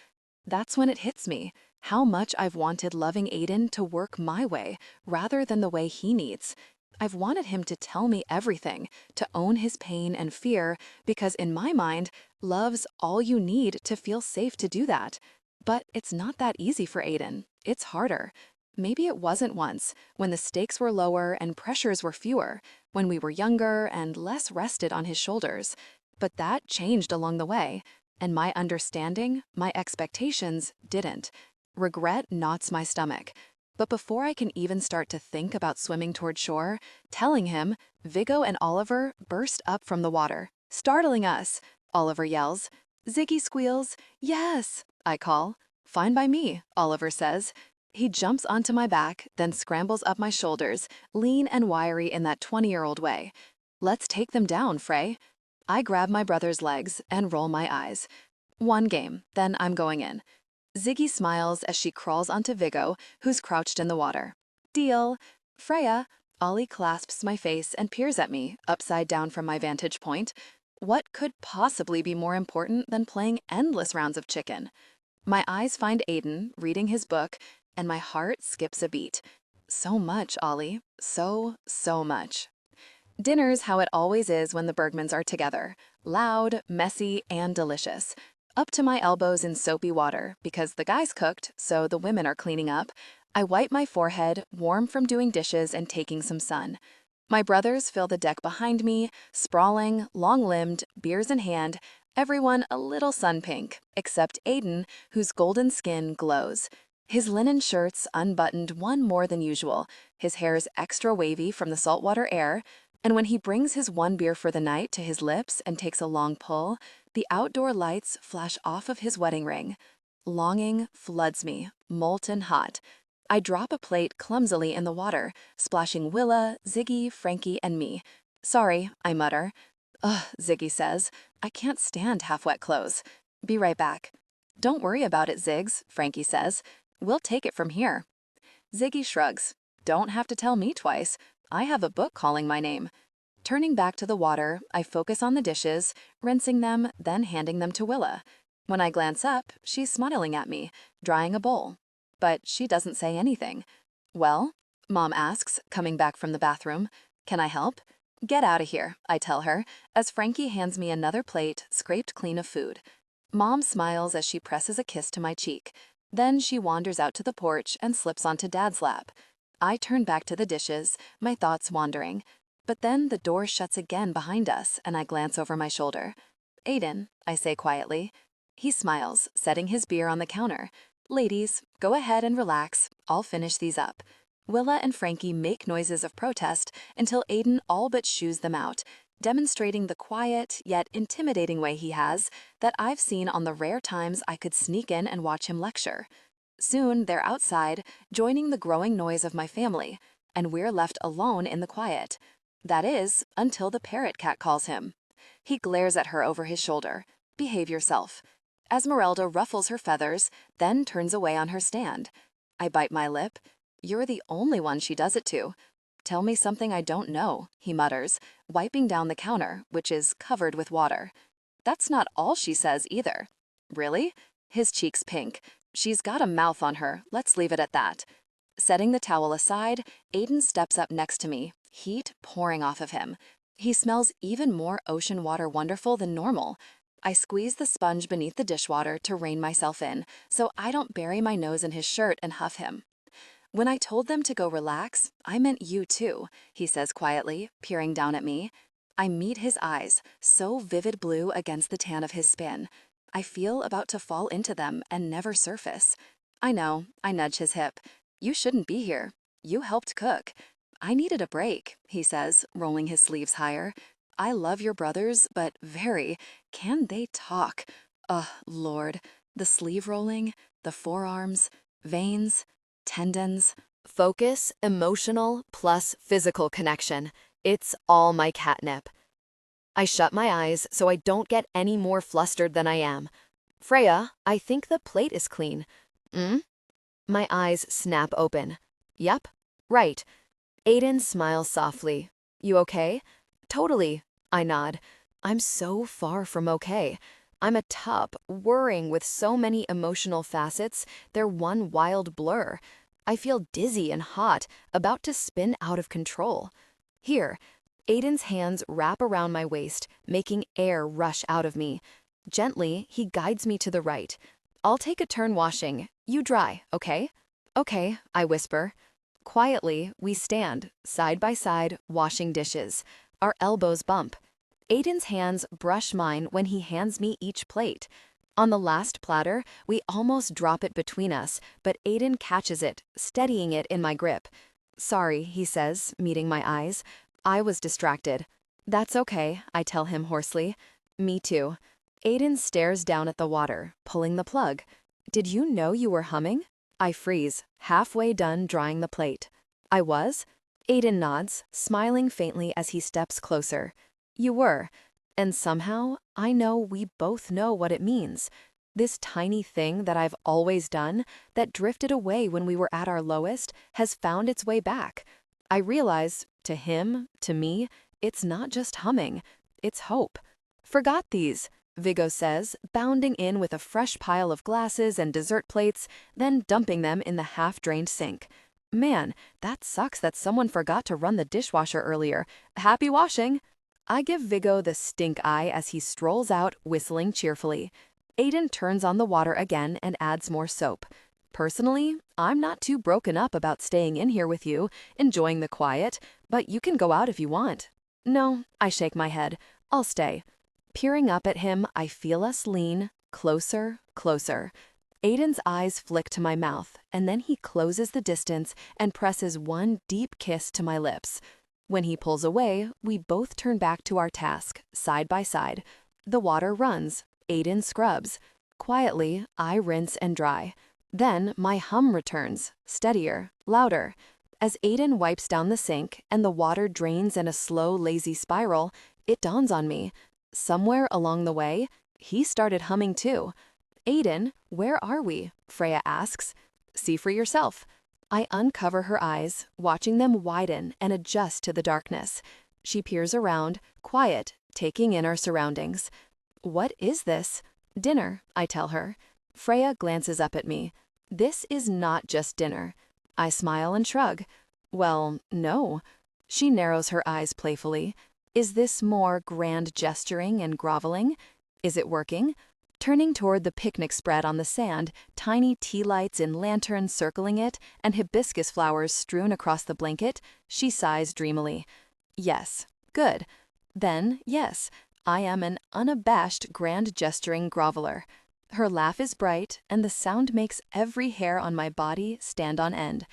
That's when it hits me, how much I've wanted loving Aiden to work my way, rather than the way he needs. I've wanted him to tell me everything, to own his pain and fear, because in my mind, love's all you need to feel safe to do that. But it's not that easy for Aiden. It's harder. Maybe it wasn't once, when the stakes were lower and pressures were fewer, when we were younger and less rested on his shoulders. But that changed along the way, and my understanding, my expectations, didn't. Regret knots my stomach. But before I can even start to think about swimming toward shore, telling him, Viggo and Oliver burst up from the water, startling us. Oliver yells. Ziggy squeals. Yes, I call. Fine by me, Oliver says. He jumps onto my back, then scrambles up my shoulders, lean and wiry in that 20-year-old way. Let's take them down, Frey. I grab my brother's legs and roll my eyes. One game, then I'm going in. Ziggy smiles as she crawls onto Viggo, who's crouched in the water. Deal. Freya. Ollie clasps my face and peers at me, upside down from my vantage point. What could possibly be more important than playing endless rounds of chicken? My eyes find Aiden, reading his book, and my heart skips a beat. So much, Ollie. So much. Dinner's how it always is when the Bergmans are together. Loud, messy, and delicious. Up to my elbows in soapy water, because the guys cooked, so the women are cleaning up. I wipe my forehead, warm from doing dishes and taking some sun. My brothers fill the deck behind me, sprawling, long-limbed, beers in hand, everyone a little sun-pink, except Aiden, whose golden skin glows. His linen shirt's unbuttoned one more than usual, his hair's extra wavy from the saltwater air, and when he brings his one beer for the night to his lips and takes a long pull, the outdoor lights flash off of his wedding ring. Longing floods me, molten hot. I drop a plate clumsily in the water, splashing Willa, Ziggy, Frankie, and me. Sorry, I mutter. Ugh, Ziggy says. I can't stand half-wet clothes. Be right back. Don't worry about it, Ziggs, Frankie says. We'll take it from here. Ziggy shrugs. Don't have to tell me twice. I have a book calling my name. Turning back to the water, I focus on the dishes, rinsing them, then handing them to Willa. When I glance up, she's smiling at me, drying a bowl. But she doesn't say anything. Well, Mom asks, coming back from the bathroom. Can I help? Get out of here, I tell her, as Frankie hands me another plate, scraped clean of food. Mom smiles as she presses a kiss to my cheek. Then she wanders out to the porch and slips onto Dad's lap. I turn back to the dishes, my thoughts wandering. But then the door shuts again behind us, and I glance over my shoulder. Aiden, I say quietly. He smiles, setting his beer on the counter. Ladies, go ahead and relax. I'll finish these up. Willa and Frankie make noises of protest until Aiden all but shoos them out. demonstrating the quiet yet intimidating way he has that I've seen on the rare times I could sneak in and watch him lecture. Soon they're outside, joining the growing noise of my family, and we're left alone in the quiet. That is, until the parrot cat calls him. He glares at her over his shoulder. Behave yourself. Esmeralda ruffles her feathers, then turns away on her stand. I bite my lip. You're the only one she does it to. Tell me something I don't know, he mutters, wiping down the counter, which is covered with water. That's not all she says either. Really? His cheeks pink. She's got a mouth on her, let's leave it at that. Setting the towel aside, Aiden steps up next to me, heat pouring off of him. He smells even more ocean water wonderful than normal. I squeeze the sponge beneath the dishwater to rein myself in, so I don't bury my nose in his shirt and huff him. When I told them to go relax, I meant you too, he says quietly, peering down at me. I meet his eyes, so vivid blue against the tan of his skin. I feel about to fall into them and never surface. I know, I nudge his hip. You shouldn't be here. You helped cook. I needed a break, he says, rolling his sleeves higher. I love your brothers, but can they talk? Lord. The sleeve rolling, the forearms, veins, tendons. Focus, emotional, plus physical connection. It's all my catnip. I shut my eyes so I don't get any more flustered than I am. Freya, I think the plate is clean. My eyes snap open. Yep, right. Aiden smiles softly. You okay? Totally, I nod. I'm so far from okay. I'm a tup, whirring with so many emotional facets, they're one wild blur. I feel dizzy and hot, about to spin out of control. Here, Aiden's hands wrap around my waist, making air rush out of me. Gently, he guides me to the right. I'll take a turn washing. You dry, okay? Okay, I whisper. Quietly, we stand, side by side, washing dishes. Our elbows bump. Aiden's hands brush mine when he hands me each plate. On the last platter, we almost drop it between us, but Aiden catches it, steadying it in my grip. Sorry, he says, meeting my eyes. I was distracted. That's okay, I tell him hoarsely. Me too. Aiden stares down at the water, pulling the plug. Did you know you were humming? I freeze, halfway done drying the plate. I was? Aiden nods, smiling faintly as he steps closer. You were. And somehow, I know we both know what it means. This tiny thing that I've always done, that drifted away when we were at our lowest, has found its way back. I realize, to him, to me, it's not just humming, it's hope. Forgot these, Vigo says, bounding in with a fresh pile of glasses and dessert plates, then dumping them in the half-drained sink. Man, that sucks that someone forgot to run the dishwasher earlier. Happy washing! I give Vigo the stink eye as he strolls out, whistling cheerfully. Aiden turns on the water again and adds more soap. Personally, I'm not too broken up about staying in here with you, enjoying the quiet, but you can go out if you want. No, I shake my head. I'll stay. Peering up at him, I feel us lean, closer, closer. Aiden's eyes flick to my mouth, and then he closes the distance and presses one deep kiss to my lips. When he pulls away, we both turn back to our task, side by side. The water runs. Aiden scrubs. Quietly, I rinse and dry. Then my hum returns, steadier, louder. As Aiden wipes down the sink and the water drains in a slow, lazy spiral, it dawns on me. Somewhere along the way, he started humming too. Aiden, where are we? Freya asks. See for yourself. I uncover her eyes, watching them widen and adjust to the darkness. She peers around, quiet, taking in our surroundings. What is this? Dinner, I tell her. Freya glances up at me. This is not just dinner. I smile and shrug. Well, no. She narrows her eyes playfully. Is this more grand gesturing and groveling? Is it working? Turning toward the picnic spread on the sand, tiny tea lights in lanterns circling it, and hibiscus flowers strewn across the blanket, she sighs dreamily. Yes, good. Then, yes, I am an unabashed grand gesturing groveler. Her laugh is bright, and the sound makes every hair on my body stand on end.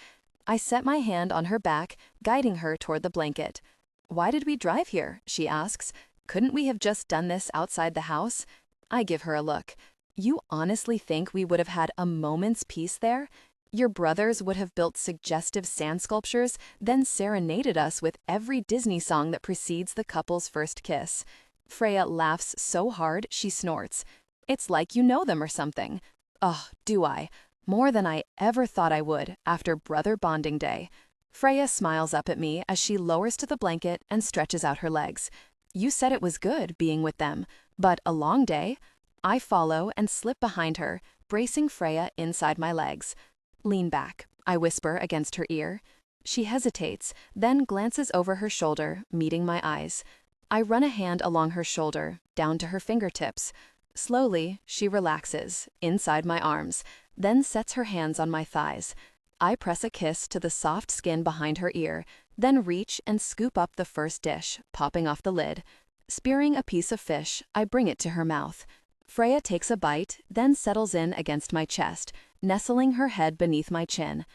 I set my hand on her back, guiding her toward the blanket. Why did we drive here? She asks. Couldn't we have just done this outside the house? I give her a look. You honestly think we would have had a moment's peace there? Your brothers would have built suggestive sand sculptures, then serenaded us with every Disney song that precedes the couple's first kiss. Freya laughs so hard she snorts. It's like you know them or something. Oh, do I? More than I ever thought I would after brother bonding day. Freya smiles up at me as she lowers to the blanket and stretches out her legs. You said it was good being with them, but a long day? I follow and slip behind her, bracing Freya inside my legs. Lean back, I whisper against her ear. She hesitates, then glances over her shoulder, meeting my eyes. I run a hand along her shoulder, down to her fingertips. Slowly, she relaxes, inside my arms, then sets her hands on my thighs. I press a kiss to the soft skin behind her ear, then reach and scoop up the first dish, popping off the lid. Spearing a piece of fish, I bring it to her mouth. Freya takes a bite, then settles in against my chest, nestling her head beneath my chin.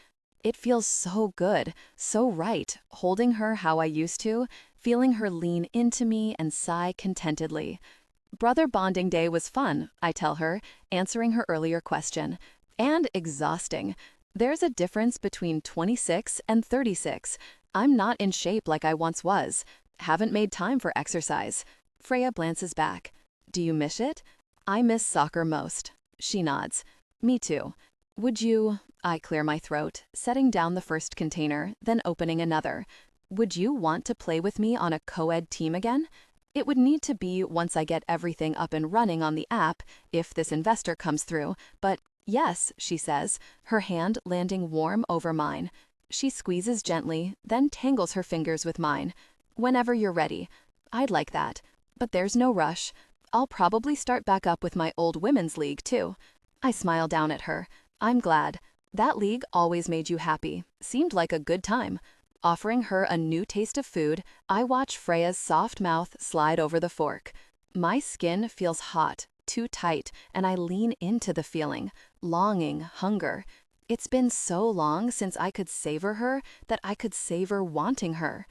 It feels so good, so right, holding her how I used to, feeling her lean into me and sigh contentedly. Brother bonding day was fun, I tell her, answering her earlier question. And exhausting. There's a difference between 26 and 36. I'm not in shape like I once was. Haven't made time for exercise. Freya glances back. Do you miss it? I miss soccer most. She nods. Me too. Would you... I clear my throat, setting down the first container, then opening another. Would you want to play with me on a co-ed team again? It would need to be once I get everything up and running on the app, if this investor comes through, but yes, she says, her hand landing warm over mine. She squeezes gently, then tangles her fingers with mine. Whenever you're ready. I'd like that. But there's no rush. I'll probably start back up with my old women's league, too. I smile down at her. I'm glad. That league always made you happy. Seemed like a good time. Offering her a new taste of food, I watch Freya's soft mouth slide over the fork. My skin feels hot, too tight, and I lean into the feeling. Longing, hunger. It's been so long since I could savor her that I could savor wanting her.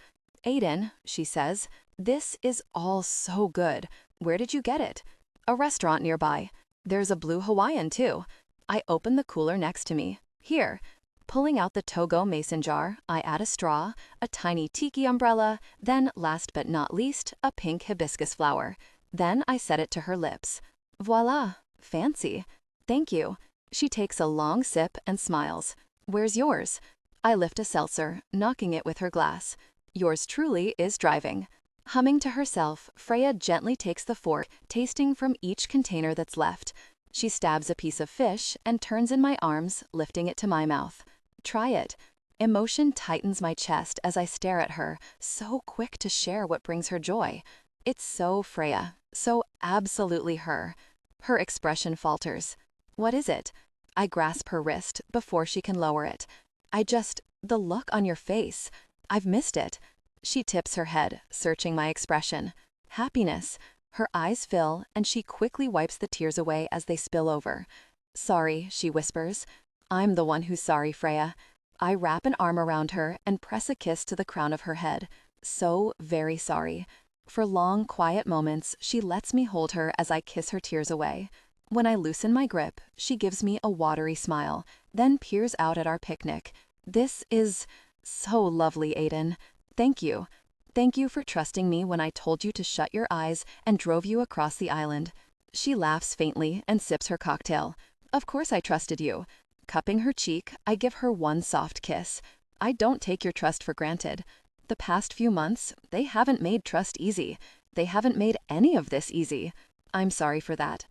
Aiden, she says, this is all so good. Where did you get it? A restaurant nearby. There's a blue Hawaiian too. I open the cooler next to me. Here. Pulling out the Togo mason jar, I add a straw, a tiny tiki umbrella, then, last but not least, a pink hibiscus flower. Then I set it to her lips. Voila. Fancy. Thank you. She takes a long sip and smiles. Where's yours? I lift a seltzer, knocking it with her glass. Yours truly is driving. Humming to herself, Freya gently takes the fork, tasting from each container that's left. She stabs a piece of fish and turns in my arms, lifting it to my mouth. Try it. Emotion tightens my chest as I stare at her, so quick to share what brings her joy. It's so Freya, so absolutely her. Her expression falters. What is it? I grasp her wrist before she can lower it. The look on your face. I've missed it. She tips her head, searching my expression. Happiness. Her eyes fill, and she quickly wipes the tears away as they spill over. Sorry, she whispers. I'm the one who's sorry, Freya. I wrap an arm around her and press a kiss to the crown of her head. So very sorry. For long, quiet moments, she lets me hold her as I kiss her tears away. When I loosen my grip, she gives me a watery smile, then peers out at our picnic. This is so lovely, Aiden. Thank you. Thank you for trusting me when I told you to shut your eyes and drove you across the island. She laughs faintly and sips her cocktail. Of course I trusted you. Cupping her cheek, I give her one soft kiss. I don't take your trust for granted. The past few months, they haven't made trust easy. They haven't made any of this easy. I'm sorry for that.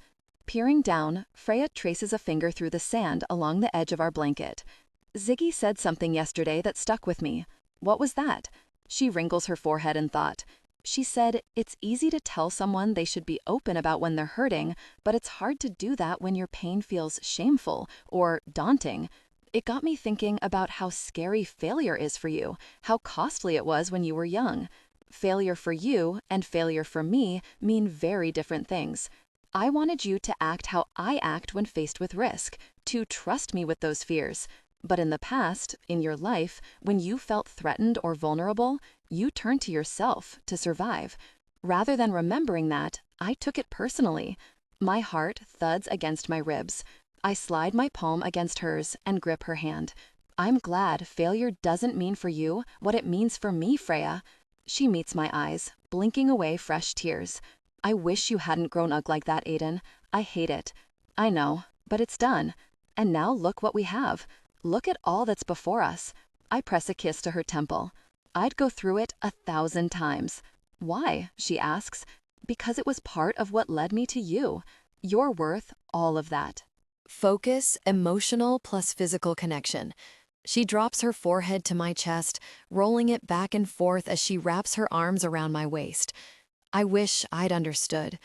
Peering down, Freya traces a finger through the sand along the edge of our blanket. Ziggy said something yesterday that stuck with me. What was that? She wrinkles her forehead in thought. She said, it's easy to tell someone they should be open about when they're hurting, but it's hard to do that when your pain feels shameful or daunting. It got me thinking about how scary failure is for you, how costly it was when you were young. Failure for you and failure for me mean very different things. I wanted you to act how I act when faced with risk, to trust me with those fears. But in the past, in your life, when you felt threatened or vulnerable, You turned to yourself to survive. Rather than remembering that, I took it personally. My heart thuds against my ribs. I slide my palm against hers and grip her hand. I'm glad failure doesn't mean for you what it means for me, Freya. She meets my eyes, blinking away fresh tears. I wish you hadn't grown up like that, Aiden. I hate it. I know, but it's done. And now look what we have. Look at all that's before us. I press a kiss to her temple. I'd go through it 1,000 times. Why? She asks. Because it was part of what led me to you. You're worth all of that. Focus, emotional plus physical connection. She drops her forehead to my chest, rolling it back and forth as she wraps her arms around my waist. I wish I'd understood.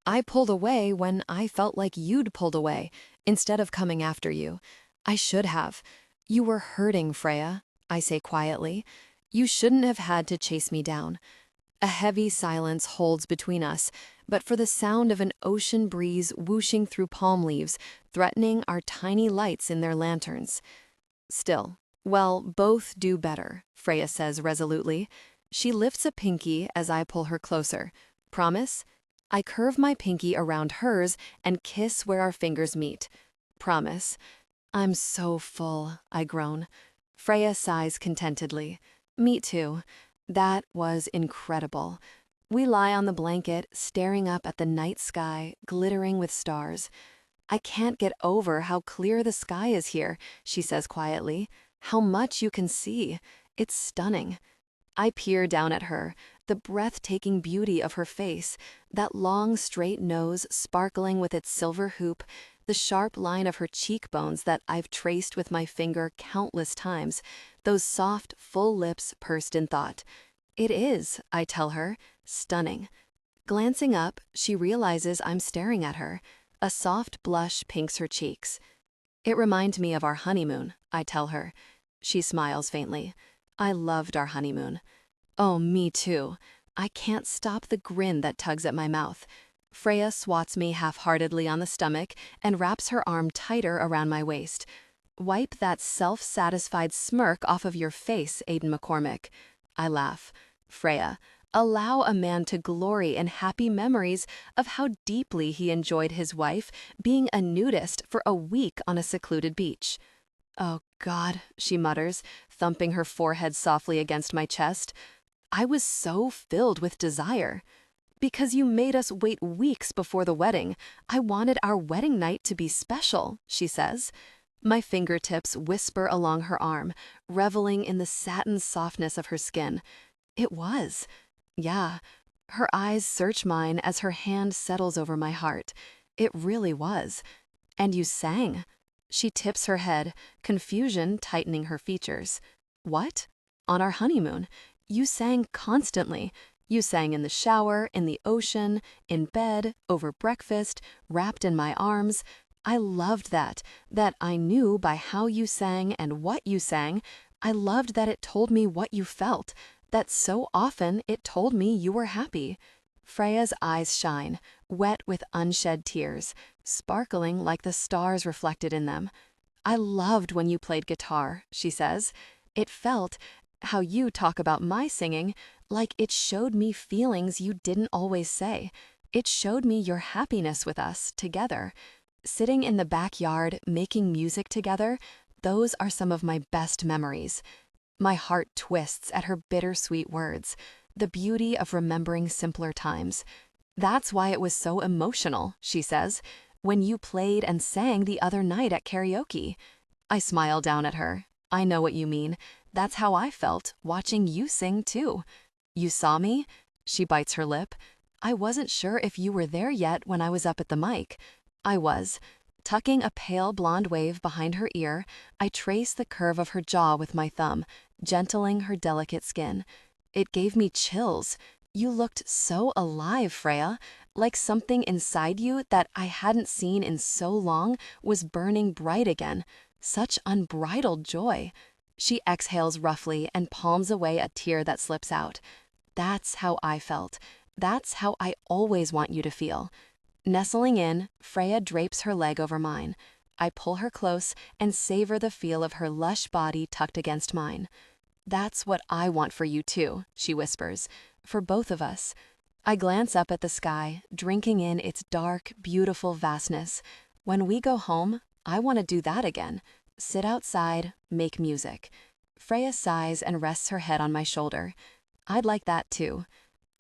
I pulled away when I felt like you'd pulled away, instead of coming after you. I should have. You were hurting, Freya, I say quietly. You shouldn't have had to chase me down. A heavy silence holds between us, but for the sound of an ocean breeze whooshing through palm leaves, threatening our tiny lights in their lanterns. Still, well, both do better, Freya says resolutely. She lifts a pinky as I pull her closer. Promise? I curve my pinky around hers and kiss where our fingers meet. Promise. I'm so full, I groan. Freya sighs contentedly. Me too. That was incredible. We lie on the blanket, staring up at the night sky, glittering with stars. I can't get over how clear the sky is here, she says quietly. How much you can see. It's stunning. I peer down at her, the breathtaking beauty of her face, that long straight nose sparkling with its silver hoop, the sharp line of her cheekbones that I've traced with my finger countless times, those soft, full lips pursed in thought. It is, I tell her, stunning. Glancing up, she realizes I'm staring at her. A soft blush pinks her cheeks. It reminds me of our honeymoon, I tell her. She smiles faintly. I loved our honeymoon. Oh, me too. I can't stop the grin that tugs at my mouth. Freya swats me half-heartedly on the stomach and wraps her arm tighter around my waist. Wipe that self-satisfied smirk off of your face, Aiden McCormick. I laugh. Freya, allow a man to glory in happy memories of how deeply he enjoyed his wife being a nudist for a week on a secluded beach. Oh, God, she mutters, thumping her forehead softly against my chest. I was so filled with desire. Because you made us wait weeks before the wedding, I wanted our wedding night to be special, she says. My fingertips whisper along her arm, reveling in the satin softness of her skin. It was. Yeah. Her eyes search mine as her hand settles over my heart. It really was. And you sang. She tips her head, confusion tightening her features. What? On our honeymoon. You sang constantly. You sang in the shower, in the ocean, in bed, over breakfast, wrapped in my arms. I loved that I knew by how you sang and what you sang. I loved that it told me what you felt, that so often it told me you were happy. Freya's eyes shine, wet with unshed tears, sparkling like the stars reflected in them. I loved when you played guitar, she says. It felt, how you talk about my singing, like it showed me feelings you didn't always say. It showed me your happiness with us together. Sitting in the backyard, making music together, those are some of my best memories. My heart twists at her bittersweet words, the beauty of remembering simpler times. That's why it was so emotional, she says, when you played and sang the other night at karaoke. I smile down at her. I know what you mean. That's how I felt, watching you sing too. You saw me? She bites her lip. I wasn't sure if you were there yet when I was up at the mic. I was. Tucking a pale blonde wave behind her ear, I traced the curve of her jaw with my thumb, gentling her delicate skin. It gave me chills. You looked so alive, Freya, like something inside you that I hadn't seen in so long was burning bright again. Such unbridled joy. She exhales roughly and palms away a tear that slips out. That's how I felt. That's how I always want you to feel. Nestling in, Freya drapes her leg over mine. I pull her close and savor the feel of her lush body tucked against mine. That's what I want for you too, she whispers. For both of us. I glance up at the sky, drinking in its dark, beautiful vastness. When we go home, I want to do that again. Sit outside, make music. Freya sighs and rests her head on my shoulder. I'd like that too.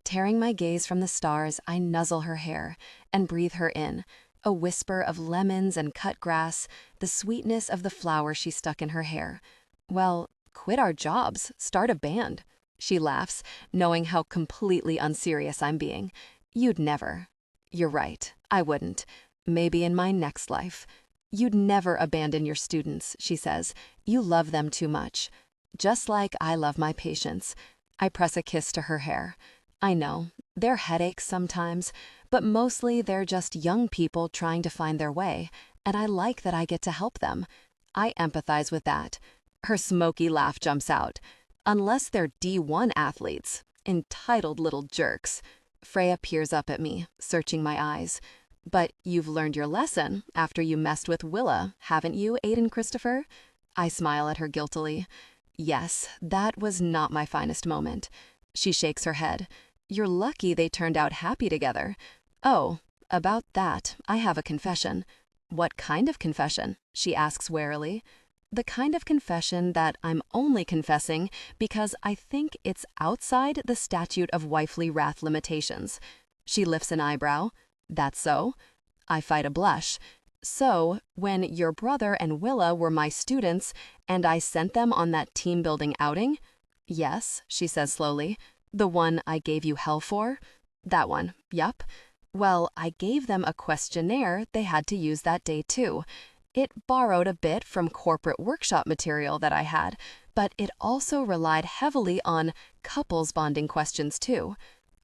Tearing my gaze from the stars, I nuzzle her hair and breathe her in. A whisper of lemons and cut grass, the sweetness of the flower she stuck in her hair. Well, quit our jobs, start a band. She laughs, knowing how completely unserious I'm being. You'd never. You're right, I wouldn't. Maybe in my next life. You'd never abandon your students, she says. You love them too much. Just like I love my patients. I press a kiss to her hair. I know, they're headaches sometimes, but mostly they're just young people trying to find their way, and I like that I get to help them. I empathize with that. Her smoky laugh jumps out. Unless they're D1 athletes. Entitled little jerks. Freya peers up at me, searching my eyes. But you've learned your lesson after you messed with Willa, haven't you, Aiden Christopher? I smile at her guiltily. Yes, that was not my finest moment. She shakes her head. You're lucky they turned out happy together. Oh, about that, I have a confession. What kind of confession? She asks warily. The kind of confession that I'm only confessing because I think it's outside the statute of wifely wrath limitations. She lifts an eyebrow. That's so? I fight a blush. So, when your brother and Willa were my students and I sent them on that team-building outing? Yes, she says slowly. The one I gave you hell for? That one, yup. Well, I gave them a questionnaire they had to use that day too. It borrowed a bit from corporate workshop material that I had, but it also relied heavily on couples bonding questions too.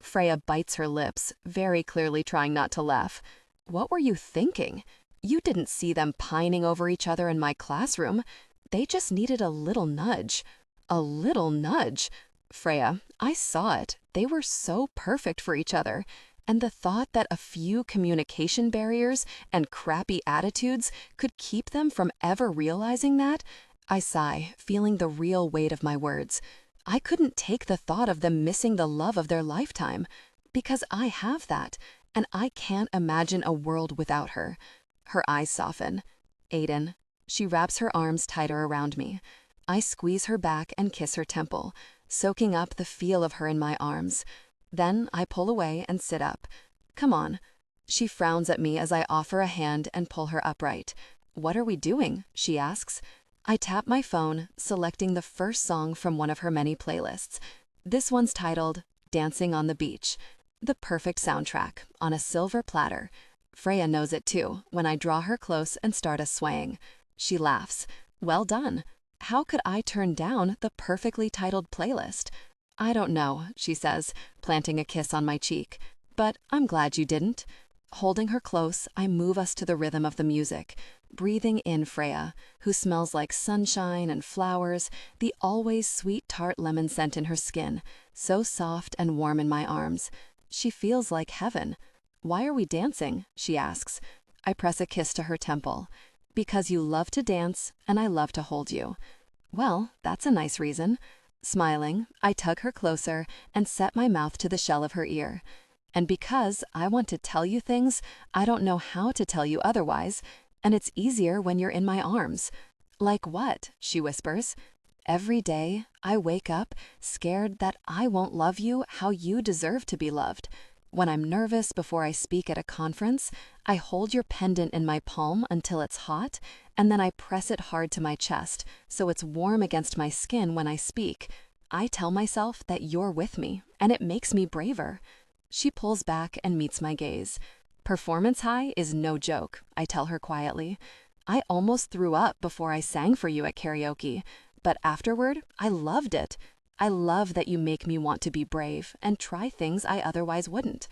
Freya bites her lips, very clearly trying not to laugh. What were you thinking? You didn't see them pining over each other in my classroom. They just needed a little nudge. A little nudge. Freya, I saw it. They were so perfect for each other. And the thought that a few communication barriers and crappy attitudes could keep them from ever realizing that? I sigh, feeling the real weight of my words. I couldn't take the thought of them missing the love of their lifetime. Because I have that, and I can't imagine a world without her. Her eyes soften. Aiden. She wraps her arms tighter around me. I squeeze her back and kiss her temple, soaking up the feel of her in my arms. Then I pull away and sit up. Come on. She frowns at me as I offer a hand and pull her upright. What are we doing? She asks. I tap my phone, selecting the first song from one of her many playlists. This one's titled Dancing on the Beach. The perfect soundtrack, on a silver platter. Freya knows it too, when I draw her close and start us swaying. She laughs. Well done. How could I turn down the perfectly titled playlist? I don't know, she says, planting a kiss on my cheek. But I'm glad you didn't. Holding her close, I move us to the rhythm of the music, breathing in Freya, who smells like sunshine and flowers, the always sweet tart lemon scent in her skin, so soft and warm in my arms. She feels like heaven. Why are we dancing? She asks. I press a kiss to her temple. Because you love to dance, and I love to hold you. Well, that's a nice reason. Smiling, I tug her closer and set my mouth to the shell of her ear. And because I want to tell you things I don't know how to tell you otherwise, and it's easier when you're in my arms. Like what? She whispers. Every day, I wake up scared that I won't love you how you deserve to be loved. When I'm nervous before I speak at a conference, I hold your pendant in my palm until it's hot, and then I press it hard to my chest so it's warm against my skin when I speak. I tell myself that you're with me, and it makes me braver. She pulls back and meets my gaze. Performance high is no joke, I tell her quietly. I almost threw up before I sang for you at karaoke, but afterward, I loved it. I love that you make me want to be brave and try things I otherwise wouldn't.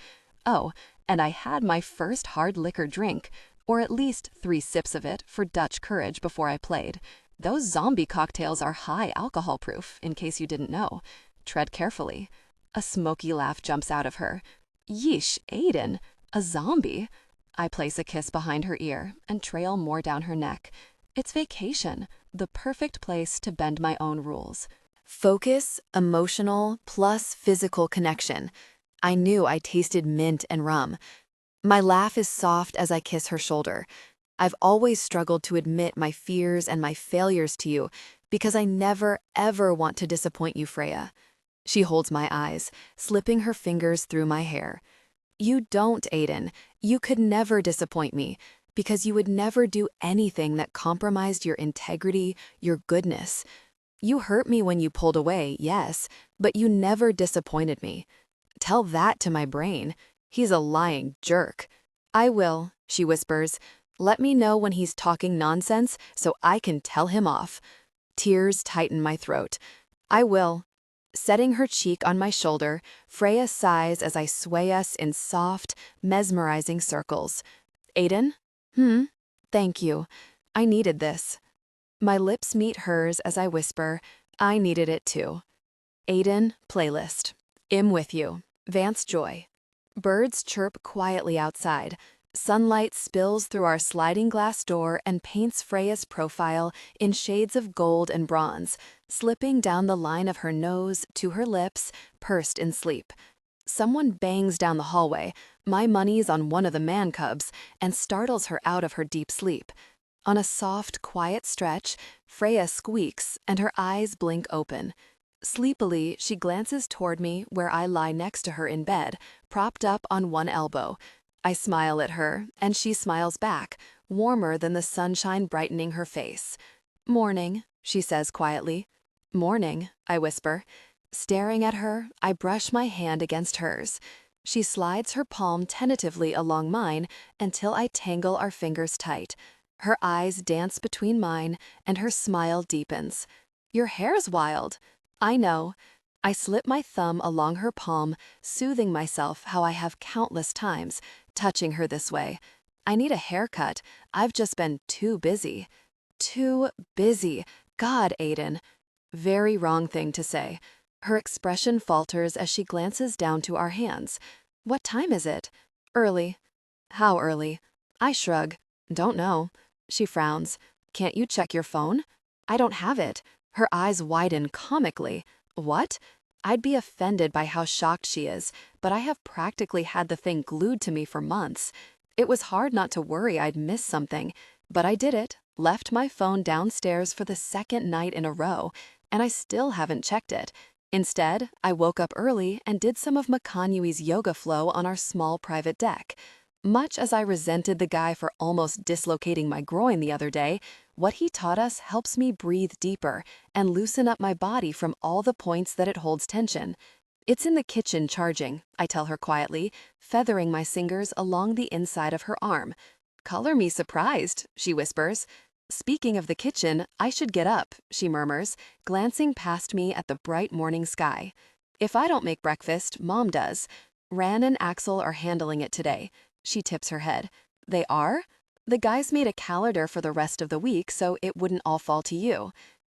Oh, and I had my first hard liquor drink, or at least 3 sips of it for Dutch courage before I played. Those zombie cocktails are high alcohol proof, in case you didn't know. Tread carefully. A smoky laugh jumps out of her. Yeesh, Aiden, a zombie? I place a kiss behind her ear and trail more down her neck. It's vacation, the perfect place to bend my own rules. Focus, emotional, plus physical connection. I knew I tasted mint and rum. My laugh is soft as I kiss her shoulder. I've always struggled to admit my fears and my failures to you because I never, ever want to disappoint you, Freya. She holds my eyes, slipping her fingers through my hair. You don't, Aiden. You could never disappoint me because you would never do anything that compromised your integrity, your goodness. You hurt me when you pulled away, yes, but you never disappointed me. Tell that to my brain. He's a lying jerk. I will, she whispers. Let me know when he's talking nonsense so I can tell him off. Tears tighten my throat. I will. Setting her cheek on my shoulder, Freya sighs as I sway us in soft, mesmerizing circles. Aiden? Thank you. I needed this. My lips meet hers as I whisper, I needed it too. Aiden, playlist. I'm with you. Vance Joy. Birds chirp quietly outside. Sunlight spills through our sliding glass door and paints Freya's profile in shades of gold and bronze, slipping down the line of her nose to her lips, pursed in sleep. Someone bangs down the hallway, my money's on one of the man cubs, and startles her out of her deep sleep. On a soft, quiet stretch, Freya squeaks and her eyes blink open. Sleepily, she glances toward me where I lie next to her in bed, propped up on one elbow. I smile at her, and she smiles back, warmer than the sunshine brightening her face. Morning, she says quietly. Morning, I whisper. Staring at her, I brush my hand against hers. She slides her palm tentatively along mine until I tangle our fingers tight. Her eyes dance between mine, and her smile deepens. Your hair's wild. I know. I slip my thumb along her palm, soothing myself how I have countless times, touching her this way. I need a haircut. I've just been too busy. Too busy. God, Aiden. Very wrong thing to say. Her expression falters as she glances down to our hands. What time is it? Early. How early? I shrug. Don't know. She frowns. Can't you check your phone? I don't have it. Her eyes widen comically. What? I'd be offended by how shocked she is, but I have practically had the thing glued to me for months. It was hard not to worry I'd miss something, but I did it, left my phone downstairs for the second night in a row, and I still haven't checked it. Instead, I woke up early and did some of Makanyui's yoga flow on our small private deck. Much as I resented the guy for almost dislocating my groin the other day, what he taught us helps me breathe deeper and loosen up my body from all the points that it holds tension. It's in the kitchen charging, I tell her quietly, feathering my fingers along the inside of her arm. Color me surprised, she whispers. Speaking of the kitchen, I should get up, she murmurs, glancing past me at the bright morning sky. If I don't make breakfast, Mom does. Ran and Axel are handling it today. She tips her head. They are? The guys made a calendar for the rest of the week so it wouldn't all fall to you.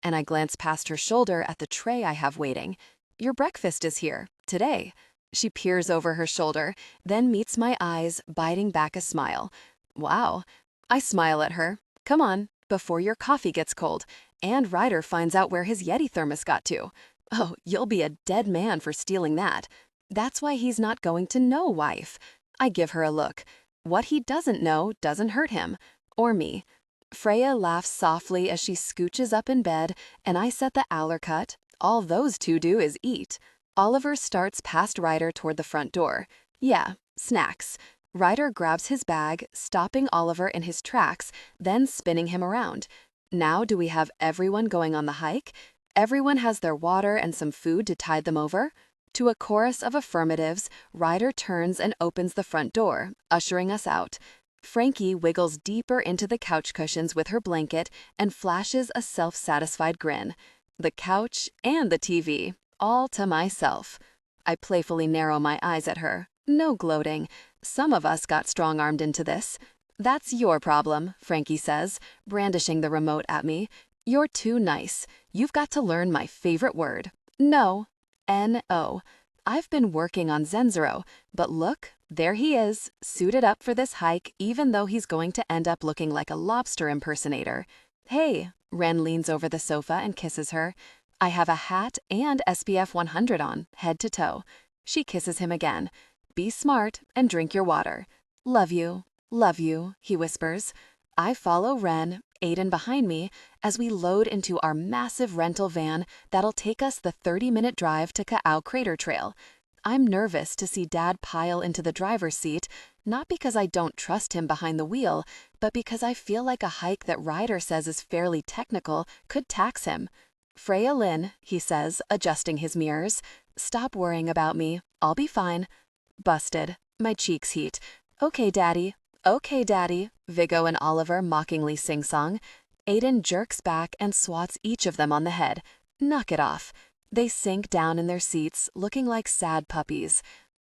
And I glance past her shoulder at the tray I have waiting. Your breakfast is here, today. She peers over her shoulder, then meets my eyes, biting back a smile. Wow. I smile at her. Come on, before your coffee gets cold, and Ryder finds out where his Yeti thermos got to. Oh, you'll be a dead man for stealing that. That's why he's not going to know, wife. I give her a look. What he doesn't know doesn't hurt him, or me. Freya laughs softly as she scooches up in bed, and I set the Aller cut. All those two do is eat. Oliver starts past Ryder toward the front door. Yeah, snacks. Ryder grabs his bag, stopping Oliver in his tracks, then spinning him around. Now do we have everyone going on the hike? Everyone has their water and some food to tide them over? To a chorus of affirmatives, Ryder turns and opens the front door, ushering us out. Frankie wiggles deeper into the couch cushions with her blanket and flashes a self-satisfied grin. The couch and the TV, all to myself. I playfully narrow my eyes at her. No gloating. Some of us got strong-armed into this. That's your problem, Frankie says, brandishing the remote at me. You're too nice. You've got to learn my favorite word. No. N-O. I've been working on Zenzero, but look, there he is, suited up for this hike even though he's going to end up looking like a lobster impersonator. Hey, Ren leans over the sofa and kisses her. I have a hat and SPF 100 on, head to toe. She kisses him again. Be smart and drink your water. Love you, he whispers. I follow Ren, Aiden behind me, as we load into our massive rental van that'll take us the 30-minute drive to Ka'au Crater Trail. I'm nervous to see Dad pile into the driver's seat, not because I don't trust him behind the wheel, but because I feel like a hike that Ryder says is fairly technical could tax him. Freya Lynn, he says, adjusting his mirrors. Stop worrying about me. I'll be fine. Busted. My cheeks heat. Okay, Daddy. Okay, Daddy, Viggo and Oliver mockingly sing-song. Aiden jerks back and swats each of them on the head. Knock it off. They sink down in their seats, looking like sad puppies.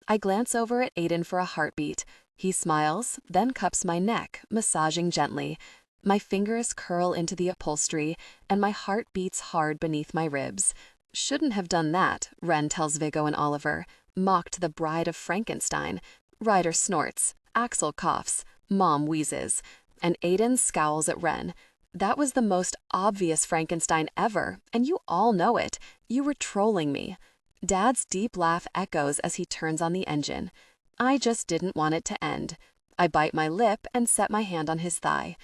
I glance over at Aiden for a heartbeat. He smiles, then cups my neck, massaging gently. My fingers curl into the upholstery, and my heart beats hard beneath my ribs. Shouldn't have done that, Ren tells Viggo and Oliver. Mocked the bride of Frankenstein. Ryder snorts. Axel coughs. Mom wheezes. And Aiden scowls at Ren. That was the most obvious Frankenstein ever, and you all know it. You were trolling me. Dad's deep laugh echoes as he turns on the engine. I just didn't want it to end. I bite my lip and set my hand on his thigh.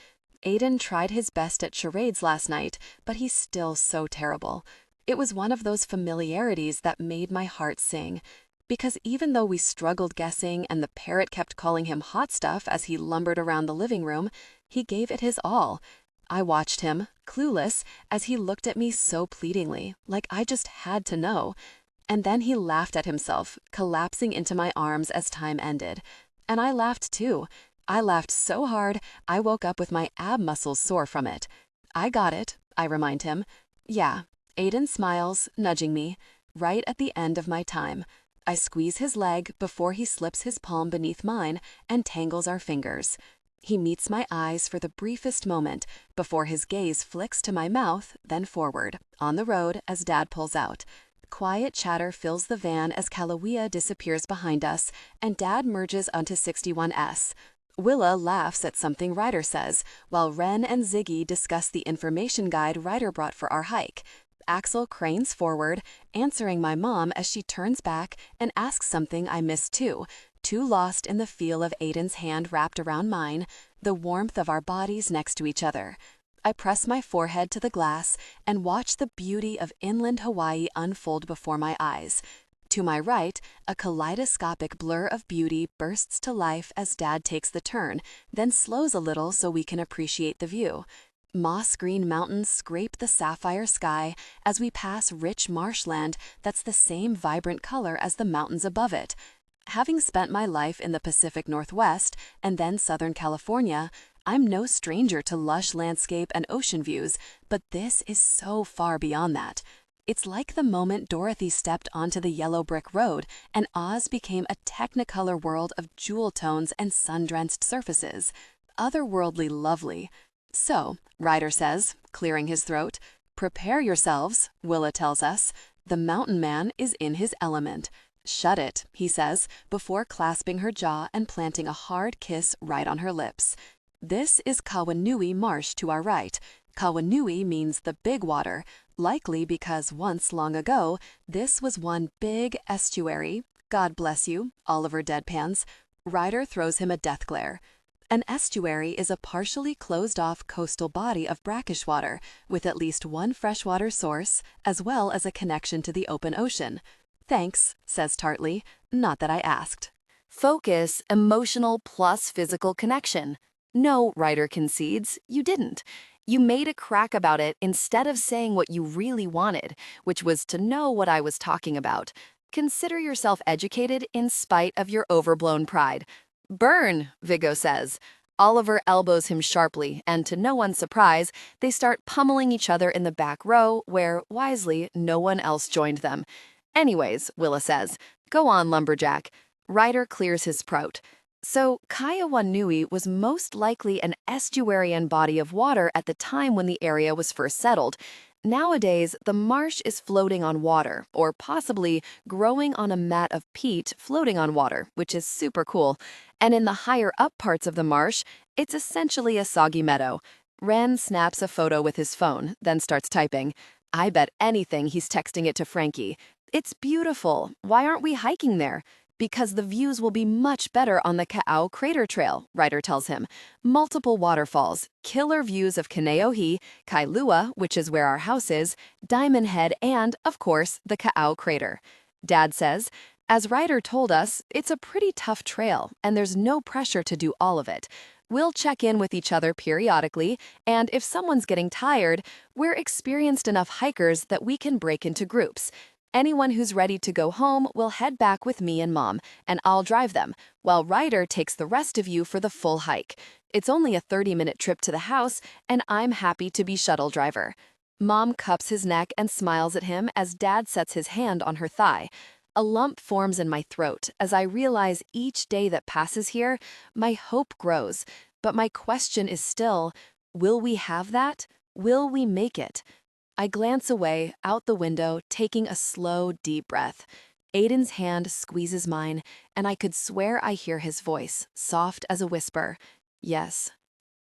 Aiden tried his best at charades last night, but he's still so terrible. It was one of those familiarities that made my heart sing. Because even though we struggled guessing and the parrot kept calling him hot stuff as he lumbered around the living room, he gave it his all. I watched him, clueless, as he looked at me so pleadingly, like I just had to know. And then he laughed at himself, collapsing into my arms as time ended. And I laughed too. I laughed so hard, I woke up with my ab muscles sore from it. I got it, I remind him. Yeah. Aiden smiles, nudging me. Right at the end of my time. I squeeze his leg before he slips his palm beneath mine and tangles our fingers. He meets my eyes for the briefest moment before his gaze flicks to my mouth, then forward, on the road as Dad pulls out. Quiet chatter fills the van as Kalawea disappears behind us and Dad merges onto 61S. Willa laughs at something Ryder says, while Ren and Ziggy discuss the information guide Ryder brought for our hike. Axel cranes forward, answering my mom as she turns back and asks something I missed too lost in the feel of Aiden's hand wrapped around mine, the warmth of our bodies next to each other. I press my forehead to the glass and watch the beauty of inland Hawaii unfold before my eyes. To my right, a kaleidoscopic blur of beauty bursts to life as Dad takes the turn, then slows a little so we can appreciate the view. Moss-green mountains scrape the sapphire sky as we pass rich marshland that's the same vibrant color as the mountains above it. Having spent my life in the Pacific Northwest and then Southern California, I'm no stranger to lush landscape and ocean views, but this is so far beyond that. It's like the moment Dorothy stepped onto the yellow brick road and Oz became a technicolor world of jewel tones and sun-drenched surfaces. Otherworldly lovely. So, Ryder says, clearing his throat, prepare yourselves, Willa tells us. The mountain man is in his element. Shut it, he says, before clasping her jaw and planting a hard kiss right on her lips. This is Kawanui Marsh to our right. Kawanui means the big water, likely because once long ago, this was one big estuary. God bless you, Oliver deadpans. Ryder throws him a death glare. An estuary is a partially closed-off coastal body of brackish water with at least one freshwater source, as well as a connection to the open ocean. Thanks, says tartly, not that I asked. Focus, emotional plus physical connection. No, Ryder concedes, you didn't. You made a crack about it instead of saying what you really wanted, which was to know what I was talking about. Consider yourself educated in spite of your overblown pride. Burn, Viggo says. Oliver elbows him sharply, and to no one's surprise, they start pummeling each other in the back row, where, wisely, no one else joined them. Anyways, Willa says, go on, lumberjack. Ryder clears his throat. So, Kawanui was most likely an estuarian body of water at the time when the area was first settled. Nowadays, the marsh is floating on water, or possibly growing on a mat of peat floating on water, which is super cool. And in the higher up parts of the marsh, it's essentially a soggy meadow. Ren snaps a photo with his phone, then starts typing. I bet anything he's texting it to Frankie. It's beautiful. Why aren't we hiking there? Because the views will be much better on the Ka'au Crater Trail, Ryder tells him. Multiple waterfalls, killer views of Kaneohe, Kailua, which is where our house is, Diamond Head, and, of course, the Ka'au Crater. Dad says, as Ryder told us, it's a pretty tough trail, and there's no pressure to do all of it. We'll check in with each other periodically, and if someone's getting tired, we're experienced enough hikers that we can break into groups. Anyone who's ready to go home will head back with me and Mom, and I'll drive them, while Ryder takes the rest of you for the full hike. It's only a 30-minute trip to the house, and I'm happy to be shuttle driver. Mom cups his neck and smiles at him as Dad sets his hand on her thigh. A lump forms in my throat as I realize each day that passes here, my hope grows. But my question is still, will we have that? Will we make it? I glance away, out the window, taking a slow, deep breath. Aiden's hand squeezes mine, and I could swear I hear his voice, soft as a whisper. Yes.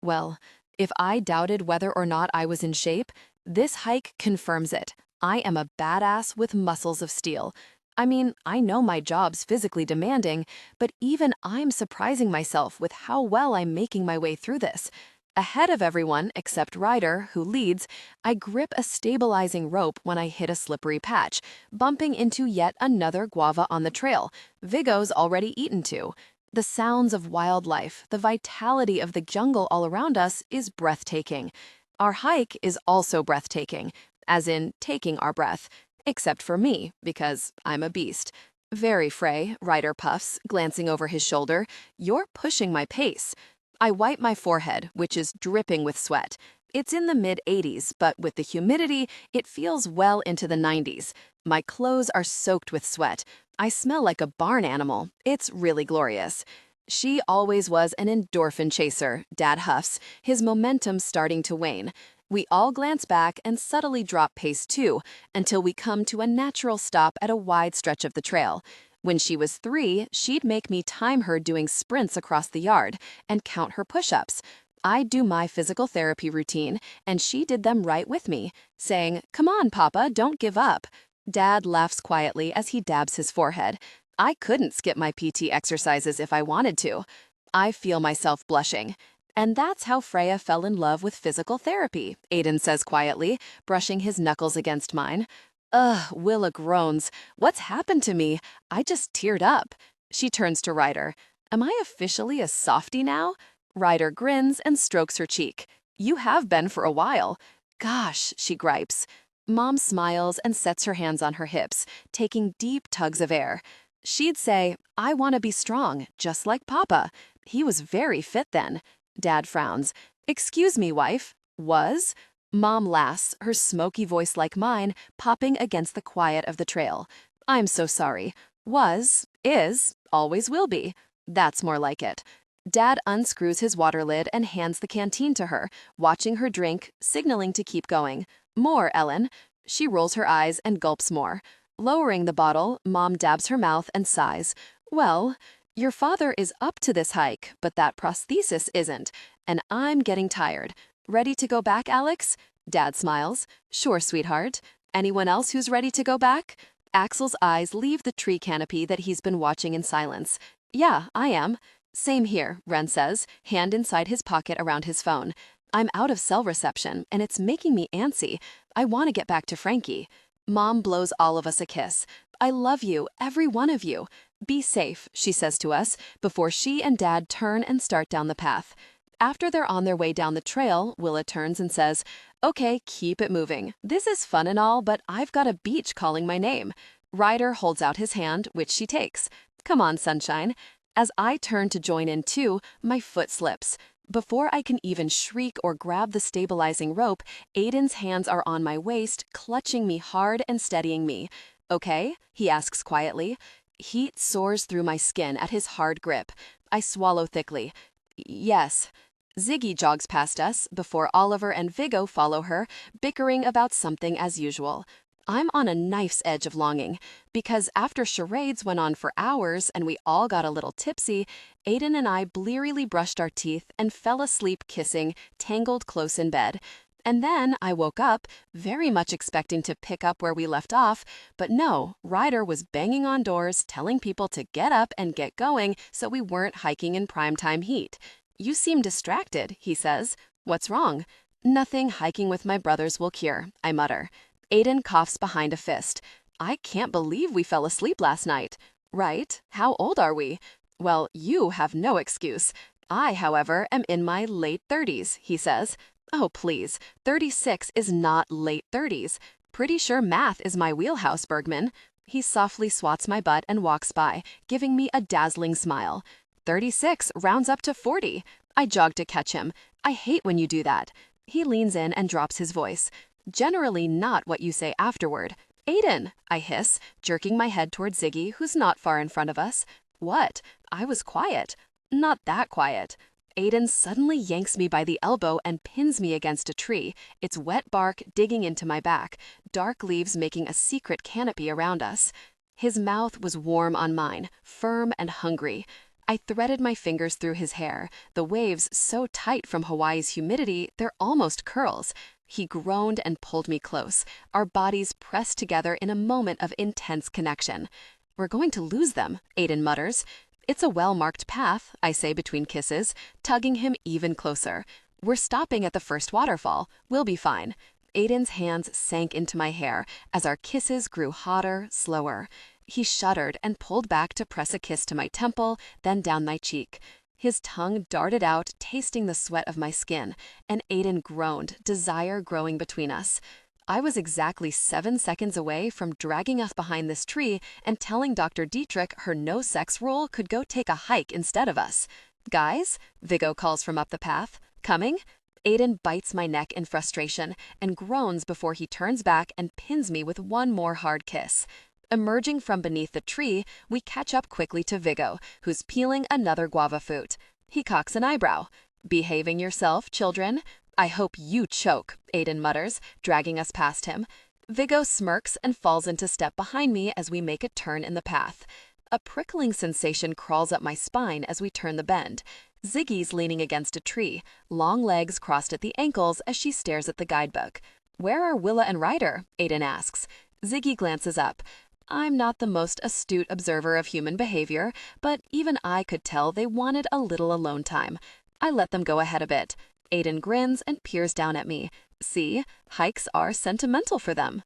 Well, if I doubted whether or not I was in shape, this hike confirms it. I am a badass with muscles of steel. I mean, I know my job's physically demanding, but even I'm surprising myself with how well I'm making my way through this. Ahead of everyone, except Ryder, who leads, I grip a stabilizing rope when I hit a slippery patch, bumping into yet another guava on the trail. Viggo's already eaten two. The sounds of wildlife, the vitality of the jungle all around us is breathtaking. Our hike is also breathtaking, as in taking our breath. Except for me, because I'm a beast. Very, Frey, Ryder puffs, glancing over his shoulder. You're pushing my pace. I wipe my forehead, which is dripping with sweat. It's in the mid-80s, but with the humidity, it feels well into the 90s. My clothes are soaked with sweat. I smell like a barn animal. It's really glorious. She always was an endorphin chaser, Dad huffs, his momentum starting to wane. We all glance back and subtly drop pace too, until we come to a natural stop at a wide stretch of the trail. When she was 3, she'd make me time her doing sprints across the yard and count her push-ups. I'd do my physical therapy routine, and she did them right with me, saying, "Come on, Papa, don't give up." Dad laughs quietly as he dabs his forehead. I couldn't skip my PT exercises if I wanted to. I feel myself blushing. And that's how Freya fell in love with physical therapy, Aiden says quietly, brushing his knuckles against mine. Ugh, Willa groans. What's happened to me? I just teared up. She turns to Ryder. Am I officially a softie now? Ryder grins and strokes her cheek. You have been for a while. Gosh, she gripes. Mom smiles and sets her hands on her hips, taking deep tugs of air. She'd say, I want to be strong, just like Papa. He was very fit then. Dad frowns. Excuse me, wife. Was? Mom laughs, her smoky voice like mine, popping against the quiet of the trail. I'm so sorry. Was, is, always will be. That's more like it. Dad unscrews his water lid and hands the canteen to her, watching her drink, signaling to keep going. More, Ellen. She rolls her eyes and gulps more. Lowering the bottle, Mom dabs her mouth and sighs. Well, your father is up to this hike, but that prosthesis isn't, and I'm getting tired. Ready to go back, Alex? Dad smiles. Sure, sweetheart. Anyone else who's ready to go back? Axel's eyes leave the tree canopy that he's been watching in silence. Yeah, I am. Same here, Ren says, hand inside his pocket around his phone. I'm out of cell reception, and it's making me antsy. I want to get back to Frankie. Mom blows all of us a kiss. I love you, every one of you. Be safe, she says to us, before she and Dad turn and start down the path. After they're on their way down the trail, Willa turns and says, Okay, keep it moving. This is fun and all, but I've got a beach calling my name. Ryder holds out his hand, which she takes. Come on, sunshine. As I turn to join in too, my foot slips. Before I can even shriek or grab the stabilizing rope, Aiden's hands are on my waist, clutching me hard and steadying me. Okay? He asks quietly. Heat soars through my skin at his hard grip. I swallow thickly. Yes. Ziggy jogs past us, before Oliver and Viggo follow her, bickering about something as usual. I'm on a knife's edge of longing, because after charades went on for hours and we all got a little tipsy, Aiden and I blearily brushed our teeth and fell asleep kissing, tangled close in bed. And then I woke up, very much expecting to pick up where we left off, but no, Ryder was banging on doors, telling people to get up and get going so we weren't hiking in primetime heat. "You seem distracted," he says. "What's wrong?" "Nothing hiking with my brothers will cure," I mutter. Aiden coughs behind a fist. "I can't believe we fell asleep last night." "Right? How old are we?" "Well, you have no excuse. I, however, am in my late 30s, he says. "Oh, please, 36 is not late 30s. Pretty sure math is my wheelhouse, Bergman." He softly swats my butt and walks by, giving me a dazzling smile. 36 rounds up to 40. I jog to catch him. "I hate when you do that." He leans in and drops his voice. "Generally not what you say afterward." "Aiden," I hiss, jerking my head toward Ziggy, who's not far in front of us. "What?" I was quiet. Not that quiet. Aiden suddenly yanks me by the elbow and pins me against a tree, its wet bark digging into my back, dark leaves making a secret canopy around us. His mouth was warm on mine, firm and hungry. I threaded my fingers through his hair, the waves so tight from Hawaii's humidity they're almost curls. He groaned and pulled me close, our bodies pressed together in a moment of intense connection. "We're going to lose them," Aiden mutters. "It's a well-marked path," I say between kisses, tugging him even closer. "We're stopping at the first waterfall. We'll be fine." Aiden's hands sank into my hair as our kisses grew hotter, slower. He shuddered and pulled back to press a kiss to my temple, then down my cheek. His tongue darted out, tasting the sweat of my skin, and Aiden groaned, desire growing between us. I was exactly 7 seconds away from dragging us behind this tree and telling Dr. Dietrich her no-sex rule could go take a hike instead of us. "Guys," Viggo calls from up the path. "Coming?" Aiden bites my neck in frustration and groans before he turns back and pins me with one more hard kiss. Emerging from beneath the tree, we catch up quickly to Viggo, who's peeling another guava fruit. He cocks an eyebrow. "Behaving yourself, children?" "I hope you choke," Aiden mutters, dragging us past him. Viggo smirks and falls into step behind me as we make a turn in the path. A prickling sensation crawls up my spine as we turn the bend. Ziggy's leaning against a tree, long legs crossed at the ankles as she stares at the guidebook. "Where are Willa and Ryder?" Aiden asks. Ziggy glances up. I'm not the most astute observer of human behavior, but even I could tell they wanted a little alone time. I let them go ahead a bit. Aiden grins and peers down at me. See, hikes are sentimental for them.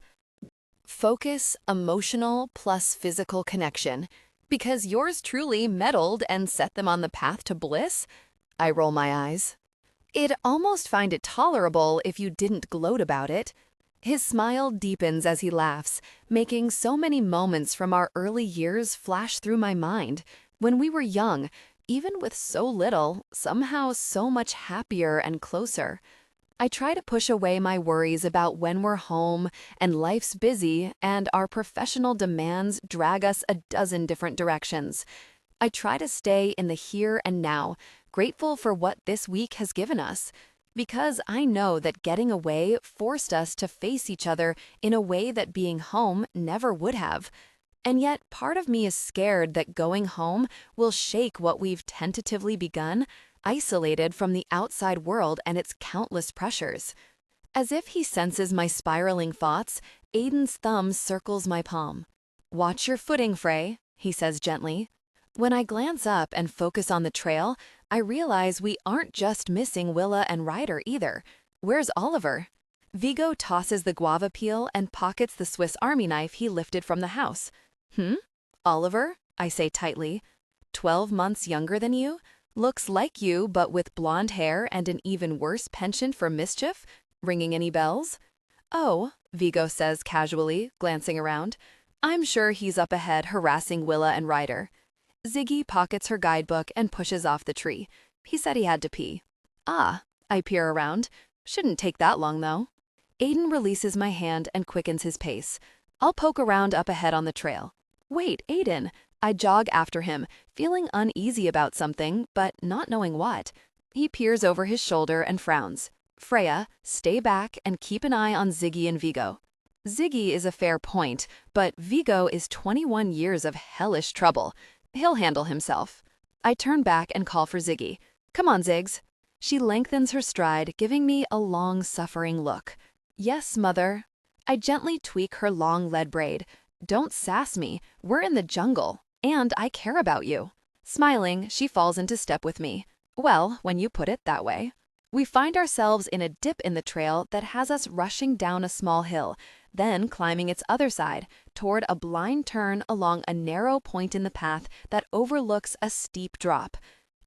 Focus, emotional plus physical connection. Because yours truly meddled and set them on the path to bliss? I roll my eyes. I'd almost find it tolerable if you didn't gloat about it. His smile deepens as he laughs, making so many moments from our early years flash through my mind. When we were young, even with so little, somehow so much happier and closer. I try to push away my worries about when we're home and life's busy and our professional demands drag us a dozen different directions. I try to stay in the here and now, grateful for what this week has given us. Because I know that getting away forced us to face each other in a way that being home never would have. And yet part of me is scared that going home will shake what we've tentatively begun, isolated from the outside world and its countless pressures. As if he senses my spiraling thoughts, Aiden's thumb circles my palm. "Watch your footing, Frey," he says gently. When I glance up and focus on the trail, I realize we aren't just missing Willa and Ryder either. Where's Oliver? Viggo tosses the guava peel and pockets the Swiss Army knife he lifted from the house. Oliver? I say tightly. 12 months younger than you? Looks like you, but with blonde hair and an even worse penchant for mischief? Ringing any bells? "Oh," Viggo says casually, glancing around. "I'm sure he's up ahead harassing Willa and Ryder." Ziggy pockets her guidebook and pushes off the tree. He said he had to pee. Ah, I peer around. Shouldn't take that long, though. Aiden releases my hand and quickens his pace. I'll poke around up ahead on the trail. Wait, Aiden. I jog after him, feeling uneasy about something, but not knowing what. He peers over his shoulder and frowns. Freya, stay back and keep an eye on Ziggy and Viggo. Ziggy is a fair point, but Viggo is 21 years of hellish trouble. He'll handle himself. I turn back and call for Ziggy. Come on, Ziggs. She lengthens her stride, giving me a long-suffering look. Yes, mother. I gently tweak her long lead braid. Don't sass me. We're in the jungle, and I care about you. Smiling, she falls into step with me. Well, when you put it that way. We find ourselves in a dip in the trail that has us rushing down a small hill, then climbing its other side, toward a blind turn along a narrow point in the path that overlooks a steep drop.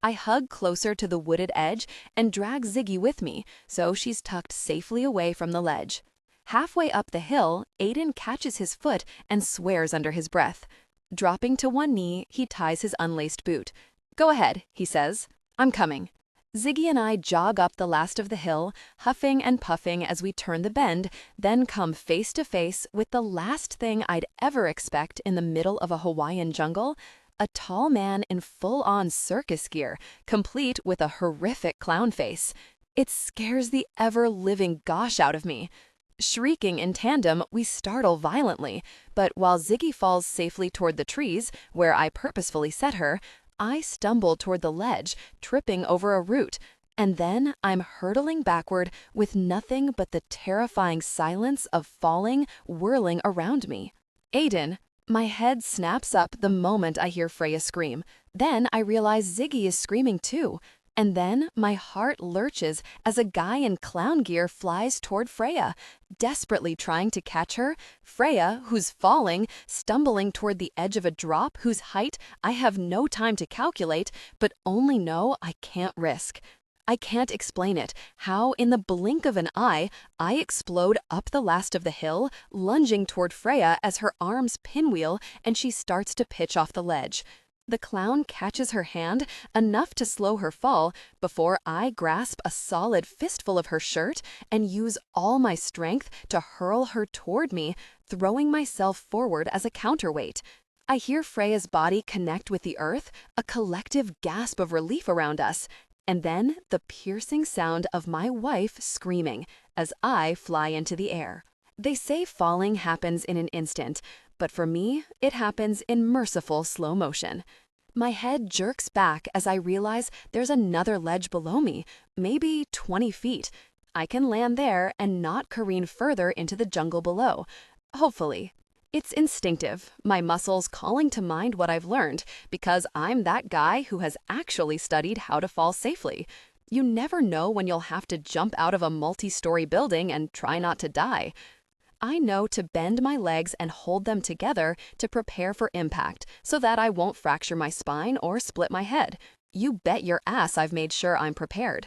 I hug closer to the wooded edge and drag Ziggy with me, so she's tucked safely away from the ledge. Halfway up the hill, Aiden catches his foot and swears under his breath. Dropping to one knee, he ties his unlaced boot. Go ahead, he says. I'm coming. Ziggy and I jog up the last of the hill, huffing and puffing as we turn the bend, then come face to face with the last thing I'd ever expect in the middle of a Hawaiian jungle: a tall man in full-on circus gear, complete with a horrific clown face. It scares the ever-living gosh out of me. Shrieking in tandem, we startle violently, but while Ziggy falls safely toward the trees, where I purposefully set her, I stumble toward the ledge, tripping over a root, and then I'm hurtling backward with nothing but the terrifying silence of falling whirling around me. Aiden. My head snaps up the moment I hear Freya scream. Then I realize Ziggy is screaming too. And then my heart lurches as a guy in clown gear flies toward Freya, desperately trying to catch her. Freya, who's falling, stumbling toward the edge of a drop whose height I have no time to calculate, but only know I can't risk. I can't explain it, how in the blink of an eye, I explode up the last of the hill, lunging toward Freya as her arms pinwheel and she starts to pitch off the ledge. The clown catches her hand enough to slow her fall before I grasp a solid fistful of her shirt and use all my strength to hurl her toward me, throwing myself forward as a counterweight. I hear Freya's body connect with the earth, a collective gasp of relief around us, and then the piercing sound of my wife screaming as I fly into the air. They say falling happens in an instant, but for me, it happens in merciful slow motion. My head jerks back as I realize there's another ledge below me, maybe 20 feet. I can land there and not careen further into the jungle below. Hopefully. It's instinctive, my muscles calling to mind what I've learned, because I'm that guy who has actually studied how to fall safely. You never know when you'll have to jump out of a multi-story building and try not to die. I know to bend my legs and hold them together to prepare for impact so that I won't fracture my spine or split my head. You bet your ass I've made sure I'm prepared.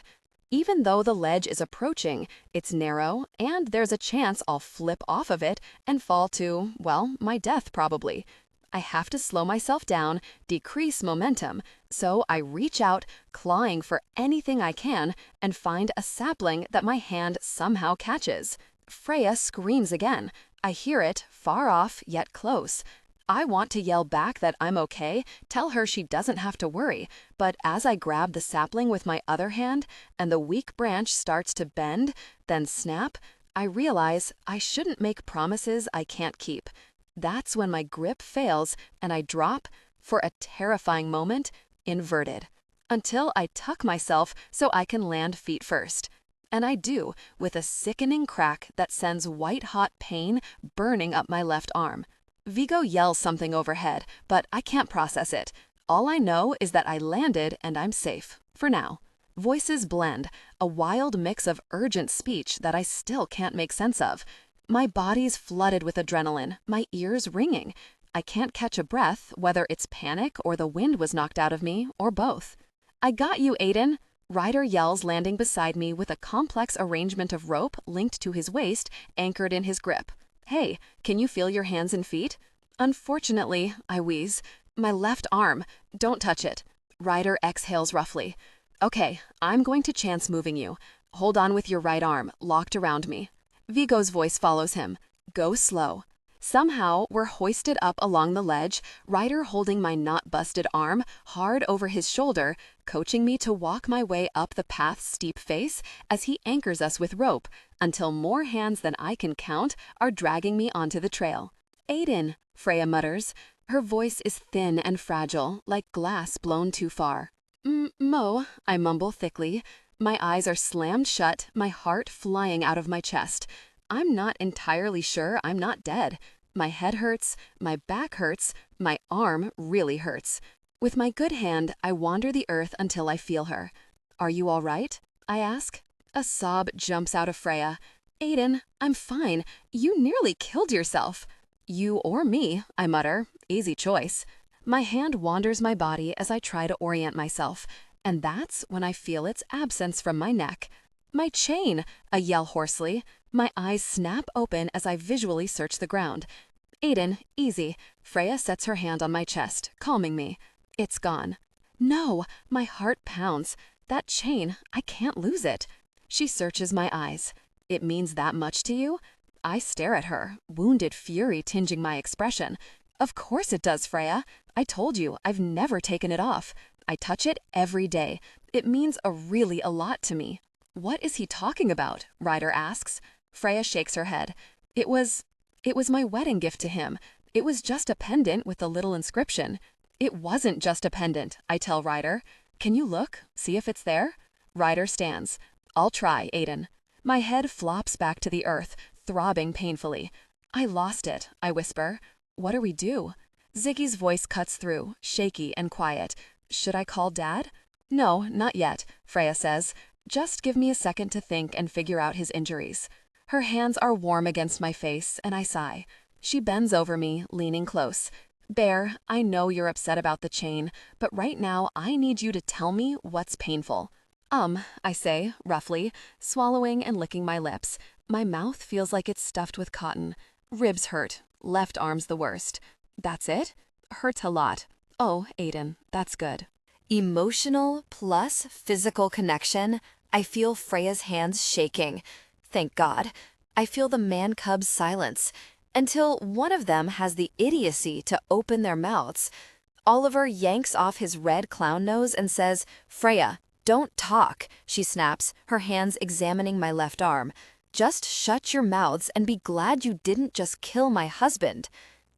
Even though the ledge is approaching, it's narrow, and there's a chance I'll flip off of it and fall to, well, my death probably. I have to slow myself down, decrease momentum, so I reach out, clawing for anything I can, and find a sapling that my hand somehow catches. Freya screams again. I hear it, far off, yet close. I want to yell back that I'm okay, tell her she doesn't have to worry, but as I grab the sapling with my other hand and the weak branch starts to bend, then snap, I realize I shouldn't make promises I can't keep. That's when my grip fails and I drop, for a terrifying moment, inverted, until I tuck myself so I can land feet first. And I do, with a sickening crack that sends white-hot pain burning up my left arm. Vigo yells something overhead, but I can't process it. All I know is that I landed and I'm safe, for now. Voices blend, a wild mix of urgent speech that I still can't make sense of. My body's flooded with adrenaline, my ears ringing. I can't catch a breath, whether it's panic or the wind was knocked out of me, or both. I got you, Aiden! Ryder yells, landing beside me with a complex arrangement of rope linked to his waist, anchored in his grip. Hey, can you feel your hands and feet? Unfortunately, I wheeze. My left arm. Don't touch it. Ryder exhales roughly. Okay, I'm going to chance moving you. Hold on with your right arm, locked around me. Vigo's voice follows him. Go slow. Somehow, we're hoisted up along the ledge, Ryder holding my not-busted arm hard over his shoulder, coaching me to walk my way up the path's steep face as he anchors us with rope, until more hands than I can count are dragging me onto the trail. Aiden, Freya mutters. Her voice is thin and fragile, like glass blown too far. Mo, I mumble thickly. My eyes are slammed shut, my heart flying out of my chest. I'm not entirely sure I'm not dead. My head hurts, my back hurts, my arm really hurts. With my good hand, I wander the earth until I feel her. "Are you all right?" I ask. A sob jumps out of Freya. "Aiden, I'm fine. You nearly killed yourself." "You or me," I mutter. Easy choice. My hand wanders my body as I try to orient myself, and that's when I feel its absence from my neck. "My chain!" I yell hoarsely. My eyes snap open as I visually search the ground. "Aiden, easy." Freya sets her hand on my chest, calming me. It's gone. "No!" My heart pounds. "That chain, I can't lose it." She searches my eyes. "It means that much to you?" I stare at her, wounded fury tinging my expression. "Of course it does, Freya. I told you, I've never taken it off. I touch it every day. It means really a lot to me." "What is he talking about?" Ryder asks. Freya shakes her head. It was my wedding gift to him. It was just a pendant with a little inscription." "It wasn't just a pendant," I tell Ryder. "Can you look? See if it's there?" Ryder stands. "I'll try, Aiden." My head flops back to the earth, throbbing painfully. "I lost it," I whisper. "What do we do?" Ziggy's voice cuts through, shaky and quiet. "Should I call Dad?" "No, not yet," Freya says. "Just give me a second to think and figure out his injuries." Her hands are warm against my face, and I sigh. She bends over me, leaning close. "Bear, I know you're upset about the chain, but right now I need you to tell me what's painful." I say, roughly, swallowing and licking my lips. My mouth feels like it's stuffed with cotton. Ribs hurt. Left arm's the worst. "That's it?" "Hurts a lot." "Oh, Aiden, that's good." Emotional plus physical connection. I feel Freya's hands shaking. Thank God. I feel the man cub's silence, until one of them has the idiocy to open their mouths. Oliver yanks off his red clown nose and says, "Freya, don't talk," she snaps, her hands examining my left arm. "Just shut your mouths and be glad you didn't just kill my husband."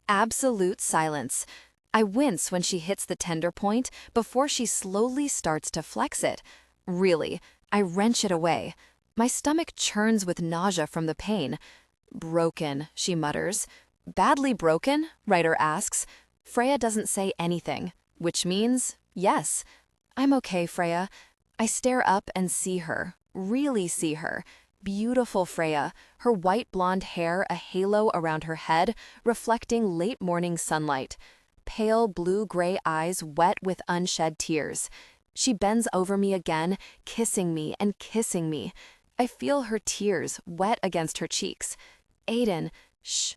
Absolute silence. I wince when she hits the tender point before she slowly starts to flex it. Really, I wrench it away. My stomach churns with nausea from the pain. "Broken," she mutters. "Badly broken?" Ryder asks. Freya doesn't say anything, which means yes. "I'm okay, Freya." I stare up and see her, really see her. Beautiful Freya, her white blonde hair a halo around her head, reflecting late morning sunlight. Pale blue-gray eyes wet with unshed tears. She bends over me again, kissing me and kissing me. I feel her tears wet against her cheeks. "Aiden, shh."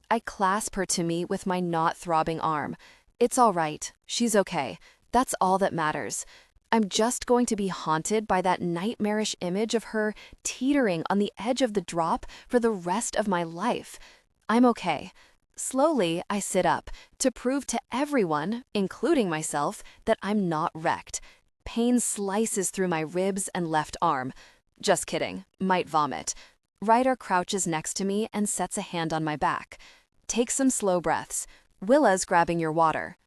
I clasp her to me with my not throbbing arm. It's all right. She's okay. That's all that matters. I'm just going to be haunted by that nightmarish image of her teetering on the edge of the drop for the rest of my life. I'm okay. Slowly, I sit up to prove to everyone, including myself, that I'm not wrecked. Pain slices through my ribs and left arm. Just kidding. Might vomit. Ryder crouches next to me and sets a hand on my back. "Take some slow breaths. Willa's grabbing your water."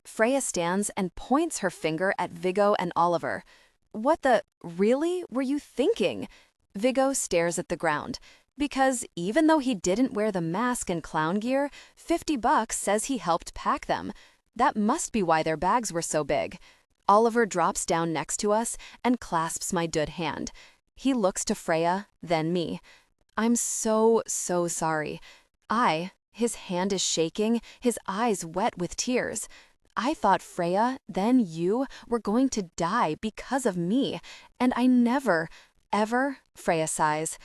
Freya stands and points her finger at Viggo and Oliver. "What the, really, were you thinking?" Viggo stares at the ground. Because even though he didn't wear the mask and clown gear, $50 says he helped pack them. That must be why their bags were so big. Oliver drops down next to us and clasps my good hand. He looks to Freya, then me. "I'm so sorry." His hand is shaking, his eyes wet with tears. "I thought Freya, then you, were going to die because of me. And I never, ever," Freya sighs.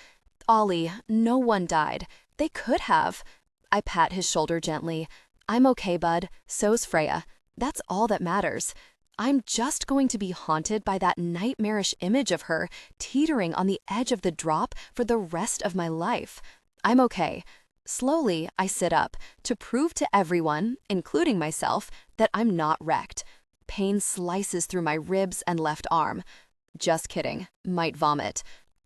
"Ollie, no one died. They could have." I pat his shoulder gently. "I'm okay, bud. So's Freya. That's all that matters. I'm just going to be haunted by that nightmarish image of her teetering on the edge of the drop for the rest of my life. I'm okay." Slowly, I sit up to prove to everyone, including myself, that I'm not wrecked. Pain slices through my ribs and left arm. Just kidding. Might vomit.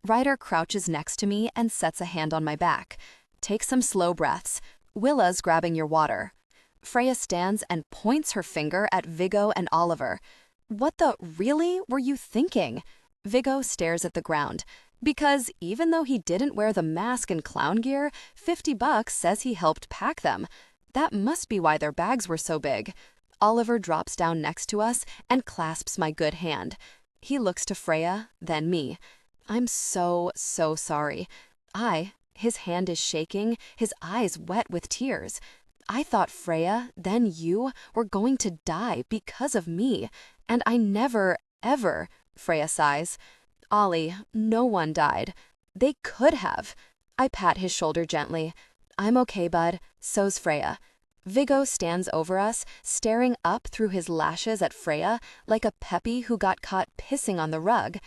Ryder crouches next to me and sets a hand on my back. "Take some slow breaths. Willa's grabbing your water." Freya stands and points her finger at Viggo and Oliver. "What the, really, were you thinking?" Viggo stares at the ground. Because even though he didn't wear the mask and clown gear, $50 says he helped pack them. That must be why their bags were so big. Oliver drops down next to us and clasps my good hand. He looks to Freya, then me. I'm so sorry. His hand is shaking, his eyes wet with tears. I thought Freya, then you, were going to die because of me. And I never, ever, Freya sighs. Ollie, no one died. They could have. I pat his shoulder gently. I'm okay, bud. So's Freya. Viggo stands over us, staring up through his lashes at Freya like a peppy who got caught pissing on the rug.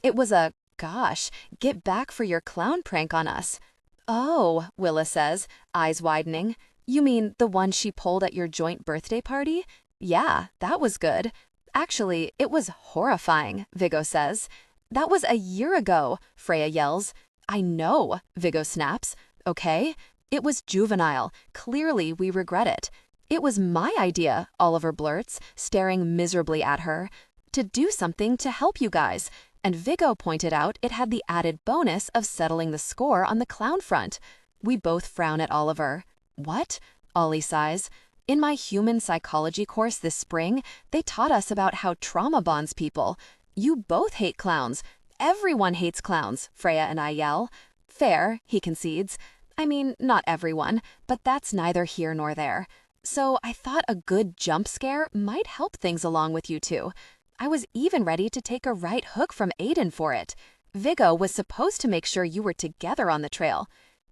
It was a, gosh, get back for your clown prank on us. Oh, Willa says, eyes widening. You mean the one she pulled at your joint birthday party? Yeah, that was good. Actually, it was horrifying, Viggo says. That was a year ago, Freya yells. I know, Viggo snaps. Okay? It was juvenile. Clearly, we regret it. It was my idea, Oliver blurts, staring miserably at her. To do something to help you guys. And Viggo pointed out it had the added bonus of settling the score on the clown front. We both frown at Oliver. What? Ollie sighs. In my human psychology course this spring, they taught us about how trauma bonds people. You both hate clowns. Everyone hates clowns, Freya and I yell. Fair, he concedes. I mean, not everyone, but that's neither here nor there. So I thought a good jump scare might help things along with you two. I was even ready to take a right hook from Aiden for it. Viggo was supposed to make sure you were together on the trail.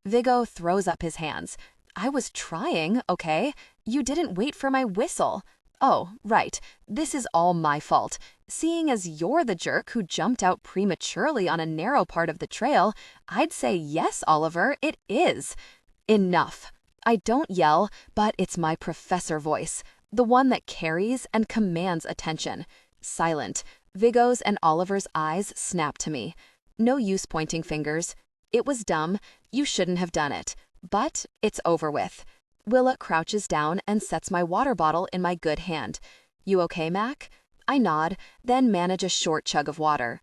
Viggo throws up his hands. I was trying, okay? You didn't wait for my whistle. Oh, right. This is all my fault. Seeing as you're the jerk who jumped out prematurely on a narrow part of the trail, I'd say yes, Oliver, it is. Enough. I don't yell, but it's my professor voice, the one that carries and commands attention. Silent. Viggo's and Oliver's eyes snap to me. No use pointing fingers. It was dumb. You shouldn't have done it. But it's over with. Willa crouches down and sets my water bottle in my good hand. You okay, Mac? I nod, then manage a short chug of water.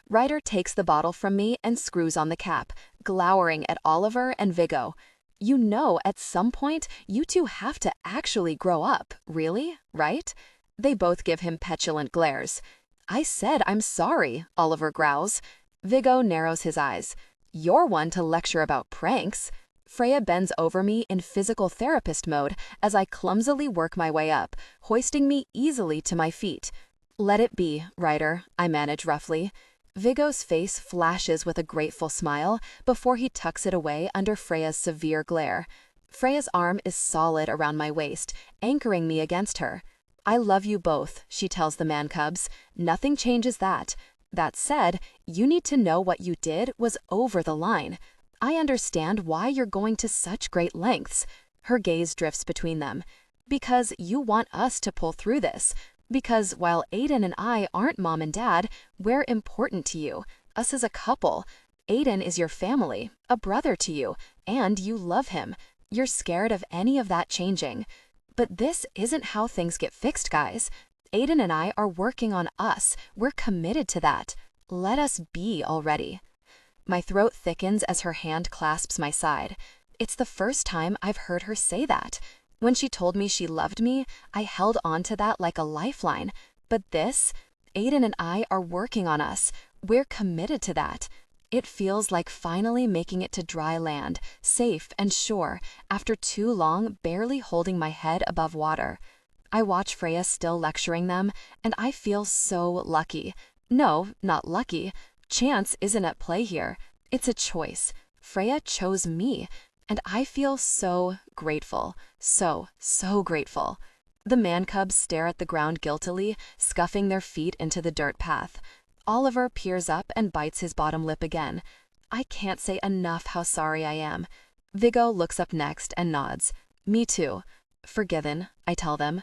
Ryder takes the bottle from me and screws on the cap, glowering at Oliver and Viggo. You know, at some point, you two have to actually grow up, really, right? They both give him petulant glares. I said I'm sorry, Oliver growls. Viggo narrows his eyes. You're one to lecture about pranks. Freya bends over me in physical therapist mode as I clumsily work my way up, hoisting me easily to my feet. Let it be, Ryder, I manage roughly. Viggo's face flashes with a grateful smile before he tucks it away under Freya's severe glare. Freya's arm is solid around my waist, anchoring me against her. I love you both, she tells the man cubs. Nothing changes that. That said, you need to know what you did was over the line. I understand why you're going to such great lengths. Her gaze drifts between them. Because you want us to pull through this. Because while Aiden and I aren't mom and dad, we're important to you. Us as a couple. Aiden is your family, a brother to you, and you love him. You're scared of any of that changing. But this isn't how things get fixed, guys. Aiden and I are working on us. We're committed to that. Let us be already. My throat thickens as her hand clasps my side. It's the first time I've heard her say that. When she told me she loved me, I held on to that like a lifeline. But this, Aiden and I are working on us. We're committed to that. It feels like finally making it to dry land, safe and sure, after too long barely holding my head above water. I watch Freya still lecturing them, and I feel so lucky. No, not lucky. Chance isn't at play here. It's a choice. Freya chose me, and I feel so grateful. So grateful. The man cubs stare at the ground guiltily, scuffing their feet into the dirt path. Oliver peers up and bites his bottom lip again. I can't say enough how sorry I am. Viggo looks up next and nods. Me too. Forgiven, I tell them.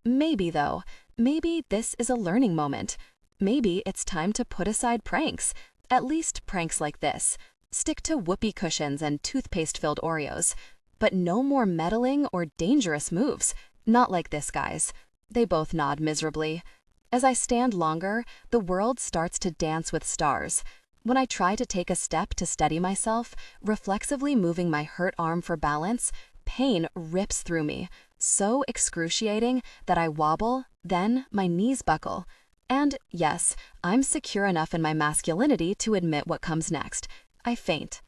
Maybe, though. Maybe this is a learning moment. Maybe it's time to put aside pranks. At least pranks like this. Stick to whoopee cushions and toothpaste-filled Oreos. But no more meddling or dangerous moves. Not like this, guys. They both nod miserably. As I stand longer, the world starts to dance with stars. When I try to take a step to steady myself, reflexively moving my hurt arm for balance, pain rips through me, so excruciating that I wobble, then my knees buckle. And yes, I'm secure enough in my masculinity to admit what comes next. I faint.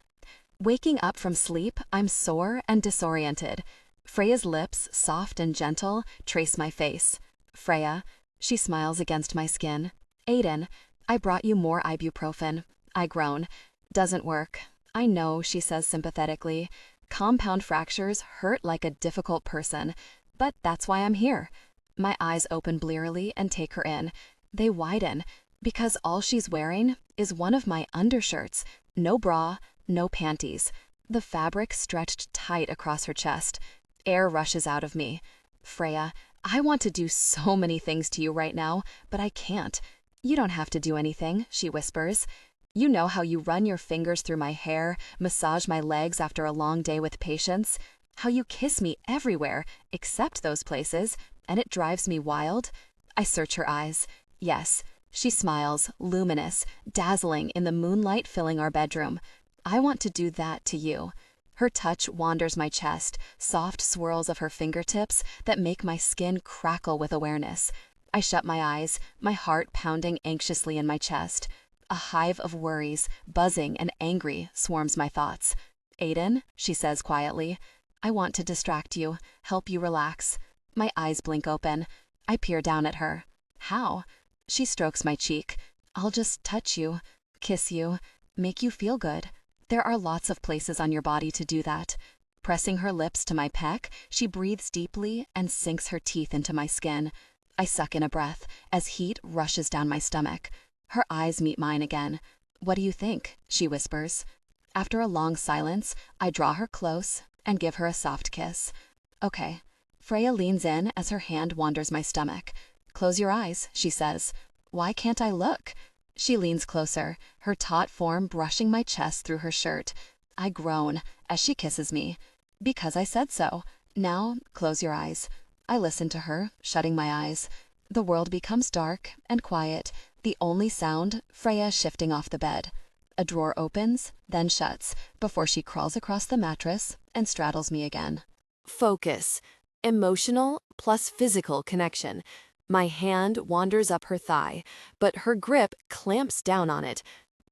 Waking up from sleep, I'm sore and disoriented. Freya's lips, soft and gentle, trace my face. Freya, she smiles against my skin. Aiden, I brought you more ibuprofen. I groan. Doesn't work. I know, she says sympathetically. Compound fractures hurt like a difficult person, but that's why I'm here. My eyes open blearily and take her in. They widen, because all she's wearing is one of my undershirts. No bra, no panties. The fabric stretched tight across her chest. Air rushes out of me. Freya, I want to do so many things to you right now, but I can't. You don't have to do anything, she whispers. You know how you run your fingers through my hair, massage my legs after a long day with patience, how you kiss me everywhere, except those places, and it drives me wild. I search her eyes. Yes, she smiles, luminous, dazzling in the moonlight filling our bedroom. I want to do that to you. Her touch wanders my chest, soft swirls of her fingertips that make my skin crackle with awareness. I shut my eyes, my heart pounding anxiously in my chest. A hive of worries, buzzing and angry, swarms my thoughts. Aiden, she says quietly, I want to distract you, help you relax. My eyes blink open. I peer down at her. How? She strokes my cheek. I'll just touch you, kiss you, make you feel good. There are lots of places on your body to do that. Pressing her lips to my pec, she breathes deeply and sinks her teeth into my skin. I suck in a breath as heat rushes down my stomach. Her eyes meet mine again. What do you think? She whispers. After a long silence, I draw her close and give her a soft kiss. Okay. Freya leans in as her hand wanders my stomach. Close your eyes, she says. Why can't I look? She leans closer, her taut form brushing my chest through her shirt. I groan as she kisses me. Because I said so. Now, close your eyes. I listen to her, shutting my eyes. The world becomes dark and quiet. The only sound, Freya shifting off the bed. A drawer opens, then shuts, before she crawls across the mattress and straddles me again. Focus. Emotional plus physical connection. My hand wanders up her thigh, but her grip clamps down on it.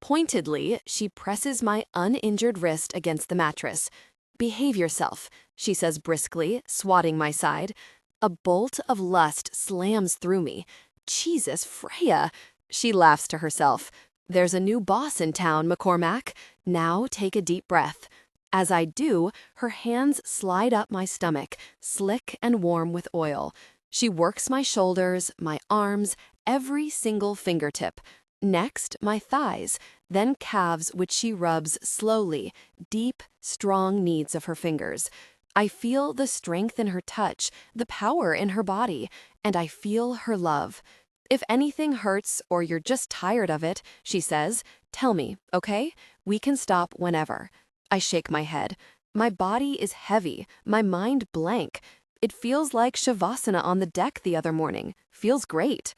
Pointedly, she presses my uninjured wrist against the mattress. Behave yourself, she says briskly, swatting my side. A bolt of lust slams through me. Jesus, Freya! She laughs to herself. There's a new boss in town, McCormack. Now take a deep breath. As I do, her hands slide up my stomach, slick and warm with oil. She works my shoulders, my arms, every single fingertip. Next, my thighs, then calves, which she rubs slowly, deep, strong kneads of her fingers. I feel the strength in her touch, the power in her body, and I feel her love. If anything hurts or you're just tired of it, she says, tell me, okay? We can stop whenever. I shake my head. My body is heavy, my mind blank. It feels like Shavasana on the deck the other morning. Feels great.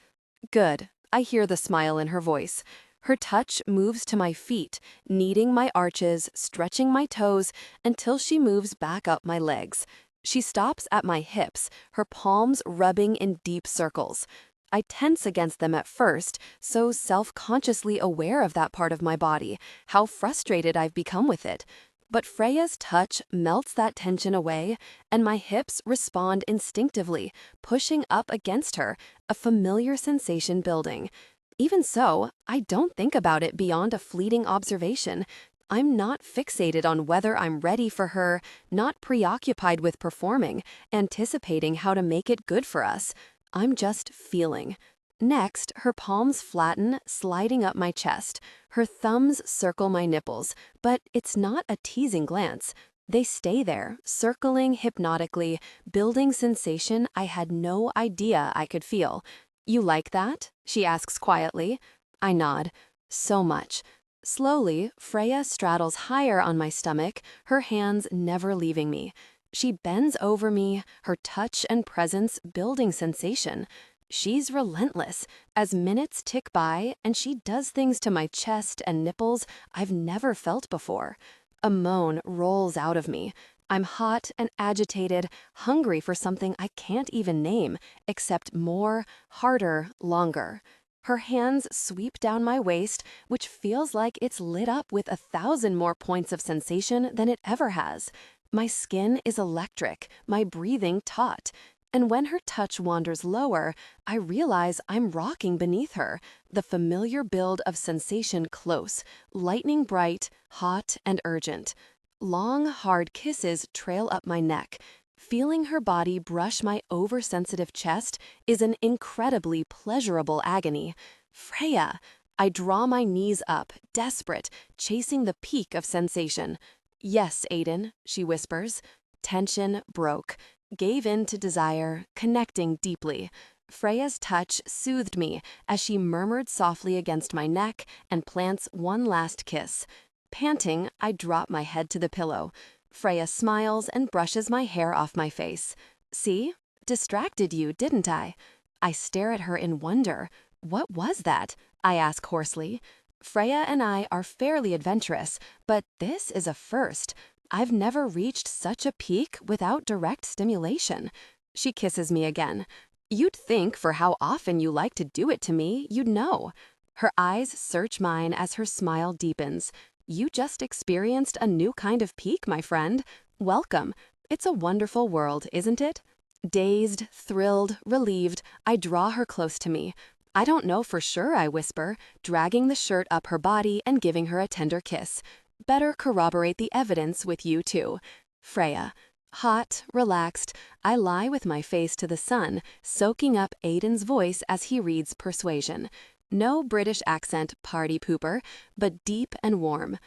Good. I hear the smile in her voice. Her touch moves to my feet, kneading my arches, stretching my toes, until she moves back up my legs. She stops at my hips, her palms rubbing in deep circles. I tense against them at first, so self-consciously aware of that part of my body, how frustrated I've become with it. But Freya's touch melts that tension away, and my hips respond instinctively, pushing up against her, a familiar sensation building. Even so, I don't think about it beyond a fleeting observation. I'm not fixated on whether I'm ready for her, not preoccupied with performing, anticipating how to make it good for us. I'm just feeling. Next, her palms flatten, sliding up my chest. Her thumbs circle my nipples, but it's not a teasing glance. They stay there, circling hypnotically, building sensation I had no idea I could feel. You like that? She asks quietly. I nod. So much. Slowly, Freya straddles higher on my stomach, her hands never leaving me. She bends over me, her touch and presence building sensation. She's relentless, as minutes tick by and she does things to my chest and nipples I've never felt before. A moan rolls out of me. I'm hot and agitated, hungry for something I can't even name, except more, harder, longer. Her hands sweep down my waist, which feels like it's lit up with 1,000 more points of sensation than it ever has. My skin is electric, my breathing taut. And when her touch wanders lower, I realize I'm rocking beneath her, the familiar build of sensation close, lightning bright, hot, and urgent. Long, hard kisses trail up my neck. Feeling her body brush my oversensitive chest is an incredibly pleasurable agony. Freya! I draw my knees up, desperate, chasing the peak of sensation. Yes, Aiden, she whispers. Tension broke. Gave in to desire, connecting deeply. Freya's touch soothed me as she murmured softly against my neck and plants one last kiss. Panting, I drop my head to the pillow. Freya smiles and brushes my hair off my face. See? Distracted you, didn't I? I stare at her in wonder. What was that? I ask hoarsely. Freya and I are fairly adventurous, but this is a first. I've never reached such a peak without direct stimulation. She kisses me again. You'd think for how often you like to do it to me, you'd know. Her eyes search mine as her smile deepens. You just experienced a new kind of peak, my friend. Welcome. It's a wonderful world, isn't it? Dazed, thrilled, relieved, I draw her close to me. I don't know for sure, I whisper, dragging the shirt up her body and giving her a tender kiss. Better corroborate the evidence with you too. Freya. Hot, relaxed, I lie with my face to the sun, soaking up Aiden's voice as he reads Persuasion. No British accent party pooper, but deep and warm.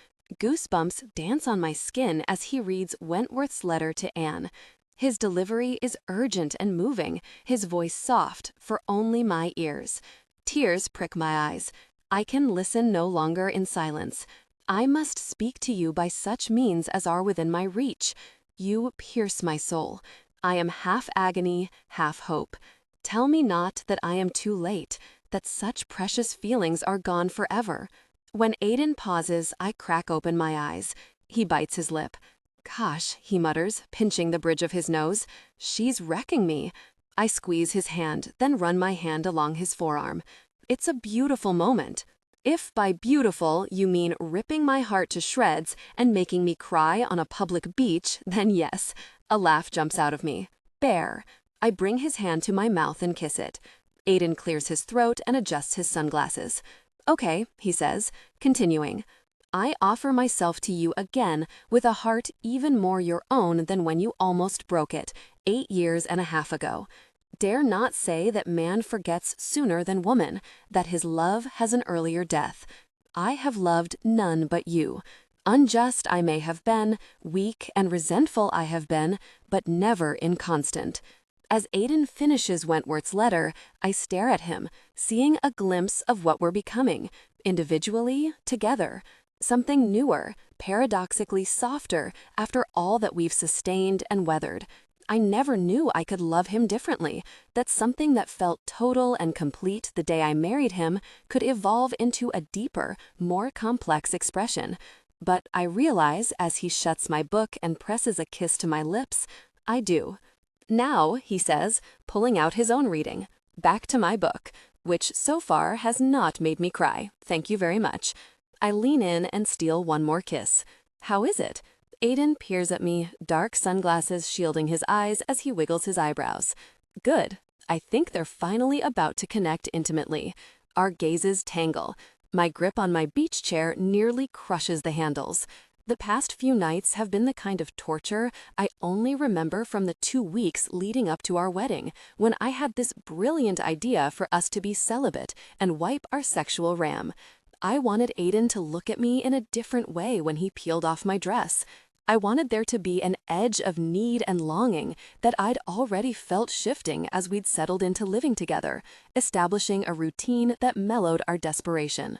Goosebumps dance on my skin as he reads Wentworth's letter to Anne. His delivery is urgent and moving, his voice soft for only my ears. Tears prick my eyes. I can listen no longer in silence. I must speak to you by such means as are within my reach. You pierce my soul. I am half agony, half hope. Tell me not that I am too late, that such precious feelings are gone forever. When Aiden pauses, I crack open my eyes. He bites his lip. Gosh, he mutters, pinching the bridge of his nose. She's wrecking me. I squeeze his hand, then run my hand along his forearm. It's a beautiful moment. If by beautiful you mean ripping my heart to shreds and making me cry on a public beach, then yes. A laugh jumps out of me. Bear. I bring his hand to my mouth and kiss it. Aiden clears his throat and adjusts his sunglasses. Okay, he says, continuing. I offer myself to you again with a heart even more your own than when you almost broke it, 8 years and a half ago. Dare not say that man forgets sooner than woman, that his love has an earlier death. I have loved none but you. Unjust I may have been, weak and resentful I have been, but never inconstant. As Aiden finishes Wentworth's letter, I stare at him, seeing a glimpse of what we're becoming, individually, together. Something newer, paradoxically softer after all that we've sustained and weathered. I never knew I could love him differently, that something that felt total and complete the day I married him could evolve into a deeper, more complex expression. But I realize, as he shuts my book and presses a kiss to my lips, I do. Now, he says, pulling out his own reading. Back to my book, which so far has not made me cry. Thank you very much. I lean in and steal one more kiss. How is it? Aiden peers at me, dark sunglasses shielding his eyes as he wiggles his eyebrows. Good. I think they're finally about to connect intimately. Our gazes tangle. My grip on my beach chair nearly crushes the handles. The past few nights have been the kind of torture I only remember from the 2 weeks leading up to our wedding, when I had this brilliant idea for us to be celibate and wipe our sexual ram. I wanted Aiden to look at me in a different way when he peeled off my dress. I wanted there to be an edge of need and longing that I'd already felt shifting as we'd settled into living together, establishing a routine that mellowed our desperation.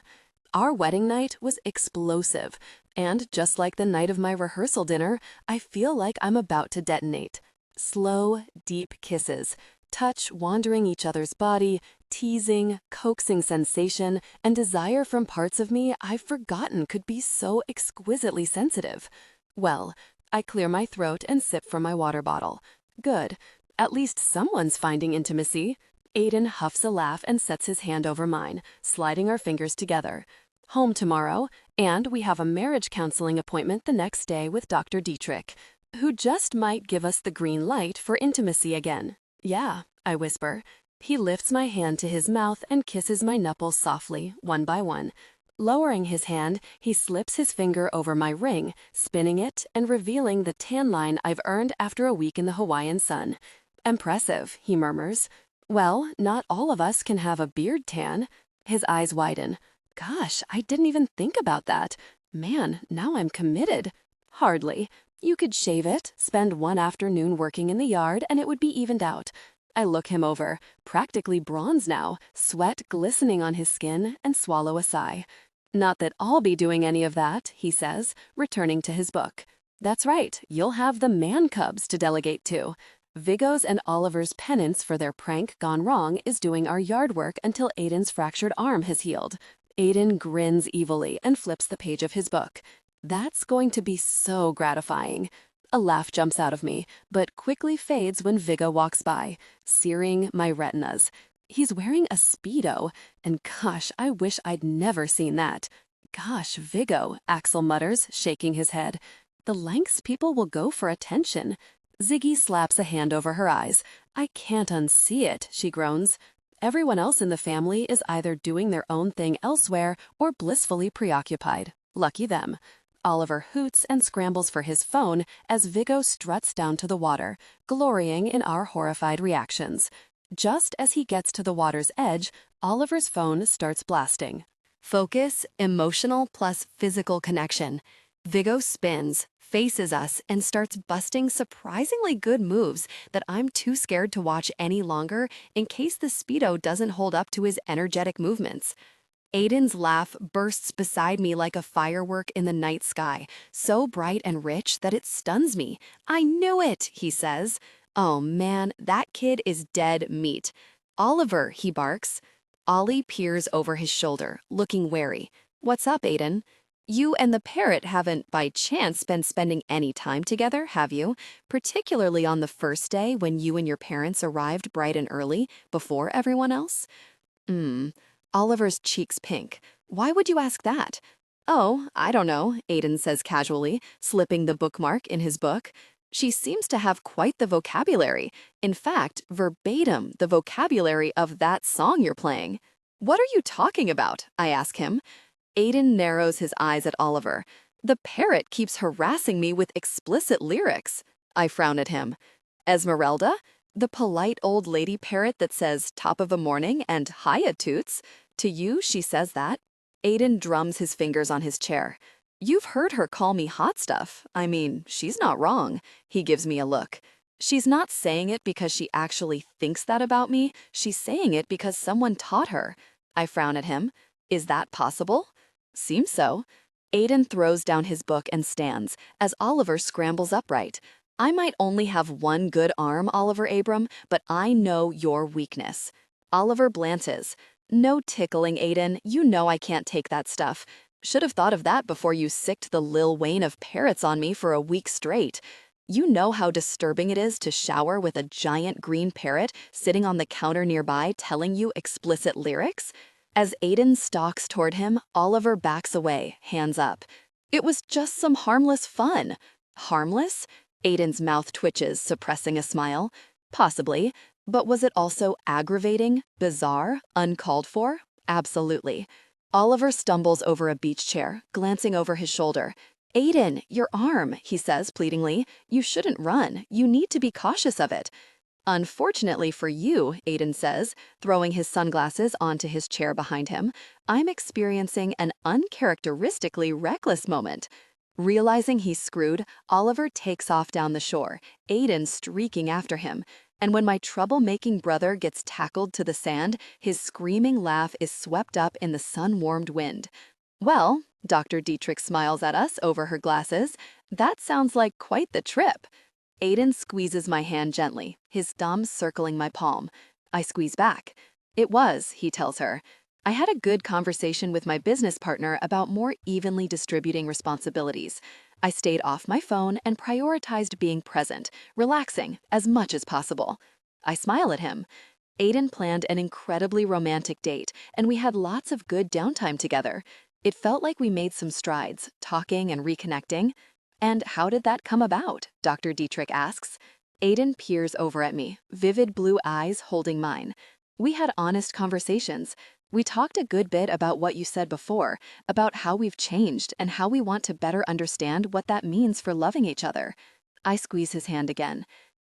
Our wedding night was explosive, and just like the night of my rehearsal dinner, I feel like I'm about to detonate. Slow, deep kisses. touch wandering each other's body, teasing, coaxing sensation, and desire from parts of me I've forgotten could be so exquisitely sensitive. Well, I clear my throat and sip from my water bottle. Good. At least someone's finding intimacy. Aiden huffs a laugh and sets his hand over mine, sliding our fingers together. Home tomorrow, and we have a marriage counseling appointment the next day with Dr. Dietrich, who just might give us the green light for intimacy again. Yeah, I whisper. He lifts my hand to his mouth and kisses my nipples softly, one by one. Lowering his hand, he slips his finger over my ring, spinning it and revealing the tan line I've earned after a week in the Hawaiian sun. Impressive, he murmurs. Well, not all of us can have a beard tan. His eyes widen. Gosh, I didn't even think about that. Man, now I'm committed. Hardly. You could shave it, spend one afternoon working in the yard, and it would be evened out. I look him over, practically bronze now, sweat glistening on his skin, and swallow a sigh. Not that I'll be doing any of that, he says, returning to his book. That's right, you'll have the man cubs to delegate to. Viggo's and Oliver's penance for their prank gone wrong is doing our yard work until Aiden's fractured arm has healed. Aiden grins evilly and flips the page of his book. That's going to be so gratifying. A laugh jumps out of me, but quickly fades when Viggo walks by, searing my retinas. He's wearing a Speedo, and gosh, I wish I'd never seen that. Gosh, Viggo, Axel mutters, shaking his head. The lengths people will go for attention. Ziggy slaps a hand over her eyes. I can't unsee it, she groans. Everyone else in the family is either doing their own thing elsewhere or blissfully preoccupied. Lucky them. Oliver hoots and scrambles for his phone as Viggo struts down to the water, glorying in our horrified reactions. Just as he gets to the water's edge, Oliver's phone starts blasting. Focus, emotional plus physical connection. Viggo spins, faces us, and starts busting surprisingly good moves that I'm too scared to watch any longer in case the Speedo doesn't hold up to his energetic movements. Aiden's laugh bursts beside me like a firework in the night sky, so bright and rich that it stuns me. I knew it, he says. Oh man, that kid is dead meat. Oliver, he barks. Ollie peers over his shoulder, looking wary. What's up, Aiden? You and the parrot haven't, by chance, been spending any time together, have you? Particularly on the first day when you and your parents arrived bright and early, before everyone else? Oliver's cheeks pink. Why would you ask that? Oh, I don't know, Aiden says casually, slipping the bookmark in his book. She seems to have quite the vocabulary. In fact, verbatim the vocabulary of that song you're playing. What are you talking about? I ask him. Aiden narrows his eyes at Oliver. The parrot keeps harassing me with explicit lyrics. I frown at him. Esmeralda? The polite old lady parrot that says top of the morning and hiya toots? To you, she says that. Aiden drums his fingers on his chair. You've heard her call me hot stuff. I mean, she's not wrong. He gives me a look. She's not saying it because she actually thinks that about me. She's saying it because someone taught her. I frown at him. Is that possible? Seems so. Aiden throws down his book and stands, as Oliver scrambles upright. I might only have one good arm, Oliver Abram, but I know your weakness. Oliver blances. No tickling, Aiden. You know I can't take that stuff. Should have thought of that before you sicked the Lil Wayne of parrots on me for a week straight. You know how disturbing it is to shower with a giant green parrot sitting on the counter nearby telling you explicit lyrics? As Aiden stalks toward him, Oliver backs away, hands up. It was just some harmless fun. Harmless? Aiden's mouth twitches, suppressing a smile. Possibly. But was it also aggravating, bizarre, uncalled for? Absolutely. Oliver stumbles over a beach chair, glancing over his shoulder. Aiden, your arm, he says pleadingly. You shouldn't run. You need to be cautious of it. Unfortunately for you, Aiden says, throwing his sunglasses onto his chair behind him, I'm experiencing an uncharacteristically reckless moment. Realizing he's screwed, Oliver takes off down the shore, Aiden streaking after him. And when my troublemaking brother gets tackled to the sand, his screaming laugh is swept up in the sun-warmed wind. Well, Dr. Dietrich smiles at us over her glasses. That sounds like quite the trip. Aiden squeezes my hand gently, his thumbs circling my palm. I squeeze back. It was, he tells her. I had a good conversation with my business partner about more evenly distributing responsibilities. I stayed off my phone and prioritized being present, relaxing as much as possible. I smile at him. Aiden planned an incredibly romantic date, and we had lots of good downtime together. It felt like we made some strides, talking and reconnecting. And how did that come about? Dr. Dietrich asks. Aiden peers over at me, vivid blue eyes holding mine. We had honest conversations. We talked a good bit about what you said before, about how we've changed and how we want to better understand what that means for loving each other. I squeeze his hand again.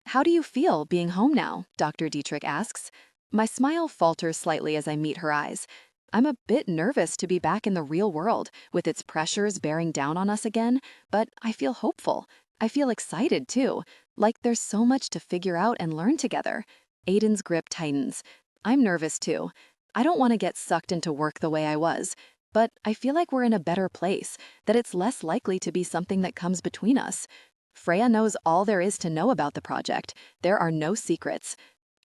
How do you feel being home now? Dr. Dietrich asks. My smile falters slightly as I meet her eyes. I'm a bit nervous to be back in the real world, with its pressures bearing down on us again, but I feel hopeful. I feel excited, too, like there's so much to figure out and learn together. Aiden's grip tightens. I'm nervous, too. I don't want to get sucked into work the way I was, but I feel like we're in a better place, that it's less likely to be something that comes between us. Freya knows all there is to know about the project. There are no secrets.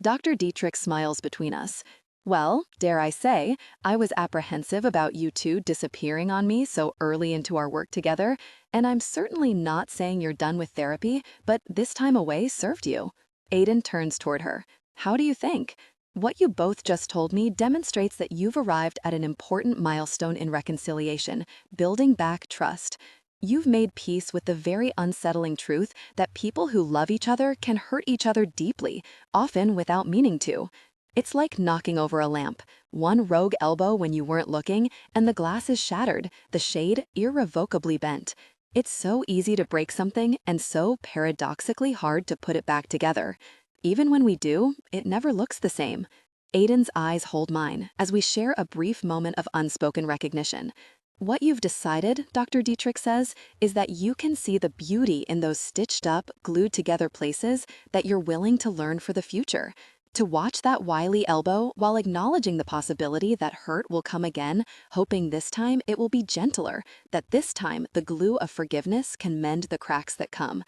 Dr. Dietrich smiles between us. Well, dare I say, I was apprehensive about you two disappearing on me so early into our work together, and I'm certainly not saying you're done with therapy, but this time away served you. Aiden turns toward her. How do you think? What you both just told me demonstrates that you've arrived at an important milestone in reconciliation, building back trust. You've made peace with the very unsettling truth that people who love each other can hurt each other deeply, often without meaning to. It's like knocking over a lamp. One rogue elbow when you weren't looking, and the glass is shattered, the shade irrevocably bent. It's so easy to break something and so paradoxically hard to put it back together. Even when we do, it never looks the same. Aiden's eyes hold mine as we share a brief moment of unspoken recognition. What you've decided, Dr. Dietrich says, is that you can see the beauty in those stitched up, glued together places that you're willing to learn for the future. To watch that wily elbow while acknowledging the possibility that hurt will come again, hoping this time it will be gentler, that this time the glue of forgiveness can mend the cracks that come.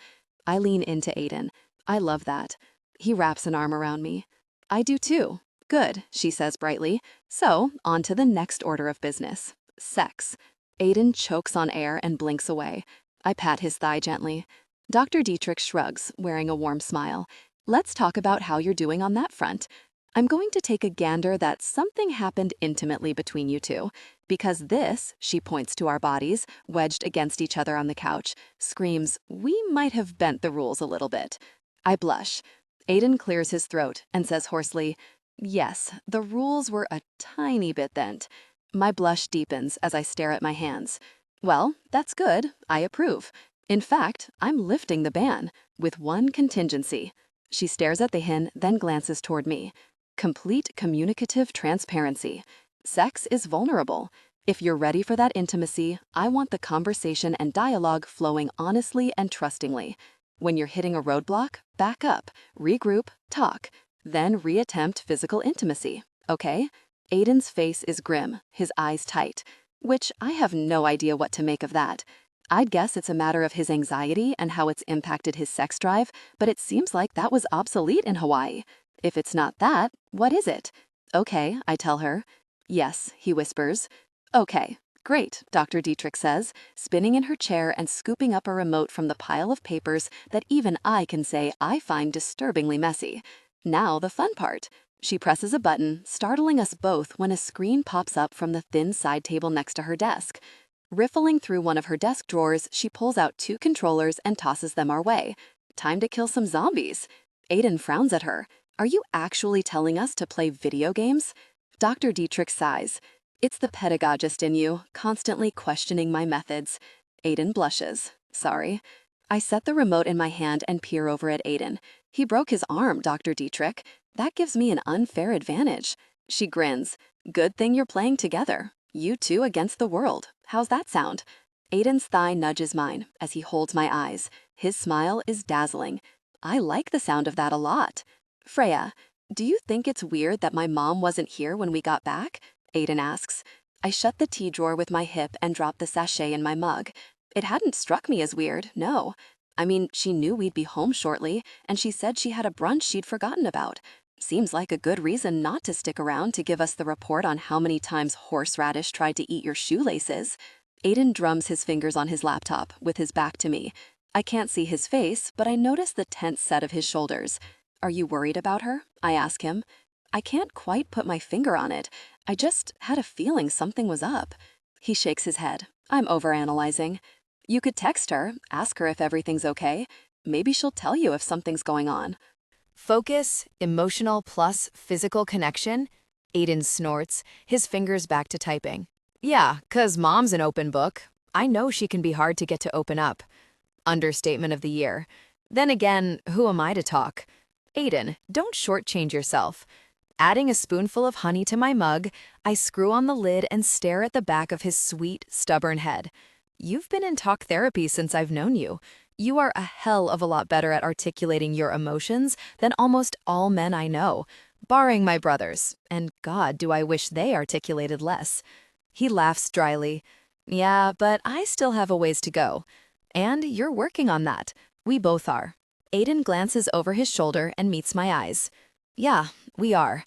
I lean into Aiden. I love that. He wraps an arm around me. I do too. Good, she says brightly. So, on to the next order of business. Sex. Aiden chokes on air and blinks away. I pat his thigh gently. Dr. Dietrich shrugs, wearing a warm smile. Let's talk about how you're doing on that front. I'm going to take a gander that something happened intimately between you two, because this, she points to our bodies, wedged against each other on the couch, screams, we might have bent the rules a little bit. I blush. Aiden clears his throat and says hoarsely, yes, the rules were a tiny bit bent. My blush deepens as I stare at my hands. Well, that's good. I approve. In fact, I'm lifting the ban, with one contingency. She stares at the hin, then glances toward me. Complete communicative transparency. Sex is vulnerable. If you're ready for that intimacy, I want the conversation and dialogue flowing honestly and trustingly. When you're hitting a roadblock, back up, regroup, talk, then reattempt physical intimacy, okay? Aiden's face is grim, his eyes tight, which I have no idea what to make of that. I'd guess it's a matter of his anxiety and how it's impacted his sex drive, but it seems like that was obsolete in Hawaii. If it's not that, what is it? Okay, I tell her. Yes, he whispers. Okay, great, Dr. Dietrich says, spinning in her chair and scooping up a remote from the pile of papers that even I can say I find disturbingly messy. Now the fun part. She presses a button, startling us both when a screen pops up from the thin side table next to her desk. Riffling through one of her desk drawers, she pulls out 2 controllers and tosses them our way. Time to kill some zombies. Aiden frowns at her. Are you actually telling us to play video games? Dr. Dietrich sighs. It's the pedagogist in you, constantly questioning my methods. Aiden blushes. Sorry. I set the remote in my hand and peer over at Aiden. He broke his arm, Dr. Dietrich. That gives me an unfair advantage. She grins. Good thing you're playing together. You two against the world. How's that sound? Aiden's thigh nudges mine as he holds my eyes. His smile is dazzling. I like the sound of that a lot. Freya, do you think it's weird that my mom wasn't here when we got back? Aiden asks. I shut the tea drawer with my hip and drop the sachet in my mug. It hadn't struck me as weird, no. I mean, she knew we'd be home shortly, and she said she had a brunch she'd forgotten about. Seems like a good reason not to stick around to give us the report on how many times horseradish tried to eat your shoelaces. Aiden drums his fingers on his laptop, with his back to me. I can't see his face, but I notice the tense set of his shoulders. Are you worried about her? I ask him. I can't quite put my finger on it. I just had a feeling something was up. He shakes his head. I'm overanalyzing. You could text her, ask her if everything's okay. Maybe she'll tell you if something's going on. Focus, emotional plus physical connection? Aiden snorts, his fingers back to typing. Yeah, 'cause mom's an open book. I know she can be hard to get to open up. Understatement of the year. Then again, who am I to talk? Aiden, don't shortchange yourself. Adding a spoonful of honey to my mug, I screw on the lid and stare at the back of his sweet, stubborn head. You've been in talk therapy since I've known you. You are a hell of a lot better at articulating your emotions than almost all men I know, barring my brothers, and God, do I wish they articulated less. He laughs dryly. Yeah, but I still have a ways to go. And you're working on that. We both are. Aiden glances over his shoulder and meets my eyes. Yeah, we are.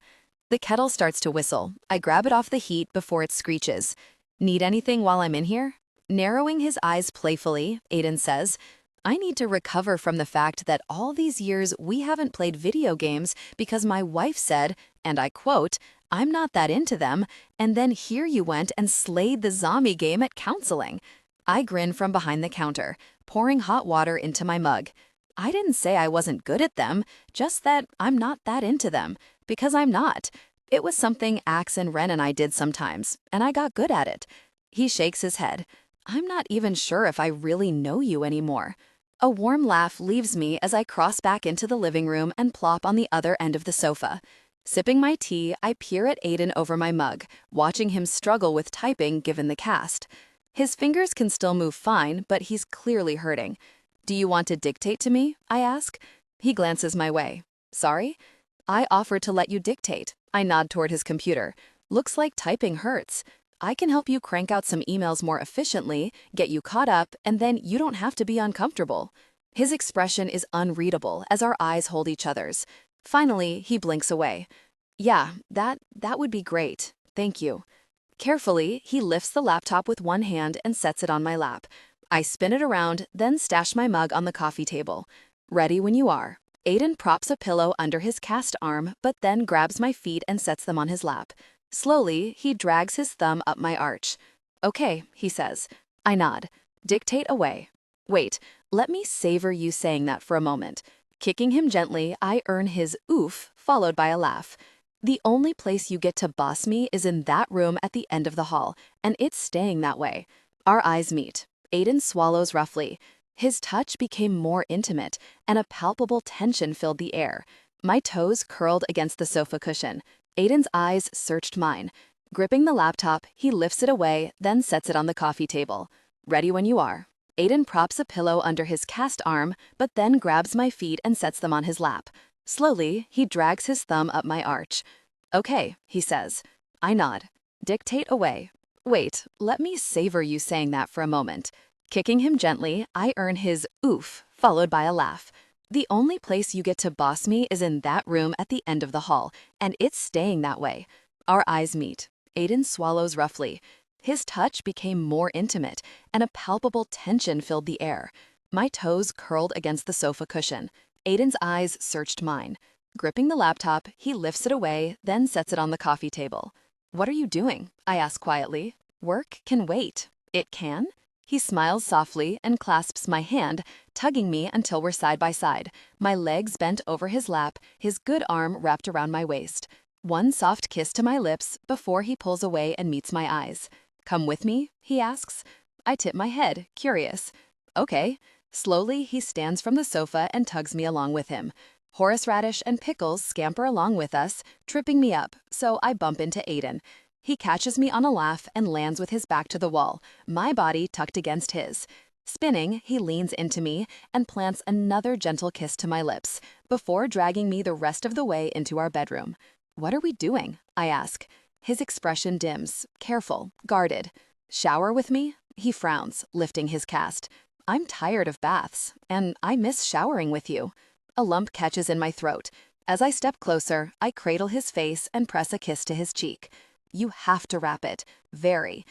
The kettle starts to whistle. I grab it off the heat before it screeches. Need anything while I'm in here? Narrowing his eyes playfully, Aiden says, I need to recover from the fact that all these years we haven't played video games because my wife said, and I quote, I'm not that into them, and then here you went and slayed the zombie game at counseling. I grin from behind the counter, pouring hot water into my mug. I didn't say I wasn't good at them, just that I'm not that into them, because I'm not. It was something Axe and Ren and I did sometimes, and I got good at it. He shakes his head. I'm not even sure if I really know you anymore. A warm laugh leaves me as I cross back into the living room and plop on the other end of the sofa. Sipping my tea, I peer at Aiden over my mug, watching him struggle with typing given the cast. His fingers can still move fine, but he's clearly hurting. Do you want to dictate to me? I ask. He glances my way. Sorry? I offer to let you dictate. I nod toward his computer. Looks like typing hurts. I can help you crank out some emails more efficiently, get you caught up, and then you don't have to be uncomfortable. His expression is unreadable as our eyes hold each other's. Finally, he blinks away. Yeah, that would be great. Thank you. Carefully, he lifts the laptop with one hand and sets it on my lap. I spin it around, then stash my mug on the coffee table. Ready when you are. Aiden props a pillow under his cast arm, but then grabs my feet and sets them on his lap. Slowly, he drags his thumb up my arch. Okay, he says. I nod. Dictate away. Wait, let me savor you saying that for a moment. Kicking him gently, I earn his oof, followed by a laugh. The only place you get to boss me is in that room at the end of the hall, and it's staying that way. Our eyes meet. Aiden swallows roughly. His touch became more intimate, and a palpable tension filled the air. My toes curled against the sofa cushion. Aiden's eyes searched mine. Gripping the laptop, he lifts it away, then sets it on the coffee table. Ready when you are. Aiden props a pillow under his cast arm, but then grabs my feet and sets them on his lap. Slowly, he drags his thumb up my arch. Okay, he says. I nod. Dictate away. Wait, let me savor you saying that for a moment. Kicking him gently, I earn his oof, followed by a laugh. The only place you get to boss me is in that room at the end of the hall, and it's staying that way. Our eyes meet. Aiden swallows roughly. His touch became more intimate, and a palpable tension filled the air. My toes curled against the sofa cushion. Aiden's eyes searched mine. Gripping the laptop, he lifts it away, then sets it on the coffee table. What are you doing? I ask quietly. Work can wait. It can? He smiles softly and clasps my hand, tugging me until we're side by side, my legs bent over his lap, his good arm wrapped around my waist. One soft kiss to my lips before he pulls away and meets my eyes. Come with me? He asks. I tip my head, curious. Okay. Slowly, he stands from the sofa and tugs me along with him. Horseradish and pickles scamper along with us, tripping me up, so I bump into Aiden. He catches me on a laugh and lands with his back to the wall, my body tucked against his. Spinning, he leans into me and plants another gentle kiss to my lips, before dragging me the rest of the way into our bedroom. What are we doing? I ask. His expression dims, careful, guarded. Shower with me? He frowns, lifting his cast. I'm tired of baths, and I miss showering with you. A lump catches in my throat. As I step closer, I cradle his face and press a kiss to his cheek. You have to wrap it. Very.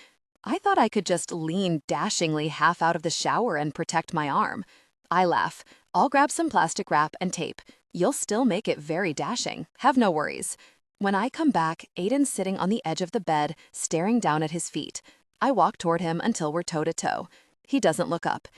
I thought I could just lean dashingly half out of the shower and protect my arm. I laugh. I'll grab some plastic wrap and tape. You'll still make it very dashing. Have no worries. When I come back, Aiden's sitting on the edge of the bed, staring down at his feet. I walk toward him until we're toe-to-toe. He doesn't look up.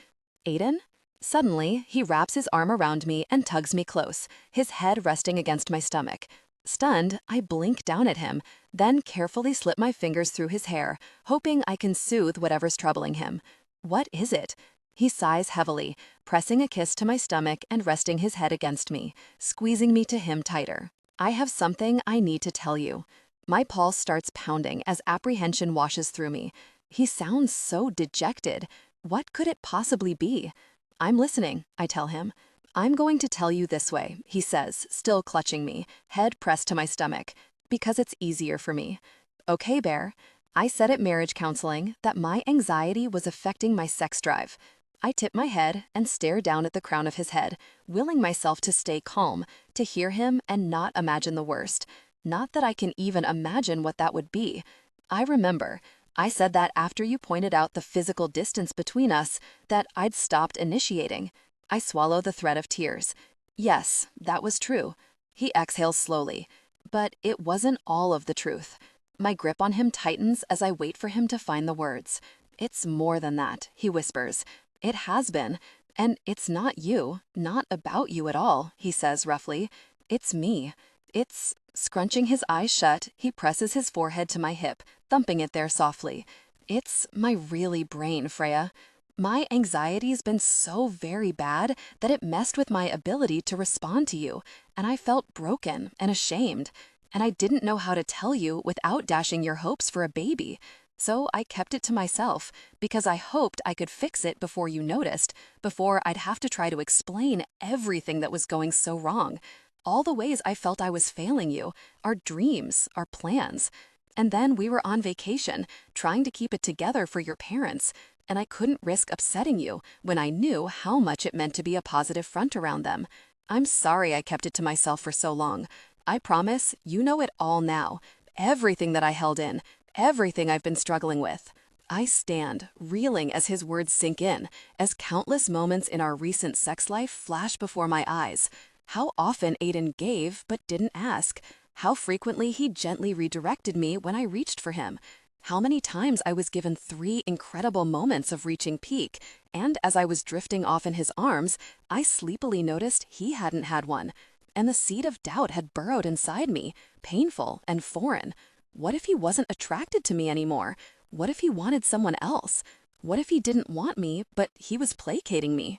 Aiden? Suddenly, he wraps his arm around me and tugs me close, his head resting against my stomach. Stunned, I blink down at him, then carefully slip my fingers through his hair, hoping I can soothe whatever's troubling him. What is it? He sighs heavily, pressing a kiss to my stomach and resting his head against me, squeezing me to him tighter. I have something I need to tell you. My pulse starts pounding as apprehension washes through me. He sounds so dejected. What could it possibly be? I'm listening, I tell him. I'm going to tell you this way, he says, still clutching me, head pressed to my stomach, because it's easier for me. Okay, Bear. I said at marriage counseling that my anxiety was affecting my sex drive. I tip my head and stare down at the crown of his head, willing myself to stay calm, to hear him and not imagine the worst. Not that I can even imagine what that would be. I remember. I said that after you pointed out the physical distance between us, that I'd stopped initiating. I swallow the thread of tears. Yes, that was true. He exhales slowly. But it wasn't all of the truth. My grip on him tightens as I wait for him to find the words. It's more than that, he whispers. It has been. And it's not you, not about you at all, he says roughly. It's me. It's... Scrunching his eyes shut, he presses his forehead to my hip, thumping it there softly. It's my really brain, Freya. My anxiety's been so very bad that it messed with my ability to respond to you, and I felt broken and ashamed. And I didn't know how to tell you without dashing your hopes for a baby. So I kept it to myself, because I hoped I could fix it before you noticed, before I'd have to try to explain everything that was going so wrong. All the ways I felt I was failing you, our dreams, our plans. And then we were on vacation, trying to keep it together for your parents, and I couldn't risk upsetting you when I knew how much it meant to be a positive front around them. I'm sorry I kept it to myself for so long. I promise you know it all now. Everything that I held in, everything I've been struggling with. I stand, reeling as his words sink in, as countless moments in our recent sex life flash before my eyes. How often Aiden gave but didn't ask. How frequently he gently redirected me when I reached for him. How many times I was given 3 incredible moments of reaching peak, and as I was drifting off in his arms, I sleepily noticed he hadn't had one. And the seed of doubt had burrowed inside me, painful and foreign. What if he wasn't attracted to me anymore? What if he wanted someone else? What if he didn't want me, but he was placating me?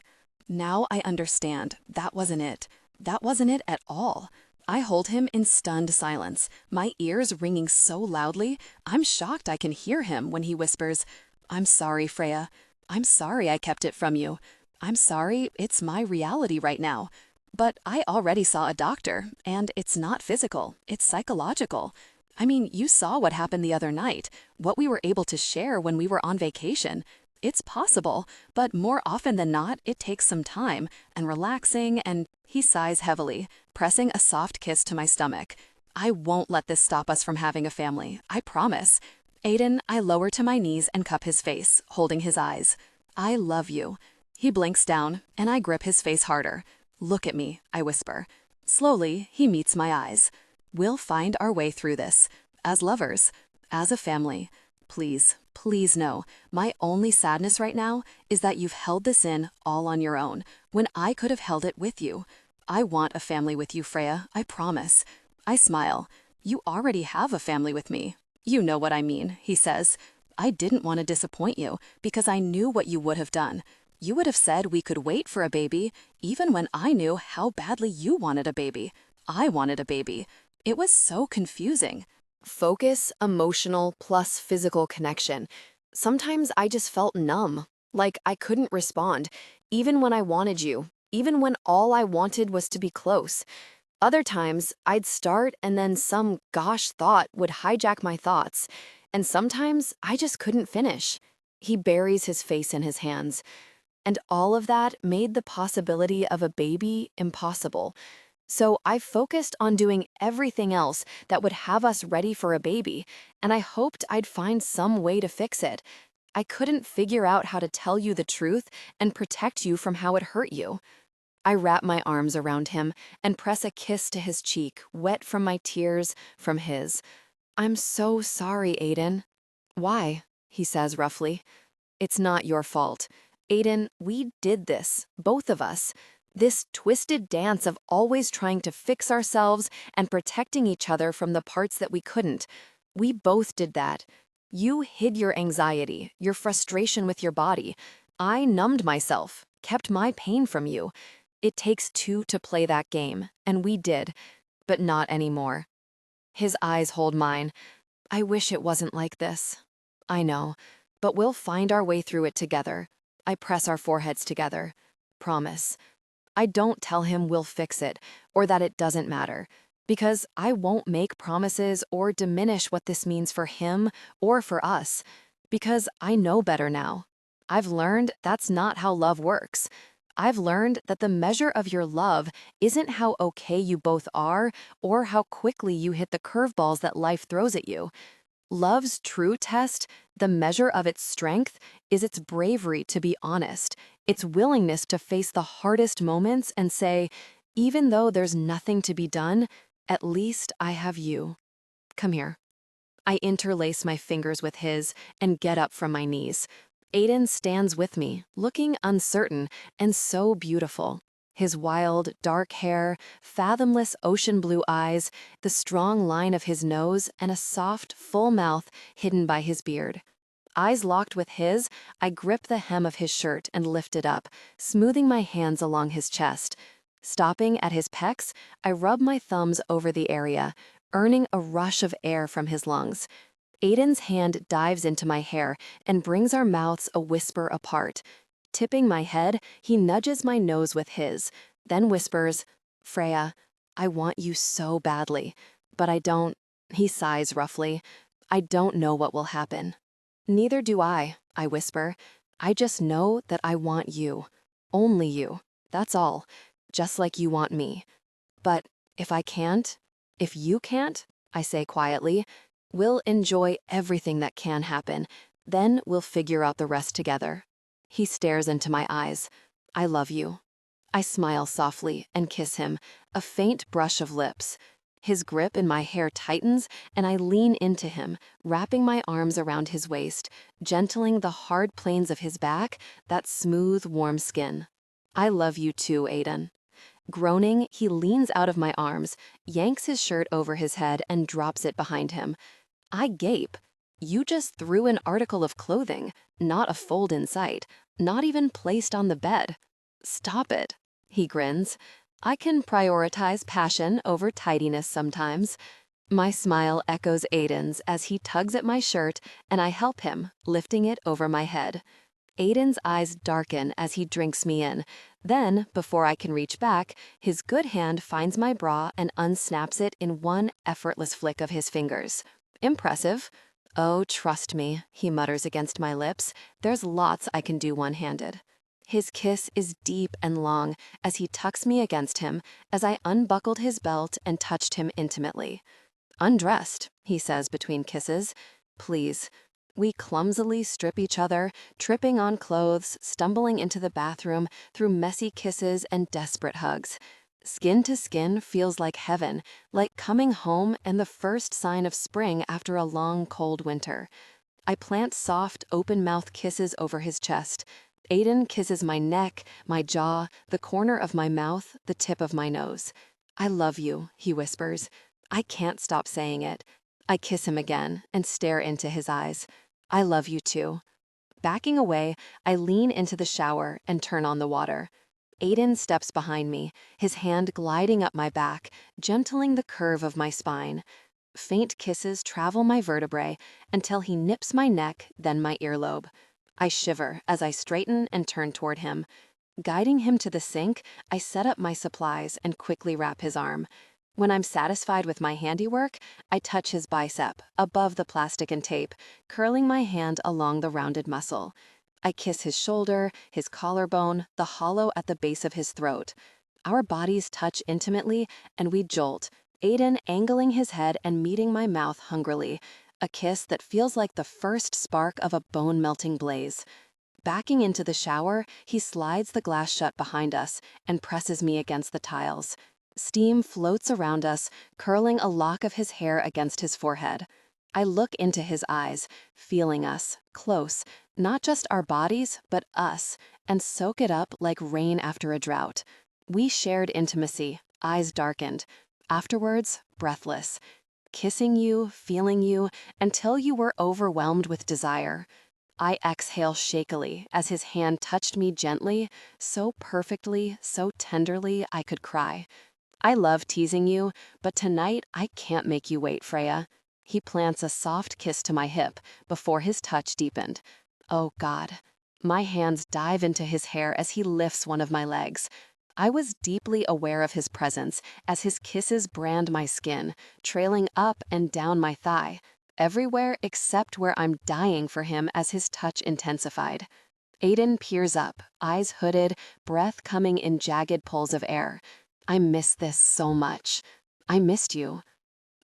Now I understand. That wasn't it. That wasn't it at all. I hold him in stunned silence, my ears ringing so loudly, I'm shocked I can hear him when he whispers, I'm sorry, Freya. I'm sorry I kept it from you. I'm sorry, it's my reality right now. But I already saw a doctor, and it's not physical, it's psychological. I mean, you saw what happened the other night, what we were able to share when we were on vacation. It's possible, but more often than not, it takes some time and relaxing, and he sighs heavily, pressing a soft kiss to my stomach. I won't let this stop us from having a family, I promise. Aiden, I lower to my knees and cup his face, holding his eyes. I love you. He blinks down, and I grip his face harder. Look at me, I whisper. Slowly, he meets my eyes. We'll find our way through this, as lovers, as a family. Please, please know, my only sadness right now is that you've held this in all on your own, when I could have held it with you. I want a family with you, Freya, I promise. I smile. You already have a family with me. You know what I mean, he says. I didn't want to disappoint you, because I knew what you would have done. You would have said we could wait for a baby, even when I knew how badly you wanted a baby. I wanted a baby. It was so confusing. Focus, emotional, plus physical connection. Sometimes I just felt numb, like I couldn't respond, even when I wanted you, even when all I wanted was to be close. Other times, I'd start and then some gosh thought would hijack my thoughts, and sometimes I just couldn't finish. He buries his face in his hands. And all of that made the possibility of a baby impossible. So I focused on doing everything else that would have us ready for a baby, and I hoped I'd find some way to fix it. I couldn't figure out how to tell you the truth and protect you from how it hurt you. I wrap my arms around him and press a kiss to his cheek, wet from my tears, from his. I'm so sorry, Aiden. Why? He says roughly. It's not your fault. Aiden, we did this, both of us. This twisted dance of always trying to fix ourselves and protecting each other from the parts that we couldn't. We both did that. You hid your anxiety, your frustration with your body. I numbed myself, kept my pain from you. It takes two to play that game, and we did, but not anymore. His eyes hold mine. I wish it wasn't like this. I know, but we'll find our way through it together. I press our foreheads together. Promise. I don't tell him we'll fix it, or that it doesn't matter, because I won't make promises or diminish what this means for him or for us, because I know better now. I've learned that's not how love works. I've learned that the measure of your love isn't how okay you both are or how quickly you hit the curveballs that life throws at you. Love's true test, the measure of its strength, is its bravery to be honest, its willingness to face the hardest moments and say, even though there's nothing to be done, at least I have you. Come here. I interlace my fingers with his and get up from my knees. Aiden stands with me, looking uncertain and so beautiful. His wild, dark hair, fathomless ocean blue eyes, the strong line of his nose, and a soft, full mouth hidden by his beard. Eyes locked with his, I grip the hem of his shirt and lift it up, smoothing my hands along his chest. Stopping at his pecs, I rub my thumbs over the area, earning a rush of air from his lungs. Aiden's hand dives into my hair and brings our mouths a whisper apart. Tipping my head, he nudges my nose with his, then whispers, Freya, I want you so badly, but I don't, he sighs roughly, I don't know what will happen. Neither do I whisper. I just know that I want you. Only you. That's all. Just like you want me. But if I can't, if you can't, I say quietly, we'll enjoy everything that can happen. Then we'll figure out the rest together. He stares into my eyes. I love you. I smile softly and kiss him, a faint brush of lips. His grip in my hair tightens, and I lean into him, wrapping my arms around his waist, gentling the hard planes of his back, that smooth, warm skin. I love you too, Aiden. Groaning, he leans out of my arms, yanks his shirt over his head, and drops it behind him. I gape. You just threw an article of clothing, not a fold in sight, not even placed on the bed. Stop it. He grins. I can prioritize passion over tidiness sometimes. My smile echoes Aiden's as he tugs at my shirt and I help him, lifting it over my head. Aiden's eyes darken as he drinks me in. Then, before I can reach back, his good hand finds my bra and unsnaps it in one effortless flick of his fingers. Impressive. Oh, trust me, he mutters against my lips. There's lots I can do one-handed. His kiss is deep and long as he tucks me against him as I unbuckled his belt and touched him intimately. Undressed, he says between kisses. Please. We clumsily strip each other, tripping on clothes, stumbling into the bathroom through messy kisses and desperate hugs. Skin to skin feels like heaven, like coming home and the first sign of spring after a long, cold winter. I plant soft, open-mouthed kisses over his chest. Aiden kisses my neck, my jaw, the corner of my mouth, the tip of my nose. I love you, he whispers. I can't stop saying it. I kiss him again and stare into his eyes. I love you too. Backing away, I lean into the shower and turn on the water. Aiden steps behind me, his hand gliding up my back, gentling the curve of my spine. Faint kisses travel my vertebrae until he nips my neck, then my earlobe. I shiver as I straighten and turn toward him. Guiding him to the sink, I set up my supplies and quickly wrap his arm. When I'm satisfied with my handiwork, I touch his bicep, above the plastic and tape, curling my hand along the rounded muscle. I kiss his shoulder, his collarbone, the hollow at the base of his throat. Our bodies touch intimately, and we jolt, Aiden angling his head and meeting my mouth hungrily, a kiss that feels like the first spark of a bone-melting blaze. Backing into the shower, he slides the glass shut behind us and presses me against the tiles. Steam floats around us, curling a lock of his hair against his forehead. I look into his eyes, feeling us, close, not just our bodies, but us, and soak it up like rain after a drought. We shared intimacy, eyes darkened. Afterwards, breathless. Kissing you, feeling you, until you were overwhelmed with desire. I exhale shakily as his hand touched me gently, so perfectly, so tenderly I could cry. I love teasing you, but tonight I can't make you wait, Freya. He plants a soft kiss to my hip before his touch deepened. Oh God. My hands dive into his hair as he lifts one of my legs. I was deeply aware of his presence as his kisses brand my skin, trailing up and down my thigh, everywhere except where I'm dying for him as his touch intensified. Aiden peers up, eyes hooded, breath coming in jagged pulls of air. I miss this so much. I missed you.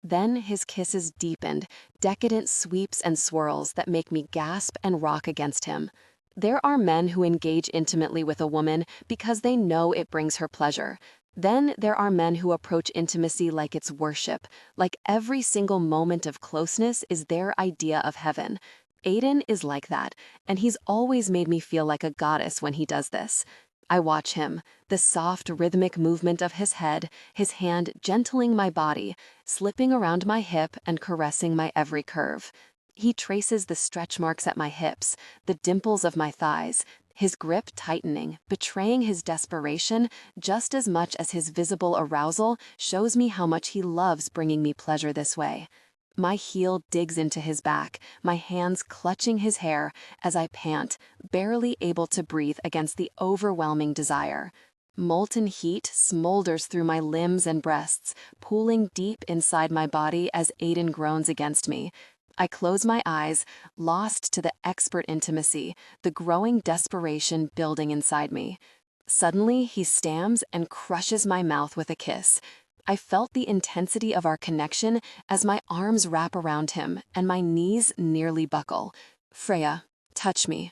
Then his kisses deepened, decadent sweeps and swirls that make me gasp and rock against him. There are men who engage intimately with a woman because they know it brings her pleasure. Then there are men who approach intimacy like it's worship, like every single moment of closeness is their idea of heaven. Aiden is like that, and he's always made me feel like a goddess when he does this. I watch him, the soft rhythmic movement of his head, his hand gentling my body, slipping around my hip and caressing my every curve. He traces the stretch marks at my hips, the dimples of my thighs, his grip tightening, betraying his desperation just as much as his visible arousal shows me how much he loves bringing me pleasure this way. My heel digs into his back, my hands clutching his hair as I pant, barely able to breathe against the overwhelming desire. Molten heat smolders through my limbs and breasts, pooling deep inside my body as Aiden groans against me. I close my eyes, lost to the expert intimacy, the growing desperation building inside me. Suddenly, he stamps and crushes my mouth with a kiss. I felt the intensity of our connection as my arms wrap around him and my knees nearly buckle. Freya, touch me,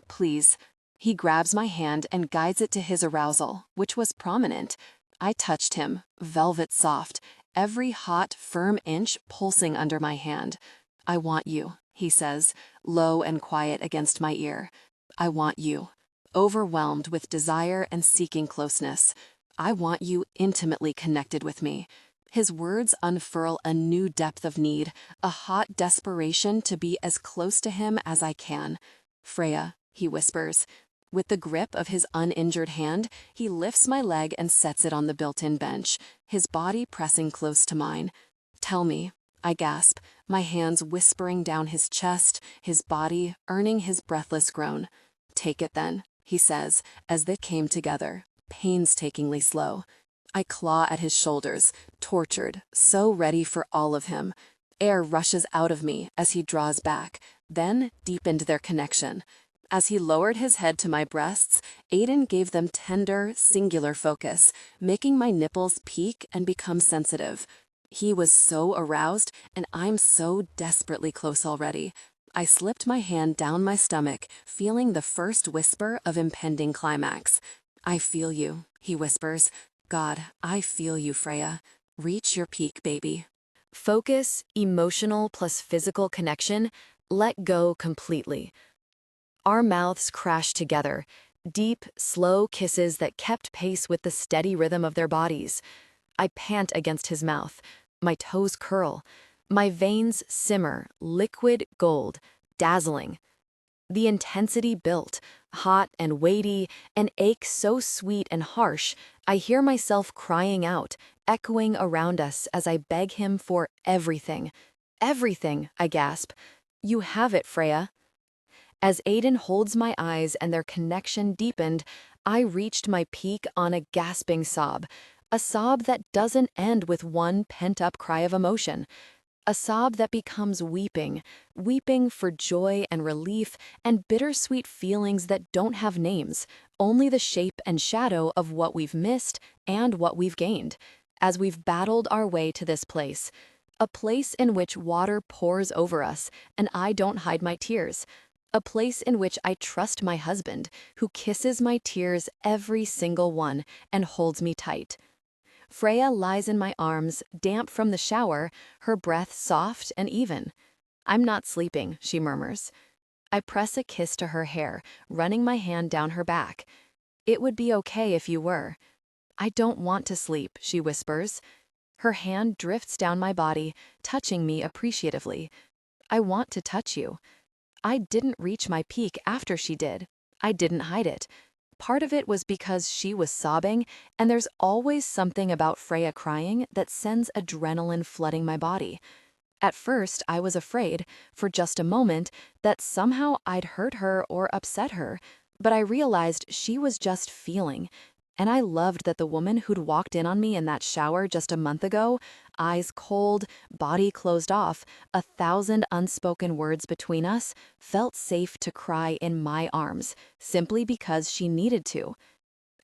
please. He grabs my hand and guides it to his arousal, which was prominent. I touched him, velvet soft, every hot, firm inch pulsing under my hand. I want you, he says, low and quiet against my ear. I want you, overwhelmed with desire and seeking closeness. I want you intimately connected with me. His words unfurl a new depth of need, a hot desperation to be as close to him as I can. Freya, he whispers. With the grip of his uninjured hand, he lifts my leg and sets it on the built-in bench, his body pressing close to mine. Tell me, I gasp, my hands whispering down his chest, his body earning his breathless groan. Take it then, he says, as they came together, painstakingly slow. I claw at his shoulders, tortured, so ready for all of him. Air rushes out of me as he draws back, then deepened their connection. As he lowered his head to my breasts, Aiden gave them tender, singular focus, making my nipples peak and become sensitive. He was so aroused, and I'm so desperately close already. I slipped my hand down my stomach, feeling the first whisper of impending climax. I feel you, he whispers. God, I feel you, Freya. Reach your peak, baby. Focus, emotional plus physical connection, let go completely. Our mouths crashed together, deep, slow kisses that kept pace with the steady rhythm of their bodies. I pant against his mouth. My toes curl. My veins simmer, liquid gold, dazzling. The intensity built, hot and weighty, an ache so sweet and harsh, I hear myself crying out, echoing around us as I beg him for everything. Everything, I gasp. You have it, Freya. As Aiden holds my eyes and their connection deepened, I reached my peak on a gasping sob, a sob that doesn't end with one pent-up cry of emotion. A sob that becomes weeping, weeping for joy and relief and bittersweet feelings that don't have names, only the shape and shadow of what we've missed and what we've gained, as we've battled our way to this place. A place in which water pours over us and I don't hide my tears. A place in which I trust my husband, who kisses my tears every single one and holds me tight. Freya lies in my arms, damp from the shower, her breath soft and even. "I'm not sleeping," she murmurs. I press a kiss to her hair, running my hand down her back. "It would be okay if you were." "I don't want to sleep," she whispers. Her hand drifts down my body, touching me appreciatively. "I want to touch you." I didn't reach my peak after she did. I didn't hide it. Part of it was because she was sobbing, and there's always something about Freya crying that sends adrenaline flooding my body. At first, I was afraid, for just a moment, that somehow I'd hurt her or upset her, but I realized she was just feeling. And I loved that the woman who'd walked in on me in that shower just a month ago, eyes cold, body closed off, 1,000 unspoken words between us, felt safe to cry in my arms, simply because she needed to.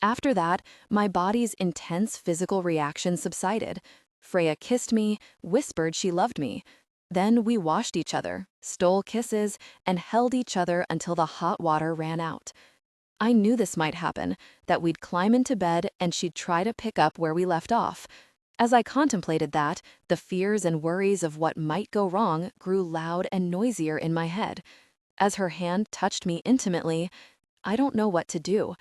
After that, my body's intense physical reaction subsided. Freya kissed me, whispered she loved me. Then we washed each other, stole kisses, and held each other until the hot water ran out. I knew this might happen, that we'd climb into bed and she'd try to pick up where we left off. As I contemplated that, the fears and worries of what might go wrong grew loud and noisier in my head. As her hand touched me intimately, I don't know what to do.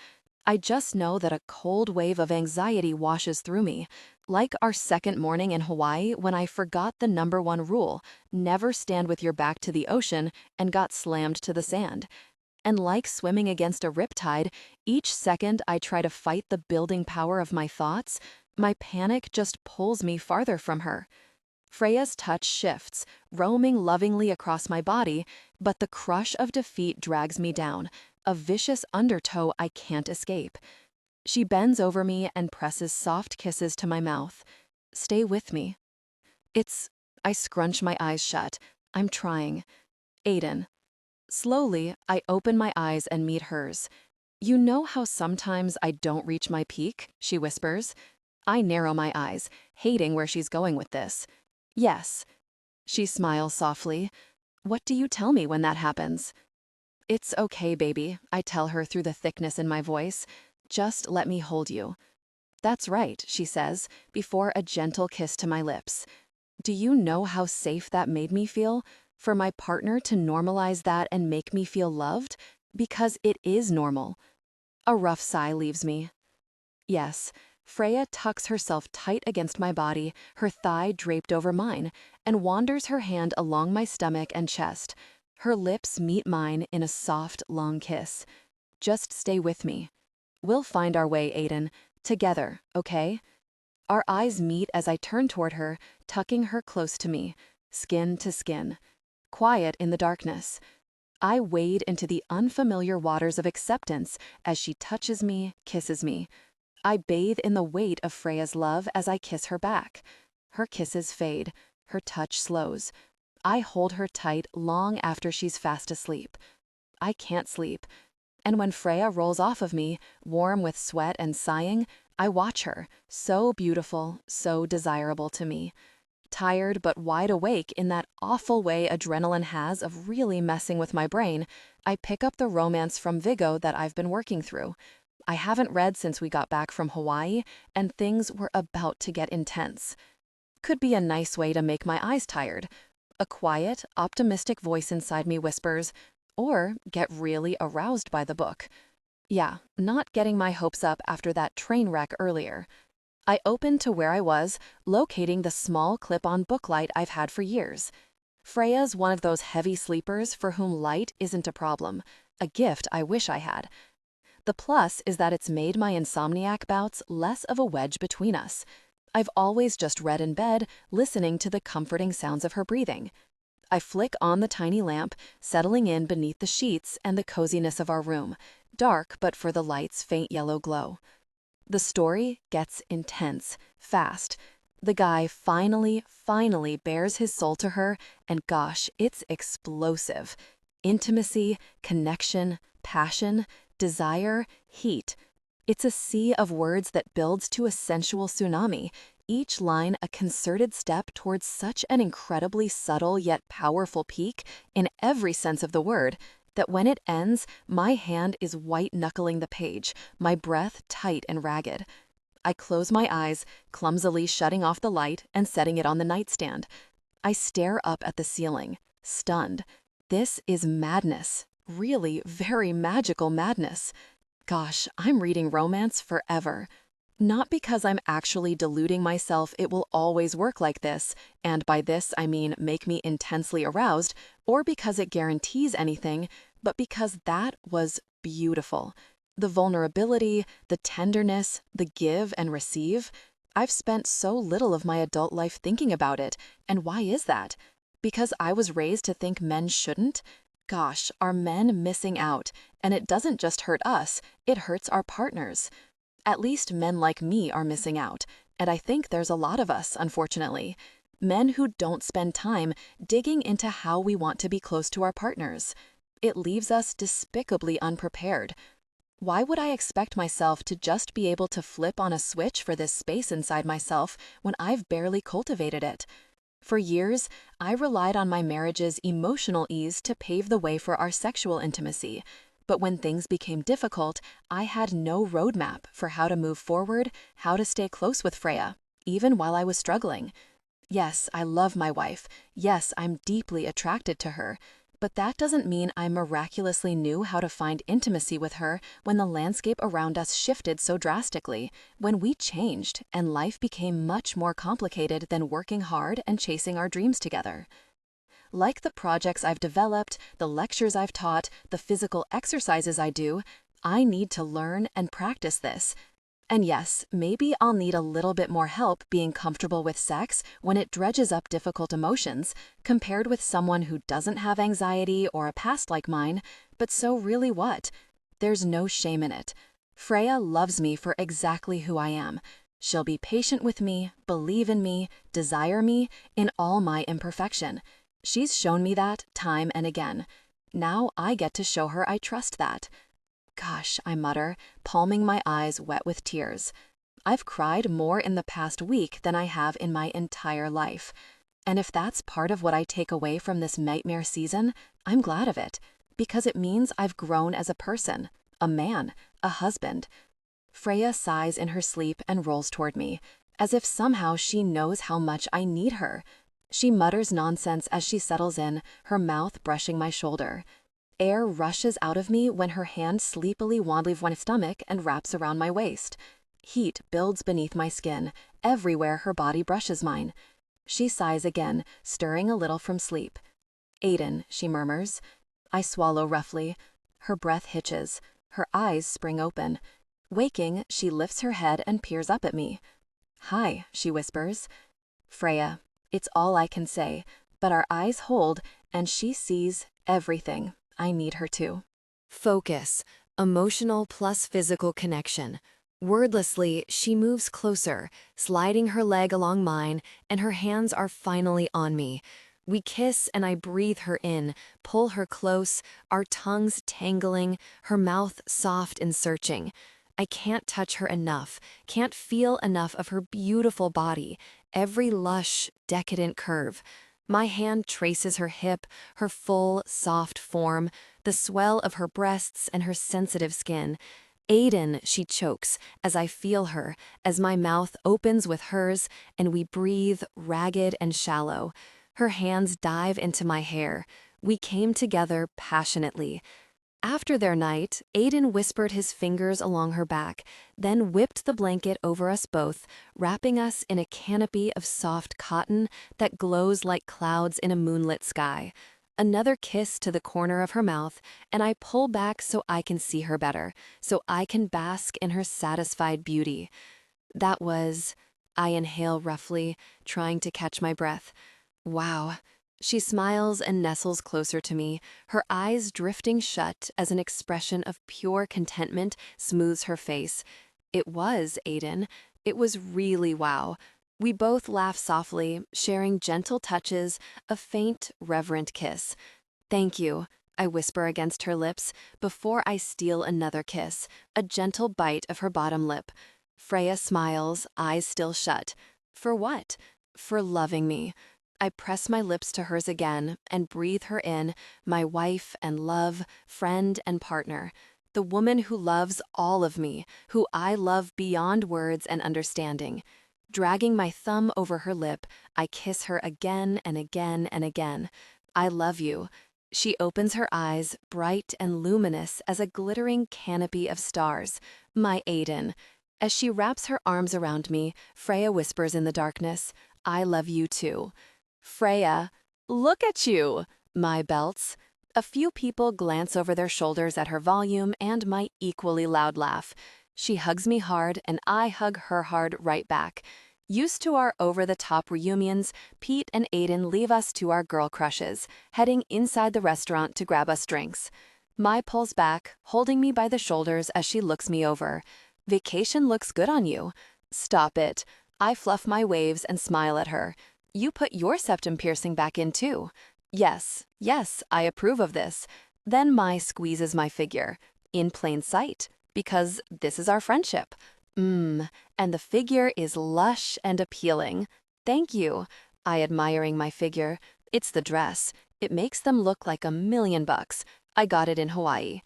I just know that a cold wave of anxiety washes through me, like our second morning in Hawaii when I forgot the #1 rule, never stand with your back to the ocean, and got slammed to the sand. And like swimming against a riptide, each second I try to fight the building power of my thoughts, my panic just pulls me farther from her. Freya's touch shifts, roaming lovingly across my body, but the crush of defeat drags me down, a vicious undertow I can't escape. She bends over me and presses soft kisses to my mouth. "Stay with me." I scrunch my eyes shut. I'm trying. "Aiden." Slowly, I open my eyes and meet hers. "You know how sometimes I don't reach my peak?" she whispers. I narrow my eyes, hating where she's going with this. "Yes." She smiles softly. "What do you tell me when that happens?" "It's okay, baby," I tell her through the thickness in my voice. "Just let me hold you." "That's right," she says, before a gentle kiss to my lips. Do you know how safe that made me feel? For my partner to normalize that and make me feel loved? Because it is normal. A rough sigh leaves me. Yes, Freya tucks herself tight against my body, her thigh draped over mine, and wanders her hand along my stomach and chest. Her lips meet mine in a soft, long kiss. "Just stay with me. We'll find our way, Aiden. Together, okay?" Our eyes meet as I turn toward her, tucking her close to me, skin to skin. Quiet in the darkness. I wade into the unfamiliar waters of acceptance as she touches me, kisses me. I bathe in the weight of Freya's love as I kiss her back. Her kisses fade, her touch slows. I hold her tight long after she's fast asleep. I can't sleep. And when Freya rolls off of me, warm with sweat and sighing, I watch her, so beautiful, so desirable to me. Tired but wide awake in that awful way adrenaline has of really messing with my brain, I pick up the romance from Vigo that I've been working through. I haven't read since we got back from Hawaii, and things were about to get intense. Could be a nice way to make my eyes tired. A quiet, optimistic voice inside me whispers, or get really aroused by the book. Yeah, not getting my hopes up after that train wreck earlier. I open to where I was, locating the small clip-on booklight I've had for years. Freya's one of those heavy sleepers for whom light isn't a problem, a gift I wish I had. The plus is that it's made my insomniac bouts less of a wedge between us. I've always just read in bed, listening to the comforting sounds of her breathing. I flick on the tiny lamp, settling in beneath the sheets and the coziness of our room, dark but for the light's faint yellow glow. The story gets intense, fast. The guy finally bares his soul to her, and gosh, it's explosive. Intimacy, connection, passion, desire, heat. It's a sea of words that builds to a sensual tsunami, each line a concerted step towards such an incredibly subtle yet powerful peak in every sense of the word, that when it ends, my hand is white-knuckling the page, my breath tight and ragged. I close my eyes, clumsily shutting off the light and setting it on the nightstand. I stare up at the ceiling, stunned. This is madness, really very magical madness. Gosh, I'm reading romance forever. Not because I'm actually deluding myself it will always work like this, and by this I mean make me intensely aroused, or because it guarantees anything, but because that was beautiful. The vulnerability, the tenderness, the give and receive. I've spent so little of my adult life thinking about it, and why is that? Because I was raised to think men shouldn't? Gosh, are men missing out? And it doesn't just hurt us, it hurts our partners. At least men like me are missing out, and I think there's a lot of us, unfortunately. Men who don't spend time digging into how we want to be close to our partners. It leaves us despicably unprepared. Why would I expect myself to just be able to flip on a switch for this space inside myself when I've barely cultivated it? For years, I relied on my marriage's emotional ease to pave the way for our sexual intimacy. But when things became difficult, I had no roadmap for how to move forward, how to stay close with Freya, even while I was struggling. Yes, I love my wife. Yes, I'm deeply attracted to her. But that doesn't mean I miraculously knew how to find intimacy with her when the landscape around us shifted so drastically, when we changed and life became much more complicated than working hard and chasing our dreams together. Like the projects I've developed, the lectures I've taught, the physical exercises I do, I need to learn and practice this. And yes, maybe I'll need a little bit more help being comfortable with sex when it dredges up difficult emotions, compared with someone who doesn't have anxiety or a past like mine, but so really what? There's no shame in it. Freya loves me for exactly who I am. She'll be patient with me, believe in me, desire me, in all my imperfection. She's shown me that time and again. Now I get to show her I trust that. Gosh, I mutter, palming my eyes wet with tears. I've cried more in the past week than I have in my entire life. And if that's part of what I take away from this nightmare season, I'm glad of it, because it means I've grown as a person, a man, a husband. Freya sighs in her sleep and rolls toward me, as if somehow she knows how much I need her. She mutters nonsense as she settles in, her mouth brushing my shoulder. Air rushes out of me when her hand sleepily wanders my stomach and wraps around my waist. Heat builds beneath my skin, everywhere her body brushes mine. She sighs again, stirring a little from sleep. "Aiden," she murmurs. I swallow roughly. Her breath hitches. Her eyes spring open. Waking, she lifts her head and peers up at me. "Hi," she whispers. "Freya." It's all I can say, but our eyes hold, and she sees everything. I need her to. Focus, emotional plus physical connection. Wordlessly, she moves closer, sliding her leg along mine, and her hands are finally on me. We kiss and I breathe her in, pull her close, our tongues tangling, her mouth soft and searching. I can't touch her enough, can't feel enough of her beautiful body, every lush, decadent curve. My hand traces her hip, her full, soft form, the swell of her breasts and her sensitive skin. "Aiden," she chokes, as I feel her, as my mouth opens with hers, and we breathe, ragged and shallow. Her hands dive into my hair. We came together passionately. After their night, Aiden whispered his fingers along her back, then whipped the blanket over us both, wrapping us in a canopy of soft cotton that glows like clouds in a moonlit sky. Another kiss to the corner of her mouth, and I pull back so I can see her better, so I can bask in her satisfied beauty. That was... I inhale roughly, trying to catch my breath. Wow. She smiles and nestles closer to me, her eyes drifting shut as an expression of pure contentment smooths her face. It was, Aiden. It was really wow. We both laugh softly, sharing gentle touches, a faint, reverent kiss. Thank you, I whisper against her lips before I steal another kiss, a gentle bite of her bottom lip. Freya smiles, eyes still shut. For what? For loving me. I press my lips to hers again and breathe her in, my wife and love, friend and partner. The woman who loves all of me, who I love beyond words and understanding. Dragging my thumb over her lip, I kiss her again and again and again. I love you. She opens her eyes, bright and luminous as a glittering canopy of stars. My Aiden. As she wraps her arms around me, Freya whispers in the darkness, I love you too. Freya, look at you! My belts. A few people glance over their shoulders at her volume and my equally loud laugh. She hugs me hard and I hug her hard right back. Used to our over-the-top reunions, Pete and Aiden leave us to our girl crushes, heading inside the restaurant to grab us drinks. Mai pulls back, holding me by the shoulders as she looks me over. Vacation looks good on you. Stop it. I fluff my waves and smile at her. You put your septum piercing back in too. Yes, I approve of this. Then Mai squeezes my figure. In plain sight, because this is our friendship. And the figure is lush and appealing. Thank you. I admiring my figure. It's the dress. It makes them look like $1,000,000. I got it in Hawaii.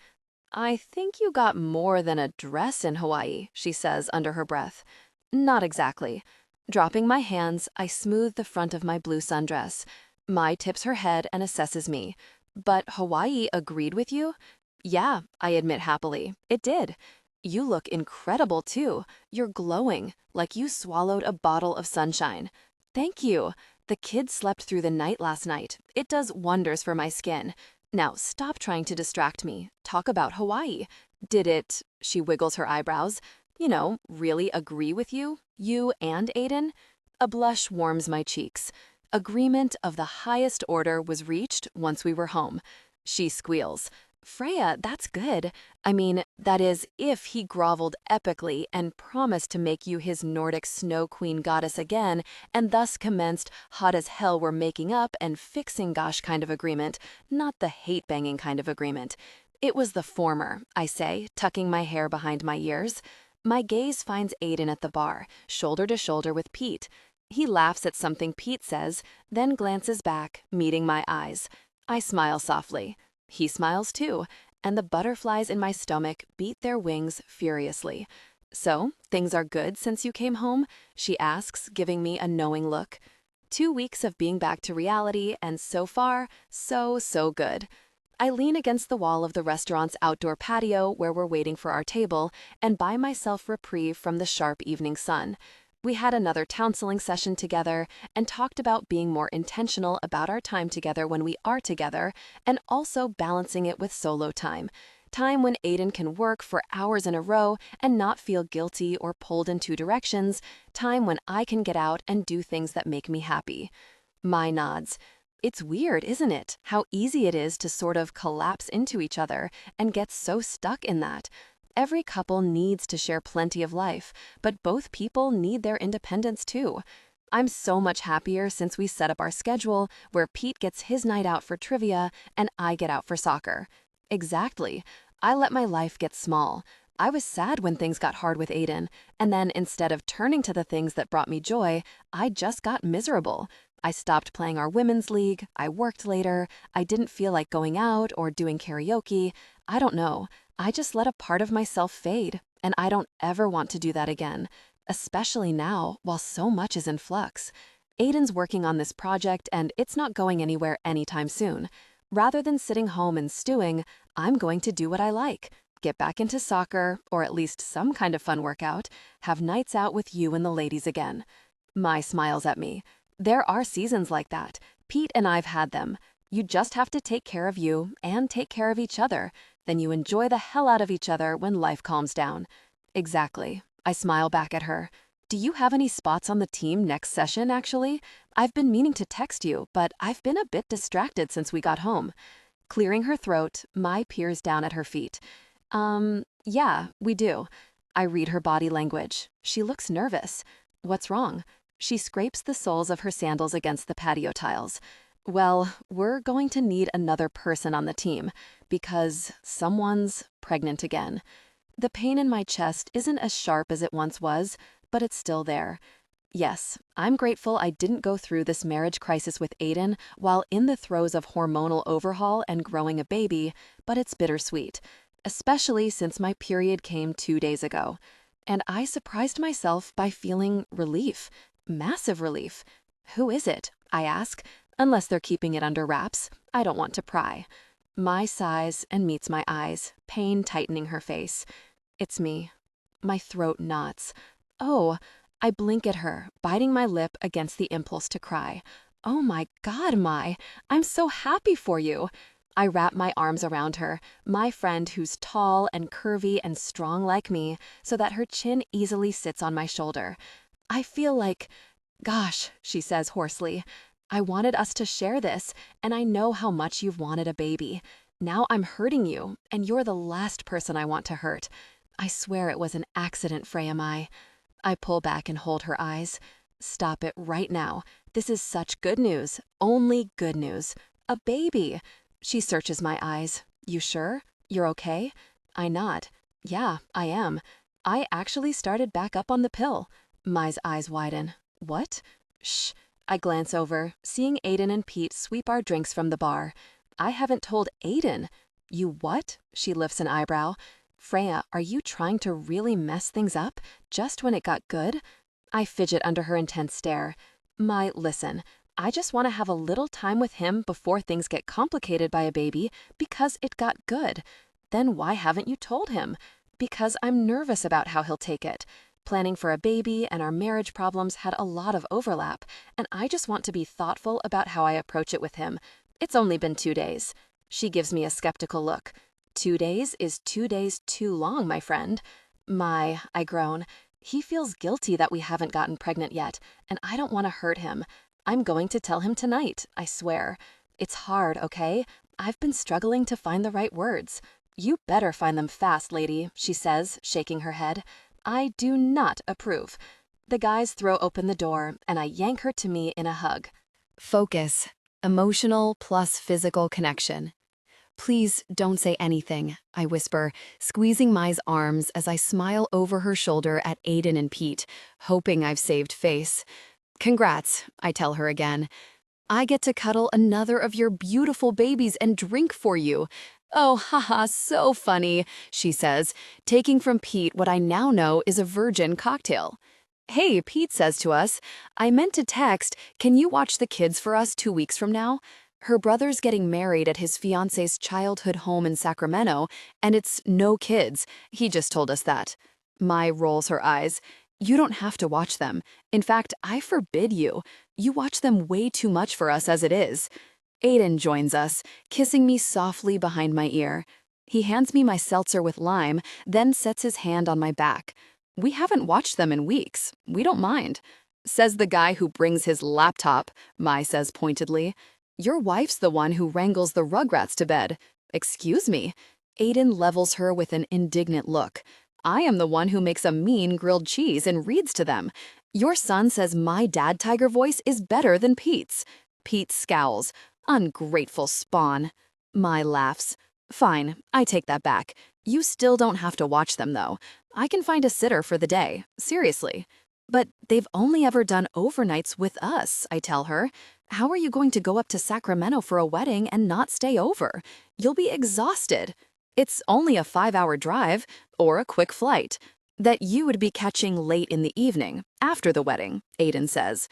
I think you got more than a dress in Hawaii, she says under her breath. Not exactly. Dropping my hands, I smooth the front of my blue sundress. Mai tips her head and assesses me. But Hawaii agreed with you? Yeah, I admit happily. It did. You look incredible too. You're glowing, like you swallowed a bottle of sunshine. Thank you. The kids slept through the night last night. It does wonders for my skin. Now stop trying to distract me. Talk about Hawaii. Did it, she wiggles her eyebrows, really agree with you? You and Aiden? A blush warms my cheeks. Agreement of the highest order was reached once we were home. She squeals. Freya, that's good. I mean, that is, if he groveled epically and promised to make you his Nordic snow queen goddess again, and thus commenced hot as hell we're making up and fixing gosh kind of agreement, not the hate-banging kind of agreement. It was the former, I say, tucking my hair behind my ears. My gaze finds Aiden at the bar, shoulder to shoulder with Pete. He laughs at something Pete says, then glances back, meeting my eyes. I smile softly. He smiles too, and the butterflies in my stomach beat their wings furiously. So, things are good since you came home? She asks, giving me a knowing look. 2 weeks of being back to reality, and so far, so good. I lean against the wall of the restaurant's outdoor patio where we're waiting for our table and buy myself reprieve from the sharp evening sun. We had another counseling session together and talked about being more intentional about our time together when we are together and also balancing it with solo time. Time when Aiden can work for hours in a row and not feel guilty or pulled in 2 directions. Time when I can get out and do things that make me happy. Mai nods. It's weird, isn't it, how easy it is to sort of collapse into each other and get so stuck in that. Every couple needs to share plenty of life, but both people need their independence too. I'm so much happier since we set up our schedule where Pete gets his night out for trivia and I get out for soccer. Exactly. I let my life get small. I was sad when things got hard with Aiden, and then instead of turning to the things that brought me joy, I just got miserable. I stopped playing our women's league, I worked later, I didn't feel like going out or doing karaoke. I don't know. I just let a part of myself fade, and I don't ever want to do that again, especially now while so much is in flux. Aiden's working on this project and it's not going anywhere anytime soon. Rather than sitting home and stewing, I'm going to do what I like. Get back into soccer, or at least some kind of fun workout, have nights out with you and the ladies again. Mai smiles at me. There are seasons like that. Pete and I've had them. You just have to take care of you and take care of each other. Then you enjoy the hell out of each other when life calms down. Exactly. I smile back at her. Do you have any spots on the team next session, actually? I've been meaning to text you, but I've been a bit distracted since we got home. Clearing her throat, Mai peers down at her feet. Yeah, we do. I read her body language. She looks nervous. What's wrong? She scrapes the soles of her sandals against the patio tiles. Well, we're going to need another person on the team because someone's pregnant again. The pain in my chest isn't as sharp as it once was, but it's still there. Yes, I'm grateful I didn't go through this marriage crisis with Aiden while in the throes of hormonal overhaul and growing a baby, but it's bittersweet, especially since my period came 2 days ago. And I surprised myself by feeling relief, massive relief. Who is it? I ask, unless they're keeping it under wraps. I don't want to pry. Mai sighs and meets my eyes, pain tightening her face. It's me. My throat knots. Oh, I blink at her, biting my lip against the impulse to cry. Oh my God, Mai, I'm so happy for you. I wrap my arms around her, my friend who's tall and curvy and strong like me, so that her chin easily sits on my shoulder. I feel like, gosh, she says hoarsely, I wanted us to share this, and I know how much you've wanted a baby. Now I'm hurting you, and you're the last person I want to hurt. I swear it was an accident, Freya Mai. I pull back and hold her eyes. Stop it right now. This is such good news. Only good news. A baby. She searches my eyes. You sure? You're okay? I nod. Yeah, I am. I actually started back up on the pill. Mai's eyes widen. What? Shh. I glance over, seeing Aiden and Pete sweep our drinks from the bar. I haven't told Aiden. You what? She lifts an eyebrow. Freya, are you trying to really mess things up, just when it got good? I fidget under her intense stare. Mai, listen, I just want to have a little time with him before things get complicated by a baby because it got good. Then why haven't you told him? Because I'm nervous about how he'll take it. Planning for a baby and our marriage problems had a lot of overlap, and I just want to be thoughtful about how I approach it with him. It's only been 2 days. She gives me a skeptical look. 2 days is 2 days too long, my friend. Mai, I groan. He feels guilty that we haven't gotten pregnant yet, and I don't want to hurt him. I'm going to tell him tonight, I swear. It's hard, okay? I've been struggling to find the right words. You better find them fast, lady, she says, shaking her head. I do not approve. The guys throw open the door, and I yank her to me in a hug. Focus. Emotional plus physical connection. Please don't say anything, I whisper, squeezing Mai's arms as I smile over her shoulder at Aiden and Pete, hoping I've saved face. Congrats, I tell her again. I get to cuddle another of your beautiful babies and drink for you. Oh, haha, so funny, she says, taking from Pete what I now know is a virgin cocktail. Hey, Pete says to us, I meant to text, can you watch the kids for us 2 weeks from now? Her brother's getting married at his fiance's childhood home in Sacramento, and it's no kids. He just told us that. Mai rolls her eyes. You don't have to watch them. In fact, I forbid you. You watch them way too much for us as it is. Aiden joins us, kissing me softly behind my ear. He hands me my seltzer with lime, then sets his hand on my back. We haven't watched them in weeks. We don't mind. Says the guy who brings his laptop, Mai says pointedly. Your wife's the one who wrangles the rugrats to bed. Excuse me. Aiden levels her with an indignant look. I am the one who makes a mean grilled cheese and reads to them. Your son says my dad tiger voice is better than Pete's. Pete scowls. Ungrateful spawn. Mai laughs. Fine, I take that back. You still don't have to watch them, though. I can find a sitter for the day. Seriously. But they've only ever done overnights with us, I tell her. How are you going to go up to Sacramento for a wedding and not stay over? You'll be exhausted. It's only a 5-hour drive, or a quick flight, that you would be catching late in the evening, after the wedding, Aiden says.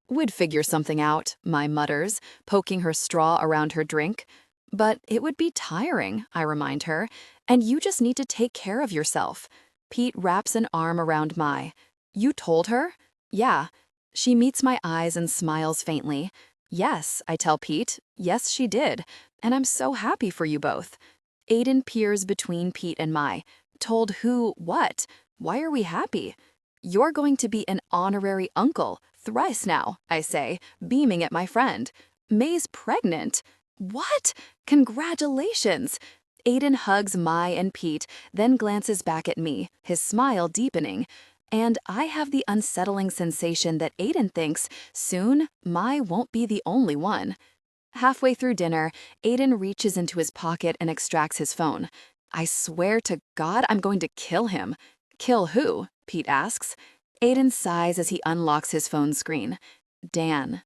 We'd figure something out, Mai mutters, poking her straw around her drink. But it would be tiring, I remind her, and you just need to take care of yourself. Pete wraps an arm around Mai. You told her? Yeah. She meets my eyes and smiles faintly. Yes, I tell Pete. Yes, she did. And I'm so happy for you both. Aiden peers between Pete and Mai. Told who what? Why are we happy? You're going to be an honorary uncle, thrice now, I say, beaming at my friend. May's pregnant. What? Congratulations! Aiden hugs Mai and Pete, then glances back at me, his smile deepening. And I have the unsettling sensation that Aiden thinks soon Mai won't be the only one. Halfway through dinner, Aiden reaches into his pocket and extracts his phone. I swear to God I'm going to kill him. Kill who? Pete asks. Aiden sighs as he unlocks his phone screen. Dan.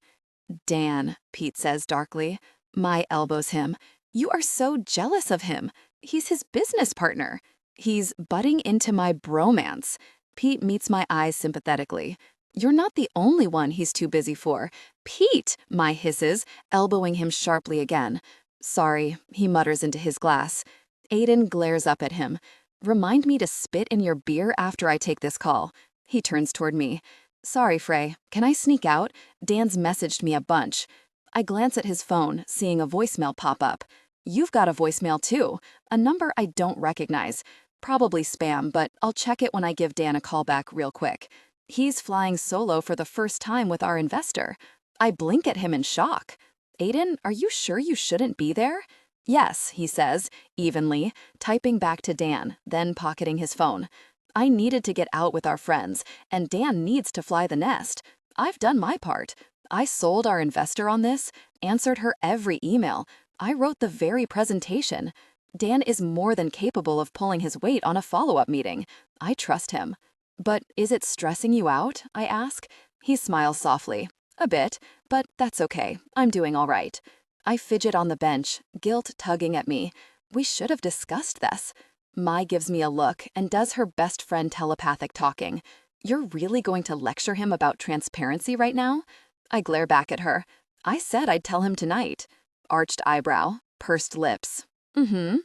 Dan, Pete says darkly. Mai elbows him. You are so jealous of him. He's his business partner. He's butting into my bromance. Pete meets my eyes sympathetically. You're not the only one he's too busy for. Pete, Mai hisses, elbowing him sharply again. Sorry, he mutters into his glass. Aiden glares up at him. Remind me to spit in your beer after I take this call. He turns toward me. Sorry, Frey. Can I sneak out? Dan's messaged me a bunch. I glance at his phone, seeing a voicemail pop up. You've got a voicemail too. A number I don't recognize. Probably spam, but I'll check it when I give Dan a call back real quick. He's flying solo for the first time with our investor. I blink at him in shock. Aiden, are you sure you shouldn't be there? Yes, he says, evenly, typing back to Dan, then pocketing his phone. I needed to get out with our friends, and Dan needs to fly the nest. I've done my part. I sold our investor on this, answered her every email. I wrote the very presentation. Dan is more than capable of pulling his weight on a follow-up meeting. I trust him. But is it stressing you out? I ask. He smiles softly. A bit, but that's okay. I'm doing all right. I fidget on the bench, guilt tugging at me. We should have discussed this. Mai gives me a look and does her best friend telepathic talking. You're really going to lecture him about transparency right now? I glare back at her. I said I'd tell him tonight. Arched eyebrow, pursed lips.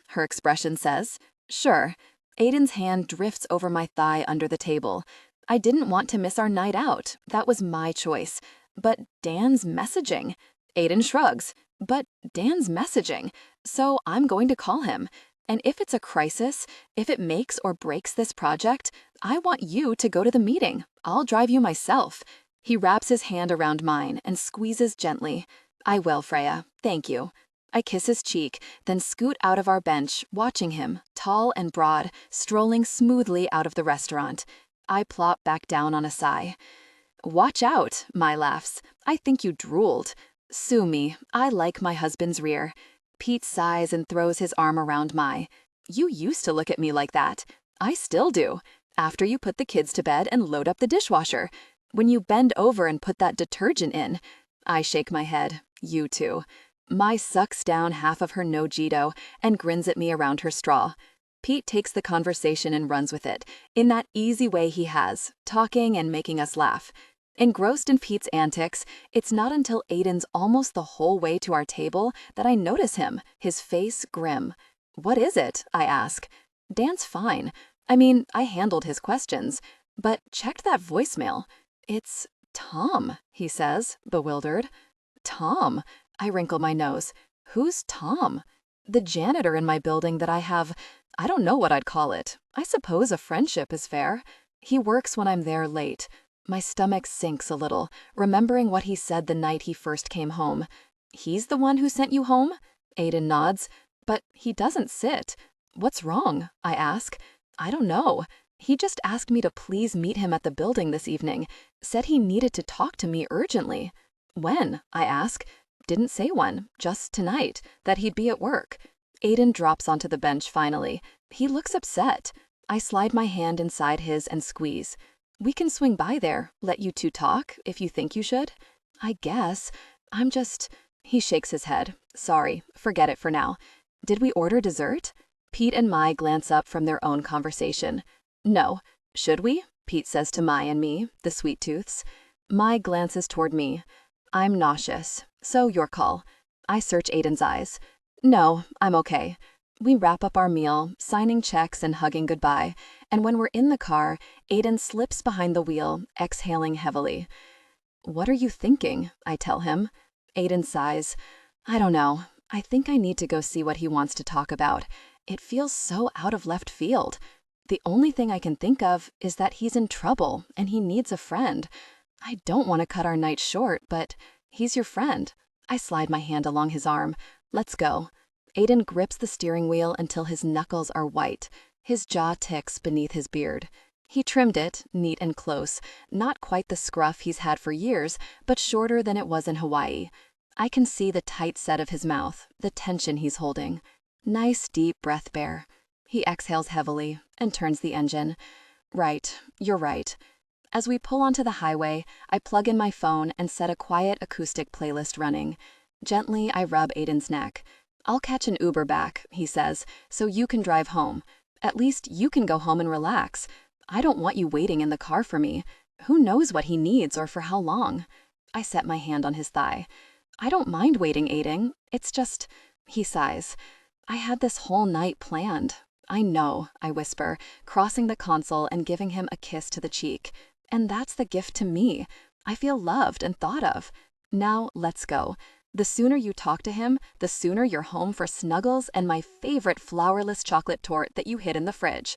Her expression says. Sure. Aiden's hand drifts over my thigh under the table. I didn't want to miss our night out. That was my choice. But Dan's messaging. Aiden shrugs. But Dan's messaging. So I'm going to call him. And if it's a crisis, if it makes or breaks this project, I want you to go to the meeting. I'll drive you myself. He wraps his hand around mine and squeezes gently. I will, Freya. Thank you. I kiss his cheek, then scoot out of our bench, watching him, tall and broad, strolling smoothly out of the restaurant. I plop back down on a sigh. Watch out, Mai laughs. I think you drooled. Sue me. I like my husband's rear. Pete sighs and throws his arm around Mai. You used to look at me like that. I still do. After you put the kids to bed and load up the dishwasher. When you bend over and put that detergent in. I shake my head. You too. Mai sucks down half of her no-Jito and grins at me around her straw. Pete takes the conversation and runs with it, in that easy way he has, talking and making us laugh. Engrossed in Pete's antics, it's not until Aiden's almost the whole way to our table that I notice him, his face grim. What is it? I ask. Dan's fine. I mean, I handled his questions, but checked that voicemail. It's Tom, he says, bewildered. Tom. I wrinkle my nose. Who's Tom? The janitor in my building that I don't know what I'd call it. I suppose a friendship is fair. He works when I'm there late. My stomach sinks a little, remembering what he said the night he first came home. He's the one who sent you home? Aiden nods. But he doesn't sit. What's wrong? I ask. I don't know. He just asked me to please meet him at the building this evening. Said he needed to talk to me urgently. When? I ask. Didn't say when, just tonight, that he'd be at work. Aiden drops onto the bench finally. He looks upset. I slide my hand inside his and squeeze. We can swing by there, let you two talk, if you think you should. I guess. He shakes his head. Sorry, forget it for now. Did we order dessert? Pete and Mai glance up from their own conversation. No. Should we? Pete says to Mai and me, the sweet tooths. Mai glances toward me. I'm nauseous, so your call. I search Aiden's eyes. No, I'm okay. We wrap up our meal, signing checks and hugging goodbye, and when we're in the car, Aiden slips behind the wheel, exhaling heavily. What are you thinking? I tell him. Aiden sighs. I don't know. I think I need to go see what he wants to talk about. It feels so out of left field. The only thing I can think of is that he's in trouble and he needs a friend. I don't want to cut our night short, but he's your friend. I slide my hand along his arm. Let's go. Aiden grips the steering wheel until his knuckles are white. His jaw ticks beneath his beard. He trimmed it, neat and close, not quite the scruff he's had for years, but shorter than it was in Hawaii. I can see the tight set of his mouth, the tension he's holding. Nice deep breath, Bear. He exhales heavily and turns the engine. Right, you're right. As we pull onto the highway, I plug in my phone and set a quiet acoustic playlist running. Gently, I rub Aiden's neck. I'll catch an Uber back, he says, so you can drive home. At least you can go home and relax. I don't want you waiting in the car for me. Who knows what he needs or for how long? I set my hand on his thigh. I don't mind waiting, Aiden. It's just, he sighs. I had this whole night planned. I know, I whisper, crossing the console and giving him a kiss to the cheek. And that's the gift to me. I feel loved and thought of. Now let's go. The sooner you talk to him, the sooner you're home for snuggles and my favorite flourless chocolate torte that you hid in the fridge.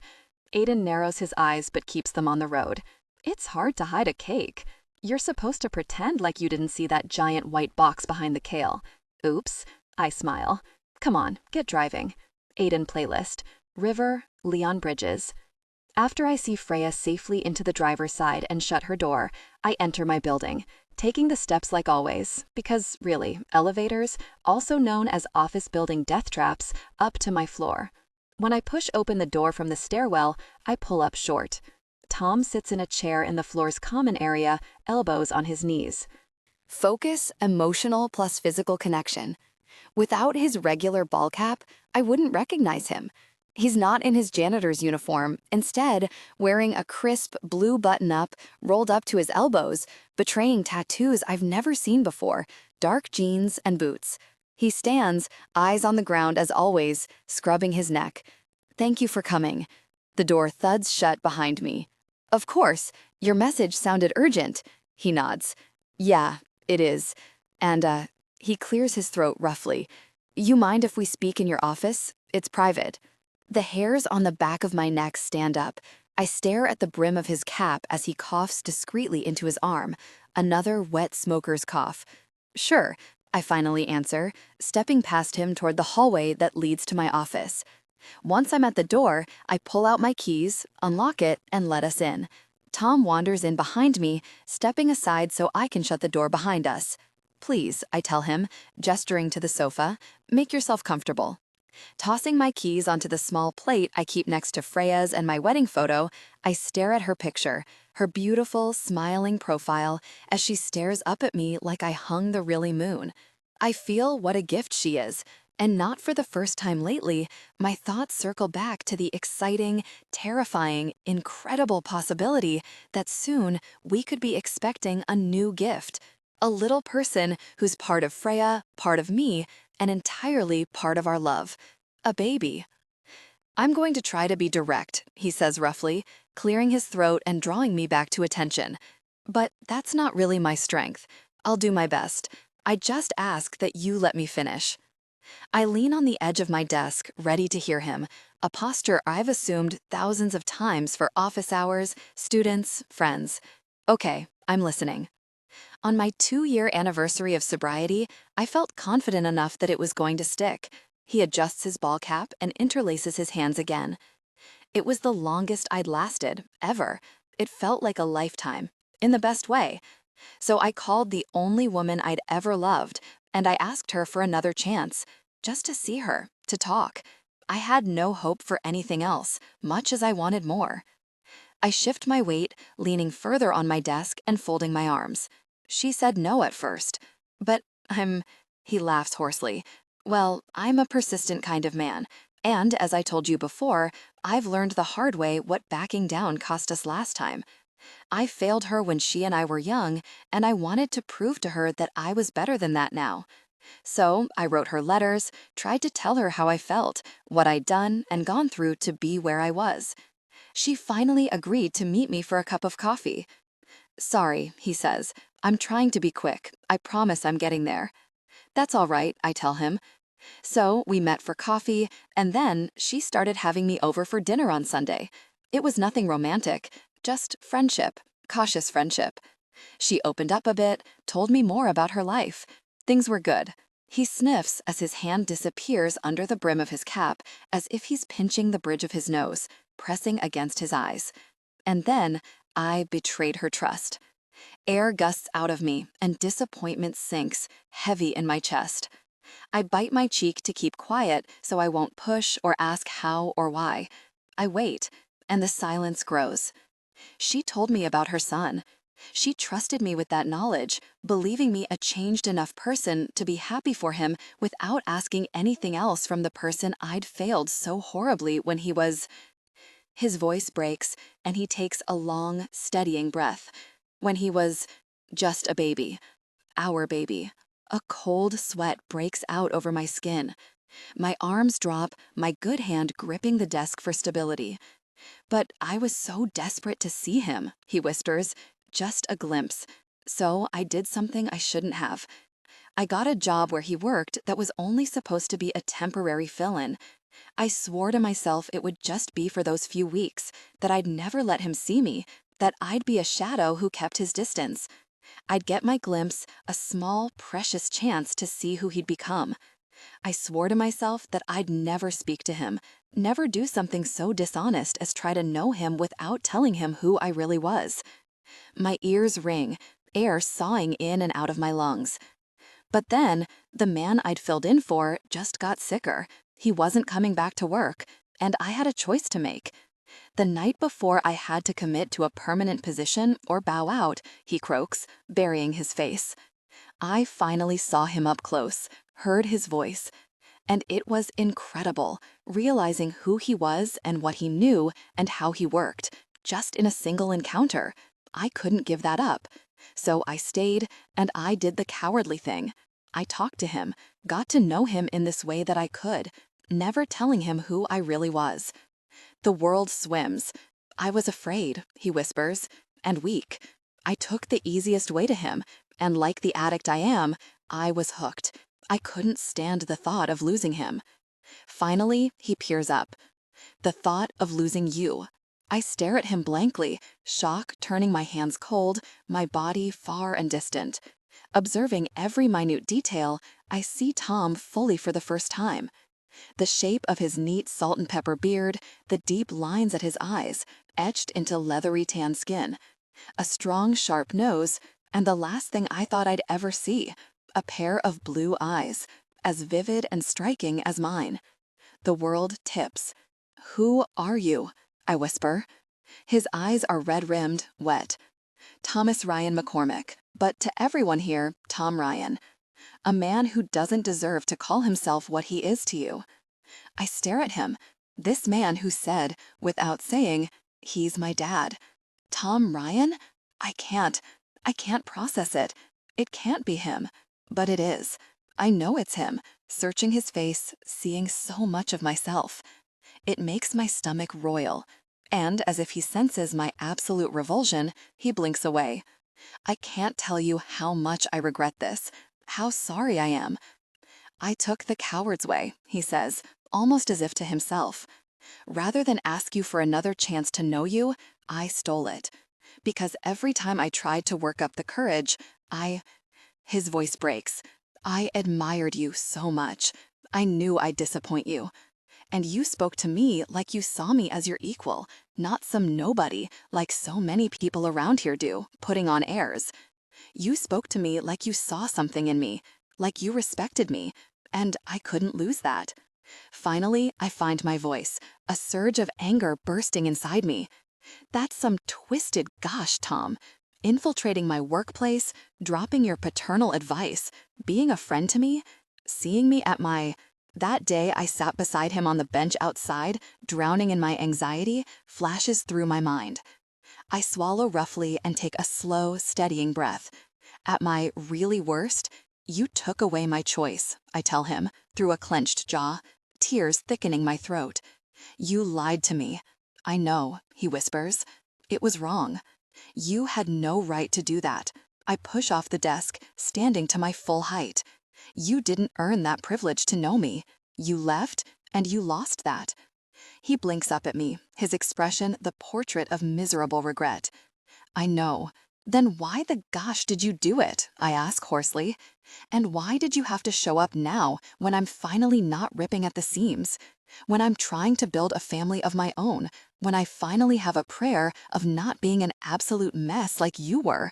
Aiden narrows his eyes but keeps them on the road. It's hard to hide a cake. You're supposed to pretend like you didn't see that giant white box behind the kale. Oops, I smile. Come on, get driving. Aiden playlist. River, Leon Bridges. After I see Freya safely into the driver's side and shut her door, I enter my building, taking the steps like always, because really, elevators, also known as office building death traps, up to my floor. When I push open the door from the stairwell, I pull up short. Tom sits in a chair in the floor's common area, elbows on his knees. Focus, emotional plus physical connection. Without his regular ball cap, I wouldn't recognize him. He's not in his janitor's uniform, instead wearing a crisp blue button-up rolled up to his elbows, betraying tattoos I've never seen before, dark jeans and boots. He stands, eyes on the ground as always, scrubbing his neck. Thank you for coming. The door thuds shut behind me. Of course, your message sounded urgent. He nods. Yeah, it is. And, he clears his throat roughly. You mind if we speak in your office? It's private. The hairs on the back of my neck stand up. I stare at the brim of his cap as he coughs discreetly into his arm. Another wet smoker's cough. Sure, I finally answer, stepping past him toward the hallway that leads to my office. Once I'm at the door, I pull out my keys, unlock it, and let us in. Tom wanders in behind me, stepping aside so I can shut the door behind us. Please, I tell him, gesturing to the sofa, make yourself comfortable. Tossing my keys onto the small plate I keep next to Freya's and my wedding photo, I stare at her picture, her beautiful, smiling profile, as she stares up at me like I hung the really moon. I feel what a gift she is, and not for the first time lately, my thoughts circle back to the exciting, terrifying, incredible possibility that soon we could be expecting a new gift. A little person who's part of Freya, part of me, and entirely part of our love. A baby. I'm going to try to be direct, he says roughly, clearing his throat and drawing me back to attention. But that's not really my strength. I'll do my best. I just ask that you let me finish. I lean on the edge of my desk, ready to hear him, a posture I've assumed thousands of times for office hours, students, friends. Okay, I'm listening. On my 2-year anniversary of sobriety, I felt confident enough that it was going to stick. He adjusts his ball cap and interlaces his hands again. It was the longest I'd lasted, ever. It felt like a lifetime, in the best way. So I called the only woman I'd ever loved, and I asked her for another chance, just to see her, to talk. I had no hope for anything else, much as I wanted more. I shift my weight, leaning further on my desk and folding my arms. She said no at first, but he laughs hoarsely. Well, I'm a persistent kind of man, and as I told you before, I've learned the hard way what backing down cost us last time. I failed her when she and I were young, and I wanted to prove to her that I was better than that now. So I wrote her letters, tried to tell her how I felt, what I'd done and gone through to be where I was. She finally agreed to meet me for a cup of coffee. Sorry, he says. I'm trying to be quick. I promise I'm getting there. That's all right, I tell him. So we met for coffee, and then she started having me over for dinner on Sunday. It was nothing romantic, just friendship, cautious friendship. She opened up a bit, told me more about her life. Things were good. He sniffs as his hand disappears under the brim of his cap, as if he's pinching the bridge of his nose, pressing against his eyes. And then I betrayed her trust. Air gusts out of me, and disappointment sinks, heavy in my chest. I bite my cheek to keep quiet so I won't push or ask how or why. I wait, and the silence grows. She told me about her son. She trusted me with that knowledge, believing me a changed enough person to be happy for him without asking anything else from the person I'd failed so horribly when he was... His voice breaks, and he takes a long, steadying breath. When he was just a baby. Our baby. A cold sweat breaks out over my skin. My arms drop, my good hand gripping the desk for stability. "But I was so desperate to see him," he whispers, "just a glimpse. So I did something I shouldn't have. I got a job where he worked that was only supposed to be a temporary fill-in. I swore to myself it would just be for those few weeks, that I'd never let him see me, that I'd be a shadow who kept his distance. I'd get my glimpse, a small, precious chance to see who he'd become. I swore to myself that I'd never speak to him, never do something so dishonest as try to know him without telling him who I really was. My ears ring, air sawing in and out of my lungs. But then, the man I'd filled in for just got sicker. He wasn't coming back to work, and I had a choice to make. The night before I had to commit to a permanent position or bow out, he croaks, burying his face. I finally saw him up close, heard his voice. And it was incredible, realizing who he was and what he knew and how he worked, just in a single encounter. I couldn't give that up. So I stayed, and I did the cowardly thing. I talked to him, got to know him in this way that I could, never telling him who I really was. The world swims. I was afraid, he whispers, and weak. I took the easiest way to him, and like the addict I am, I was hooked. I couldn't stand the thought of losing him. Finally, he peers up. The thought of losing you. I stare at him blankly, shock turning my hands cold, my body far and distant. Observing every minute detail, I see Tom fully for the first time. The shape of his neat salt and pepper beard, the deep lines at his eyes, etched into leathery tan skin. A strong, sharp nose, and the last thing I thought I'd ever see, a pair of blue eyes, as vivid and striking as mine. The world tips. "Who are you?" I whisper. His eyes are red-rimmed, wet. Thomas Ryan McCormick, but to everyone here, Tom Ryan. A man who doesn't deserve to call himself what he is to you. I stare at him, this man who said, without saying, "He's my dad." Tom Ryan? I can't process it. It can't be him, but it is. I know it's him, searching his face, seeing so much of myself. It makes my stomach roil, and as if he senses my absolute revulsion, he blinks away. I can't tell you how much I regret this, how sorry I am. "I took the coward's way," he says, almost as if to himself. "Rather than ask you for another chance to know you, I stole it. Because every time I tried to work up the courage, His voice breaks. "I admired you so much. I knew I'd disappoint you. And you spoke to me like you saw me as your equal, not some nobody like so many people around here do, putting on airs. You spoke to me like you saw something in me, like you respected me, and I couldn't lose that." Finally, I find my voice, a surge of anger bursting inside me. "That's some twisted gosh, Tom. Infiltrating my workplace, dropping your paternal advice, being a friend to me, seeing me at my... That day I sat beside him on the bench outside, drowning in my anxiety, flashes through my mind. I swallow roughly and take a slow, steadying breath. At my really worst, you took away my choice, I tell him, through a clenched jaw, tears thickening my throat. You lied to me. I know, he whispers. It was wrong. You had no right to do that. I push off the desk, standing to my full height. You didn't earn that privilege to know me. You left, and you lost that. He blinks up at me, his expression the portrait of miserable regret. I know. Then why the gosh did you do it? I ask hoarsely. And why did you have to show up now when I'm finally not ripping at the seams? When I'm trying to build a family of my own? When I finally have a prayer of not being an absolute mess like you were?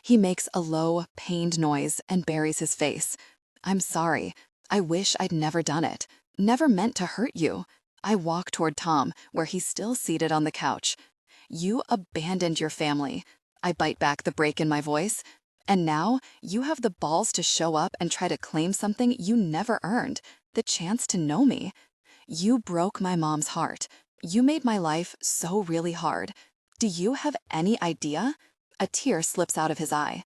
He makes a low, pained noise and buries his face. I'm sorry. I wish I'd never done it. Never meant to hurt you. I walk toward Tom, where he's still seated on the couch. You abandoned your family. I bite back the break in my voice. And now you have the balls to show up and try to claim something you never earned, the chance to know me. You broke my mom's heart. You made my life so really hard. Do you have any idea? A tear slips out of his eye.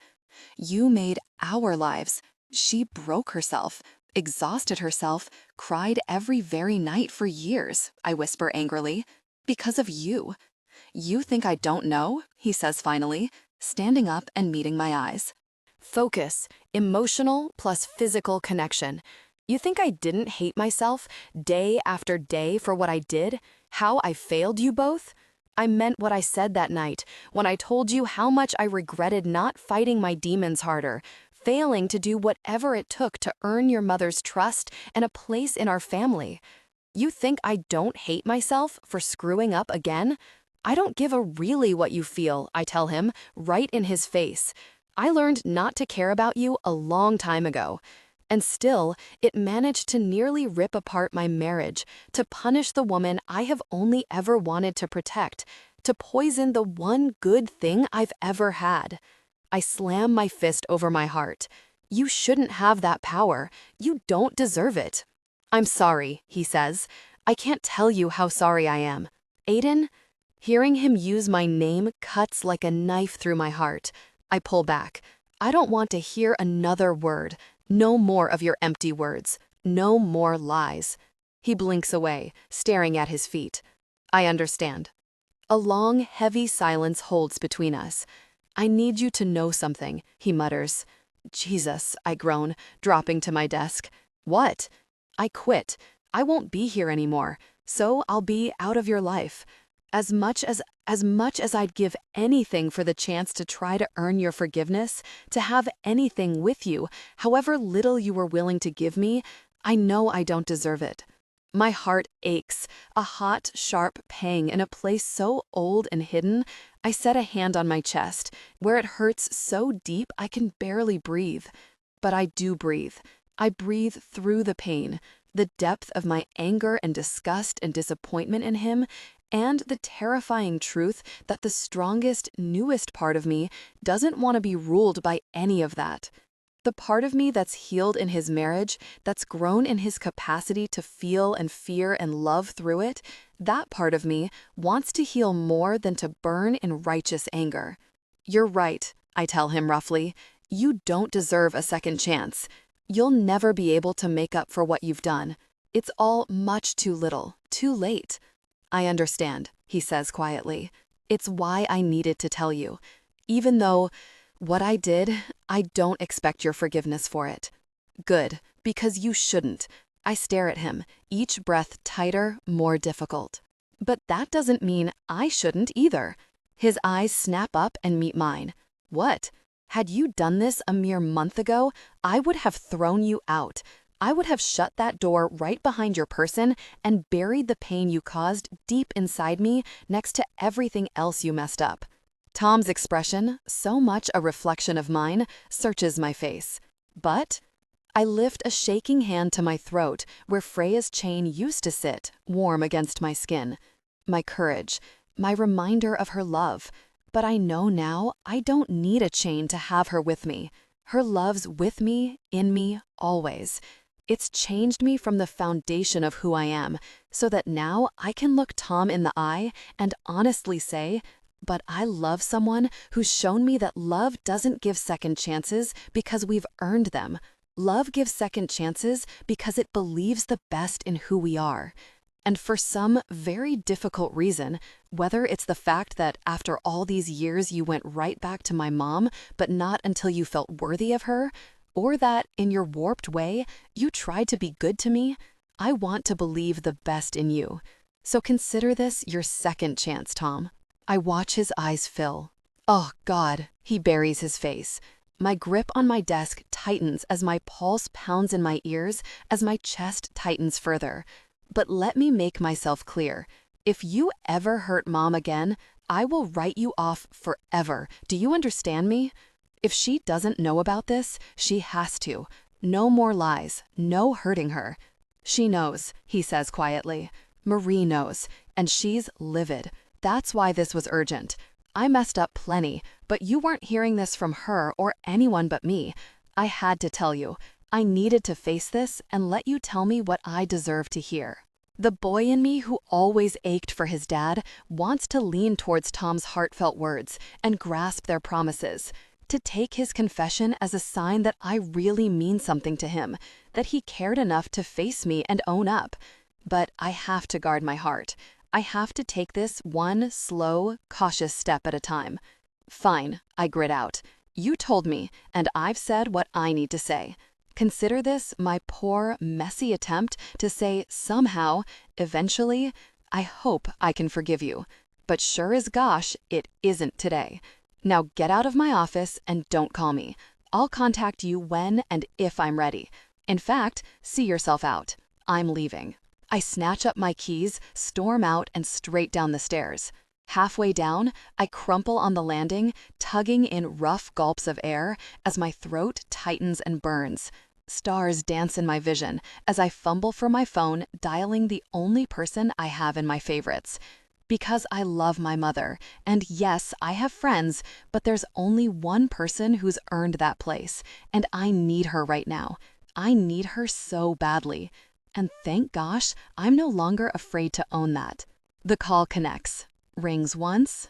You made our lives. She broke herself, exhausted herself, cried every very night for years, I whisper angrily. Because of you. You think I don't know? He says finally, standing up and meeting my eyes. Focus, emotional plus physical connection. You think I didn't hate myself day after day for what I did? How I failed you both? I meant what I said that night when I told you how much I regretted not fighting my demons harder, failing to do whatever it took to earn your mother's trust and a place in our family. You think I don't hate myself for screwing up again? I don't give a really what you feel, I tell him, right in his face. I learned not to care about you a long time ago. And still, it managed to nearly rip apart my marriage, to punish the woman I have only ever wanted to protect, to poison the one good thing I've ever had. I slam my fist over my heart. You shouldn't have that power. You don't deserve it. I'm sorry, he says. I can't tell you how sorry I am. Aiden? Hearing him use my name cuts like a knife through my heart. I pull back. I don't want to hear another word. No more of your empty words. No more lies. He blinks away, staring at his feet. I understand. A long, heavy silence holds between us. I need you to know something, he mutters. Jesus, I groan, dropping to my desk. What? I quit. I won't be here anymore, so I'll be out of your life. As much as I'd give anything for the chance to try to earn your forgiveness, to have anything with you, however little you were willing to give me, I know I don't deserve it. My heart aches, a hot, sharp pang in a place so old and hidden. I set a hand on my chest, where it hurts so deep I can barely breathe. But I do breathe. I breathe through the pain, the depth of my anger and disgust and disappointment in him, and the terrifying truth that the strongest, newest part of me doesn't want to be ruled by any of that. The part of me that's healed in his marriage, that's grown in his capacity to feel and fear and love through it, that part of me wants to heal more than to burn in righteous anger. You're right, I tell him roughly. You don't deserve a second chance. You'll never be able to make up for what you've done. It's all much too little, too late. I understand, he says quietly. It's why I needed to tell you. Even though what I did, I don't expect your forgiveness for it. Good, because you shouldn't. I stare at him, each breath tighter, more difficult. But that doesn't mean I shouldn't either. His eyes snap up and meet mine. What? Had you done this a mere month ago, I would have thrown you out. I would have shut that door right behind your person and buried the pain you caused deep inside me next to everything else you messed up. Tom's expression, so much a reflection of mine, searches my face. But I lift a shaking hand to my throat where Freya's chain used to sit, warm against my skin. My courage, my reminder of her love. But I know now I don't need a chain to have her with me. Her love's with me, in me, always. It's changed me from the foundation of who I am, so that now I can look Tom in the eye and honestly say, but I love someone who's shown me that love doesn't give second chances because we've earned them. Love gives second chances because it believes the best in who we are. And for some very difficult reason, whether it's the fact that after all these years you went right back to my mom, but not until you felt worthy of her, or that, in your warped way, you tried to be good to me, I want to believe the best in you. So consider this your second chance, Tom. I watch his eyes fill. Oh, God, He buries his face. My grip on my desk tightens as my pulse pounds in my ears, as my chest tightens further. But let me make myself clear. If you ever hurt Mom again, I will write you off forever. Do you understand me? If she doesn't know about this, she has to. No more lies. No hurting her. She knows, he says quietly. Marie knows, and she's livid. That's why this was urgent. I messed up plenty, but you weren't hearing this from her or anyone but me. I had to tell you. I needed to face this and let you tell me what I deserve to hear. The boy in me who always ached for his dad wants to lean towards Tom's heartfelt words and grasp their promises, to take his confession as a sign that I really mean something to him, that he cared enough to face me and own up. But I have to guard my heart. I have to take this one slow, cautious step at a time. Fine, I grit out. You told me, and I've said what I need to say. Consider this my poor, messy attempt to say somehow, eventually, I hope I can forgive you. But sure as gosh, it isn't today. Now get out of my office and don't call me. I'll contact you when and if I'm ready. In fact, see yourself out. I'm leaving. I snatch up my keys, storm out, and straight down the stairs. Halfway down, I crumple on the landing, tugging in rough gulps of air as my throat tightens and burns. Stars dance in my vision as I fumble for my phone, dialing the only person I have in my favorites. Because I love my mother, and yes, I have friends, but there's only one person who's earned that place, and I need her right now. I need her so badly. And thank gosh, I'm no longer afraid to own that. The call connects. Rings once,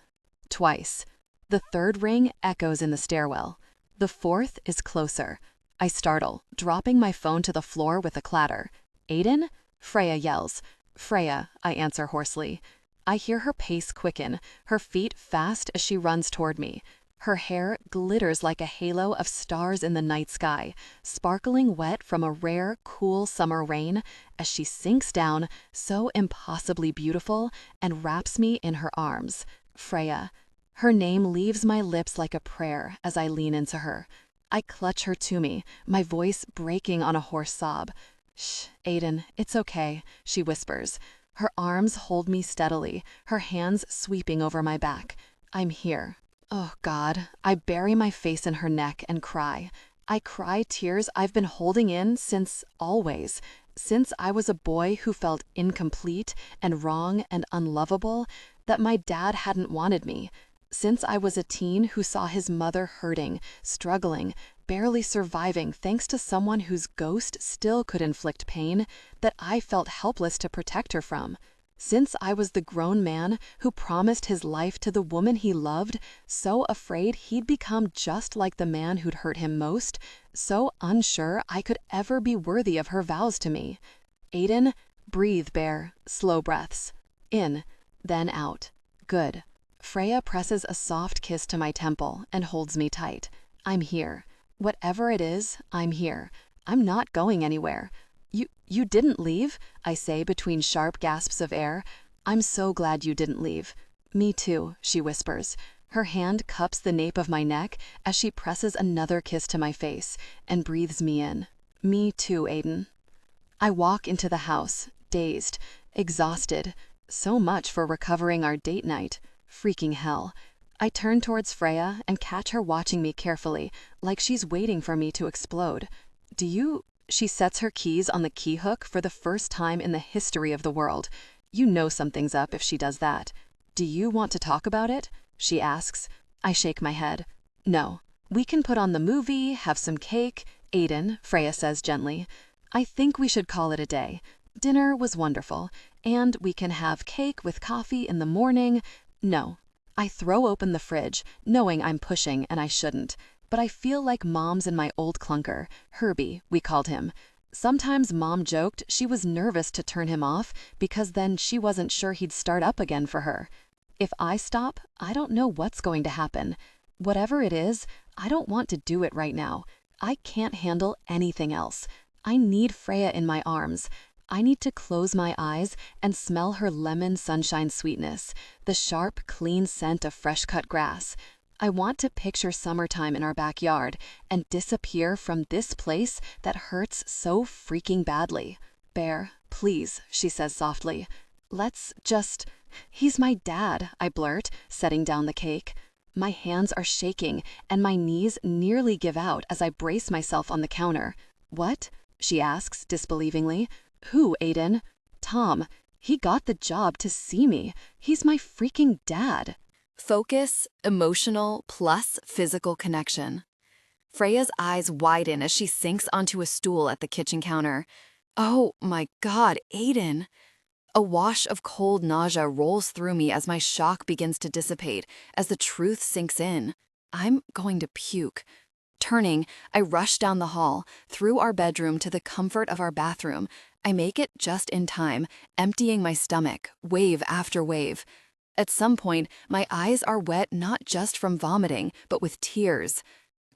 twice. The third ring echoes in the stairwell. The fourth is closer. I startle, dropping my phone to the floor with a clatter. Aiden? Freya yells. Freya, I answer hoarsely. I hear her pace quicken, her feet fast as she runs toward me. Her hair glitters like a halo of stars in the night sky, sparkling wet from a rare, cool summer rain, as she sinks down, so impossibly beautiful, and wraps me in her arms. Freya. Her name leaves my lips like a prayer as I lean into her. I clutch her to me, my voice breaking on a hoarse sob. Shh, Aiden, it's okay, she whispers. Her arms hold me steadily, her hands sweeping over my back. I'm here. Oh, God. I bury my face in her neck and cry. I cry tears I've been holding in since always. Since I was a boy who felt incomplete and wrong and unlovable, that my dad hadn't wanted me. Since I was a teen who saw his mother hurting, struggling, barely surviving thanks to someone whose ghost still could inflict pain that I felt helpless to protect her from. Since I was the grown man who promised his life to the woman he loved, so afraid he'd become just like the man who'd hurt him most, so unsure I could ever be worthy of her vows to me. Aiden, breathe, Bear. Slow breaths. In, then out. Good. Freya presses a soft kiss to my temple and holds me tight. I'm here. Whatever it is, I'm here. I'm not going anywhere. You didn't leave? I say between sharp gasps of air. I'm so glad you didn't leave. Me too, she whispers. Her hand cups the nape of my neck as she presses another kiss to my face and breathes me in. Me too, Aiden. I walk into the house, dazed, exhausted. So much for recovering our date night. Freaking hell. I turn towards Freya and catch her watching me carefully, like she's waiting for me to explode. She sets her keys on the key hook for the first time in the history of the world. You know something's up if she does that. Do you want to talk about it? She asks. I shake my head. No. We can put on the movie, have some cake. Aiden, Freya says gently. I think we should call it a day. Dinner was wonderful, and we can have cake with coffee in the morning. No. I throw open the fridge, knowing I'm pushing and I shouldn't. But I feel like Mom's in my old clunker, Herbie, we called him. Sometimes Mom joked she was nervous to turn him off because then she wasn't sure he'd start up again for her. If I stop, I don't know what's going to happen. Whatever it is, I don't want to do it right now. I can't handle anything else. I need Freya in my arms. I need to close my eyes and smell her lemon sunshine sweetness, the sharp, clean scent of fresh-cut grass. I want to picture summertime in our backyard and disappear from this place that hurts so freaking badly. Bear, please, she says softly. Let's just... He's my dad, I blurt, setting down the cake. My hands are shaking and my knees nearly give out as I brace myself on the counter. What? She asks disbelievingly. Who, Aiden? Tom. He got the job to see me. He's my freaking dad. Focus, emotional, plus physical connection. Freya's eyes widen as she sinks onto a stool at the kitchen counter. Oh my God, Aiden! A wash of cold nausea rolls through me as my shock begins to dissipate, as the truth sinks in. I'm going to puke. Turning, I rush down the hall, through our bedroom to the comfort of our bathroom. I make it just in time, emptying my stomach, wave after wave. At some point, my eyes are wet not just from vomiting, but with tears.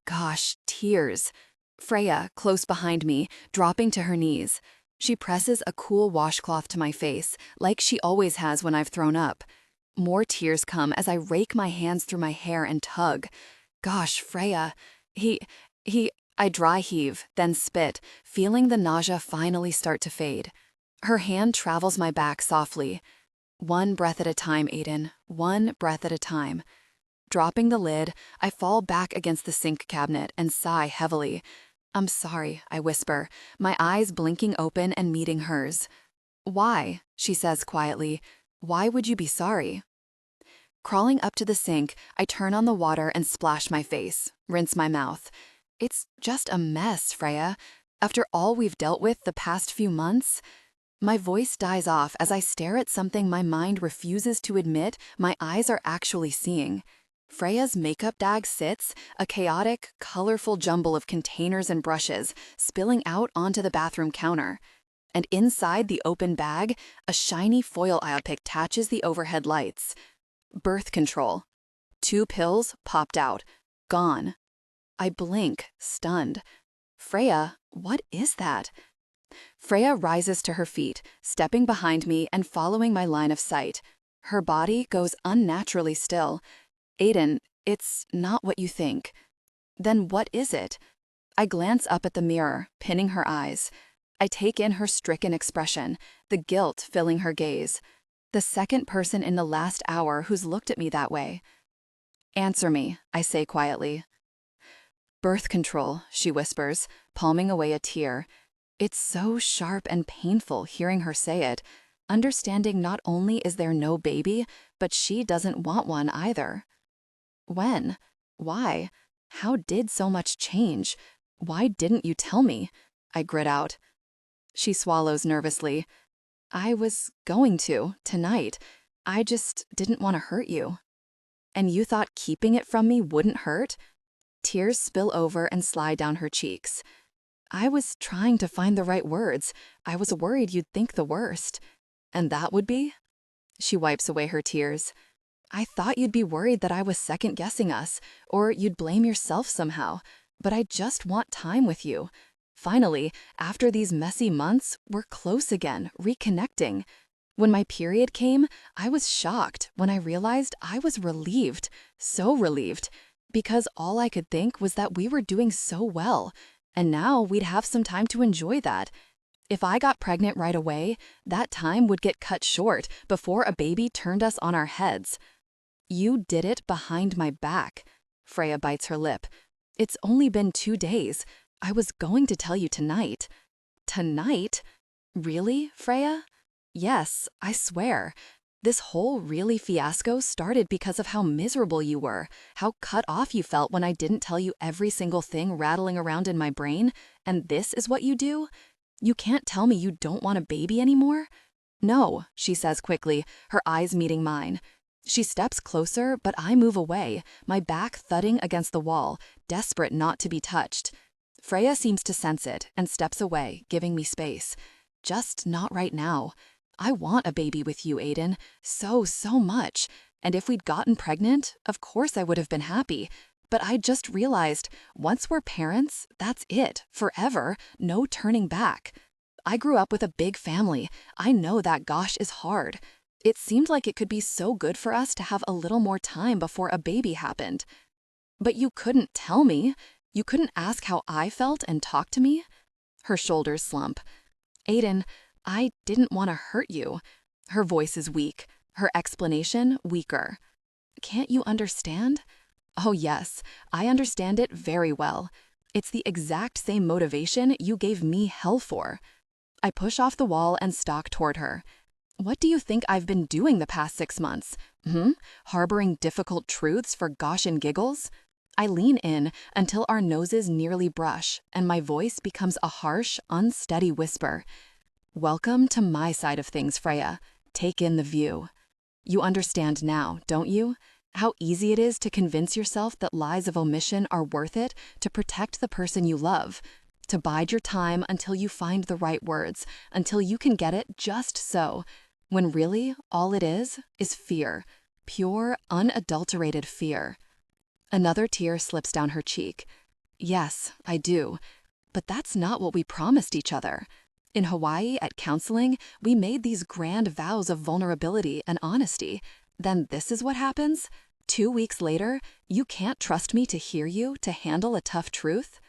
Gosh, tears. Freya, close behind me, dropping to her knees. She presses a cool washcloth to my face, like she always has when I've thrown up. More tears come as I rake my hands through my hair and tug. Gosh, Freya. I dry heave, then spit, feeling the nausea finally start to fade. Her hand travels my back softly. One breath at a time, Aiden. One breath at a time. Dropping the lid, I fall back against the sink cabinet and sigh heavily. I'm sorry, I whisper, my eyes blinking open and meeting hers. Why? She says quietly. Why would you be sorry? Crawling up to the sink, I turn on the water and splash my face, rinse my mouth. It's just a mess, Freya. After all we've dealt with the past few months... My voice dies off as I stare at something my mind refuses to admit my eyes are actually seeing. Freya's makeup bag sits, a chaotic, colorful jumble of containers and brushes, spilling out onto the bathroom counter. And inside the open bag, a shiny foil eye pick catches the overhead lights. Birth control. 2 pills popped out. Gone. I blink, stunned. Freya, what is that? Freya rises to her feet, stepping behind me and following my line of sight. Her body goes unnaturally still. Aiden, it's not what you think. Then what is it? I glance up at the mirror, pinning her eyes. I take in her stricken expression, the guilt filling her gaze. The second person in the last hour who's looked at me that way. Answer me, I say quietly. Birth control, she whispers, palming away a tear. It's so sharp and painful hearing her say it, understanding not only is there no baby, but she doesn't want one either. When? Why? How did so much change? Why didn't you tell me? I grit out. She swallows nervously. I was going to, tonight. I just didn't want to hurt you. And you thought keeping it from me wouldn't hurt? Tears spill over and slide down her cheeks. I was trying to find the right words. I was worried you'd think the worst. And that would be? She wipes away her tears. I thought you'd be worried that I was second-guessing us, or you'd blame yourself somehow. But I just want time with you. Finally, after these messy months, we're close again, reconnecting. When my period came, I was shocked when I realized I was relieved, so relieved, because all I could think was that we were doing so well. And now we'd have some time to enjoy that. If I got pregnant right away, that time would get cut short before a baby turned us on our heads. You did it behind my back. Freya bites her lip. It's only been 2 days. I was going to tell you tonight. Tonight? Really, Freya? Yes, I swear. This whole really fiasco started because of how miserable you were, how cut off you felt when I didn't tell you every single thing rattling around in my brain, and this is what you do? You can't tell me you don't want a baby anymore? No, she says quickly, her eyes meeting mine. She steps closer, but I move away, my back thudding against the wall, desperate not to be touched. Freya seems to sense it and steps away, giving me space. Just not right now. I want a baby with you, Aiden, so much. And if we'd gotten pregnant, of course I would have been happy. But I just realized, once we're parents, that's it, forever, no turning back. I grew up with a big family. I know that gosh is hard. It seemed like it could be so good for us to have a little more time before a baby happened. But you couldn't tell me. You couldn't ask how I felt and talk to me? Her shoulders slump. Aiden, I didn't want to hurt you. Her voice is weak, her explanation weaker. Can't you understand? Oh yes, I understand it very well. It's the exact same motivation you gave me hell for. I push off the wall and stalk toward her. What do you think I've been doing the past 6 months? Harboring difficult truths for gosh and giggles? I lean in until our noses nearly brush, and my voice becomes a harsh, unsteady whisper. Welcome to my side of things, Freya. Take in the view. You understand now, don't you? How easy it is to convince yourself that lies of omission are worth it to protect the person you love, to bide your time until you find the right words, until you can get it just so, when really all it is fear, pure, unadulterated fear. Another tear slips down her cheek. Yes, I do. But that's not what we promised each other. In Hawaii, at counseling, we made these grand vows of vulnerability and honesty. Then this is what happens? 2 weeks later, you can't trust me to hear you, to handle a tough truth?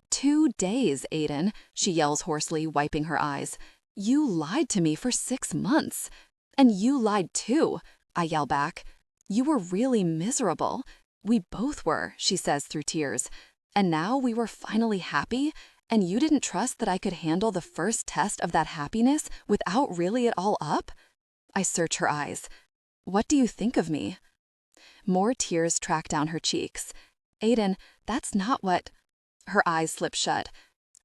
2 days, Aiden, she yells hoarsely, wiping her eyes. You lied to me for 6 months. And you lied too, I yell back. You were really miserable. We both were, she says through tears. And now we were finally happy, and you didn't trust that I could handle the first test of that happiness without really it all up? I search her eyes. What do you think of me? More tears track down her cheeks. Aiden, that's not what... Her eyes slip shut.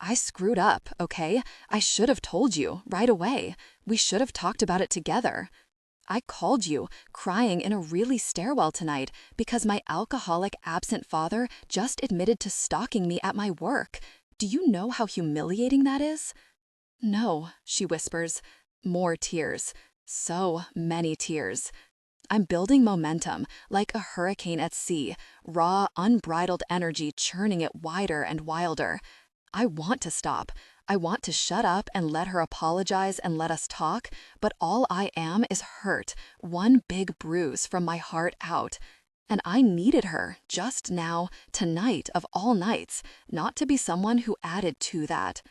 I screwed up, okay? I should have told you, right away. We should have talked about it together. I called you, crying in a really stairwell tonight, because my alcoholic absent father just admitted to stalking me at my work. Do you know how humiliating that is? No, she whispers. More tears. So many tears. I'm building momentum, like a hurricane at sea, raw, unbridled energy churning it wider and wilder. I want to stop. I want to shut up and let her apologize and let us talk, but all I am is hurt, one big bruise from my heart out. And I needed her, just now, tonight of all nights, not to be someone who added to that.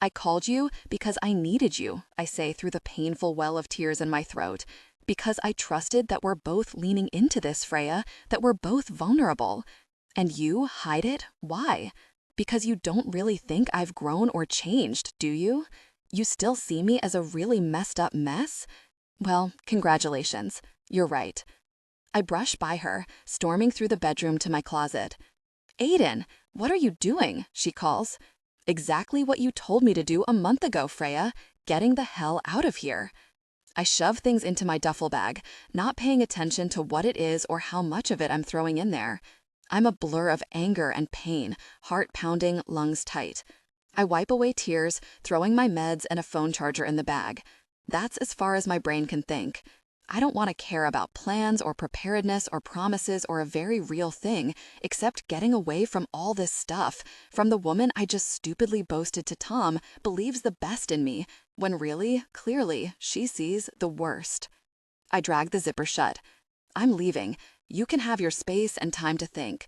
I called you because I needed you, I say through the painful well of tears in my throat. Because I trusted that we're both leaning into this, Freya, that we're both vulnerable. And you hide it? Why? Because you don't really think I've grown or changed, do you? You still see me as a really messed up mess? Well, congratulations. You're right. I brush by her, storming through the bedroom to my closet. Aiden, what are you doing? She calls. Exactly what you told me to do a month ago, Freya. Getting the hell out of here. I shove things into my duffel bag, not paying attention to what it is or how much of it I'm throwing in there. I'm a blur of anger and pain, heart pounding, lungs tight. I wipe away tears, throwing my meds and a phone charger in the bag. That's as far as my brain can think. I don't want to care about plans or preparedness or promises or a very real thing, except getting away from all this stuff, from the woman I just stupidly boasted to Tom believes the best in me, when really, clearly, she sees the worst. I drag the zipper shut. I'm leaving. You can have your space and time to think.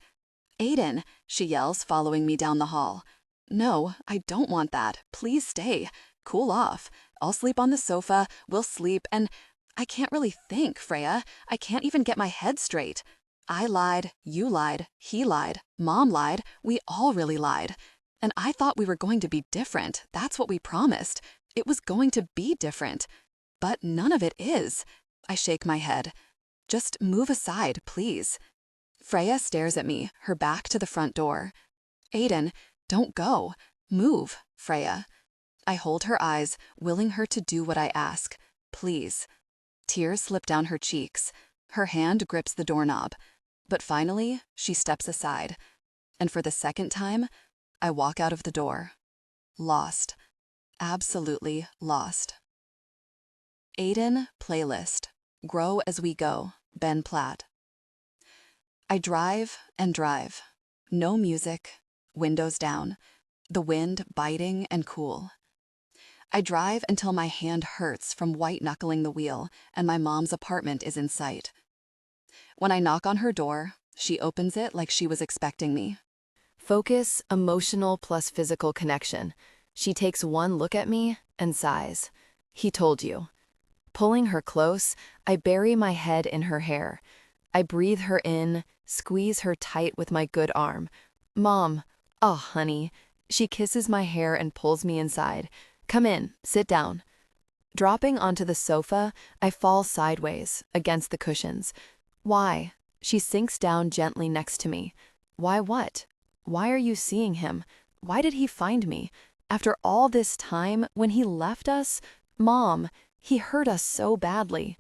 Aiden, she yells, following me down the hall. No, I don't want that. Please stay. Cool off. I'll sleep on the sofa, we'll sleep, and I can't really think, Freya. I can't even get my head straight. I lied, you lied, he lied, Mom lied, we all really lied. And I thought we were going to be different. That's what we promised. It was going to be different. But none of it is. I shake my head. Just move aside, please. Freya stares at me, her back to the front door. Aiden, don't go. Move, Freya. I hold her eyes, willing her to do what I ask. Please. Tears slip down her cheeks. Her hand grips the doorknob. But finally, she steps aside. And for the second time, I walk out of the door. Lost. Absolutely lost. Aiden playlist. Grow as we go. Ben Platt. I drive and drive. No music. Windows down. The wind biting and cool. I drive until my hand hurts from white-knuckling the wheel and my mom's apartment is in sight. When I knock on her door, She opens it like she was expecting me. Focus, emotional plus physical connection. She takes one look at me and sighs. He told you. Pulling her close, I bury my head in her hair. I breathe her in, squeeze her tight with my good arm. Mom, oh honey. She kisses my hair and pulls me inside. Come in, sit down. Dropping onto the sofa, I fall sideways, against the cushions. Why? She sinks down gently next to me. Why what? Why are you seeing him? Why did he find me? After all this time, when he left us? Mom, he hurt us so badly.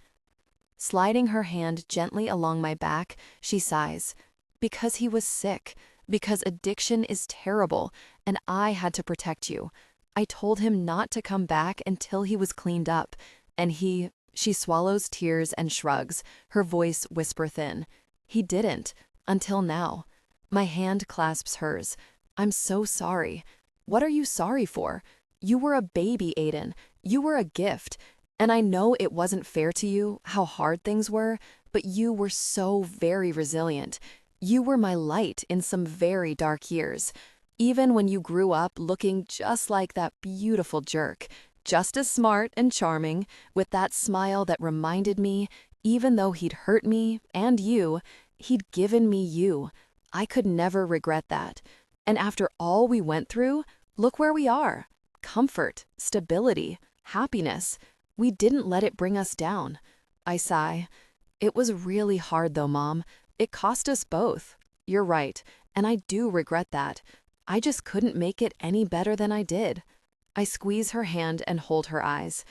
Sliding her hand gently along my back, she sighs. Because he was sick. Because addiction is terrible, and I had to protect you. I told him not to come back until he was cleaned up, and she swallows tears and shrugs, her voice whisper thin. He didn't, until now. My hand clasps hers. I'm so sorry. What are you sorry for? You were a baby, Aiden. You were a gift. And I know it wasn't fair to you, how hard things were, but you were so very resilient. You were my light in some very dark years. Even when you grew up looking just like that beautiful jerk, just as smart and charming, with that smile that reminded me, even though he'd hurt me and you, he'd given me you. I could never regret that. And after all we went through, look where we are. Comfort, stability, happiness. We didn't let it bring us down. I sigh. It was really hard though, Mom. It cost us both. You're right, and I do regret that. I just couldn't make it any better than I did. I squeeze her hand and hold her eyes.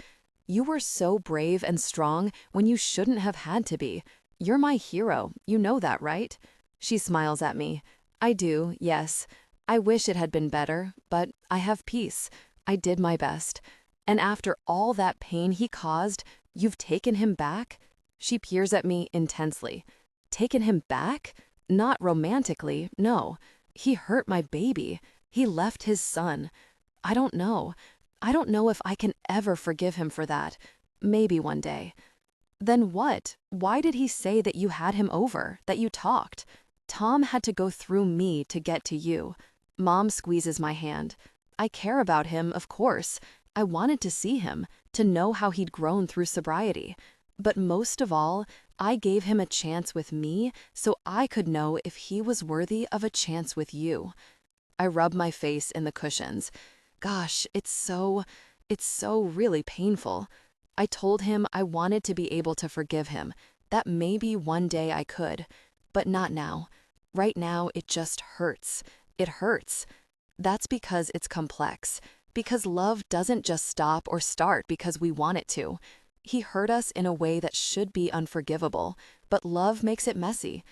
You were so brave and strong when you shouldn't have had to be. You're my hero, you know that, right? She smiles at me. I do, yes. I wish it had been better, but I have peace. I did my best. And after all that pain he caused, you've taken him back? She peers at me intensely. Taken him back? Not romantically, no. He hurt my baby. He left his son. I don't know. I don't know if I can ever forgive him for that. Maybe one day. Then what? Why did he say that you had him over, that you talked? Tom had to go through me to get to you. Mom squeezes my hand. I care about him, of course. I wanted to see him, to know how he'd grown through sobriety. But most of all, I gave him a chance with me so I could know if he was worthy of a chance with you. I rub my face in the cushions. Gosh, it's so really painful. I told him I wanted to be able to forgive him, that maybe one day I could, but not now. Right now, it just hurts. It hurts. That's because it's complex, because love doesn't just stop or start because we want it to. He hurt us in a way that should be unforgivable, but love makes it messy.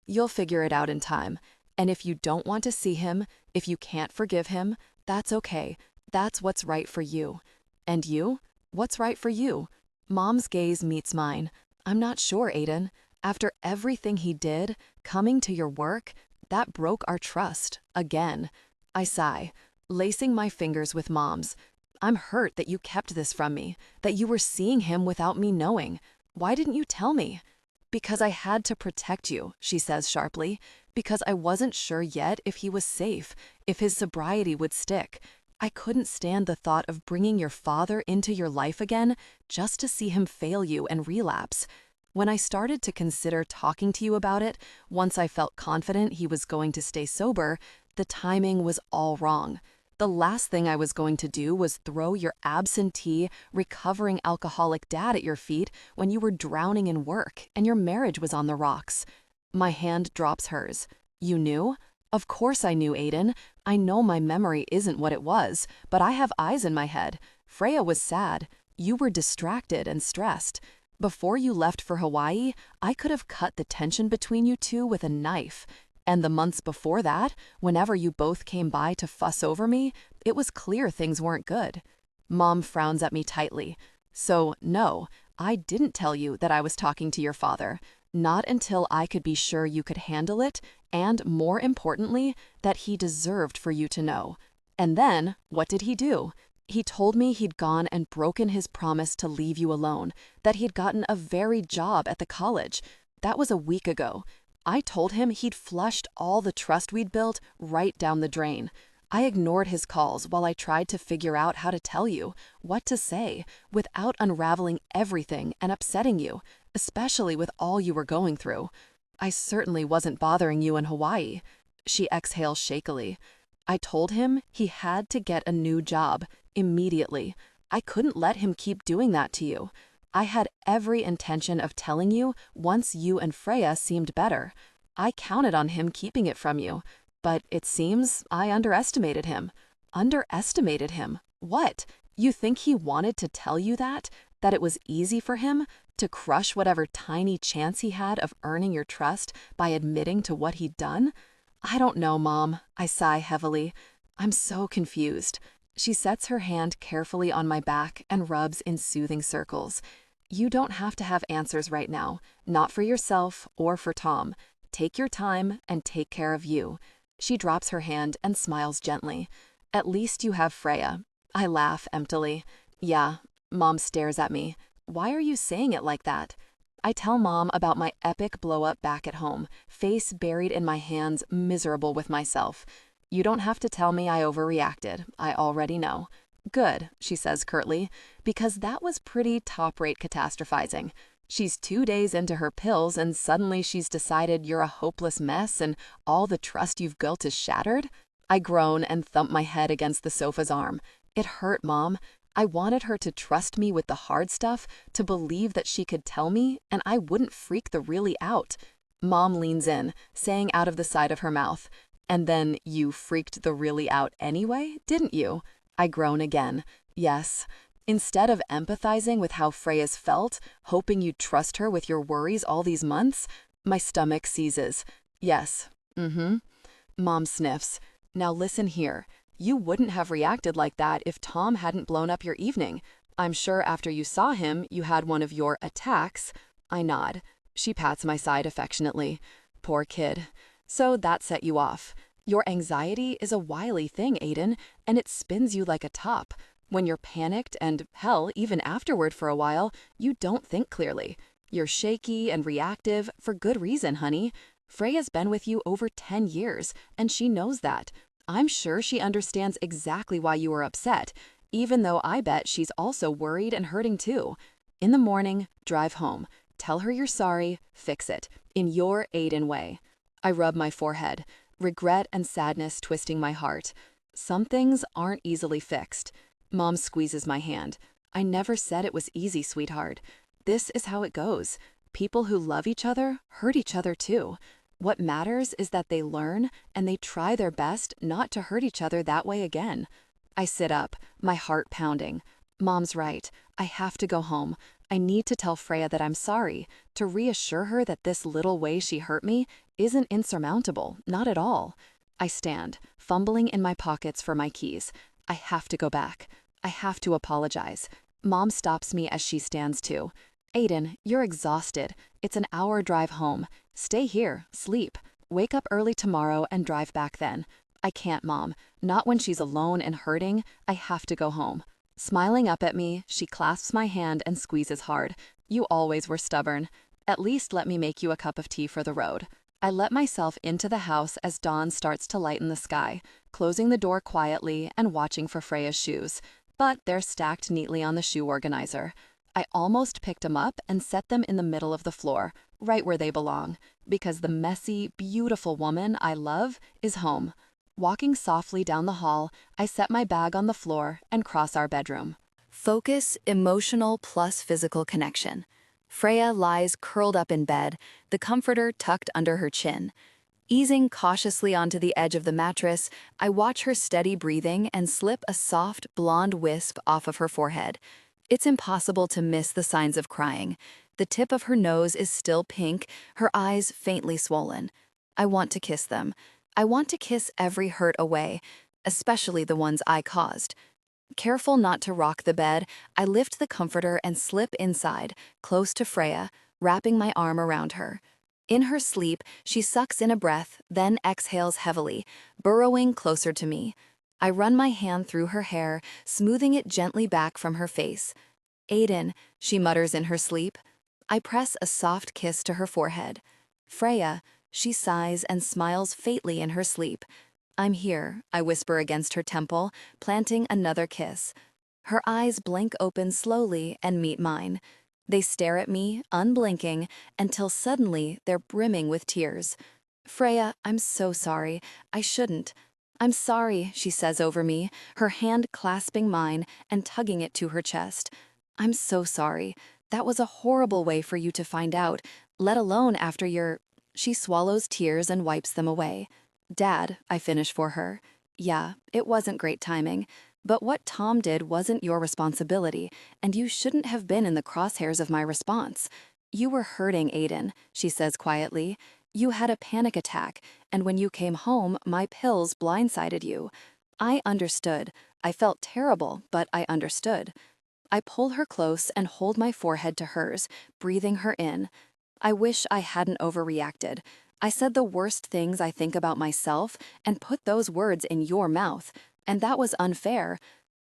You'll figure it out in time. And if you don't want to see him, if you can't forgive him, that's okay. That's what's right for you. And you? What's right for you? Mom's gaze meets mine. I'm not sure, Aiden. After everything he did, coming to your work, that broke our trust, again. I sigh, lacing my fingers with Mom's. I'm hurt that you kept this from me, that you were seeing him without me knowing. Why didn't you tell me? Because I had to protect you, she says sharply. Because I wasn't sure yet if he was safe, if his sobriety would stick. I couldn't stand the thought of bringing your father into your life again just to see him fail you and relapse. When I started to consider talking to you about it, once I felt confident he was going to stay sober, the timing was all wrong. The last thing I was going to do was throw your absentee, recovering alcoholic dad at your feet when you were drowning in work and your marriage was on the rocks. My hand drops hers. You knew? Of course I knew, Aiden. I know my memory isn't what it was, but I have eyes in my head. Freya was sad. You were distracted and stressed. Before you left for Hawaii, I could have cut the tension between you two with a knife. And the months before that, whenever you both came by to fuss over me, it was clear things weren't good. Mom frowns at me tightly. So, no, I didn't tell you that I was talking to your father. Not until I could be sure you could handle it, and more importantly, that he deserved for you to know. And then, what did he do? He told me he'd gone and broken his promise to leave you alone, that he'd gotten a varied job at the college. That was a week ago. I told him he'd flushed all the trust we'd built right down the drain. I ignored his calls while I tried to figure out how to tell you, what to say, without unraveling everything and upsetting you, especially with all you were going through. I certainly wasn't bothering you in Hawaii. She exhaled shakily. I told him he had to get a new job, immediately. I couldn't let him keep doing that to you. I had every intention of telling you once you and Freya seemed better. I counted on him keeping it from you, but it seems I underestimated him. Underestimated him? What? You think he wanted to tell you that? That it was easy for him to crush whatever tiny chance he had of earning your trust by admitting to what he'd done? I don't know, Mom. I sigh heavily. I'm so confused. She sets her hand carefully on my back and rubs in soothing circles. You don't have to have answers right now, not for yourself or for Tom. Take your time and take care of you. She drops her hand and smiles gently. At least you have Freya. I laugh emptily. Yeah. Mom stares at me. Why are you saying it like that? I tell Mom about my epic blow-up back at home, face buried in my hands, miserable with myself. You don't have to tell me I overreacted. I already know. Good, she says curtly, because that was pretty top-rate catastrophizing. She's 2 days into her pills and suddenly she's decided you're a hopeless mess and all the trust you've built is shattered? I groan and thump my head against the sofa's arm. It hurt, Mom. I wanted her to trust me with the hard stuff, to believe that she could tell me, and I wouldn't freak the really out. Mom leans in, saying out of the side of her mouth, "And then you freaked the really out anyway, didn't you?" I groan again. Yes. Instead of empathizing with how Freya's felt, hoping you'd trust her with your worries all these months, my stomach seizes. Yes. Mom sniffs. Now listen here. You wouldn't have reacted like that if Tom hadn't blown up your evening. I'm sure after you saw him, you had one of your attacks. I nod. She pats my side affectionately. Poor kid. So that set you off. Your anxiety is a wily thing, Aiden, and it spins you like a top. When you're panicked and, hell, even afterward for a while, you don't think clearly. You're shaky and reactive for good reason, honey. Freya's been with you over 10 years, and she knows that. I'm sure she understands exactly why you were upset, even though I bet she's also worried and hurting too. In the morning, drive home. Tell her you're sorry, fix it, in your Aiden way. I rub my forehead, regret and sadness twisting my heart. Some things aren't easily fixed. Mom squeezes my hand. I never said it was easy, sweetheart. This is how it goes. People who love each other hurt each other too. What matters is that they learn and they try their best not to hurt each other that way again. I sit up, my heart pounding. Mom's right. I have to go home. I need to tell Freya that I'm sorry, to reassure her that this little way she hurt me isn't insurmountable, not at all. I stand, fumbling in my pockets for my keys. I have to go back. I have to apologize. Mom stops me as she stands too. Aiden, you're exhausted. It's an hour drive home. Stay here, sleep. Wake up early tomorrow and drive back then. I can't, Mom. Not when she's alone and hurting. I have to go home. Smiling up at me, she clasps my hand and squeezes hard. You always were stubborn. At least let me make you a cup of tea for the road. I let myself into the house as dawn starts to lighten the sky, closing the door quietly and watching for Freya's shoes. But they're stacked neatly on the shoe organizer. I almost picked them up and set them in the middle of the floor, right where they belong, because the messy, beautiful woman I love is home. Walking softly down the hall, I set my bag on the floor and cross our bedroom. Focus, emotional plus physical connection. Freya lies curled up in bed, the comforter tucked under her chin. Easing cautiously onto the edge of the mattress, I watch her steady breathing and slip a soft, blonde wisp off of her forehead. It's impossible to miss the signs of crying. The tip of her nose is still pink, her eyes faintly swollen. I want to kiss them. I want to kiss every hurt away, especially the ones I caused. Careful not to rock the bed, I lift the comforter and slip inside, close to Freya, wrapping my arm around her. In her sleep, she sucks in a breath, then exhales heavily, burrowing closer to me. I run my hand through her hair, smoothing it gently back from her face. Aiden, she mutters in her sleep. I press a soft kiss to her forehead. Freya, She sighs and smiles faintly in her sleep. I'm here, I whisper against her temple, planting another kiss. Her eyes blink open slowly and meet mine. They stare at me, unblinking, until suddenly they're brimming with tears. Freya, I'm so sorry. I shouldn't. I'm sorry, she says over me, her hand clasping mine and tugging it to her chest. I'm so sorry. That was a horrible way for you to find out, let alone after your... She swallows tears and wipes them away. Dad, I finish for her. Yeah, it wasn't great timing. But what Tom did wasn't your responsibility, and you shouldn't have been in the crosshairs of my response. You were hurting, Aiden, she says quietly. You had a panic attack, and when you came home, my pills blindsided you. I understood. I felt terrible, but I understood. I pull her close and hold my forehead to hers, breathing her in. I wish I hadn't overreacted. I said the worst things I think about myself and put those words in your mouth, and that was unfair.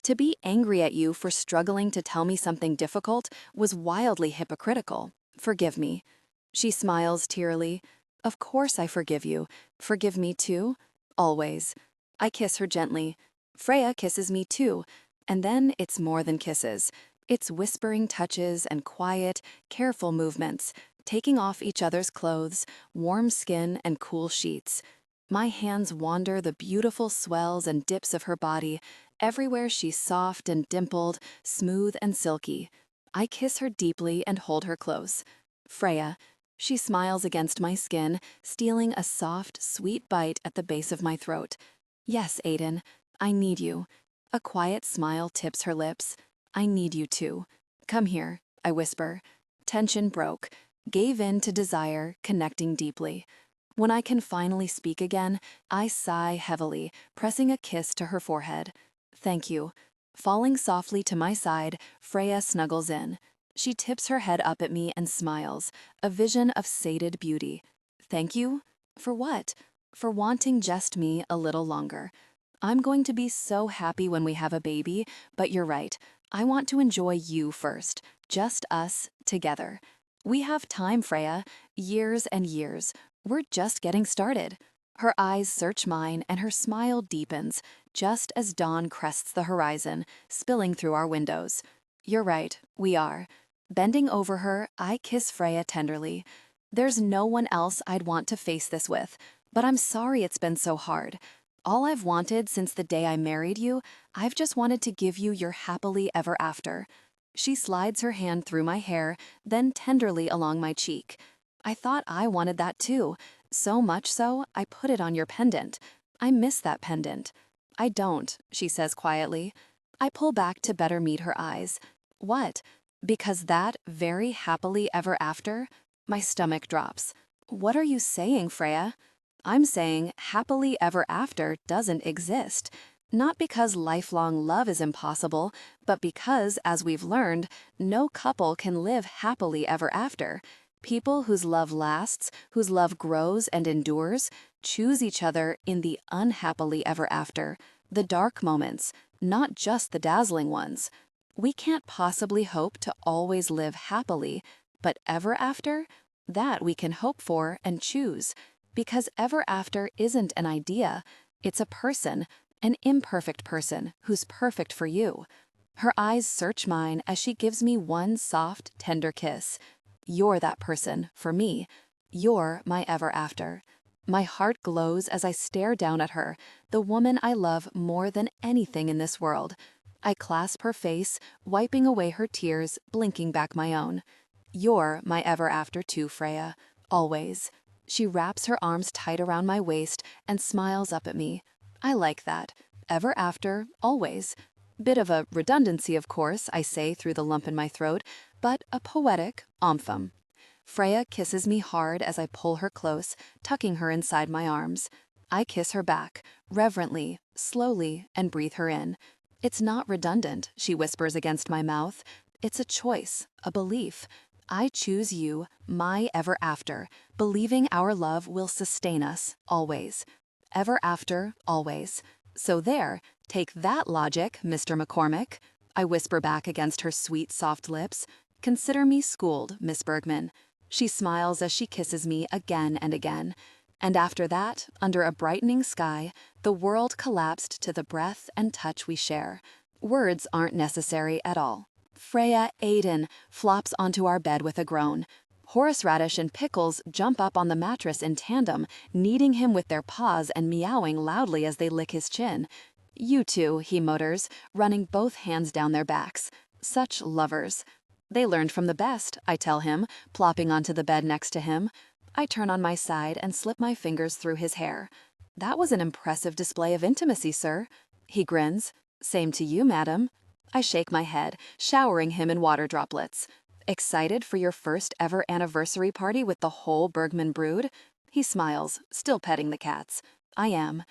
To be angry at you for struggling to tell me something difficult was wildly hypocritical. Forgive me. She smiles tearily. Of course I forgive you. Forgive me too? Always. I kiss her gently. Freya kisses me too. And then it's more than kisses. It's whispering touches and quiet, careful movements, taking off each other's clothes, warm skin and cool sheets. My hands wander the beautiful swells and dips of her body, everywhere she's soft and dimpled, smooth and silky. I kiss her deeply and hold her close. Freya. She smiles against my skin, stealing a soft, sweet bite at the base of my throat. Yes, Aiden, I need you. A quiet smile tips her lips. I need you too. Come here, I whisper. Tension broke, gave in to desire, connecting deeply. When I can finally speak again, I sigh heavily, pressing a kiss to her forehead. Thank you. Falling softly to my side, Freya snuggles in. She tips her head up at me and smiles, a vision of sated beauty. Thank you? For what? For wanting just me a little longer. I'm going to be so happy when we have a baby, but you're right. I want to enjoy you first, just us, together. We have time, Freya, years and years. We're just getting started. Her eyes search mine and her smile deepens, just as dawn crests the horizon, spilling through our windows. You're right, we are. Bending over her, I kiss Freya tenderly. There's no one else I'd want to face this with, but I'm sorry it's been so hard. All I've wanted since the day I married you, I've just wanted to give you your happily ever after. She slides her hand through my hair, then tenderly along my cheek. I thought I wanted that too, so much so I put it on your pendant. I miss that pendant. I don't, she says quietly. I pull back to better meet her eyes. What? Because that very happily ever after? My stomach drops. What are you saying, Freya? I'm saying happily ever after doesn't exist. Not because lifelong love is impossible, but because, as we've learned, no couple can live happily ever after. People whose love lasts, whose love grows and endures, choose each other in the unhappily ever after, the dark moments, not just the dazzling ones. We can't possibly hope to always live happily, but ever after? That we can hope for and choose. Because ever after isn't an idea, it's a person, an imperfect person who's perfect for you. Her eyes search mine as she gives me one soft, tender kiss. You're that person, for me. You're my ever after. My heart glows as I stare down at her, the woman I love more than anything in this world. I clasp her face, wiping away her tears, blinking back my own. You're my ever after too, Freya. Always. She wraps her arms tight around my waist and smiles up at me. I like that. Ever after, always. Bit of a redundancy, of course, I say through the lump in my throat, but a poetic ompham. Freya kisses me hard as I pull her close, tucking her inside my arms. I kiss her back, reverently, slowly, and breathe her in. It's not redundant, she whispers against my mouth. It's a choice, a belief. I choose you, my ever after, believing our love will sustain us, always. Ever after, always. So there, take that logic, Mr. McCormick. I whisper back against her sweet, soft lips. Consider me schooled, Miss Bergman. She smiles as she kisses me again and again. And after that, under a brightening sky, the world collapsed to the breath and touch we share. Words aren't necessary at all. Freya, Aiden, flops onto our bed with a groan. Horseradish and Pickles jump up on the mattress in tandem, kneading him with their paws and meowing loudly as they lick his chin. You two, he mutters, running both hands down their backs. Such lovers. They learned from the best, I tell him, plopping onto the bed next to him. I turn on my side and slip my fingers through his hair. That was an impressive display of intimacy, sir. He grins. Same to you, madam. I shake my head, showering him in water droplets. Excited for your first ever anniversary party with the whole Bergman brood? He smiles, still petting the cats. I am.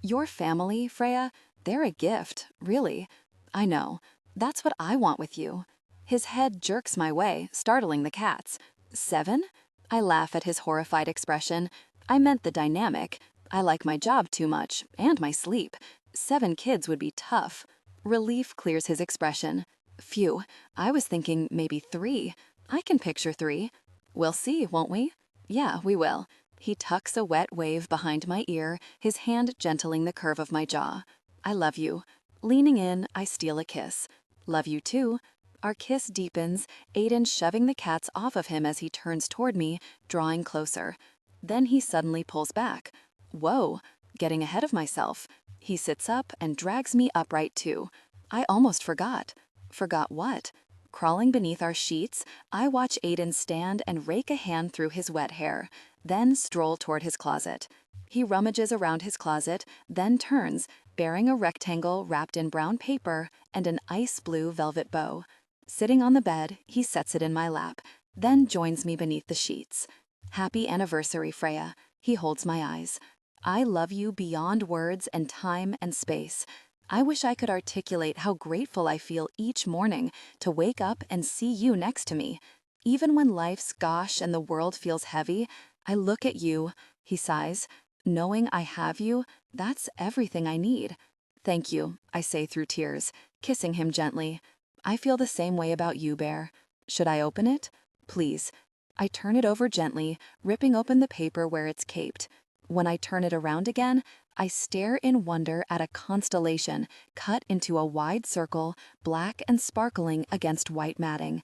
Your family, Freya, they're a gift, really. I know. That's what I want with you. His head jerks my way, startling the cats. 7? I laugh at his horrified expression. I meant the dynamic. I like my job too much, and my sleep. 7 kids would be tough. Relief clears his expression. Phew, I was thinking maybe 3. I can picture 3. We'll see, won't we? Yeah, we will. He tucks a wet wave behind my ear, his hand gentling the curve of my jaw. I love you. Leaning in, I steal a kiss. Love you too. Our kiss deepens, Aiden shoving the cats off of him as he turns toward me, drawing closer. Then he suddenly pulls back. Whoa, getting ahead of myself. He sits up and drags me upright too. I almost forgot. Forgot what? Crawling beneath our sheets, I watch Aiden stand and rake a hand through his wet hair, then stroll toward his closet. He rummages around his closet, then turns, bearing a rectangle wrapped in brown paper and an ice blue velvet bow. Sitting on the bed, he sets it in my lap, then joins me beneath the sheets. Happy anniversary, Freya. He holds my eyes. I love you beyond words and time and space. I wish I could articulate how grateful I feel each morning to wake up and see you next to me. Even when life's gosh and the world feels heavy, I look at you, he sighs. Knowing I have you, that's everything I need. Thank you, I say through tears, kissing him gently. I feel the same way about you, Bear. Should I open it? Please. I turn it over gently, ripping open the paper where it's caped. When I turn it around again, I stare in wonder at a constellation cut into a wide circle, black and sparkling against white matting.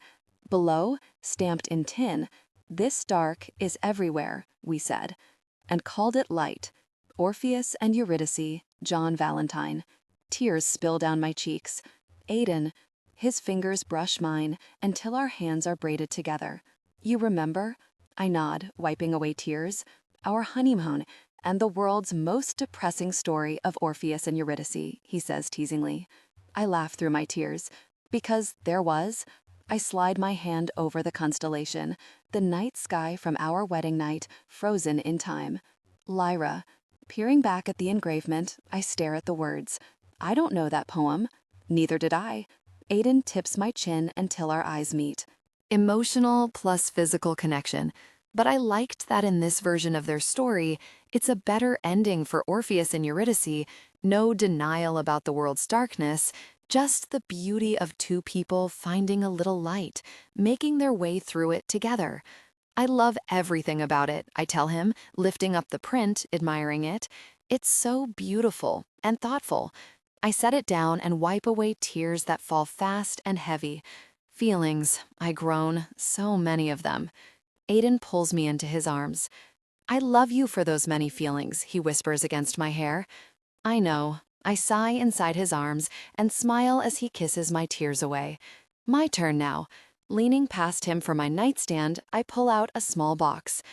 Below, stamped in tin, "This dark is everywhere," we said, and called it light. Orpheus and Eurydice, John Valentine. Tears spill down my cheeks. Aiden. His fingers brush mine until our hands are braided together. You remember? I nod, wiping away tears. Our honeymoon, and the world's most depressing story of Orpheus and Eurydice, he says teasingly. I laugh through my tears. Because there was. I slide my hand over the constellation, the night sky from our wedding night, frozen in time. Lyra. Peering back at the engravement, I stare at the words. I don't know that poem. Neither did I. Aiden tips my chin until our eyes meet. Emotional plus physical connection. But I liked that in this version of their story, it's a better ending for Orpheus and Eurydice, no denial about the world's darkness, just the beauty of 2 people finding a little light, making their way through it together. I love everything about it, I tell him, lifting up the print, admiring it. It's so beautiful and thoughtful. I set it down and wipe away tears that fall fast and heavy. Feelings, I groan, so many of them. Aiden pulls me into his arms. I love you for those many feelings, he whispers against my hair. I know. I sigh inside his arms and smile as he kisses my tears away. My turn now. Leaning past him for my nightstand, I pull out a small box.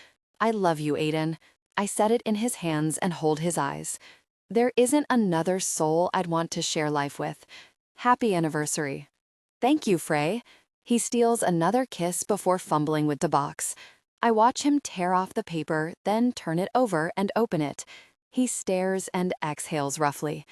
I love you, Aiden. I set it in his hands and hold his eyes. There isn't another soul I'd want to share life with. Happy anniversary. Thank you, Frey. He steals another kiss before fumbling with the box. I watch him tear off the paper, then turn it over and open it. He stares and exhales roughly.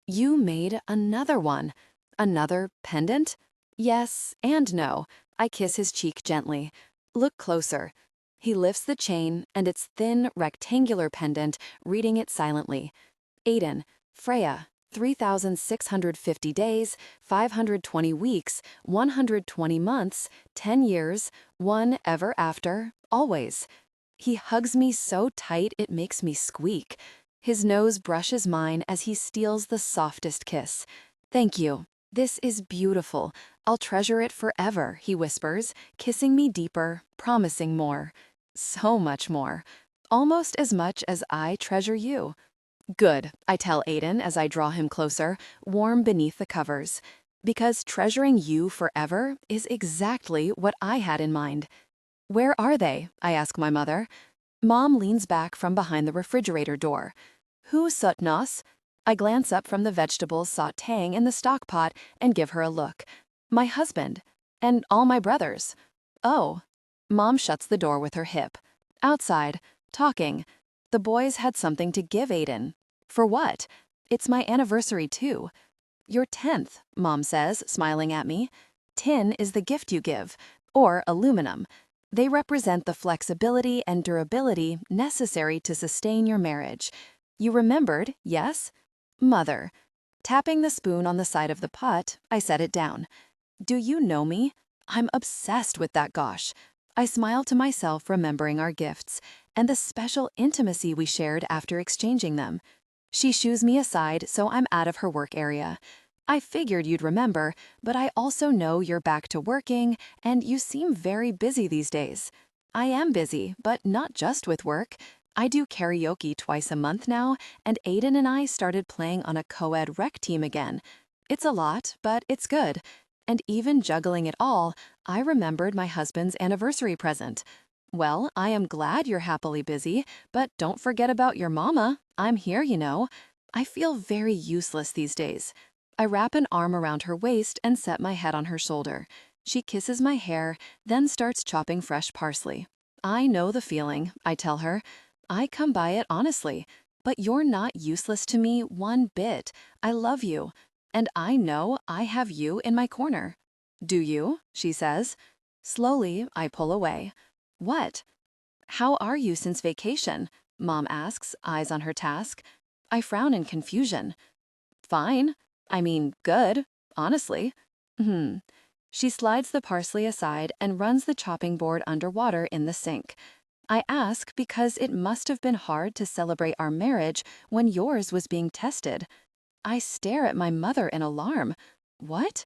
You made another one. Another pendant? Yes and no. I kiss his cheek gently. Look closer. He lifts the chain and its thin, rectangular pendant, reading it silently. Aiden, Freya, 3,650 days, 520 weeks, 120 months, 10 years, one ever after, always. He hugs me so tight it makes me squeak. His nose brushes mine as he steals the softest kiss. Thank you. This is beautiful. I'll treasure it forever, he whispers, kissing me deeper, promising more. So much more. Almost as much as I treasure you. Good, I tell Aiden as I draw him closer, warm beneath the covers. Because treasuring you forever is exactly what I had in mind. Where are they? I ask my mother. Mom leans back from behind the refrigerator door. Who sut nos? I glance up from the vegetables sautéing in the stock pot and give her a look. My husband. And all my brothers. Oh. Mom shuts the door with her hip. Outside, talking. The boys had something to give Aiden. For what? It's my anniversary too. Your 10th, Mom says, smiling at me. Tin is the gift you give, or aluminum. They represent the flexibility and durability necessary to sustain your marriage. You remembered, yes? Mother. Tapping the spoon on the side of the pot, I set it down. Do you know me? I'm obsessed with that gosh. I smile to myself, remembering our gifts, and the special intimacy we shared after exchanging them. She shoos me aside so I'm out of her work area. I figured you'd remember, but I also know you're back to working, and you seem very busy these days. I am busy, but not just with work. I do karaoke twice a month now, and Aiden and I started playing on a co-ed rec team again. It's a lot, but it's good. And even juggling it all, I remembered my husband's anniversary present. Well, I am glad you're happily busy, but don't forget about your mama. I'm here, you know. I feel very useless these days. I wrap an arm around her waist and set my head on her shoulder. She kisses my hair, then starts chopping fresh parsley. I know the feeling, I tell her. I come by it honestly. But you're not useless to me one bit. I love you. And I know I have you in my corner. Do you? She says. Slowly, I pull away. What? How are you since vacation? Mom asks, eyes on her task. I frown in confusion. Fine. I mean, good, honestly. She slides the parsley aside and runs the chopping board underwater in the sink. I ask because it must have been hard to celebrate our marriage when yours was being tested. I stare at my mother in alarm. What?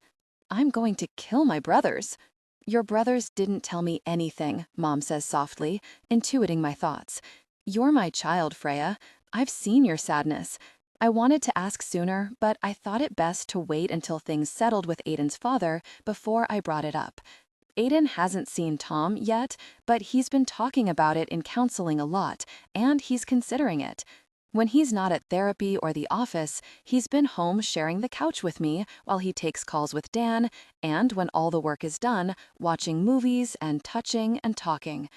I'm going to kill my brothers. Your brothers didn't tell me anything, Mom says softly, intuiting my thoughts. You're my child, Freya. I've seen your sadness. I wanted to ask sooner, but I thought it best to wait until things settled with Aiden's father before I brought it up. Aiden hasn't seen Tom yet, but he's been talking about it in counseling a lot, and he's considering it. When he's not at therapy or the office, he's been home sharing the couch with me while he takes calls with Dan, and when all the work is done, watching movies and touching and talking.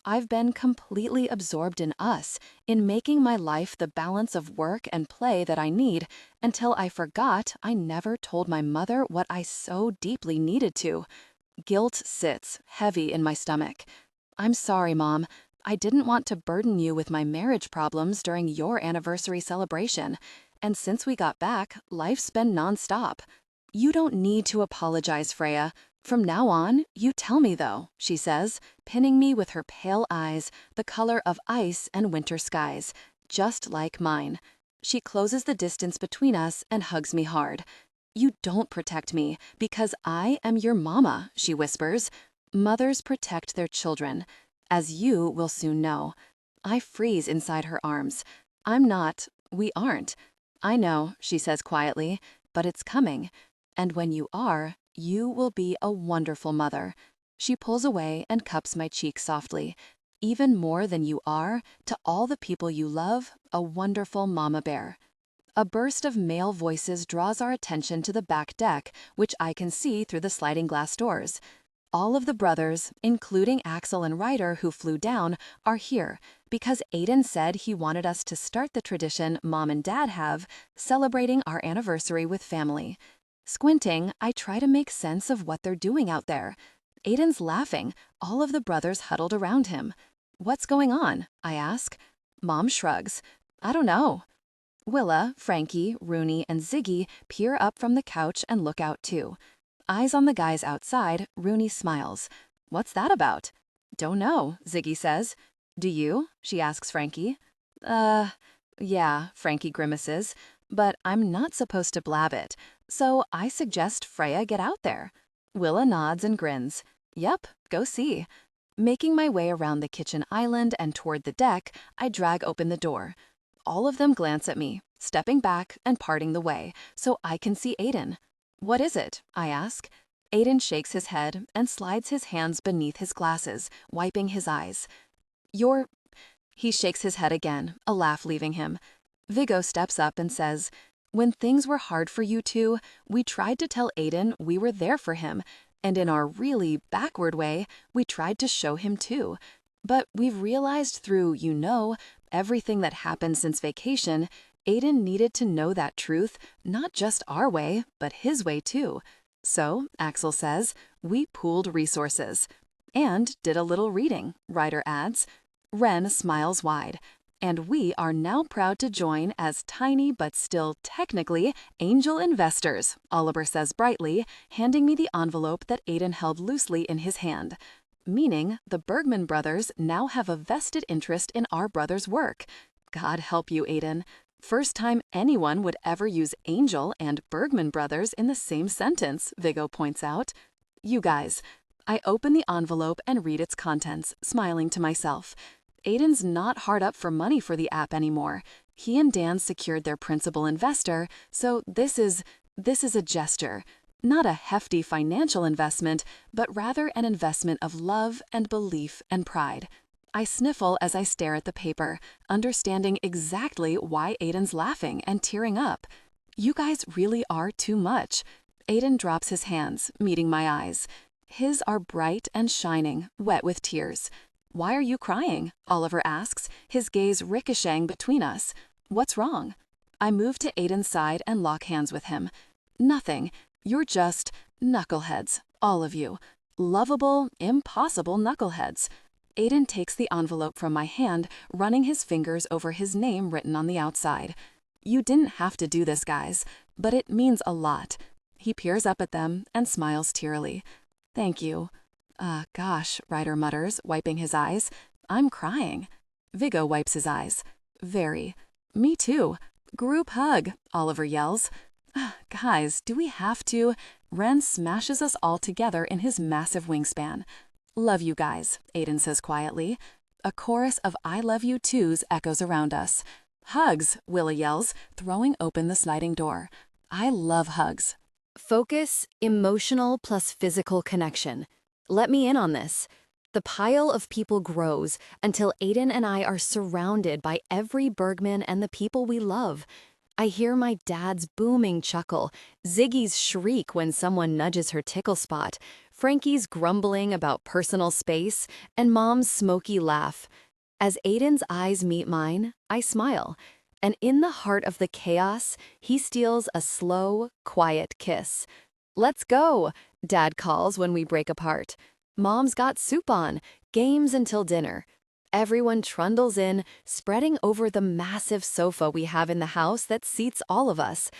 I've been completely absorbed in us, in making my life the balance of work and play that I need, until I forgot I never told my mother what I so deeply needed to. Guilt sits heavy in my stomach. I'm sorry, Mom. I didn't want to burden you with my marriage problems during your anniversary celebration. And since we got back, life's been nonstop. You don't need to apologize, Freya. From now on, you tell me though, she says, pinning me with her pale eyes, the color of ice and winter skies, just like mine. She closes the distance between us and hugs me hard. You don't protect me because I am your mama, she whispers. Mothers protect their children, as you will soon know. I freeze inside her arms. We aren't. I know, she says quietly, but it's coming. And when you are, you will be a wonderful mother. She pulls away and cups my cheek softly. Even more than you are, to all the people you love, a wonderful mama bear. A burst of male voices draws our attention to the back deck, which I can see through the sliding glass doors. All of the brothers, including Axel and Ryder who flew down, are here because Aiden said he wanted us to start the tradition Mom and Dad have, celebrating our anniversary with family. Squinting, I try to make sense of what they're doing out there. Aiden's laughing, all of the brothers huddled around him. What's going on? I ask. Mom shrugs. I don't know. Willa, Frankie, Rooney, and Ziggy peer up from the couch and look out too. Eyes on the guys outside, Rooney smiles. What's that about? Don't know, Ziggy says. Do you? She asks Frankie. Yeah, Frankie grimaces, but I'm not supposed to blab it, so I suggest Freya get out there. Willa nods and grins. Yep, go see. Making my way around the kitchen island and toward the deck, I drag open the door. All of them glance at me, stepping back and parting the way, so I can see Aiden. What is it? I ask. Aiden shakes his head and slides his hands beneath his glasses, wiping his eyes. He shakes his head again, a laugh leaving him. Viggo steps up and says, when things were hard for you two, we tried to tell Aiden we were there for him, and in our really backward way, we tried to show him too. But we've realized through, everything that happened since vacation, Aiden needed to know that truth, not just our way, but his way too. So, Axel says, we pooled resources. And did a little reading, Ryder adds. Ren smiles wide. And we are now proud to join as tiny but still technically angel investors, Oliver says brightly, handing me the envelope that Aiden held loosely in his hand. Meaning the Bergman brothers now have a vested interest in our brother's work. God help you, Aiden. First time anyone would ever use Angel and Bergman brothers in the same sentence, Viggo points out. You guys. I open the envelope and read its contents, smiling to myself. Aiden's not hard up for money for the app anymore. He and Dan secured their principal investor, so this is a gesture. Not a hefty financial investment, but rather an investment of love and belief and pride. I sniffle as I stare at the paper, understanding exactly why Aiden's laughing and tearing up. You guys really are too much. Aiden drops his hands, meeting my eyes. His are bright and shining, wet with tears. Why are you crying? Oliver asks, his gaze ricocheting between us. What's wrong? I move to Aiden's side and lock hands with him. Nothing. You're just knuckleheads, all of you. Lovable, impossible knuckleheads. Aiden takes the envelope from my hand, running his fingers over his name written on the outside. You didn't have to do this, guys, but it means a lot. He peers up at them and smiles tearily. Thank you. Gosh, Ryder mutters, wiping his eyes. I'm crying. Viggo wipes his eyes. Very. Me too. Group hug, Oliver yells. Guys, do we have to? Ren smashes us all together in his massive wingspan. Love you guys, Aiden says quietly. A chorus of I love you twos echoes around us. Hugs, Willa yells, throwing open the sliding door. I love hugs. Focus, emotional plus physical connection. Let me in on this. The pile of people grows until Aiden and I are surrounded by every Bergman and the people we love. I hear my dad's booming chuckle, Ziggy's shriek when someone nudges her tickle spot, Frankie's grumbling about personal space, and Mom's smoky laugh. As Aiden's eyes meet mine, I smile. And in the heart of the chaos, he steals a slow, quiet kiss. Let's go, Dad calls when we break apart. Mom's got soup on, games until dinner. Everyone trundles in, spreading over the massive sofa we have in the house that seats all of us.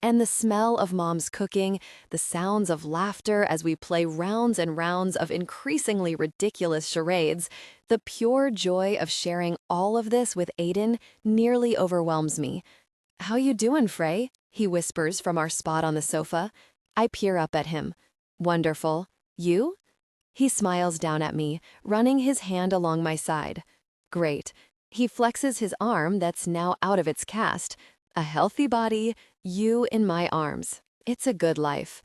And the smell of Mom's cooking, the sounds of laughter as we play rounds and rounds of increasingly ridiculous charades, the pure joy of sharing all of this with Aiden nearly overwhelms me. How you doing, Frey? He whispers from our spot on the sofa. I peer up at him. Wonderful. You? He smiles down at me, running his hand along my side. Great. He flexes his arm that's now out of its cast. A healthy body, you in my arms. It's a good life.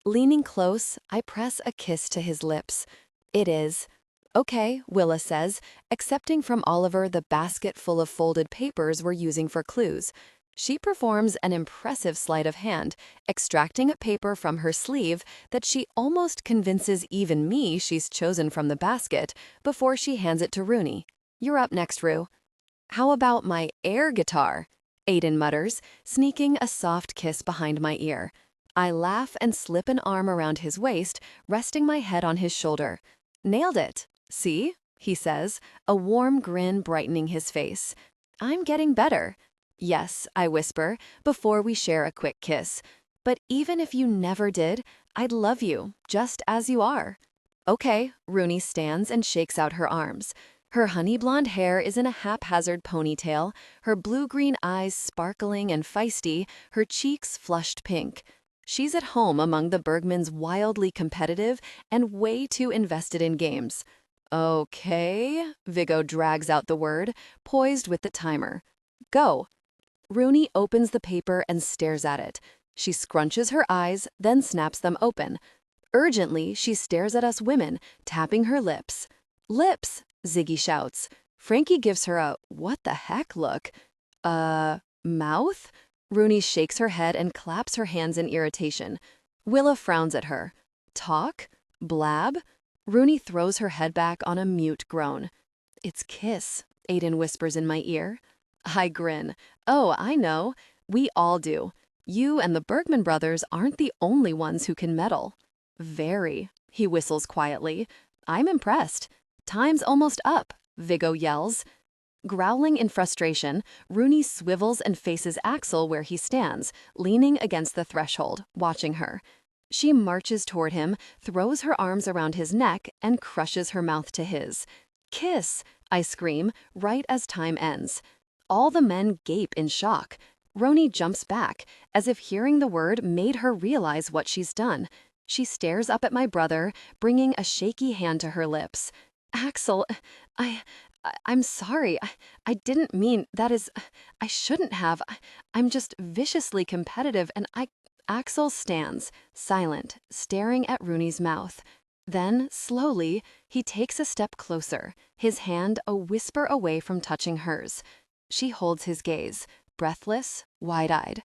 Leaning close, I press a kiss to his lips. It is. Okay, Willa says, accepting from Oliver the basket full of folded papers we're using for clues. She performs an impressive sleight of hand, extracting a paper from her sleeve that she almost convinces even me she's chosen from the basket before she hands it to Rooney. You're up next, Rue. How about my air guitar? Aiden mutters, sneaking a soft kiss behind my ear. I laugh and slip an arm around his waist, resting my head on his shoulder. Nailed it. See? He says, a warm grin brightening his face. I'm getting better. Yes, I whisper, before we share a quick kiss. But even if you never did, I'd love you, just as you are. Okay, Rooney stands and shakes out her arms. Her honey blonde hair is in a haphazard ponytail, her blue-green eyes sparkling and feisty, her cheeks flushed pink. She's at home among the Bergmans, wildly competitive and way too invested in games. Okay, Viggo drags out the word, poised with the timer. Go. Rooney opens the paper and stares at it. She scrunches her eyes, then snaps them open. Urgently, she stares at us women, tapping her lips. Lips, Ziggy shouts. Frankie gives her a what the heck look. Mouth? Rooney shakes her head and claps her hands in irritation. Willa frowns at her. Talk? Blab? Rooney throws her head back on a mute groan. It's kiss, Aiden whispers in my ear. I grin. Oh, I know. We all do. You and the Bergman brothers aren't the only ones who can meddle. Very, he whistles quietly. I'm impressed. Time's almost up, Viggo yells. Growling in frustration, Rooney swivels and faces Axel where he stands, leaning against the threshold, watching her. She marches toward him, throws her arms around his neck, and crushes her mouth to his. Kiss, I scream, right as time ends. All the men gape in shock. Rooney jumps back, as if hearing the word made her realize what she's done. She stares up at my brother, bringing a shaky hand to her lips. Axel, I'm sorry. I didn't mean, that is, I shouldn't have. I'm just viciously competitive and Axel stands, silent, staring at Rooney's mouth. Then, slowly, he takes a step closer, his hand a whisper away from touching hers. She holds his gaze, breathless, wide-eyed.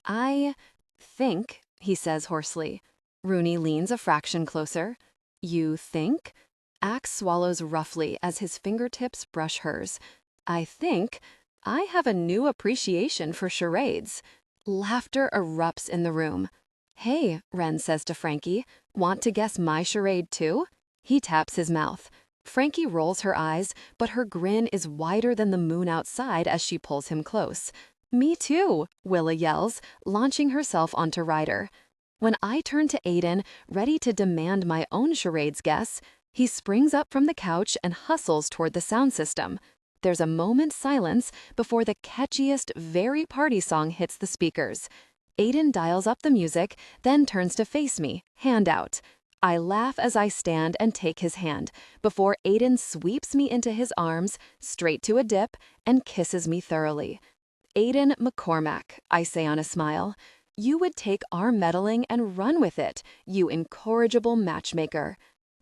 I think, he says hoarsely. Rooney leans a fraction closer. You think? Axe swallows roughly as his fingertips brush hers. I think I have a new appreciation for charades. Laughter erupts in the room. Hey, Ren says to Frankie, want to guess my charade too? He taps his mouth. Frankie rolls her eyes, but her grin is wider than the moon outside as she pulls him close. Me too, Willa yells, launching herself onto Ryder. When I turn to Aiden, ready to demand my own charades guess, he springs up from the couch and hustles toward the sound system. There's a moment's silence before the catchiest, very party song hits the speakers. Aiden dials up the music, then turns to face me, hand out. I laugh as I stand and take his hand, before Aiden sweeps me into his arms, straight to a dip, and kisses me thoroughly. Aiden McCormack, I say on a smile, you would take our meddling and run with it, you incorrigible matchmaker.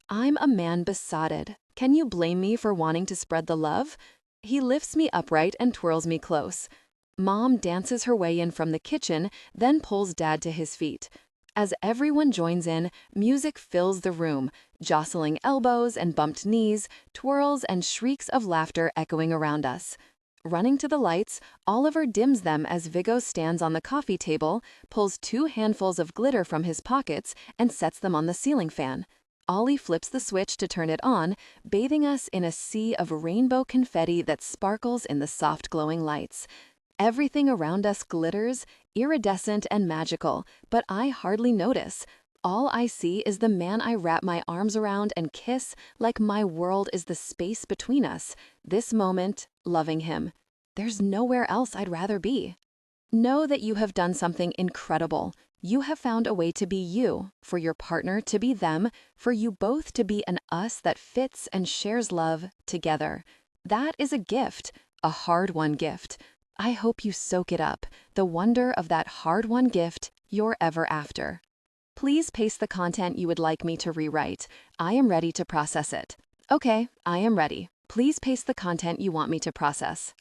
I'm a man besotted. Can you blame me for wanting to spread the love? He lifts me upright and twirls me close. Mom dances her way in from the kitchen, then pulls Dad to his feet. As everyone joins in, music fills the room, jostling elbows and bumped knees, twirls and shrieks of laughter echoing around us. Running to the lights, Oliver dims them as Viggo stands on the coffee table, pulls 2 handfuls of glitter from his pockets, and sets them on the ceiling fan. Ollie flips the switch to turn it on, bathing us in a sea of rainbow confetti that sparkles in the soft glowing lights. Everything around us glitters, iridescent and magical, but I hardly notice. All I see is the man I wrap my arms around and kiss like my world is the space between us. This moment, loving him. There's nowhere else I'd rather be. Know that you have done something incredible. You have found a way to be you, for your partner to be them, for you both to be an us that fits and shares love together. That is a gift, a hard-won gift. I hope you soak it up, the wonder of that hard-won gift you're ever after. Please paste the content you would like me to rewrite. I am ready to process it. Okay, I am ready. Please paste the content you want me to process.